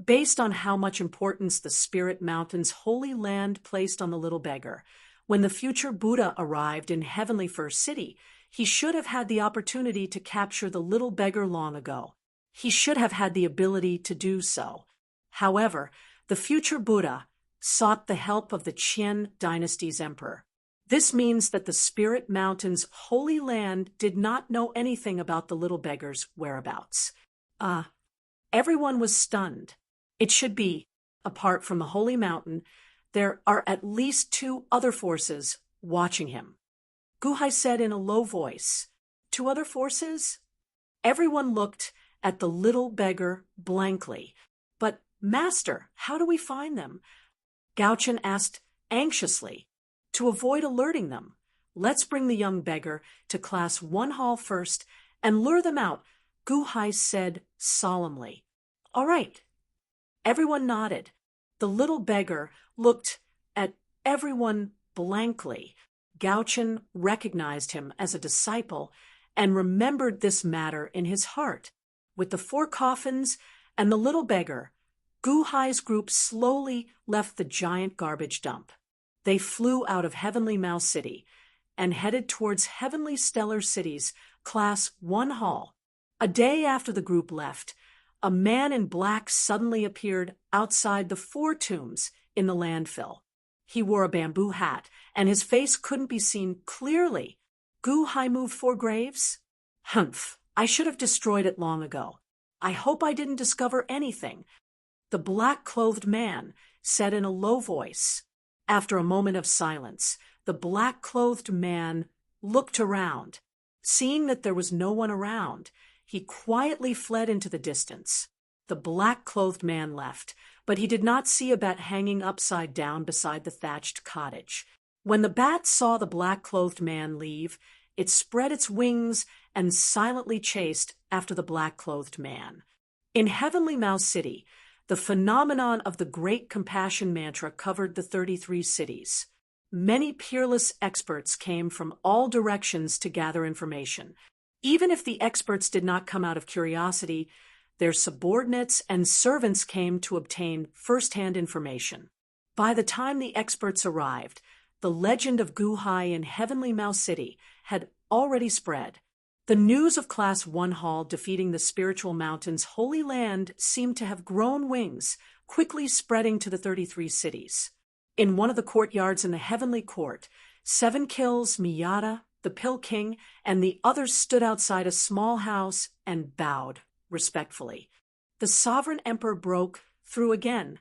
Based on how much importance the Spirit Mountain's holy land placed on the little beggar, when the future Buddha arrived in Heavenly First City, He should have had the opportunity to capture the little beggar long ago. He should have had the ability to do so. However, the future Buddha sought the help of the Qian dynasty's emperor. This means that the Spirit Mountain's holy land did not know anything about the little beggar's whereabouts. Everyone was stunned. It should be, apart from the holy mountain, there are at least two other forces watching him. Guhai said in a low voice. Two other forces? Everyone looked at the little beggar blankly. But, Master, how do we find them? Gaochen asked anxiously. To avoid alerting them, let's bring the young beggar to Class 1 Hall first and lure them out, Guhai said solemnly. All right. Everyone nodded. The little beggar looked at everyone blankly. Gaochen recognized him as a disciple and remembered this matter in his heart. With the 4 coffins and the little beggar, Guhai's group slowly left the giant garbage dump. They flew out of Heavenly Mouse City and headed towards Heavenly Stellar City's Class 1 Hall. A day after the group left, a man in black suddenly appeared outside the 4 tombs in the landfill. He wore a bamboo hat, and his face couldn't be seen clearly. Guhai moved 4 graves? Humph, I should have destroyed it long ago. I hope I didn't discover anything. The black-clothed man said in a low voice. After a moment of silence, the black-clothed man looked around. Seeing that there was no one around, he quietly fled into the distance. The black-clothed man left, but he did not see a bat hanging upside down beside the thatched cottage. When the bat saw the black-clothed man leave, it spread its wings and silently chased after the black-clothed man. In Heavenly Mouse City, the phenomenon of the Great Compassion Mantra covered the 33 cities. Many peerless experts came from all directions to gather information. Even if the experts did not come out of curiosity, their subordinates and servants came to obtain first-hand information. By the time the experts arrived, the legend of Guhai in Heavenly Mouse City had already spread. The news of Class 1 Hall defeating the Spiritual Mountain's holy land seemed to have grown wings, quickly spreading to the 33 cities. In one of the courtyards in the Heavenly Court, 7 Kills, Miyata, the Pill King, and the others stood outside a small house and bowed respectfully. The Sovereign Emperor broke through again.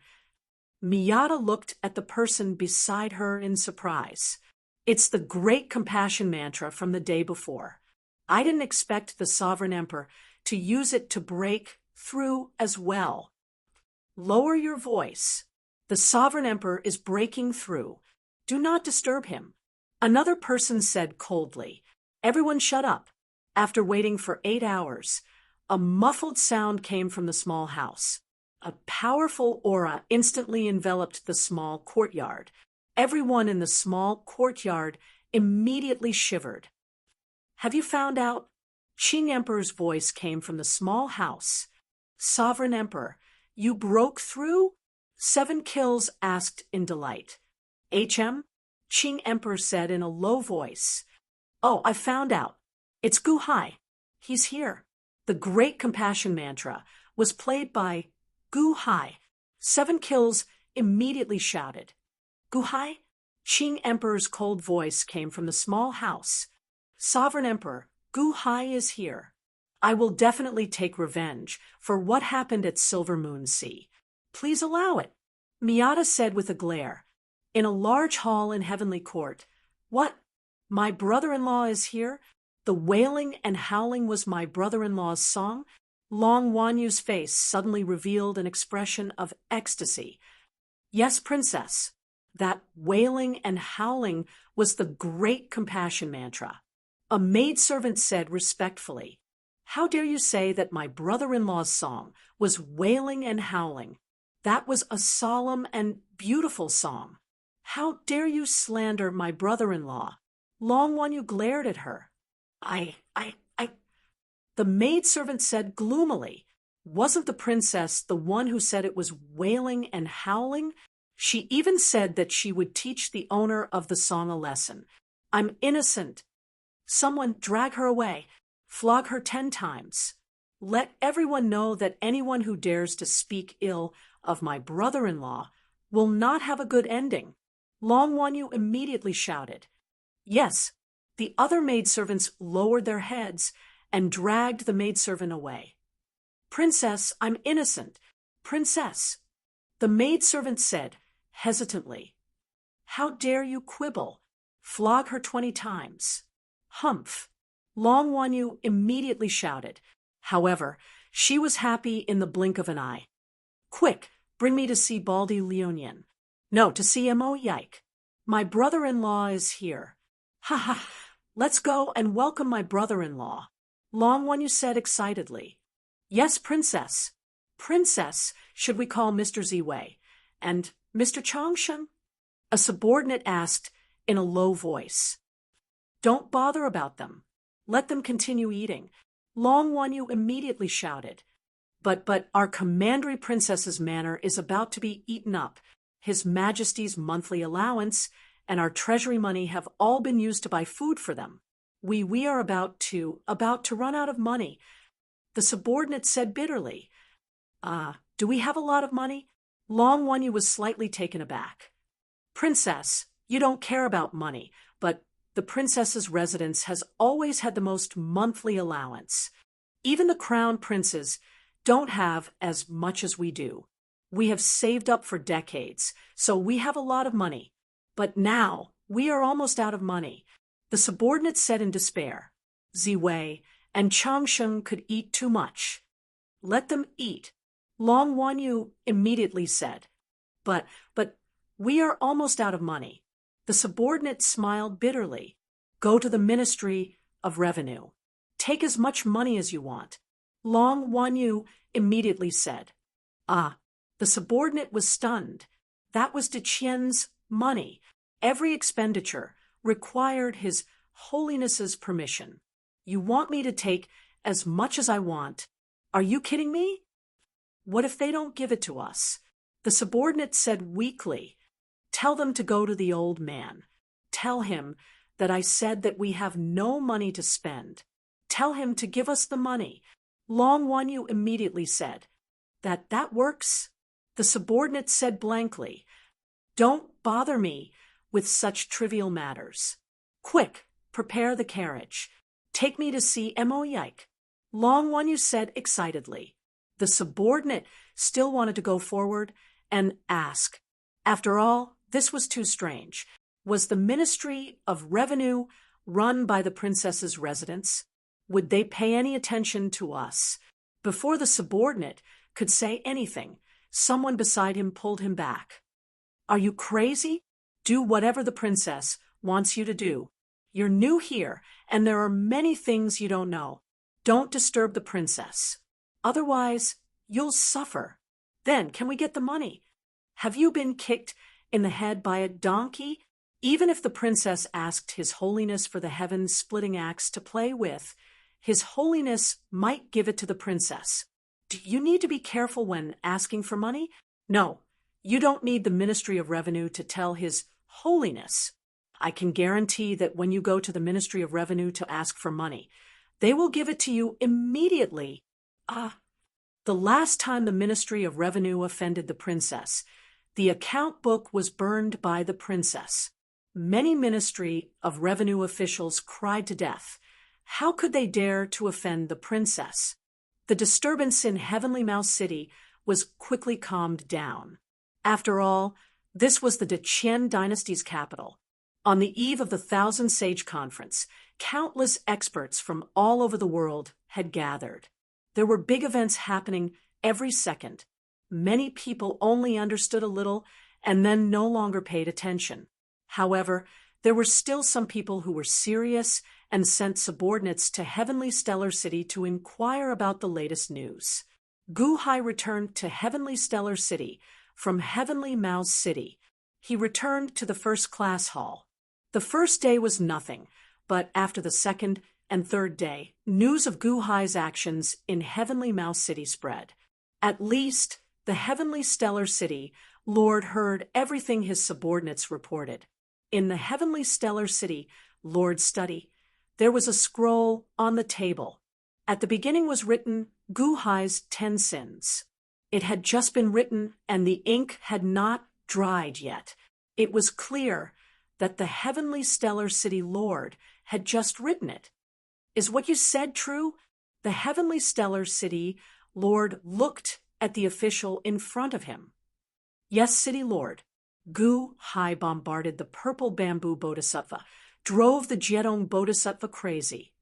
Miyata looked at the person beside her in surprise. It's the Great Compassion Mantra from the day before. I didn't expect the Sovereign Emperor to use it to break through as well. Lower your voice. The Sovereign Emperor is breaking through. Do not disturb him. Another person said coldly. Everyone shut up. After waiting for 8 hours, a muffled sound came from the small house. A powerful aura instantly enveloped the small courtyard. Everyone in the small courtyard immediately shivered. Have you found out? Qing Emperor's voice came from the small house. Sovereign Emperor, you broke through? 7 Kills asked in delight. HM? Qing Emperor said in a low voice. Oh, I found out. It's Guhai. He's here. The Great Compassion Mantra was played by Guhai. 7 Kills immediately shouted. Guhai? Qing Emperor's cold voice came from the small house. Sovereign Emperor, Guhai is here. I will definitely take revenge for what happened at Silver Moon Sea. Please allow it, Miyata said with a glare. In a large hall in Heavenly Court. What? My brother-in-law is here? The wailing and howling was my brother-in-law's song? Long Wanyu's face suddenly revealed an expression of ecstasy. Yes, Princess. That wailing and howling was the Great Compassion Mantra. A maidservant said respectfully, How dare you say that my brother-in-law's song was wailing and howling? That was a solemn and beautiful song. How dare you slander my brother-in-law? Long Wanyu glared at her. The maidservant said gloomily, Wasn't the princess the one who said it was wailing and howling? She even said that she would teach the owner of the song a lesson. I'm innocent. Someone drag her away. Flog her 10 times. Let everyone know that anyone who dares to speak ill of my brother-in-law will not have a good ending. Long Wanyu immediately shouted. Yes, the other maidservants lowered their heads and dragged the maidservant away. Princess, I'm innocent. Princess, the maidservant said, hesitantly. How dare you quibble? Flog her 20 times. Humph. Long Wanyu immediately shouted. However, she was happy in the blink of an eye. Quick, bring me to see Baldy Leonian. No, to see Mo Yike. My brother-in-law is here. Ha ha, let's go and welcome my brother-in-law. Long Wanyu said excitedly. Yes, Princess. Princess, should we call Mr. Ziwei? And Mr. Changshen? A subordinate asked in a low voice. Don't bother about them. Let them continue eating. Long Wanyu immediately shouted. But our commandery princess's manor is about to be eaten up. His Majesty's monthly allowance and our treasury money have all been used to buy food for them. We are about to run out of money. The subordinate said bitterly. Do we have a lot of money? Long Wanyu was slightly taken aback. Princess, you don't care about money, but the princess's residence has always had the most monthly allowance. Even the crown princes don't have as much as we do. We have saved up for decades, so we have a lot of money. But now we are almost out of money. The subordinate said in despair. Ziwei and Changsheng could eat too much. Let them eat. Long Wanyu immediately said. But we are almost out of money. The subordinate smiled bitterly. Go to the Ministry of Revenue. Take as much money as you want. Long Wanyu immediately said. The subordinate was stunned. That was Deqian's money. Every expenditure required His Holiness's permission. You want me to take as much as I want? Are you kidding me? What if they don't give it to us? The subordinate said weakly. Tell them to go to the old man. Tell him that I said that we have no money to spend. Tell him to give us the money. Long Wanyu immediately said. That works? The subordinate said blankly. Don't bother me with such trivial matters. Quick, prepare the carriage. Take me to see Mo Yike. Long Wanyu said excitedly. The subordinate still wanted to go forward and ask. After all, this was too strange. Was the Ministry of Revenue run by the princess's residence? Would they pay any attention to us? Before the subordinate could say anything, someone beside him pulled him back. Are you crazy? Do whatever the princess wants you to do. You're new here, and there are many things you don't know. Don't disturb the princess. Otherwise, you'll suffer. Then, can we get the money? Have you been kicked in the head by a donkey? Even if the princess asked His Holiness for the heaven-splitting axe to play with, His Holiness might give it to the princess. Do you need to be careful when asking for money? No, you don't need the Ministry of Revenue to tell His Holiness. I can guarantee that when you go to the Ministry of Revenue to ask for money, they will give it to you immediately. The last time the Ministry of Revenue offended the princess, the account book was burned by the princess. Many Ministry of Revenue officials cried to death. How could they dare to offend the princess? The disturbance in Heavenly Mouse City was quickly calmed down. After all, this was the Deqian dynasty's capital. On the eve of the Thousand Sage Conference, countless experts from all over the world had gathered. There were big events happening every second. Many people only understood a little and then no longer paid attention. However, there were still some people who were serious and sent subordinates to Heavenly Stellar City to inquire about the latest news. Gu Hai returned to Heavenly Stellar City from Heavenly Mouse City. He returned to the first-class hall. The first day was nothing, but after the second and third day, news of Gu Hai's actions in Heavenly Mouse City spread. At least, the Heavenly Stellar City Lord heard everything his subordinates reported. In the Heavenly Stellar City Lord study, There was a scroll on the table. At the beginning was written Gu Hai's 10 sins. It had just been written, and the ink had not dried yet. It was clear that the heavenly stellar city lord had just written it. Is what you said true? The heavenly stellar city lord looked at the official in front of him. Yes, city lord. Gu Hai bombarded the purple bamboo bodhisattva, drove the Jedong bodhisattva crazy,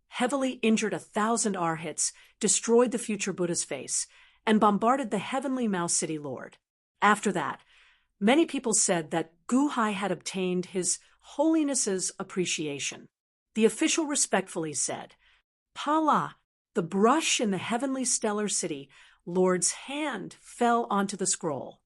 heavily injured 1,000 arhats, destroyed the future Buddha's face, and bombarded the heavenly mouse city lord. After that, many people said that Gu Hai had obtained His Holiness's appreciation. The official respectfully said, Pala, the brush in the heavenly stellar city lord's hand fell onto the scroll.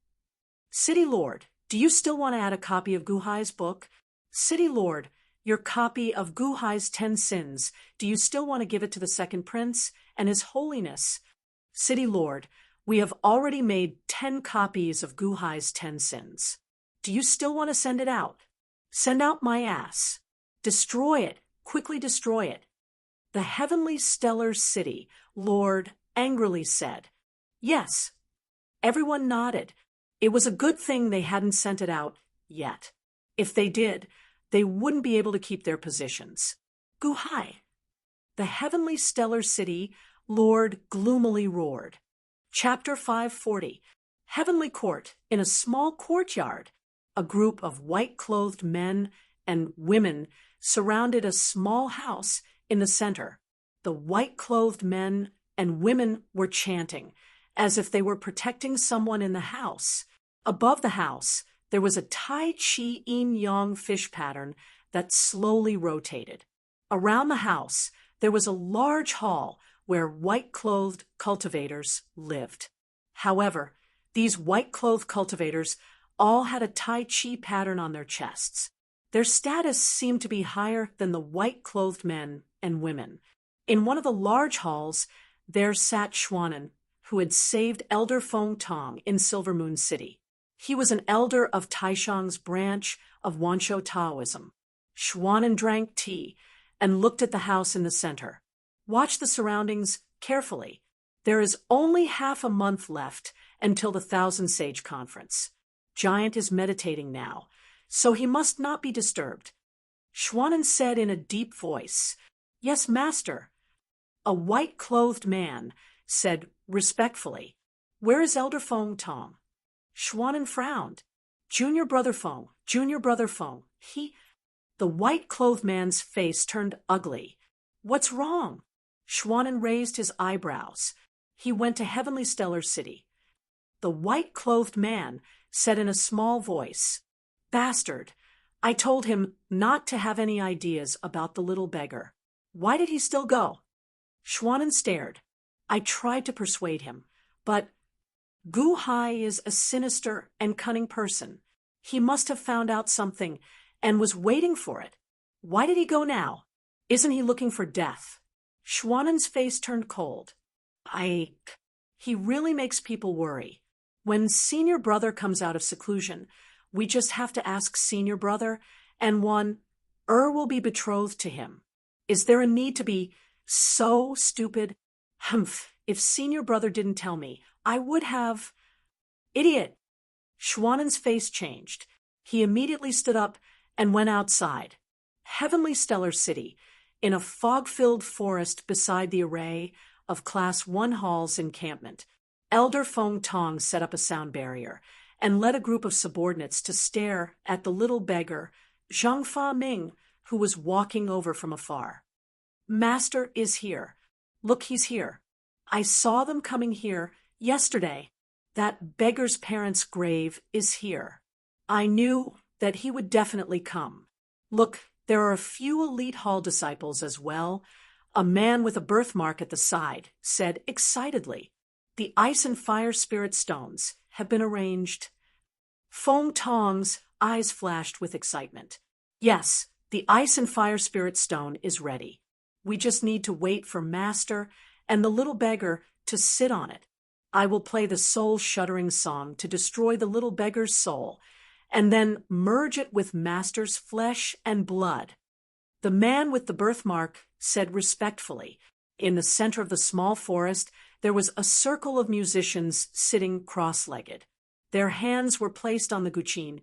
City lord, do you still want to add a copy of Gu Hai's book? City lord, your copy of Gu Hai's 10 sins, do you still want to give it to the second prince and His Holiness? City lord, we have already made 10 copies of Gu Hai's 10 sins. Do you still want to send it out? Send out my ass. Destroy it. Quickly destroy it. The heavenly stellar city lord angrily said, Yes. Everyone nodded. It was a good thing they hadn't sent it out yet. If they did, they wouldn't be able to keep their positions. Gu Hai. The heavenly stellar city lord gloomily roared. Chapter 540. Heavenly Court. In a small courtyard, a group of white-clothed men and women surrounded a small house in the center. The white-clothed men and women were chanting, as if they were protecting someone in the house. Above the house, there was a Tai Chi yin-yang fish pattern that slowly rotated. Around the house, there was a large hall where white-clothed cultivators lived. However, these white-clothed cultivators all had a Tai Chi pattern on their chests. Their status seemed to be higher than the white-clothed men and women. In one of the large halls, there sat Schwanen, who had saved Elder Feng Tong in Silver Moon City. He was an elder of Taishang's branch of Wanshou Taoism. Schwanen drank tea and looked at the house in the center. Watch the surroundings carefully. There is only half a month left until the Thousand Sage Conference. Giant is meditating now, so he must not be disturbed. Schwanen said in a deep voice, Yes, master. A white-clothed man said respectfully, Where is Elder Feng Tong? Schwanen frowned. Junior Brother Feng, Junior Brother Feng. The white-clothed man's face turned ugly. What's wrong? Schwanen raised his eyebrows. He went to Heavenly Stellar City. The white-clothed man said in a small voice, Bastard, I told him not to have any ideas about the little beggar. Why did he still go? Schwanen stared. I tried to persuade him, but Gu Hai is a sinister and cunning person. He must have found out something and was waiting for it. Why did he go now? Isn't he looking for death? Schwanen's face turned cold. He really makes people worry. When Senior Brother comes out of seclusion, we just have to ask Senior Brother, and will be betrothed to him. Is there a need to be so stupid? Humph, if Senior Brother didn't tell me, I would have... Idiot! Schwanen's face changed. He immediately stood up and went outside. Heavenly Stellar City, in a fog-filled forest beside the array of Class 1 Hall's encampment, Elder Feng Tong set up a sound barrier and led a group of subordinates to stare at the little beggar, Zhang Fa Ming, who was walking over from afar. Master is here. Look, he's here. I saw them coming here yesterday. That beggar's parents' grave is here. I knew that he would definitely come. Look, there are a few elite hall disciples as well. A man with a birthmark at the side said excitedly, The ice and fire spirit stones have been arranged. Feng Tong's eyes flashed with excitement. Yes, the ice and fire spirit stone is ready. We just need to wait for Master and the little beggar to sit on it. I will play the soul-shuddering song to destroy the little beggar's soul, and then merge it with Master's flesh and blood. The man with the birthmark said respectfully. In the center of the small forest, there was a circle of musicians sitting cross-legged. Their hands were placed on the guqin,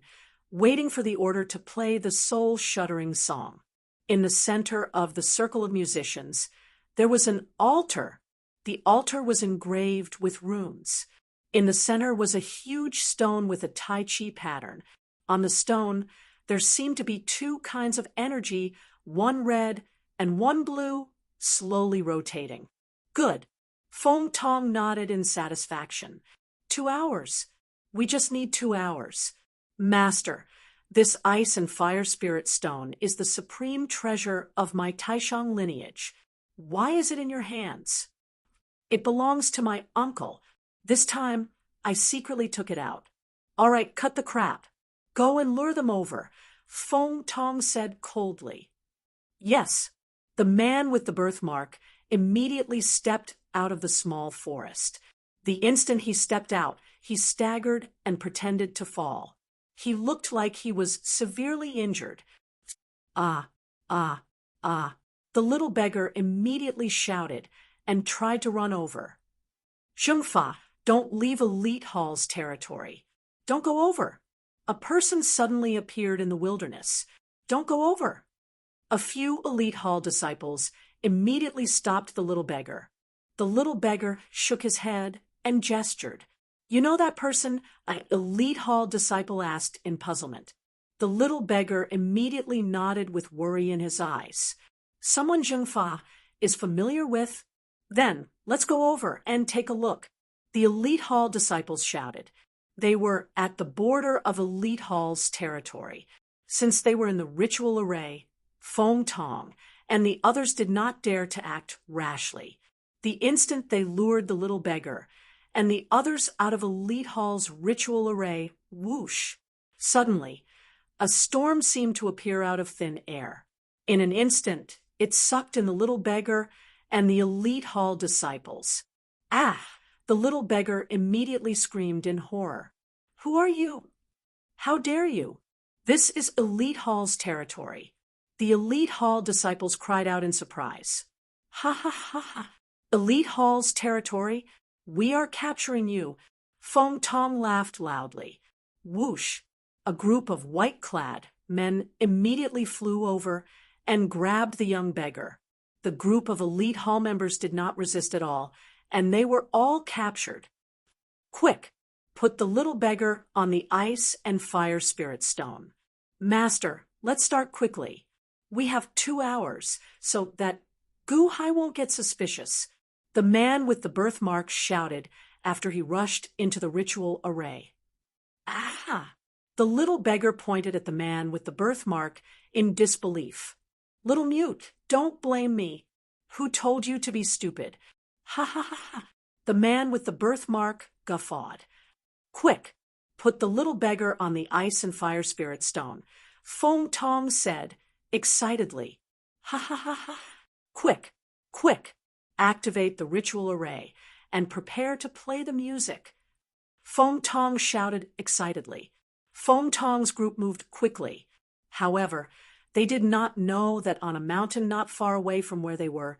waiting for the order to play the soul-shuddering song. In the center of the circle of musicians, there was an altar. The altar was engraved with runes. In the center was a huge stone with a Tai Chi pattern. On the stone, there seemed to be two kinds of energy, one red and one blue, slowly rotating. Good. Feng Tong nodded in satisfaction. 2 hours. We just need 2 hours. Master, this ice and fire spirit stone is the supreme treasure of my Taishang lineage. Why is it in your hands? It belongs to my uncle. This time, I secretly took it out. All right, cut the crap. Go and lure them over, Feng Tong said coldly. Yes. The man with the birthmark immediately stepped out of the small forest. The instant he stepped out, he staggered and pretended to fall. He looked like he was severely injured. Ah, ah, ah. The little beggar immediately shouted and tried to run over. Zhengfa, don't leave Elite Hall's territory. Don't go over. A person suddenly appeared in the wilderness. Don't go over. A few Elite Hall disciples immediately stopped the little beggar. The little beggar shook his head and gestured. You know that person? An Elite Hall disciple asked in puzzlement. The little beggar immediately nodded with worry in his eyes. Someone Zhengfa is familiar with? Then, let's go over and take a look. The Elite Hall disciples shouted. They were at the border of Elite Hall's territory. Since they were in the ritual array, Feng Tong and the others did not dare to act rashly. The instant they lured the little beggar and the others out of Elite Hall's ritual array, whoosh! Suddenly, a storm seemed to appear out of thin air. In an instant, it sucked in the little beggar and the Elite Hall disciples. Ah! The little beggar immediately screamed in horror. Who are you? How dare you? This is Elite Hall's territory. The Elite Hall disciples cried out in surprise. Ha ha ha ha! Elite Hall's territory? We are capturing you. Feng Tong laughed loudly. Whoosh! A group of white-clad men immediately flew over and grabbed the young beggar. The group of Elite Hall members did not resist at all, and they were all captured. Quick! Put the little beggar on the ice and fire spirit stone. Master, let's start quickly. We have 2 hours, so that Gu Hai won't get suspicious. The man with the birthmark shouted after he rushed into the ritual array. Ah! The little beggar pointed at the man with the birthmark in disbelief. Little mute, don't blame me. Who told you to be stupid? Ha ha ha ha! The man with the birthmark guffawed. Quick! Put the little beggar on the ice and fire spirit stone, Feng Tong said excitedly. Ha ha ha ha! Quick! Quick! Activate the ritual array and prepare to play the music. Feng Tong shouted excitedly. Feng Tong's group moved quickly. However, they did not know that on a mountain not far away from where they were,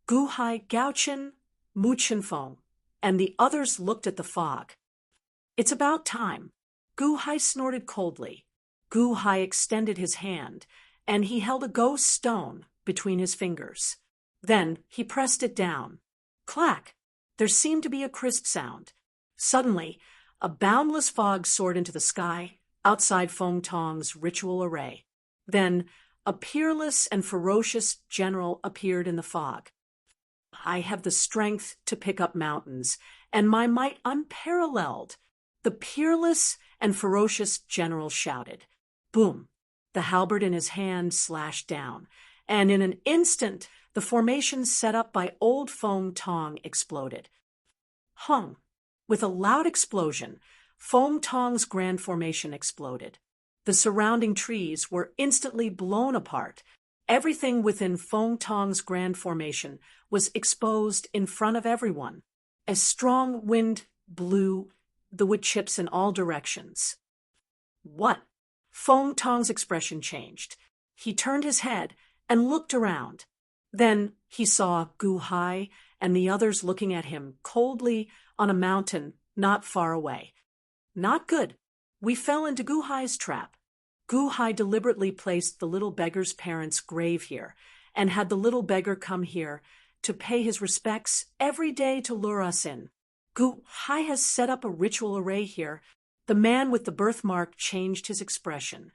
Gu Hai, Gaochen, Mu Chenfeng, and the others looked at the fog. It's about time. Gu Hai snorted coldly. Gu Hai extended his hand, and he held a ghost stone between his fingers. Then he pressed it down. Clack! There seemed to be a crisp sound. Suddenly, a boundless fog soared into the sky outside Feng Tong's ritual array. Then, a peerless and ferocious general appeared in the fog. I have the strength to pick up mountains, and my might unparalleled. The peerless and ferocious general shouted. Boom! The halberd in his hand slashed down, and in an instant, the formation set up by old Feng Tong exploded. Hung! With a loud explosion, Feng Tong's grand formation exploded. The surrounding trees were instantly blown apart. Everything within Feng Tong's grand formation was exposed in front of everyone. A strong wind blew the wood chips in all directions. What? Feng Tong's expression changed. He turned his head and looked around. Then he saw Gu Hai and the others looking at him coldly on a mountain not far away. Not good. We fell into Gu Hai's trap. Gu Hai deliberately placed the little beggar's parents' grave here, and had the little beggar come here to pay his respects every day to lure us in. Gu Hai has set up a ritual array here. The man with the birthmark changed his expression.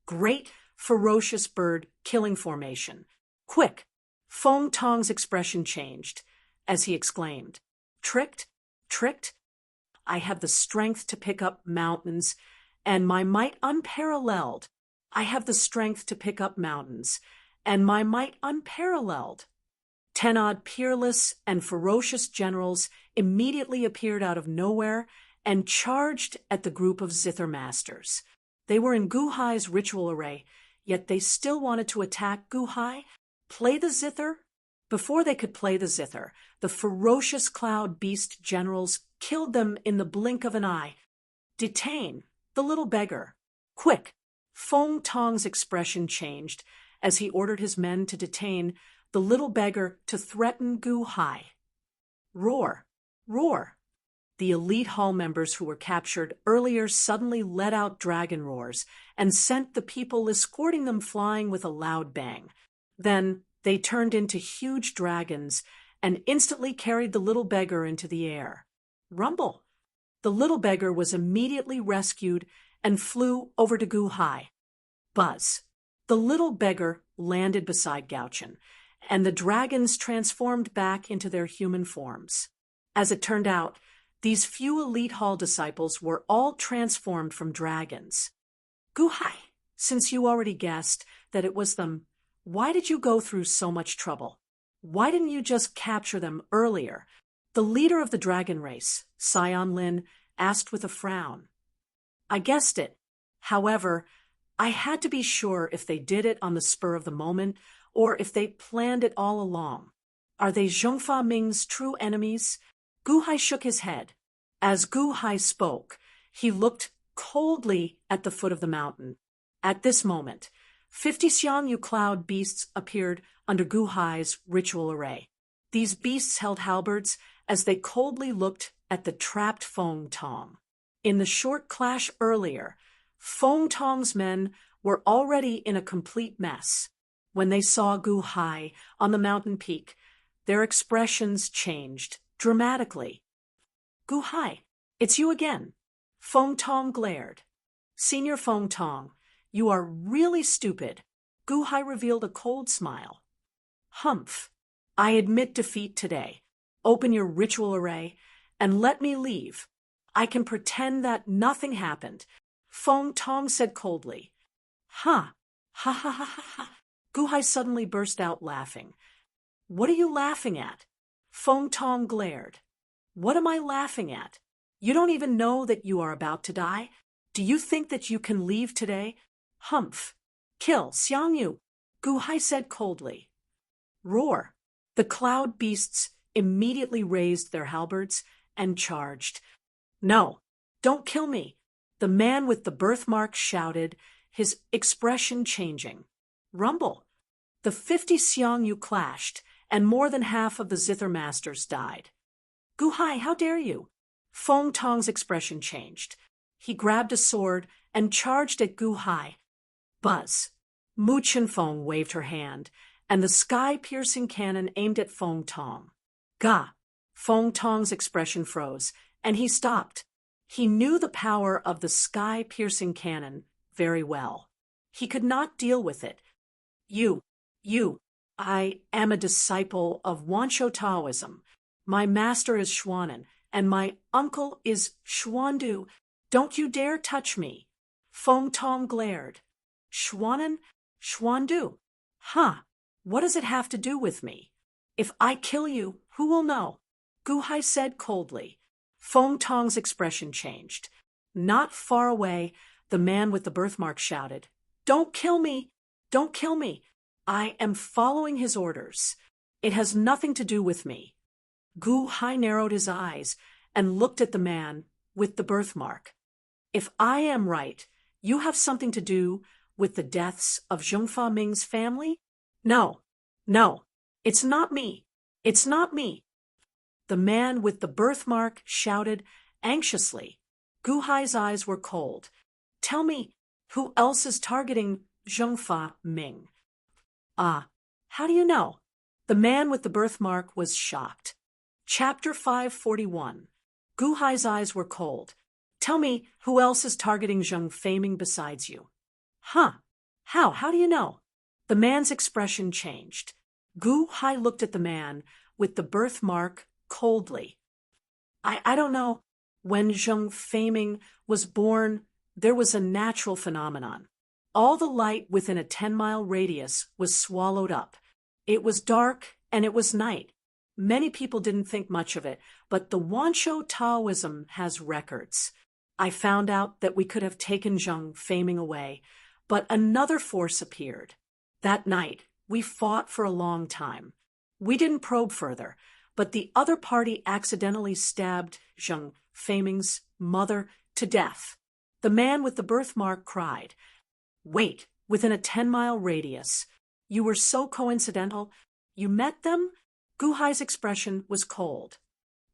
Great, ferocious bird killing formation. Quick! Feng Tong's expression changed as he exclaimed, Tricked? Tricked? I have the strength to pick up mountains, and my might unparalleled. I have the strength to pick up mountains, and my might unparalleled. 10 odd peerless and ferocious generals immediately appeared out of nowhere and charged at the group of zither masters. They were in Gu Hai's ritual array, yet they still wanted to attack Gu Hai, play the zither. Before they could play the zither, the ferocious cloud beast generals killed them in the blink of an eye. Detain the little beggar. Quick! Feng Tong's expression changed as he ordered his men to detain the little beggar to threaten Gu Hai. Roar! Roar! The elite hall members who were captured earlier suddenly let out dragon roars and sent the people escorting them flying with a loud bang. Then they turned into huge dragons and instantly carried the little beggar into the air. Rumble! The little beggar was immediately rescued and flew over to Gu Hai. Buzz! The little beggar landed beside Gauchen, and the dragons transformed back into their human forms. As it turned out, these few elite hall disciples were all transformed from dragons. Gu Hai, since you already guessed that it was them, why did you go through so much trouble? Why didn't you just capture them earlier? The leader of the dragon race, Sion Lin, asked with a frown. I guessed it. However, I had to be sure if they did it on the spur of the moment or if they planned it all along. Are they Zhongfa Ming's true enemies? Gu Hai shook his head. As Gu Hai spoke, he looked coldly at the foot of the mountain. At this moment, 50 Xiangyu cloud beasts appeared under Gu Hai's ritual array. These beasts held halberds as they coldly looked at the trapped Feng Tong. In the short clash earlier, Feng Tong's men were already in a complete mess. When they saw Gu Hai on the mountain peak, their expressions changed dramatically. Gu Hai, it's you again. Feng Tong glared. Senior Feng Tong, you are really stupid. Gu Hai revealed a cold smile. Humph. I admit defeat today. Open your ritual array and let me leave. I can pretend that nothing happened. Feng Tong said coldly. Ha! Ha ha ha ha ha! Gu Hai suddenly burst out laughing. What are you laughing at? Feng Tong glared. What am I laughing at? You don't even know that you are about to die? Do you think that you can leave today? Humph! Kill Xiangyu! Gu Hai said coldly. Roar! The cloud beasts immediately raised their halberds and charged. No, don't kill me! The man with the birthmark shouted, his expression changing. Rumble! The 50 Xiangyu clashed, and more than half of the zither masters died. Gu Hai, how dare you? Feng Tong's expression changed. He grabbed a sword and charged at Gu Hai. Buzz! Mu Qinfeng waved her hand, and the sky-piercing cannon aimed at Feng Tong. Ga! Feng Tong's expression froze, and he stopped. He knew the power of the sky-piercing cannon very well. He could not deal with it. I am a disciple of Wanshou Taoism. My master is Xuanan, and my uncle is Xuandu. Don't you dare touch me. Feng Tong glared. Xuanan? Xuandu? Huh, what does it have to do with me? If I kill you, who will know? Gu Hai said coldly. Feng Tong's expression changed. Not far away, the man with the birthmark shouted, Don't kill me! Don't kill me! I am following his orders. It has nothing to do with me. Gu Hai narrowed his eyes and looked at the man with the birthmark. If I am right, you have something to do with the deaths of Zhongfa Ming's family? No, no, it's not me. It's not me. The man with the birthmark shouted anxiously. Gu Hai's eyes were cold. Tell me, who else is targeting Zhengfa Ming? Ah, how do you know? The man with the birthmark was shocked. Chapter 541. Gu Hai's eyes were cold. Tell me, who else is targeting Zheng Feiming besides you? Huh? How? How do you know? The man's expression changed. Gu Hai looked at the man with the birthmark coldly. I don't know. When Zheng Feiming was born, there was a natural phenomenon. All the light within a 10-mile radius was swallowed up. It was dark and it was night. Many people didn't think much of it, but the Wanshou Taoism has records. I found out that we could have taken Zheng Feiming away, but another force appeared. That night, we fought for a long time. We didn't probe further, but the other party accidentally stabbed Zheng Feiming's mother to death. The man with the birthmark cried, "Wait, within a 10-mile radius. You were so coincidental. You met them?" Gu Hai's expression was cold.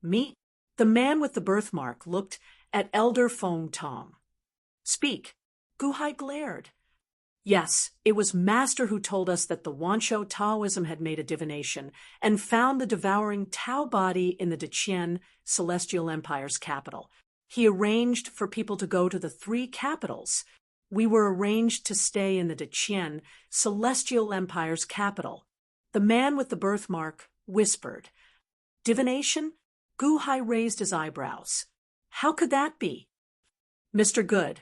Me? The man with the birthmark looked at Elder Feng Tong. Speak. Gu Hai glared. Yes, it was Master who told us that the Wanshou Taoism had made a divination and found the devouring Tao body in the Deqian Celestial Empire's capital. He arranged for people to go to the 3 capitals. We were arranged to stay in the Deqian Celestial Empire's capital. The man with the birthmark whispered. Divination? Gu Hai raised his eyebrows. How could that be? Mr. Good,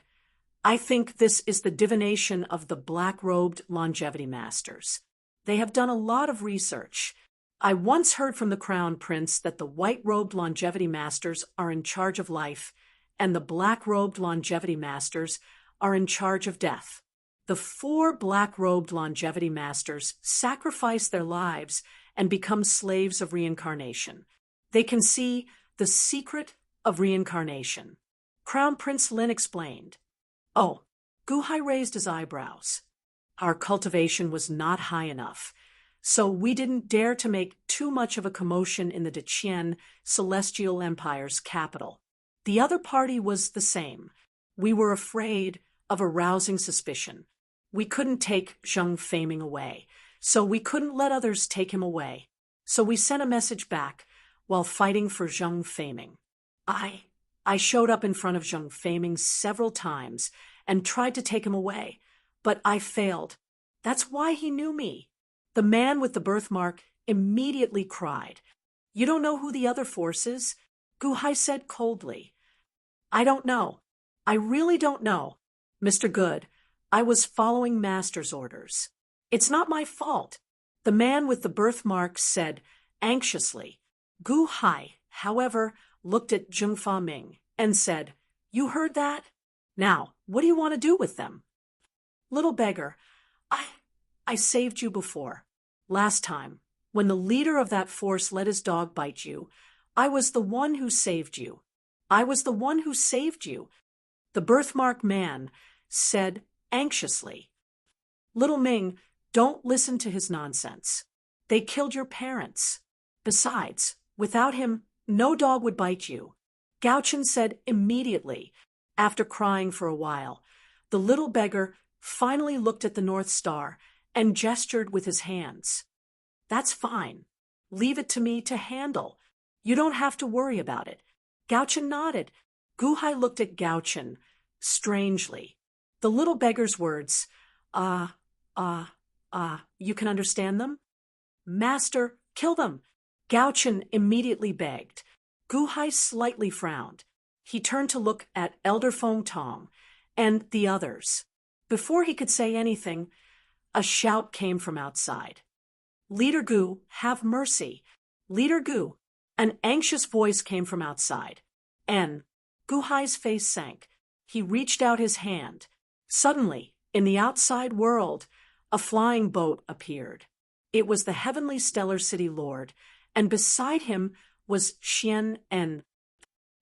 I think this is the divination of the black-robed longevity masters. They have done a lot of research. I once heard from the Crown Prince that the white-robed longevity masters are in charge of life, and the black-robed longevity masters are in charge of death. The 4 black-robed longevity masters sacrifice their lives and become slaves of reincarnation. They can see the secret of reincarnation. Crown Prince Lin explained. Oh, Gu Hai raised his eyebrows. Our cultivation was not high enough, so we didn't dare to make too much of a commotion in the Deqian Celestial Empire's capital. The other party was the same. We were afraid of arousing suspicion. We couldn't take Zheng Feiming away, so we couldn't let others take him away. So we sent a message back while fighting for Zheng Feiming. I showed up in front of Zheng Feiming several times and tried to take him away, but I failed. That's why he knew me. The man with the birthmark immediately cried. You don't know who the other force is? Gu Hai said coldly. I don't know. I really don't know. Mr. Good, I was following Master's orders. It's not my fault. The man with the birthmark said anxiously. Gu Hai, however, looked at Zhengfa Ming and said, You heard that? Now, what do you want to do with them? Little beggar, I saved you before. Last time, when the leader of that force let his dog bite you, I was the one who saved you. I was the one who saved you. The birthmark man said anxiously. Little Ming, don't listen to his nonsense. They killed your parents. Besides, without him, no dog would bite you. Gao Chen said immediately, after crying for a while. The little beggar finally looked at the North Star and gestured with his hands. That's fine. Leave it to me to handle. You don't have to worry about it. Gao Chen nodded. Gu Hai looked at Gao Chen strangely. The little beggar's words, you can understand them? Master, kill them. Gao Chen immediately begged. Gu Hai slightly frowned. He turned to look at Elder Feng Tong and the others. Before he could say anything, a shout came from outside. Leader Gu, have mercy. Leader Gu. An anxious voice came from outside. Gu Hai's face sank. He reached out his hand. Suddenly, in the outside world, a flying boat appeared. It was the heavenly stellar city lord, and beside him was Xian En.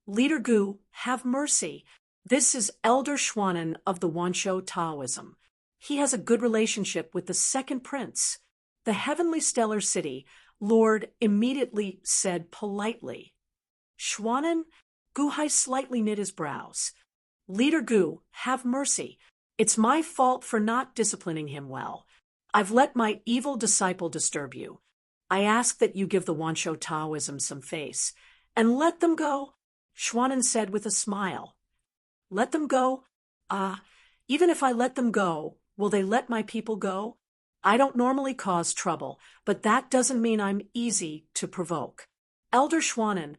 Leader Gu, have mercy. This is Elder Xuanen of the Wanshou Taoism. He has a good relationship with the second prince. the heavenly stellar city, Lord immediately said politely. Schwanen? Guhai slightly knit his brows. Leader Gu, have mercy. It's my fault for not disciplining him well. I've let my evil disciple disturb you. I ask that you give the Wansho Taoism some face. And let them go, Schwanen said with a smile. Let them go? Even if I let them go, will they let my people go? I don't normally cause trouble, but that doesn't mean I'm easy to provoke. Elder Schwanen,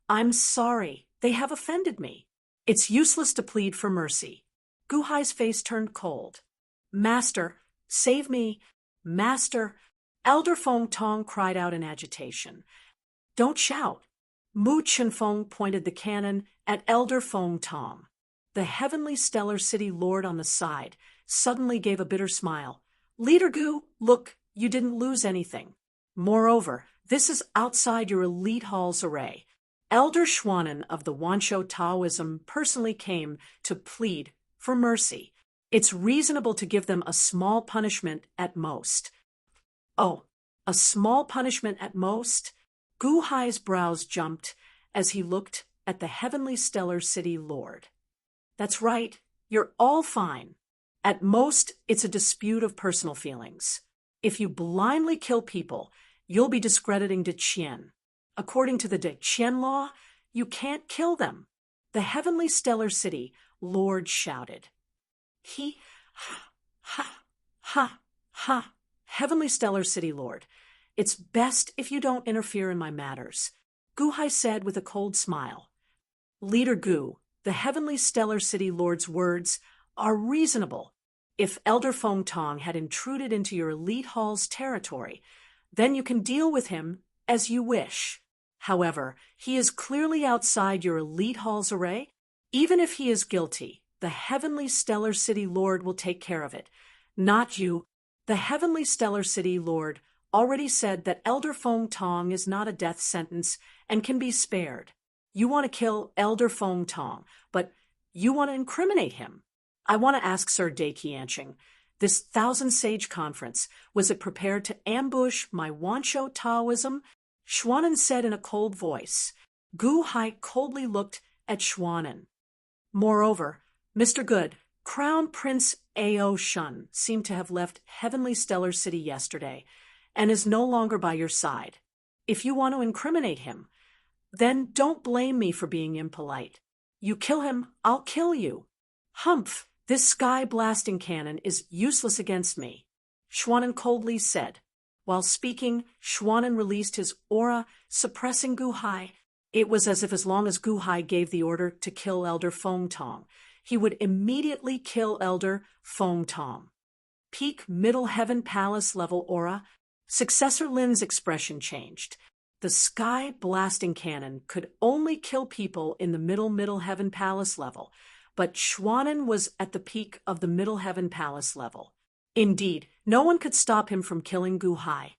I'm sorry. They have offended me. It's useless to plead for mercy. Guhai's face turned cold. Master, save me. Master. Elder Feng Tong cried out in agitation. Don't shout. Mu Chenfeng pointed the cannon at Elder Feng Tong. The heavenly stellar city lord on the side suddenly gave a bitter smile. Leader Gu, look, you didn't lose anything. Moreover, this is outside your elite hall's array. Elder Schwanen of the Wansho Taoism personally came to plead for mercy. It's reasonable to give them a small punishment at most. Oh, a small punishment at most? Gu Hai's brows jumped as he looked at the heavenly stellar city lord. That's right, you're all fine. At most, it's a dispute of personal feelings. If you blindly kill people, you'll be discrediting De Qian. According to the De Qian law, you can't kill them. The heavenly stellar city lord shouted. Ha. Heavenly stellar city lord, it's best if you don't interfere in my matters, Gu Hai said with a cold smile. Leader Gu, the heavenly stellar city lord's words are reasonable. If Elder Feng Tong had intruded into your elite hall's territory, then you can deal with him as you wish. However, he is clearly outside your elite hall's array. Even if he is guilty, the heavenly stellar city lord will take care of it. Not you. The heavenly stellar city lord already said that Elder Feng Tong is not a death sentence and can be spared. You want to kill Elder Feng Tong, but you want to incriminate him. I want to ask Sir De Qianqing, this Thousand Sage Conference, was it prepared to ambush my Wansho Taoism? Schwanen said in a cold voice. Gu Hai coldly looked at Schwanen. Moreover, Mr. Good, Crown Prince Ao Shun seemed to have left Heavenly Stellar City yesterday and is no longer by your side. If you want to incriminate him, then don't blame me for being impolite. You kill him, I'll kill you. Humph, this sky-blasting cannon is useless against me, Schwanen coldly said. While speaking, Schwanen released his aura, suppressing Gu Hai. It was as if as long as Gu Hai gave the order to kill Elder Feng Tong, he would immediately kill Elder Feng Tong. Peak Middle Heaven Palace level aura. Successor Lin's expression changed. The sky-blasting cannon could only kill people in the Middle Heaven Palace level, but Schwanen was at the peak of the Middle Heaven Palace level. Indeed, no one could stop him from killing Gu Hai.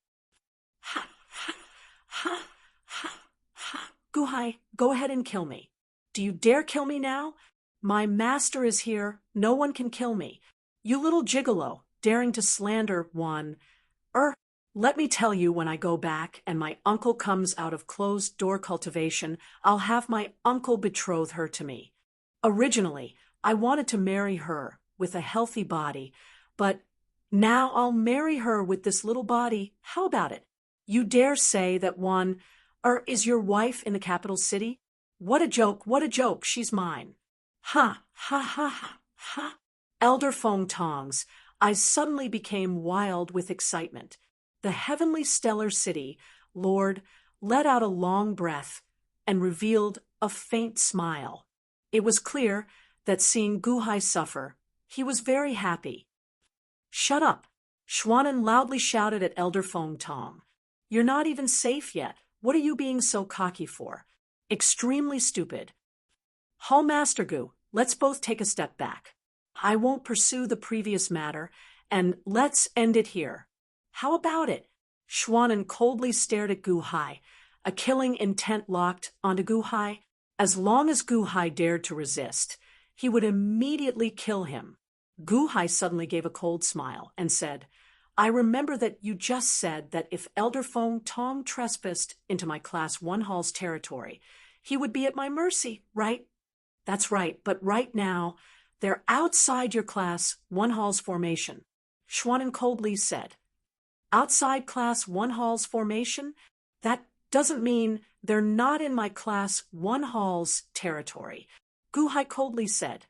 Gu Hai, go ahead and kill me. Do you dare kill me now? My master is here. No one can kill me. You little gigolo, daring to slander one. Let me tell you, when I go back and my uncle comes out of closed-door cultivation, I'll have my uncle betroth her to me. Originally, I wanted to marry her with a healthy body, but now I'll marry her with this little body. How about it? You dare say that one, is your wife in the capital city? What a joke, she's mine. Ha. Elder Feng Tong's eyes suddenly became wild with excitement. The heavenly stellar city lord let out a long breath and revealed a faint smile. It was clear that seeing Gu Hai suffer, he was very happy. Shut up, Schwanen loudly shouted at Elder Feng Tong. You're not even safe yet. What are you being so cocky for? Extremely stupid. Hall Master Gu, let's both take a step back. I won't pursue the previous matter, and let's end it here. How about it? Schwanen coldly stared at Gu Hai, a killing intent locked onto Gu Hai. As long as Gu Hai dared to resist, he would immediately kill him. Gu Hai suddenly gave a cold smile and said, I remember that you just said that if Elder Feng Tong trespassed into my Class 1 Hall's territory, he would be at my mercy, right? That's right, but right now, they're outside your Class 1 Hall's formation, Schwanen coldly said. Outside Class 1 Hall's formation? That doesn't mean they're not in my Class 1 Hall's territory, Guhai coldly said.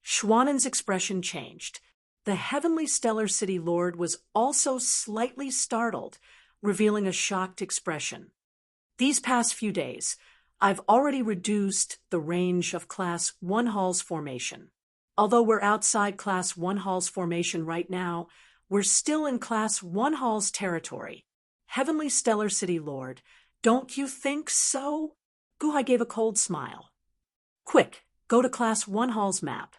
Schwanen's expression changed. The heavenly stellar city lord was also slightly startled, revealing a shocked expression. These past few days, I've already reduced the range of Class 1 Hall's formation. Although we're outside Class 1 Hall's formation right now, we're still in Class 1 Hall's territory. Heavenly stellar city lord, don't you think so? Guhai gave a cold smile. Quick, go to Class 1 Hall's map.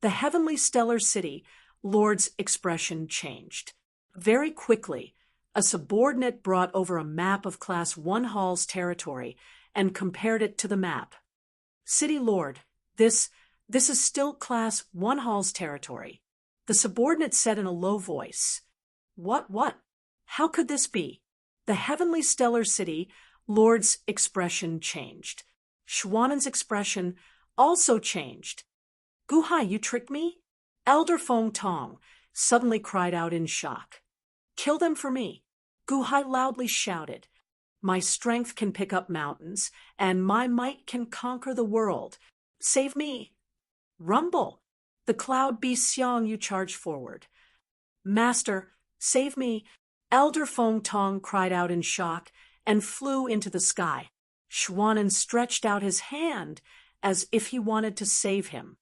The heavenly stellar city lord's expression changed. Very quickly, a subordinate brought over a map of Class 1 Hall's territory and compared it to the map. City Lord, this is still Class 1 Hall's territory. The subordinate said in a low voice. What? How could this be? The heavenly stellar city lord's expression changed. Schwanen's expression also changed. Guhai, you tricked me? Elder Feng Tong suddenly cried out in shock. Kill them for me, Guhai loudly shouted. My strength can pick up mountains, and my might can conquer the world. Save me. Rumble. The cloud beast Xiang Yu charged forward. Master, save me. Elder Feng Tong cried out in shock and flew into the sky. Schwanen stretched out his hand as if he wanted to save him.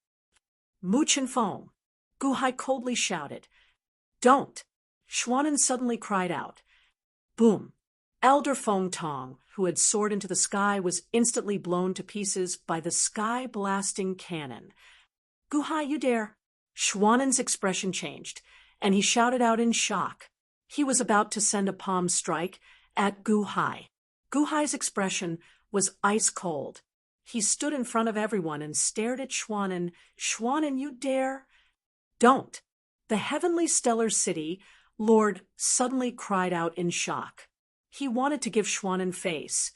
Mu Chen Feng, Guhai coldly shouted. Don't. Schwanen suddenly cried out. Boom. Elder Feng Tong, who had soared into the sky, was instantly blown to pieces by the sky-blasting cannon. Guhai, you dare. Schwanen's expression changed, and he shouted out in shock. He was about to send a palm strike at Guhai. Guhai's expression was ice cold. He stood in front of everyone and stared at Schwanen. Schwanen, you dare? Don't. The heavenly stellar city lord suddenly cried out in shock. He wanted to give Schwanen face,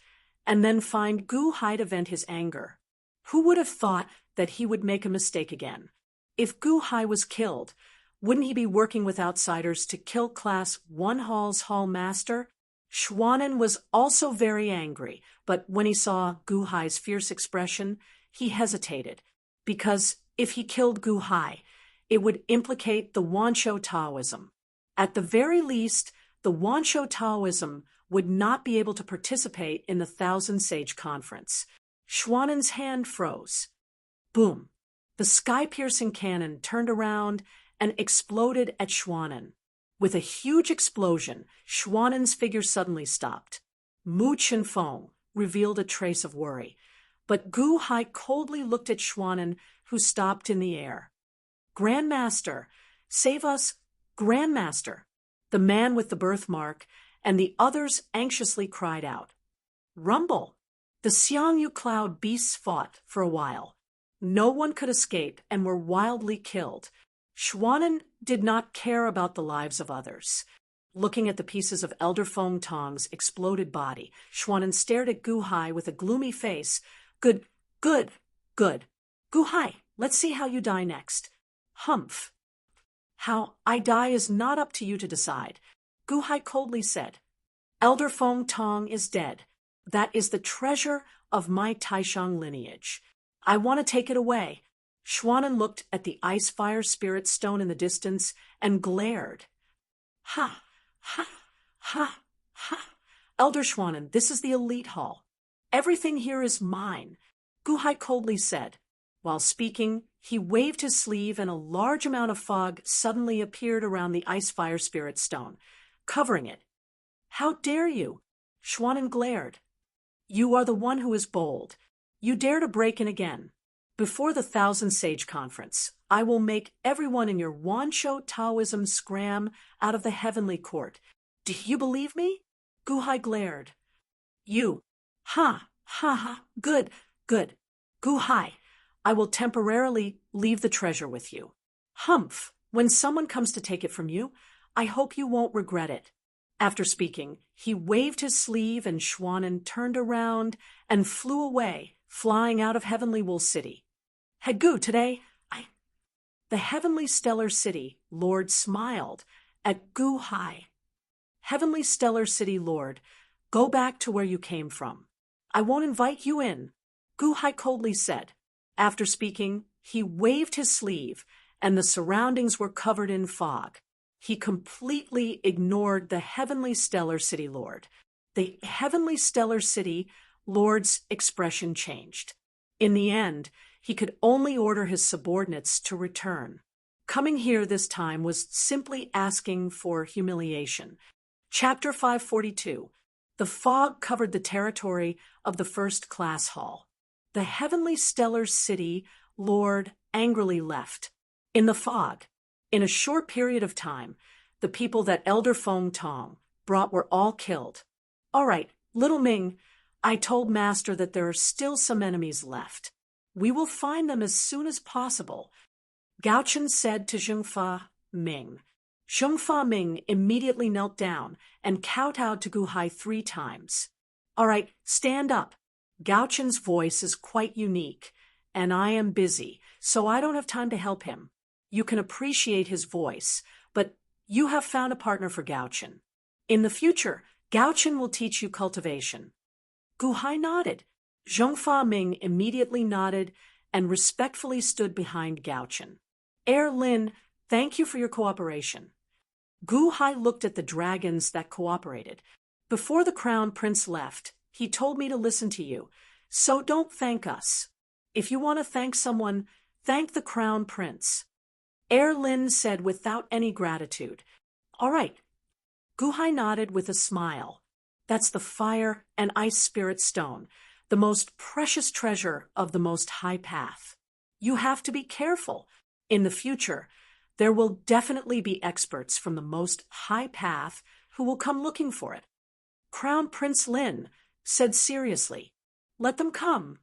and then find Guhai to vent his anger. Who would have thought that he would make a mistake again? If Guhai was killed, wouldn't he be working with outsiders to kill Class 1 Hall's Hall Master? Schwanen was also very angry, but when he saw Guhai's fierce expression, he hesitated, because if he killed Guhai, it would implicate the Wanshou Taoism. At the very least, the Wanshou Taoism would not be able to participate in the Thousand Sage Conference. Schwanen's hand froze. Boom! The sky-piercing cannon turned around and exploded at Schwanen. With a huge explosion, Schwanen's figure suddenly stopped. Mu Chen Feng revealed a trace of worry, but Guhai coldly looked at Schwanen, who stopped in the air. Grandmaster, save us, Grandmaster! The man with the birthmark and the others anxiously cried out. Rumble! The Xiangyu cloud beasts fought for a while. No one could escape and were wildly killed. Schwanen did not care about the lives of others. Looking at the pieces of Elder Feng Tong's exploded body, Schwanen stared at Guhai with a gloomy face. Good. Guhai, let's see how you die next. Humph. How I die is not up to you to decide, Guhai coldly said. Elder Feng Tong is dead. That is the treasure of my Taishang lineage. I want to take it away. Schwanen looked at the ice-fire spirit stone in the distance and glared. Ha! Elder Schwanen, this is the elite hall. Everything here is mine, Guhai coldly said. While speaking, he waved his sleeve and a large amount of fog suddenly appeared around the ice-fire spirit stone, covering it. How dare you? Schwanen glared. You are the one who is bold. You dare to break in again. Before the Thousand Sage Conference, I will make everyone in your Wanshou Taoism scram out of the heavenly court. Do you believe me? Guhai glared. You. Ha. Good. Guhai, I will temporarily leave the treasure with you. Humph. When someone comes to take it from you, I hope you won't regret it." After speaking, he waved his sleeve and Schwanen turned around and flew away, flying out of Heavenly Wool City. Hegu, today, The Heavenly Stellar City Lord smiled at Gu Hai. "Heavenly Stellar City Lord, go back to where you came from. I won't invite you in," Gu Hai coldly said. After speaking, he waved his sleeve, and the surroundings were covered in fog. He completely ignored the Heavenly Stellar City Lord. The Heavenly Stellar City Lord's expression changed. In the end, he could only order his subordinates to return. Coming here this time was simply asking for humiliation. Chapter 542. The fog covered the territory of the first-class hall. The Heavenly Stellar City Lord angrily left. In the fog, in a short period of time, the people that Elder Feng Tong brought were all killed. "All right, little Ming, I told Master that there are still some enemies left. We will find them as soon as possible," Gao Chen said to Zhengfa Ming. Zhengfa Ming immediately knelt down and kowtowed to Gu Hai 3 times. "All right, stand up. Gao Chen's voice is quite unique, and I am busy, so I don't have time to help him. You can appreciate his voice, but you have found a partner for Gao Chen. In the future, Gao Chen will teach you cultivation." Gu Hai nodded. Zhengfa Ming immediately nodded and respectfully stood behind Gao Chen. "Lin, thank you for your cooperation." Gu Hai looked at the dragons that cooperated. "Before the Crown Prince left, he told me to listen to you, so don't thank us. If you want to thank someone, thank the Crown Prince." Lin said without any gratitude. "All right." Gu Hai nodded with a smile. "That's the Fire and Ice Spirit Stone, the most precious treasure of the Most High Path. You have to be careful. In the future, there will definitely be experts from the Most High Path who will come looking for it." Crown Prince Lin said seriously, "Let them come."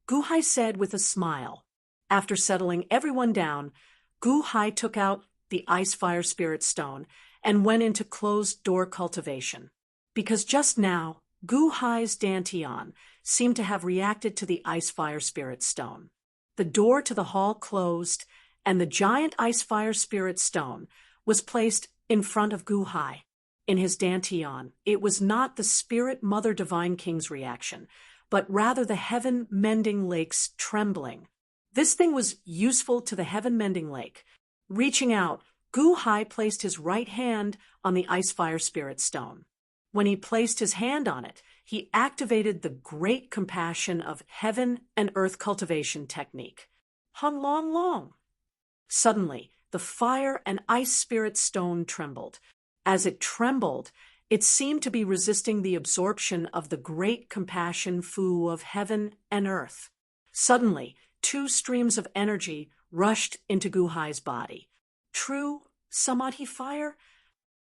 Gu Hai said with a smile. After settling everyone down, Gu Hai took out the Ice Fire Spirit Stone and went into closed-door cultivation. Because just now, Gu Hai's Dantian seemed to have reacted to the Ice Fire Spirit Stone. The door to the hall closed, and the giant Ice Fire Spirit Stone was placed in front of Gu Hai. In his Dantian, it was not the Spirit Mother Divine King's reaction, but rather the Heaven Mending Lake's trembling. This thing was useful to the Heaven Mending Lake. Reaching out, Gu Hai placed his right hand on the Ice Fire Spirit Stone. When he placed his hand on it, he activated the great compassion of heaven and earth cultivation technique. Hung long long. Suddenly, the fire and ice spirit stone trembled. As it trembled, it seemed to be resisting the absorption of the great compassion fu of heaven and earth. Suddenly, 2 streams of energy rushed into Gu Hai's body. True Samadhi fire?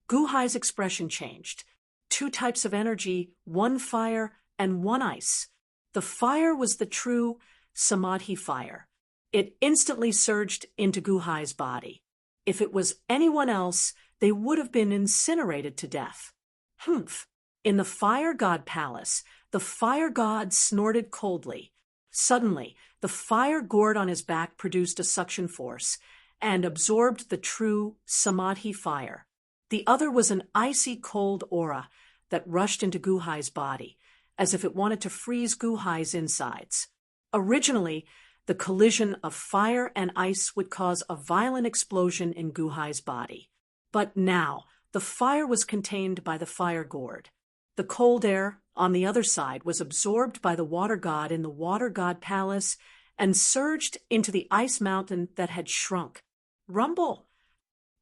Gu Hai's expression changed. 2 types of energy, 1 fire and 1 ice. The fire was the true Samadhi fire. It instantly surged into Gu Hai's body. If it was anyone else, they would have been incinerated to death. Humph! In the Fire God Palace, the Fire God snorted coldly. Suddenly, the fire gourd on his back produced a suction force and absorbed the true Samadhi fire. The other was an icy cold aura that rushed into Gu Hai's body, as if it wanted to freeze Gu Hai's insides. Originally, the collision of fire and ice would cause a violent explosion in Gu Hai's body. But now, the fire was contained by the fire gourd. The cold air, on the other side, was absorbed by the water god in the Water God Palace and surged into the ice mountain that had shrunk. Rumble!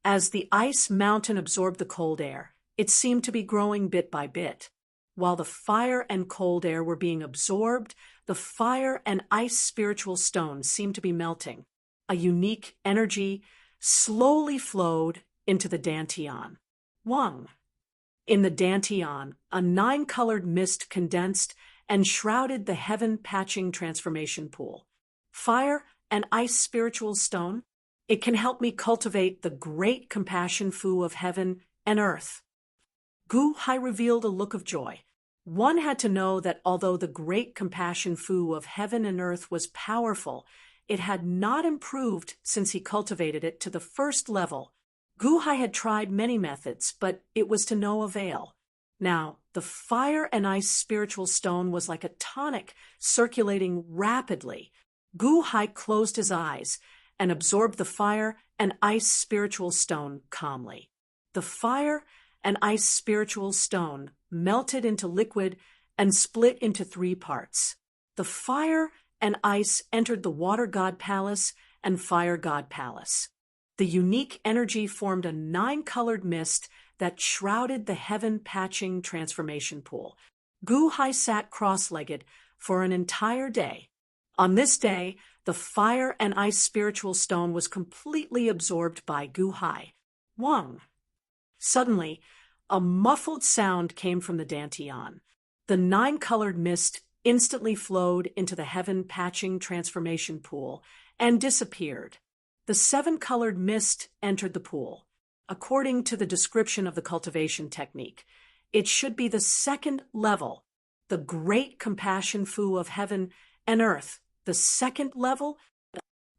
As the ice mountain absorbed the cold air, it seemed to be growing bit by bit. While the fire and cold air were being absorbed, the fire and ice spiritual stone seemed to be melting. A unique energy slowly flowed into the Dantian. Wang. In the Dantian, a 9-colored mist condensed and shrouded the heaven-patching transformation pool. Fire and ice spiritual stone? It can help me cultivate the great compassion fu of heaven and earth. Gu Hai revealed a look of joy. One had to know that although the great compassion fu of heaven and earth was powerful, it had not improved since he cultivated it to the first level. Gu Hai had tried many methods, but it was to no avail. Now, the fire and ice spiritual stone was like a tonic circulating rapidly. Gu Hai closed his eyes and absorbed the fire and ice spiritual stone calmly. The fire and ice spiritual stone melted into liquid and split into 3 parts. The fire and ice entered the water god palace and fire god palace. The unique energy formed a 9-colored mist that shrouded the heaven-patching transformation pool. Gu Hai sat cross-legged for an entire day. On this day, the fire and ice spiritual stone was completely absorbed by Gu Hai. Wang. Suddenly, a muffled sound came from the Dantian. The 9-colored mist instantly flowed into the heaven-patching transformation pool and disappeared. The 7-colored mist entered the pool. According to the description of the cultivation technique, it should be the 2nd level, the great compassion fu of heaven and earth. The 2nd level?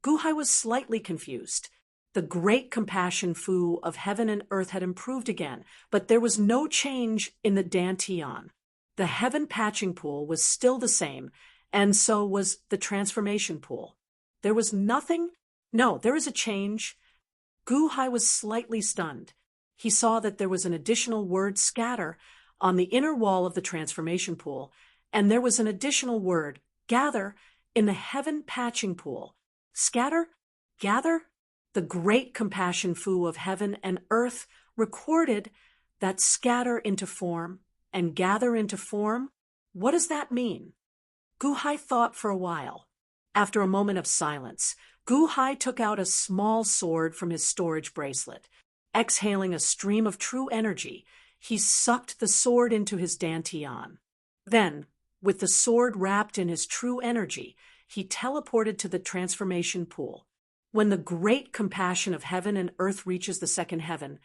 Gu Hai was slightly confused. The great compassion fu of heaven and earth had improved again, but there was no change in the Dantian. The heaven patching pool was still the same, and so was the transformation pool. There was nothing? No, there is a change. Gu Hai was slightly stunned. He saw that there was an additional word scatter on the inner wall of the transformation pool, and there was an additional word, gather, in the heaven patching pool. Scatter? Gather? The great compassion fu of heaven and earth recorded that scatter into form and gather into form. What does that mean? Gu Hai thought for a while. After a moment of silence, Gu Hai took out a small sword from his storage bracelet. Exhaling a stream of true energy, he sucked the sword into his Dantian. Then, with the sword wrapped in his true energy, he teleported to the transformation pool. When the great compassion of heaven and earth reaches the 2nd heaven,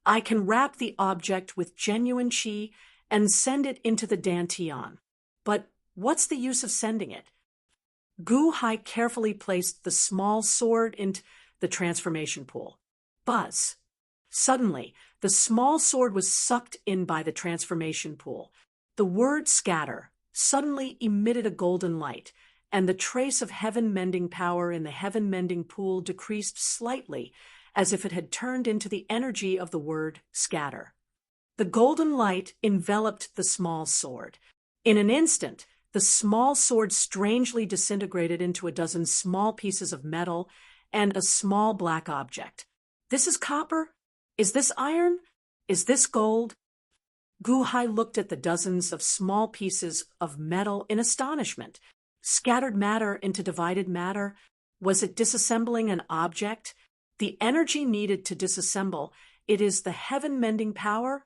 I can wrap the object with genuine qi and send it into the Dantian. But what's the use of sending it? Gu Hai carefully placed the small sword into the transformation pool. Buzz! Suddenly, the small sword was sucked in by the transformation pool. The word scatter suddenly emitted a golden light, and the trace of heaven-mending power in the heaven-mending pool decreased slightly, as if it had turned into the energy of the word scatter. The golden light enveloped the small sword. In an instant, the small sword strangely disintegrated into a dozen small pieces of metal and a small black object. This is copper? Is this iron? Is this gold? Gu Hai looked at the dozens of small pieces of metal in astonishment. Scattered matter into divided matter? Was it disassembling an object? The energy needed to disassemble, it is the heaven-mending power?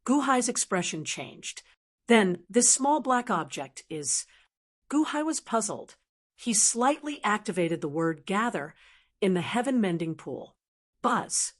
Gu Hai's expression changed. Then, this small black object is... Gu Hai was puzzled. He slightly activated the word gather in the heaven-mending pool. Buzz.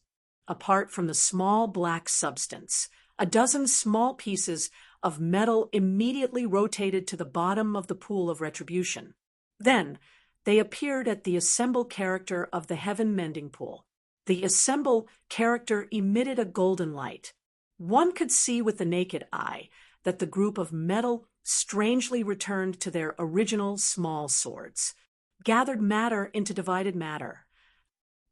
Apart from the small black substance, a dozen small pieces of metal immediately rotated to the bottom of the pool of retribution. Then, they appeared at the assemble character of the heaven-mending pool. The assemble character emitted a golden light. One could see with the naked eye that the group of metal strangely returned to their original small swords. Gathered matter into divided matter.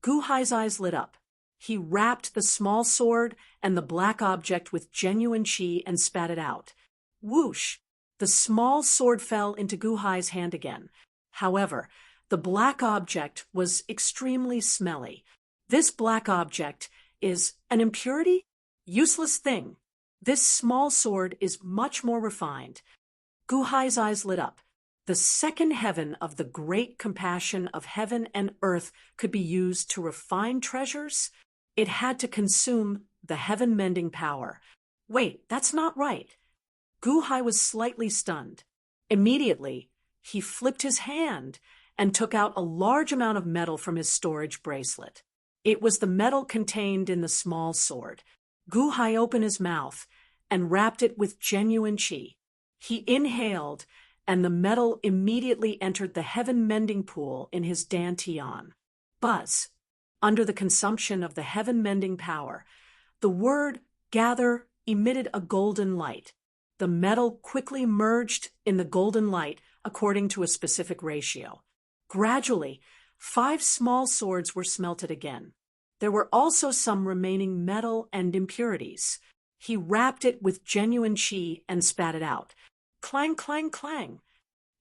Gu Hai's eyes lit up. He wrapped the small sword and the black object with genuine qi and spat it out. Whoosh! The small sword fell into Gu Hai's hand again. However, the black object was extremely smelly. This black object is an impurity? Useless thing. This small sword is much more refined. Gu Hai's eyes lit up. The 2nd heaven of the great compassion of heaven and earth could be used to refine treasures? It had to consume the heaven-mending power. Wait, that's not right. Gu Hai was slightly stunned. Immediately, he flipped his hand, and took out a large amount of metal from his storage bracelet. It was the metal contained in the small sword. Gu Hai opened his mouth and wrapped it with genuine qi. He inhaled, and the metal immediately entered the heaven-mending pool in his dantian. Buzz. Under the consumption of the heaven-mending power, the word gather emitted a golden light. The metal quickly merged in the golden light according to a specific ratio. Gradually, 5 small swords were smelted again. There were also some remaining metal and impurities. He wrapped it with genuine qi and spat it out. Clang, clang, clang.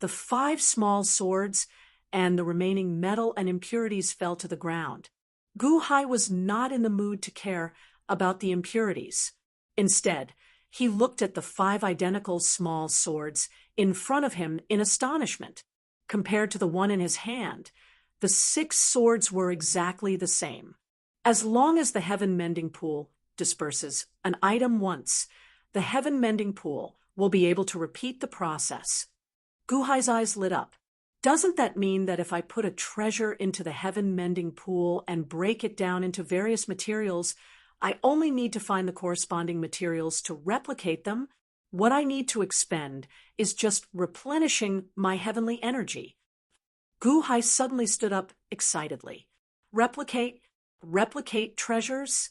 The 5 small swords and the remaining metal and impurities fell to the ground. Gu Hai was not in the mood to care about the impurities. Instead, he looked at the 5 identical small swords in front of him in astonishment. Compared to the one in his hand, the 6 swords were exactly the same. As long as the heaven-mending pool disperses an item once, the heaven-mending pool will be able to repeat the process. Gu Hai's eyes lit up. Doesn't that mean that if I put a treasure into the heaven-mending pool and break it down into various materials, I only need to find the corresponding materials to replicate them? What I need to expend is just replenishing my heavenly energy. Gu Hai suddenly stood up excitedly. Replicate treasures?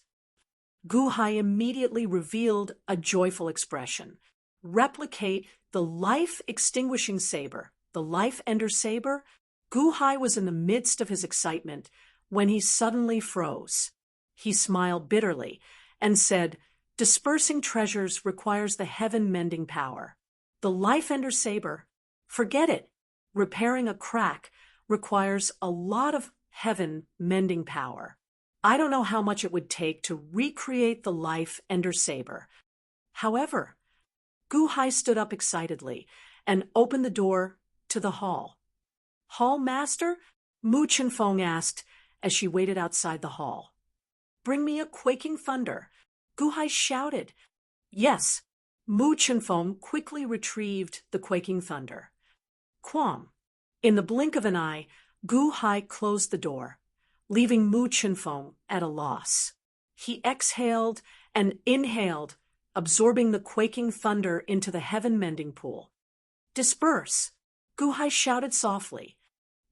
Gu Hai immediately revealed a joyful expression. Replicate the life-extinguishing saber, the life-ender saber? Gu Hai was in the midst of his excitement when he suddenly froze. He smiled bitterly and said, "Dispersing treasures requires the heaven-mending power. The life-ender saber, forget it. Repairing a crack requires a lot of heaven-mending power. I don't know how much it would take to recreate the life-ender saber." However, Gu Hai stood up excitedly and opened the door to the hall. "Hall master?" Mu Chenfeng asked as she waited outside the hall. "Bring me a quaking thunder," Gu Hai shouted. "Yes." Mu Chenfeng quickly retrieved the quaking thunder. Quam. In the blink of an eye, Gu Hai closed the door, leaving Mu Chenfeng at a loss. He exhaled and inhaled, absorbing the quaking thunder into the heaven-mending pool. "Disperse!" Gu Hai shouted softly.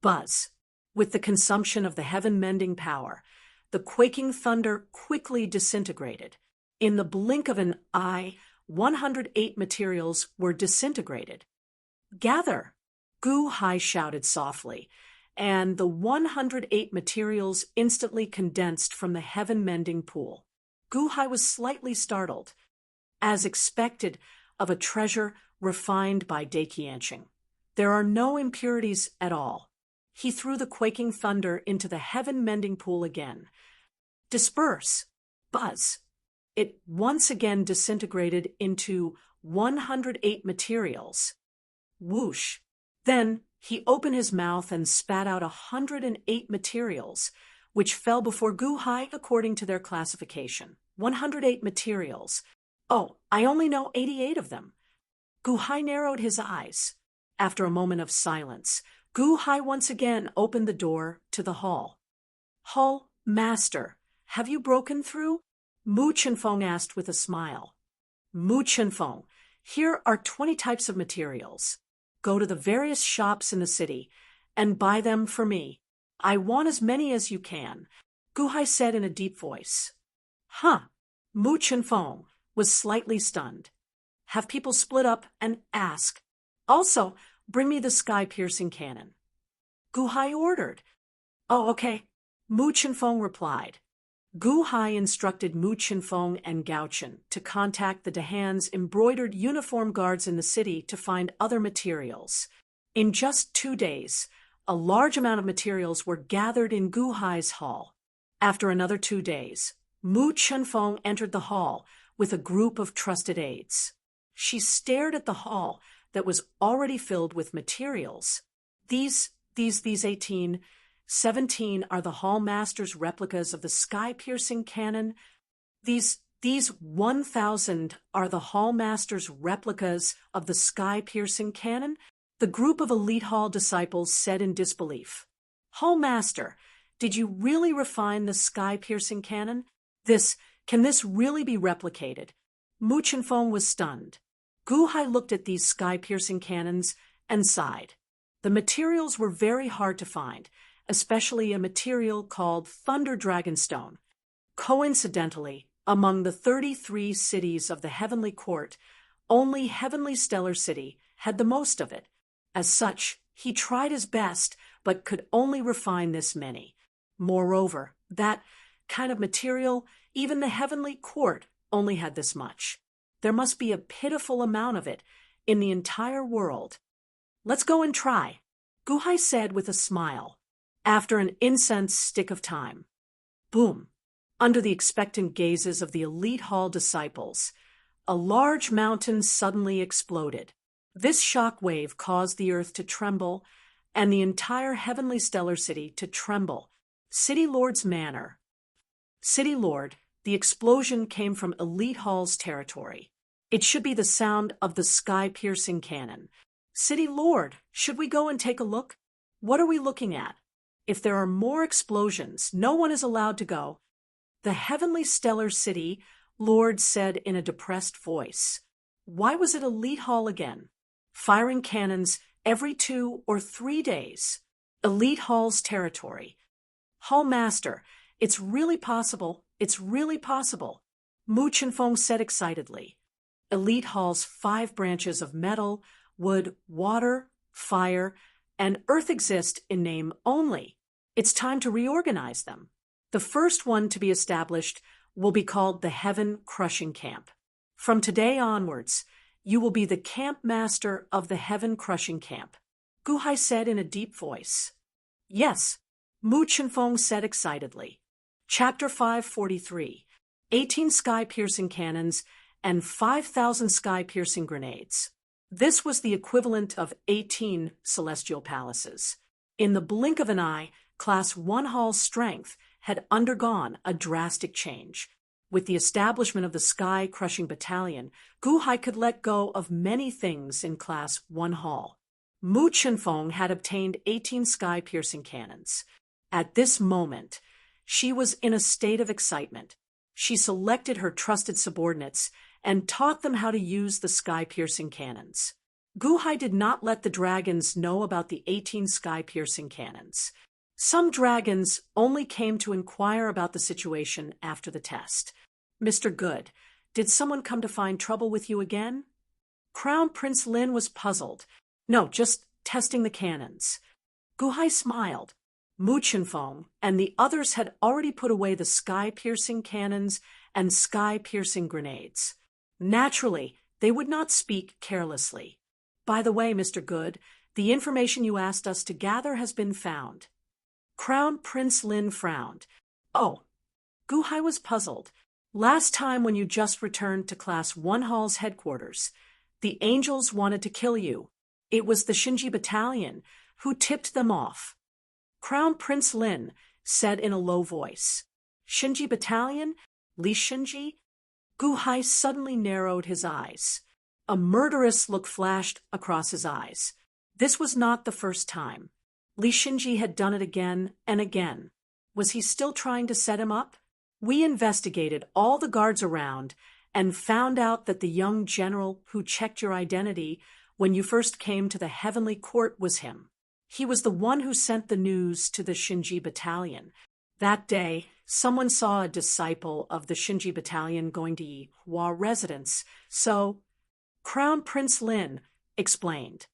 Buzz. With the consumption of the heaven-mending power, the quaking thunder quickly disintegrated. In the blink of an eye, 108 materials were disintegrated. "Gather!" Gu Hai shouted softly, and the 108 materials instantly condensed from the heaven-mending pool. Gu Hai was slightly startled, as expected of a treasure refined by Daiqianqing. There are no impurities at all. He threw the quaking thunder into the heaven-mending pool again. "Disperse!" Buzz. It once again disintegrated into 108 materials. Whoosh. Then he opened his mouth and spat out 108 materials, which fell before Gu Hai according to their classification. 108 materials. Oh, I only know 88 of them. Gu Hai narrowed his eyes. After a moment of silence, Gu Hai once again opened the door to the hall. "Hall master, have you broken through?" Mu Chenfeng asked with a smile. "Mu Chenfeng, here are 20 types of materials. Go to the various shops in the city and buy them for me. I want as many as you can," Gu Hai said in a deep voice. "Huh." Mu Chenfeng was slightly stunned. "Have people split up and ask. Also, bring me the sky-piercing cannon." Gu Hai ordered. "Oh, okay," Mu Chenfeng replied. Gu Hai instructed Mu Chenfeng and Gao Chen to contact the Dahan's embroidered uniform guards in the city to find other materials. In just 2 days, a large amount of materials were gathered in Gu Hai's hall. After another 2 days, Mu Chenfeng entered the hall with a group of trusted aides. She stared at the hall that was already filled with materials. These 18, 17 are the hall master's replicas of the sky-piercing cannon. These 1,000 are the hall master's replicas of the sky-piercing cannon. The group of elite hall disciples said in disbelief. Hall Master, did you really refine the sky-piercing cannon? Can this really be replicated? Mu Chenfeng was stunned. Gu Hai looked at these sky-piercing cannons and sighed. The materials were very hard to find, especially a material called Thunder Dragonstone. Coincidentally, among the 33 cities of the Heavenly Court, only Heavenly Stellar City had the most of it. As such, he tried his best, but could only refine this many. Moreover, that kind of material, even the Heavenly Court only had this much. There must be a pitiful amount of it in the entire world. Let's go and try, Gu Hai said with a smile, after an incensed stick of time. Boom! Under the expectant gazes of the elite hall disciples, a large mountain suddenly exploded. This shock wave caused the earth to tremble and the entire Heavenly Stellar City to tremble. City Lord's manor. City Lord, the explosion came from Elite Hall's territory. It should be the sound of the sky-piercing cannon. City Lord, should we go and take a look? What are we looking at? If there are more explosions, no one is allowed to go. The Heavenly Stellar City Lord said in a depressed voice. Why was it Elite Hall again? Firing cannons every 2 or 3 days. Elite Hall's territory. Hall Master, it's really possible. It's really possible. Mu Chenfeng said excitedly. Elite Hall's 5 branches of metal, wood, water, fire, and earth exist in name only. It's time to reorganize them. The first one to be established will be called the Heaven Crushing Camp. From today onwards, you will be the camp master of the Heaven Crushing Camp, Gu Hai said in a deep voice. Yes, Mu Chenfeng said excitedly. Chapter 543, 18 sky-piercing cannons and 5,000 sky-piercing grenades. This was the equivalent of 18 celestial palaces. In the blink of an eye, Class 1 Hall's strength had undergone a drastic change. With the establishment of the Sky-Crushing Battalion, Gu Hai could let go of many things in Class 1 Hall. Mu Chenfeng had obtained 18 sky-piercing cannons. At this moment, she was in a state of excitement. She selected her trusted subordinates and taught them how to use the sky-piercing cannons. Gu Hai did not let the dragons know about the 18 sky-piercing cannons. Some dragons only came to inquire about the situation after the test. Mr. Good, did someone come to find trouble with you again? Crown Prince Lin was puzzled. No, just testing the cannons. Gu Hai smiled. Mu Chenfeng and the others had already put away the sky-piercing cannons and sky-piercing grenades. Naturally, they would not speak carelessly. By the way, Mr. Good, the information you asked us to gather has been found. Crown Prince Lin frowned. Oh, Gu Hai was puzzled. Last time when you just returned to Class 1 Hall's headquarters, the angels wanted to kill you. It was the Shinji Battalion who tipped them off. Crown Prince Lin said in a low voice. Shinji Battalion? Li Shinji? Gu Hai suddenly narrowed his eyes. A murderous look flashed across his eyes. This was not the first time. Li Shinji had done it again and again. Was he still trying to set him up? We investigated all the guards around and found out that the young general who checked your identity when you first came to the Heavenly Court was him. He was the one who sent the news to the Shinji Battalion. That day, someone saw a disciple of the Shinji Battalion going to Yihua residence, so Crown Prince Lin explained.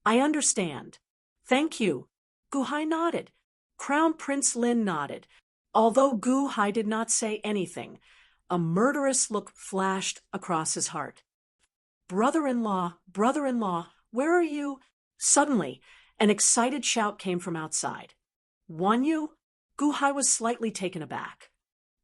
I understand. Thank you. Gu Hai nodded. Crown Prince Lin nodded. Although Gu Hai did not say anything, a murderous look flashed across his heart. Brother-in-law, where are you? Suddenly, an excited shout came from outside. Won you? Gu Hai was slightly taken aback.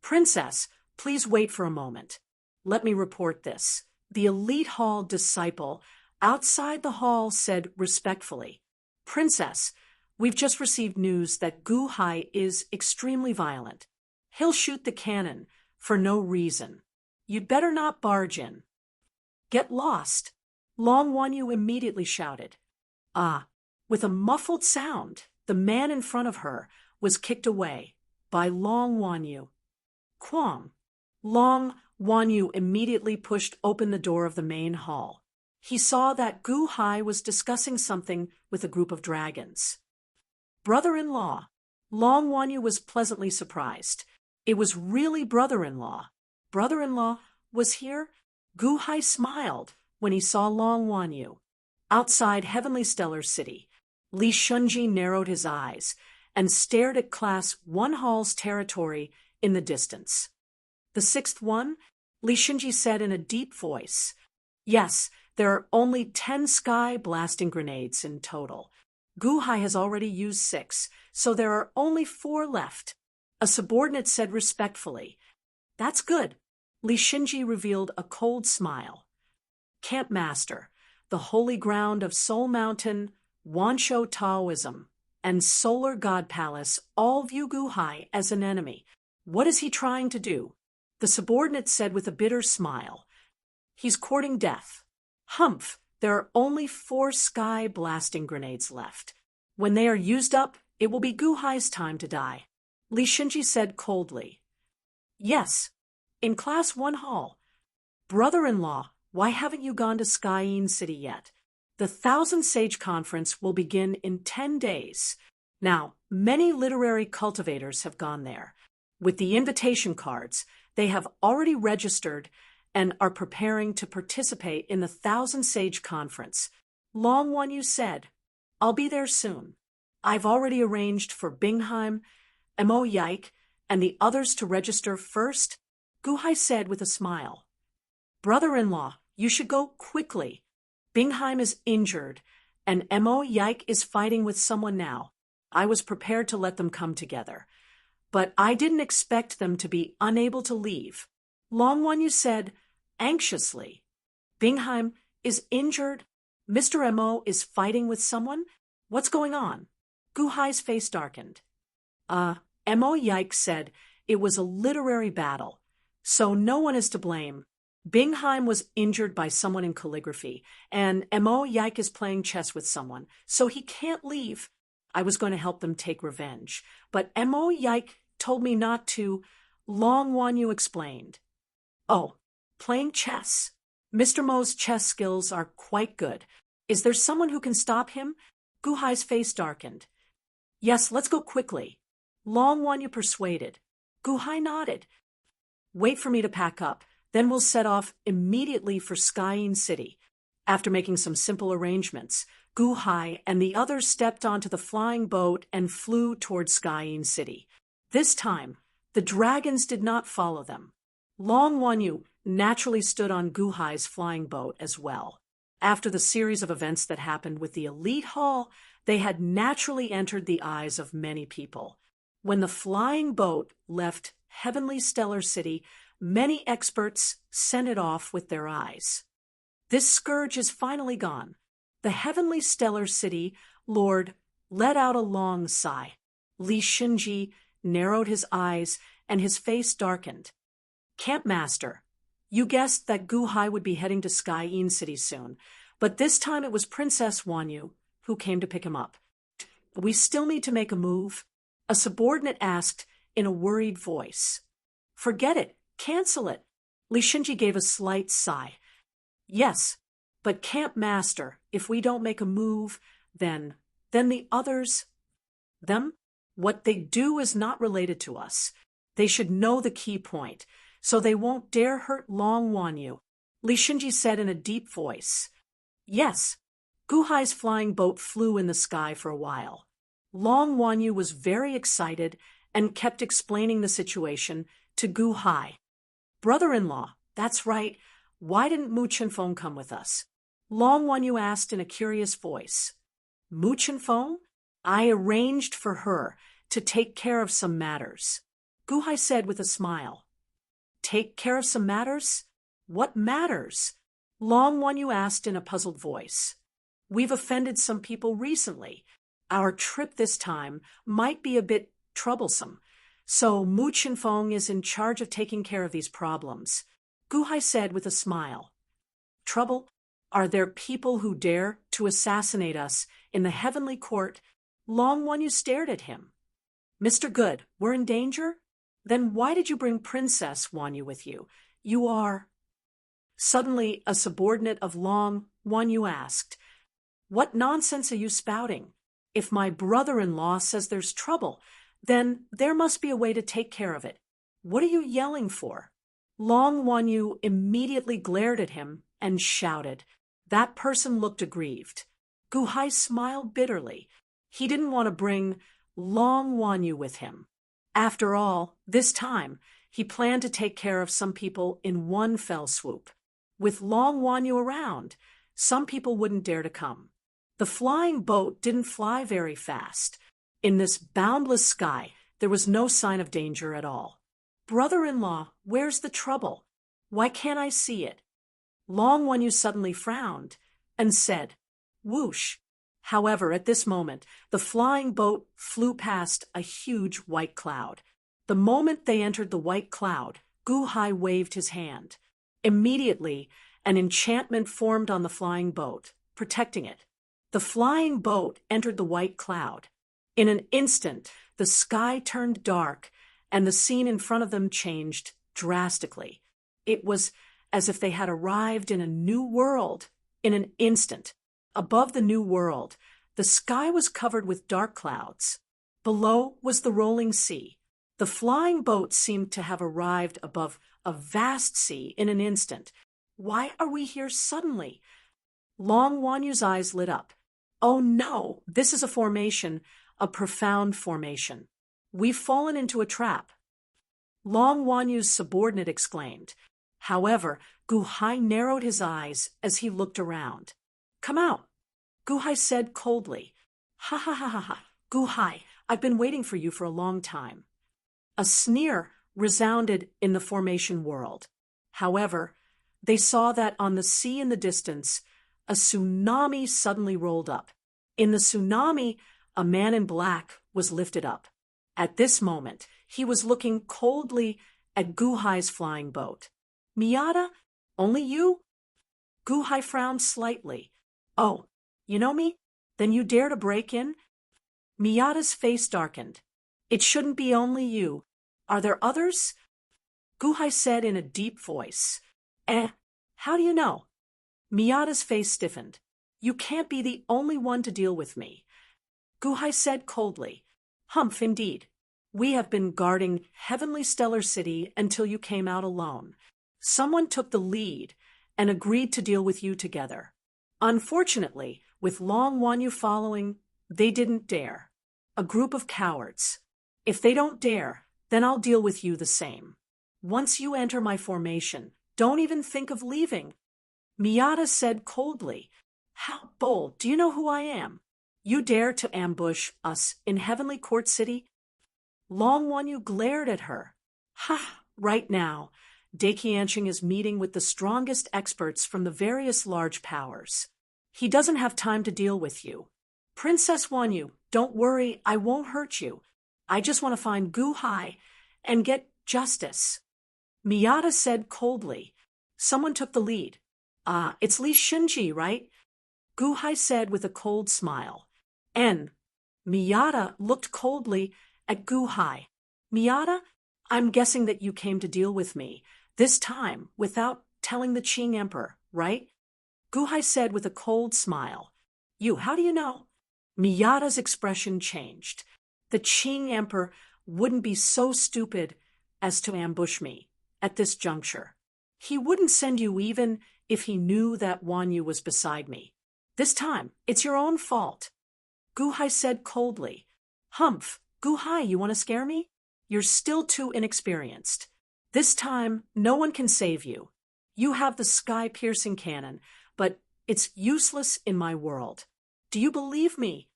Princess, please wait for a moment. Let me report this. The Elite Hall disciple outside the hall said respectfully, Princess, we've just received news that Gu Hai is extremely violent. He'll shoot the cannon for no reason. You'd better not barge in. Get lost. Long Wanyu immediately shouted. Ah, with a muffled sound, the man in front of her was kicked away by Long Wanyu. Kwang. Long Wanyu immediately pushed open the door of the main hall. He saw that Gu Hai was discussing something with a group of dragons. Brother-in-law. Long Wanyu was pleasantly surprised. It was really brother-in-law. Brother-in-law was here? Gu Hai smiled when he saw Long Wanyu. Outside Heavenly Stellar City, Li Shunji narrowed his eyes and stared at Class 1 Hall's territory in the distance. The sixth one? Li Shunji said in a deep voice. Yes, there are only 10 sky-blasting grenades in total. Gu Hai has already used 6, so there are only 4 left. A subordinate said respectfully. That's good. Li Shunji revealed a cold smile. Camp Master, the holy ground of Soul Mountain, Wansho Taoism, and Solar God Palace all view Gu Hai as an enemy. What is he trying to do? The subordinate said with a bitter smile. He's courting death. Humph, there are only 4 sky-blasting grenades left. When they are used up, it will be Gu Hai's time to die. Li Shunji said coldly. Yes, in Class 1 Hall. Brother-in-law, why haven't you gone to Skyene City yet? The Thousand Sage Conference will begin in 10 days. Now, many literary cultivators have gone there. With the invitation cards, they have already registered and are preparing to participate in the Thousand Sage Conference. Long Wanyu said, I'll be there soon. I've already arranged for Bingheim, Mo Yike, and the others to register first, Gu Hai said with a smile. Brother-in-law, you should go quickly. Bingheim is injured, and Mo Yike is fighting with someone now. I was prepared to let them come together, but I didn't expect them to be unable to leave. Long Wanyu said, anxiously. Bingheim is injured? Mr. Mo is fighting with someone? What's going on? Gu Hai's face darkened. Mo Yike said it was a literary battle, so no one is to blame. Bingheim was injured by someone in calligraphy, and Mo Yike is playing chess with someone, so he can't leave. I was going to help them take revenge, but Mo Yike told me not to. Long Wanyu explained. Oh, playing chess. Mr. Mo's chess skills are quite good. Is there someone who can stop him? Gu Hai's face darkened. Yes, let's go quickly. Long Wanyu persuaded. Gu Hai nodded. Wait for me to pack up, then we'll set off immediately for Skyene City. After making some simple arrangements, Gu Hai and the others stepped onto the flying boat and flew toward Skyene City. This time, the dragons did not follow them. Long Wanyu naturally stood on Gu Hai's flying boat as well. After the series of events that happened with the elite hall, they had naturally entered the eyes of many people. When the flying boat left Heavenly Stellar City, many experts sent it off with their eyes. This scourge is finally gone. The Heavenly Stellar City Lord let out a long sigh. Li Shunji narrowed his eyes and his face darkened. Camp Master, you guessed that Gu Hai would be heading to Skyene City soon, but this time it was Princess Wanyu who came to pick him up. We still need to make a move? A subordinate asked in a worried voice. Forget it. Cancel it. Li Shunji gave a slight sigh. Yes, but Camp Master, if we don't make a move, then the others... Them? What they do is not related to us. They should know the key point, so they won't dare hurt Long Wanyu. Li Shunji said in a deep voice. Yes. Gu Hai's flying boat flew in the sky for a while. Long Wanyu was very excited and kept explaining the situation to Gu Hai. Brother-in-law, that's right. Why didn't Mu Chenfeng come with us? Long Wanyu asked in a curious voice. Mu Chenfeng? I arranged for her to take care of some matters. Gu Hai said with a smile. Take care of some matters? What matters? Long Wanyu asked in a puzzled voice. We've offended some people recently. Our trip this time might be a bit troublesome, so Mu Chenfeng is in charge of taking care of these problems. Gu Hai said with a smile. Trouble? Are there people who dare to assassinate us in the heavenly court? Long Wanyu stared at him. Mr. Good, we're in danger? Then why did you bring Princess Wanyu with you? You are... Suddenly, a subordinate of Long Wanyu asked, "What nonsense are you spouting? If my brother-in-law says there's trouble, then there must be a way to take care of it. What are you yelling for?" Long Wanyu immediately glared at him and shouted. That person looked aggrieved. Guhai smiled bitterly. He didn't want to bring Long Wanyu with him. After all, this time, he planned to take care of some people in one fell swoop. With Long Wanyu around, some people wouldn't dare to come. The flying boat didn't fly very fast. In this boundless sky, there was no sign of danger at all. "Brother-in-law, where's the trouble? Why can't I see it?" Long Wanyu suddenly frowned and said, "Whoosh." However, at this moment, the flying boat flew past a huge white cloud. The moment they entered the white cloud, Guhai waved his hand. Immediately, an enchantment formed on the flying boat, protecting it. The flying boat entered the white cloud. In an instant, the sky turned dark, and the scene in front of them changed drastically. It was as if they had arrived in a new world in an instant. Above the new world, the sky was covered with dark clouds. Below was the rolling sea. The flying boat seemed to have arrived above a vast sea in an instant. Why are we here suddenly? Long Wanyu's eyes lit up. Oh no, this is a formation, a profound formation. We've fallen into a trap. Long Wanyu's subordinate exclaimed. However, Guhai narrowed his eyes as he looked around. "Come out," Guhai said coldly. "Ha ha ha ha ha. Guhai, I've been waiting for you for a long time." A sneer resounded in the formation world. However, they saw that on the sea in the distance, a tsunami suddenly rolled up. In the tsunami, a man in black was lifted up. At this moment, he was looking coldly at Guhai's flying boat. "Miyata? Only you?" Guhai frowned slightly. "Oh, you know me? Then you dare to break in?" Miyata's face darkened. "It shouldn't be only you. Are there others?" Guhai said in a deep voice. How do you know?" Miyata's face stiffened. "You can't be the only one to deal with me." Guhai said coldly. "Humph, indeed. We have been guarding Heavenly Stellar City until you came out alone. Someone took the lead and agreed to deal with you together. Unfortunately, with Long Wanyu following, they didn't dare. A group of cowards. If they don't dare, then I'll deal with you the same. Once you enter my formation, don't even think of leaving." Miyata said coldly. "How bold! Do you know who I am? You dare to ambush us in Heavenly Court City?" Long Wanyu glared at her. "Ha! Right now, Daiqianqing is meeting with the strongest experts from the various large powers. He doesn't have time to deal with you. Princess Wanyu, don't worry, I won't hurt you. I just want to find Guhai and get justice." Miyata said coldly. Someone took the lead. It's Li Shinji, right?" Guhai said with a cold smile. Miyata looked coldly at Guhai. "Miyata, I'm guessing that you came to deal with me, this time without telling the Qing Emperor, right?" Guhai said with a cold smile. How do you know?" Miyata's expression changed. "The Qing Emperor wouldn't be so stupid as to ambush me at this juncture. He wouldn't send you even if he knew that Wanyu was beside me. This time, it's your own fault." Guhai said coldly. "Humph, Guhai, you want to scare me? You're still too inexperienced. This time, no one can save you. You have the sky-piercing cannon, but it's useless in my world. Do you believe me?"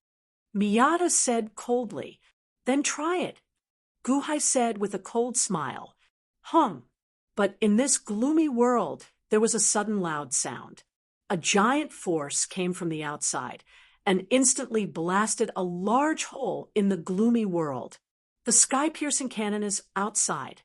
Miyata said coldly. "Then try it." Guhai said with a cold smile. But in this gloomy world, there was a sudden loud sound. A giant force came from the outside and instantly blasted a large hole in the gloomy world. "The sky-piercing cannon is outside,"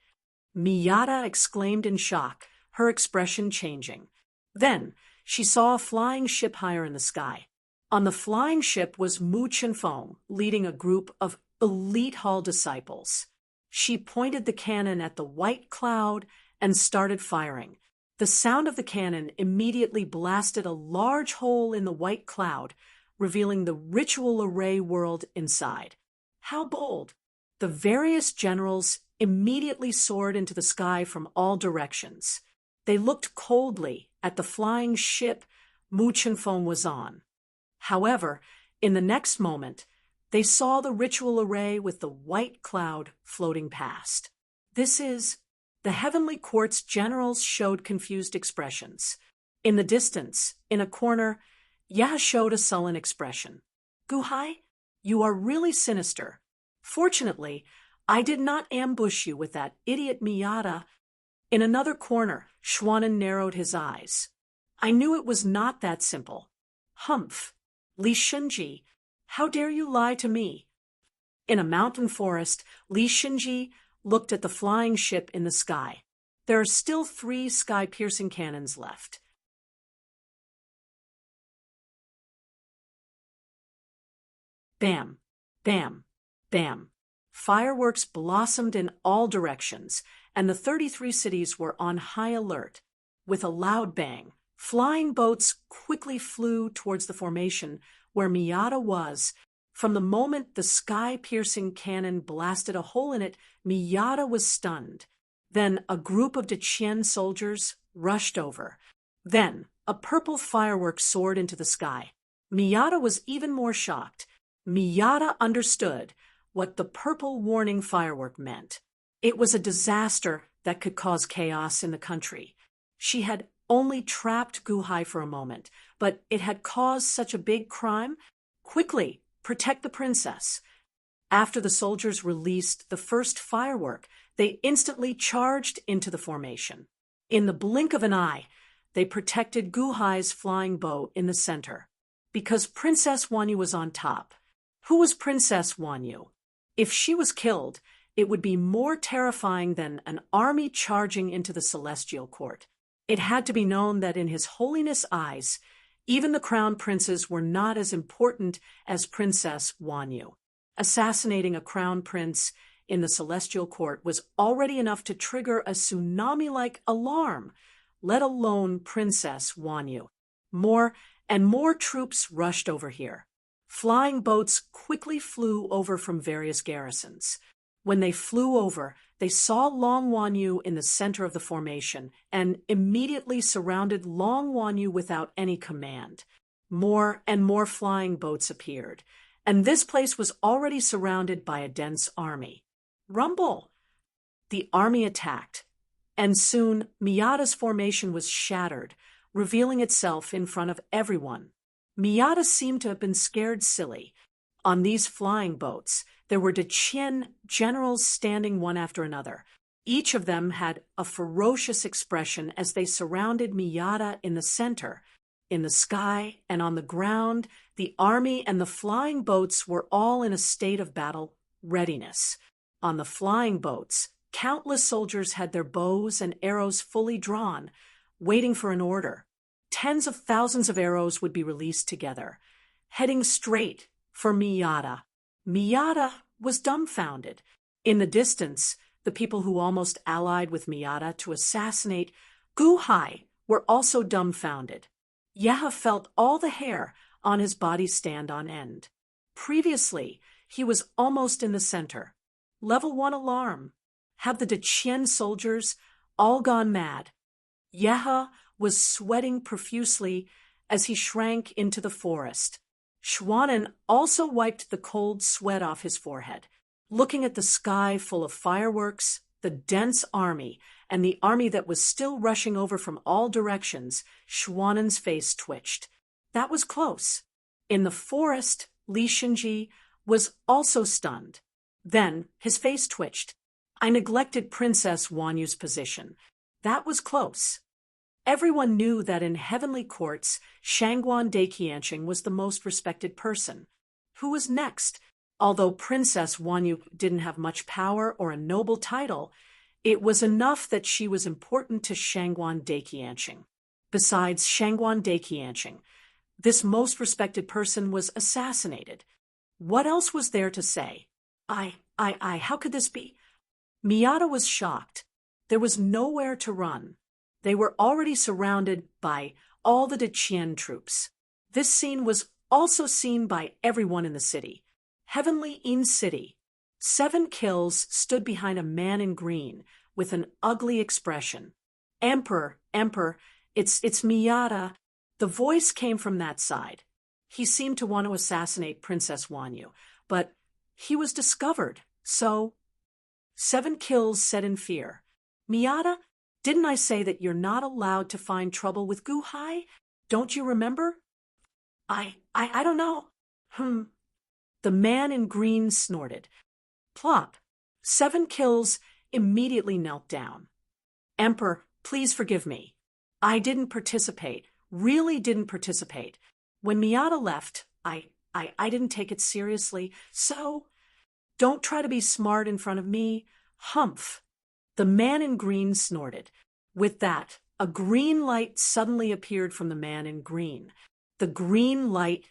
Miyata exclaimed in shock, her expression changing. Then she saw a flying ship higher in the sky. On the flying ship was Mu Chenfeng, leading a group of elite hall disciples. She pointed the cannon at the white cloud and started firing. The sound of the cannon immediately blasted a large hole in the white cloud, revealing the ritual array world inside. How bold! The various generals immediately soared into the sky from all directions. They looked coldly at the flying ship Mu Chenfeng was on. However, in the next moment, they saw the ritual array with the white cloud floating past. The heavenly court's generals showed confused expressions. In the distance, in a corner, Yeha showed a sullen expression. Guhai, you are really sinister. Fortunately, I did not ambush you with that idiot Miyata. In another corner, Schwanen narrowed his eyes. I knew it was not that simple. Humph! Li Shunji, how dare you lie to me? In a mountain forest, Li Shunji looked at the flying ship in the sky. There are still 3 sky-piercing cannons left. Bam! Bam! Bam! Fireworks blossomed in all directions, and the 33 cities were on high alert. With a loud bang, flying boats quickly flew towards the formation where Miyata was. From the moment the sky-piercing cannon blasted a hole in it, Miyata was stunned. Then a group of Deqian soldiers rushed over. Then a purple firework soared into the sky. Miyata was even more shocked. Miyata understood what the purple warning firework meant. It was a disaster that could cause chaos in the country. She had only trapped Guhai for a moment, but it had caused such a big crime. Quickly, protect the princess. After the soldiers released the first firework, they instantly charged into the formation. In the blink of an eye, they protected Guhai's flying bow in the center. Because Princess Wanyu was on top. Who was Princess Wanyu? If she was killed, it would be more terrifying than an army charging into the celestial court. It had to be known that in His Holiness' eyes, even the crown princes were not as important as Princess Wanyu. Assassinating a crown prince in the celestial court was already enough to trigger a tsunami-like alarm, let alone Princess Wanyu. More and more troops rushed over here. Flying boats quickly flew over from various garrisons. When they flew over, they saw Long Wanyu in the center of the formation and immediately surrounded Long Wanyu without any command. More and more flying boats appeared, and this place was already surrounded by a dense army. Rumble! The army attacked, and soon Miyata's formation was shattered, revealing itself in front of everyone. Miyata seemed to have been scared silly. On these flying boats, there were Deqian generals standing one after another. Each of them had a ferocious expression as they surrounded Miyata in the center. In the sky and on the ground, the army and the flying boats were all in a state of battle readiness. On the flying boats, countless soldiers had their bows and arrows fully drawn, waiting for an order. Tens of thousands of arrows would be released together, heading straight for Miyata. Miyata was dumbfounded. In the distance, the people who almost allied with Miyata to assassinate Guhai were also dumbfounded. Yeha felt all the hair on his body stand on end. Previously, he was almost in the center. Level 1 alarm. Have the Deqian soldiers all gone mad? Yeha was sweating profusely as he shrank into the forest. Schwanen also wiped the cold sweat off his forehead. Looking at the sky full of fireworks, the dense army, and the army that was still rushing over from all directions, Schwanen's face twitched. That was close. In the forest, Li Shunji was also stunned. Then his face twitched. I neglected Princess Wanyu's position. That was close. Everyone knew that in heavenly courts, Shangguan Daiqianqing was the most respected person. Who was next? Although Princess Wanyu didn't have much power or a noble title, it was enough that she was important to Shangguan Daiqianqing. besides Shangguan Daiqianqing. This most respected person was assassinated. What else was there to say? How could this be? Miyata was shocked. There was nowhere to run. They were already surrounded by all the Deqian troops. This scene was also seen by everyone in the city. Heavenly Inn City. 7 kills stood behind a man in green with an ugly expression. Emperor, it's Miyata. The voice came from that side. He seemed to want to assassinate Princess Wanyu, but he was discovered, so 7 kills said in fear. Miyata, didn't I say that you're not allowed to find trouble with Guhai? Don't you remember? I don't know. The man in green snorted. Plop. 7 kills immediately knelt down. Emperor, please forgive me. I didn't participate, really didn't participate. When Miyata left, I didn't take it seriously, so don't try to be smart in front of me. Humph. The man in green snorted. With that, a green light suddenly appeared from the man in green. The green light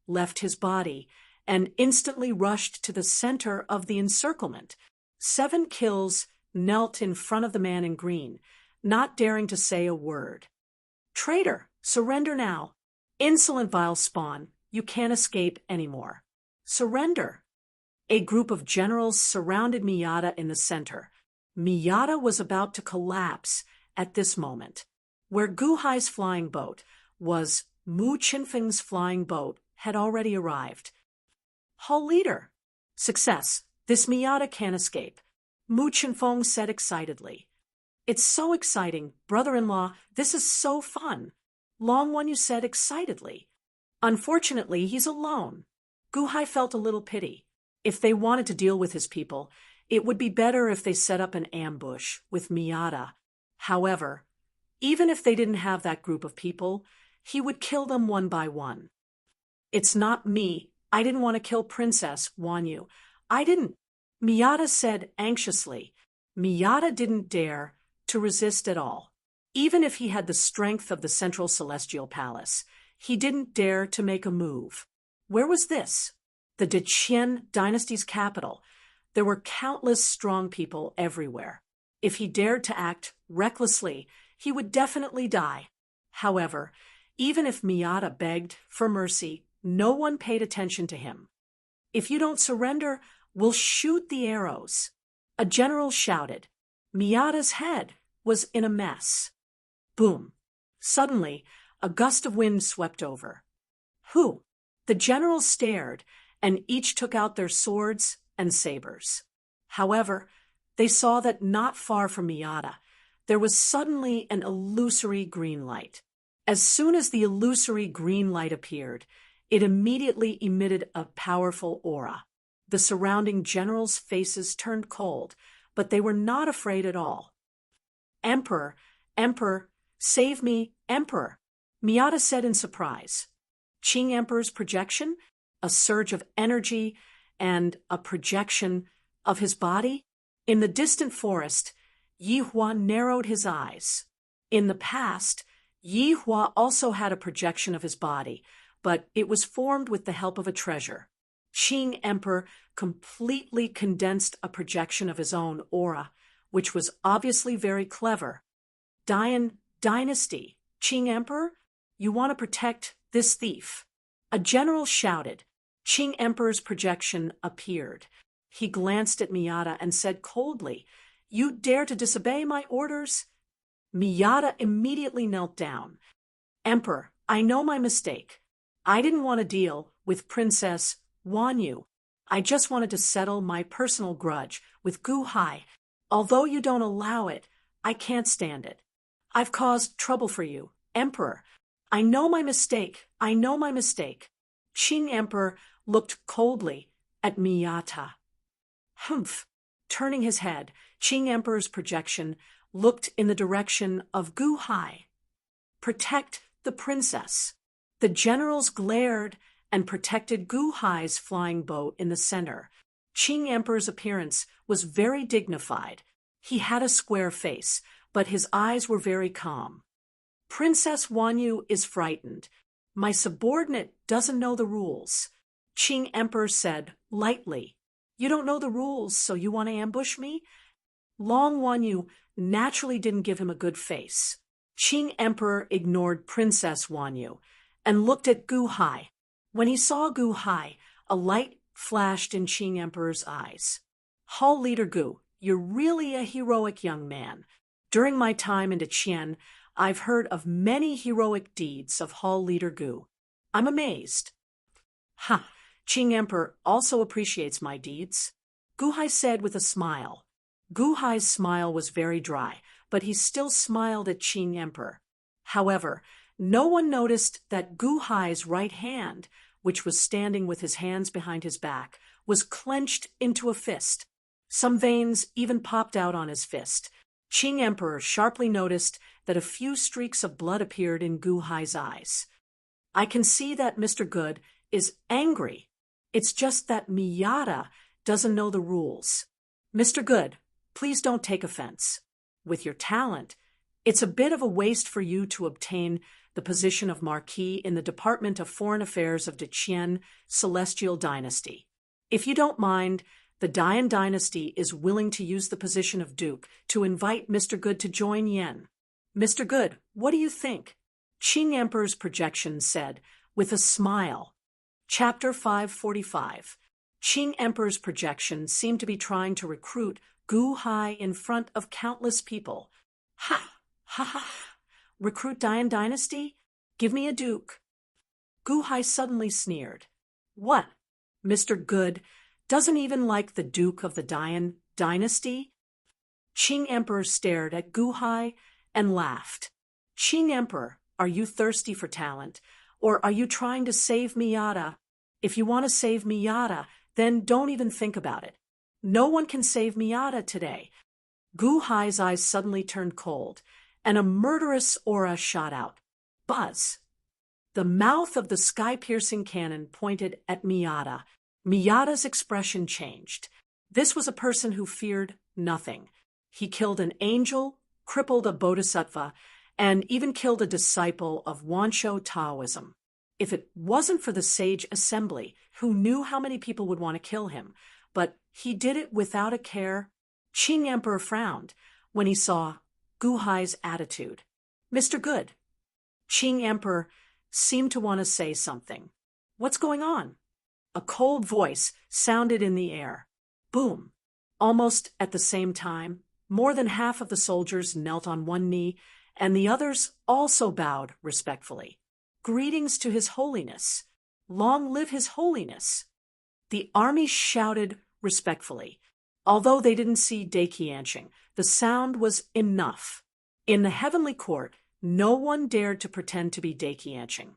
left his body and instantly rushed to the center of the encirclement. 7 kills knelt in front of the man in green, not daring to say a word. Traitor, surrender now. Insolent vile spawn, you can't escape anymore. Surrender. A group of generals surrounded Miyata in the center. Miyata was about to collapse at this moment. Where Guhai's flying boat was, Mu Qinfeng's flying boat had already arrived. Hall leader. Success. This Miyata can't escape. Mu Qinfeng said excitedly. It's so exciting, brother-in-law, this is so fun. Long Wanyu said excitedly. Unfortunately, he's alone. Guhai felt a little pity. If they wanted to deal with his people, it would be better if they set up an ambush with Miyata. However, even if they didn't have that group of people, he would kill them one by one. It's not me. I didn't want to kill Princess Wanyu. I didn't. Miyata said anxiously. Miyata didn't dare to resist at all. Even if he had the strength of the Central Celestial Palace, he didn't dare to make a move. Where was this? The Deqian dynasty's capital. There were countless strong people everywhere. If he dared to act recklessly, he would definitely die. However, even if Miyata begged for mercy, no one paid attention to him. If you don't surrender, we'll shoot the arrows. A general shouted. Miyata's head was in a mess. Boom. Suddenly, a gust of wind swept over. Who? The generals stared, and each took out their swords and sabers. However, they saw that not far from Miyata, there was suddenly an illusory green light. As soon as the illusory green light appeared, it immediately emitted a powerful aura. The surrounding generals' faces turned cold, but they were not afraid at all. Emperor, save me, Emperor, Miyata said in surprise. Qing Emperor's projection, a surge of energy, and a projection of his body? In the distant forest, Yi Hua narrowed his eyes. In the past, Yi Hua also had a projection of his body, but it was formed with the help of a treasure. Qing Emperor completely condensed a projection of his own aura, which was obviously very clever. Dynasty, Qing Emperor, you want to protect this thief. A general shouted. Qing Emperor's projection appeared. He glanced at Miyata and said coldly, You dare to disobey my orders? Miyata immediately knelt down. Emperor, I know my mistake. I didn't want to deal with Princess Wanyu. I just wanted to settle my personal grudge with Guhai. Although you don't allow it, I can't stand it. I've caused trouble for you, Emperor. I know my mistake. Qing Emperor looked coldly at Miyata. Humph. Turning his head, Qing Emperor's projection looked in the direction of Guhai. Protect the princess. The generals glared and protected Guhai's flying boat in the center. Qing Emperor's appearance was very dignified. He had a square face, but his eyes were very calm. Princess Wanyu is frightened. My subordinate doesn't know the rules. Qing Emperor said, lightly. You don't know the rules, so you want to ambush me? Long Wanyu naturally didn't give him a good face. Qing Emperor ignored Princess Wanyu and looked at Gu Hai. When he saw Gu Hai, a light flashed in Qing Emperor's eyes. Hall Leader Gu, you're really a heroic young man. During my time in Qian, I've heard of many heroic deeds of Hall Leader Gu. I'm amazed. Ha! Qing Emperor also appreciates my deeds, Gu Hai said with a smile. Gu Hai's smile was very dry, but he still smiled at Qing Emperor. However, no one noticed that Gu Hai's right hand, which was standing with his hands behind his back, was clenched into a fist. Some veins even popped out on his fist. Qing Emperor sharply noticed that a few streaks of blood appeared in Gu Hai's eyes. I can see that Mr. Good is angry. It's just that Miyata doesn't know the rules. Mr. Good, please don't take offense. With your talent, it's a bit of a waste for you to obtain the position of Marquis in the Department of Foreign Affairs of the Qian Celestial Dynasty. If you don't mind, the Dian Dynasty is willing to use the position of Duke to invite Mr. Good to join Yen. Mr. Good, what do you think? Qing Emperor's projection said, with a smile. Chapter 545. Qing Emperor's projection seemed to be trying to recruit Gu Hai in front of countless people. Ha! Ha ha! Recruit Dian Dynasty? Give me a duke. Gu Hai suddenly sneered. What? Mr. Good doesn't even like the Duke of the Dian Dynasty? Qing Emperor stared at Gu Hai and laughed. Qing Emperor, are you thirsty for talent, or are you trying to save Miyata? If you want to save Miyata, then don't even think about it. No one can save Miyata today. Gu Hai's eyes suddenly turned cold, and a murderous aura shot out. Buzz! The mouth of the sky-piercing cannon pointed at Miyata. Miyata's expression changed. This was a person who feared nothing. He killed an angel, crippled a bodhisattva, and even killed a disciple of Wansho Taoism. If it wasn't for the sage assembly, who knew how many people would want to kill him, but he did it without a care. Qing Emperor frowned when he saw Gu Hai's attitude. Mr. Good. Qing Emperor seemed to want to say something. What's going on? A cold voice sounded in the air. Boom! Almost at the same time, more than half of the soldiers knelt on one knee, and the others also bowed respectfully. Greetings to His Holiness. Long live His Holiness. The army shouted respectfully. Although they didn't see Daiqianqing, the sound was enough. In the heavenly court, no one dared to pretend to be Daiqianqing.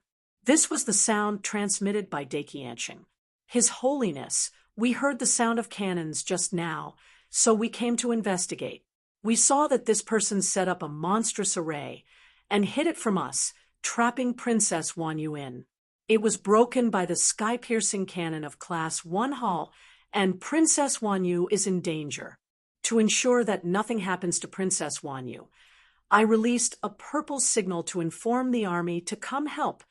This was the sound transmitted by Daiqianqing. His Holiness, we heard the sound of cannons just now, so we came to investigate. We saw that this person set up a monstrous array and hid it from us, trapping Princess Wanyu in. It was broken by the sky-piercing cannon of Class 1 Hall, and Princess Wanyu is in danger. To ensure that nothing happens to Princess Wanyu, I released a purple signal to inform the army to come help.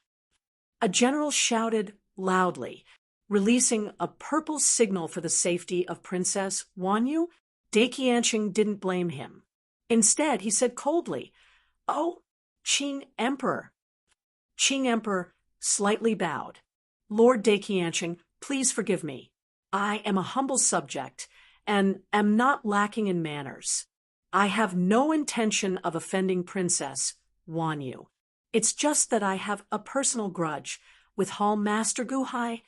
A general shouted loudly, releasing a purple signal for the safety of Princess Wanyu. Daiqianqing didn't blame him. Instead, he said coldly, "Oh, Qing Emperor." Qing Emperor slightly bowed. Lord Daiqianqing, please forgive me. I am a humble subject and am not lacking in manners. I have no intention of offending Princess Wanyu. It's just that I have a personal grudge with Hall Master Gu Hai.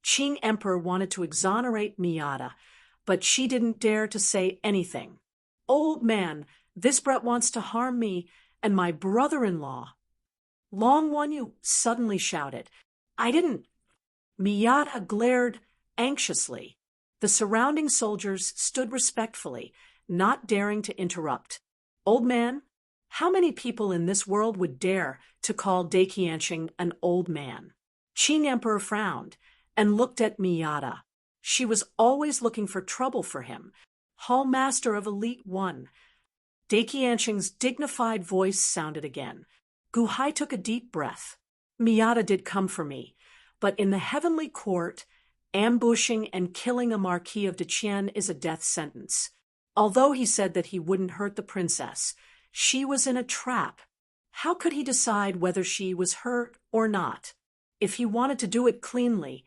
Qing Emperor wanted to exonerate Miyata, but she didn't dare to say anything. Old man, this brat wants to harm me and my brother-in-law. Long Wanyu suddenly shouted, I didn't. Miyata glared anxiously. The surrounding soldiers stood respectfully, not daring to interrupt. Old man, how many people in this world would dare to call Daiqianqing an old man? Qing Emperor frowned and looked at Miyata. She was always looking for trouble for him. Hall Master of Elite 1. Daiqianqing's dignified voice sounded again. Gu Hai took a deep breath. Miyata did come for me, but in the heavenly court, ambushing and killing a Marquis of Deqian is a death sentence. Although he said that he wouldn't hurt the princess, she was in a trap. How could he decide whether she was hurt or not? If he wanted to do it cleanly,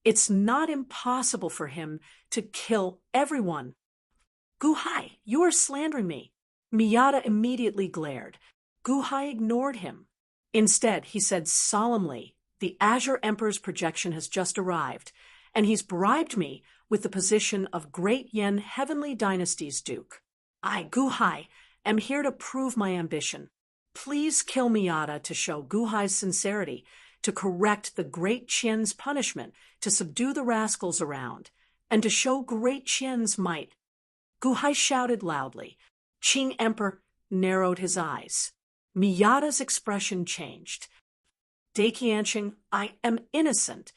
it's not impossible for him to kill everyone. Gu Hai, you are slandering me. Miyata immediately glared. Gu Hai ignored him. Instead, he said solemnly, the Azure Emperor's projection has just arrived, and he's bribed me with the position of Great Yen Heavenly Dynasty's Duke. I, Gu Hai, am here to prove my ambition. Please kill Miyata to show Gu Hai's sincerity, to correct the Great Qian's punishment, to subdue the rascals around, and to show Great Qian's might. Gu Hai shouted loudly. Qing Emperor narrowed his eyes. Miyata's expression changed. Daiqianqing, I am innocent.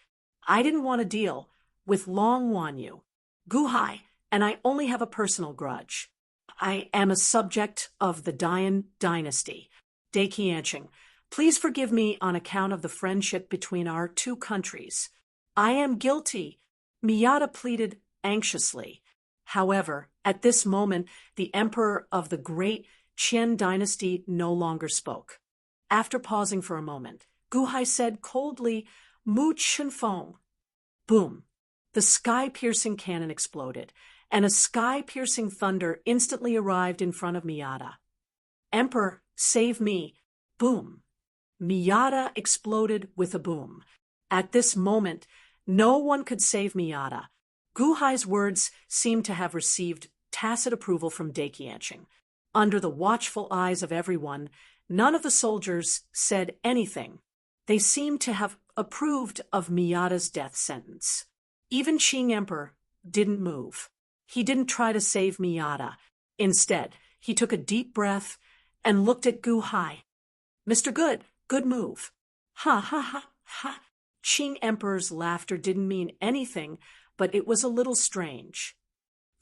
I didn't want to deal with Long Wanyu. Gu Hai, and I only have a personal grudge. I am a subject of the Dian dynasty. Daiqianqing, please forgive me on account of the friendship between our two countries. I am guilty, Miyata pleaded anxiously. However, at this moment, the emperor of the great Qian dynasty no longer spoke. After pausing for a moment, Gu Hai said coldly, Mu Chenfeng. Boom! The sky-piercing cannon exploded, and a sky-piercing thunder instantly arrived in front of Miyata. Emperor, save me! Boom! Miyata exploded with a boom. At this moment, no one could save Miyata. Gu Hai's words seemed to have received tacit approval from Daiqianqing. Under the watchful eyes of everyone, none of the soldiers said anything. They seemed to have approved of Miyata's death sentence. Even Qing Emperor didn't move. He didn't try to save Miyata. Instead, he took a deep breath and looked at Gu Hai. Mr. Good move. Ha ha ha ha. Qing Emperor's laughter didn't mean anything, but it was a little strange.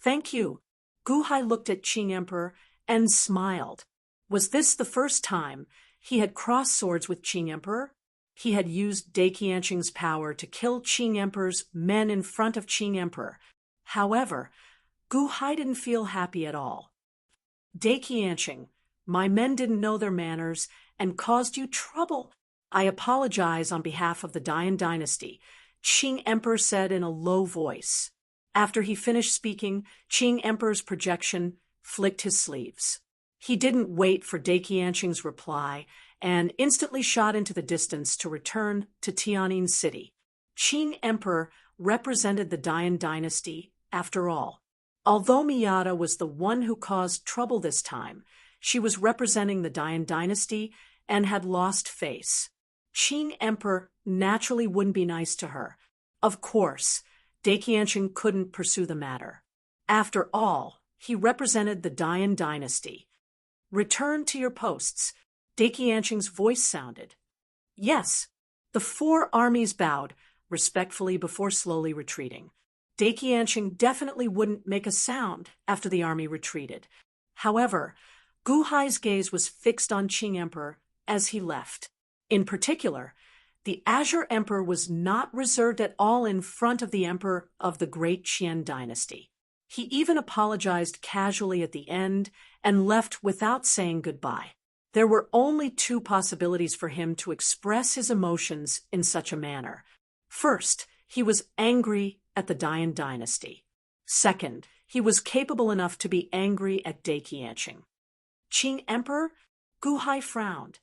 Thank you. Gu Hai looked at Qing Emperor and smiled. Was this the first time he had crossed swords with Qing Emperor? He had used Daiqianqing's power to kill Qing Emperor's men in front of Qing Emperor. However, Gu Hai didn't feel happy at all. Daiqianqing, my men didn't know their manners and caused you trouble. I apologize on behalf of the Dian dynasty, Qing Emperor said in a low voice. After he finished speaking, Qing Emperor's projection flicked his sleeves. He didn't wait for Daiqianqing's reply and instantly shot into the distance to return to Tianjin City. Qing Emperor represented the Dian dynasty, after all. Although Miyata was the one who caused trouble this time, she was representing the Dian dynasty and had lost face. Qing Emperor naturally wouldn't be nice to her. Of course, Daiqianqing couldn't pursue the matter. After all, he represented the Dian dynasty. Return to your posts, Daiqianqing's voice sounded. Yes. The four armies bowed respectfully before slowly retreating. Daiqianqing definitely wouldn't make a sound after the army retreated. However, Gu Hai's gaze was fixed on Qing Emperor as he left. In particular, the Azure Emperor was not reserved at all in front of the Emperor of the Great Qian dynasty. He even apologized casually at the end and left without saying goodbye. There were only two possibilities for him to express his emotions in such a manner. First, he was angry at the Dian dynasty. Second, he was capable enough to be angry at Daiqianqing. Qing Emperor? Gu Hai frowned.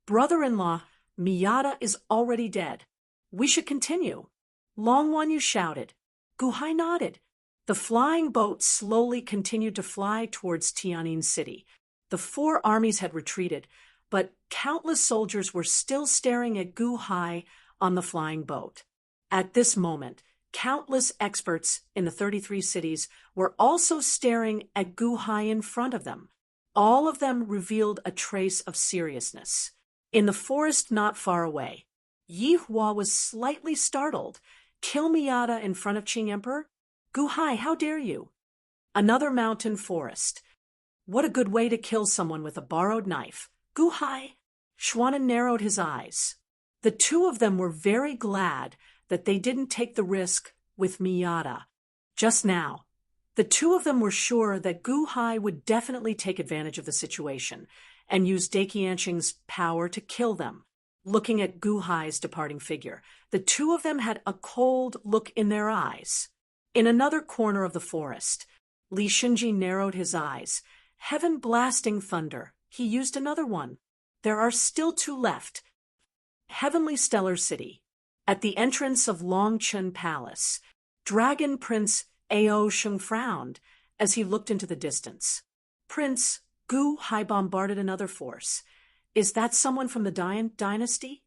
Brother-in-law, Miyata is already dead. We should continue. Long Wanyu shouted. Gu Hai nodded. The flying boat slowly continued to fly towards Tianjin City. The four armies had retreated, but countless soldiers were still staring at Gu Hai on the flying boat. At this moment, countless experts in the 33 cities were also staring at Gu Hai in front of them. All of them revealed a trace of seriousness. In the forest not far away, Yi Hua was slightly startled. Kill Miyata in front of Qing Emperor? Gu Hai, how dare you? Another mountain forest. What a good way to kill someone with a borrowed knife. Gu Hai. Schwanen narrowed his eyes. The two of them were very glad that they didn't take the risk with Miyata. Just now, the two of them were sure that Gu Hai would definitely take advantage of the situation and use Daiqianxing's power to kill them. Looking at Gu Hai's departing figure, the two of them had a cold look in their eyes. In another corner of the forest, Li Shunji narrowed his eyes. Heaven blasting thunder. He used another one. There are still two left. Heavenly Stellar City. At the entrance of Longchen Palace, Dragon Prince Ao Sheng frowned as he looked into the distance. Prince, Gu Hai bombarded another force. Is that someone from the Dian dynasty?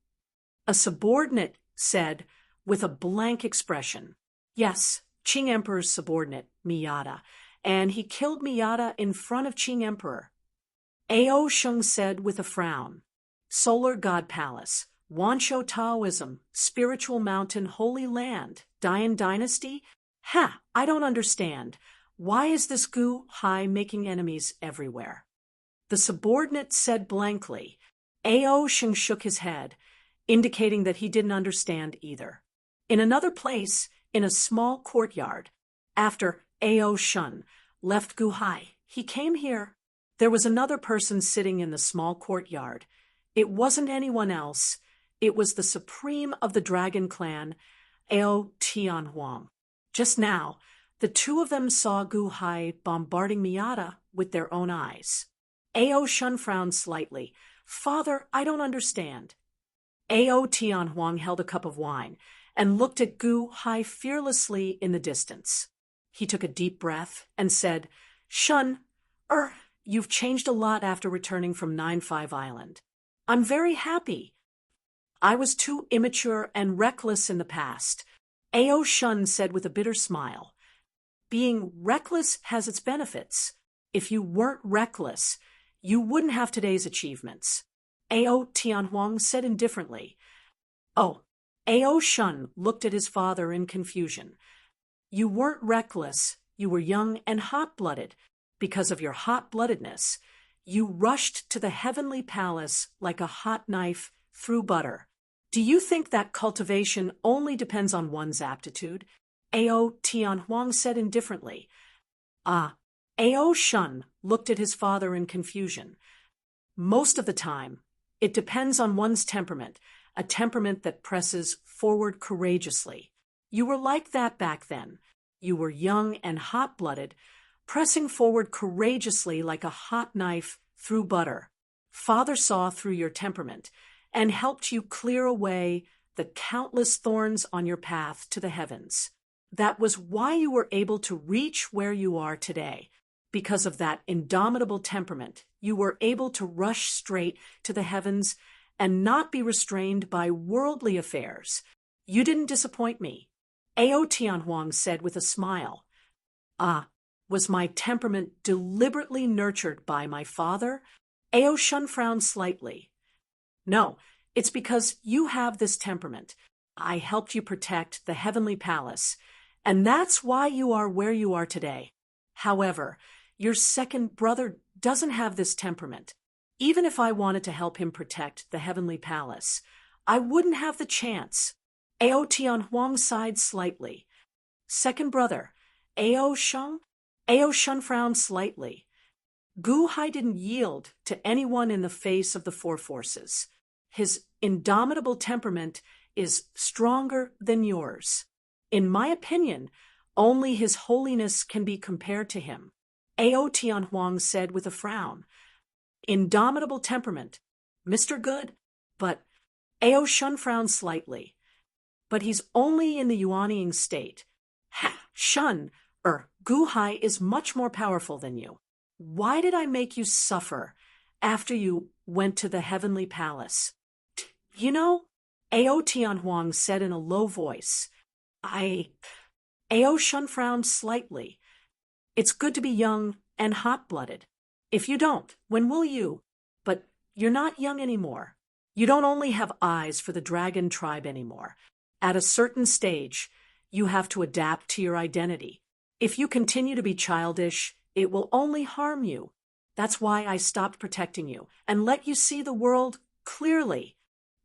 A subordinate said with a blank expression. Yes, Qing Emperor's subordinate, Miyata, and he killed Miyata in front of Qing Emperor. Ao Sheng said with a frown. Solar God Palace, Wanshou Taoism, Spiritual Mountain, Holy Land, Dian Dynasty? Ha, I don't understand. Why is this Gu Hai making enemies everywhere? The subordinate said blankly. Ao Sheng shook his head, indicating that he didn't understand either. In another place, in a small courtyard, after Ao Shun left Gu Hai, he came here. There was another person sitting in the small courtyard. It wasn't anyone else. It was the supreme of the dragon clan, Ao Tianhuang. Just now, the two of them saw Gu Hai bombarding Miyata with their own eyes. Ao Shun frowned slightly. Father, I don't understand. Ao Tianhuang held a cup of wine and looked at Gu Hai fearlessly in the distance. He took a deep breath and said, Shun, you've changed a lot after returning from 9-5 Island. I'm very happy. I was too immature and reckless in the past. Ao Shun said with a bitter smile. Being reckless has its benefits. If you weren't reckless, you wouldn't have today's achievements. Ao Tianhuang said indifferently. Oh, Ao Shun looked at his father in confusion. You weren't reckless, you were young and hot-blooded. Because of your hot-bloodedness, you rushed to the heavenly palace like a hot knife through butter. Do you think that cultivation only depends on one's aptitude? Ao Tianhuang said indifferently. Ao Shun looked at his father in confusion. Most of the time, it depends on one's temperament, a temperament that presses forward courageously. You were like that back then. You were young and hot-blooded, pressing forward courageously like a hot knife through butter. Father saw through your temperament and helped you clear away the countless thorns on your path to the heavens. That was why you were able to reach where you are today. Because of that indomitable temperament, you were able to rush straight to the heavens and not be restrained by worldly affairs. You didn't disappoint me. Ao Tianhuang said with a smile. Was my temperament deliberately nurtured by my father? Ao Shun frowned slightly. No, it's because you have this temperament. I helped you protect the heavenly palace, and that's why you are where you are today. However, your second brother doesn't have this temperament. Even if I wanted to help him protect the heavenly palace, I wouldn't have the chance. Ao Tianhuang sighed slightly. Second brother, Ao Shun? Ao Shun frowned slightly. Gu Hai didn't yield to anyone in the face of the four forces. His indomitable temperament is stronger than yours. In my opinion, only His Holiness can be compared to him. Ao Tianhuang said with a frown. Indomitable temperament. Mr. Good. But Ao Shun frowned slightly. But he's only in the Yuanying state. Shun, Gu Hai is much more powerful than you. Why did I make you suffer after you went to the heavenly palace? You know, Ao Tianhuang said in a low voice. Ao Shun frowned slightly. It's good to be young and hot-blooded. If you don't, when will you? But you're not young anymore. You don't only have eyes for the dragon tribe anymore. At a certain stage, you have to adapt to your identity. If you continue to be childish, it will only harm you. That's why I stopped protecting you and let you see the world Clearly.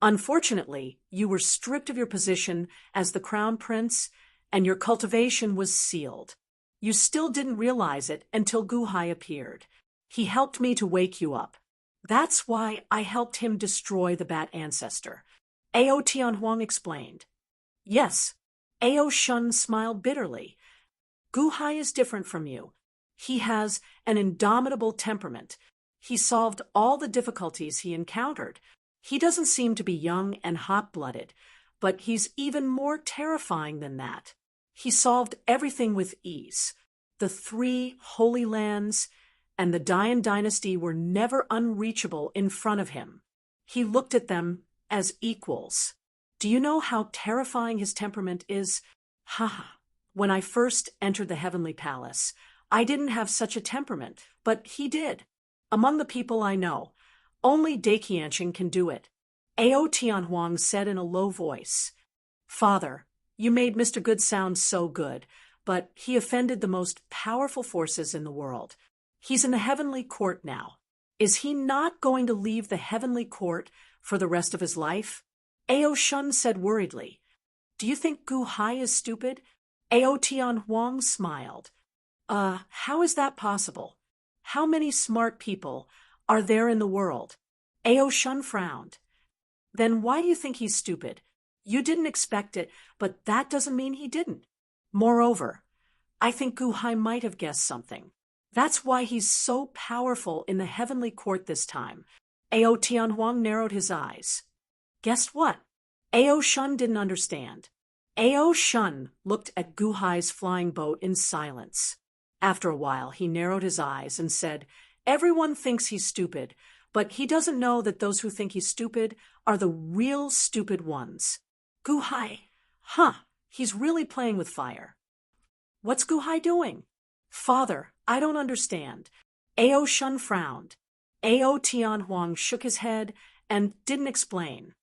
Unfortunately, you were stripped of your position as the crown prince, and your cultivation was sealed. You still didn't realize it until Guhai appeared. He helped me to wake you up. That's why I helped him destroy the bat ancestor. Ao Tianhuang explained. Yes. Ao Shun smiled bitterly. Guhai is different from you. He has an indomitable temperament. He solved all the difficulties he encountered. He doesn't seem to be young and hot-blooded, but he's even more terrifying than that. He solved everything with ease. The 3 Holy Lands and the Dayan dynasty were never unreachable in front of him. He looked at them as equals. Do you know how terrifying his temperament is? When I first entered the Heavenly Palace, I didn't have such a temperament, but he did. Among the people I know, only Daqianqing can do it. Ao Tianhuang said in a low voice, Father, you made Mr. Good sound so good, but he offended the most powerful forces in the world. He's in the Heavenly Court now. Is he not going to leave the Heavenly Court for the rest of his life? Ao Shun said worriedly, Do you think Guhai is stupid? Ao Tianhuang smiled. How is that possible? How many smart people are there in the world? Ao Shun frowned. Then why do you think he's stupid? You didn't expect it, but that doesn't mean he didn't. Moreover, I think Guhai might have guessed something. That's why he's so powerful in the Heavenly Court this time. Ao Tianhuang narrowed his eyes. Guessed what? Ao Shun didn't understand. Ao Shun looked at Guhai's flying boat in silence. After a while, he narrowed his eyes and said, Everyone thinks he's stupid, but he doesn't know that those who think he's stupid are the real stupid ones. Guhai. He's really playing with fire. What's Guhai doing? Father, I don't understand. Ao Shun frowned. Ao Tianhuang shook his head and didn't explain.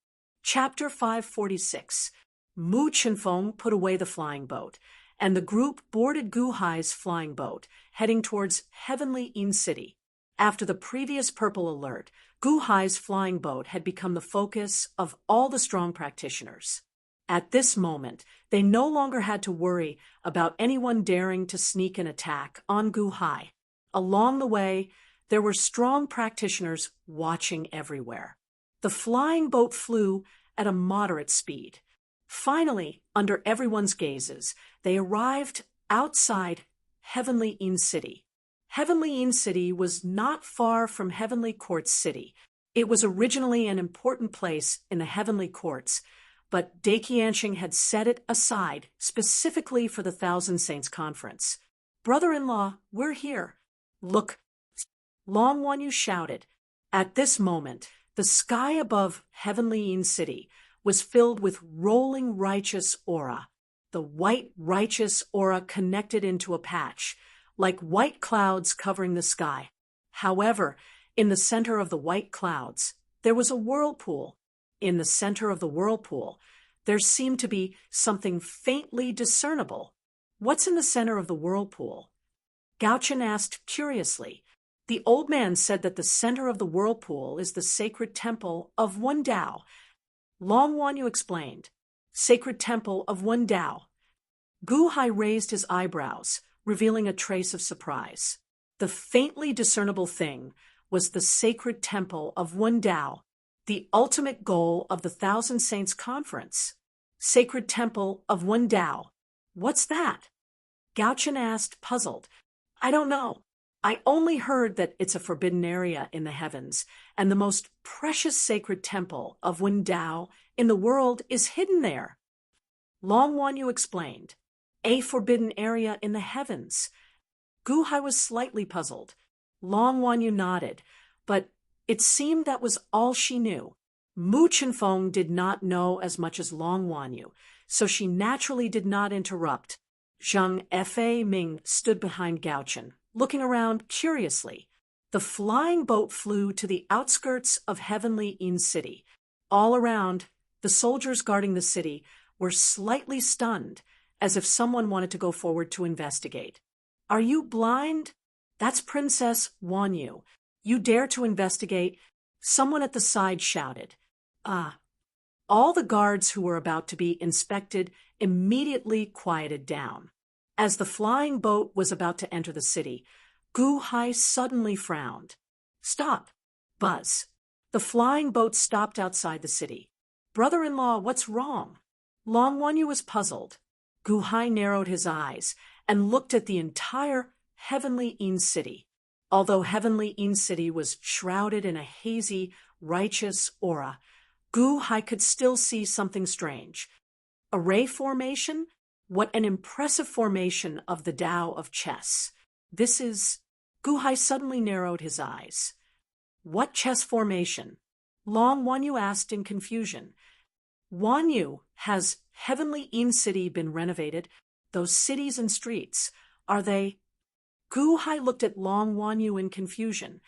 Chapter 546. Mu Chenfeng put away the flying boat, and the group boarded Guhai's flying boat, heading towards Heavenly In City. After the previous purple alert, Guhai's flying boat had become the focus of all the strong practitioners. At this moment, they no longer had to worry about anyone daring to sneak an attack on Guhai. Along the way, there were strong practitioners watching everywhere. The flying boat flew at a moderate speed. Finally, under everyone's gazes, they arrived outside Heavenly In City. Heavenly In City was not far from Heavenly Courts City. It was originally an important place in the Heavenly Courts, but Daqianqing had set it aside specifically for the Thousand Saints Conference. Brother-in-law, we're here. Look, Long Wanyu shouted. At this moment, the sky above Heavenly In City was filled with rolling righteous aura. The white righteous aura connected into a patch, like white clouds covering the sky. However, in the center of the white clouds, there was a whirlpool. In the center of the whirlpool, there seemed to be something faintly discernible. What's in the center of the whirlpool? Gaochen asked curiously. The old man said that the center of the whirlpool is the sacred temple of One Tao. Long Wanyu explained. Sacred temple of One Tao. Guhai raised his eyebrows, revealing a trace of surprise. The faintly discernible thing was the sacred temple of One Tao, the ultimate goal of the Thousand Saints Conference. Sacred temple of One Tao. What's that? Gaochen asked, puzzled. I don't know. I only heard that it's a forbidden area in the heavens, and the most precious sacred temple of Wen Dao in the world is hidden there. Long Wanyu explained. A forbidden area in the heavens. Guhai was slightly puzzled. Long Wanyu nodded, but it seemed that was all she knew. Mu Chenfeng did not know as much as Long Wanyu, so she naturally did not interrupt. Zhang Fa Ming stood behind Gaochen, looking around curiously. The flying boat flew to the outskirts of Heavenly In City. All around, the soldiers guarding the city were slightly stunned, as if someone wanted to go forward to investigate. Are you blind? That's Princess Wanyu. You dare to investigate Someone at the side shouted. Ah. All the guards who were about to be inspected immediately quieted down. As the flying boat was about to enter the city, Gu Hai suddenly frowned. Stop! Buzz. The flying boat stopped outside the city. Brother-in-law, what's wrong? Long Wanyu was puzzled. Gu Hai narrowed his eyes and looked at the entire heavenly In city. Although heavenly In city was shrouded in a hazy, righteous aura, Gu Hai could still see something strange. A ray formation? What an impressive formation of the Tao of chess. This is... Gu Hai suddenly narrowed his eyes. What chess formation? Long Wanyu asked in confusion. Wanyu, has heavenly In city been renovated? Those cities and streets, are they... Gu Hai looked at Long Wanyu in confusion.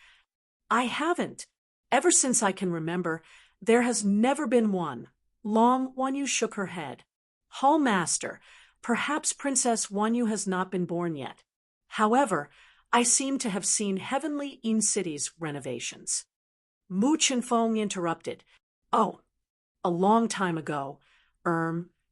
I haven't. Ever since I can remember, there has never been one. Long Wanyu shook her head. Hall Master, perhaps Princess Wanyu has not been born yet. However, I seem to have seen heavenly In city's renovations. Mu Chenfeng interrupted. Oh, a long time ago.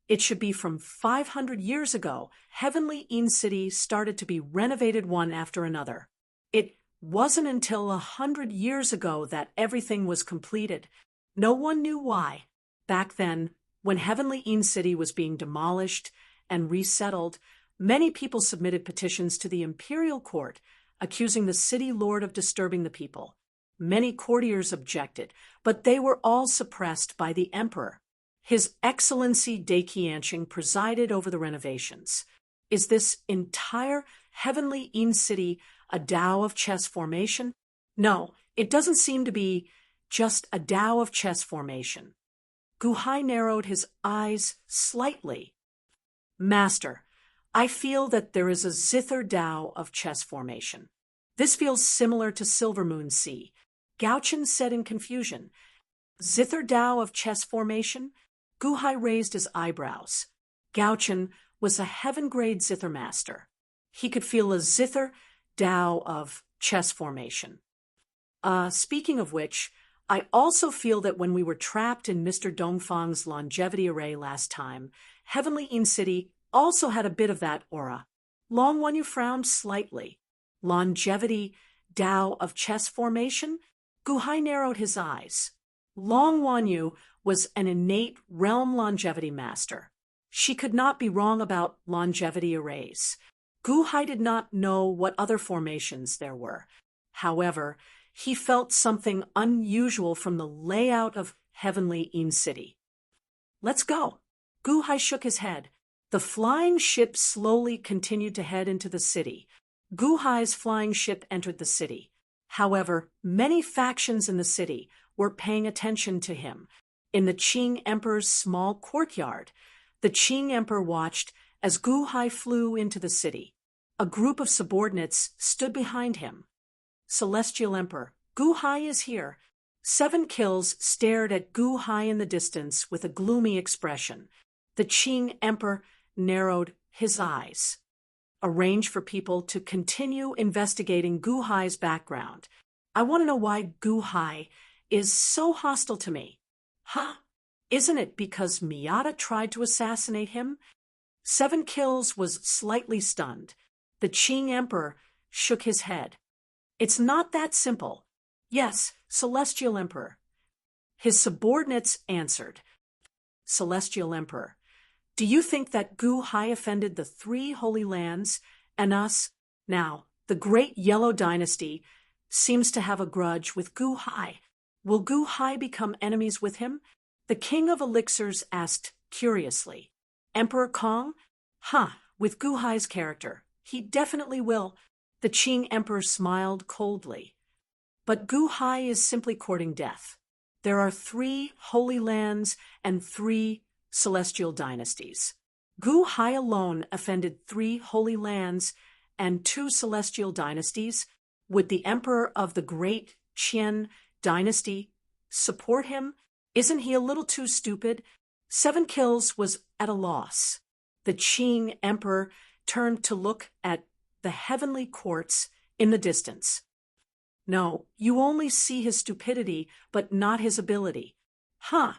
It should be from 500 years ago. Heavenly In city started to be renovated one after another. It wasn't until 100 years ago that everything was completed. No one knew why. Back then, when heavenly In city was being demolished and resettled, many people submitted petitions to the imperial court, accusing the city lord of disturbing the people. Many courtiers objected, but they were all suppressed by the emperor. His Excellency Daiqianqing presided over the renovations. Is this entire heavenly In city a Tao of chess formation? No, it doesn't seem to be just a Tao of chess formation. Gu Hai narrowed his eyes slightly. Master, I feel that there is a zither Tao of chess formation. This feels similar to Silver Moon Sea. Gao-chen said in confusion. Zither Tao of chess formation? Gu Hai raised his eyebrows. Gao-chen was a heaven-grade zither master. He could feel a zither Tao of chess formation. Speaking of which, I also feel that when we were trapped in Mr. Dongfang's longevity array last time, heavenly In city also had a bit of that aura. Long Wanyu frowned slightly. Longevity Tao of chess formation? Gu Hai narrowed his eyes. Long Wanyu was an innate realm longevity master. She could not be wrong about longevity arrays. Gu Hai did not know what other formations there were. However, he felt something unusual from the layout of heavenly In city. Let's go. Gu Hai shook his head. The flying ship slowly continued to head into the city. Gu Hai's flying ship entered the city. However, many factions in the city were paying attention to him. In the Qing Emperor's small courtyard, the Qing Emperor watched as Gu Hai flew into the city. A group of subordinates stood behind him. Celestial Emperor, Gu Hai is here. 7 kills stared at Gu Hai in the distance with a gloomy expression. The Qing Emperor narrowed his eyes. Arrange for people to continue investigating Gu Hai's background. I want to know why Gu Hai is so hostile to me. Huh? Isn't it because Miyata tried to assassinate him? 7 kills was slightly stunned. The Qing Emperor shook his head. It's not that simple. Yes, Celestial Emperor. His subordinates answered. Celestial Emperor, do you think that Gu Hai offended the 3 Holy Lands and us? Now, the Great Yellow Dynasty seems to have a grudge with Gu Hai. Will Gu Hai become enemies with him? The King of Elixirs asked curiously. Emperor Kong? With Gu Hai's character, he definitely will. The Qing Emperor smiled coldly. But Gu Hai is simply courting death. There are 3 Holy Lands and 3 celestial dynasties. Gu Hai alone offended 3 Holy Lands and 2 celestial dynasties. Would the Emperor of the Great Qian Dynasty support him? Isn't he a little too stupid? 7 kills was at a loss. The Qing Emperor turned to look at the heavenly courts in the distance. No, you only see his stupidity, but not his ability. Huh.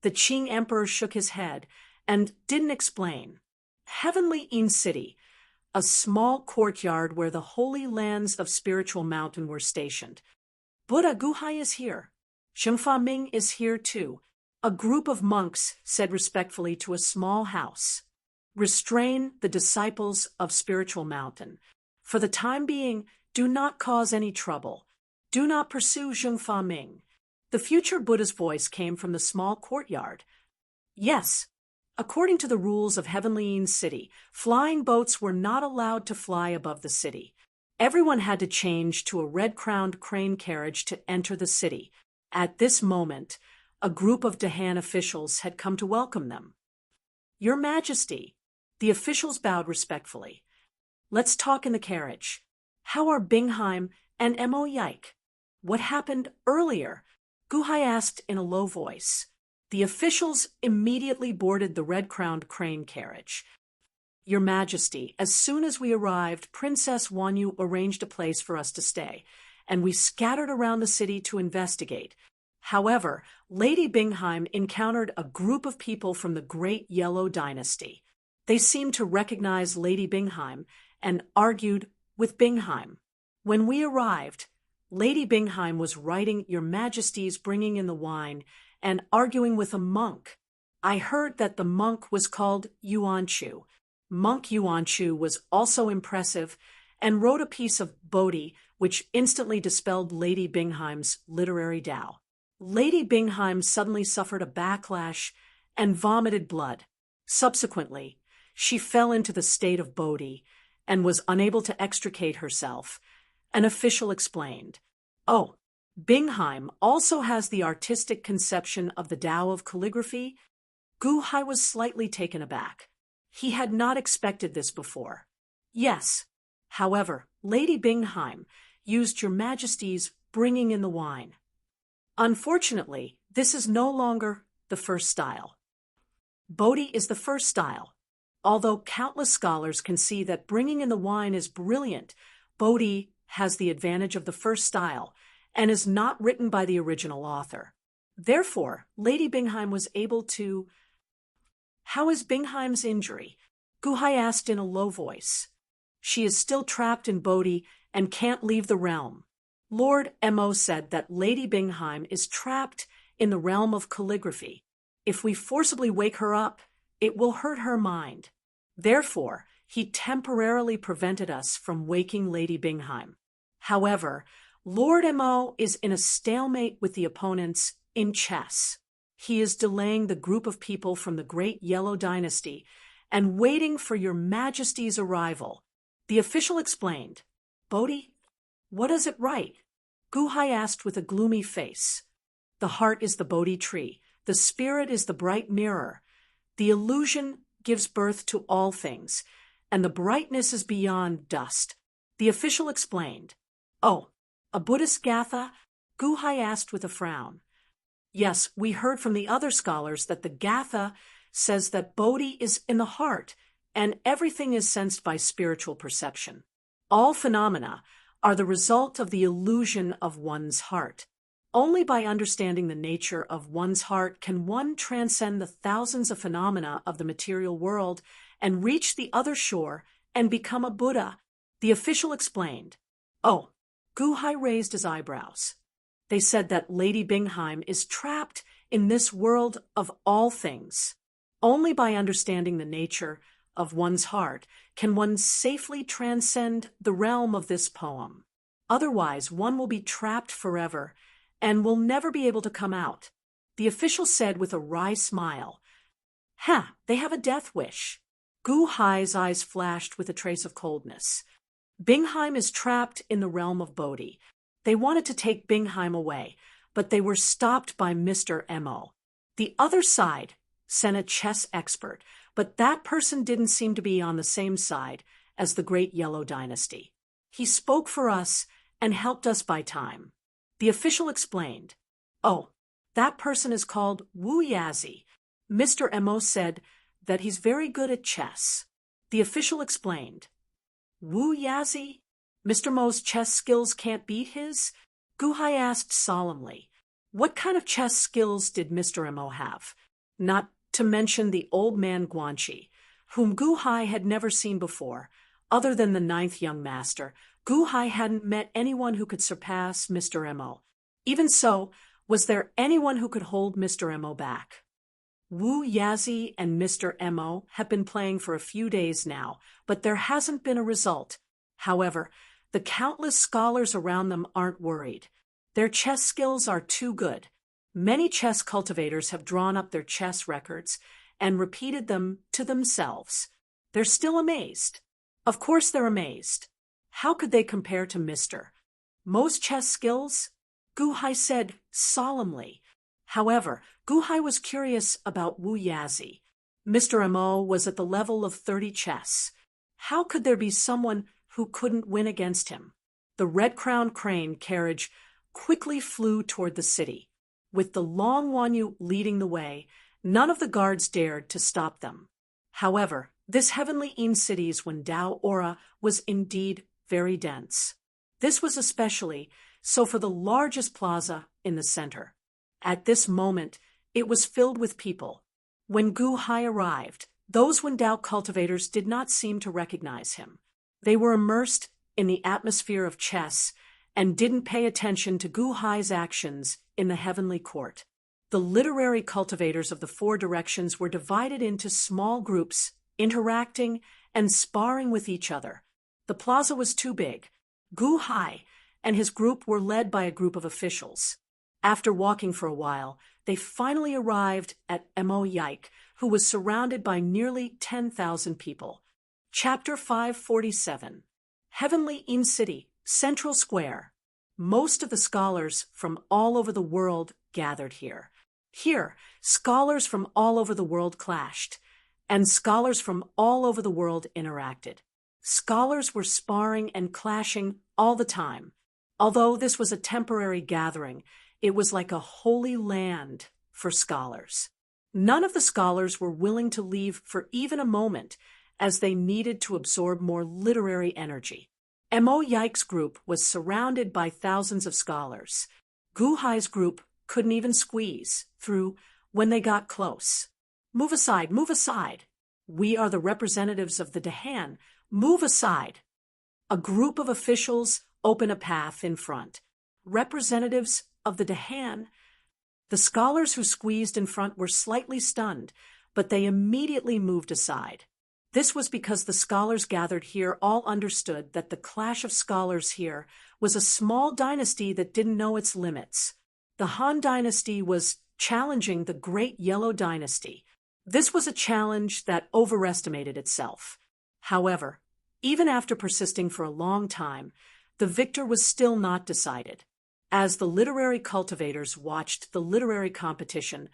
The Qing emperor shook his head and didn't explain. Heavenly In City, a small courtyard where the holy lands of Spiritual Mountain were stationed. Buddha Guhai is here. Zhengfa Ming is here too. A group of monks said respectfully to a small house. Restrain the disciples of Spiritual Mountain. For the time being, do not cause any trouble. Do not pursue Zhengfa Ming. The future Buddha's voice came from the small courtyard. Yes. According to the rules of Heavenly In City, flying boats were not allowed to fly above the city. Everyone had to change to a red-crowned crane carriage to enter the city. At this moment, a group of Dahan officials had come to welcome them. Your Majesty, the officials bowed respectfully. Let's talk in the carriage. How are Bingheim and Mo Yike? What happened earlier? Guhai asked in a low voice. The officials immediately boarded the red-crowned crane carriage. Your Majesty, as soon as we arrived, Princess Wanyu arranged a place for us to stay, and we scattered around the city to investigate. However, Lady Bingheim encountered a group of people from the Great Yellow Dynasty. They seemed to recognize Lady Bingheim and argued with Bingheim. When we arrived, Lady Bingheim was writing Your Majesty's bringing in the wine and arguing with a monk. I heard that the monk was called Yuanchu. Monk Yuanchu was also impressive and wrote a piece of Bodhi which instantly dispelled Lady Bingheim's literary Tao. Lady Bingheim suddenly suffered a backlash and vomited blood. Subsequently, she fell into the state of Bodhi and was unable to extricate herself. An official explained, "Oh, Bingheim also has the artistic conception of the Tao of calligraphy." Guhai was slightly taken aback. He had not expected this before. Yes. However, Lady Bingheim used Your Majesty's bringing in the wine. Unfortunately, this is no longer the first style. Bodhi is the first style. Although countless scholars can see that bringing in the wine is brilliant, Bodhi has the advantage of the first style and is not written by the original author. Therefore, Lady Bingheim was able to... How is Bingheim's injury? Guhai asked in a low voice. She is still trapped in Bodhi and can't leave the realm. Lord Mo said that Lady Bingheim is trapped in the realm of calligraphy. If we forcibly wake her up, it will hurt her mind. Therefore, he temporarily prevented us from waking Lady Bingheim. However, Lord Mo is in a stalemate with the opponents in chess. He is delaying the group of people from the Great Yellow Dynasty and waiting for Your Majesty's arrival. The official explained. Bodhi, what does it write? Guhai asked with a gloomy face. The heart is the Bodhi tree. The spirit is the bright mirror. The illusion gives birth to all things, and the brightness is beyond dust. The official explained. Oh, a Buddhist Gatha? Guhai asked with a frown. Yes, we heard from the other scholars that the Gatha says that Bodhi is in the heart, and everything is sensed by spiritual perception. All phenomena are the result of the illusion of one's heart. Only by understanding the nature of one's heart can one transcend the thousands of phenomena of the material world and reach the other shore and become a Buddha, the official explained. Oh, Guhai raised his eyebrows. They said that Lady Bingheim is trapped in this world of all things. Only by understanding the nature of one's heart can one safely transcend the realm of this poem. Otherwise, one will be trapped forever and will never be able to come out. The official said with a wry smile. They have a death wish. Guhai's eyes flashed with a trace of coldness. Bingheim is trapped in the realm of Bodhi. They wanted to take Bingheim away, but they were stopped by Mr. Mo. The other side sent a chess expert, but that person didn't seem to be on the same side as the Great Yellow Dynasty. He spoke for us and helped us buy time. The official explained. Oh, that person is called Wu Yazi. Mr. Mo said that he's very good at chess. The official explained. Wu Yazi? Mr. Mo's chess skills can't beat his? Guhai asked solemnly. What kind of chess skills did Mr. Mo have? Not to mention the old man Guanxi, whom Guhai had never seen before. Other than the ninth young master, Guhai hadn't met anyone who could surpass Mr. Mo. Even so, was there anyone who could hold Mr. Mo back? Wu Yazi and Mr. Mo have been playing for a few days now, but there hasn't been a result. However, the countless scholars around them aren't worried. Their chess skills are too good. Many chess cultivators have drawn up their chess records and repeated them to themselves. They're still amazed. Of course they're amazed. How could they compare to Mr. Mo's chess skills? Guhai said solemnly. However, Guhai was curious about Wu Yazi. Mr. Mo was at the level of 30 chess. How could there be someone who couldn't win against him? The red-crowned crane carriage quickly flew toward the city. With the long Wanyu leading the way, none of the guards dared to stop them. However, this heavenly Yin city's Wendao aura was indeed very dense. This was especially so for the largest plaza in the center. At this moment, it was filled with people. When Guhai arrived, those Wendao cultivators did not seem to recognize him. They were immersed in the atmosphere of chess and didn't pay attention to Guhai's actions in the heavenly court. The literary cultivators of the four directions were divided into small groups, interacting and sparring with each other. The plaza was too big. Guhai and his group were led by a group of officials. After walking for a while, they finally arrived at Mo Yike, who was surrounded by nearly 10,000 people. Chapter 547. Heavenly Yin City, Central Square. Most of the scholars from all over the world gathered here. Here, scholars from all over the world clashed, and scholars from all over the world interacted. Scholars were sparring and clashing all the time. Although this was a temporary gathering, it was like a holy land for scholars. None of the scholars were willing to leave for even a moment, as they needed to absorb more literary energy. Mo Yike's group was surrounded by thousands of scholars. Guhai's group couldn't even squeeze through when they got close. Move aside, move aside. We are the representatives of the Dahan. Move aside. A group of officials open a path in front. Representatives of the Dahan. The scholars who squeezed in front were slightly stunned, but they immediately moved aside. This was because the scholars gathered here all understood that the clash of scholars here was a small dynasty that didn't know its limits. The Han dynasty was challenging the Great Yellow Dynasty. This was a challenge that overestimated itself. However, even after persisting for a long time, the victor was still not decided. As the literary cultivators watched the literary competition,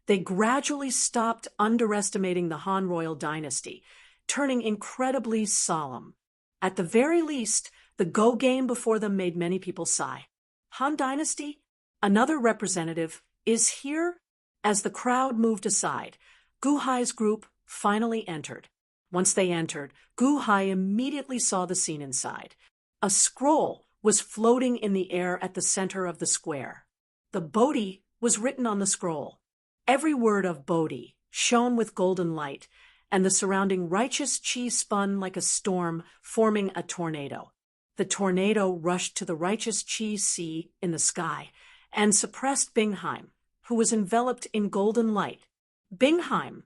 they gradually stopped underestimating the Han royal dynasty, turning incredibly solemn. At the very least, the Go game before them made many people sigh. Han dynasty? Another representative is here? As the crowd moved aside, Guhai's group finally entered. Once they entered, Guhai immediately saw the scene inside. A scroll was floating in the air at the center of the square. The Bodhi was written on the scroll. Every word of Bodhi shone with golden light, and the surrounding righteous chi spun like a storm, forming a tornado. The tornado rushed to the righteous chi sea in the sky and suppressed Bingheim, who was enveloped in golden light. Bingheim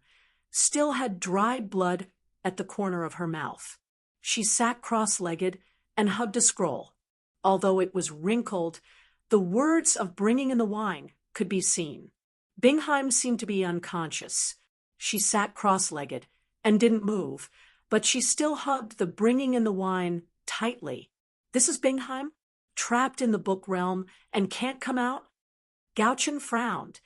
still had dried blood at the corner of her mouth. She sat cross-legged and hugged a scroll. Although it was wrinkled, the words of bringing in the wine could be seen. Bingheim seemed to be unconscious. She sat cross-legged and didn't move, but she still hugged the bringing in the wine tightly. This is Bingheim, trapped in the book realm and can't come out? Gauchen frowned.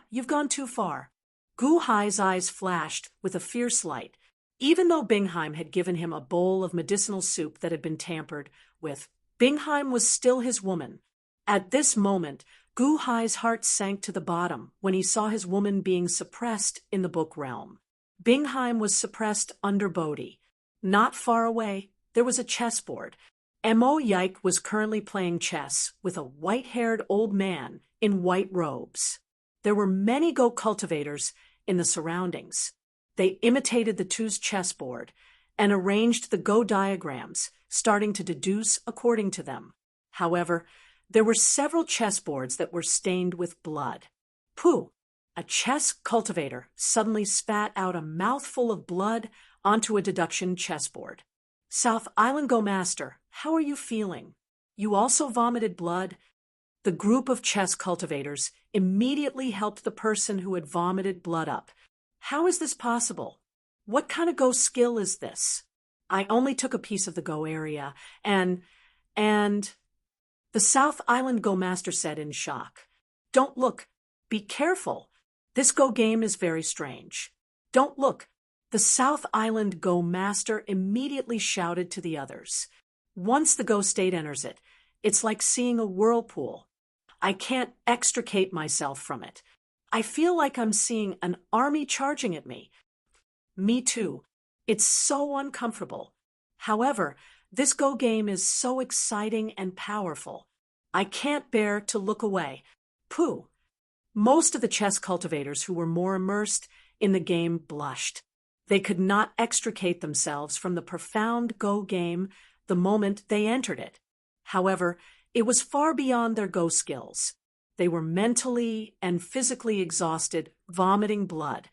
You've gone too far. Guhai's eyes flashed with a fierce light. Even though Bingheim had given him a bowl of medicinal soup that had been tampered with, Bingheim was still his woman. At this moment, Guhai's heart sank to the bottom when he saw his woman being suppressed in the book realm. Bingheim was suppressed under Bodhi. Not far away, there was a chessboard. Mo Yike was currently playing chess with a white-haired old man in white robes. There were many Go cultivators in the surroundings. They imitated the two's chessboard and arranged the Go diagrams, starting to deduce according to them. However, there were several chessboards that were stained with blood. Pooh! A chess cultivator suddenly spat out a mouthful of blood onto a deduction chessboard. South Island Go Master, how are you feeling? You also vomited blood? The group of chess cultivators immediately helped the person who had vomited blood up. How is this possible? What kind of Go skill is this? I only took a piece of the Go area, and the South Island Go Master said in shock. Don't look. Be careful. This Go game is very strange. Don't look. The South Island Go Master immediately shouted to the others. Once the Go state enters it, it's like seeing a whirlpool. I can't extricate myself from it. I feel like I'm seeing an army charging at me. Me too. It's so uncomfortable. However, this Go game is so exciting and powerful. I can't bear to look away. Pooh. Most of the chess cultivators who were more immersed in the game blushed. They could not extricate themselves from the profound Go game the moment they entered it. However, it was far beyond their Go skills. They were mentally and physically exhausted, vomiting blood.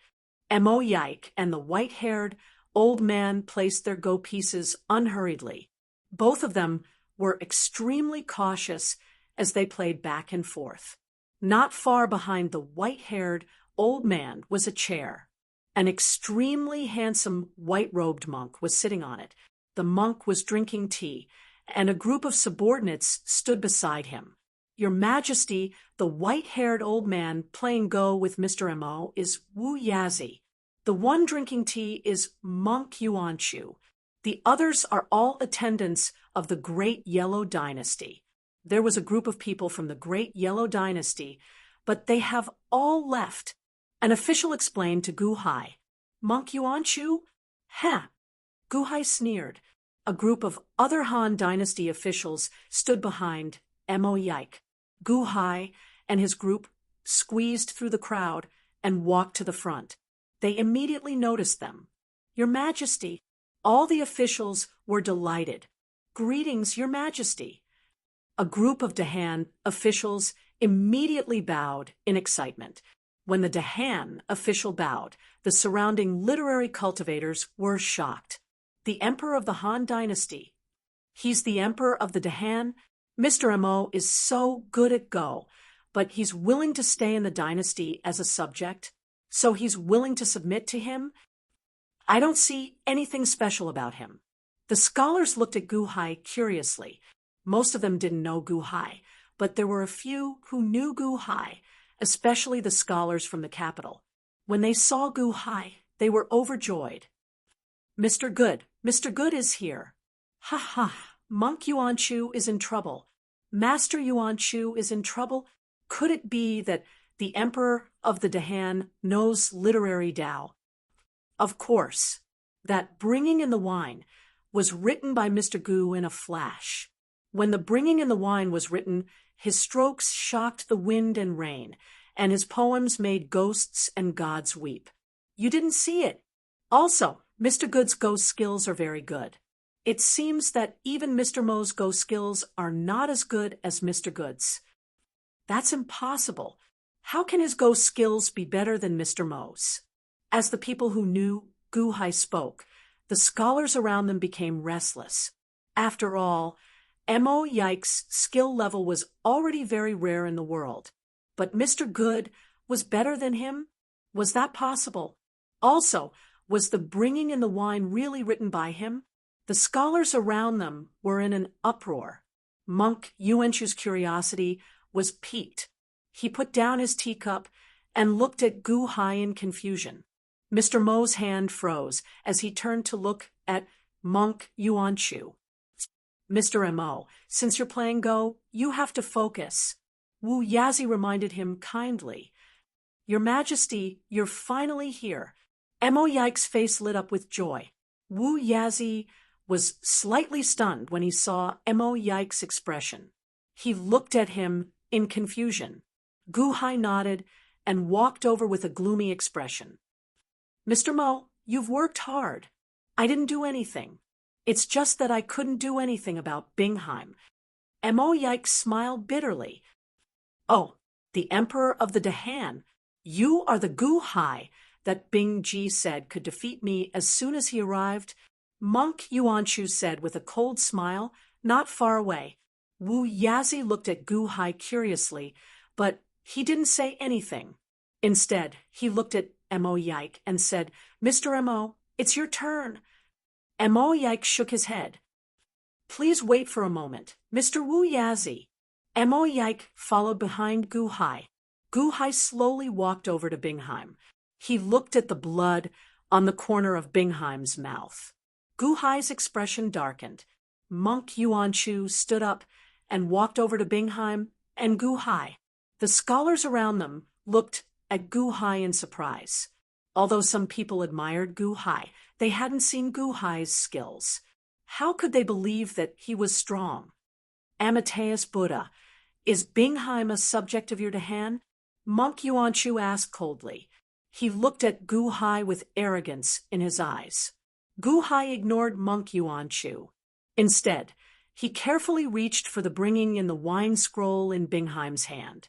Mo Yike and the white-haired old man placed their Go pieces unhurriedly. Both of them were extremely cautious as they played back and forth. Not far behind the white-haired old man was a chair. An extremely handsome white-robed monk was sitting on it. The monk was drinking tea, and a group of subordinates stood beside him. Your Majesty, the white-haired old man playing Go with Mr. Mo is Wu Yazi. The one drinking tea is Monk Yuanchu. The others are all attendants of the Great Yellow Dynasty. There was a group of people from the Great Yellow Dynasty, but they have all left. An official explained to Gu Hai. Monk Yuanchu? Heh! Gu Hai sneered. A group of other Han Dynasty officials stood behind Mo Yike. Gu Hai and his group squeezed through the crowd and walked to the front. They immediately noticed them. Your Majesty, all the officials were delighted. Greetings, Your Majesty. A group of Dahan officials immediately bowed in excitement. When the Dahan official bowed, the surrounding literary cultivators were shocked. The Emperor of the Han Dynasty. He's the Emperor of the Dahan. Mr. Mo is so good at Go, but he's willing to stay in the dynasty as a subject, so he's willing to submit to him? I don't see anything special about him. The scholars looked at Gu Hai curiously. Most of them didn't know Gu Hai, but there were a few who knew Gu Hai, especially the scholars from the capital. When they saw Gu Hai, they were overjoyed. Mr. Good is here. Ha ha, Monk Yuanchu is in trouble. Master Yuanchu is in trouble. Could it be that the Emperor of the Dahan knows literary Tao? Of course, that Bringing in the Wine was written by Mr. Gu in a flash. When the Bringing in the Wine was written, his strokes shocked the wind and rain, and his poems made ghosts and gods weep. You didn't see it. Also, Mr. Good's Go skills are very good. It seems that even Mr. Mo's Go skills are not as good as Mr. Good's. That's impossible. How can his Go skills be better than Mr. Mo's? As the people who knew Gu Hai spoke, the scholars around them became restless. After all, Mo Yike's skill level was already very rare in the world. But Mr. Good was better than him? Was that possible? Also, was the Bringing in the Wine really written by him? The scholars around them were in an uproar. Monk Yuanchu's curiosity was piqued. He put down his teacup and looked at Gu Hai in confusion. Mr. Mo's hand froze as he turned to look at Monk Yuanchu. Mr. Mo, since you're playing Go, you have to focus. Wu Yazi reminded him kindly. Your Majesty, you're finally here. Mo Yike's face lit up with joy. Wu Yazi was slightly stunned when he saw Mo Yike's expression. He looked at him in confusion. Gu Hai nodded and walked over with a gloomy expression. Mr. Mo, you've worked hard. I didn't do anything. It's just that I couldn't do anything about Bingheim. Mo Yike smiled bitterly. Oh, the Emperor of the Dahan. You are the Gu Hai that Bing Ji said could defeat me as soon as he arrived. Monk Yuanchu said with a cold smile, not far away. Wu Yazi looked at Gu Hai curiously, but he didn't say anything. Instead, he looked at Mo Yike and said, Mr. Mo, it's your turn. Mo Yike shook his head. Please wait for a moment, Mr. Wu Yazi. Mo Yike followed behind Gu Hai. Gu Hai slowly walked over to Bingheim. He looked at the blood on the corner of Bingheim's mouth. Gu Hai's expression darkened. Monk Yuanchu stood up and walked over to Bingheim and Gu Hai. The scholars around them looked at Gu Hai in surprise. Although some people admired Gu Hai, they hadn't seen Gu Hai's skills. How could they believe that he was strong? Amateus Buddha, is Bingheim a subject of your Dahan? Monk Yuanchu asked coldly. He looked at Gu Hai with arrogance in his eyes. Gu Hai ignored Monk Yuanchu. Instead, he carefully reached for the bringing in the wine scroll in Bingheim's hand.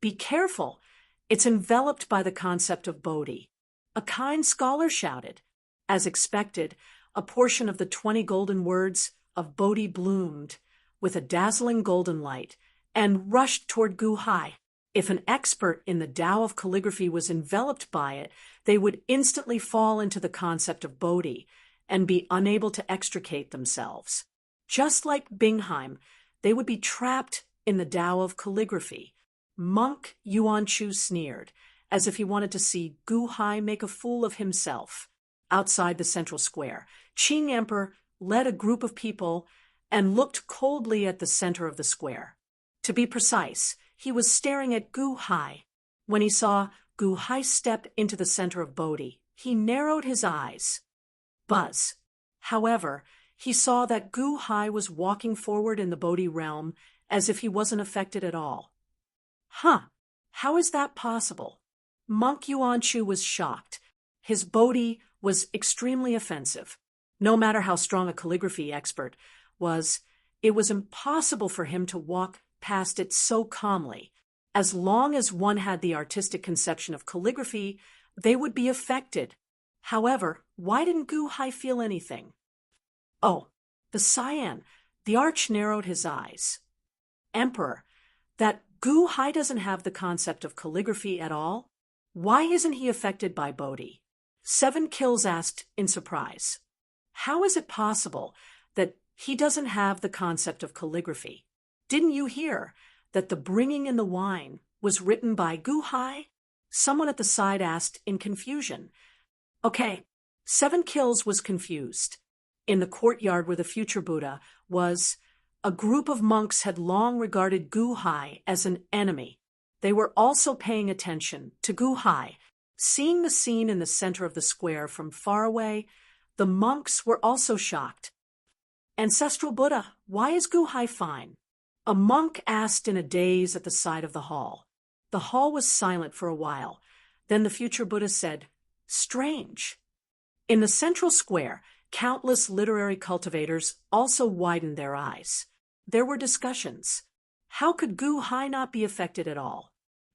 Be careful, it's enveloped by the concept of Bodhi. A kind scholar shouted. As expected, a portion of the 20 golden words of Bodhi bloomed with a dazzling golden light and rushed toward Gu Hai. If an expert in the Tao of calligraphy was enveloped by it, they would instantly fall into the concept of Bodhi and be unable to extricate themselves. Just like Bingheim, they would be trapped in the Tao of calligraphy. Monk Yuanchu sneered, as if he wanted to see Gu Hai make a fool of himself. Outside the central square, Qing Emperor led a group of people and looked coldly at the center of the square. To be precise, he was staring at Gu Hai. When he saw Gu Hai step into the center of Bodhi, he narrowed his eyes. Buzz. However, he saw that Gu Hai was walking forward in the Bodhi realm as if he wasn't affected at all. Huh, how is that possible? Monk Yuanchu was shocked. His Bodhi was extremely offensive. No matter how strong a calligraphy expert was, it was impossible for him to walk past it so calmly. As long as one had the artistic conception of calligraphy, they would be affected. However, why didn't Gu Hai feel anything? Oh, the cyan. The arch narrowed his eyes. Emperor, that Gu Hai doesn't have the concept of calligraphy at all? Why isn't he affected by Bodhi? 7 Kills asked in surprise. How is it possible that he doesn't have the concept of calligraphy? Didn't you hear that the bringing in the wine was written by Gu Hai? Someone at the side asked in confusion. Okay, 7 Kills was confused. In the courtyard where the future Buddha was, a group of monks had long regarded Gu Hai as an enemy. They were also paying attention to Gu Hai. Seeing the scene in the center of the square from far away, the monks were also shocked. Ancestral Buddha, why is Gu Hai fine? A monk asked in a daze at the side of the hall. The hall was silent for a while. Then the future Buddha said, Strange. In the central square, countless literary cultivators also widened their eyes. There were discussions. How could Gu Hai not be affected at all?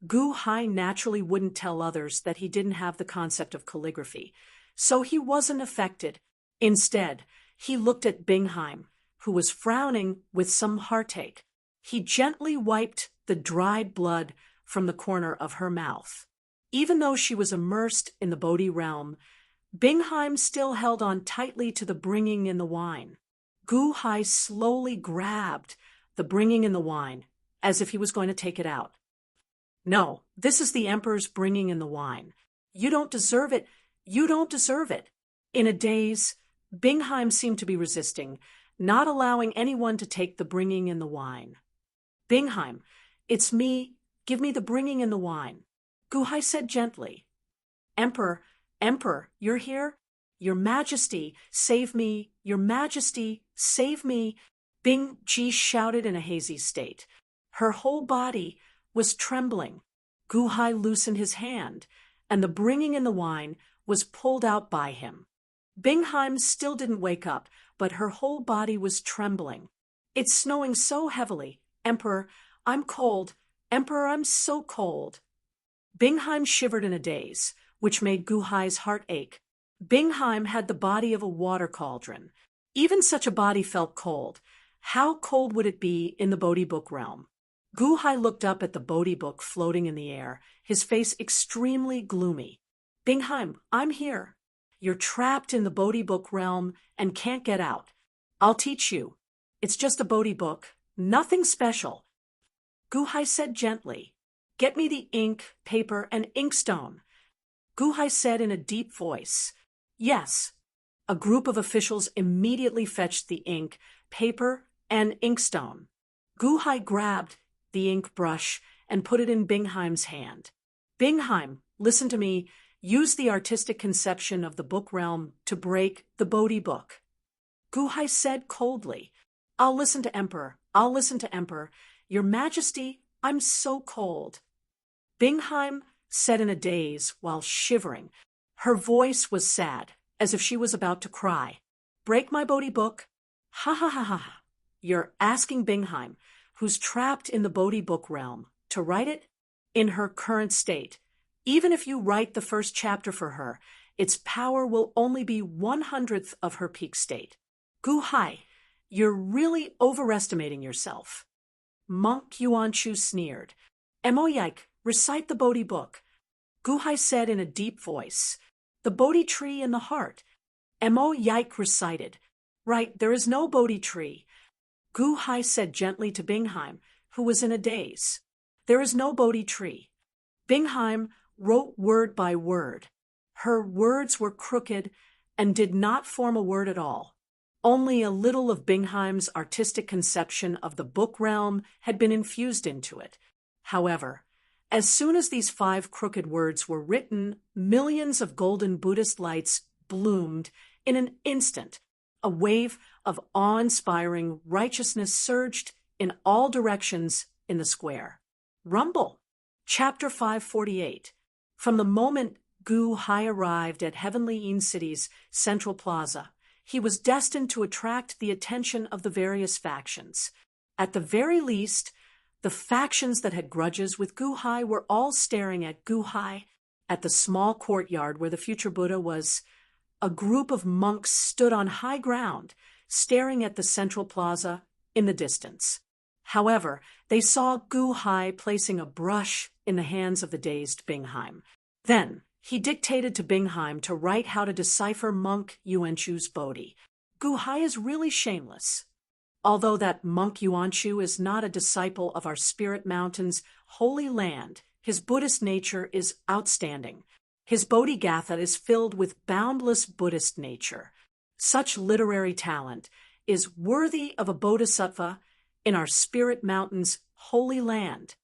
Gu Hai naturally wouldn't tell others that he didn't have the concept of calligraphy, so he wasn't affected. Instead, he looked at Bingheim, who was frowning with some heartache. He gently wiped the dried blood from the corner of her mouth. Even though she was immersed in the Bodhi realm, Bingheim still held on tightly to the bringing in the wine. Gu Hai slowly grabbed the bringing in the wine, as if he was going to take it out. No, this is the Emperor's bringing in the wine. You don't deserve it. You don't deserve it. In a daze, Bingheim seemed to be resisting, not allowing anyone to take the bringing in the wine. Bingheim, it's me. Give me the bringing in the wine. Gu Hai said gently. Emperor, you're here? Your Majesty, save me! Your Majesty, save me! Bing Ji shouted in a hazy state. Her whole body was trembling. Gu Hai loosened his hand, and the bringing in the wine was pulled out by him. Bingheim still didn't wake up, but her whole body was trembling. It's snowing so heavily. Emperor, I'm cold. Emperor, I'm so cold. Bingheim shivered in a daze, which made Gu Hai's heart ache. Bingheim had the body of a water cauldron. Even such a body felt cold. How cold would it be in the Audiobook realm? Gu Hai looked up at the Audiobook floating in the air, his face extremely gloomy. Bingheim, I'm here. You're trapped in the Audiobook realm and can't get out. I'll teach you. It's just a Audiobook, nothing special. Gu Hai said gently. Get me the ink, paper, and inkstone. Gu Hai said in a deep voice. Yes. A group of officials immediately fetched the ink, paper, and inkstone. Gu Hai grabbed the ink brush and put it in Bingheim's hand. Bingheim, listen to me. Use the artistic conception of the book realm to break the Audiobook. Gu Hai said coldly. I'll listen to Emperor. I'll listen to Emperor. Your Majesty, I'm so cold. Bingheim said in a daze while shivering. Her voice was sad, as if she was about to cry. Break my Audiobook? Ha ha ha ha. You're asking Bingheim, who's trapped in the Audiobook realm, to write it? In her current state. Even if you write the first chapter for her, its power will only be 1/100th of her peak state. Gu Hai, you're really overestimating yourself. Monk Yuanchu sneered. Emoyike, recite the Audiobook. Gu Hai said in a deep voice. The Bodhi tree in the heart. Emoyike recited. Right, there is no Bodhi tree. Gu Hai said gently to Bingheim, who was in a daze. There is no Bodhi tree. Bingheim wrote word by word. Her words were crooked and did not form a word at all. Only a little of Bingheim's artistic conception of the book realm had been infused into it. However, as soon as these 5 crooked words were written, millions of golden Buddhist lights bloomed in an instant. A wave of awe-inspiring righteousness surged in all directions in the square. Rumble. Chapter 548. From the moment Gu Hai arrived at Heavenly Yin City's Central Plaza, he was destined to attract the attention of the various factions. At the very least, the factions that had grudges with Gu Hai were all staring at Gu Hai. At the small courtyard where the future Buddha was, a group of monks stood on high ground, staring at the central plaza in the distance. However, they saw Gu Hai placing a brush in the hands of the dazed Bingheim. Then, he dictated to Bingheim to write how to decipher Monk Yuanchu's Bodhi. Gu Hai is really shameless. Although that Monk Yuanchu is not a disciple of our Spirit Mountain's holy land, his Buddhist nature is outstanding. His Bodhigatha is filled with boundless Buddhist nature. Such literary talent is worthy of a bodhisattva in our Spirit Mountain's holy land.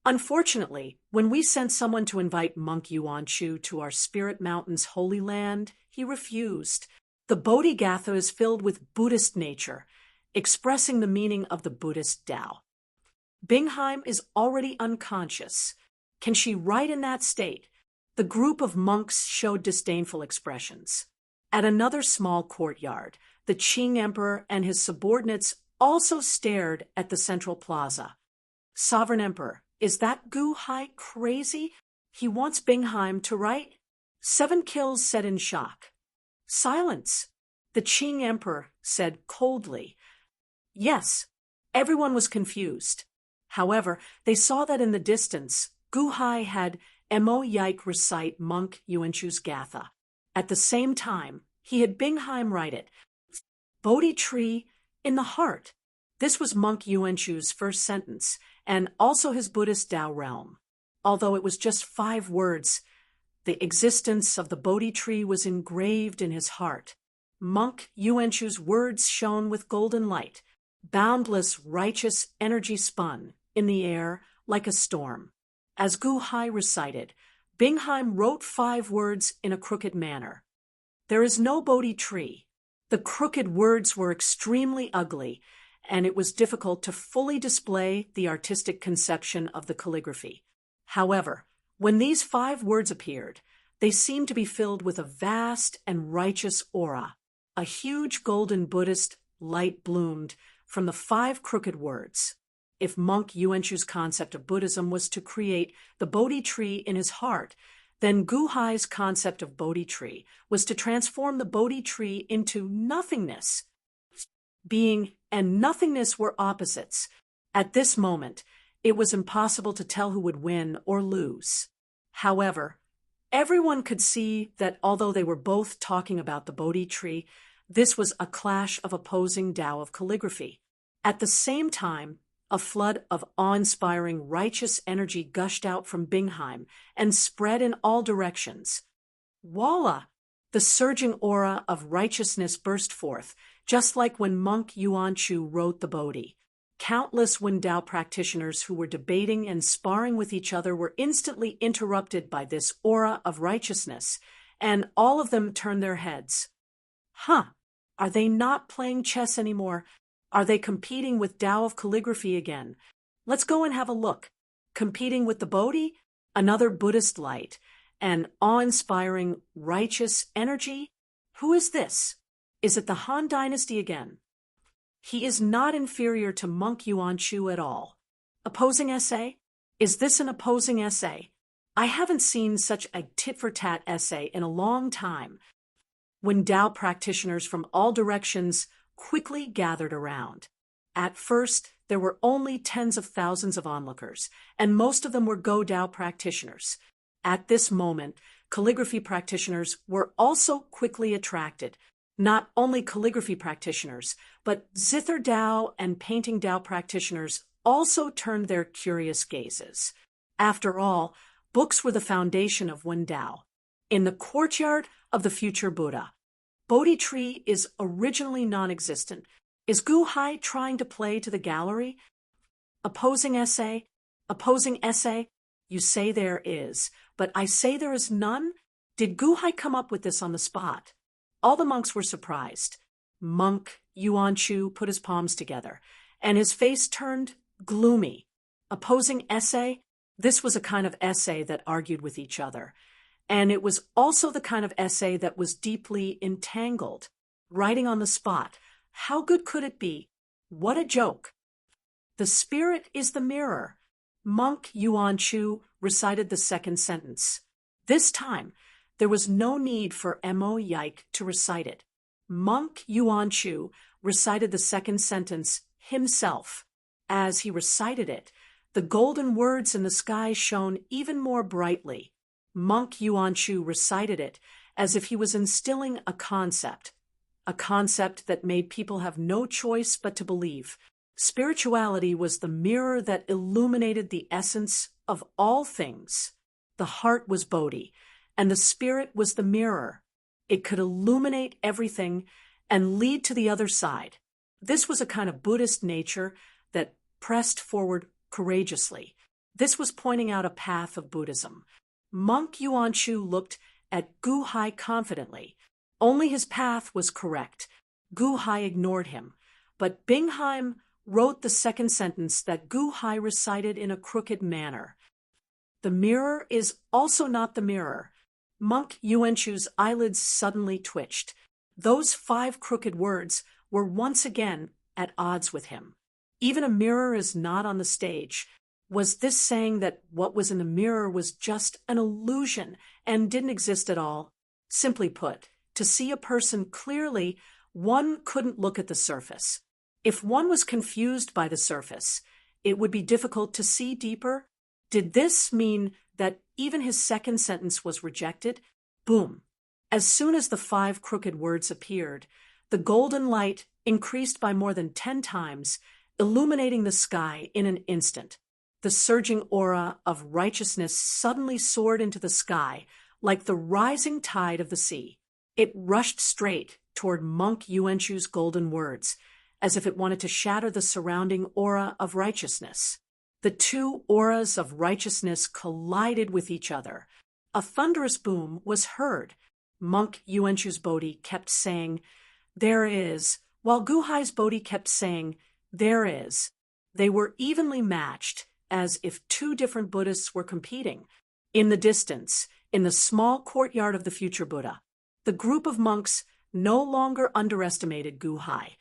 Unfortunately, when we sent someone to invite Monk Yuanchu to our Spirit Mountain's holy land, he refused. The Bodhigatha is filled with Buddhist nature, expressing the meaning of the Buddhist Tao. Bingheim is already unconscious. Can she write in that state? The group of monks showed disdainful expressions. At another small courtyard, the Qing Emperor and his subordinates also stared at the central plaza. Sovereign Emperor, is that Gu Hai crazy? He wants Bingheim to write? 7 kills said in shock. Silence. The Qing Emperor said coldly. Yes, everyone was confused. However, they saw that in the distance, Gu Hai had Mo Yike recite Monk Yuanchu's Gatha. At the same time, he had Bingheim write it. Bodhi tree in the heart. This was Monk Yuanchu's first sentence, and also his Buddhist Tao realm. Although it was just 5 words, the existence of the Bodhi tree was engraved in his heart. Monk Yuanchu's words shone with golden light. Boundless, righteous energy spun in the air like a storm. As Gu Hai recited, Bingheim wrote 5 words in a crooked manner. There is no Bodhi tree. The crooked words were extremely ugly, and it was difficult to fully display the artistic conception of the calligraphy. However, when these 5 words appeared, they seemed to be filled with a vast and righteous aura. A huge golden Buddhist light bloomed from the 5 crooked words. If monk Yuanchu's concept of Buddhism was to create the Bodhi tree in his heart, then Guhai's concept of Bodhi tree was to transform the Bodhi tree into nothingness. Being and nothingness were opposites. At this moment, it was impossible to tell who would win or lose. However, everyone could see that although they were both talking about the Bodhi tree, this was a clash of opposing Tao of calligraphy. At the same time, a flood of awe-inspiring righteous energy gushed out from Bingheim and spread in all directions. Voila! The surging aura of righteousness burst forth, just like when monk Yuanchu wrote the Bodhi. Countless Wen Dao practitioners who were debating and sparring with each other were instantly interrupted by this aura of righteousness, and all of them turned their heads. Are they not playing chess anymore? Are they competing with Tao of calligraphy again? Let's go and have a look. Competing with the Bodhi, another Buddhist light, and awe-inspiring righteous energy? Who is this? Is it the Han Dynasty again? He is not inferior to monk Yuanchu at all. Opposing essay? Is this an opposing essay? I haven't seen such a tit-for-tat essay in a long time. When Tao practitioners from all directions quickly gathered around. At first, there were only tens of thousands of onlookers, and most of them were Go Tao practitioners. At this moment, calligraphy practitioners were also quickly attracted. Not only calligraphy practitioners, but Zither Tao and Painting Tao practitioners also turned their curious gazes. After all, books were the foundation of Wen Dao. In the courtyard of the future Buddha, Bodhi tree is originally non-existent. Is Guhai trying to play to the gallery? Opposing essay? Opposing essay? You say there is, but I say there is none? Did Guhai come up with this on the spot? All the monks were surprised. Monk Yuanchu put his palms together, and his face turned gloomy. Opposing essay? This was a kind of essay that argued with each other. And it was also the kind of essay that was deeply entangled. Writing on the spot. How good could it be? What a joke. The spirit is the mirror. Monk Yuanchu recited the second sentence. This time, there was no need for Mo Yike to recite it. Monk Yuanchu recited the second sentence himself. As he recited it, the golden words in the sky shone even more brightly. Monk Yuanchu recited it as if he was instilling a concept that made people have no choice but to believe. Spirituality was the mirror that illuminated the essence of all things. The heart was Bodhi, and the spirit was the mirror. It could illuminate everything and lead to the other side. This was a kind of Buddhist nature that pressed forward courageously. This was pointing out a path of Buddhism. Monk Yuanchu looked at Guhai confidently. Only his path was correct. Guhai ignored him. But Bingheim wrote the second sentence that Guhai recited in a crooked manner. The mirror is also not the mirror. Monk Yuanchu's eyelids suddenly twitched. Those 5 crooked words were once again at odds with him. Even a mirror is not on the stage. Was this saying that what was in the mirror was just an illusion and didn't exist at all? Simply put, to see a person clearly, one couldn't look at the surface. If one was confused by the surface, it would be difficult to see deeper. Did this mean that even his second sentence was rejected? Boom. As soon as the 5 crooked words appeared, the golden light increased by more than 10 times, illuminating the sky in an instant. The surging aura of righteousness suddenly soared into the sky like the rising tide of the sea. It rushed straight toward monk Yuanchu's golden words, as if it wanted to shatter the surrounding aura of righteousness. The 2 auras of righteousness collided with each other. A thunderous boom was heard. Monk Yuanchu's Bodhi kept saying, "There is," while Guhai's Bodhi kept saying, "There is." They were evenly matched, as if two different Buddhists were competing. In the distance, in the small courtyard of the future Buddha, the group of monks no longer underestimated Guhai.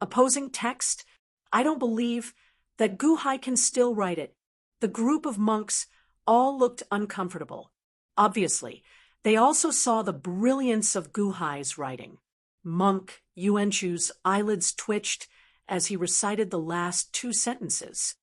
Opposing text, "I don't believe that Guhai can still write it." The group of monks all looked uncomfortable. Obviously, they also saw the brilliance of Guhai's writing. Monk Yuanchu's eyelids twitched as he recited the last two sentences.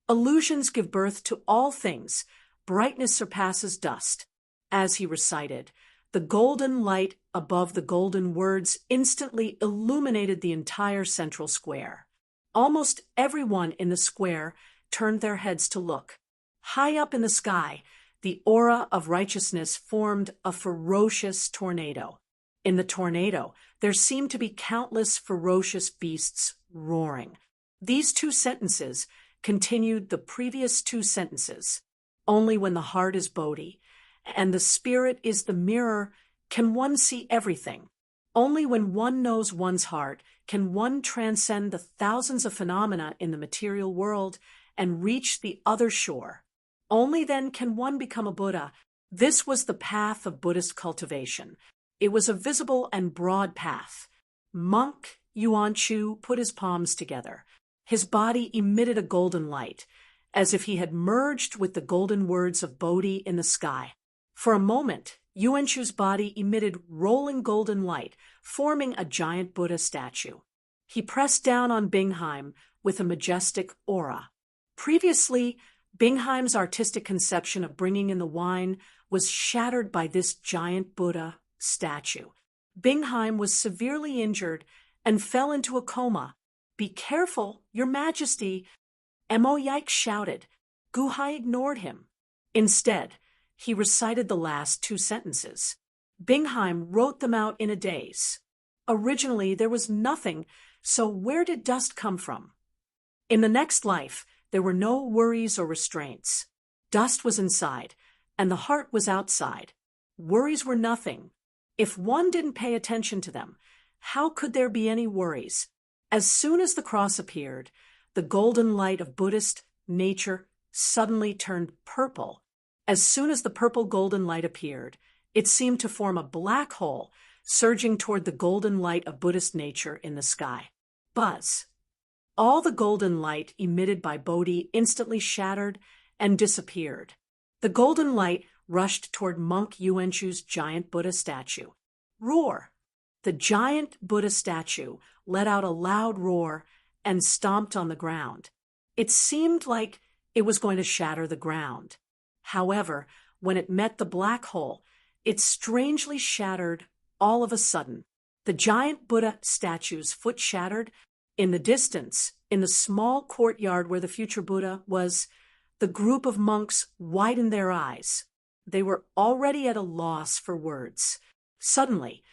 "Illusions give birth to all things. Brightness surpasses dust." As he recited, the golden light above the golden words instantly illuminated the entire central square. Almost everyone in the square turned their heads to look. High up in the sky, the aura of righteousness formed a ferocious tornado. In the tornado, there seemed to be countless ferocious beasts roaring. These two sentences continued the previous two sentences. Only when the heart is Bodhi and the spirit is the mirror can one see everything. Only when one knows one's heart can one transcend the thousands of phenomena in the material world and reach the other shore. Only then can one become a Buddha. This was the path of Buddhist cultivation. It was a visible and broad path. Monk Yuanchu put his palms together. His body emitted a golden light, as if he had merged with the golden words of Bodhi in the sky. For a moment, Yuanchu's body emitted rolling golden light, forming a giant Buddha statue. He pressed down on Bingheim with a majestic aura. Previously, Bingheim's artistic conception of bringing in the wine was shattered by this giant Buddha statue. Bingheim was severely injured and fell into a coma. "Be careful, Your Majesty!" Mo Yike shouted. Guhai ignored him. Instead, he recited the last two sentences. Bingheim wrote them out in a daze. Originally, there was nothing, so where did dust come from? In the next life, there were no worries or restraints. Dust was inside, and the heart was outside. Worries were nothing. If one didn't pay attention to them, how could there be any worries? As soon as the cross appeared, the golden light of Buddhist nature suddenly turned purple. As soon as the purple golden light appeared, it seemed to form a black hole, surging toward the golden light of Buddhist nature in the sky. Buzz. All the golden light emitted by Bodhi instantly shattered and disappeared. The golden light rushed toward Monk Yuanchu's giant Buddha statue. Roar! The giant Buddha statue let out a loud roar and stomped on the ground. It seemed like it was going to shatter the ground. However, when it met the black hole, it strangely shattered all of a sudden. The giant Buddha statue's foot shattered. In the distance, in the small courtyard where the future Buddha was, the group of monks widened their eyes. They were already at a loss for words. Suddenly,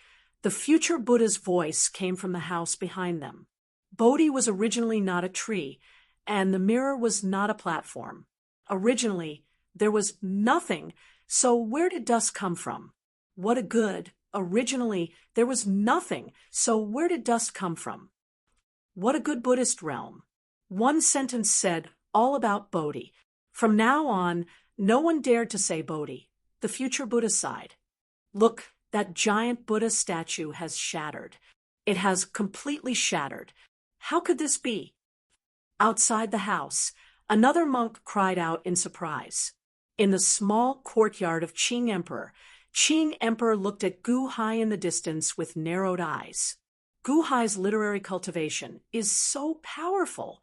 the future Buddha's voice came from the house behind them. Bodhi was originally not a tree, and the mirror was not a platform. Originally, there was nothing, so where did dust come from? What a good, originally, there was nothing, so where did dust come from? What a good Buddhist realm. One sentence said all about Bodhi. From now on, no one dared to say Bodhi. The future Buddha sighed. Look, that giant Buddha statue has shattered. It has completely shattered. How could this be? Outside the house, another monk cried out in surprise. In the small courtyard of Qing Emperor looked at Guhai in the distance with narrowed eyes. Guhai's literary cultivation is so powerful.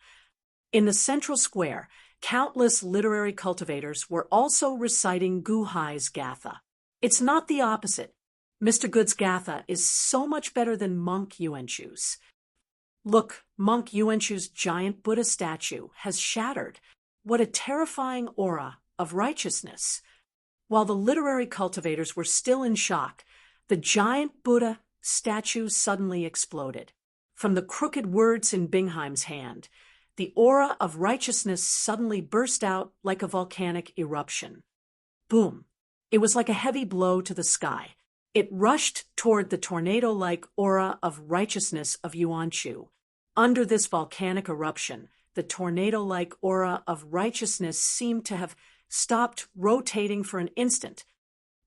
In the central square, countless literary cultivators were also reciting Guhai's Gatha. It's not the opposite. Mr. Good's Gatha is so much better than Monk Yuanchu's. Look, Monk Yuanchu's giant Buddha statue has shattered. What a terrifying aura of righteousness. While the literary cultivators were still in shock, the giant Buddha statue suddenly exploded. From the crooked words in Bingheim's hand, the aura of righteousness suddenly burst out like a volcanic eruption. Boom! It was like a heavy blow to the sky. It rushed toward the tornado-like aura of righteousness of Yuan-Chu. Under this volcanic eruption, the tornado-like aura of righteousness seemed to have stopped rotating for an instant.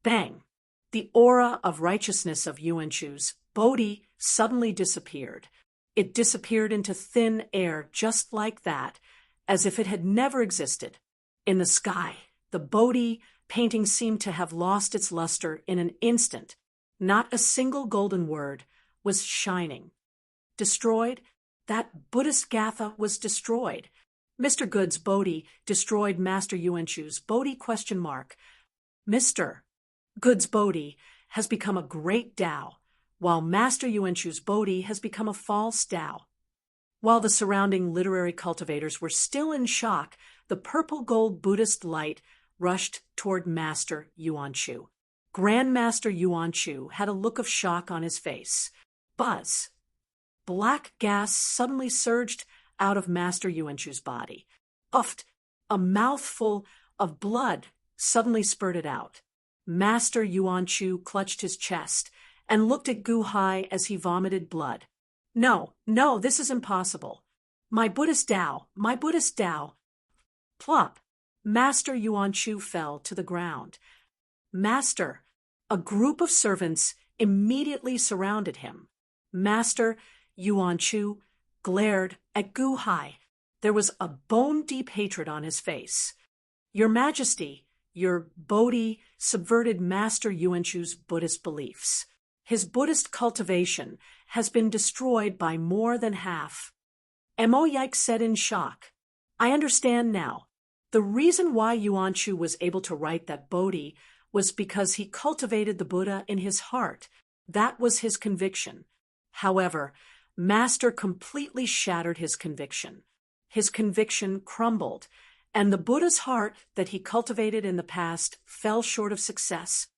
Bang! The aura of righteousness of Yuan-Chu's Bodhi suddenly disappeared. It disappeared into thin air just like that, as if it had never existed. In the sky, the Bodhi painting seemed to have lost its luster in an instant. Not a single golden word was shining. Destroyed? That Buddhist Gatha was destroyed. Mr. Good's Bodhi destroyed Master Yuan-Chu's Bodhi ? Mr. Good's Bodhi has become a great Tao, while Master Yuan-Chu's Bodhi has become a false Tao. While the surrounding literary cultivators were still in shock, the purple-gold Buddhist light rushed toward Master Yuan-Chu. Grandmaster Yuan-Chu had a look of shock on his face. Buzz! Black gas suddenly surged out of Master Yuan-Chu's body. Uffed! A mouthful of blood suddenly spurted out. Master Yuan-Chu clutched his chest and looked at Gu Hai as he vomited blood. No, this is impossible. My Buddhist Tao, my Buddhist Tao. Plop! Master Yuan-Chu fell to the ground. Master! A group of servants immediately surrounded him. Master Yuan-Chu glared at Gu Hai. There was a bone-deep hatred on his face. Your Majesty, your Bodhi subverted Master Yuan-Chu's Buddhist beliefs. His Buddhist cultivation has been destroyed by more than half. Mo Yike said in shock. I understand now. The reason why Yuan-Chu was able to write that Bodhi was because he cultivated the Buddha in his heart. That was his conviction. However, Master completely shattered his conviction. His conviction crumbled, and the Buddha's heart that he cultivated in the past fell short of success.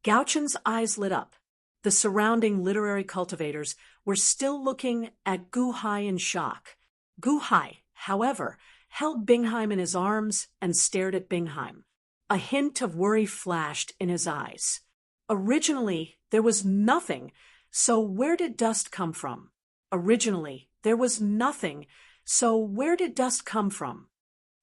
Gauchen's eyes lit up. The surrounding literary cultivators were still looking at Gu Hai in shock. Gu Hai, however, held Bingheim in his arms and stared at Bingheim. A hint of worry flashed in his eyes. Originally, there was nothing, so where did dust come from? Originally, there was nothing, so where did dust come from?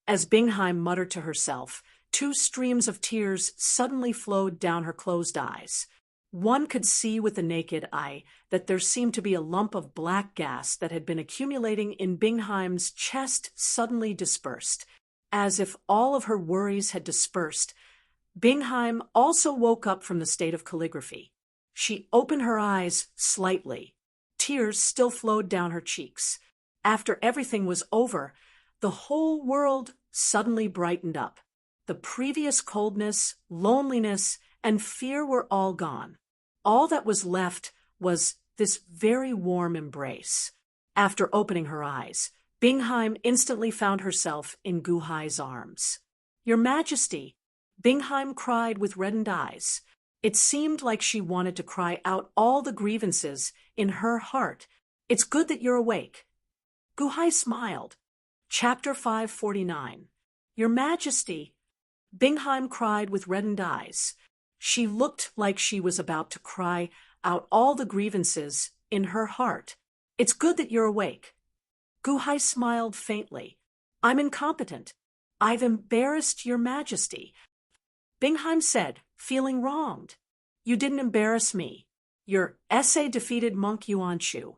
As Bingheim muttered to herself, two streams of tears suddenly flowed down her closed eyes. One could see with the naked eye that there seemed to be a lump of black gas that had been accumulating in Bingheim's chest suddenly dispersed. As if all of her worries had dispersed, Bingheim also woke up from the state of calligraphy. She opened her eyes slightly. Tears still flowed down her cheeks. After everything was over, the whole world suddenly brightened up. The previous coldness, loneliness, and fear were all gone. All that was left was this very warm embrace. After opening her eyes, Bingheim instantly found herself in Gu Hai's arms. Your Majesty, Bingheim cried with reddened eyes. It seemed like she wanted to cry out all the grievances in her heart. It's good that you're awake. Gu Hai smiled. Chapter 549. Your Majesty, Bingheim cried with reddened eyes. She looked like she was about to cry out all the grievances in her heart. It's good that you're awake. Gu Hai smiled faintly. I'm incompetent. I've embarrassed your Majesty. Bingheim said, feeling wronged. You didn't embarrass me. Your essay defeated Monk Yuan-Chu.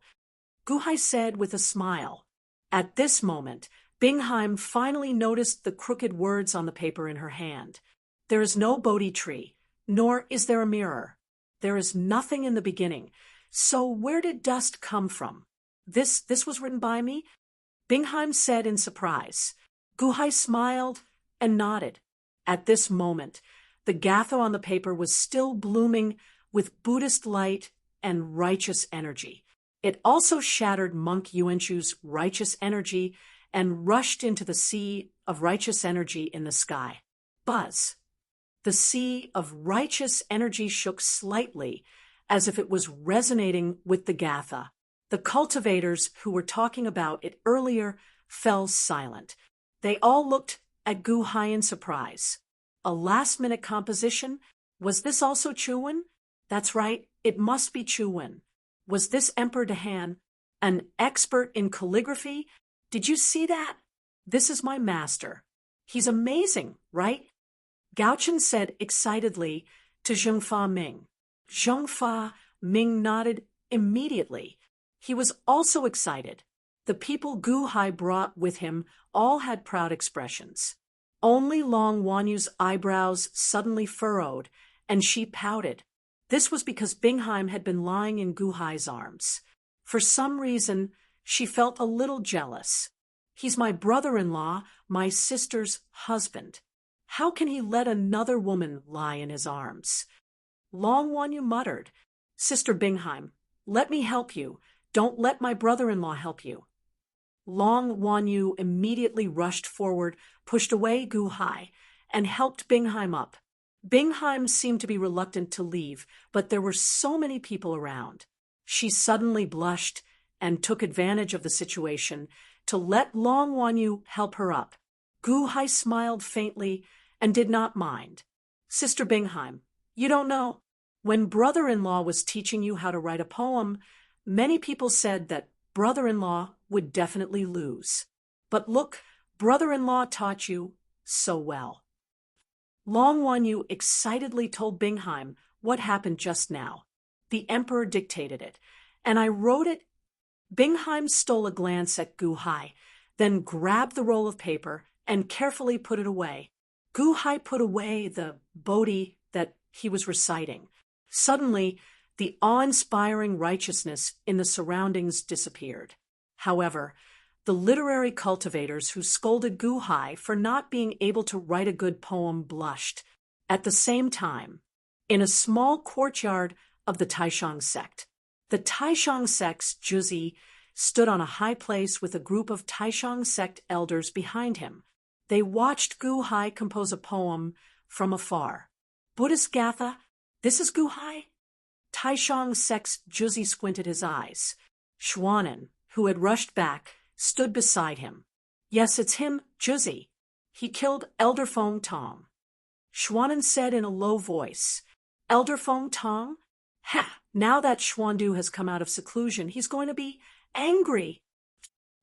Gu Hai said with a smile. At this moment, Bingheim finally noticed the crooked words on the paper in her hand. There is no Bodhi tree, nor is there a mirror. There is nothing in the beginning. So where did dust come from? This was written by me? Bingheim said in surprise. Gu Hai smiled and nodded. At this moment, the gatho on the paper was still blooming with Buddhist light and righteous energy. It also shattered Monk Yuan-Chu's righteous energy and rushed into the sea of righteous energy in the sky. Buzz! The sea of righteous energy shook slightly, as if it was resonating with the gatha. The cultivators who were talking about it earlier fell silent. They all looked at Gu Hai in surprise. A last-minute composition? Was this also Chuan? That's right, it must be Chuwen. Was this Emperor Dahan an expert in calligraphy? Did you see that? This is my master. He's amazing, right? Gao said excitedly to Zhengfa Ming. Zhengfa Ming nodded immediately. He was also excited. The people Gu Hai brought with him all had proud expressions. Only Long Wanyu's eyebrows suddenly furrowed, and she pouted. This was because Bingheim had been lying in Gu Hai's arms. For some reason, she felt a little jealous. He's my brother-in-law, my sister's husband. How can he let another woman lie in his arms? Long Wanyu muttered, Sister Bingheim, let me help you. Don't let my brother-in-law help you. Long Wanyu immediately rushed forward, pushed away Gu Hai, and helped Bingheim up. Bingheim seemed to be reluctant to leave, but there were so many people around. She suddenly blushed and took advantage of the situation to let Long Wanyu help her up. Gu Hai smiled faintly and did not mind. Sister Bingheim, you don't know. When brother-in-law was teaching you how to write a poem, many people said that brother-in-law would definitely lose. But look, brother-in-law taught you so well. Long Wanyu excitedly told Bingheim what happened just now. The emperor dictated it, and I wrote it. Bingheim stole a glance at Gu Hai, then grabbed the roll of paper and carefully put it away. Gu Hai put away the bodhi that he was reciting. Suddenly, the awe-inspiring righteousness in the surroundings disappeared. However, the literary cultivators who scolded Gu Hai for not being able to write a good poem blushed. At the same time, in a small courtyard of the Taishang sect, the Taishang sect's Juzi stood on a high place with a group of Taishang sect elders behind him. They watched Gu Hai compose a poem from afar. Buddhist Gatha, this is Gu Hai? Taishang sect's Juzi squinted his eyes. Xuanan, who had rushed back, stood beside him. Yes, it's him, Juzi. He killed Elder Feng Tong. Xuanan said in a low voice, Elder Feng Tong? Ha! Now that Xuandu has come out of seclusion, he's going to be angry.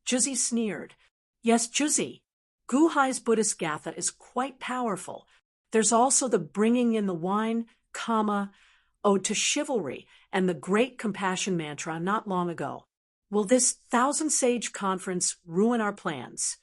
Juzi sneered. Yes, Juzi. Gu Hai's Buddhist Gatha is quite powerful. There's also the bringing in the wine, ode to chivalry, and the great compassion mantra not long ago. Will this thousand-sage conference ruin our plans?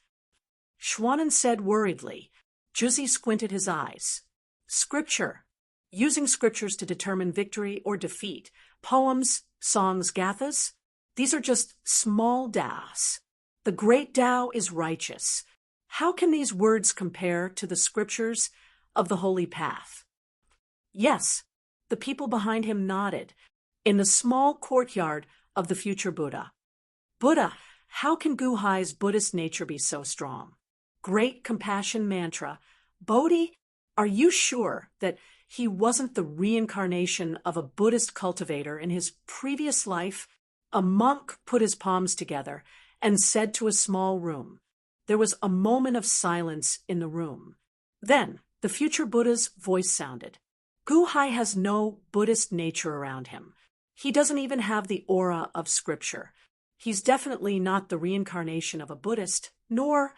Xuanan said worriedly. Juzi squinted his eyes. Scripture. Using scriptures to determine victory or defeat. Poems, songs, gathas. These are just small Taos. The great Tao is righteous. How can these words compare to the scriptures of the holy path? Yes, the people behind him nodded. In the small courtyard of the future Buddha. Buddha, how can Gu Hai's Buddhist nature be so strong? Great compassion mantra. Bodhi, are you sure that he wasn't the reincarnation of a Buddhist cultivator in his previous life? A monk put his palms together and said to a small room. There was a moment of silence in the room. Then the future Buddha's voice sounded. Gu Hai has no Buddhist nature around him. He doesn't even have the aura of scripture. He's definitely not the reincarnation of a Buddhist, nor...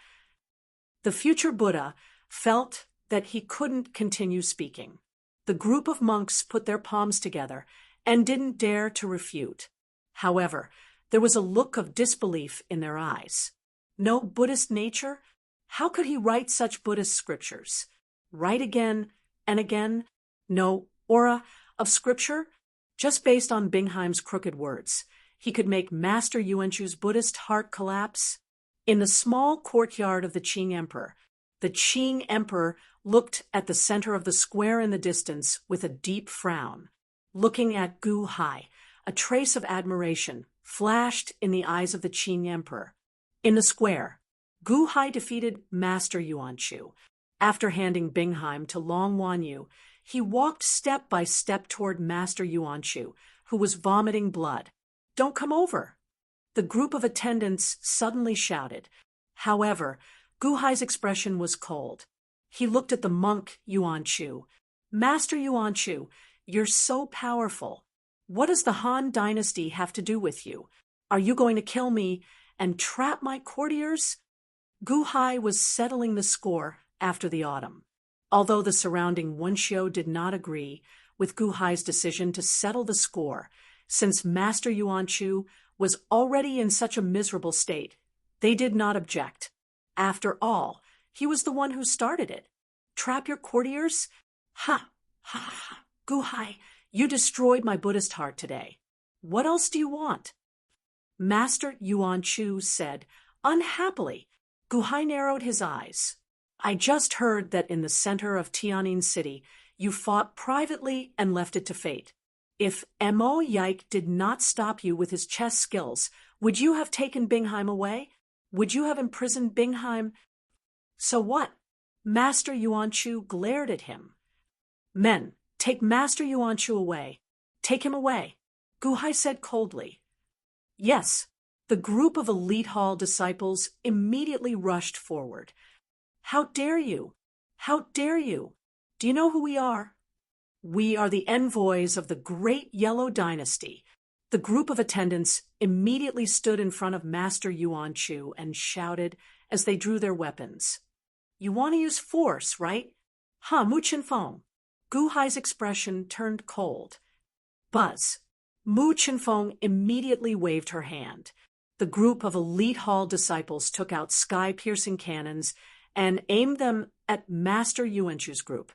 The future Buddha felt that he couldn't continue speaking. The group of monks put their palms together and didn't dare to refute. However, there was a look of disbelief in their eyes. No Buddhist nature? How could he write such Buddhist scriptures? Write again and again? No aura of scripture? Just based on Bingheim's crooked words, he could make Master Yuanchu's Buddhist heart collapse? In the small courtyard of the Qing Emperor, the Qing Emperor looked at the center of the square in the distance with a deep frown. Looking at Gu Hai, a trace of admiration flashed in the eyes of the Qing Emperor. In the square, Gu Hai defeated Master Yuanchu. After handing Bingheim to Long Wanyu, he walked step by step toward Master Yuanchu, who was vomiting blood. Don't come over. The group of attendants suddenly shouted. However, Gu Hai's expression was cold. He looked at the monk Yuanchu. Master Yuanchu, You're so powerful. What does the Han dynasty have to do with you? Are you going to kill me and trap my courtiers? Gu Hai was settling the score after the autumn. Although the surrounding Wenxiu did not agree with Gu Hai's decision to settle the score, since Master Yuan Chu was already in such a miserable state, they did not object. After all, he was the one who started it. Trap your courtiers? Ha! Ha! Ha! Gu Hai, you destroyed my Buddhist heart today. What else do you want? Master Yuan Chu said, unhappily. Gu Hai narrowed his eyes. I just heard that in the center of Tianjin City, you fought privately and left it to fate. If Mo Yike did not stop you with his chess skills, would you have taken Bingheim away? Would you have imprisoned Bingheim? So what? Master Yuan Chu glared at him. Men, take Master Yuan Chu away. Take him away, Gu Hai said coldly. Yes, the group of elite hall disciples immediately rushed forward. How dare you? How dare you? Do you know who we are? We are the envoys of the Great Yellow Dynasty. The group of attendants immediately stood in front of Master Yuan Chu and shouted as they drew their weapons. You want to use force, right? Huh, Mu Qinfeng. Gu Hai's expression turned cold. Buzz. Mu Qinfeng immediately waved her hand. The group of elite hall disciples took out sky-piercing cannons and aimed them at Master Yuan Chu's group.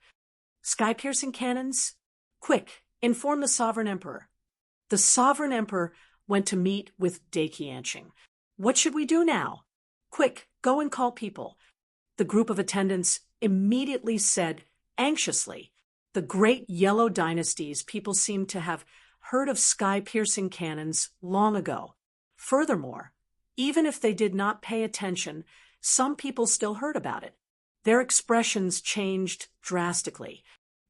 Sky-piercing cannons? Quick, inform the Sovereign Emperor. The Sovereign Emperor went to meet with Dai Qianqing. What should we do now? Quick, go and call people. The group of attendants immediately said, anxiously, the Great Yellow Dynasty's people seemed to have heard of sky-piercing cannons long ago. Furthermore, even if they did not pay attention, some people still heard about it. Their expressions changed drastically.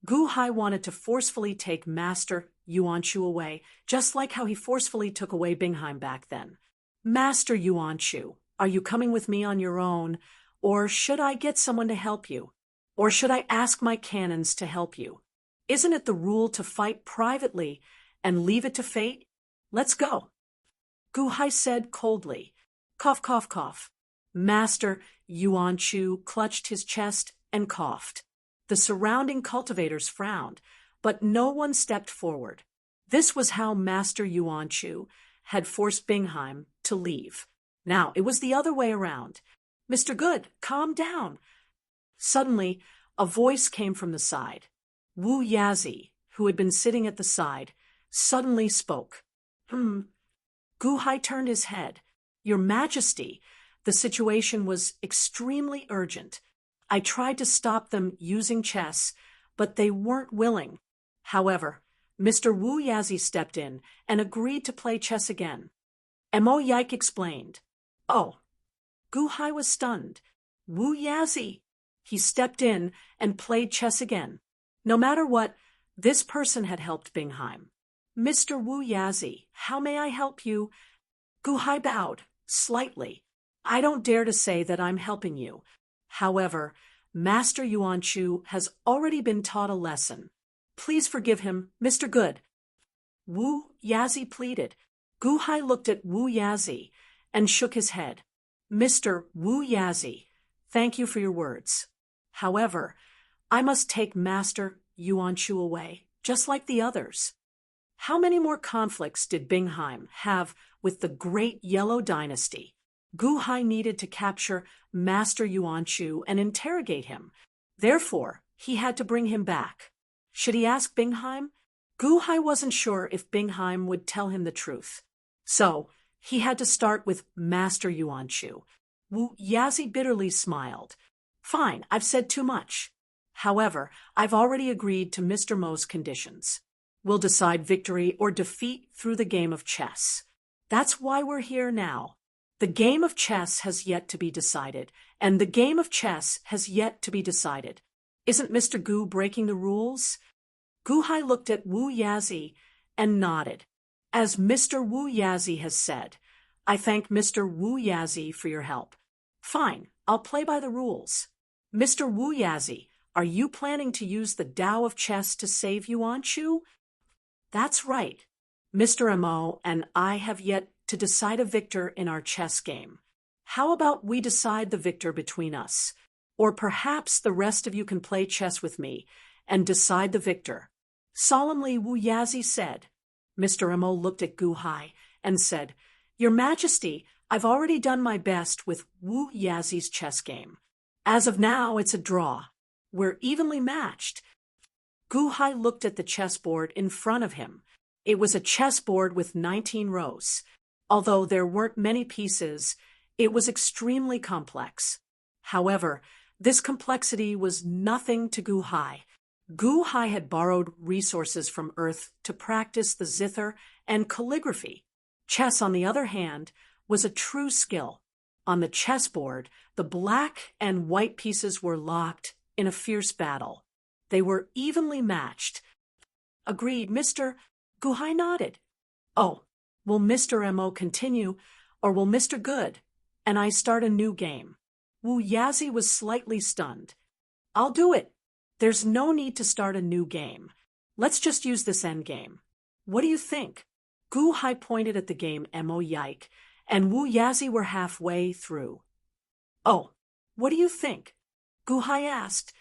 Gu Hai wanted to forcefully take Master Yuan Chu away, just like how he forcefully took away Bingheim back then. Master Yuan Chu, are you coming with me on your own, or should I get someone to help you? Or should I ask my cannons to help you? Isn't it the rule to fight privately and leave it to fate? Let's go. Gu Hai said coldly. Cough, cough, cough. Master Yuan Chu clutched his chest and coughed. The surrounding cultivators frowned, but no one stepped forward. This was how Master Yuan Chu had forced Bingheim to leave. Now it was the other way around. Mr. Good, calm down. Suddenly, a voice came from the side. Wu Yazi, who had been sitting at the side, suddenly spoke. Gu Hai turned his head. Your Majesty, the situation was extremely urgent. I tried to stop them using chess, but they weren't willing. However, Mr. Wu Yazi stepped in and agreed to play chess again. Mo Yike explained. Oh. Gu Hai was stunned. Wu Yazi. He stepped in and played chess again. No matter what, this person had helped Bingheim. Mr. Wu Yazi, how may I help you? Gu Hai bowed, slightly. I don't dare to say that I'm helping you. However, Master Yuan Chu has already been taught a lesson. Please forgive him, Mr. Good. Wu Yazi pleaded. Gu Hai looked at Wu Yazi and shook his head. Mr. Wu Yazi, thank you for your words. However, I must take Master Yuan Chu away, just like the others. How many more conflicts did Bingheim have with the Great Yellow Dynasty? Gu Hai needed to capture Master Yuan Chu and interrogate him. Therefore, he had to bring him back. Should he ask Bingheim? Gu Hai wasn't sure if Bingheim would tell him the truth. So, he had to start with Master Yuan Chu. Wu Yazi bitterly smiled. Fine, I've said too much. However, I've already agreed to Mr. Mo's conditions. We'll decide victory or defeat through the game of chess. That's why we're here now. The game of chess has yet to be decided, and the game of chess has yet to be decided. Isn't Mr. Gu breaking the rules? Gu Hai looked at Wu Yazi and nodded. As Mr. Wu Yazi has said, I thank Mr. Wu Yazi for your help. Fine, I'll play by the rules. Mr. Wu Yazi, Are you planning to use the Tao of chess to save Yuan-Chu? That's right. Mr. Mo and I have yet to decide a victor in our chess game. How about we decide the victor between us? Or perhaps the rest of you can play chess with me and decide the victor. Solemnly, Wu Yazi said. Mr. Mo looked at Gu Hai and said, Your Majesty, I've already done my best with Wu Yazi's chess game. As of now, it's a draw. We're evenly matched. Gu Hai looked at the chessboard in front of him. It was a chessboard with 19 rows. Although there weren't many pieces, it was extremely complex. However, this complexity was nothing to Gu Hai. Gu Hai had borrowed resources from Earth to practice the zither and calligraphy. Chess, on the other hand, was a true skill. On the chessboard, the black and white pieces were locked in a fierce battle. They were evenly matched. Agreed, Mr. Gu Hai nodded. Oh, will Mr. Mo continue, or will Mr. Good and I start a new game? Wu Yazi was slightly stunned. I'll do it. There's no need to start a new game. Let's just use this endgame. What do you think? Gu Hai pointed at the game Mo Yike, and Wu Yazi were halfway through. Oh, what do you think? Gu Hai asked.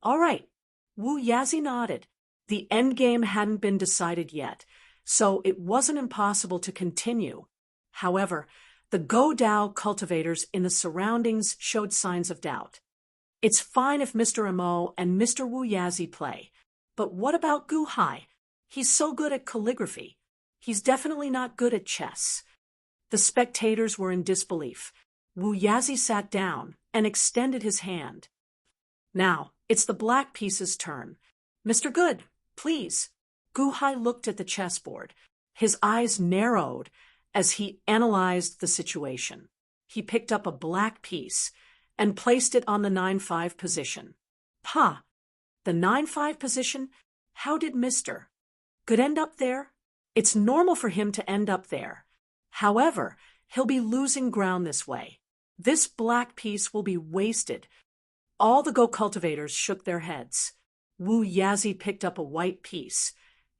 All right. Wu Yazi nodded. The endgame hadn't been decided yet, so it wasn't impossible to continue. However, the Go Dao cultivators in the surroundings showed signs of doubt. It's fine if Mr. Mo and Mr. Wu Yazi play, but what about Gu Hai? He's so good at calligraphy. He's definitely not good at chess. The spectators were in disbelief. Wu Yazi sat down and extended his hand. Now, it's the black piece's turn. Mr. Good, please. Gu Hai looked at the chessboard. His eyes narrowed as he analyzed the situation. He picked up a black piece and placed it on the 9-5 position. Pa, the 9-5 position? How did Mr. Good end up there? It's normal for him to end up there. However, he'll be losing ground this way. This black piece will be wasted. All the Go cultivators shook their heads. Wu Yazi picked up a white piece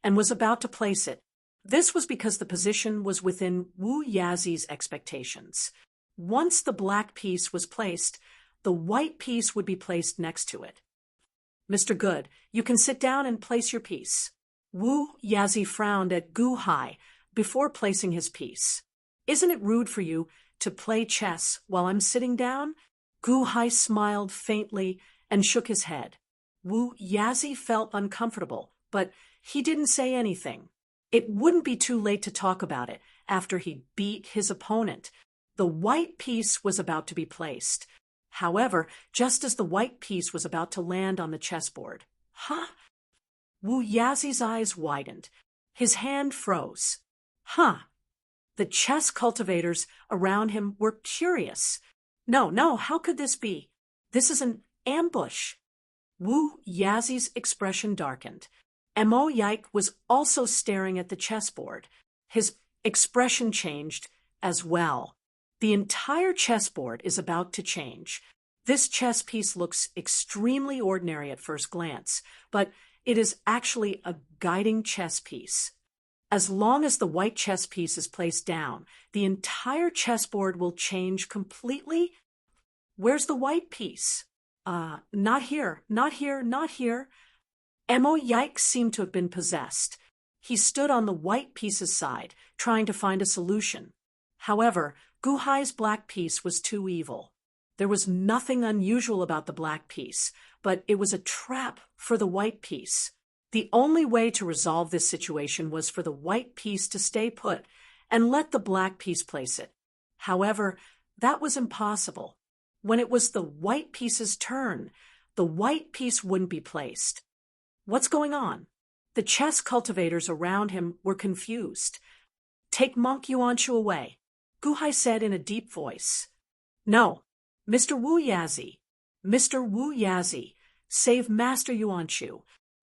and was about to place it. This was because the position was within Wu Yazi's expectations. Once the black piece was placed, the white piece would be placed next to it. Mr. Good, you can sit down and place your piece. Wu Yazi frowned at Gu Hai before placing his piece. Isn't it rude for you to play chess while I'm sitting down? Gu Hai smiled faintly and shook his head. Wu Yazi felt uncomfortable, but he didn't say anything. It wouldn't be too late to talk about it after he beat his opponent. The white piece was about to be placed. However, just as the white piece was about to land on the chessboard. Huh? Wu Yazi's eyes widened. His hand froze. Huh? The chess cultivators around him were curious. No, how could this be? This is an ambush. Wu Yazi's expression darkened. Mo Yike was also staring at the chessboard. His expression changed as well. The entire chessboard is about to change. This chess piece looks extremely ordinary at first glance, but it is actually a guiding chess piece. As long as the white chess piece is placed down, the entire chessboard will change completely. Where's the white piece? Not here. Mo Yike seemed to have been possessed. He stood on the white piece's side, trying to find a solution. However, Gu Hai's black piece was too evil. There was nothing unusual about the black piece, but it was a trap for the white piece. The only way to resolve this situation was for the white piece to stay put and let the black piece place it. However, that was impossible. When it was the white piece's turn, the white piece wouldn't be placed. What's going on? The chess cultivators around him were confused. Take Monk Yuanshu away, Gu Hai said in a deep voice. No, Mr. Wu Yazi. Mr. Wu Yazi, save Master Yuanshu.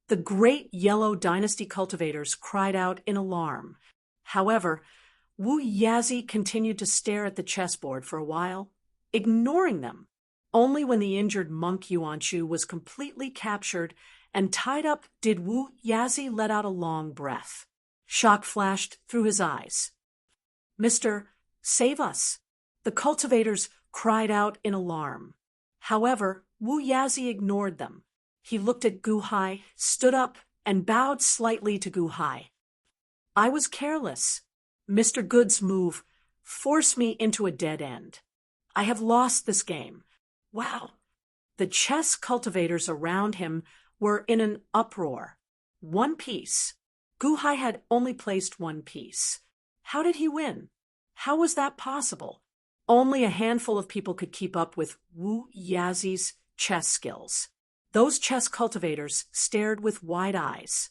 The great yellow dynasty cultivators cried out in alarm. However, Wu Yazi continued to stare at the chessboard for a while, ignoring them. Only when the injured monk Yuanchu was completely captured and tied up did Wu Yazi let out a long breath. Shock flashed through his eyes. "Mr. Save us!" The cultivators cried out in alarm. However, Wu Yazi ignored them. He looked at Gu Hai, stood up, and bowed slightly to Gu Hai. "I was careless. Mr. Good's move forced me into a dead end. I have lost this game." Wow! The chess cultivators around him were in an uproar. One piece. Gu Hai had only placed one piece. How did he win? How was that possible? Only a handful of people could keep up with Wu Yazi's chess skills. Those chess cultivators stared with wide eyes.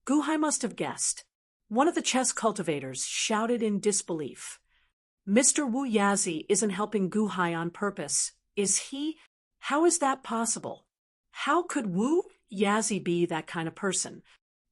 Gu Hai must have guessed. One of the chess cultivators shouted in disbelief. "Mr. Wu Yazi isn't helping Gu Hai on purpose, is he? How is that possible? How could Wu Yazi be that kind of person?"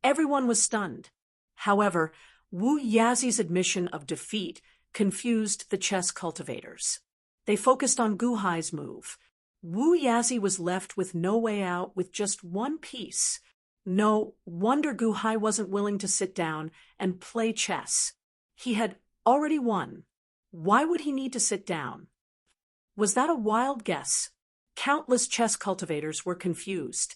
Everyone was stunned. However, Wu Yazi's admission of defeat confused the chess cultivators. They focused on Gu Hai's move. Wu Yazi was left with no way out with just one piece. No wonder Gu Hai wasn't willing to sit down and play chess. He had already won. Why would he need to sit down? Was that a wild guess? Countless chess cultivators were confused.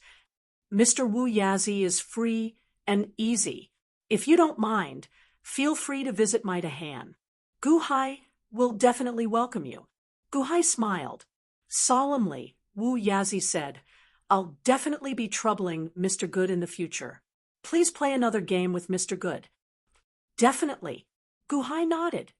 "Mr. Wu Yazi is free and easy. If you don't mind, feel free to visit my Dahan. Gu Hai will definitely welcome you." Gu Hai smiled. Solemnly, Wu Yazi said, "I'll definitely be troubling Mr. Good in the future. Please play another game with Mr. Good." "Definitely." Gu Hai nodded.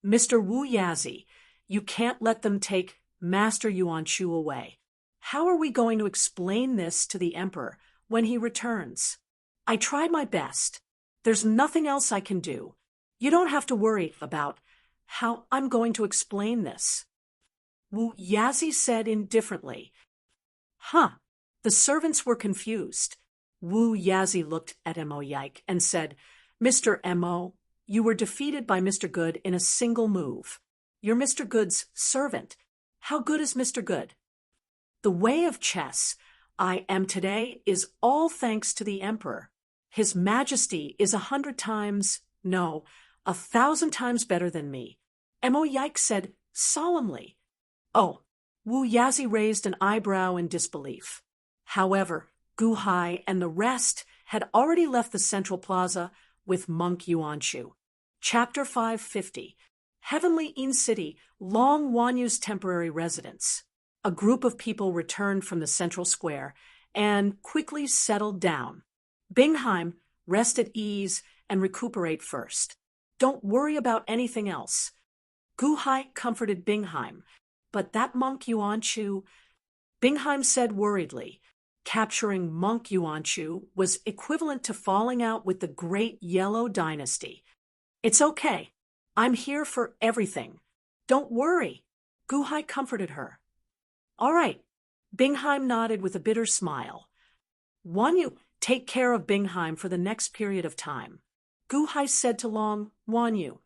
"Mr. Wu Yazi, you can't let them take Master Yuanchu away. How are we going to explain this to the Emperor when he returns?" "I tried my best. There's nothing else I can do. You don't have to worry about how I'm going to explain this." Wu Yazi said indifferently. "Huh." The servants were confused. Wu Yazi looked at Mo Yike and said, "Mr. Mo, you were defeated by Mr. Good in a single move. You're Mr. Good's servant. How good is Mr. Good?" "The way of chess I am today is all thanks to the Emperor. His Majesty is 100 times, no, 1,000 times better than me," Mo Yike said solemnly. "Oh." Wu Yazi raised an eyebrow in disbelief. However, Gu Hai and the rest had already left the central plaza with Monk Yuanchu. Chapter 550. Heavenly In City, Long Wanyu's temporary residence. A group of people returned from the central square and quickly settled down. "Bingheim, rest at ease and recuperate first. Don't worry about anything else." Gu Hai comforted Bingheim, but that monk Yuanchu, Bingheim said worriedly. Capturing monk Yuanchu was equivalent to falling out with the Great Yellow Dynasty. "It's okay. I'm here for everything. Don't worry." Gu Hai comforted her. "All right." Bingheim nodded with a bitter smile. "Wanyu, take care of Bingheim for the next period of time." Gu Hai said to Long Wanyu,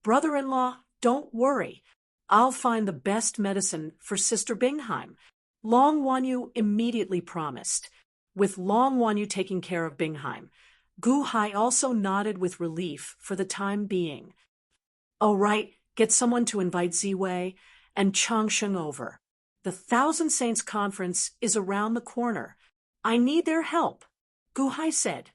"Brother-in-law, don't worry. I'll find the best medicine for Sister Bingheim." Long Wanyu immediately promised. With Long Wanyu taking care of Bingheim, Gu Hai also nodded with relief for the time being. "Oh, right, get someone to invite Ziwei and Changsheng over. The Thousand Saints Conference is around the corner. I need their help," Gu Hai said.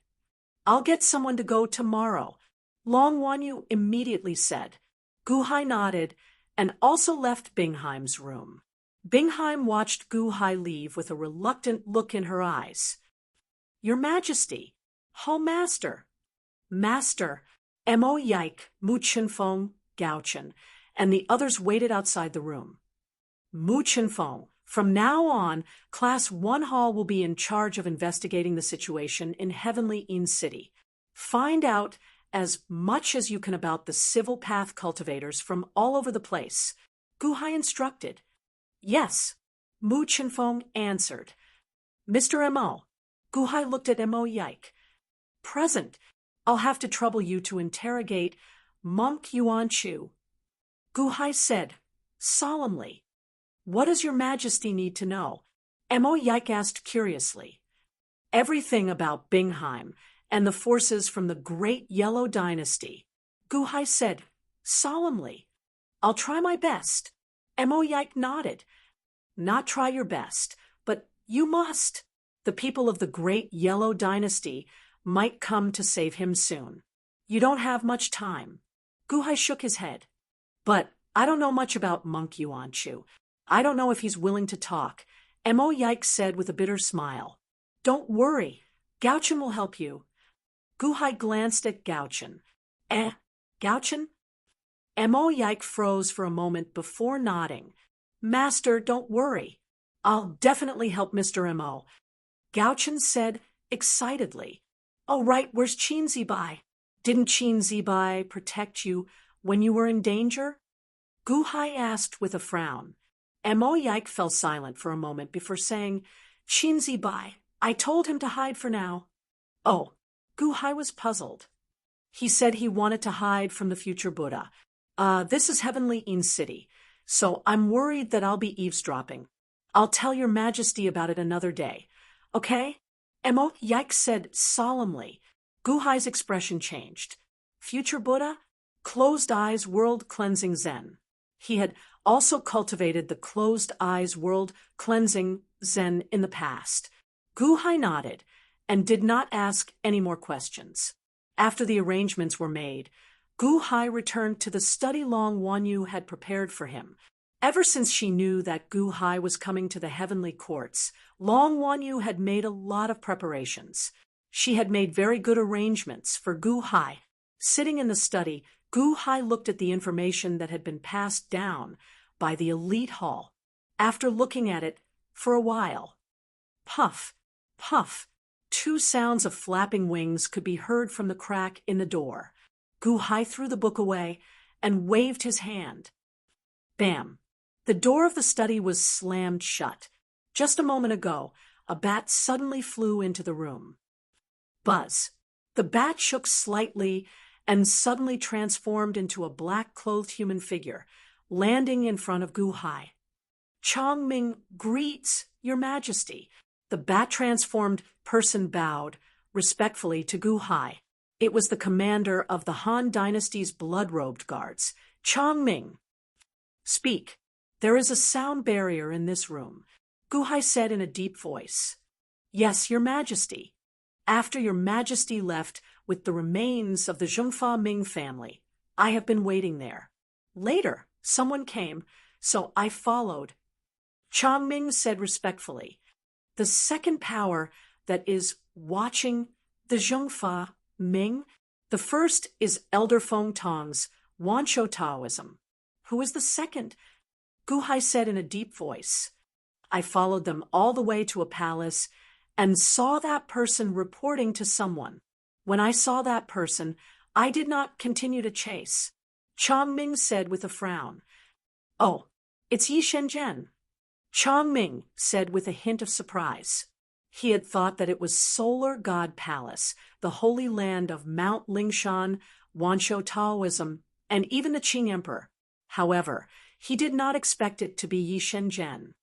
"I'll get someone to go tomorrow," Long Wanyu immediately said. Gu Hai nodded and also left Bingheim's room. Bingheim watched Gu Hai leave with a reluctant look in her eyes. "Your Majesty, Hall Master." Master, Mo Yike, Mu Chenfeng, Gao Chen, and the others waited outside the room. "Mu Chenfeng, from now on, Class 1 Hall will be in charge of investigating the situation in Heavenly In City. Find out as much as you can about the civil path cultivators from all over the place," Gu Hai instructed. "Yes," Mu Chenfeng answered. "Mr. Mo." Gu Hai looked at Mo Yike. "Present. I'll have to trouble you to interrogate Monk Yuanchu," Gu Hai said solemnly. What does your majesty need to know? Mo Yike asked curiously. Everything about Bingheim and the forces from the Great Yellow Dynasty, Guhai said solemnly. I'll try my best. Mo Yike nodded. Not try your best, but you must. The people of the Great Yellow Dynasty might come to save him soon. You don't have much time. Guhai shook his head. But I don't know much about Monk Yuanchu. I don't know if he's willing to talk, Mo Yike said with a bitter smile. Don't worry. Gauchen will help you. Guhai glanced at Gauchen. Gauchen? Mo Yike froze for a moment before nodding. Master, don't worry. I'll definitely help Mr. Mo. Gauchen said excitedly. Oh, right, where's Qin Zibai? Didn't Qin Zibai protect you when you were in danger? Guhai asked with a frown. Mo Yike fell silent for a moment before saying, Qin Zibai, I told him to hide for now. Oh, Guhai was puzzled. He said he wanted to hide from the future Buddha. This is Heavenly In City, so I'm worried that I'll be eavesdropping. I'll tell your majesty about it another day. Okay? Mo Yike said solemnly. Guhai's expression changed. Future Buddha? Closed eyes world cleansing Zen. He had also cultivated the closed eyes world cleansing Zen in the past. Guhai nodded and did not ask any more questions. After the arrangements were made, Guhai returned to the study Long Wanyu had prepared for him. Ever since she knew that Guhai was coming to the heavenly courts, Long Wanyu had made a lot of preparations. She had made very good arrangements for Guhai. Sitting in the study, Guhai looked at the information that had been passed down by the elite hall. After looking at it for a while, puff, puff, 2 sounds of flapping wings could be heard from the crack in the door. Guhai threw the book away and waved his hand. Bam! The door of the study was slammed shut. Just a moment ago, a bat suddenly flew into the room. Buzz! The bat shook slightly and suddenly transformed into a black-clothed human figure, landing in front of Guhai. Chongming greets your majesty. The bat-transformed person bowed respectfully to Guhai. It was the commander of the Han Dynasty's blood-robed guards, Chongming. Speak. There is a sound barrier in this room, Guhai said in a deep voice. Yes, your majesty. After your majesty left with the remains of the Zhengfa Ming family, I have been waiting there. Later, someone came, so I followed. Chongming said respectfully, the second power that is watching the Zhengfa Ming, the first is Elder Feng Tong's Wanshou Taoism. Who is the second? Guhai said in a deep voice. I followed them all the way to a palace and saw that person reporting to someone. When I saw that person, I did not continue to chase. Chongming said with a frown. Oh, it's Yi Shenzhen. Chongming said with a hint of surprise. He had thought that it was Solar God Palace, the holy land of Mount Lingshan, Wanshou Taoism, and even the Qing Emperor. However, he did not expect it to be Yi Shenzhen.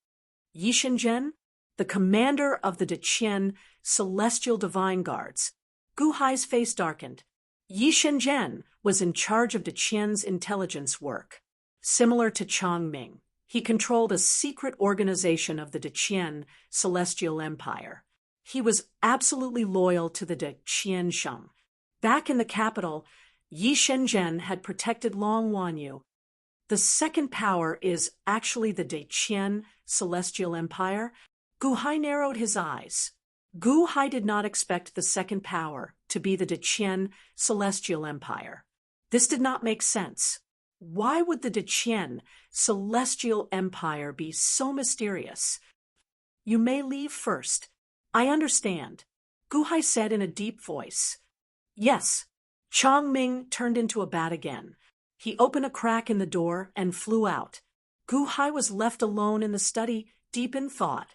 Yi Shenzhen, the commander of the Deqian Celestial Divine Guards. Guhai's face darkened. Yi Shenzhen was in charge of Deqian's intelligence work. Similar to Chongming, he controlled a secret organization of the Deqian Celestial Empire. He was absolutely loyal to the Deqian Sheng. Back in the capital, Yi Shenzhen had protected Long Wanyu. The second power is actually the Deqian Celestial Empire. Guhai narrowed his eyes. Guhai did not expect the second power to be the Deqian Celestial Empire. This did not make sense. Why would the Deqian Celestial Empire be so mysterious? You may leave first. I understand, Guhai said in a deep voice. Yes. Chongming turned into a bat again. He opened a crack in the door and flew out. Guhai was left alone in the study, deep in thought.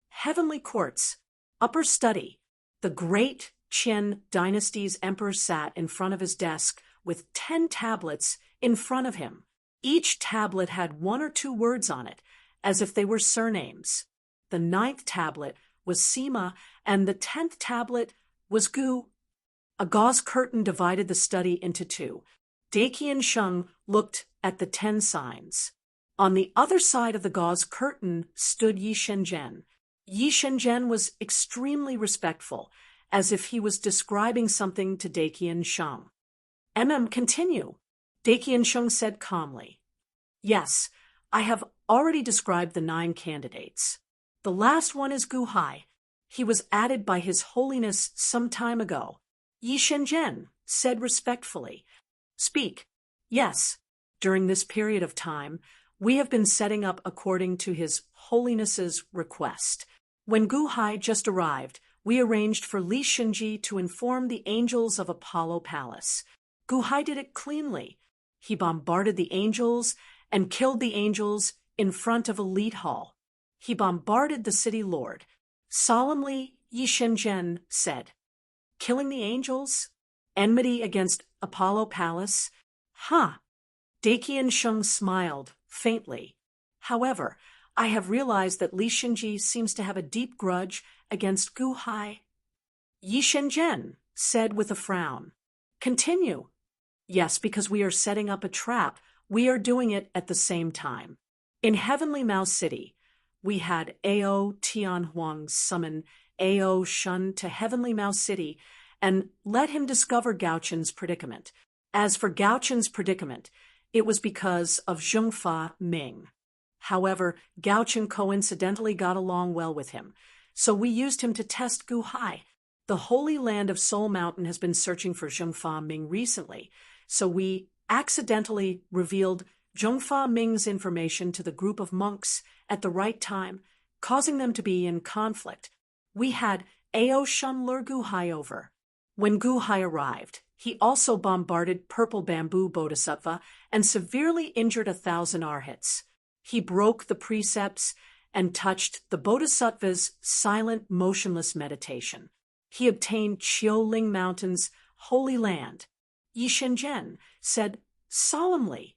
Heavenly Courts, upper study. The great Qin dynasty's emperor sat in front of his desk with 10 tablets in front of him. Each tablet had 1 or 2 words on it, as if they were surnames. The 9th tablet was Sima, and the 10th tablet was Gu. A gauze curtain divided the study into two. Daqian Sheng looked at the 10 signs. On the other side of the gauze curtain stood Yi Shenzhen. Yi Shenzhen was extremely respectful, as if he was describing something to Daqian Sheng. Continue, Daqian Sheng said calmly. Yes, I have already described the 9 candidates. The last one is Gu Hai. He was added by His Holiness some time ago. Yi Shenzhen said respectfully. Speak. Yes, during this period of time, we have been setting up according to His Holiness's request. When Gu Hai just arrived, we arranged for Li Xinji to inform the angels of Apollo Palace. Gu Hai did it cleanly. He bombarded the angels and killed the angels in front of Elite Hall. He bombarded the city lord. Solemnly, Yi Shenzhen said, Killing the angels? Enmity against Apollo Palace? Daqian Sheng smiled, faintly. However, I have realized that Li Xinji seems to have a deep grudge against Gu Hai. Yi Shenzhen said with a frown. Continue. Yes, because we are setting up a trap. We are doing it at the same time. In Heavenly Mouse City, we had Ao Tianhuang summon Ao Shun to Heavenly Mouse City and let him discover Gaoqin's predicament. As for Gaoqin's predicament, it was because of Zhengfa Ming. However, Gaoqin coincidentally got along well with him, so we used him to test Gu Hai. The Holy Land of Soul Mountain has been searching for Zhengfa Ming recently, so we accidentally revealed Zhengfa Ming's information to the group of monks at the right time, causing them to be in conflict. We had Ao Shun lure Gu Hai over. When Gu Hai arrived, he also bombarded Purple Bamboo Bodhisattva and severely injured 1,000 arhats. He broke the precepts and touched the Bodhisattva's silent, motionless meditation. He obtained Qiuling Mountain's holy land. Yi Shenzhen said solemnly,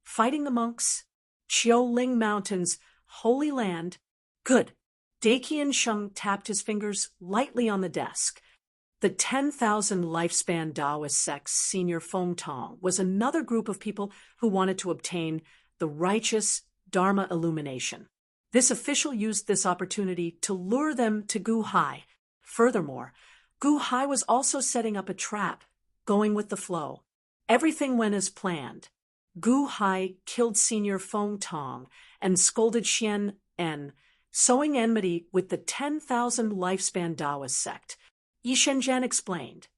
Fighting the monks, Qiuling Mountain's holy land. Good. Daqian Sheng tapped his fingers lightly on the desk. The 10,000 lifespan Taoist sect's senior Feng Tong was another group of people who wanted to obtain the righteous Dharma illumination. This official used this opportunity to lure them to Gu Hai. Furthermore, Gu Hai was also setting up a trap, going with the flow. Everything went as planned. Gu Hai killed Senior Feng Tong and scolded Xian En, sowing enmity with the 10,000 lifespan Taoist sect. Yi Shenzhen explained.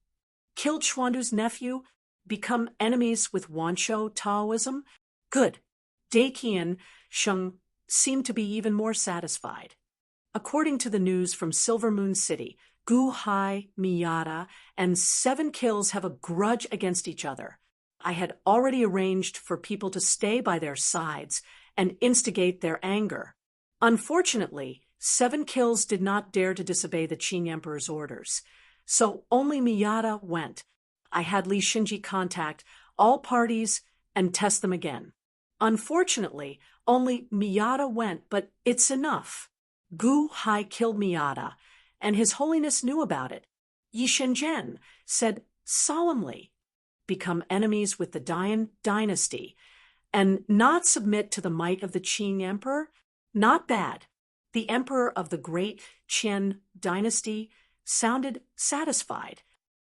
Killed Xuandu's nephew? Become enemies with Wanshou Taoism? Good. Daqian Sheng seemed to be even more satisfied. According to the news from Silver Moon City, Gu Hai, Miyata, and 7 kills have a grudge against each other. I had already arranged for people to stay by their sides and instigate their anger. Unfortunately, 7 kills did not dare to disobey the Qing Emperor's orders, so only Miyata went. I had Li Xinji contact all parties and test them again. Unfortunately, only Miyata went, but it's enough. Gu Hai killed Miyata, and His Holiness knew about it. Yi Shenzhen said solemnly, Become enemies with the Dian dynasty, and not submit to the might of the Qing Emperor? Not bad. The Emperor of the Great Qian dynasty sounded satisfied.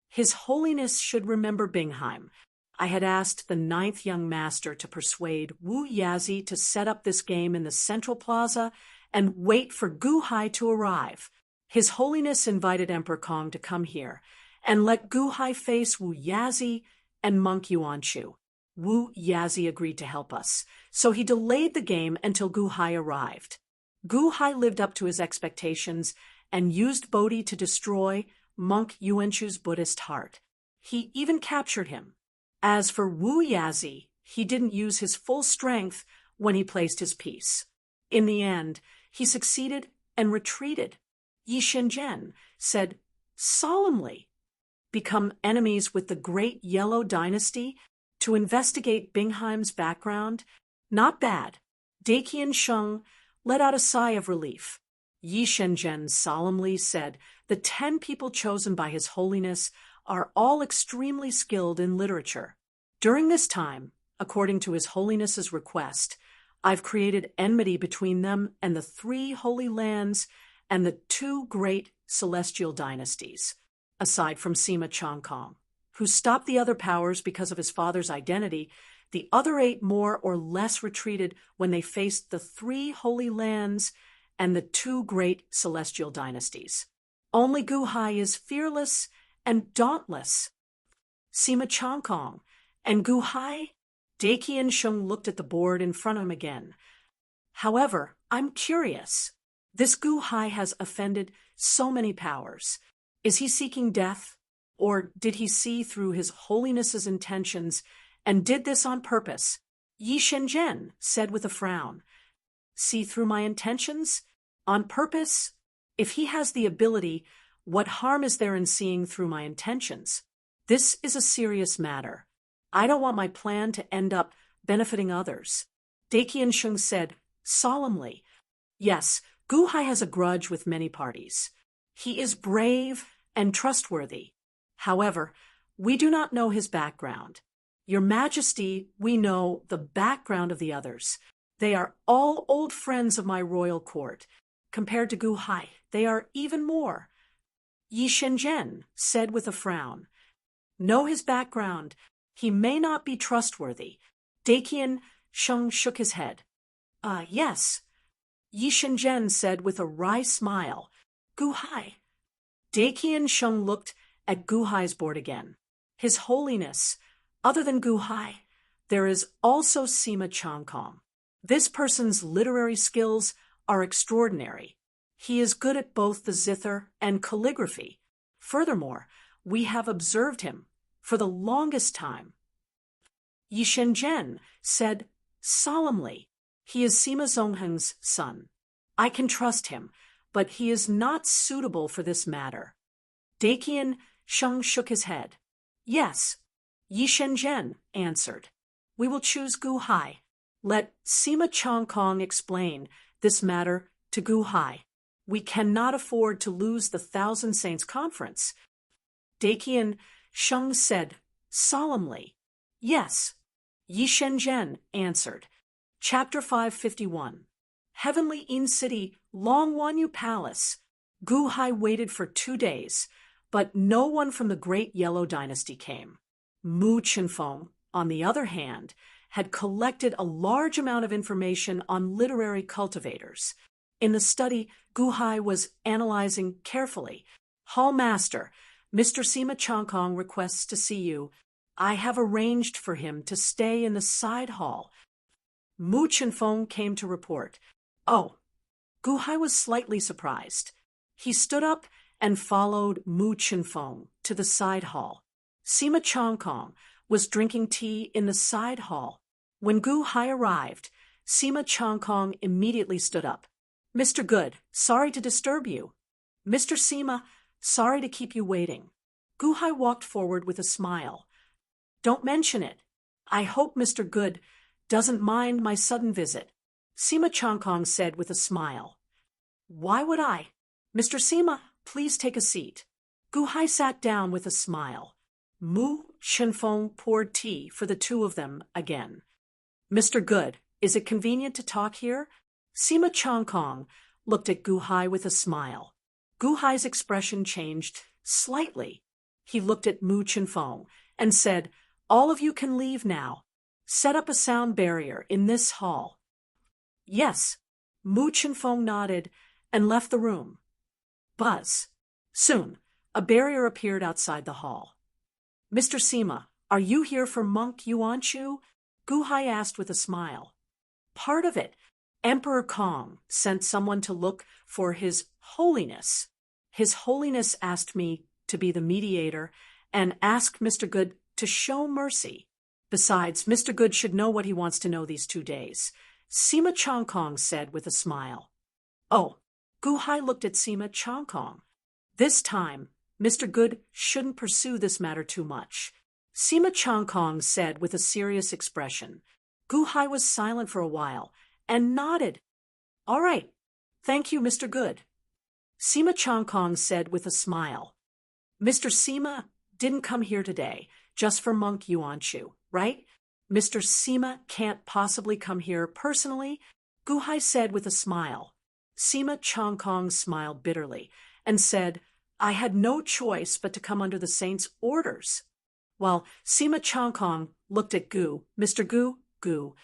His Holiness should remember Bingheim. I had asked the 9th young master to persuade Wu Yazi to set up this game in the central plaza and wait for Gu Hai to arrive. His Holiness invited Emperor Kong to come here and let Gu Hai face Wu Yazi and Monk Yuanshu. Wu Yazi agreed to help us, so he delayed the game until Gu Hai arrived. Gu Hai lived up to his expectations and used Bodhi to destroy Monk Yuanshu's Buddhist heart. He even captured him. As for Wu Yazi, he didn't use his full strength when he placed his piece. In the end, he succeeded and retreated. Yi Shenzhen said solemnly, Become enemies with the Great Yellow Dynasty to investigate Bingheim's background? Not bad. Daqian Sheng let out a sigh of relief. Yi Shenzhen solemnly said, "The 10 people chosen by His Holiness are all extremely skilled in literature. During this time, according to His Holiness's request, I've created enmity between them and the 3 holy lands and the 2 great celestial dynasties, aside from Sima Changkong, who stopped the other powers because of his father's identity. The other 8 more or less retreated when they faced the 3 holy lands and the 2 great celestial dynasties. Only Gu Hai is fearless and dauntless." Sima Changkong and Gu Hai? Daqian Sheng looked at the board in front of him again. "However, I'm curious. This Gu Hai has offended so many powers. Is he seeking death? Or did he see through His Holiness's intentions and did this on purpose?" Yi Shenzhen said with a frown. "See through my intentions? On purpose? If he has the ability, what harm is there in seeing through my intentions? This is a serious matter. I don't want my plan to end up benefiting others." Daqian Sheng said solemnly, "Yes, Gu Hai has a grudge with many parties. He is brave and trustworthy. However, we do not know his background. Your Majesty, we know the background of the others. They are all old friends of my royal court. Compared to Gu Hai, they are even more." Yi Shenzhen said with a frown, "Know his background. He may not be trustworthy." Daqian Sheng shook his head. Yes." Yi Shenzhen said with a wry smile, "Gu Hai." Daqian Sheng looked at Gu Hai's board again. "His Holiness, other than Gu Hai, there is also Sima Changkong. This person's literary skills are extraordinary. He is good at both the zither and calligraphy. Furthermore, we have observed him for the longest time." Yi Shenzhen said solemnly, "He is Sima Zongheng's son. I can trust him, but he is not suitable for this matter." Daqian Sheng shook his head. "Yes," Yi Shenzhen answered. "We will choose Gu Hai. Let Sima Changkong explain this matter to Gu Hai. We cannot afford to lose the Thousand Saints Conference." Daqian Sheng said solemnly, "Yes," Yi Shenzhen answered. Chapter 551. Heavenly Yin City, Long Wanyu Palace. Gu Hai waited for 2 days, but no one from the Great Yellow Dynasty came. Mu Chinfeng, on the other hand, had collected a large amount of information on literary cultivators. In the study, Gu Hai was analyzing carefully. "Hall Master, Mr. Sima Changkong requests to see you. I have arranged for him to stay in the side hall." Mu Chinfeng came to report. "Oh." Gu Hai was slightly surprised. He stood up and followed Mu Chinfeng to the side hall. Sima Changkong was drinking tea in the side hall. When Gu Hai arrived, Sima Changkong immediately stood up. "Mr. Good, sorry to disturb you." "Mr. Sima, sorry to keep you waiting." Gu Hai walked forward with a smile. "Don't mention it. I hope Mr. Good doesn't mind my sudden visit," Sima Changkong said with a smile. "Why would I? Mr. Sima, please take a seat." Gu Hai sat down with a smile. Mu Chinfeng poured tea for the 2 of them again. "Mr. Good, is it convenient to talk here?" Sima Changkong looked at Gu Hai with a smile. Gu Hai's expression changed slightly. He looked at Mu Chinfeng and said, "All of you can leave now. Set up a sound barrier in this hall." "Yes." Mu Chinfeng nodded and left the room. Buzz. Soon, a barrier appeared outside the hall. "Mr. Sima, are you here for Monk Yuanchu?" Gu Hai asked with a smile. "Part of it. Emperor Kong sent someone to look for His Holiness. His Holiness asked me to be the mediator and asked Mr. Good to show mercy. Besides, Mr. Good should know what he wants to know these 2 days," Sima Changkong said with a smile. "Oh." Gu Hai looked at Sima Changkong. "This time, Mr. Good shouldn't pursue this matter too much," Sima Changkong said with a serious expression. Gu Hai was silent for a while and nodded. All right. Thank you, Mr. Good. Sima Chongkong said with a smile. Mr. Sima didn't come here today just for Monk Yuanshu, right? Mr. Sima can't possibly come here personally, Guhai said with a smile. Sima Chongkong smiled bitterly and said, I had no choice but to come under the saint's orders. While Sima Chongkong looked at Mr. Gu.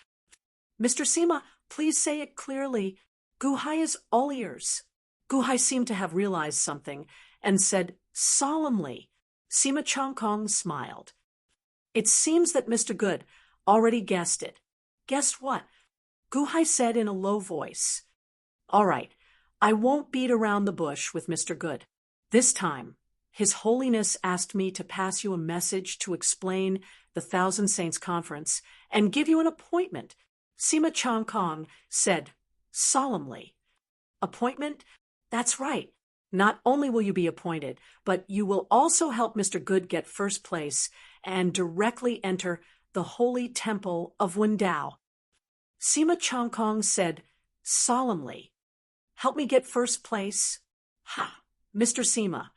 Mr. Sima, please say it clearly. Guhai is all ears. Guhai seemed to have realized something and said solemnly. Sima Chongkong smiled. It seems that Mr. Good already guessed it. Guessed what? Guhai said in a low voice. All right, I won't beat around the bush with Mr. Good. This time, His Holiness asked me to pass you a message to explain the Thousand Saints Conference and give you an appointment, Sima Chongkong said solemnly. Appointment? That's right. Not only will you be appointed, but you will also help Mr. Good get first place and directly enter the Holy Temple of Wendao. Sima Chongkong said solemnly. Help me get first place? Ha! Mr. Sima,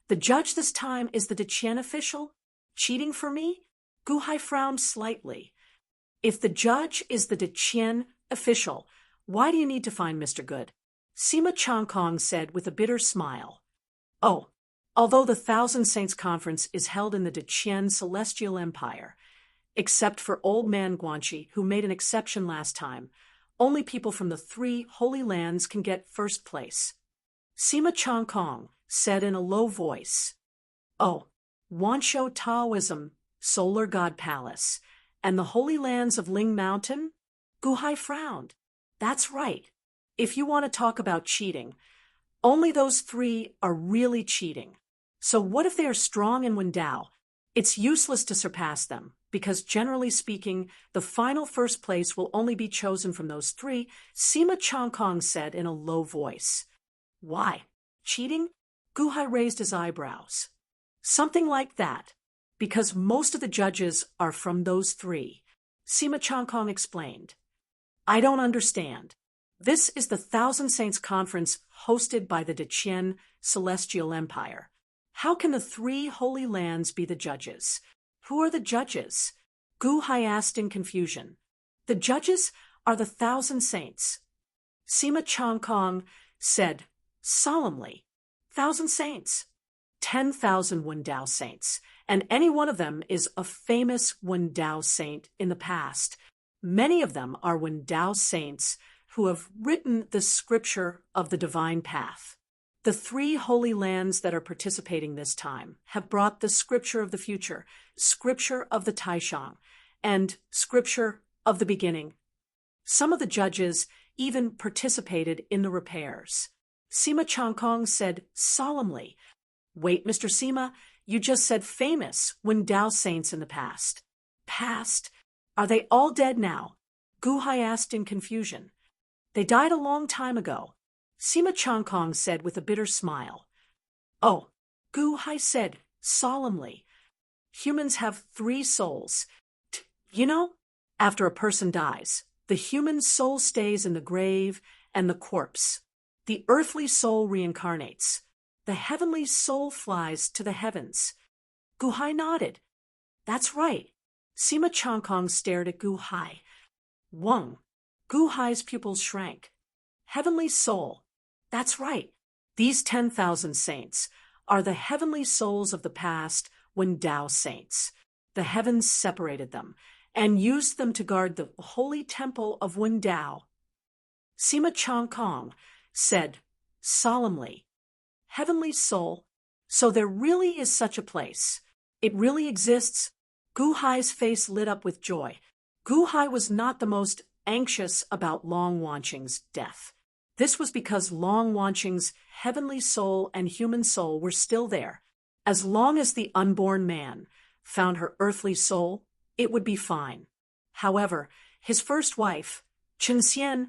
the judge this time is the Deqian official? Cheating for me? Guhai frowned slightly. If the judge is the Deqian official, why do you need to find Mr. Good? Sima Chongkong said with a bitter smile. Oh, although the Thousand Saints Conference is held in the Deqian Celestial Empire, except for Old Man Guanxi, who made an exception last time, only people from the 3 Holy Lands can get first place. Sima Chongkong said in a low voice. Oh, Wanshou Taoism, Solar God Palace, and the Holy Lands of Ling Mountain? Guhai frowned. That's right. If you want to talk about cheating, only those 3 are really cheating. So what if they are strong in Wendao? It's useless to surpass them, because generally speaking, the final first place will only be chosen from those 3, Sima Chongkong said in a low voice. Why? Cheating? Guhai raised his eyebrows. Something like that, because most of the judges are from those 3, Sima Chongkong explained. I don't understand. This is the Thousand Saints Conference hosted by the Deqian Celestial Empire. How can the 3 Holy Lands be the judges? Who are the judges? Guhai asked in confusion. The judges are the Thousand Saints. Sima Chongkong said solemnly. 1,000 saints. 10,000 Wendao saints, and any one of them is a famous Wendao saint in the past. Many of them are Wendao saints who have written the scripture of the divine path. The 3 holy lands that are participating this time have brought the scripture of the future, scripture of the Taishang, and scripture of the beginning. Some of the judges even participated in the repairs. Sima Chongkong said solemnly, Wait, Mr. Sima, you just said famous Wendao saints in the past. Past? Are they all dead now? Guhai asked in confusion. They died a long time ago, Sima Chongkong said with a bitter smile. Oh, Guhai said solemnly. Humans have 3 souls. You know, after a person dies, the human soul stays in the grave and the corpse. The earthly soul reincarnates. The heavenly soul flies to the heavens. Guhai nodded. That's right. Sima Chongkong stared at Guhai. Wong. Guhai's pupils shrank. Heavenly soul. That's right. These 10,000 saints are the heavenly souls of the past Wendao saints. The heavens separated them and used them to guard the holy temple of Wendao. Sima Chongkong said solemnly, Heavenly soul, so there really is such a place. It really exists. Guhai's face lit up with joy. Guhai was not the most anxious about Long Wanqing's death. This was because Long Wanqing's heavenly soul and human soul were still there. As long as the unborn man found her earthly soul, it would be fine. However, his first wife, Chen Xian,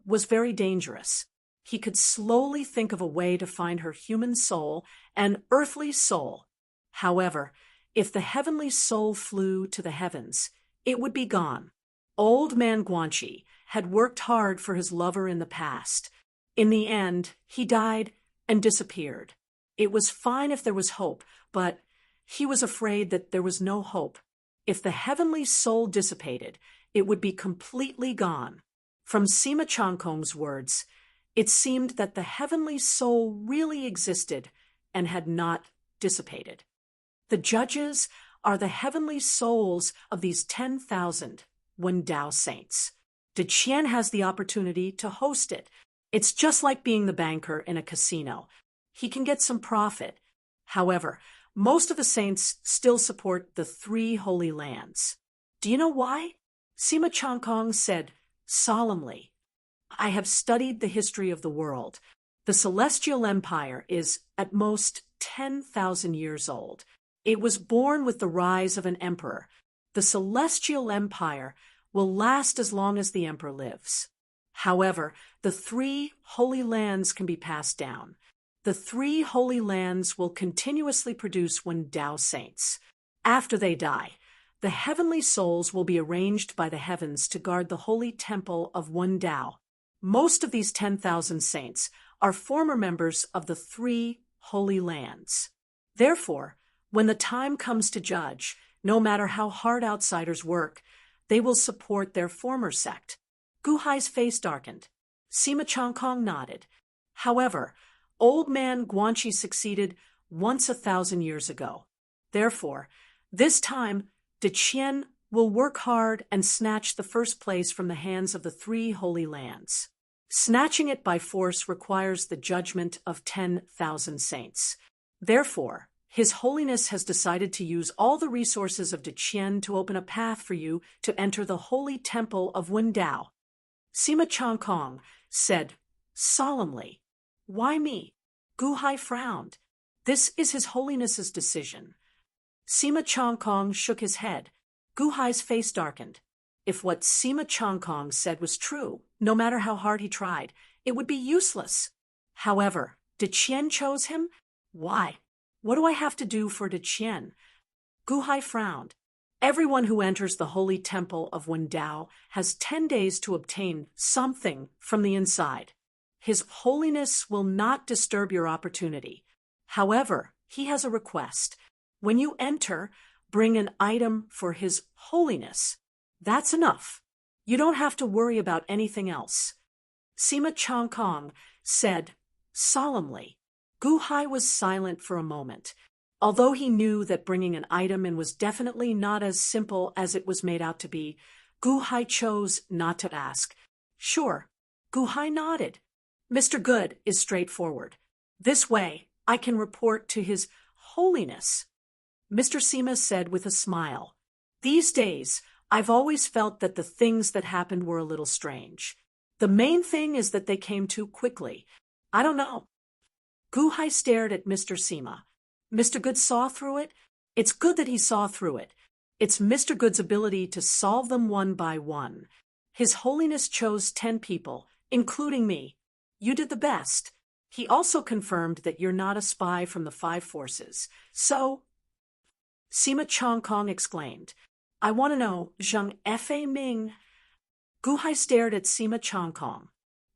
was very dangerous. He could slowly think of a way to find her human soul and earthly soul. However, if the heavenly soul flew to the heavens, it would be gone. Old man Guanxi had worked hard for his lover in the past. In the end, he died and disappeared. It was fine if there was hope, but he was afraid that there was no hope. If the heavenly soul dissipated, it would be completely gone. From Sima Changkong's words, it seemed that the heavenly soul really existed and had not dissipated. The judges are the heavenly souls of these 10,000 Wendao saints. Deqian has the opportunity to host it. It's just like being the banker in a casino. He can get some profit. However, most of the saints still support the 3 holy lands. Do you know why? Sima Changkong said solemnly, I have studied the history of the world. The Celestial Empire is, at most, 10,000 years old. It was born with the rise of an emperor. The Celestial Empire will last as long as the emperor lives. However, the 3 holy lands can be passed down. The 3 holy lands will continuously produce Wendao saints. After they die, the heavenly souls will be arranged by the heavens to guard the holy temple of Wendao. Most of these 10,000 saints are former members of the 3 holy lands. Therefore, when the time comes to judge, no matter how hard outsiders work, they will support their former sect. Gu Hai's face darkened. Sima Changkong nodded. However, old man Guanxi succeeded once 1,000 years ago. Therefore, this time, Deqian will work hard and snatch the first place from the hands of the 3 holy lands. Snatching it by force requires the judgment of 10,000 saints. Therefore, His Holiness has decided to use all the resources of Deqian to open a path for you to enter the holy temple of Wendao. Sima Changkong said solemnly, Why me? Gu Hai frowned. This is His Holiness's decision. Sima Changkong shook his head. Gu Hai's face darkened. If what Sima Changkong said was true, no matter how hard he tried, it would be useless. However, Deqian chose him? Why? What do I have to do for Deqian? Gu Hai frowned. Everyone who enters the holy temple of Wendao has 10 days to obtain something from the inside. His Holiness will not disturb your opportunity. However, he has a request. When you enter, bring an item for His Holiness. That's enough. You don't have to worry about anything else. Sima Changkong said solemnly. Gu Hai was silent for a moment. Although he knew that bringing an item in was definitely not as simple as it was made out to be, Gu Hai chose not to ask. Sure. Gu Hai nodded. Mr. Good is straightforward. This way, I can report to His Holiness. Mr. Sima said with a smile. These days, I've always felt that the things that happened were a little strange. The main thing is that they came too quickly. I don't know. Gu Hai stared at Mr. Sima. Mr. Good saw through it? It's good that he saw through it. It's Mr. Good's ability to solve them one by one. His Holiness chose 10 people, including me. You did the best. He also confirmed that you're not a spy from the 5 forces. So, Sima Changkong exclaimed, I want to know, Zheng Fei Ming. Gu Hai stared at Sima Changkong.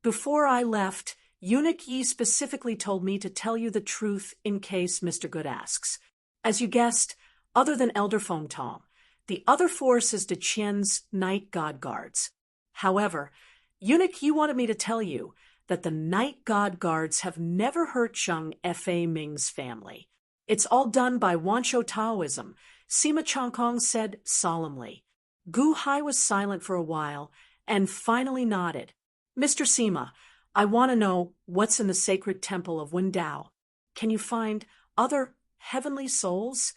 Before I left, Eunuch Yi specifically told me to tell you the truth in case Mr. Good asks. As you guessed, other than Elder Feng Tong, the other force is Deqian's Night God Guards. However, Eunuch Yi wanted me to tell you that the Night God Guards have never hurt Zheng Fei Ming's family. It's all done by Wanshou Taoism, Sima Changkong said solemnly. Gu Hai was silent for a while and finally nodded. Mr. Sima, I want to know what's in the sacred temple of Wendao. Can you find other heavenly souls?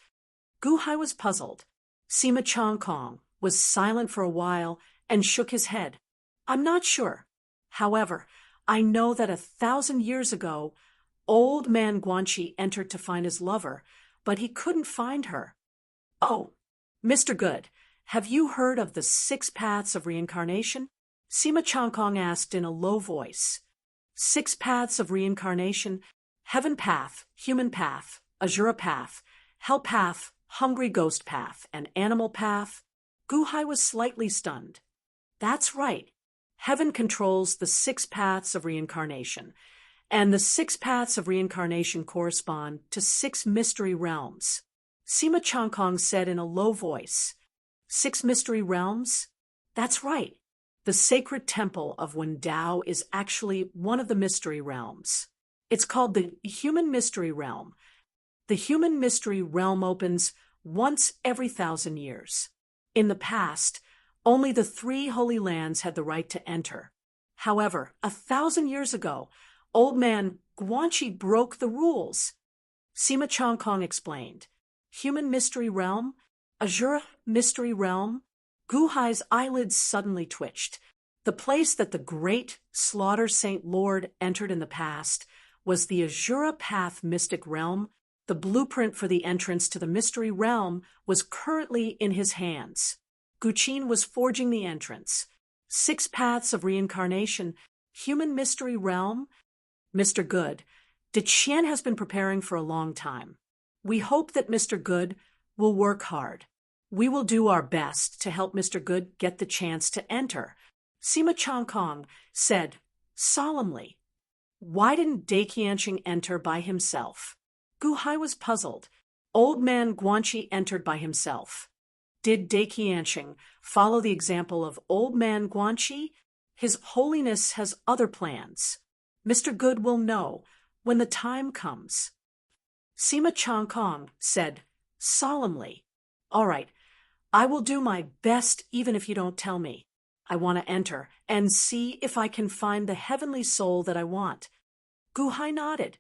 Gu Hai was puzzled. Sima Changkong was silent for a while and shook his head. I'm not sure. However, I know that 1,000 years ago, old man Guanxi entered to find his lover, but he couldn't find her. Oh, Mr. Good, have you heard of the 6 paths of reincarnation? Sima Changkong asked in a low voice. 6 paths of reincarnation: Heaven Path, Human Path, Azura Path, Hell Path, Hungry Ghost Path, and Animal Path. Gu Hai was slightly stunned. That's right. Heaven controls the 6 paths of reincarnation, and the 6 paths of reincarnation correspond to 6 mystery realms. Sima Changkong said in a low voice. 6 mystery realms? That's right. The sacred temple of Wendao is actually one of the mystery realms. It's called the human mystery realm. The human mystery realm opens once every 1,000 years. In the past, only the 3 holy lands had the right to enter. However, 1,000 years ago, old man Guanxi broke the rules. Sima Changkong explained. Human mystery realm? Azura mystery realm? Gu Hai's eyelids suddenly twitched. The place that the great Slaughter Saint Lord entered in the past was the Azura Path mystic realm. The blueprint for the entrance to the mystery realm was currently in his hands. Gu Qin was forging the entrance. 6 paths of reincarnation, human mystery realm? Mr. Good, Deqian has been preparing for a long time. We hope that Mr. Good will work hard. We will do our best to help Mr. Good get the chance to enter. Sima Changkong said solemnly. Why didn't Dai Qianqing enter by himself? Gu Hai was puzzled. Old man Guanxi entered by himself. Did Dai Qianqing follow the example of old man Guanxi? His Holiness has other plans. Mr. Good will know when the time comes. Sima Changkong said solemnly. All right, I will do my best even if you don't tell me. I want to enter and see if I can find the heavenly soul that I want. Gu Hai nodded.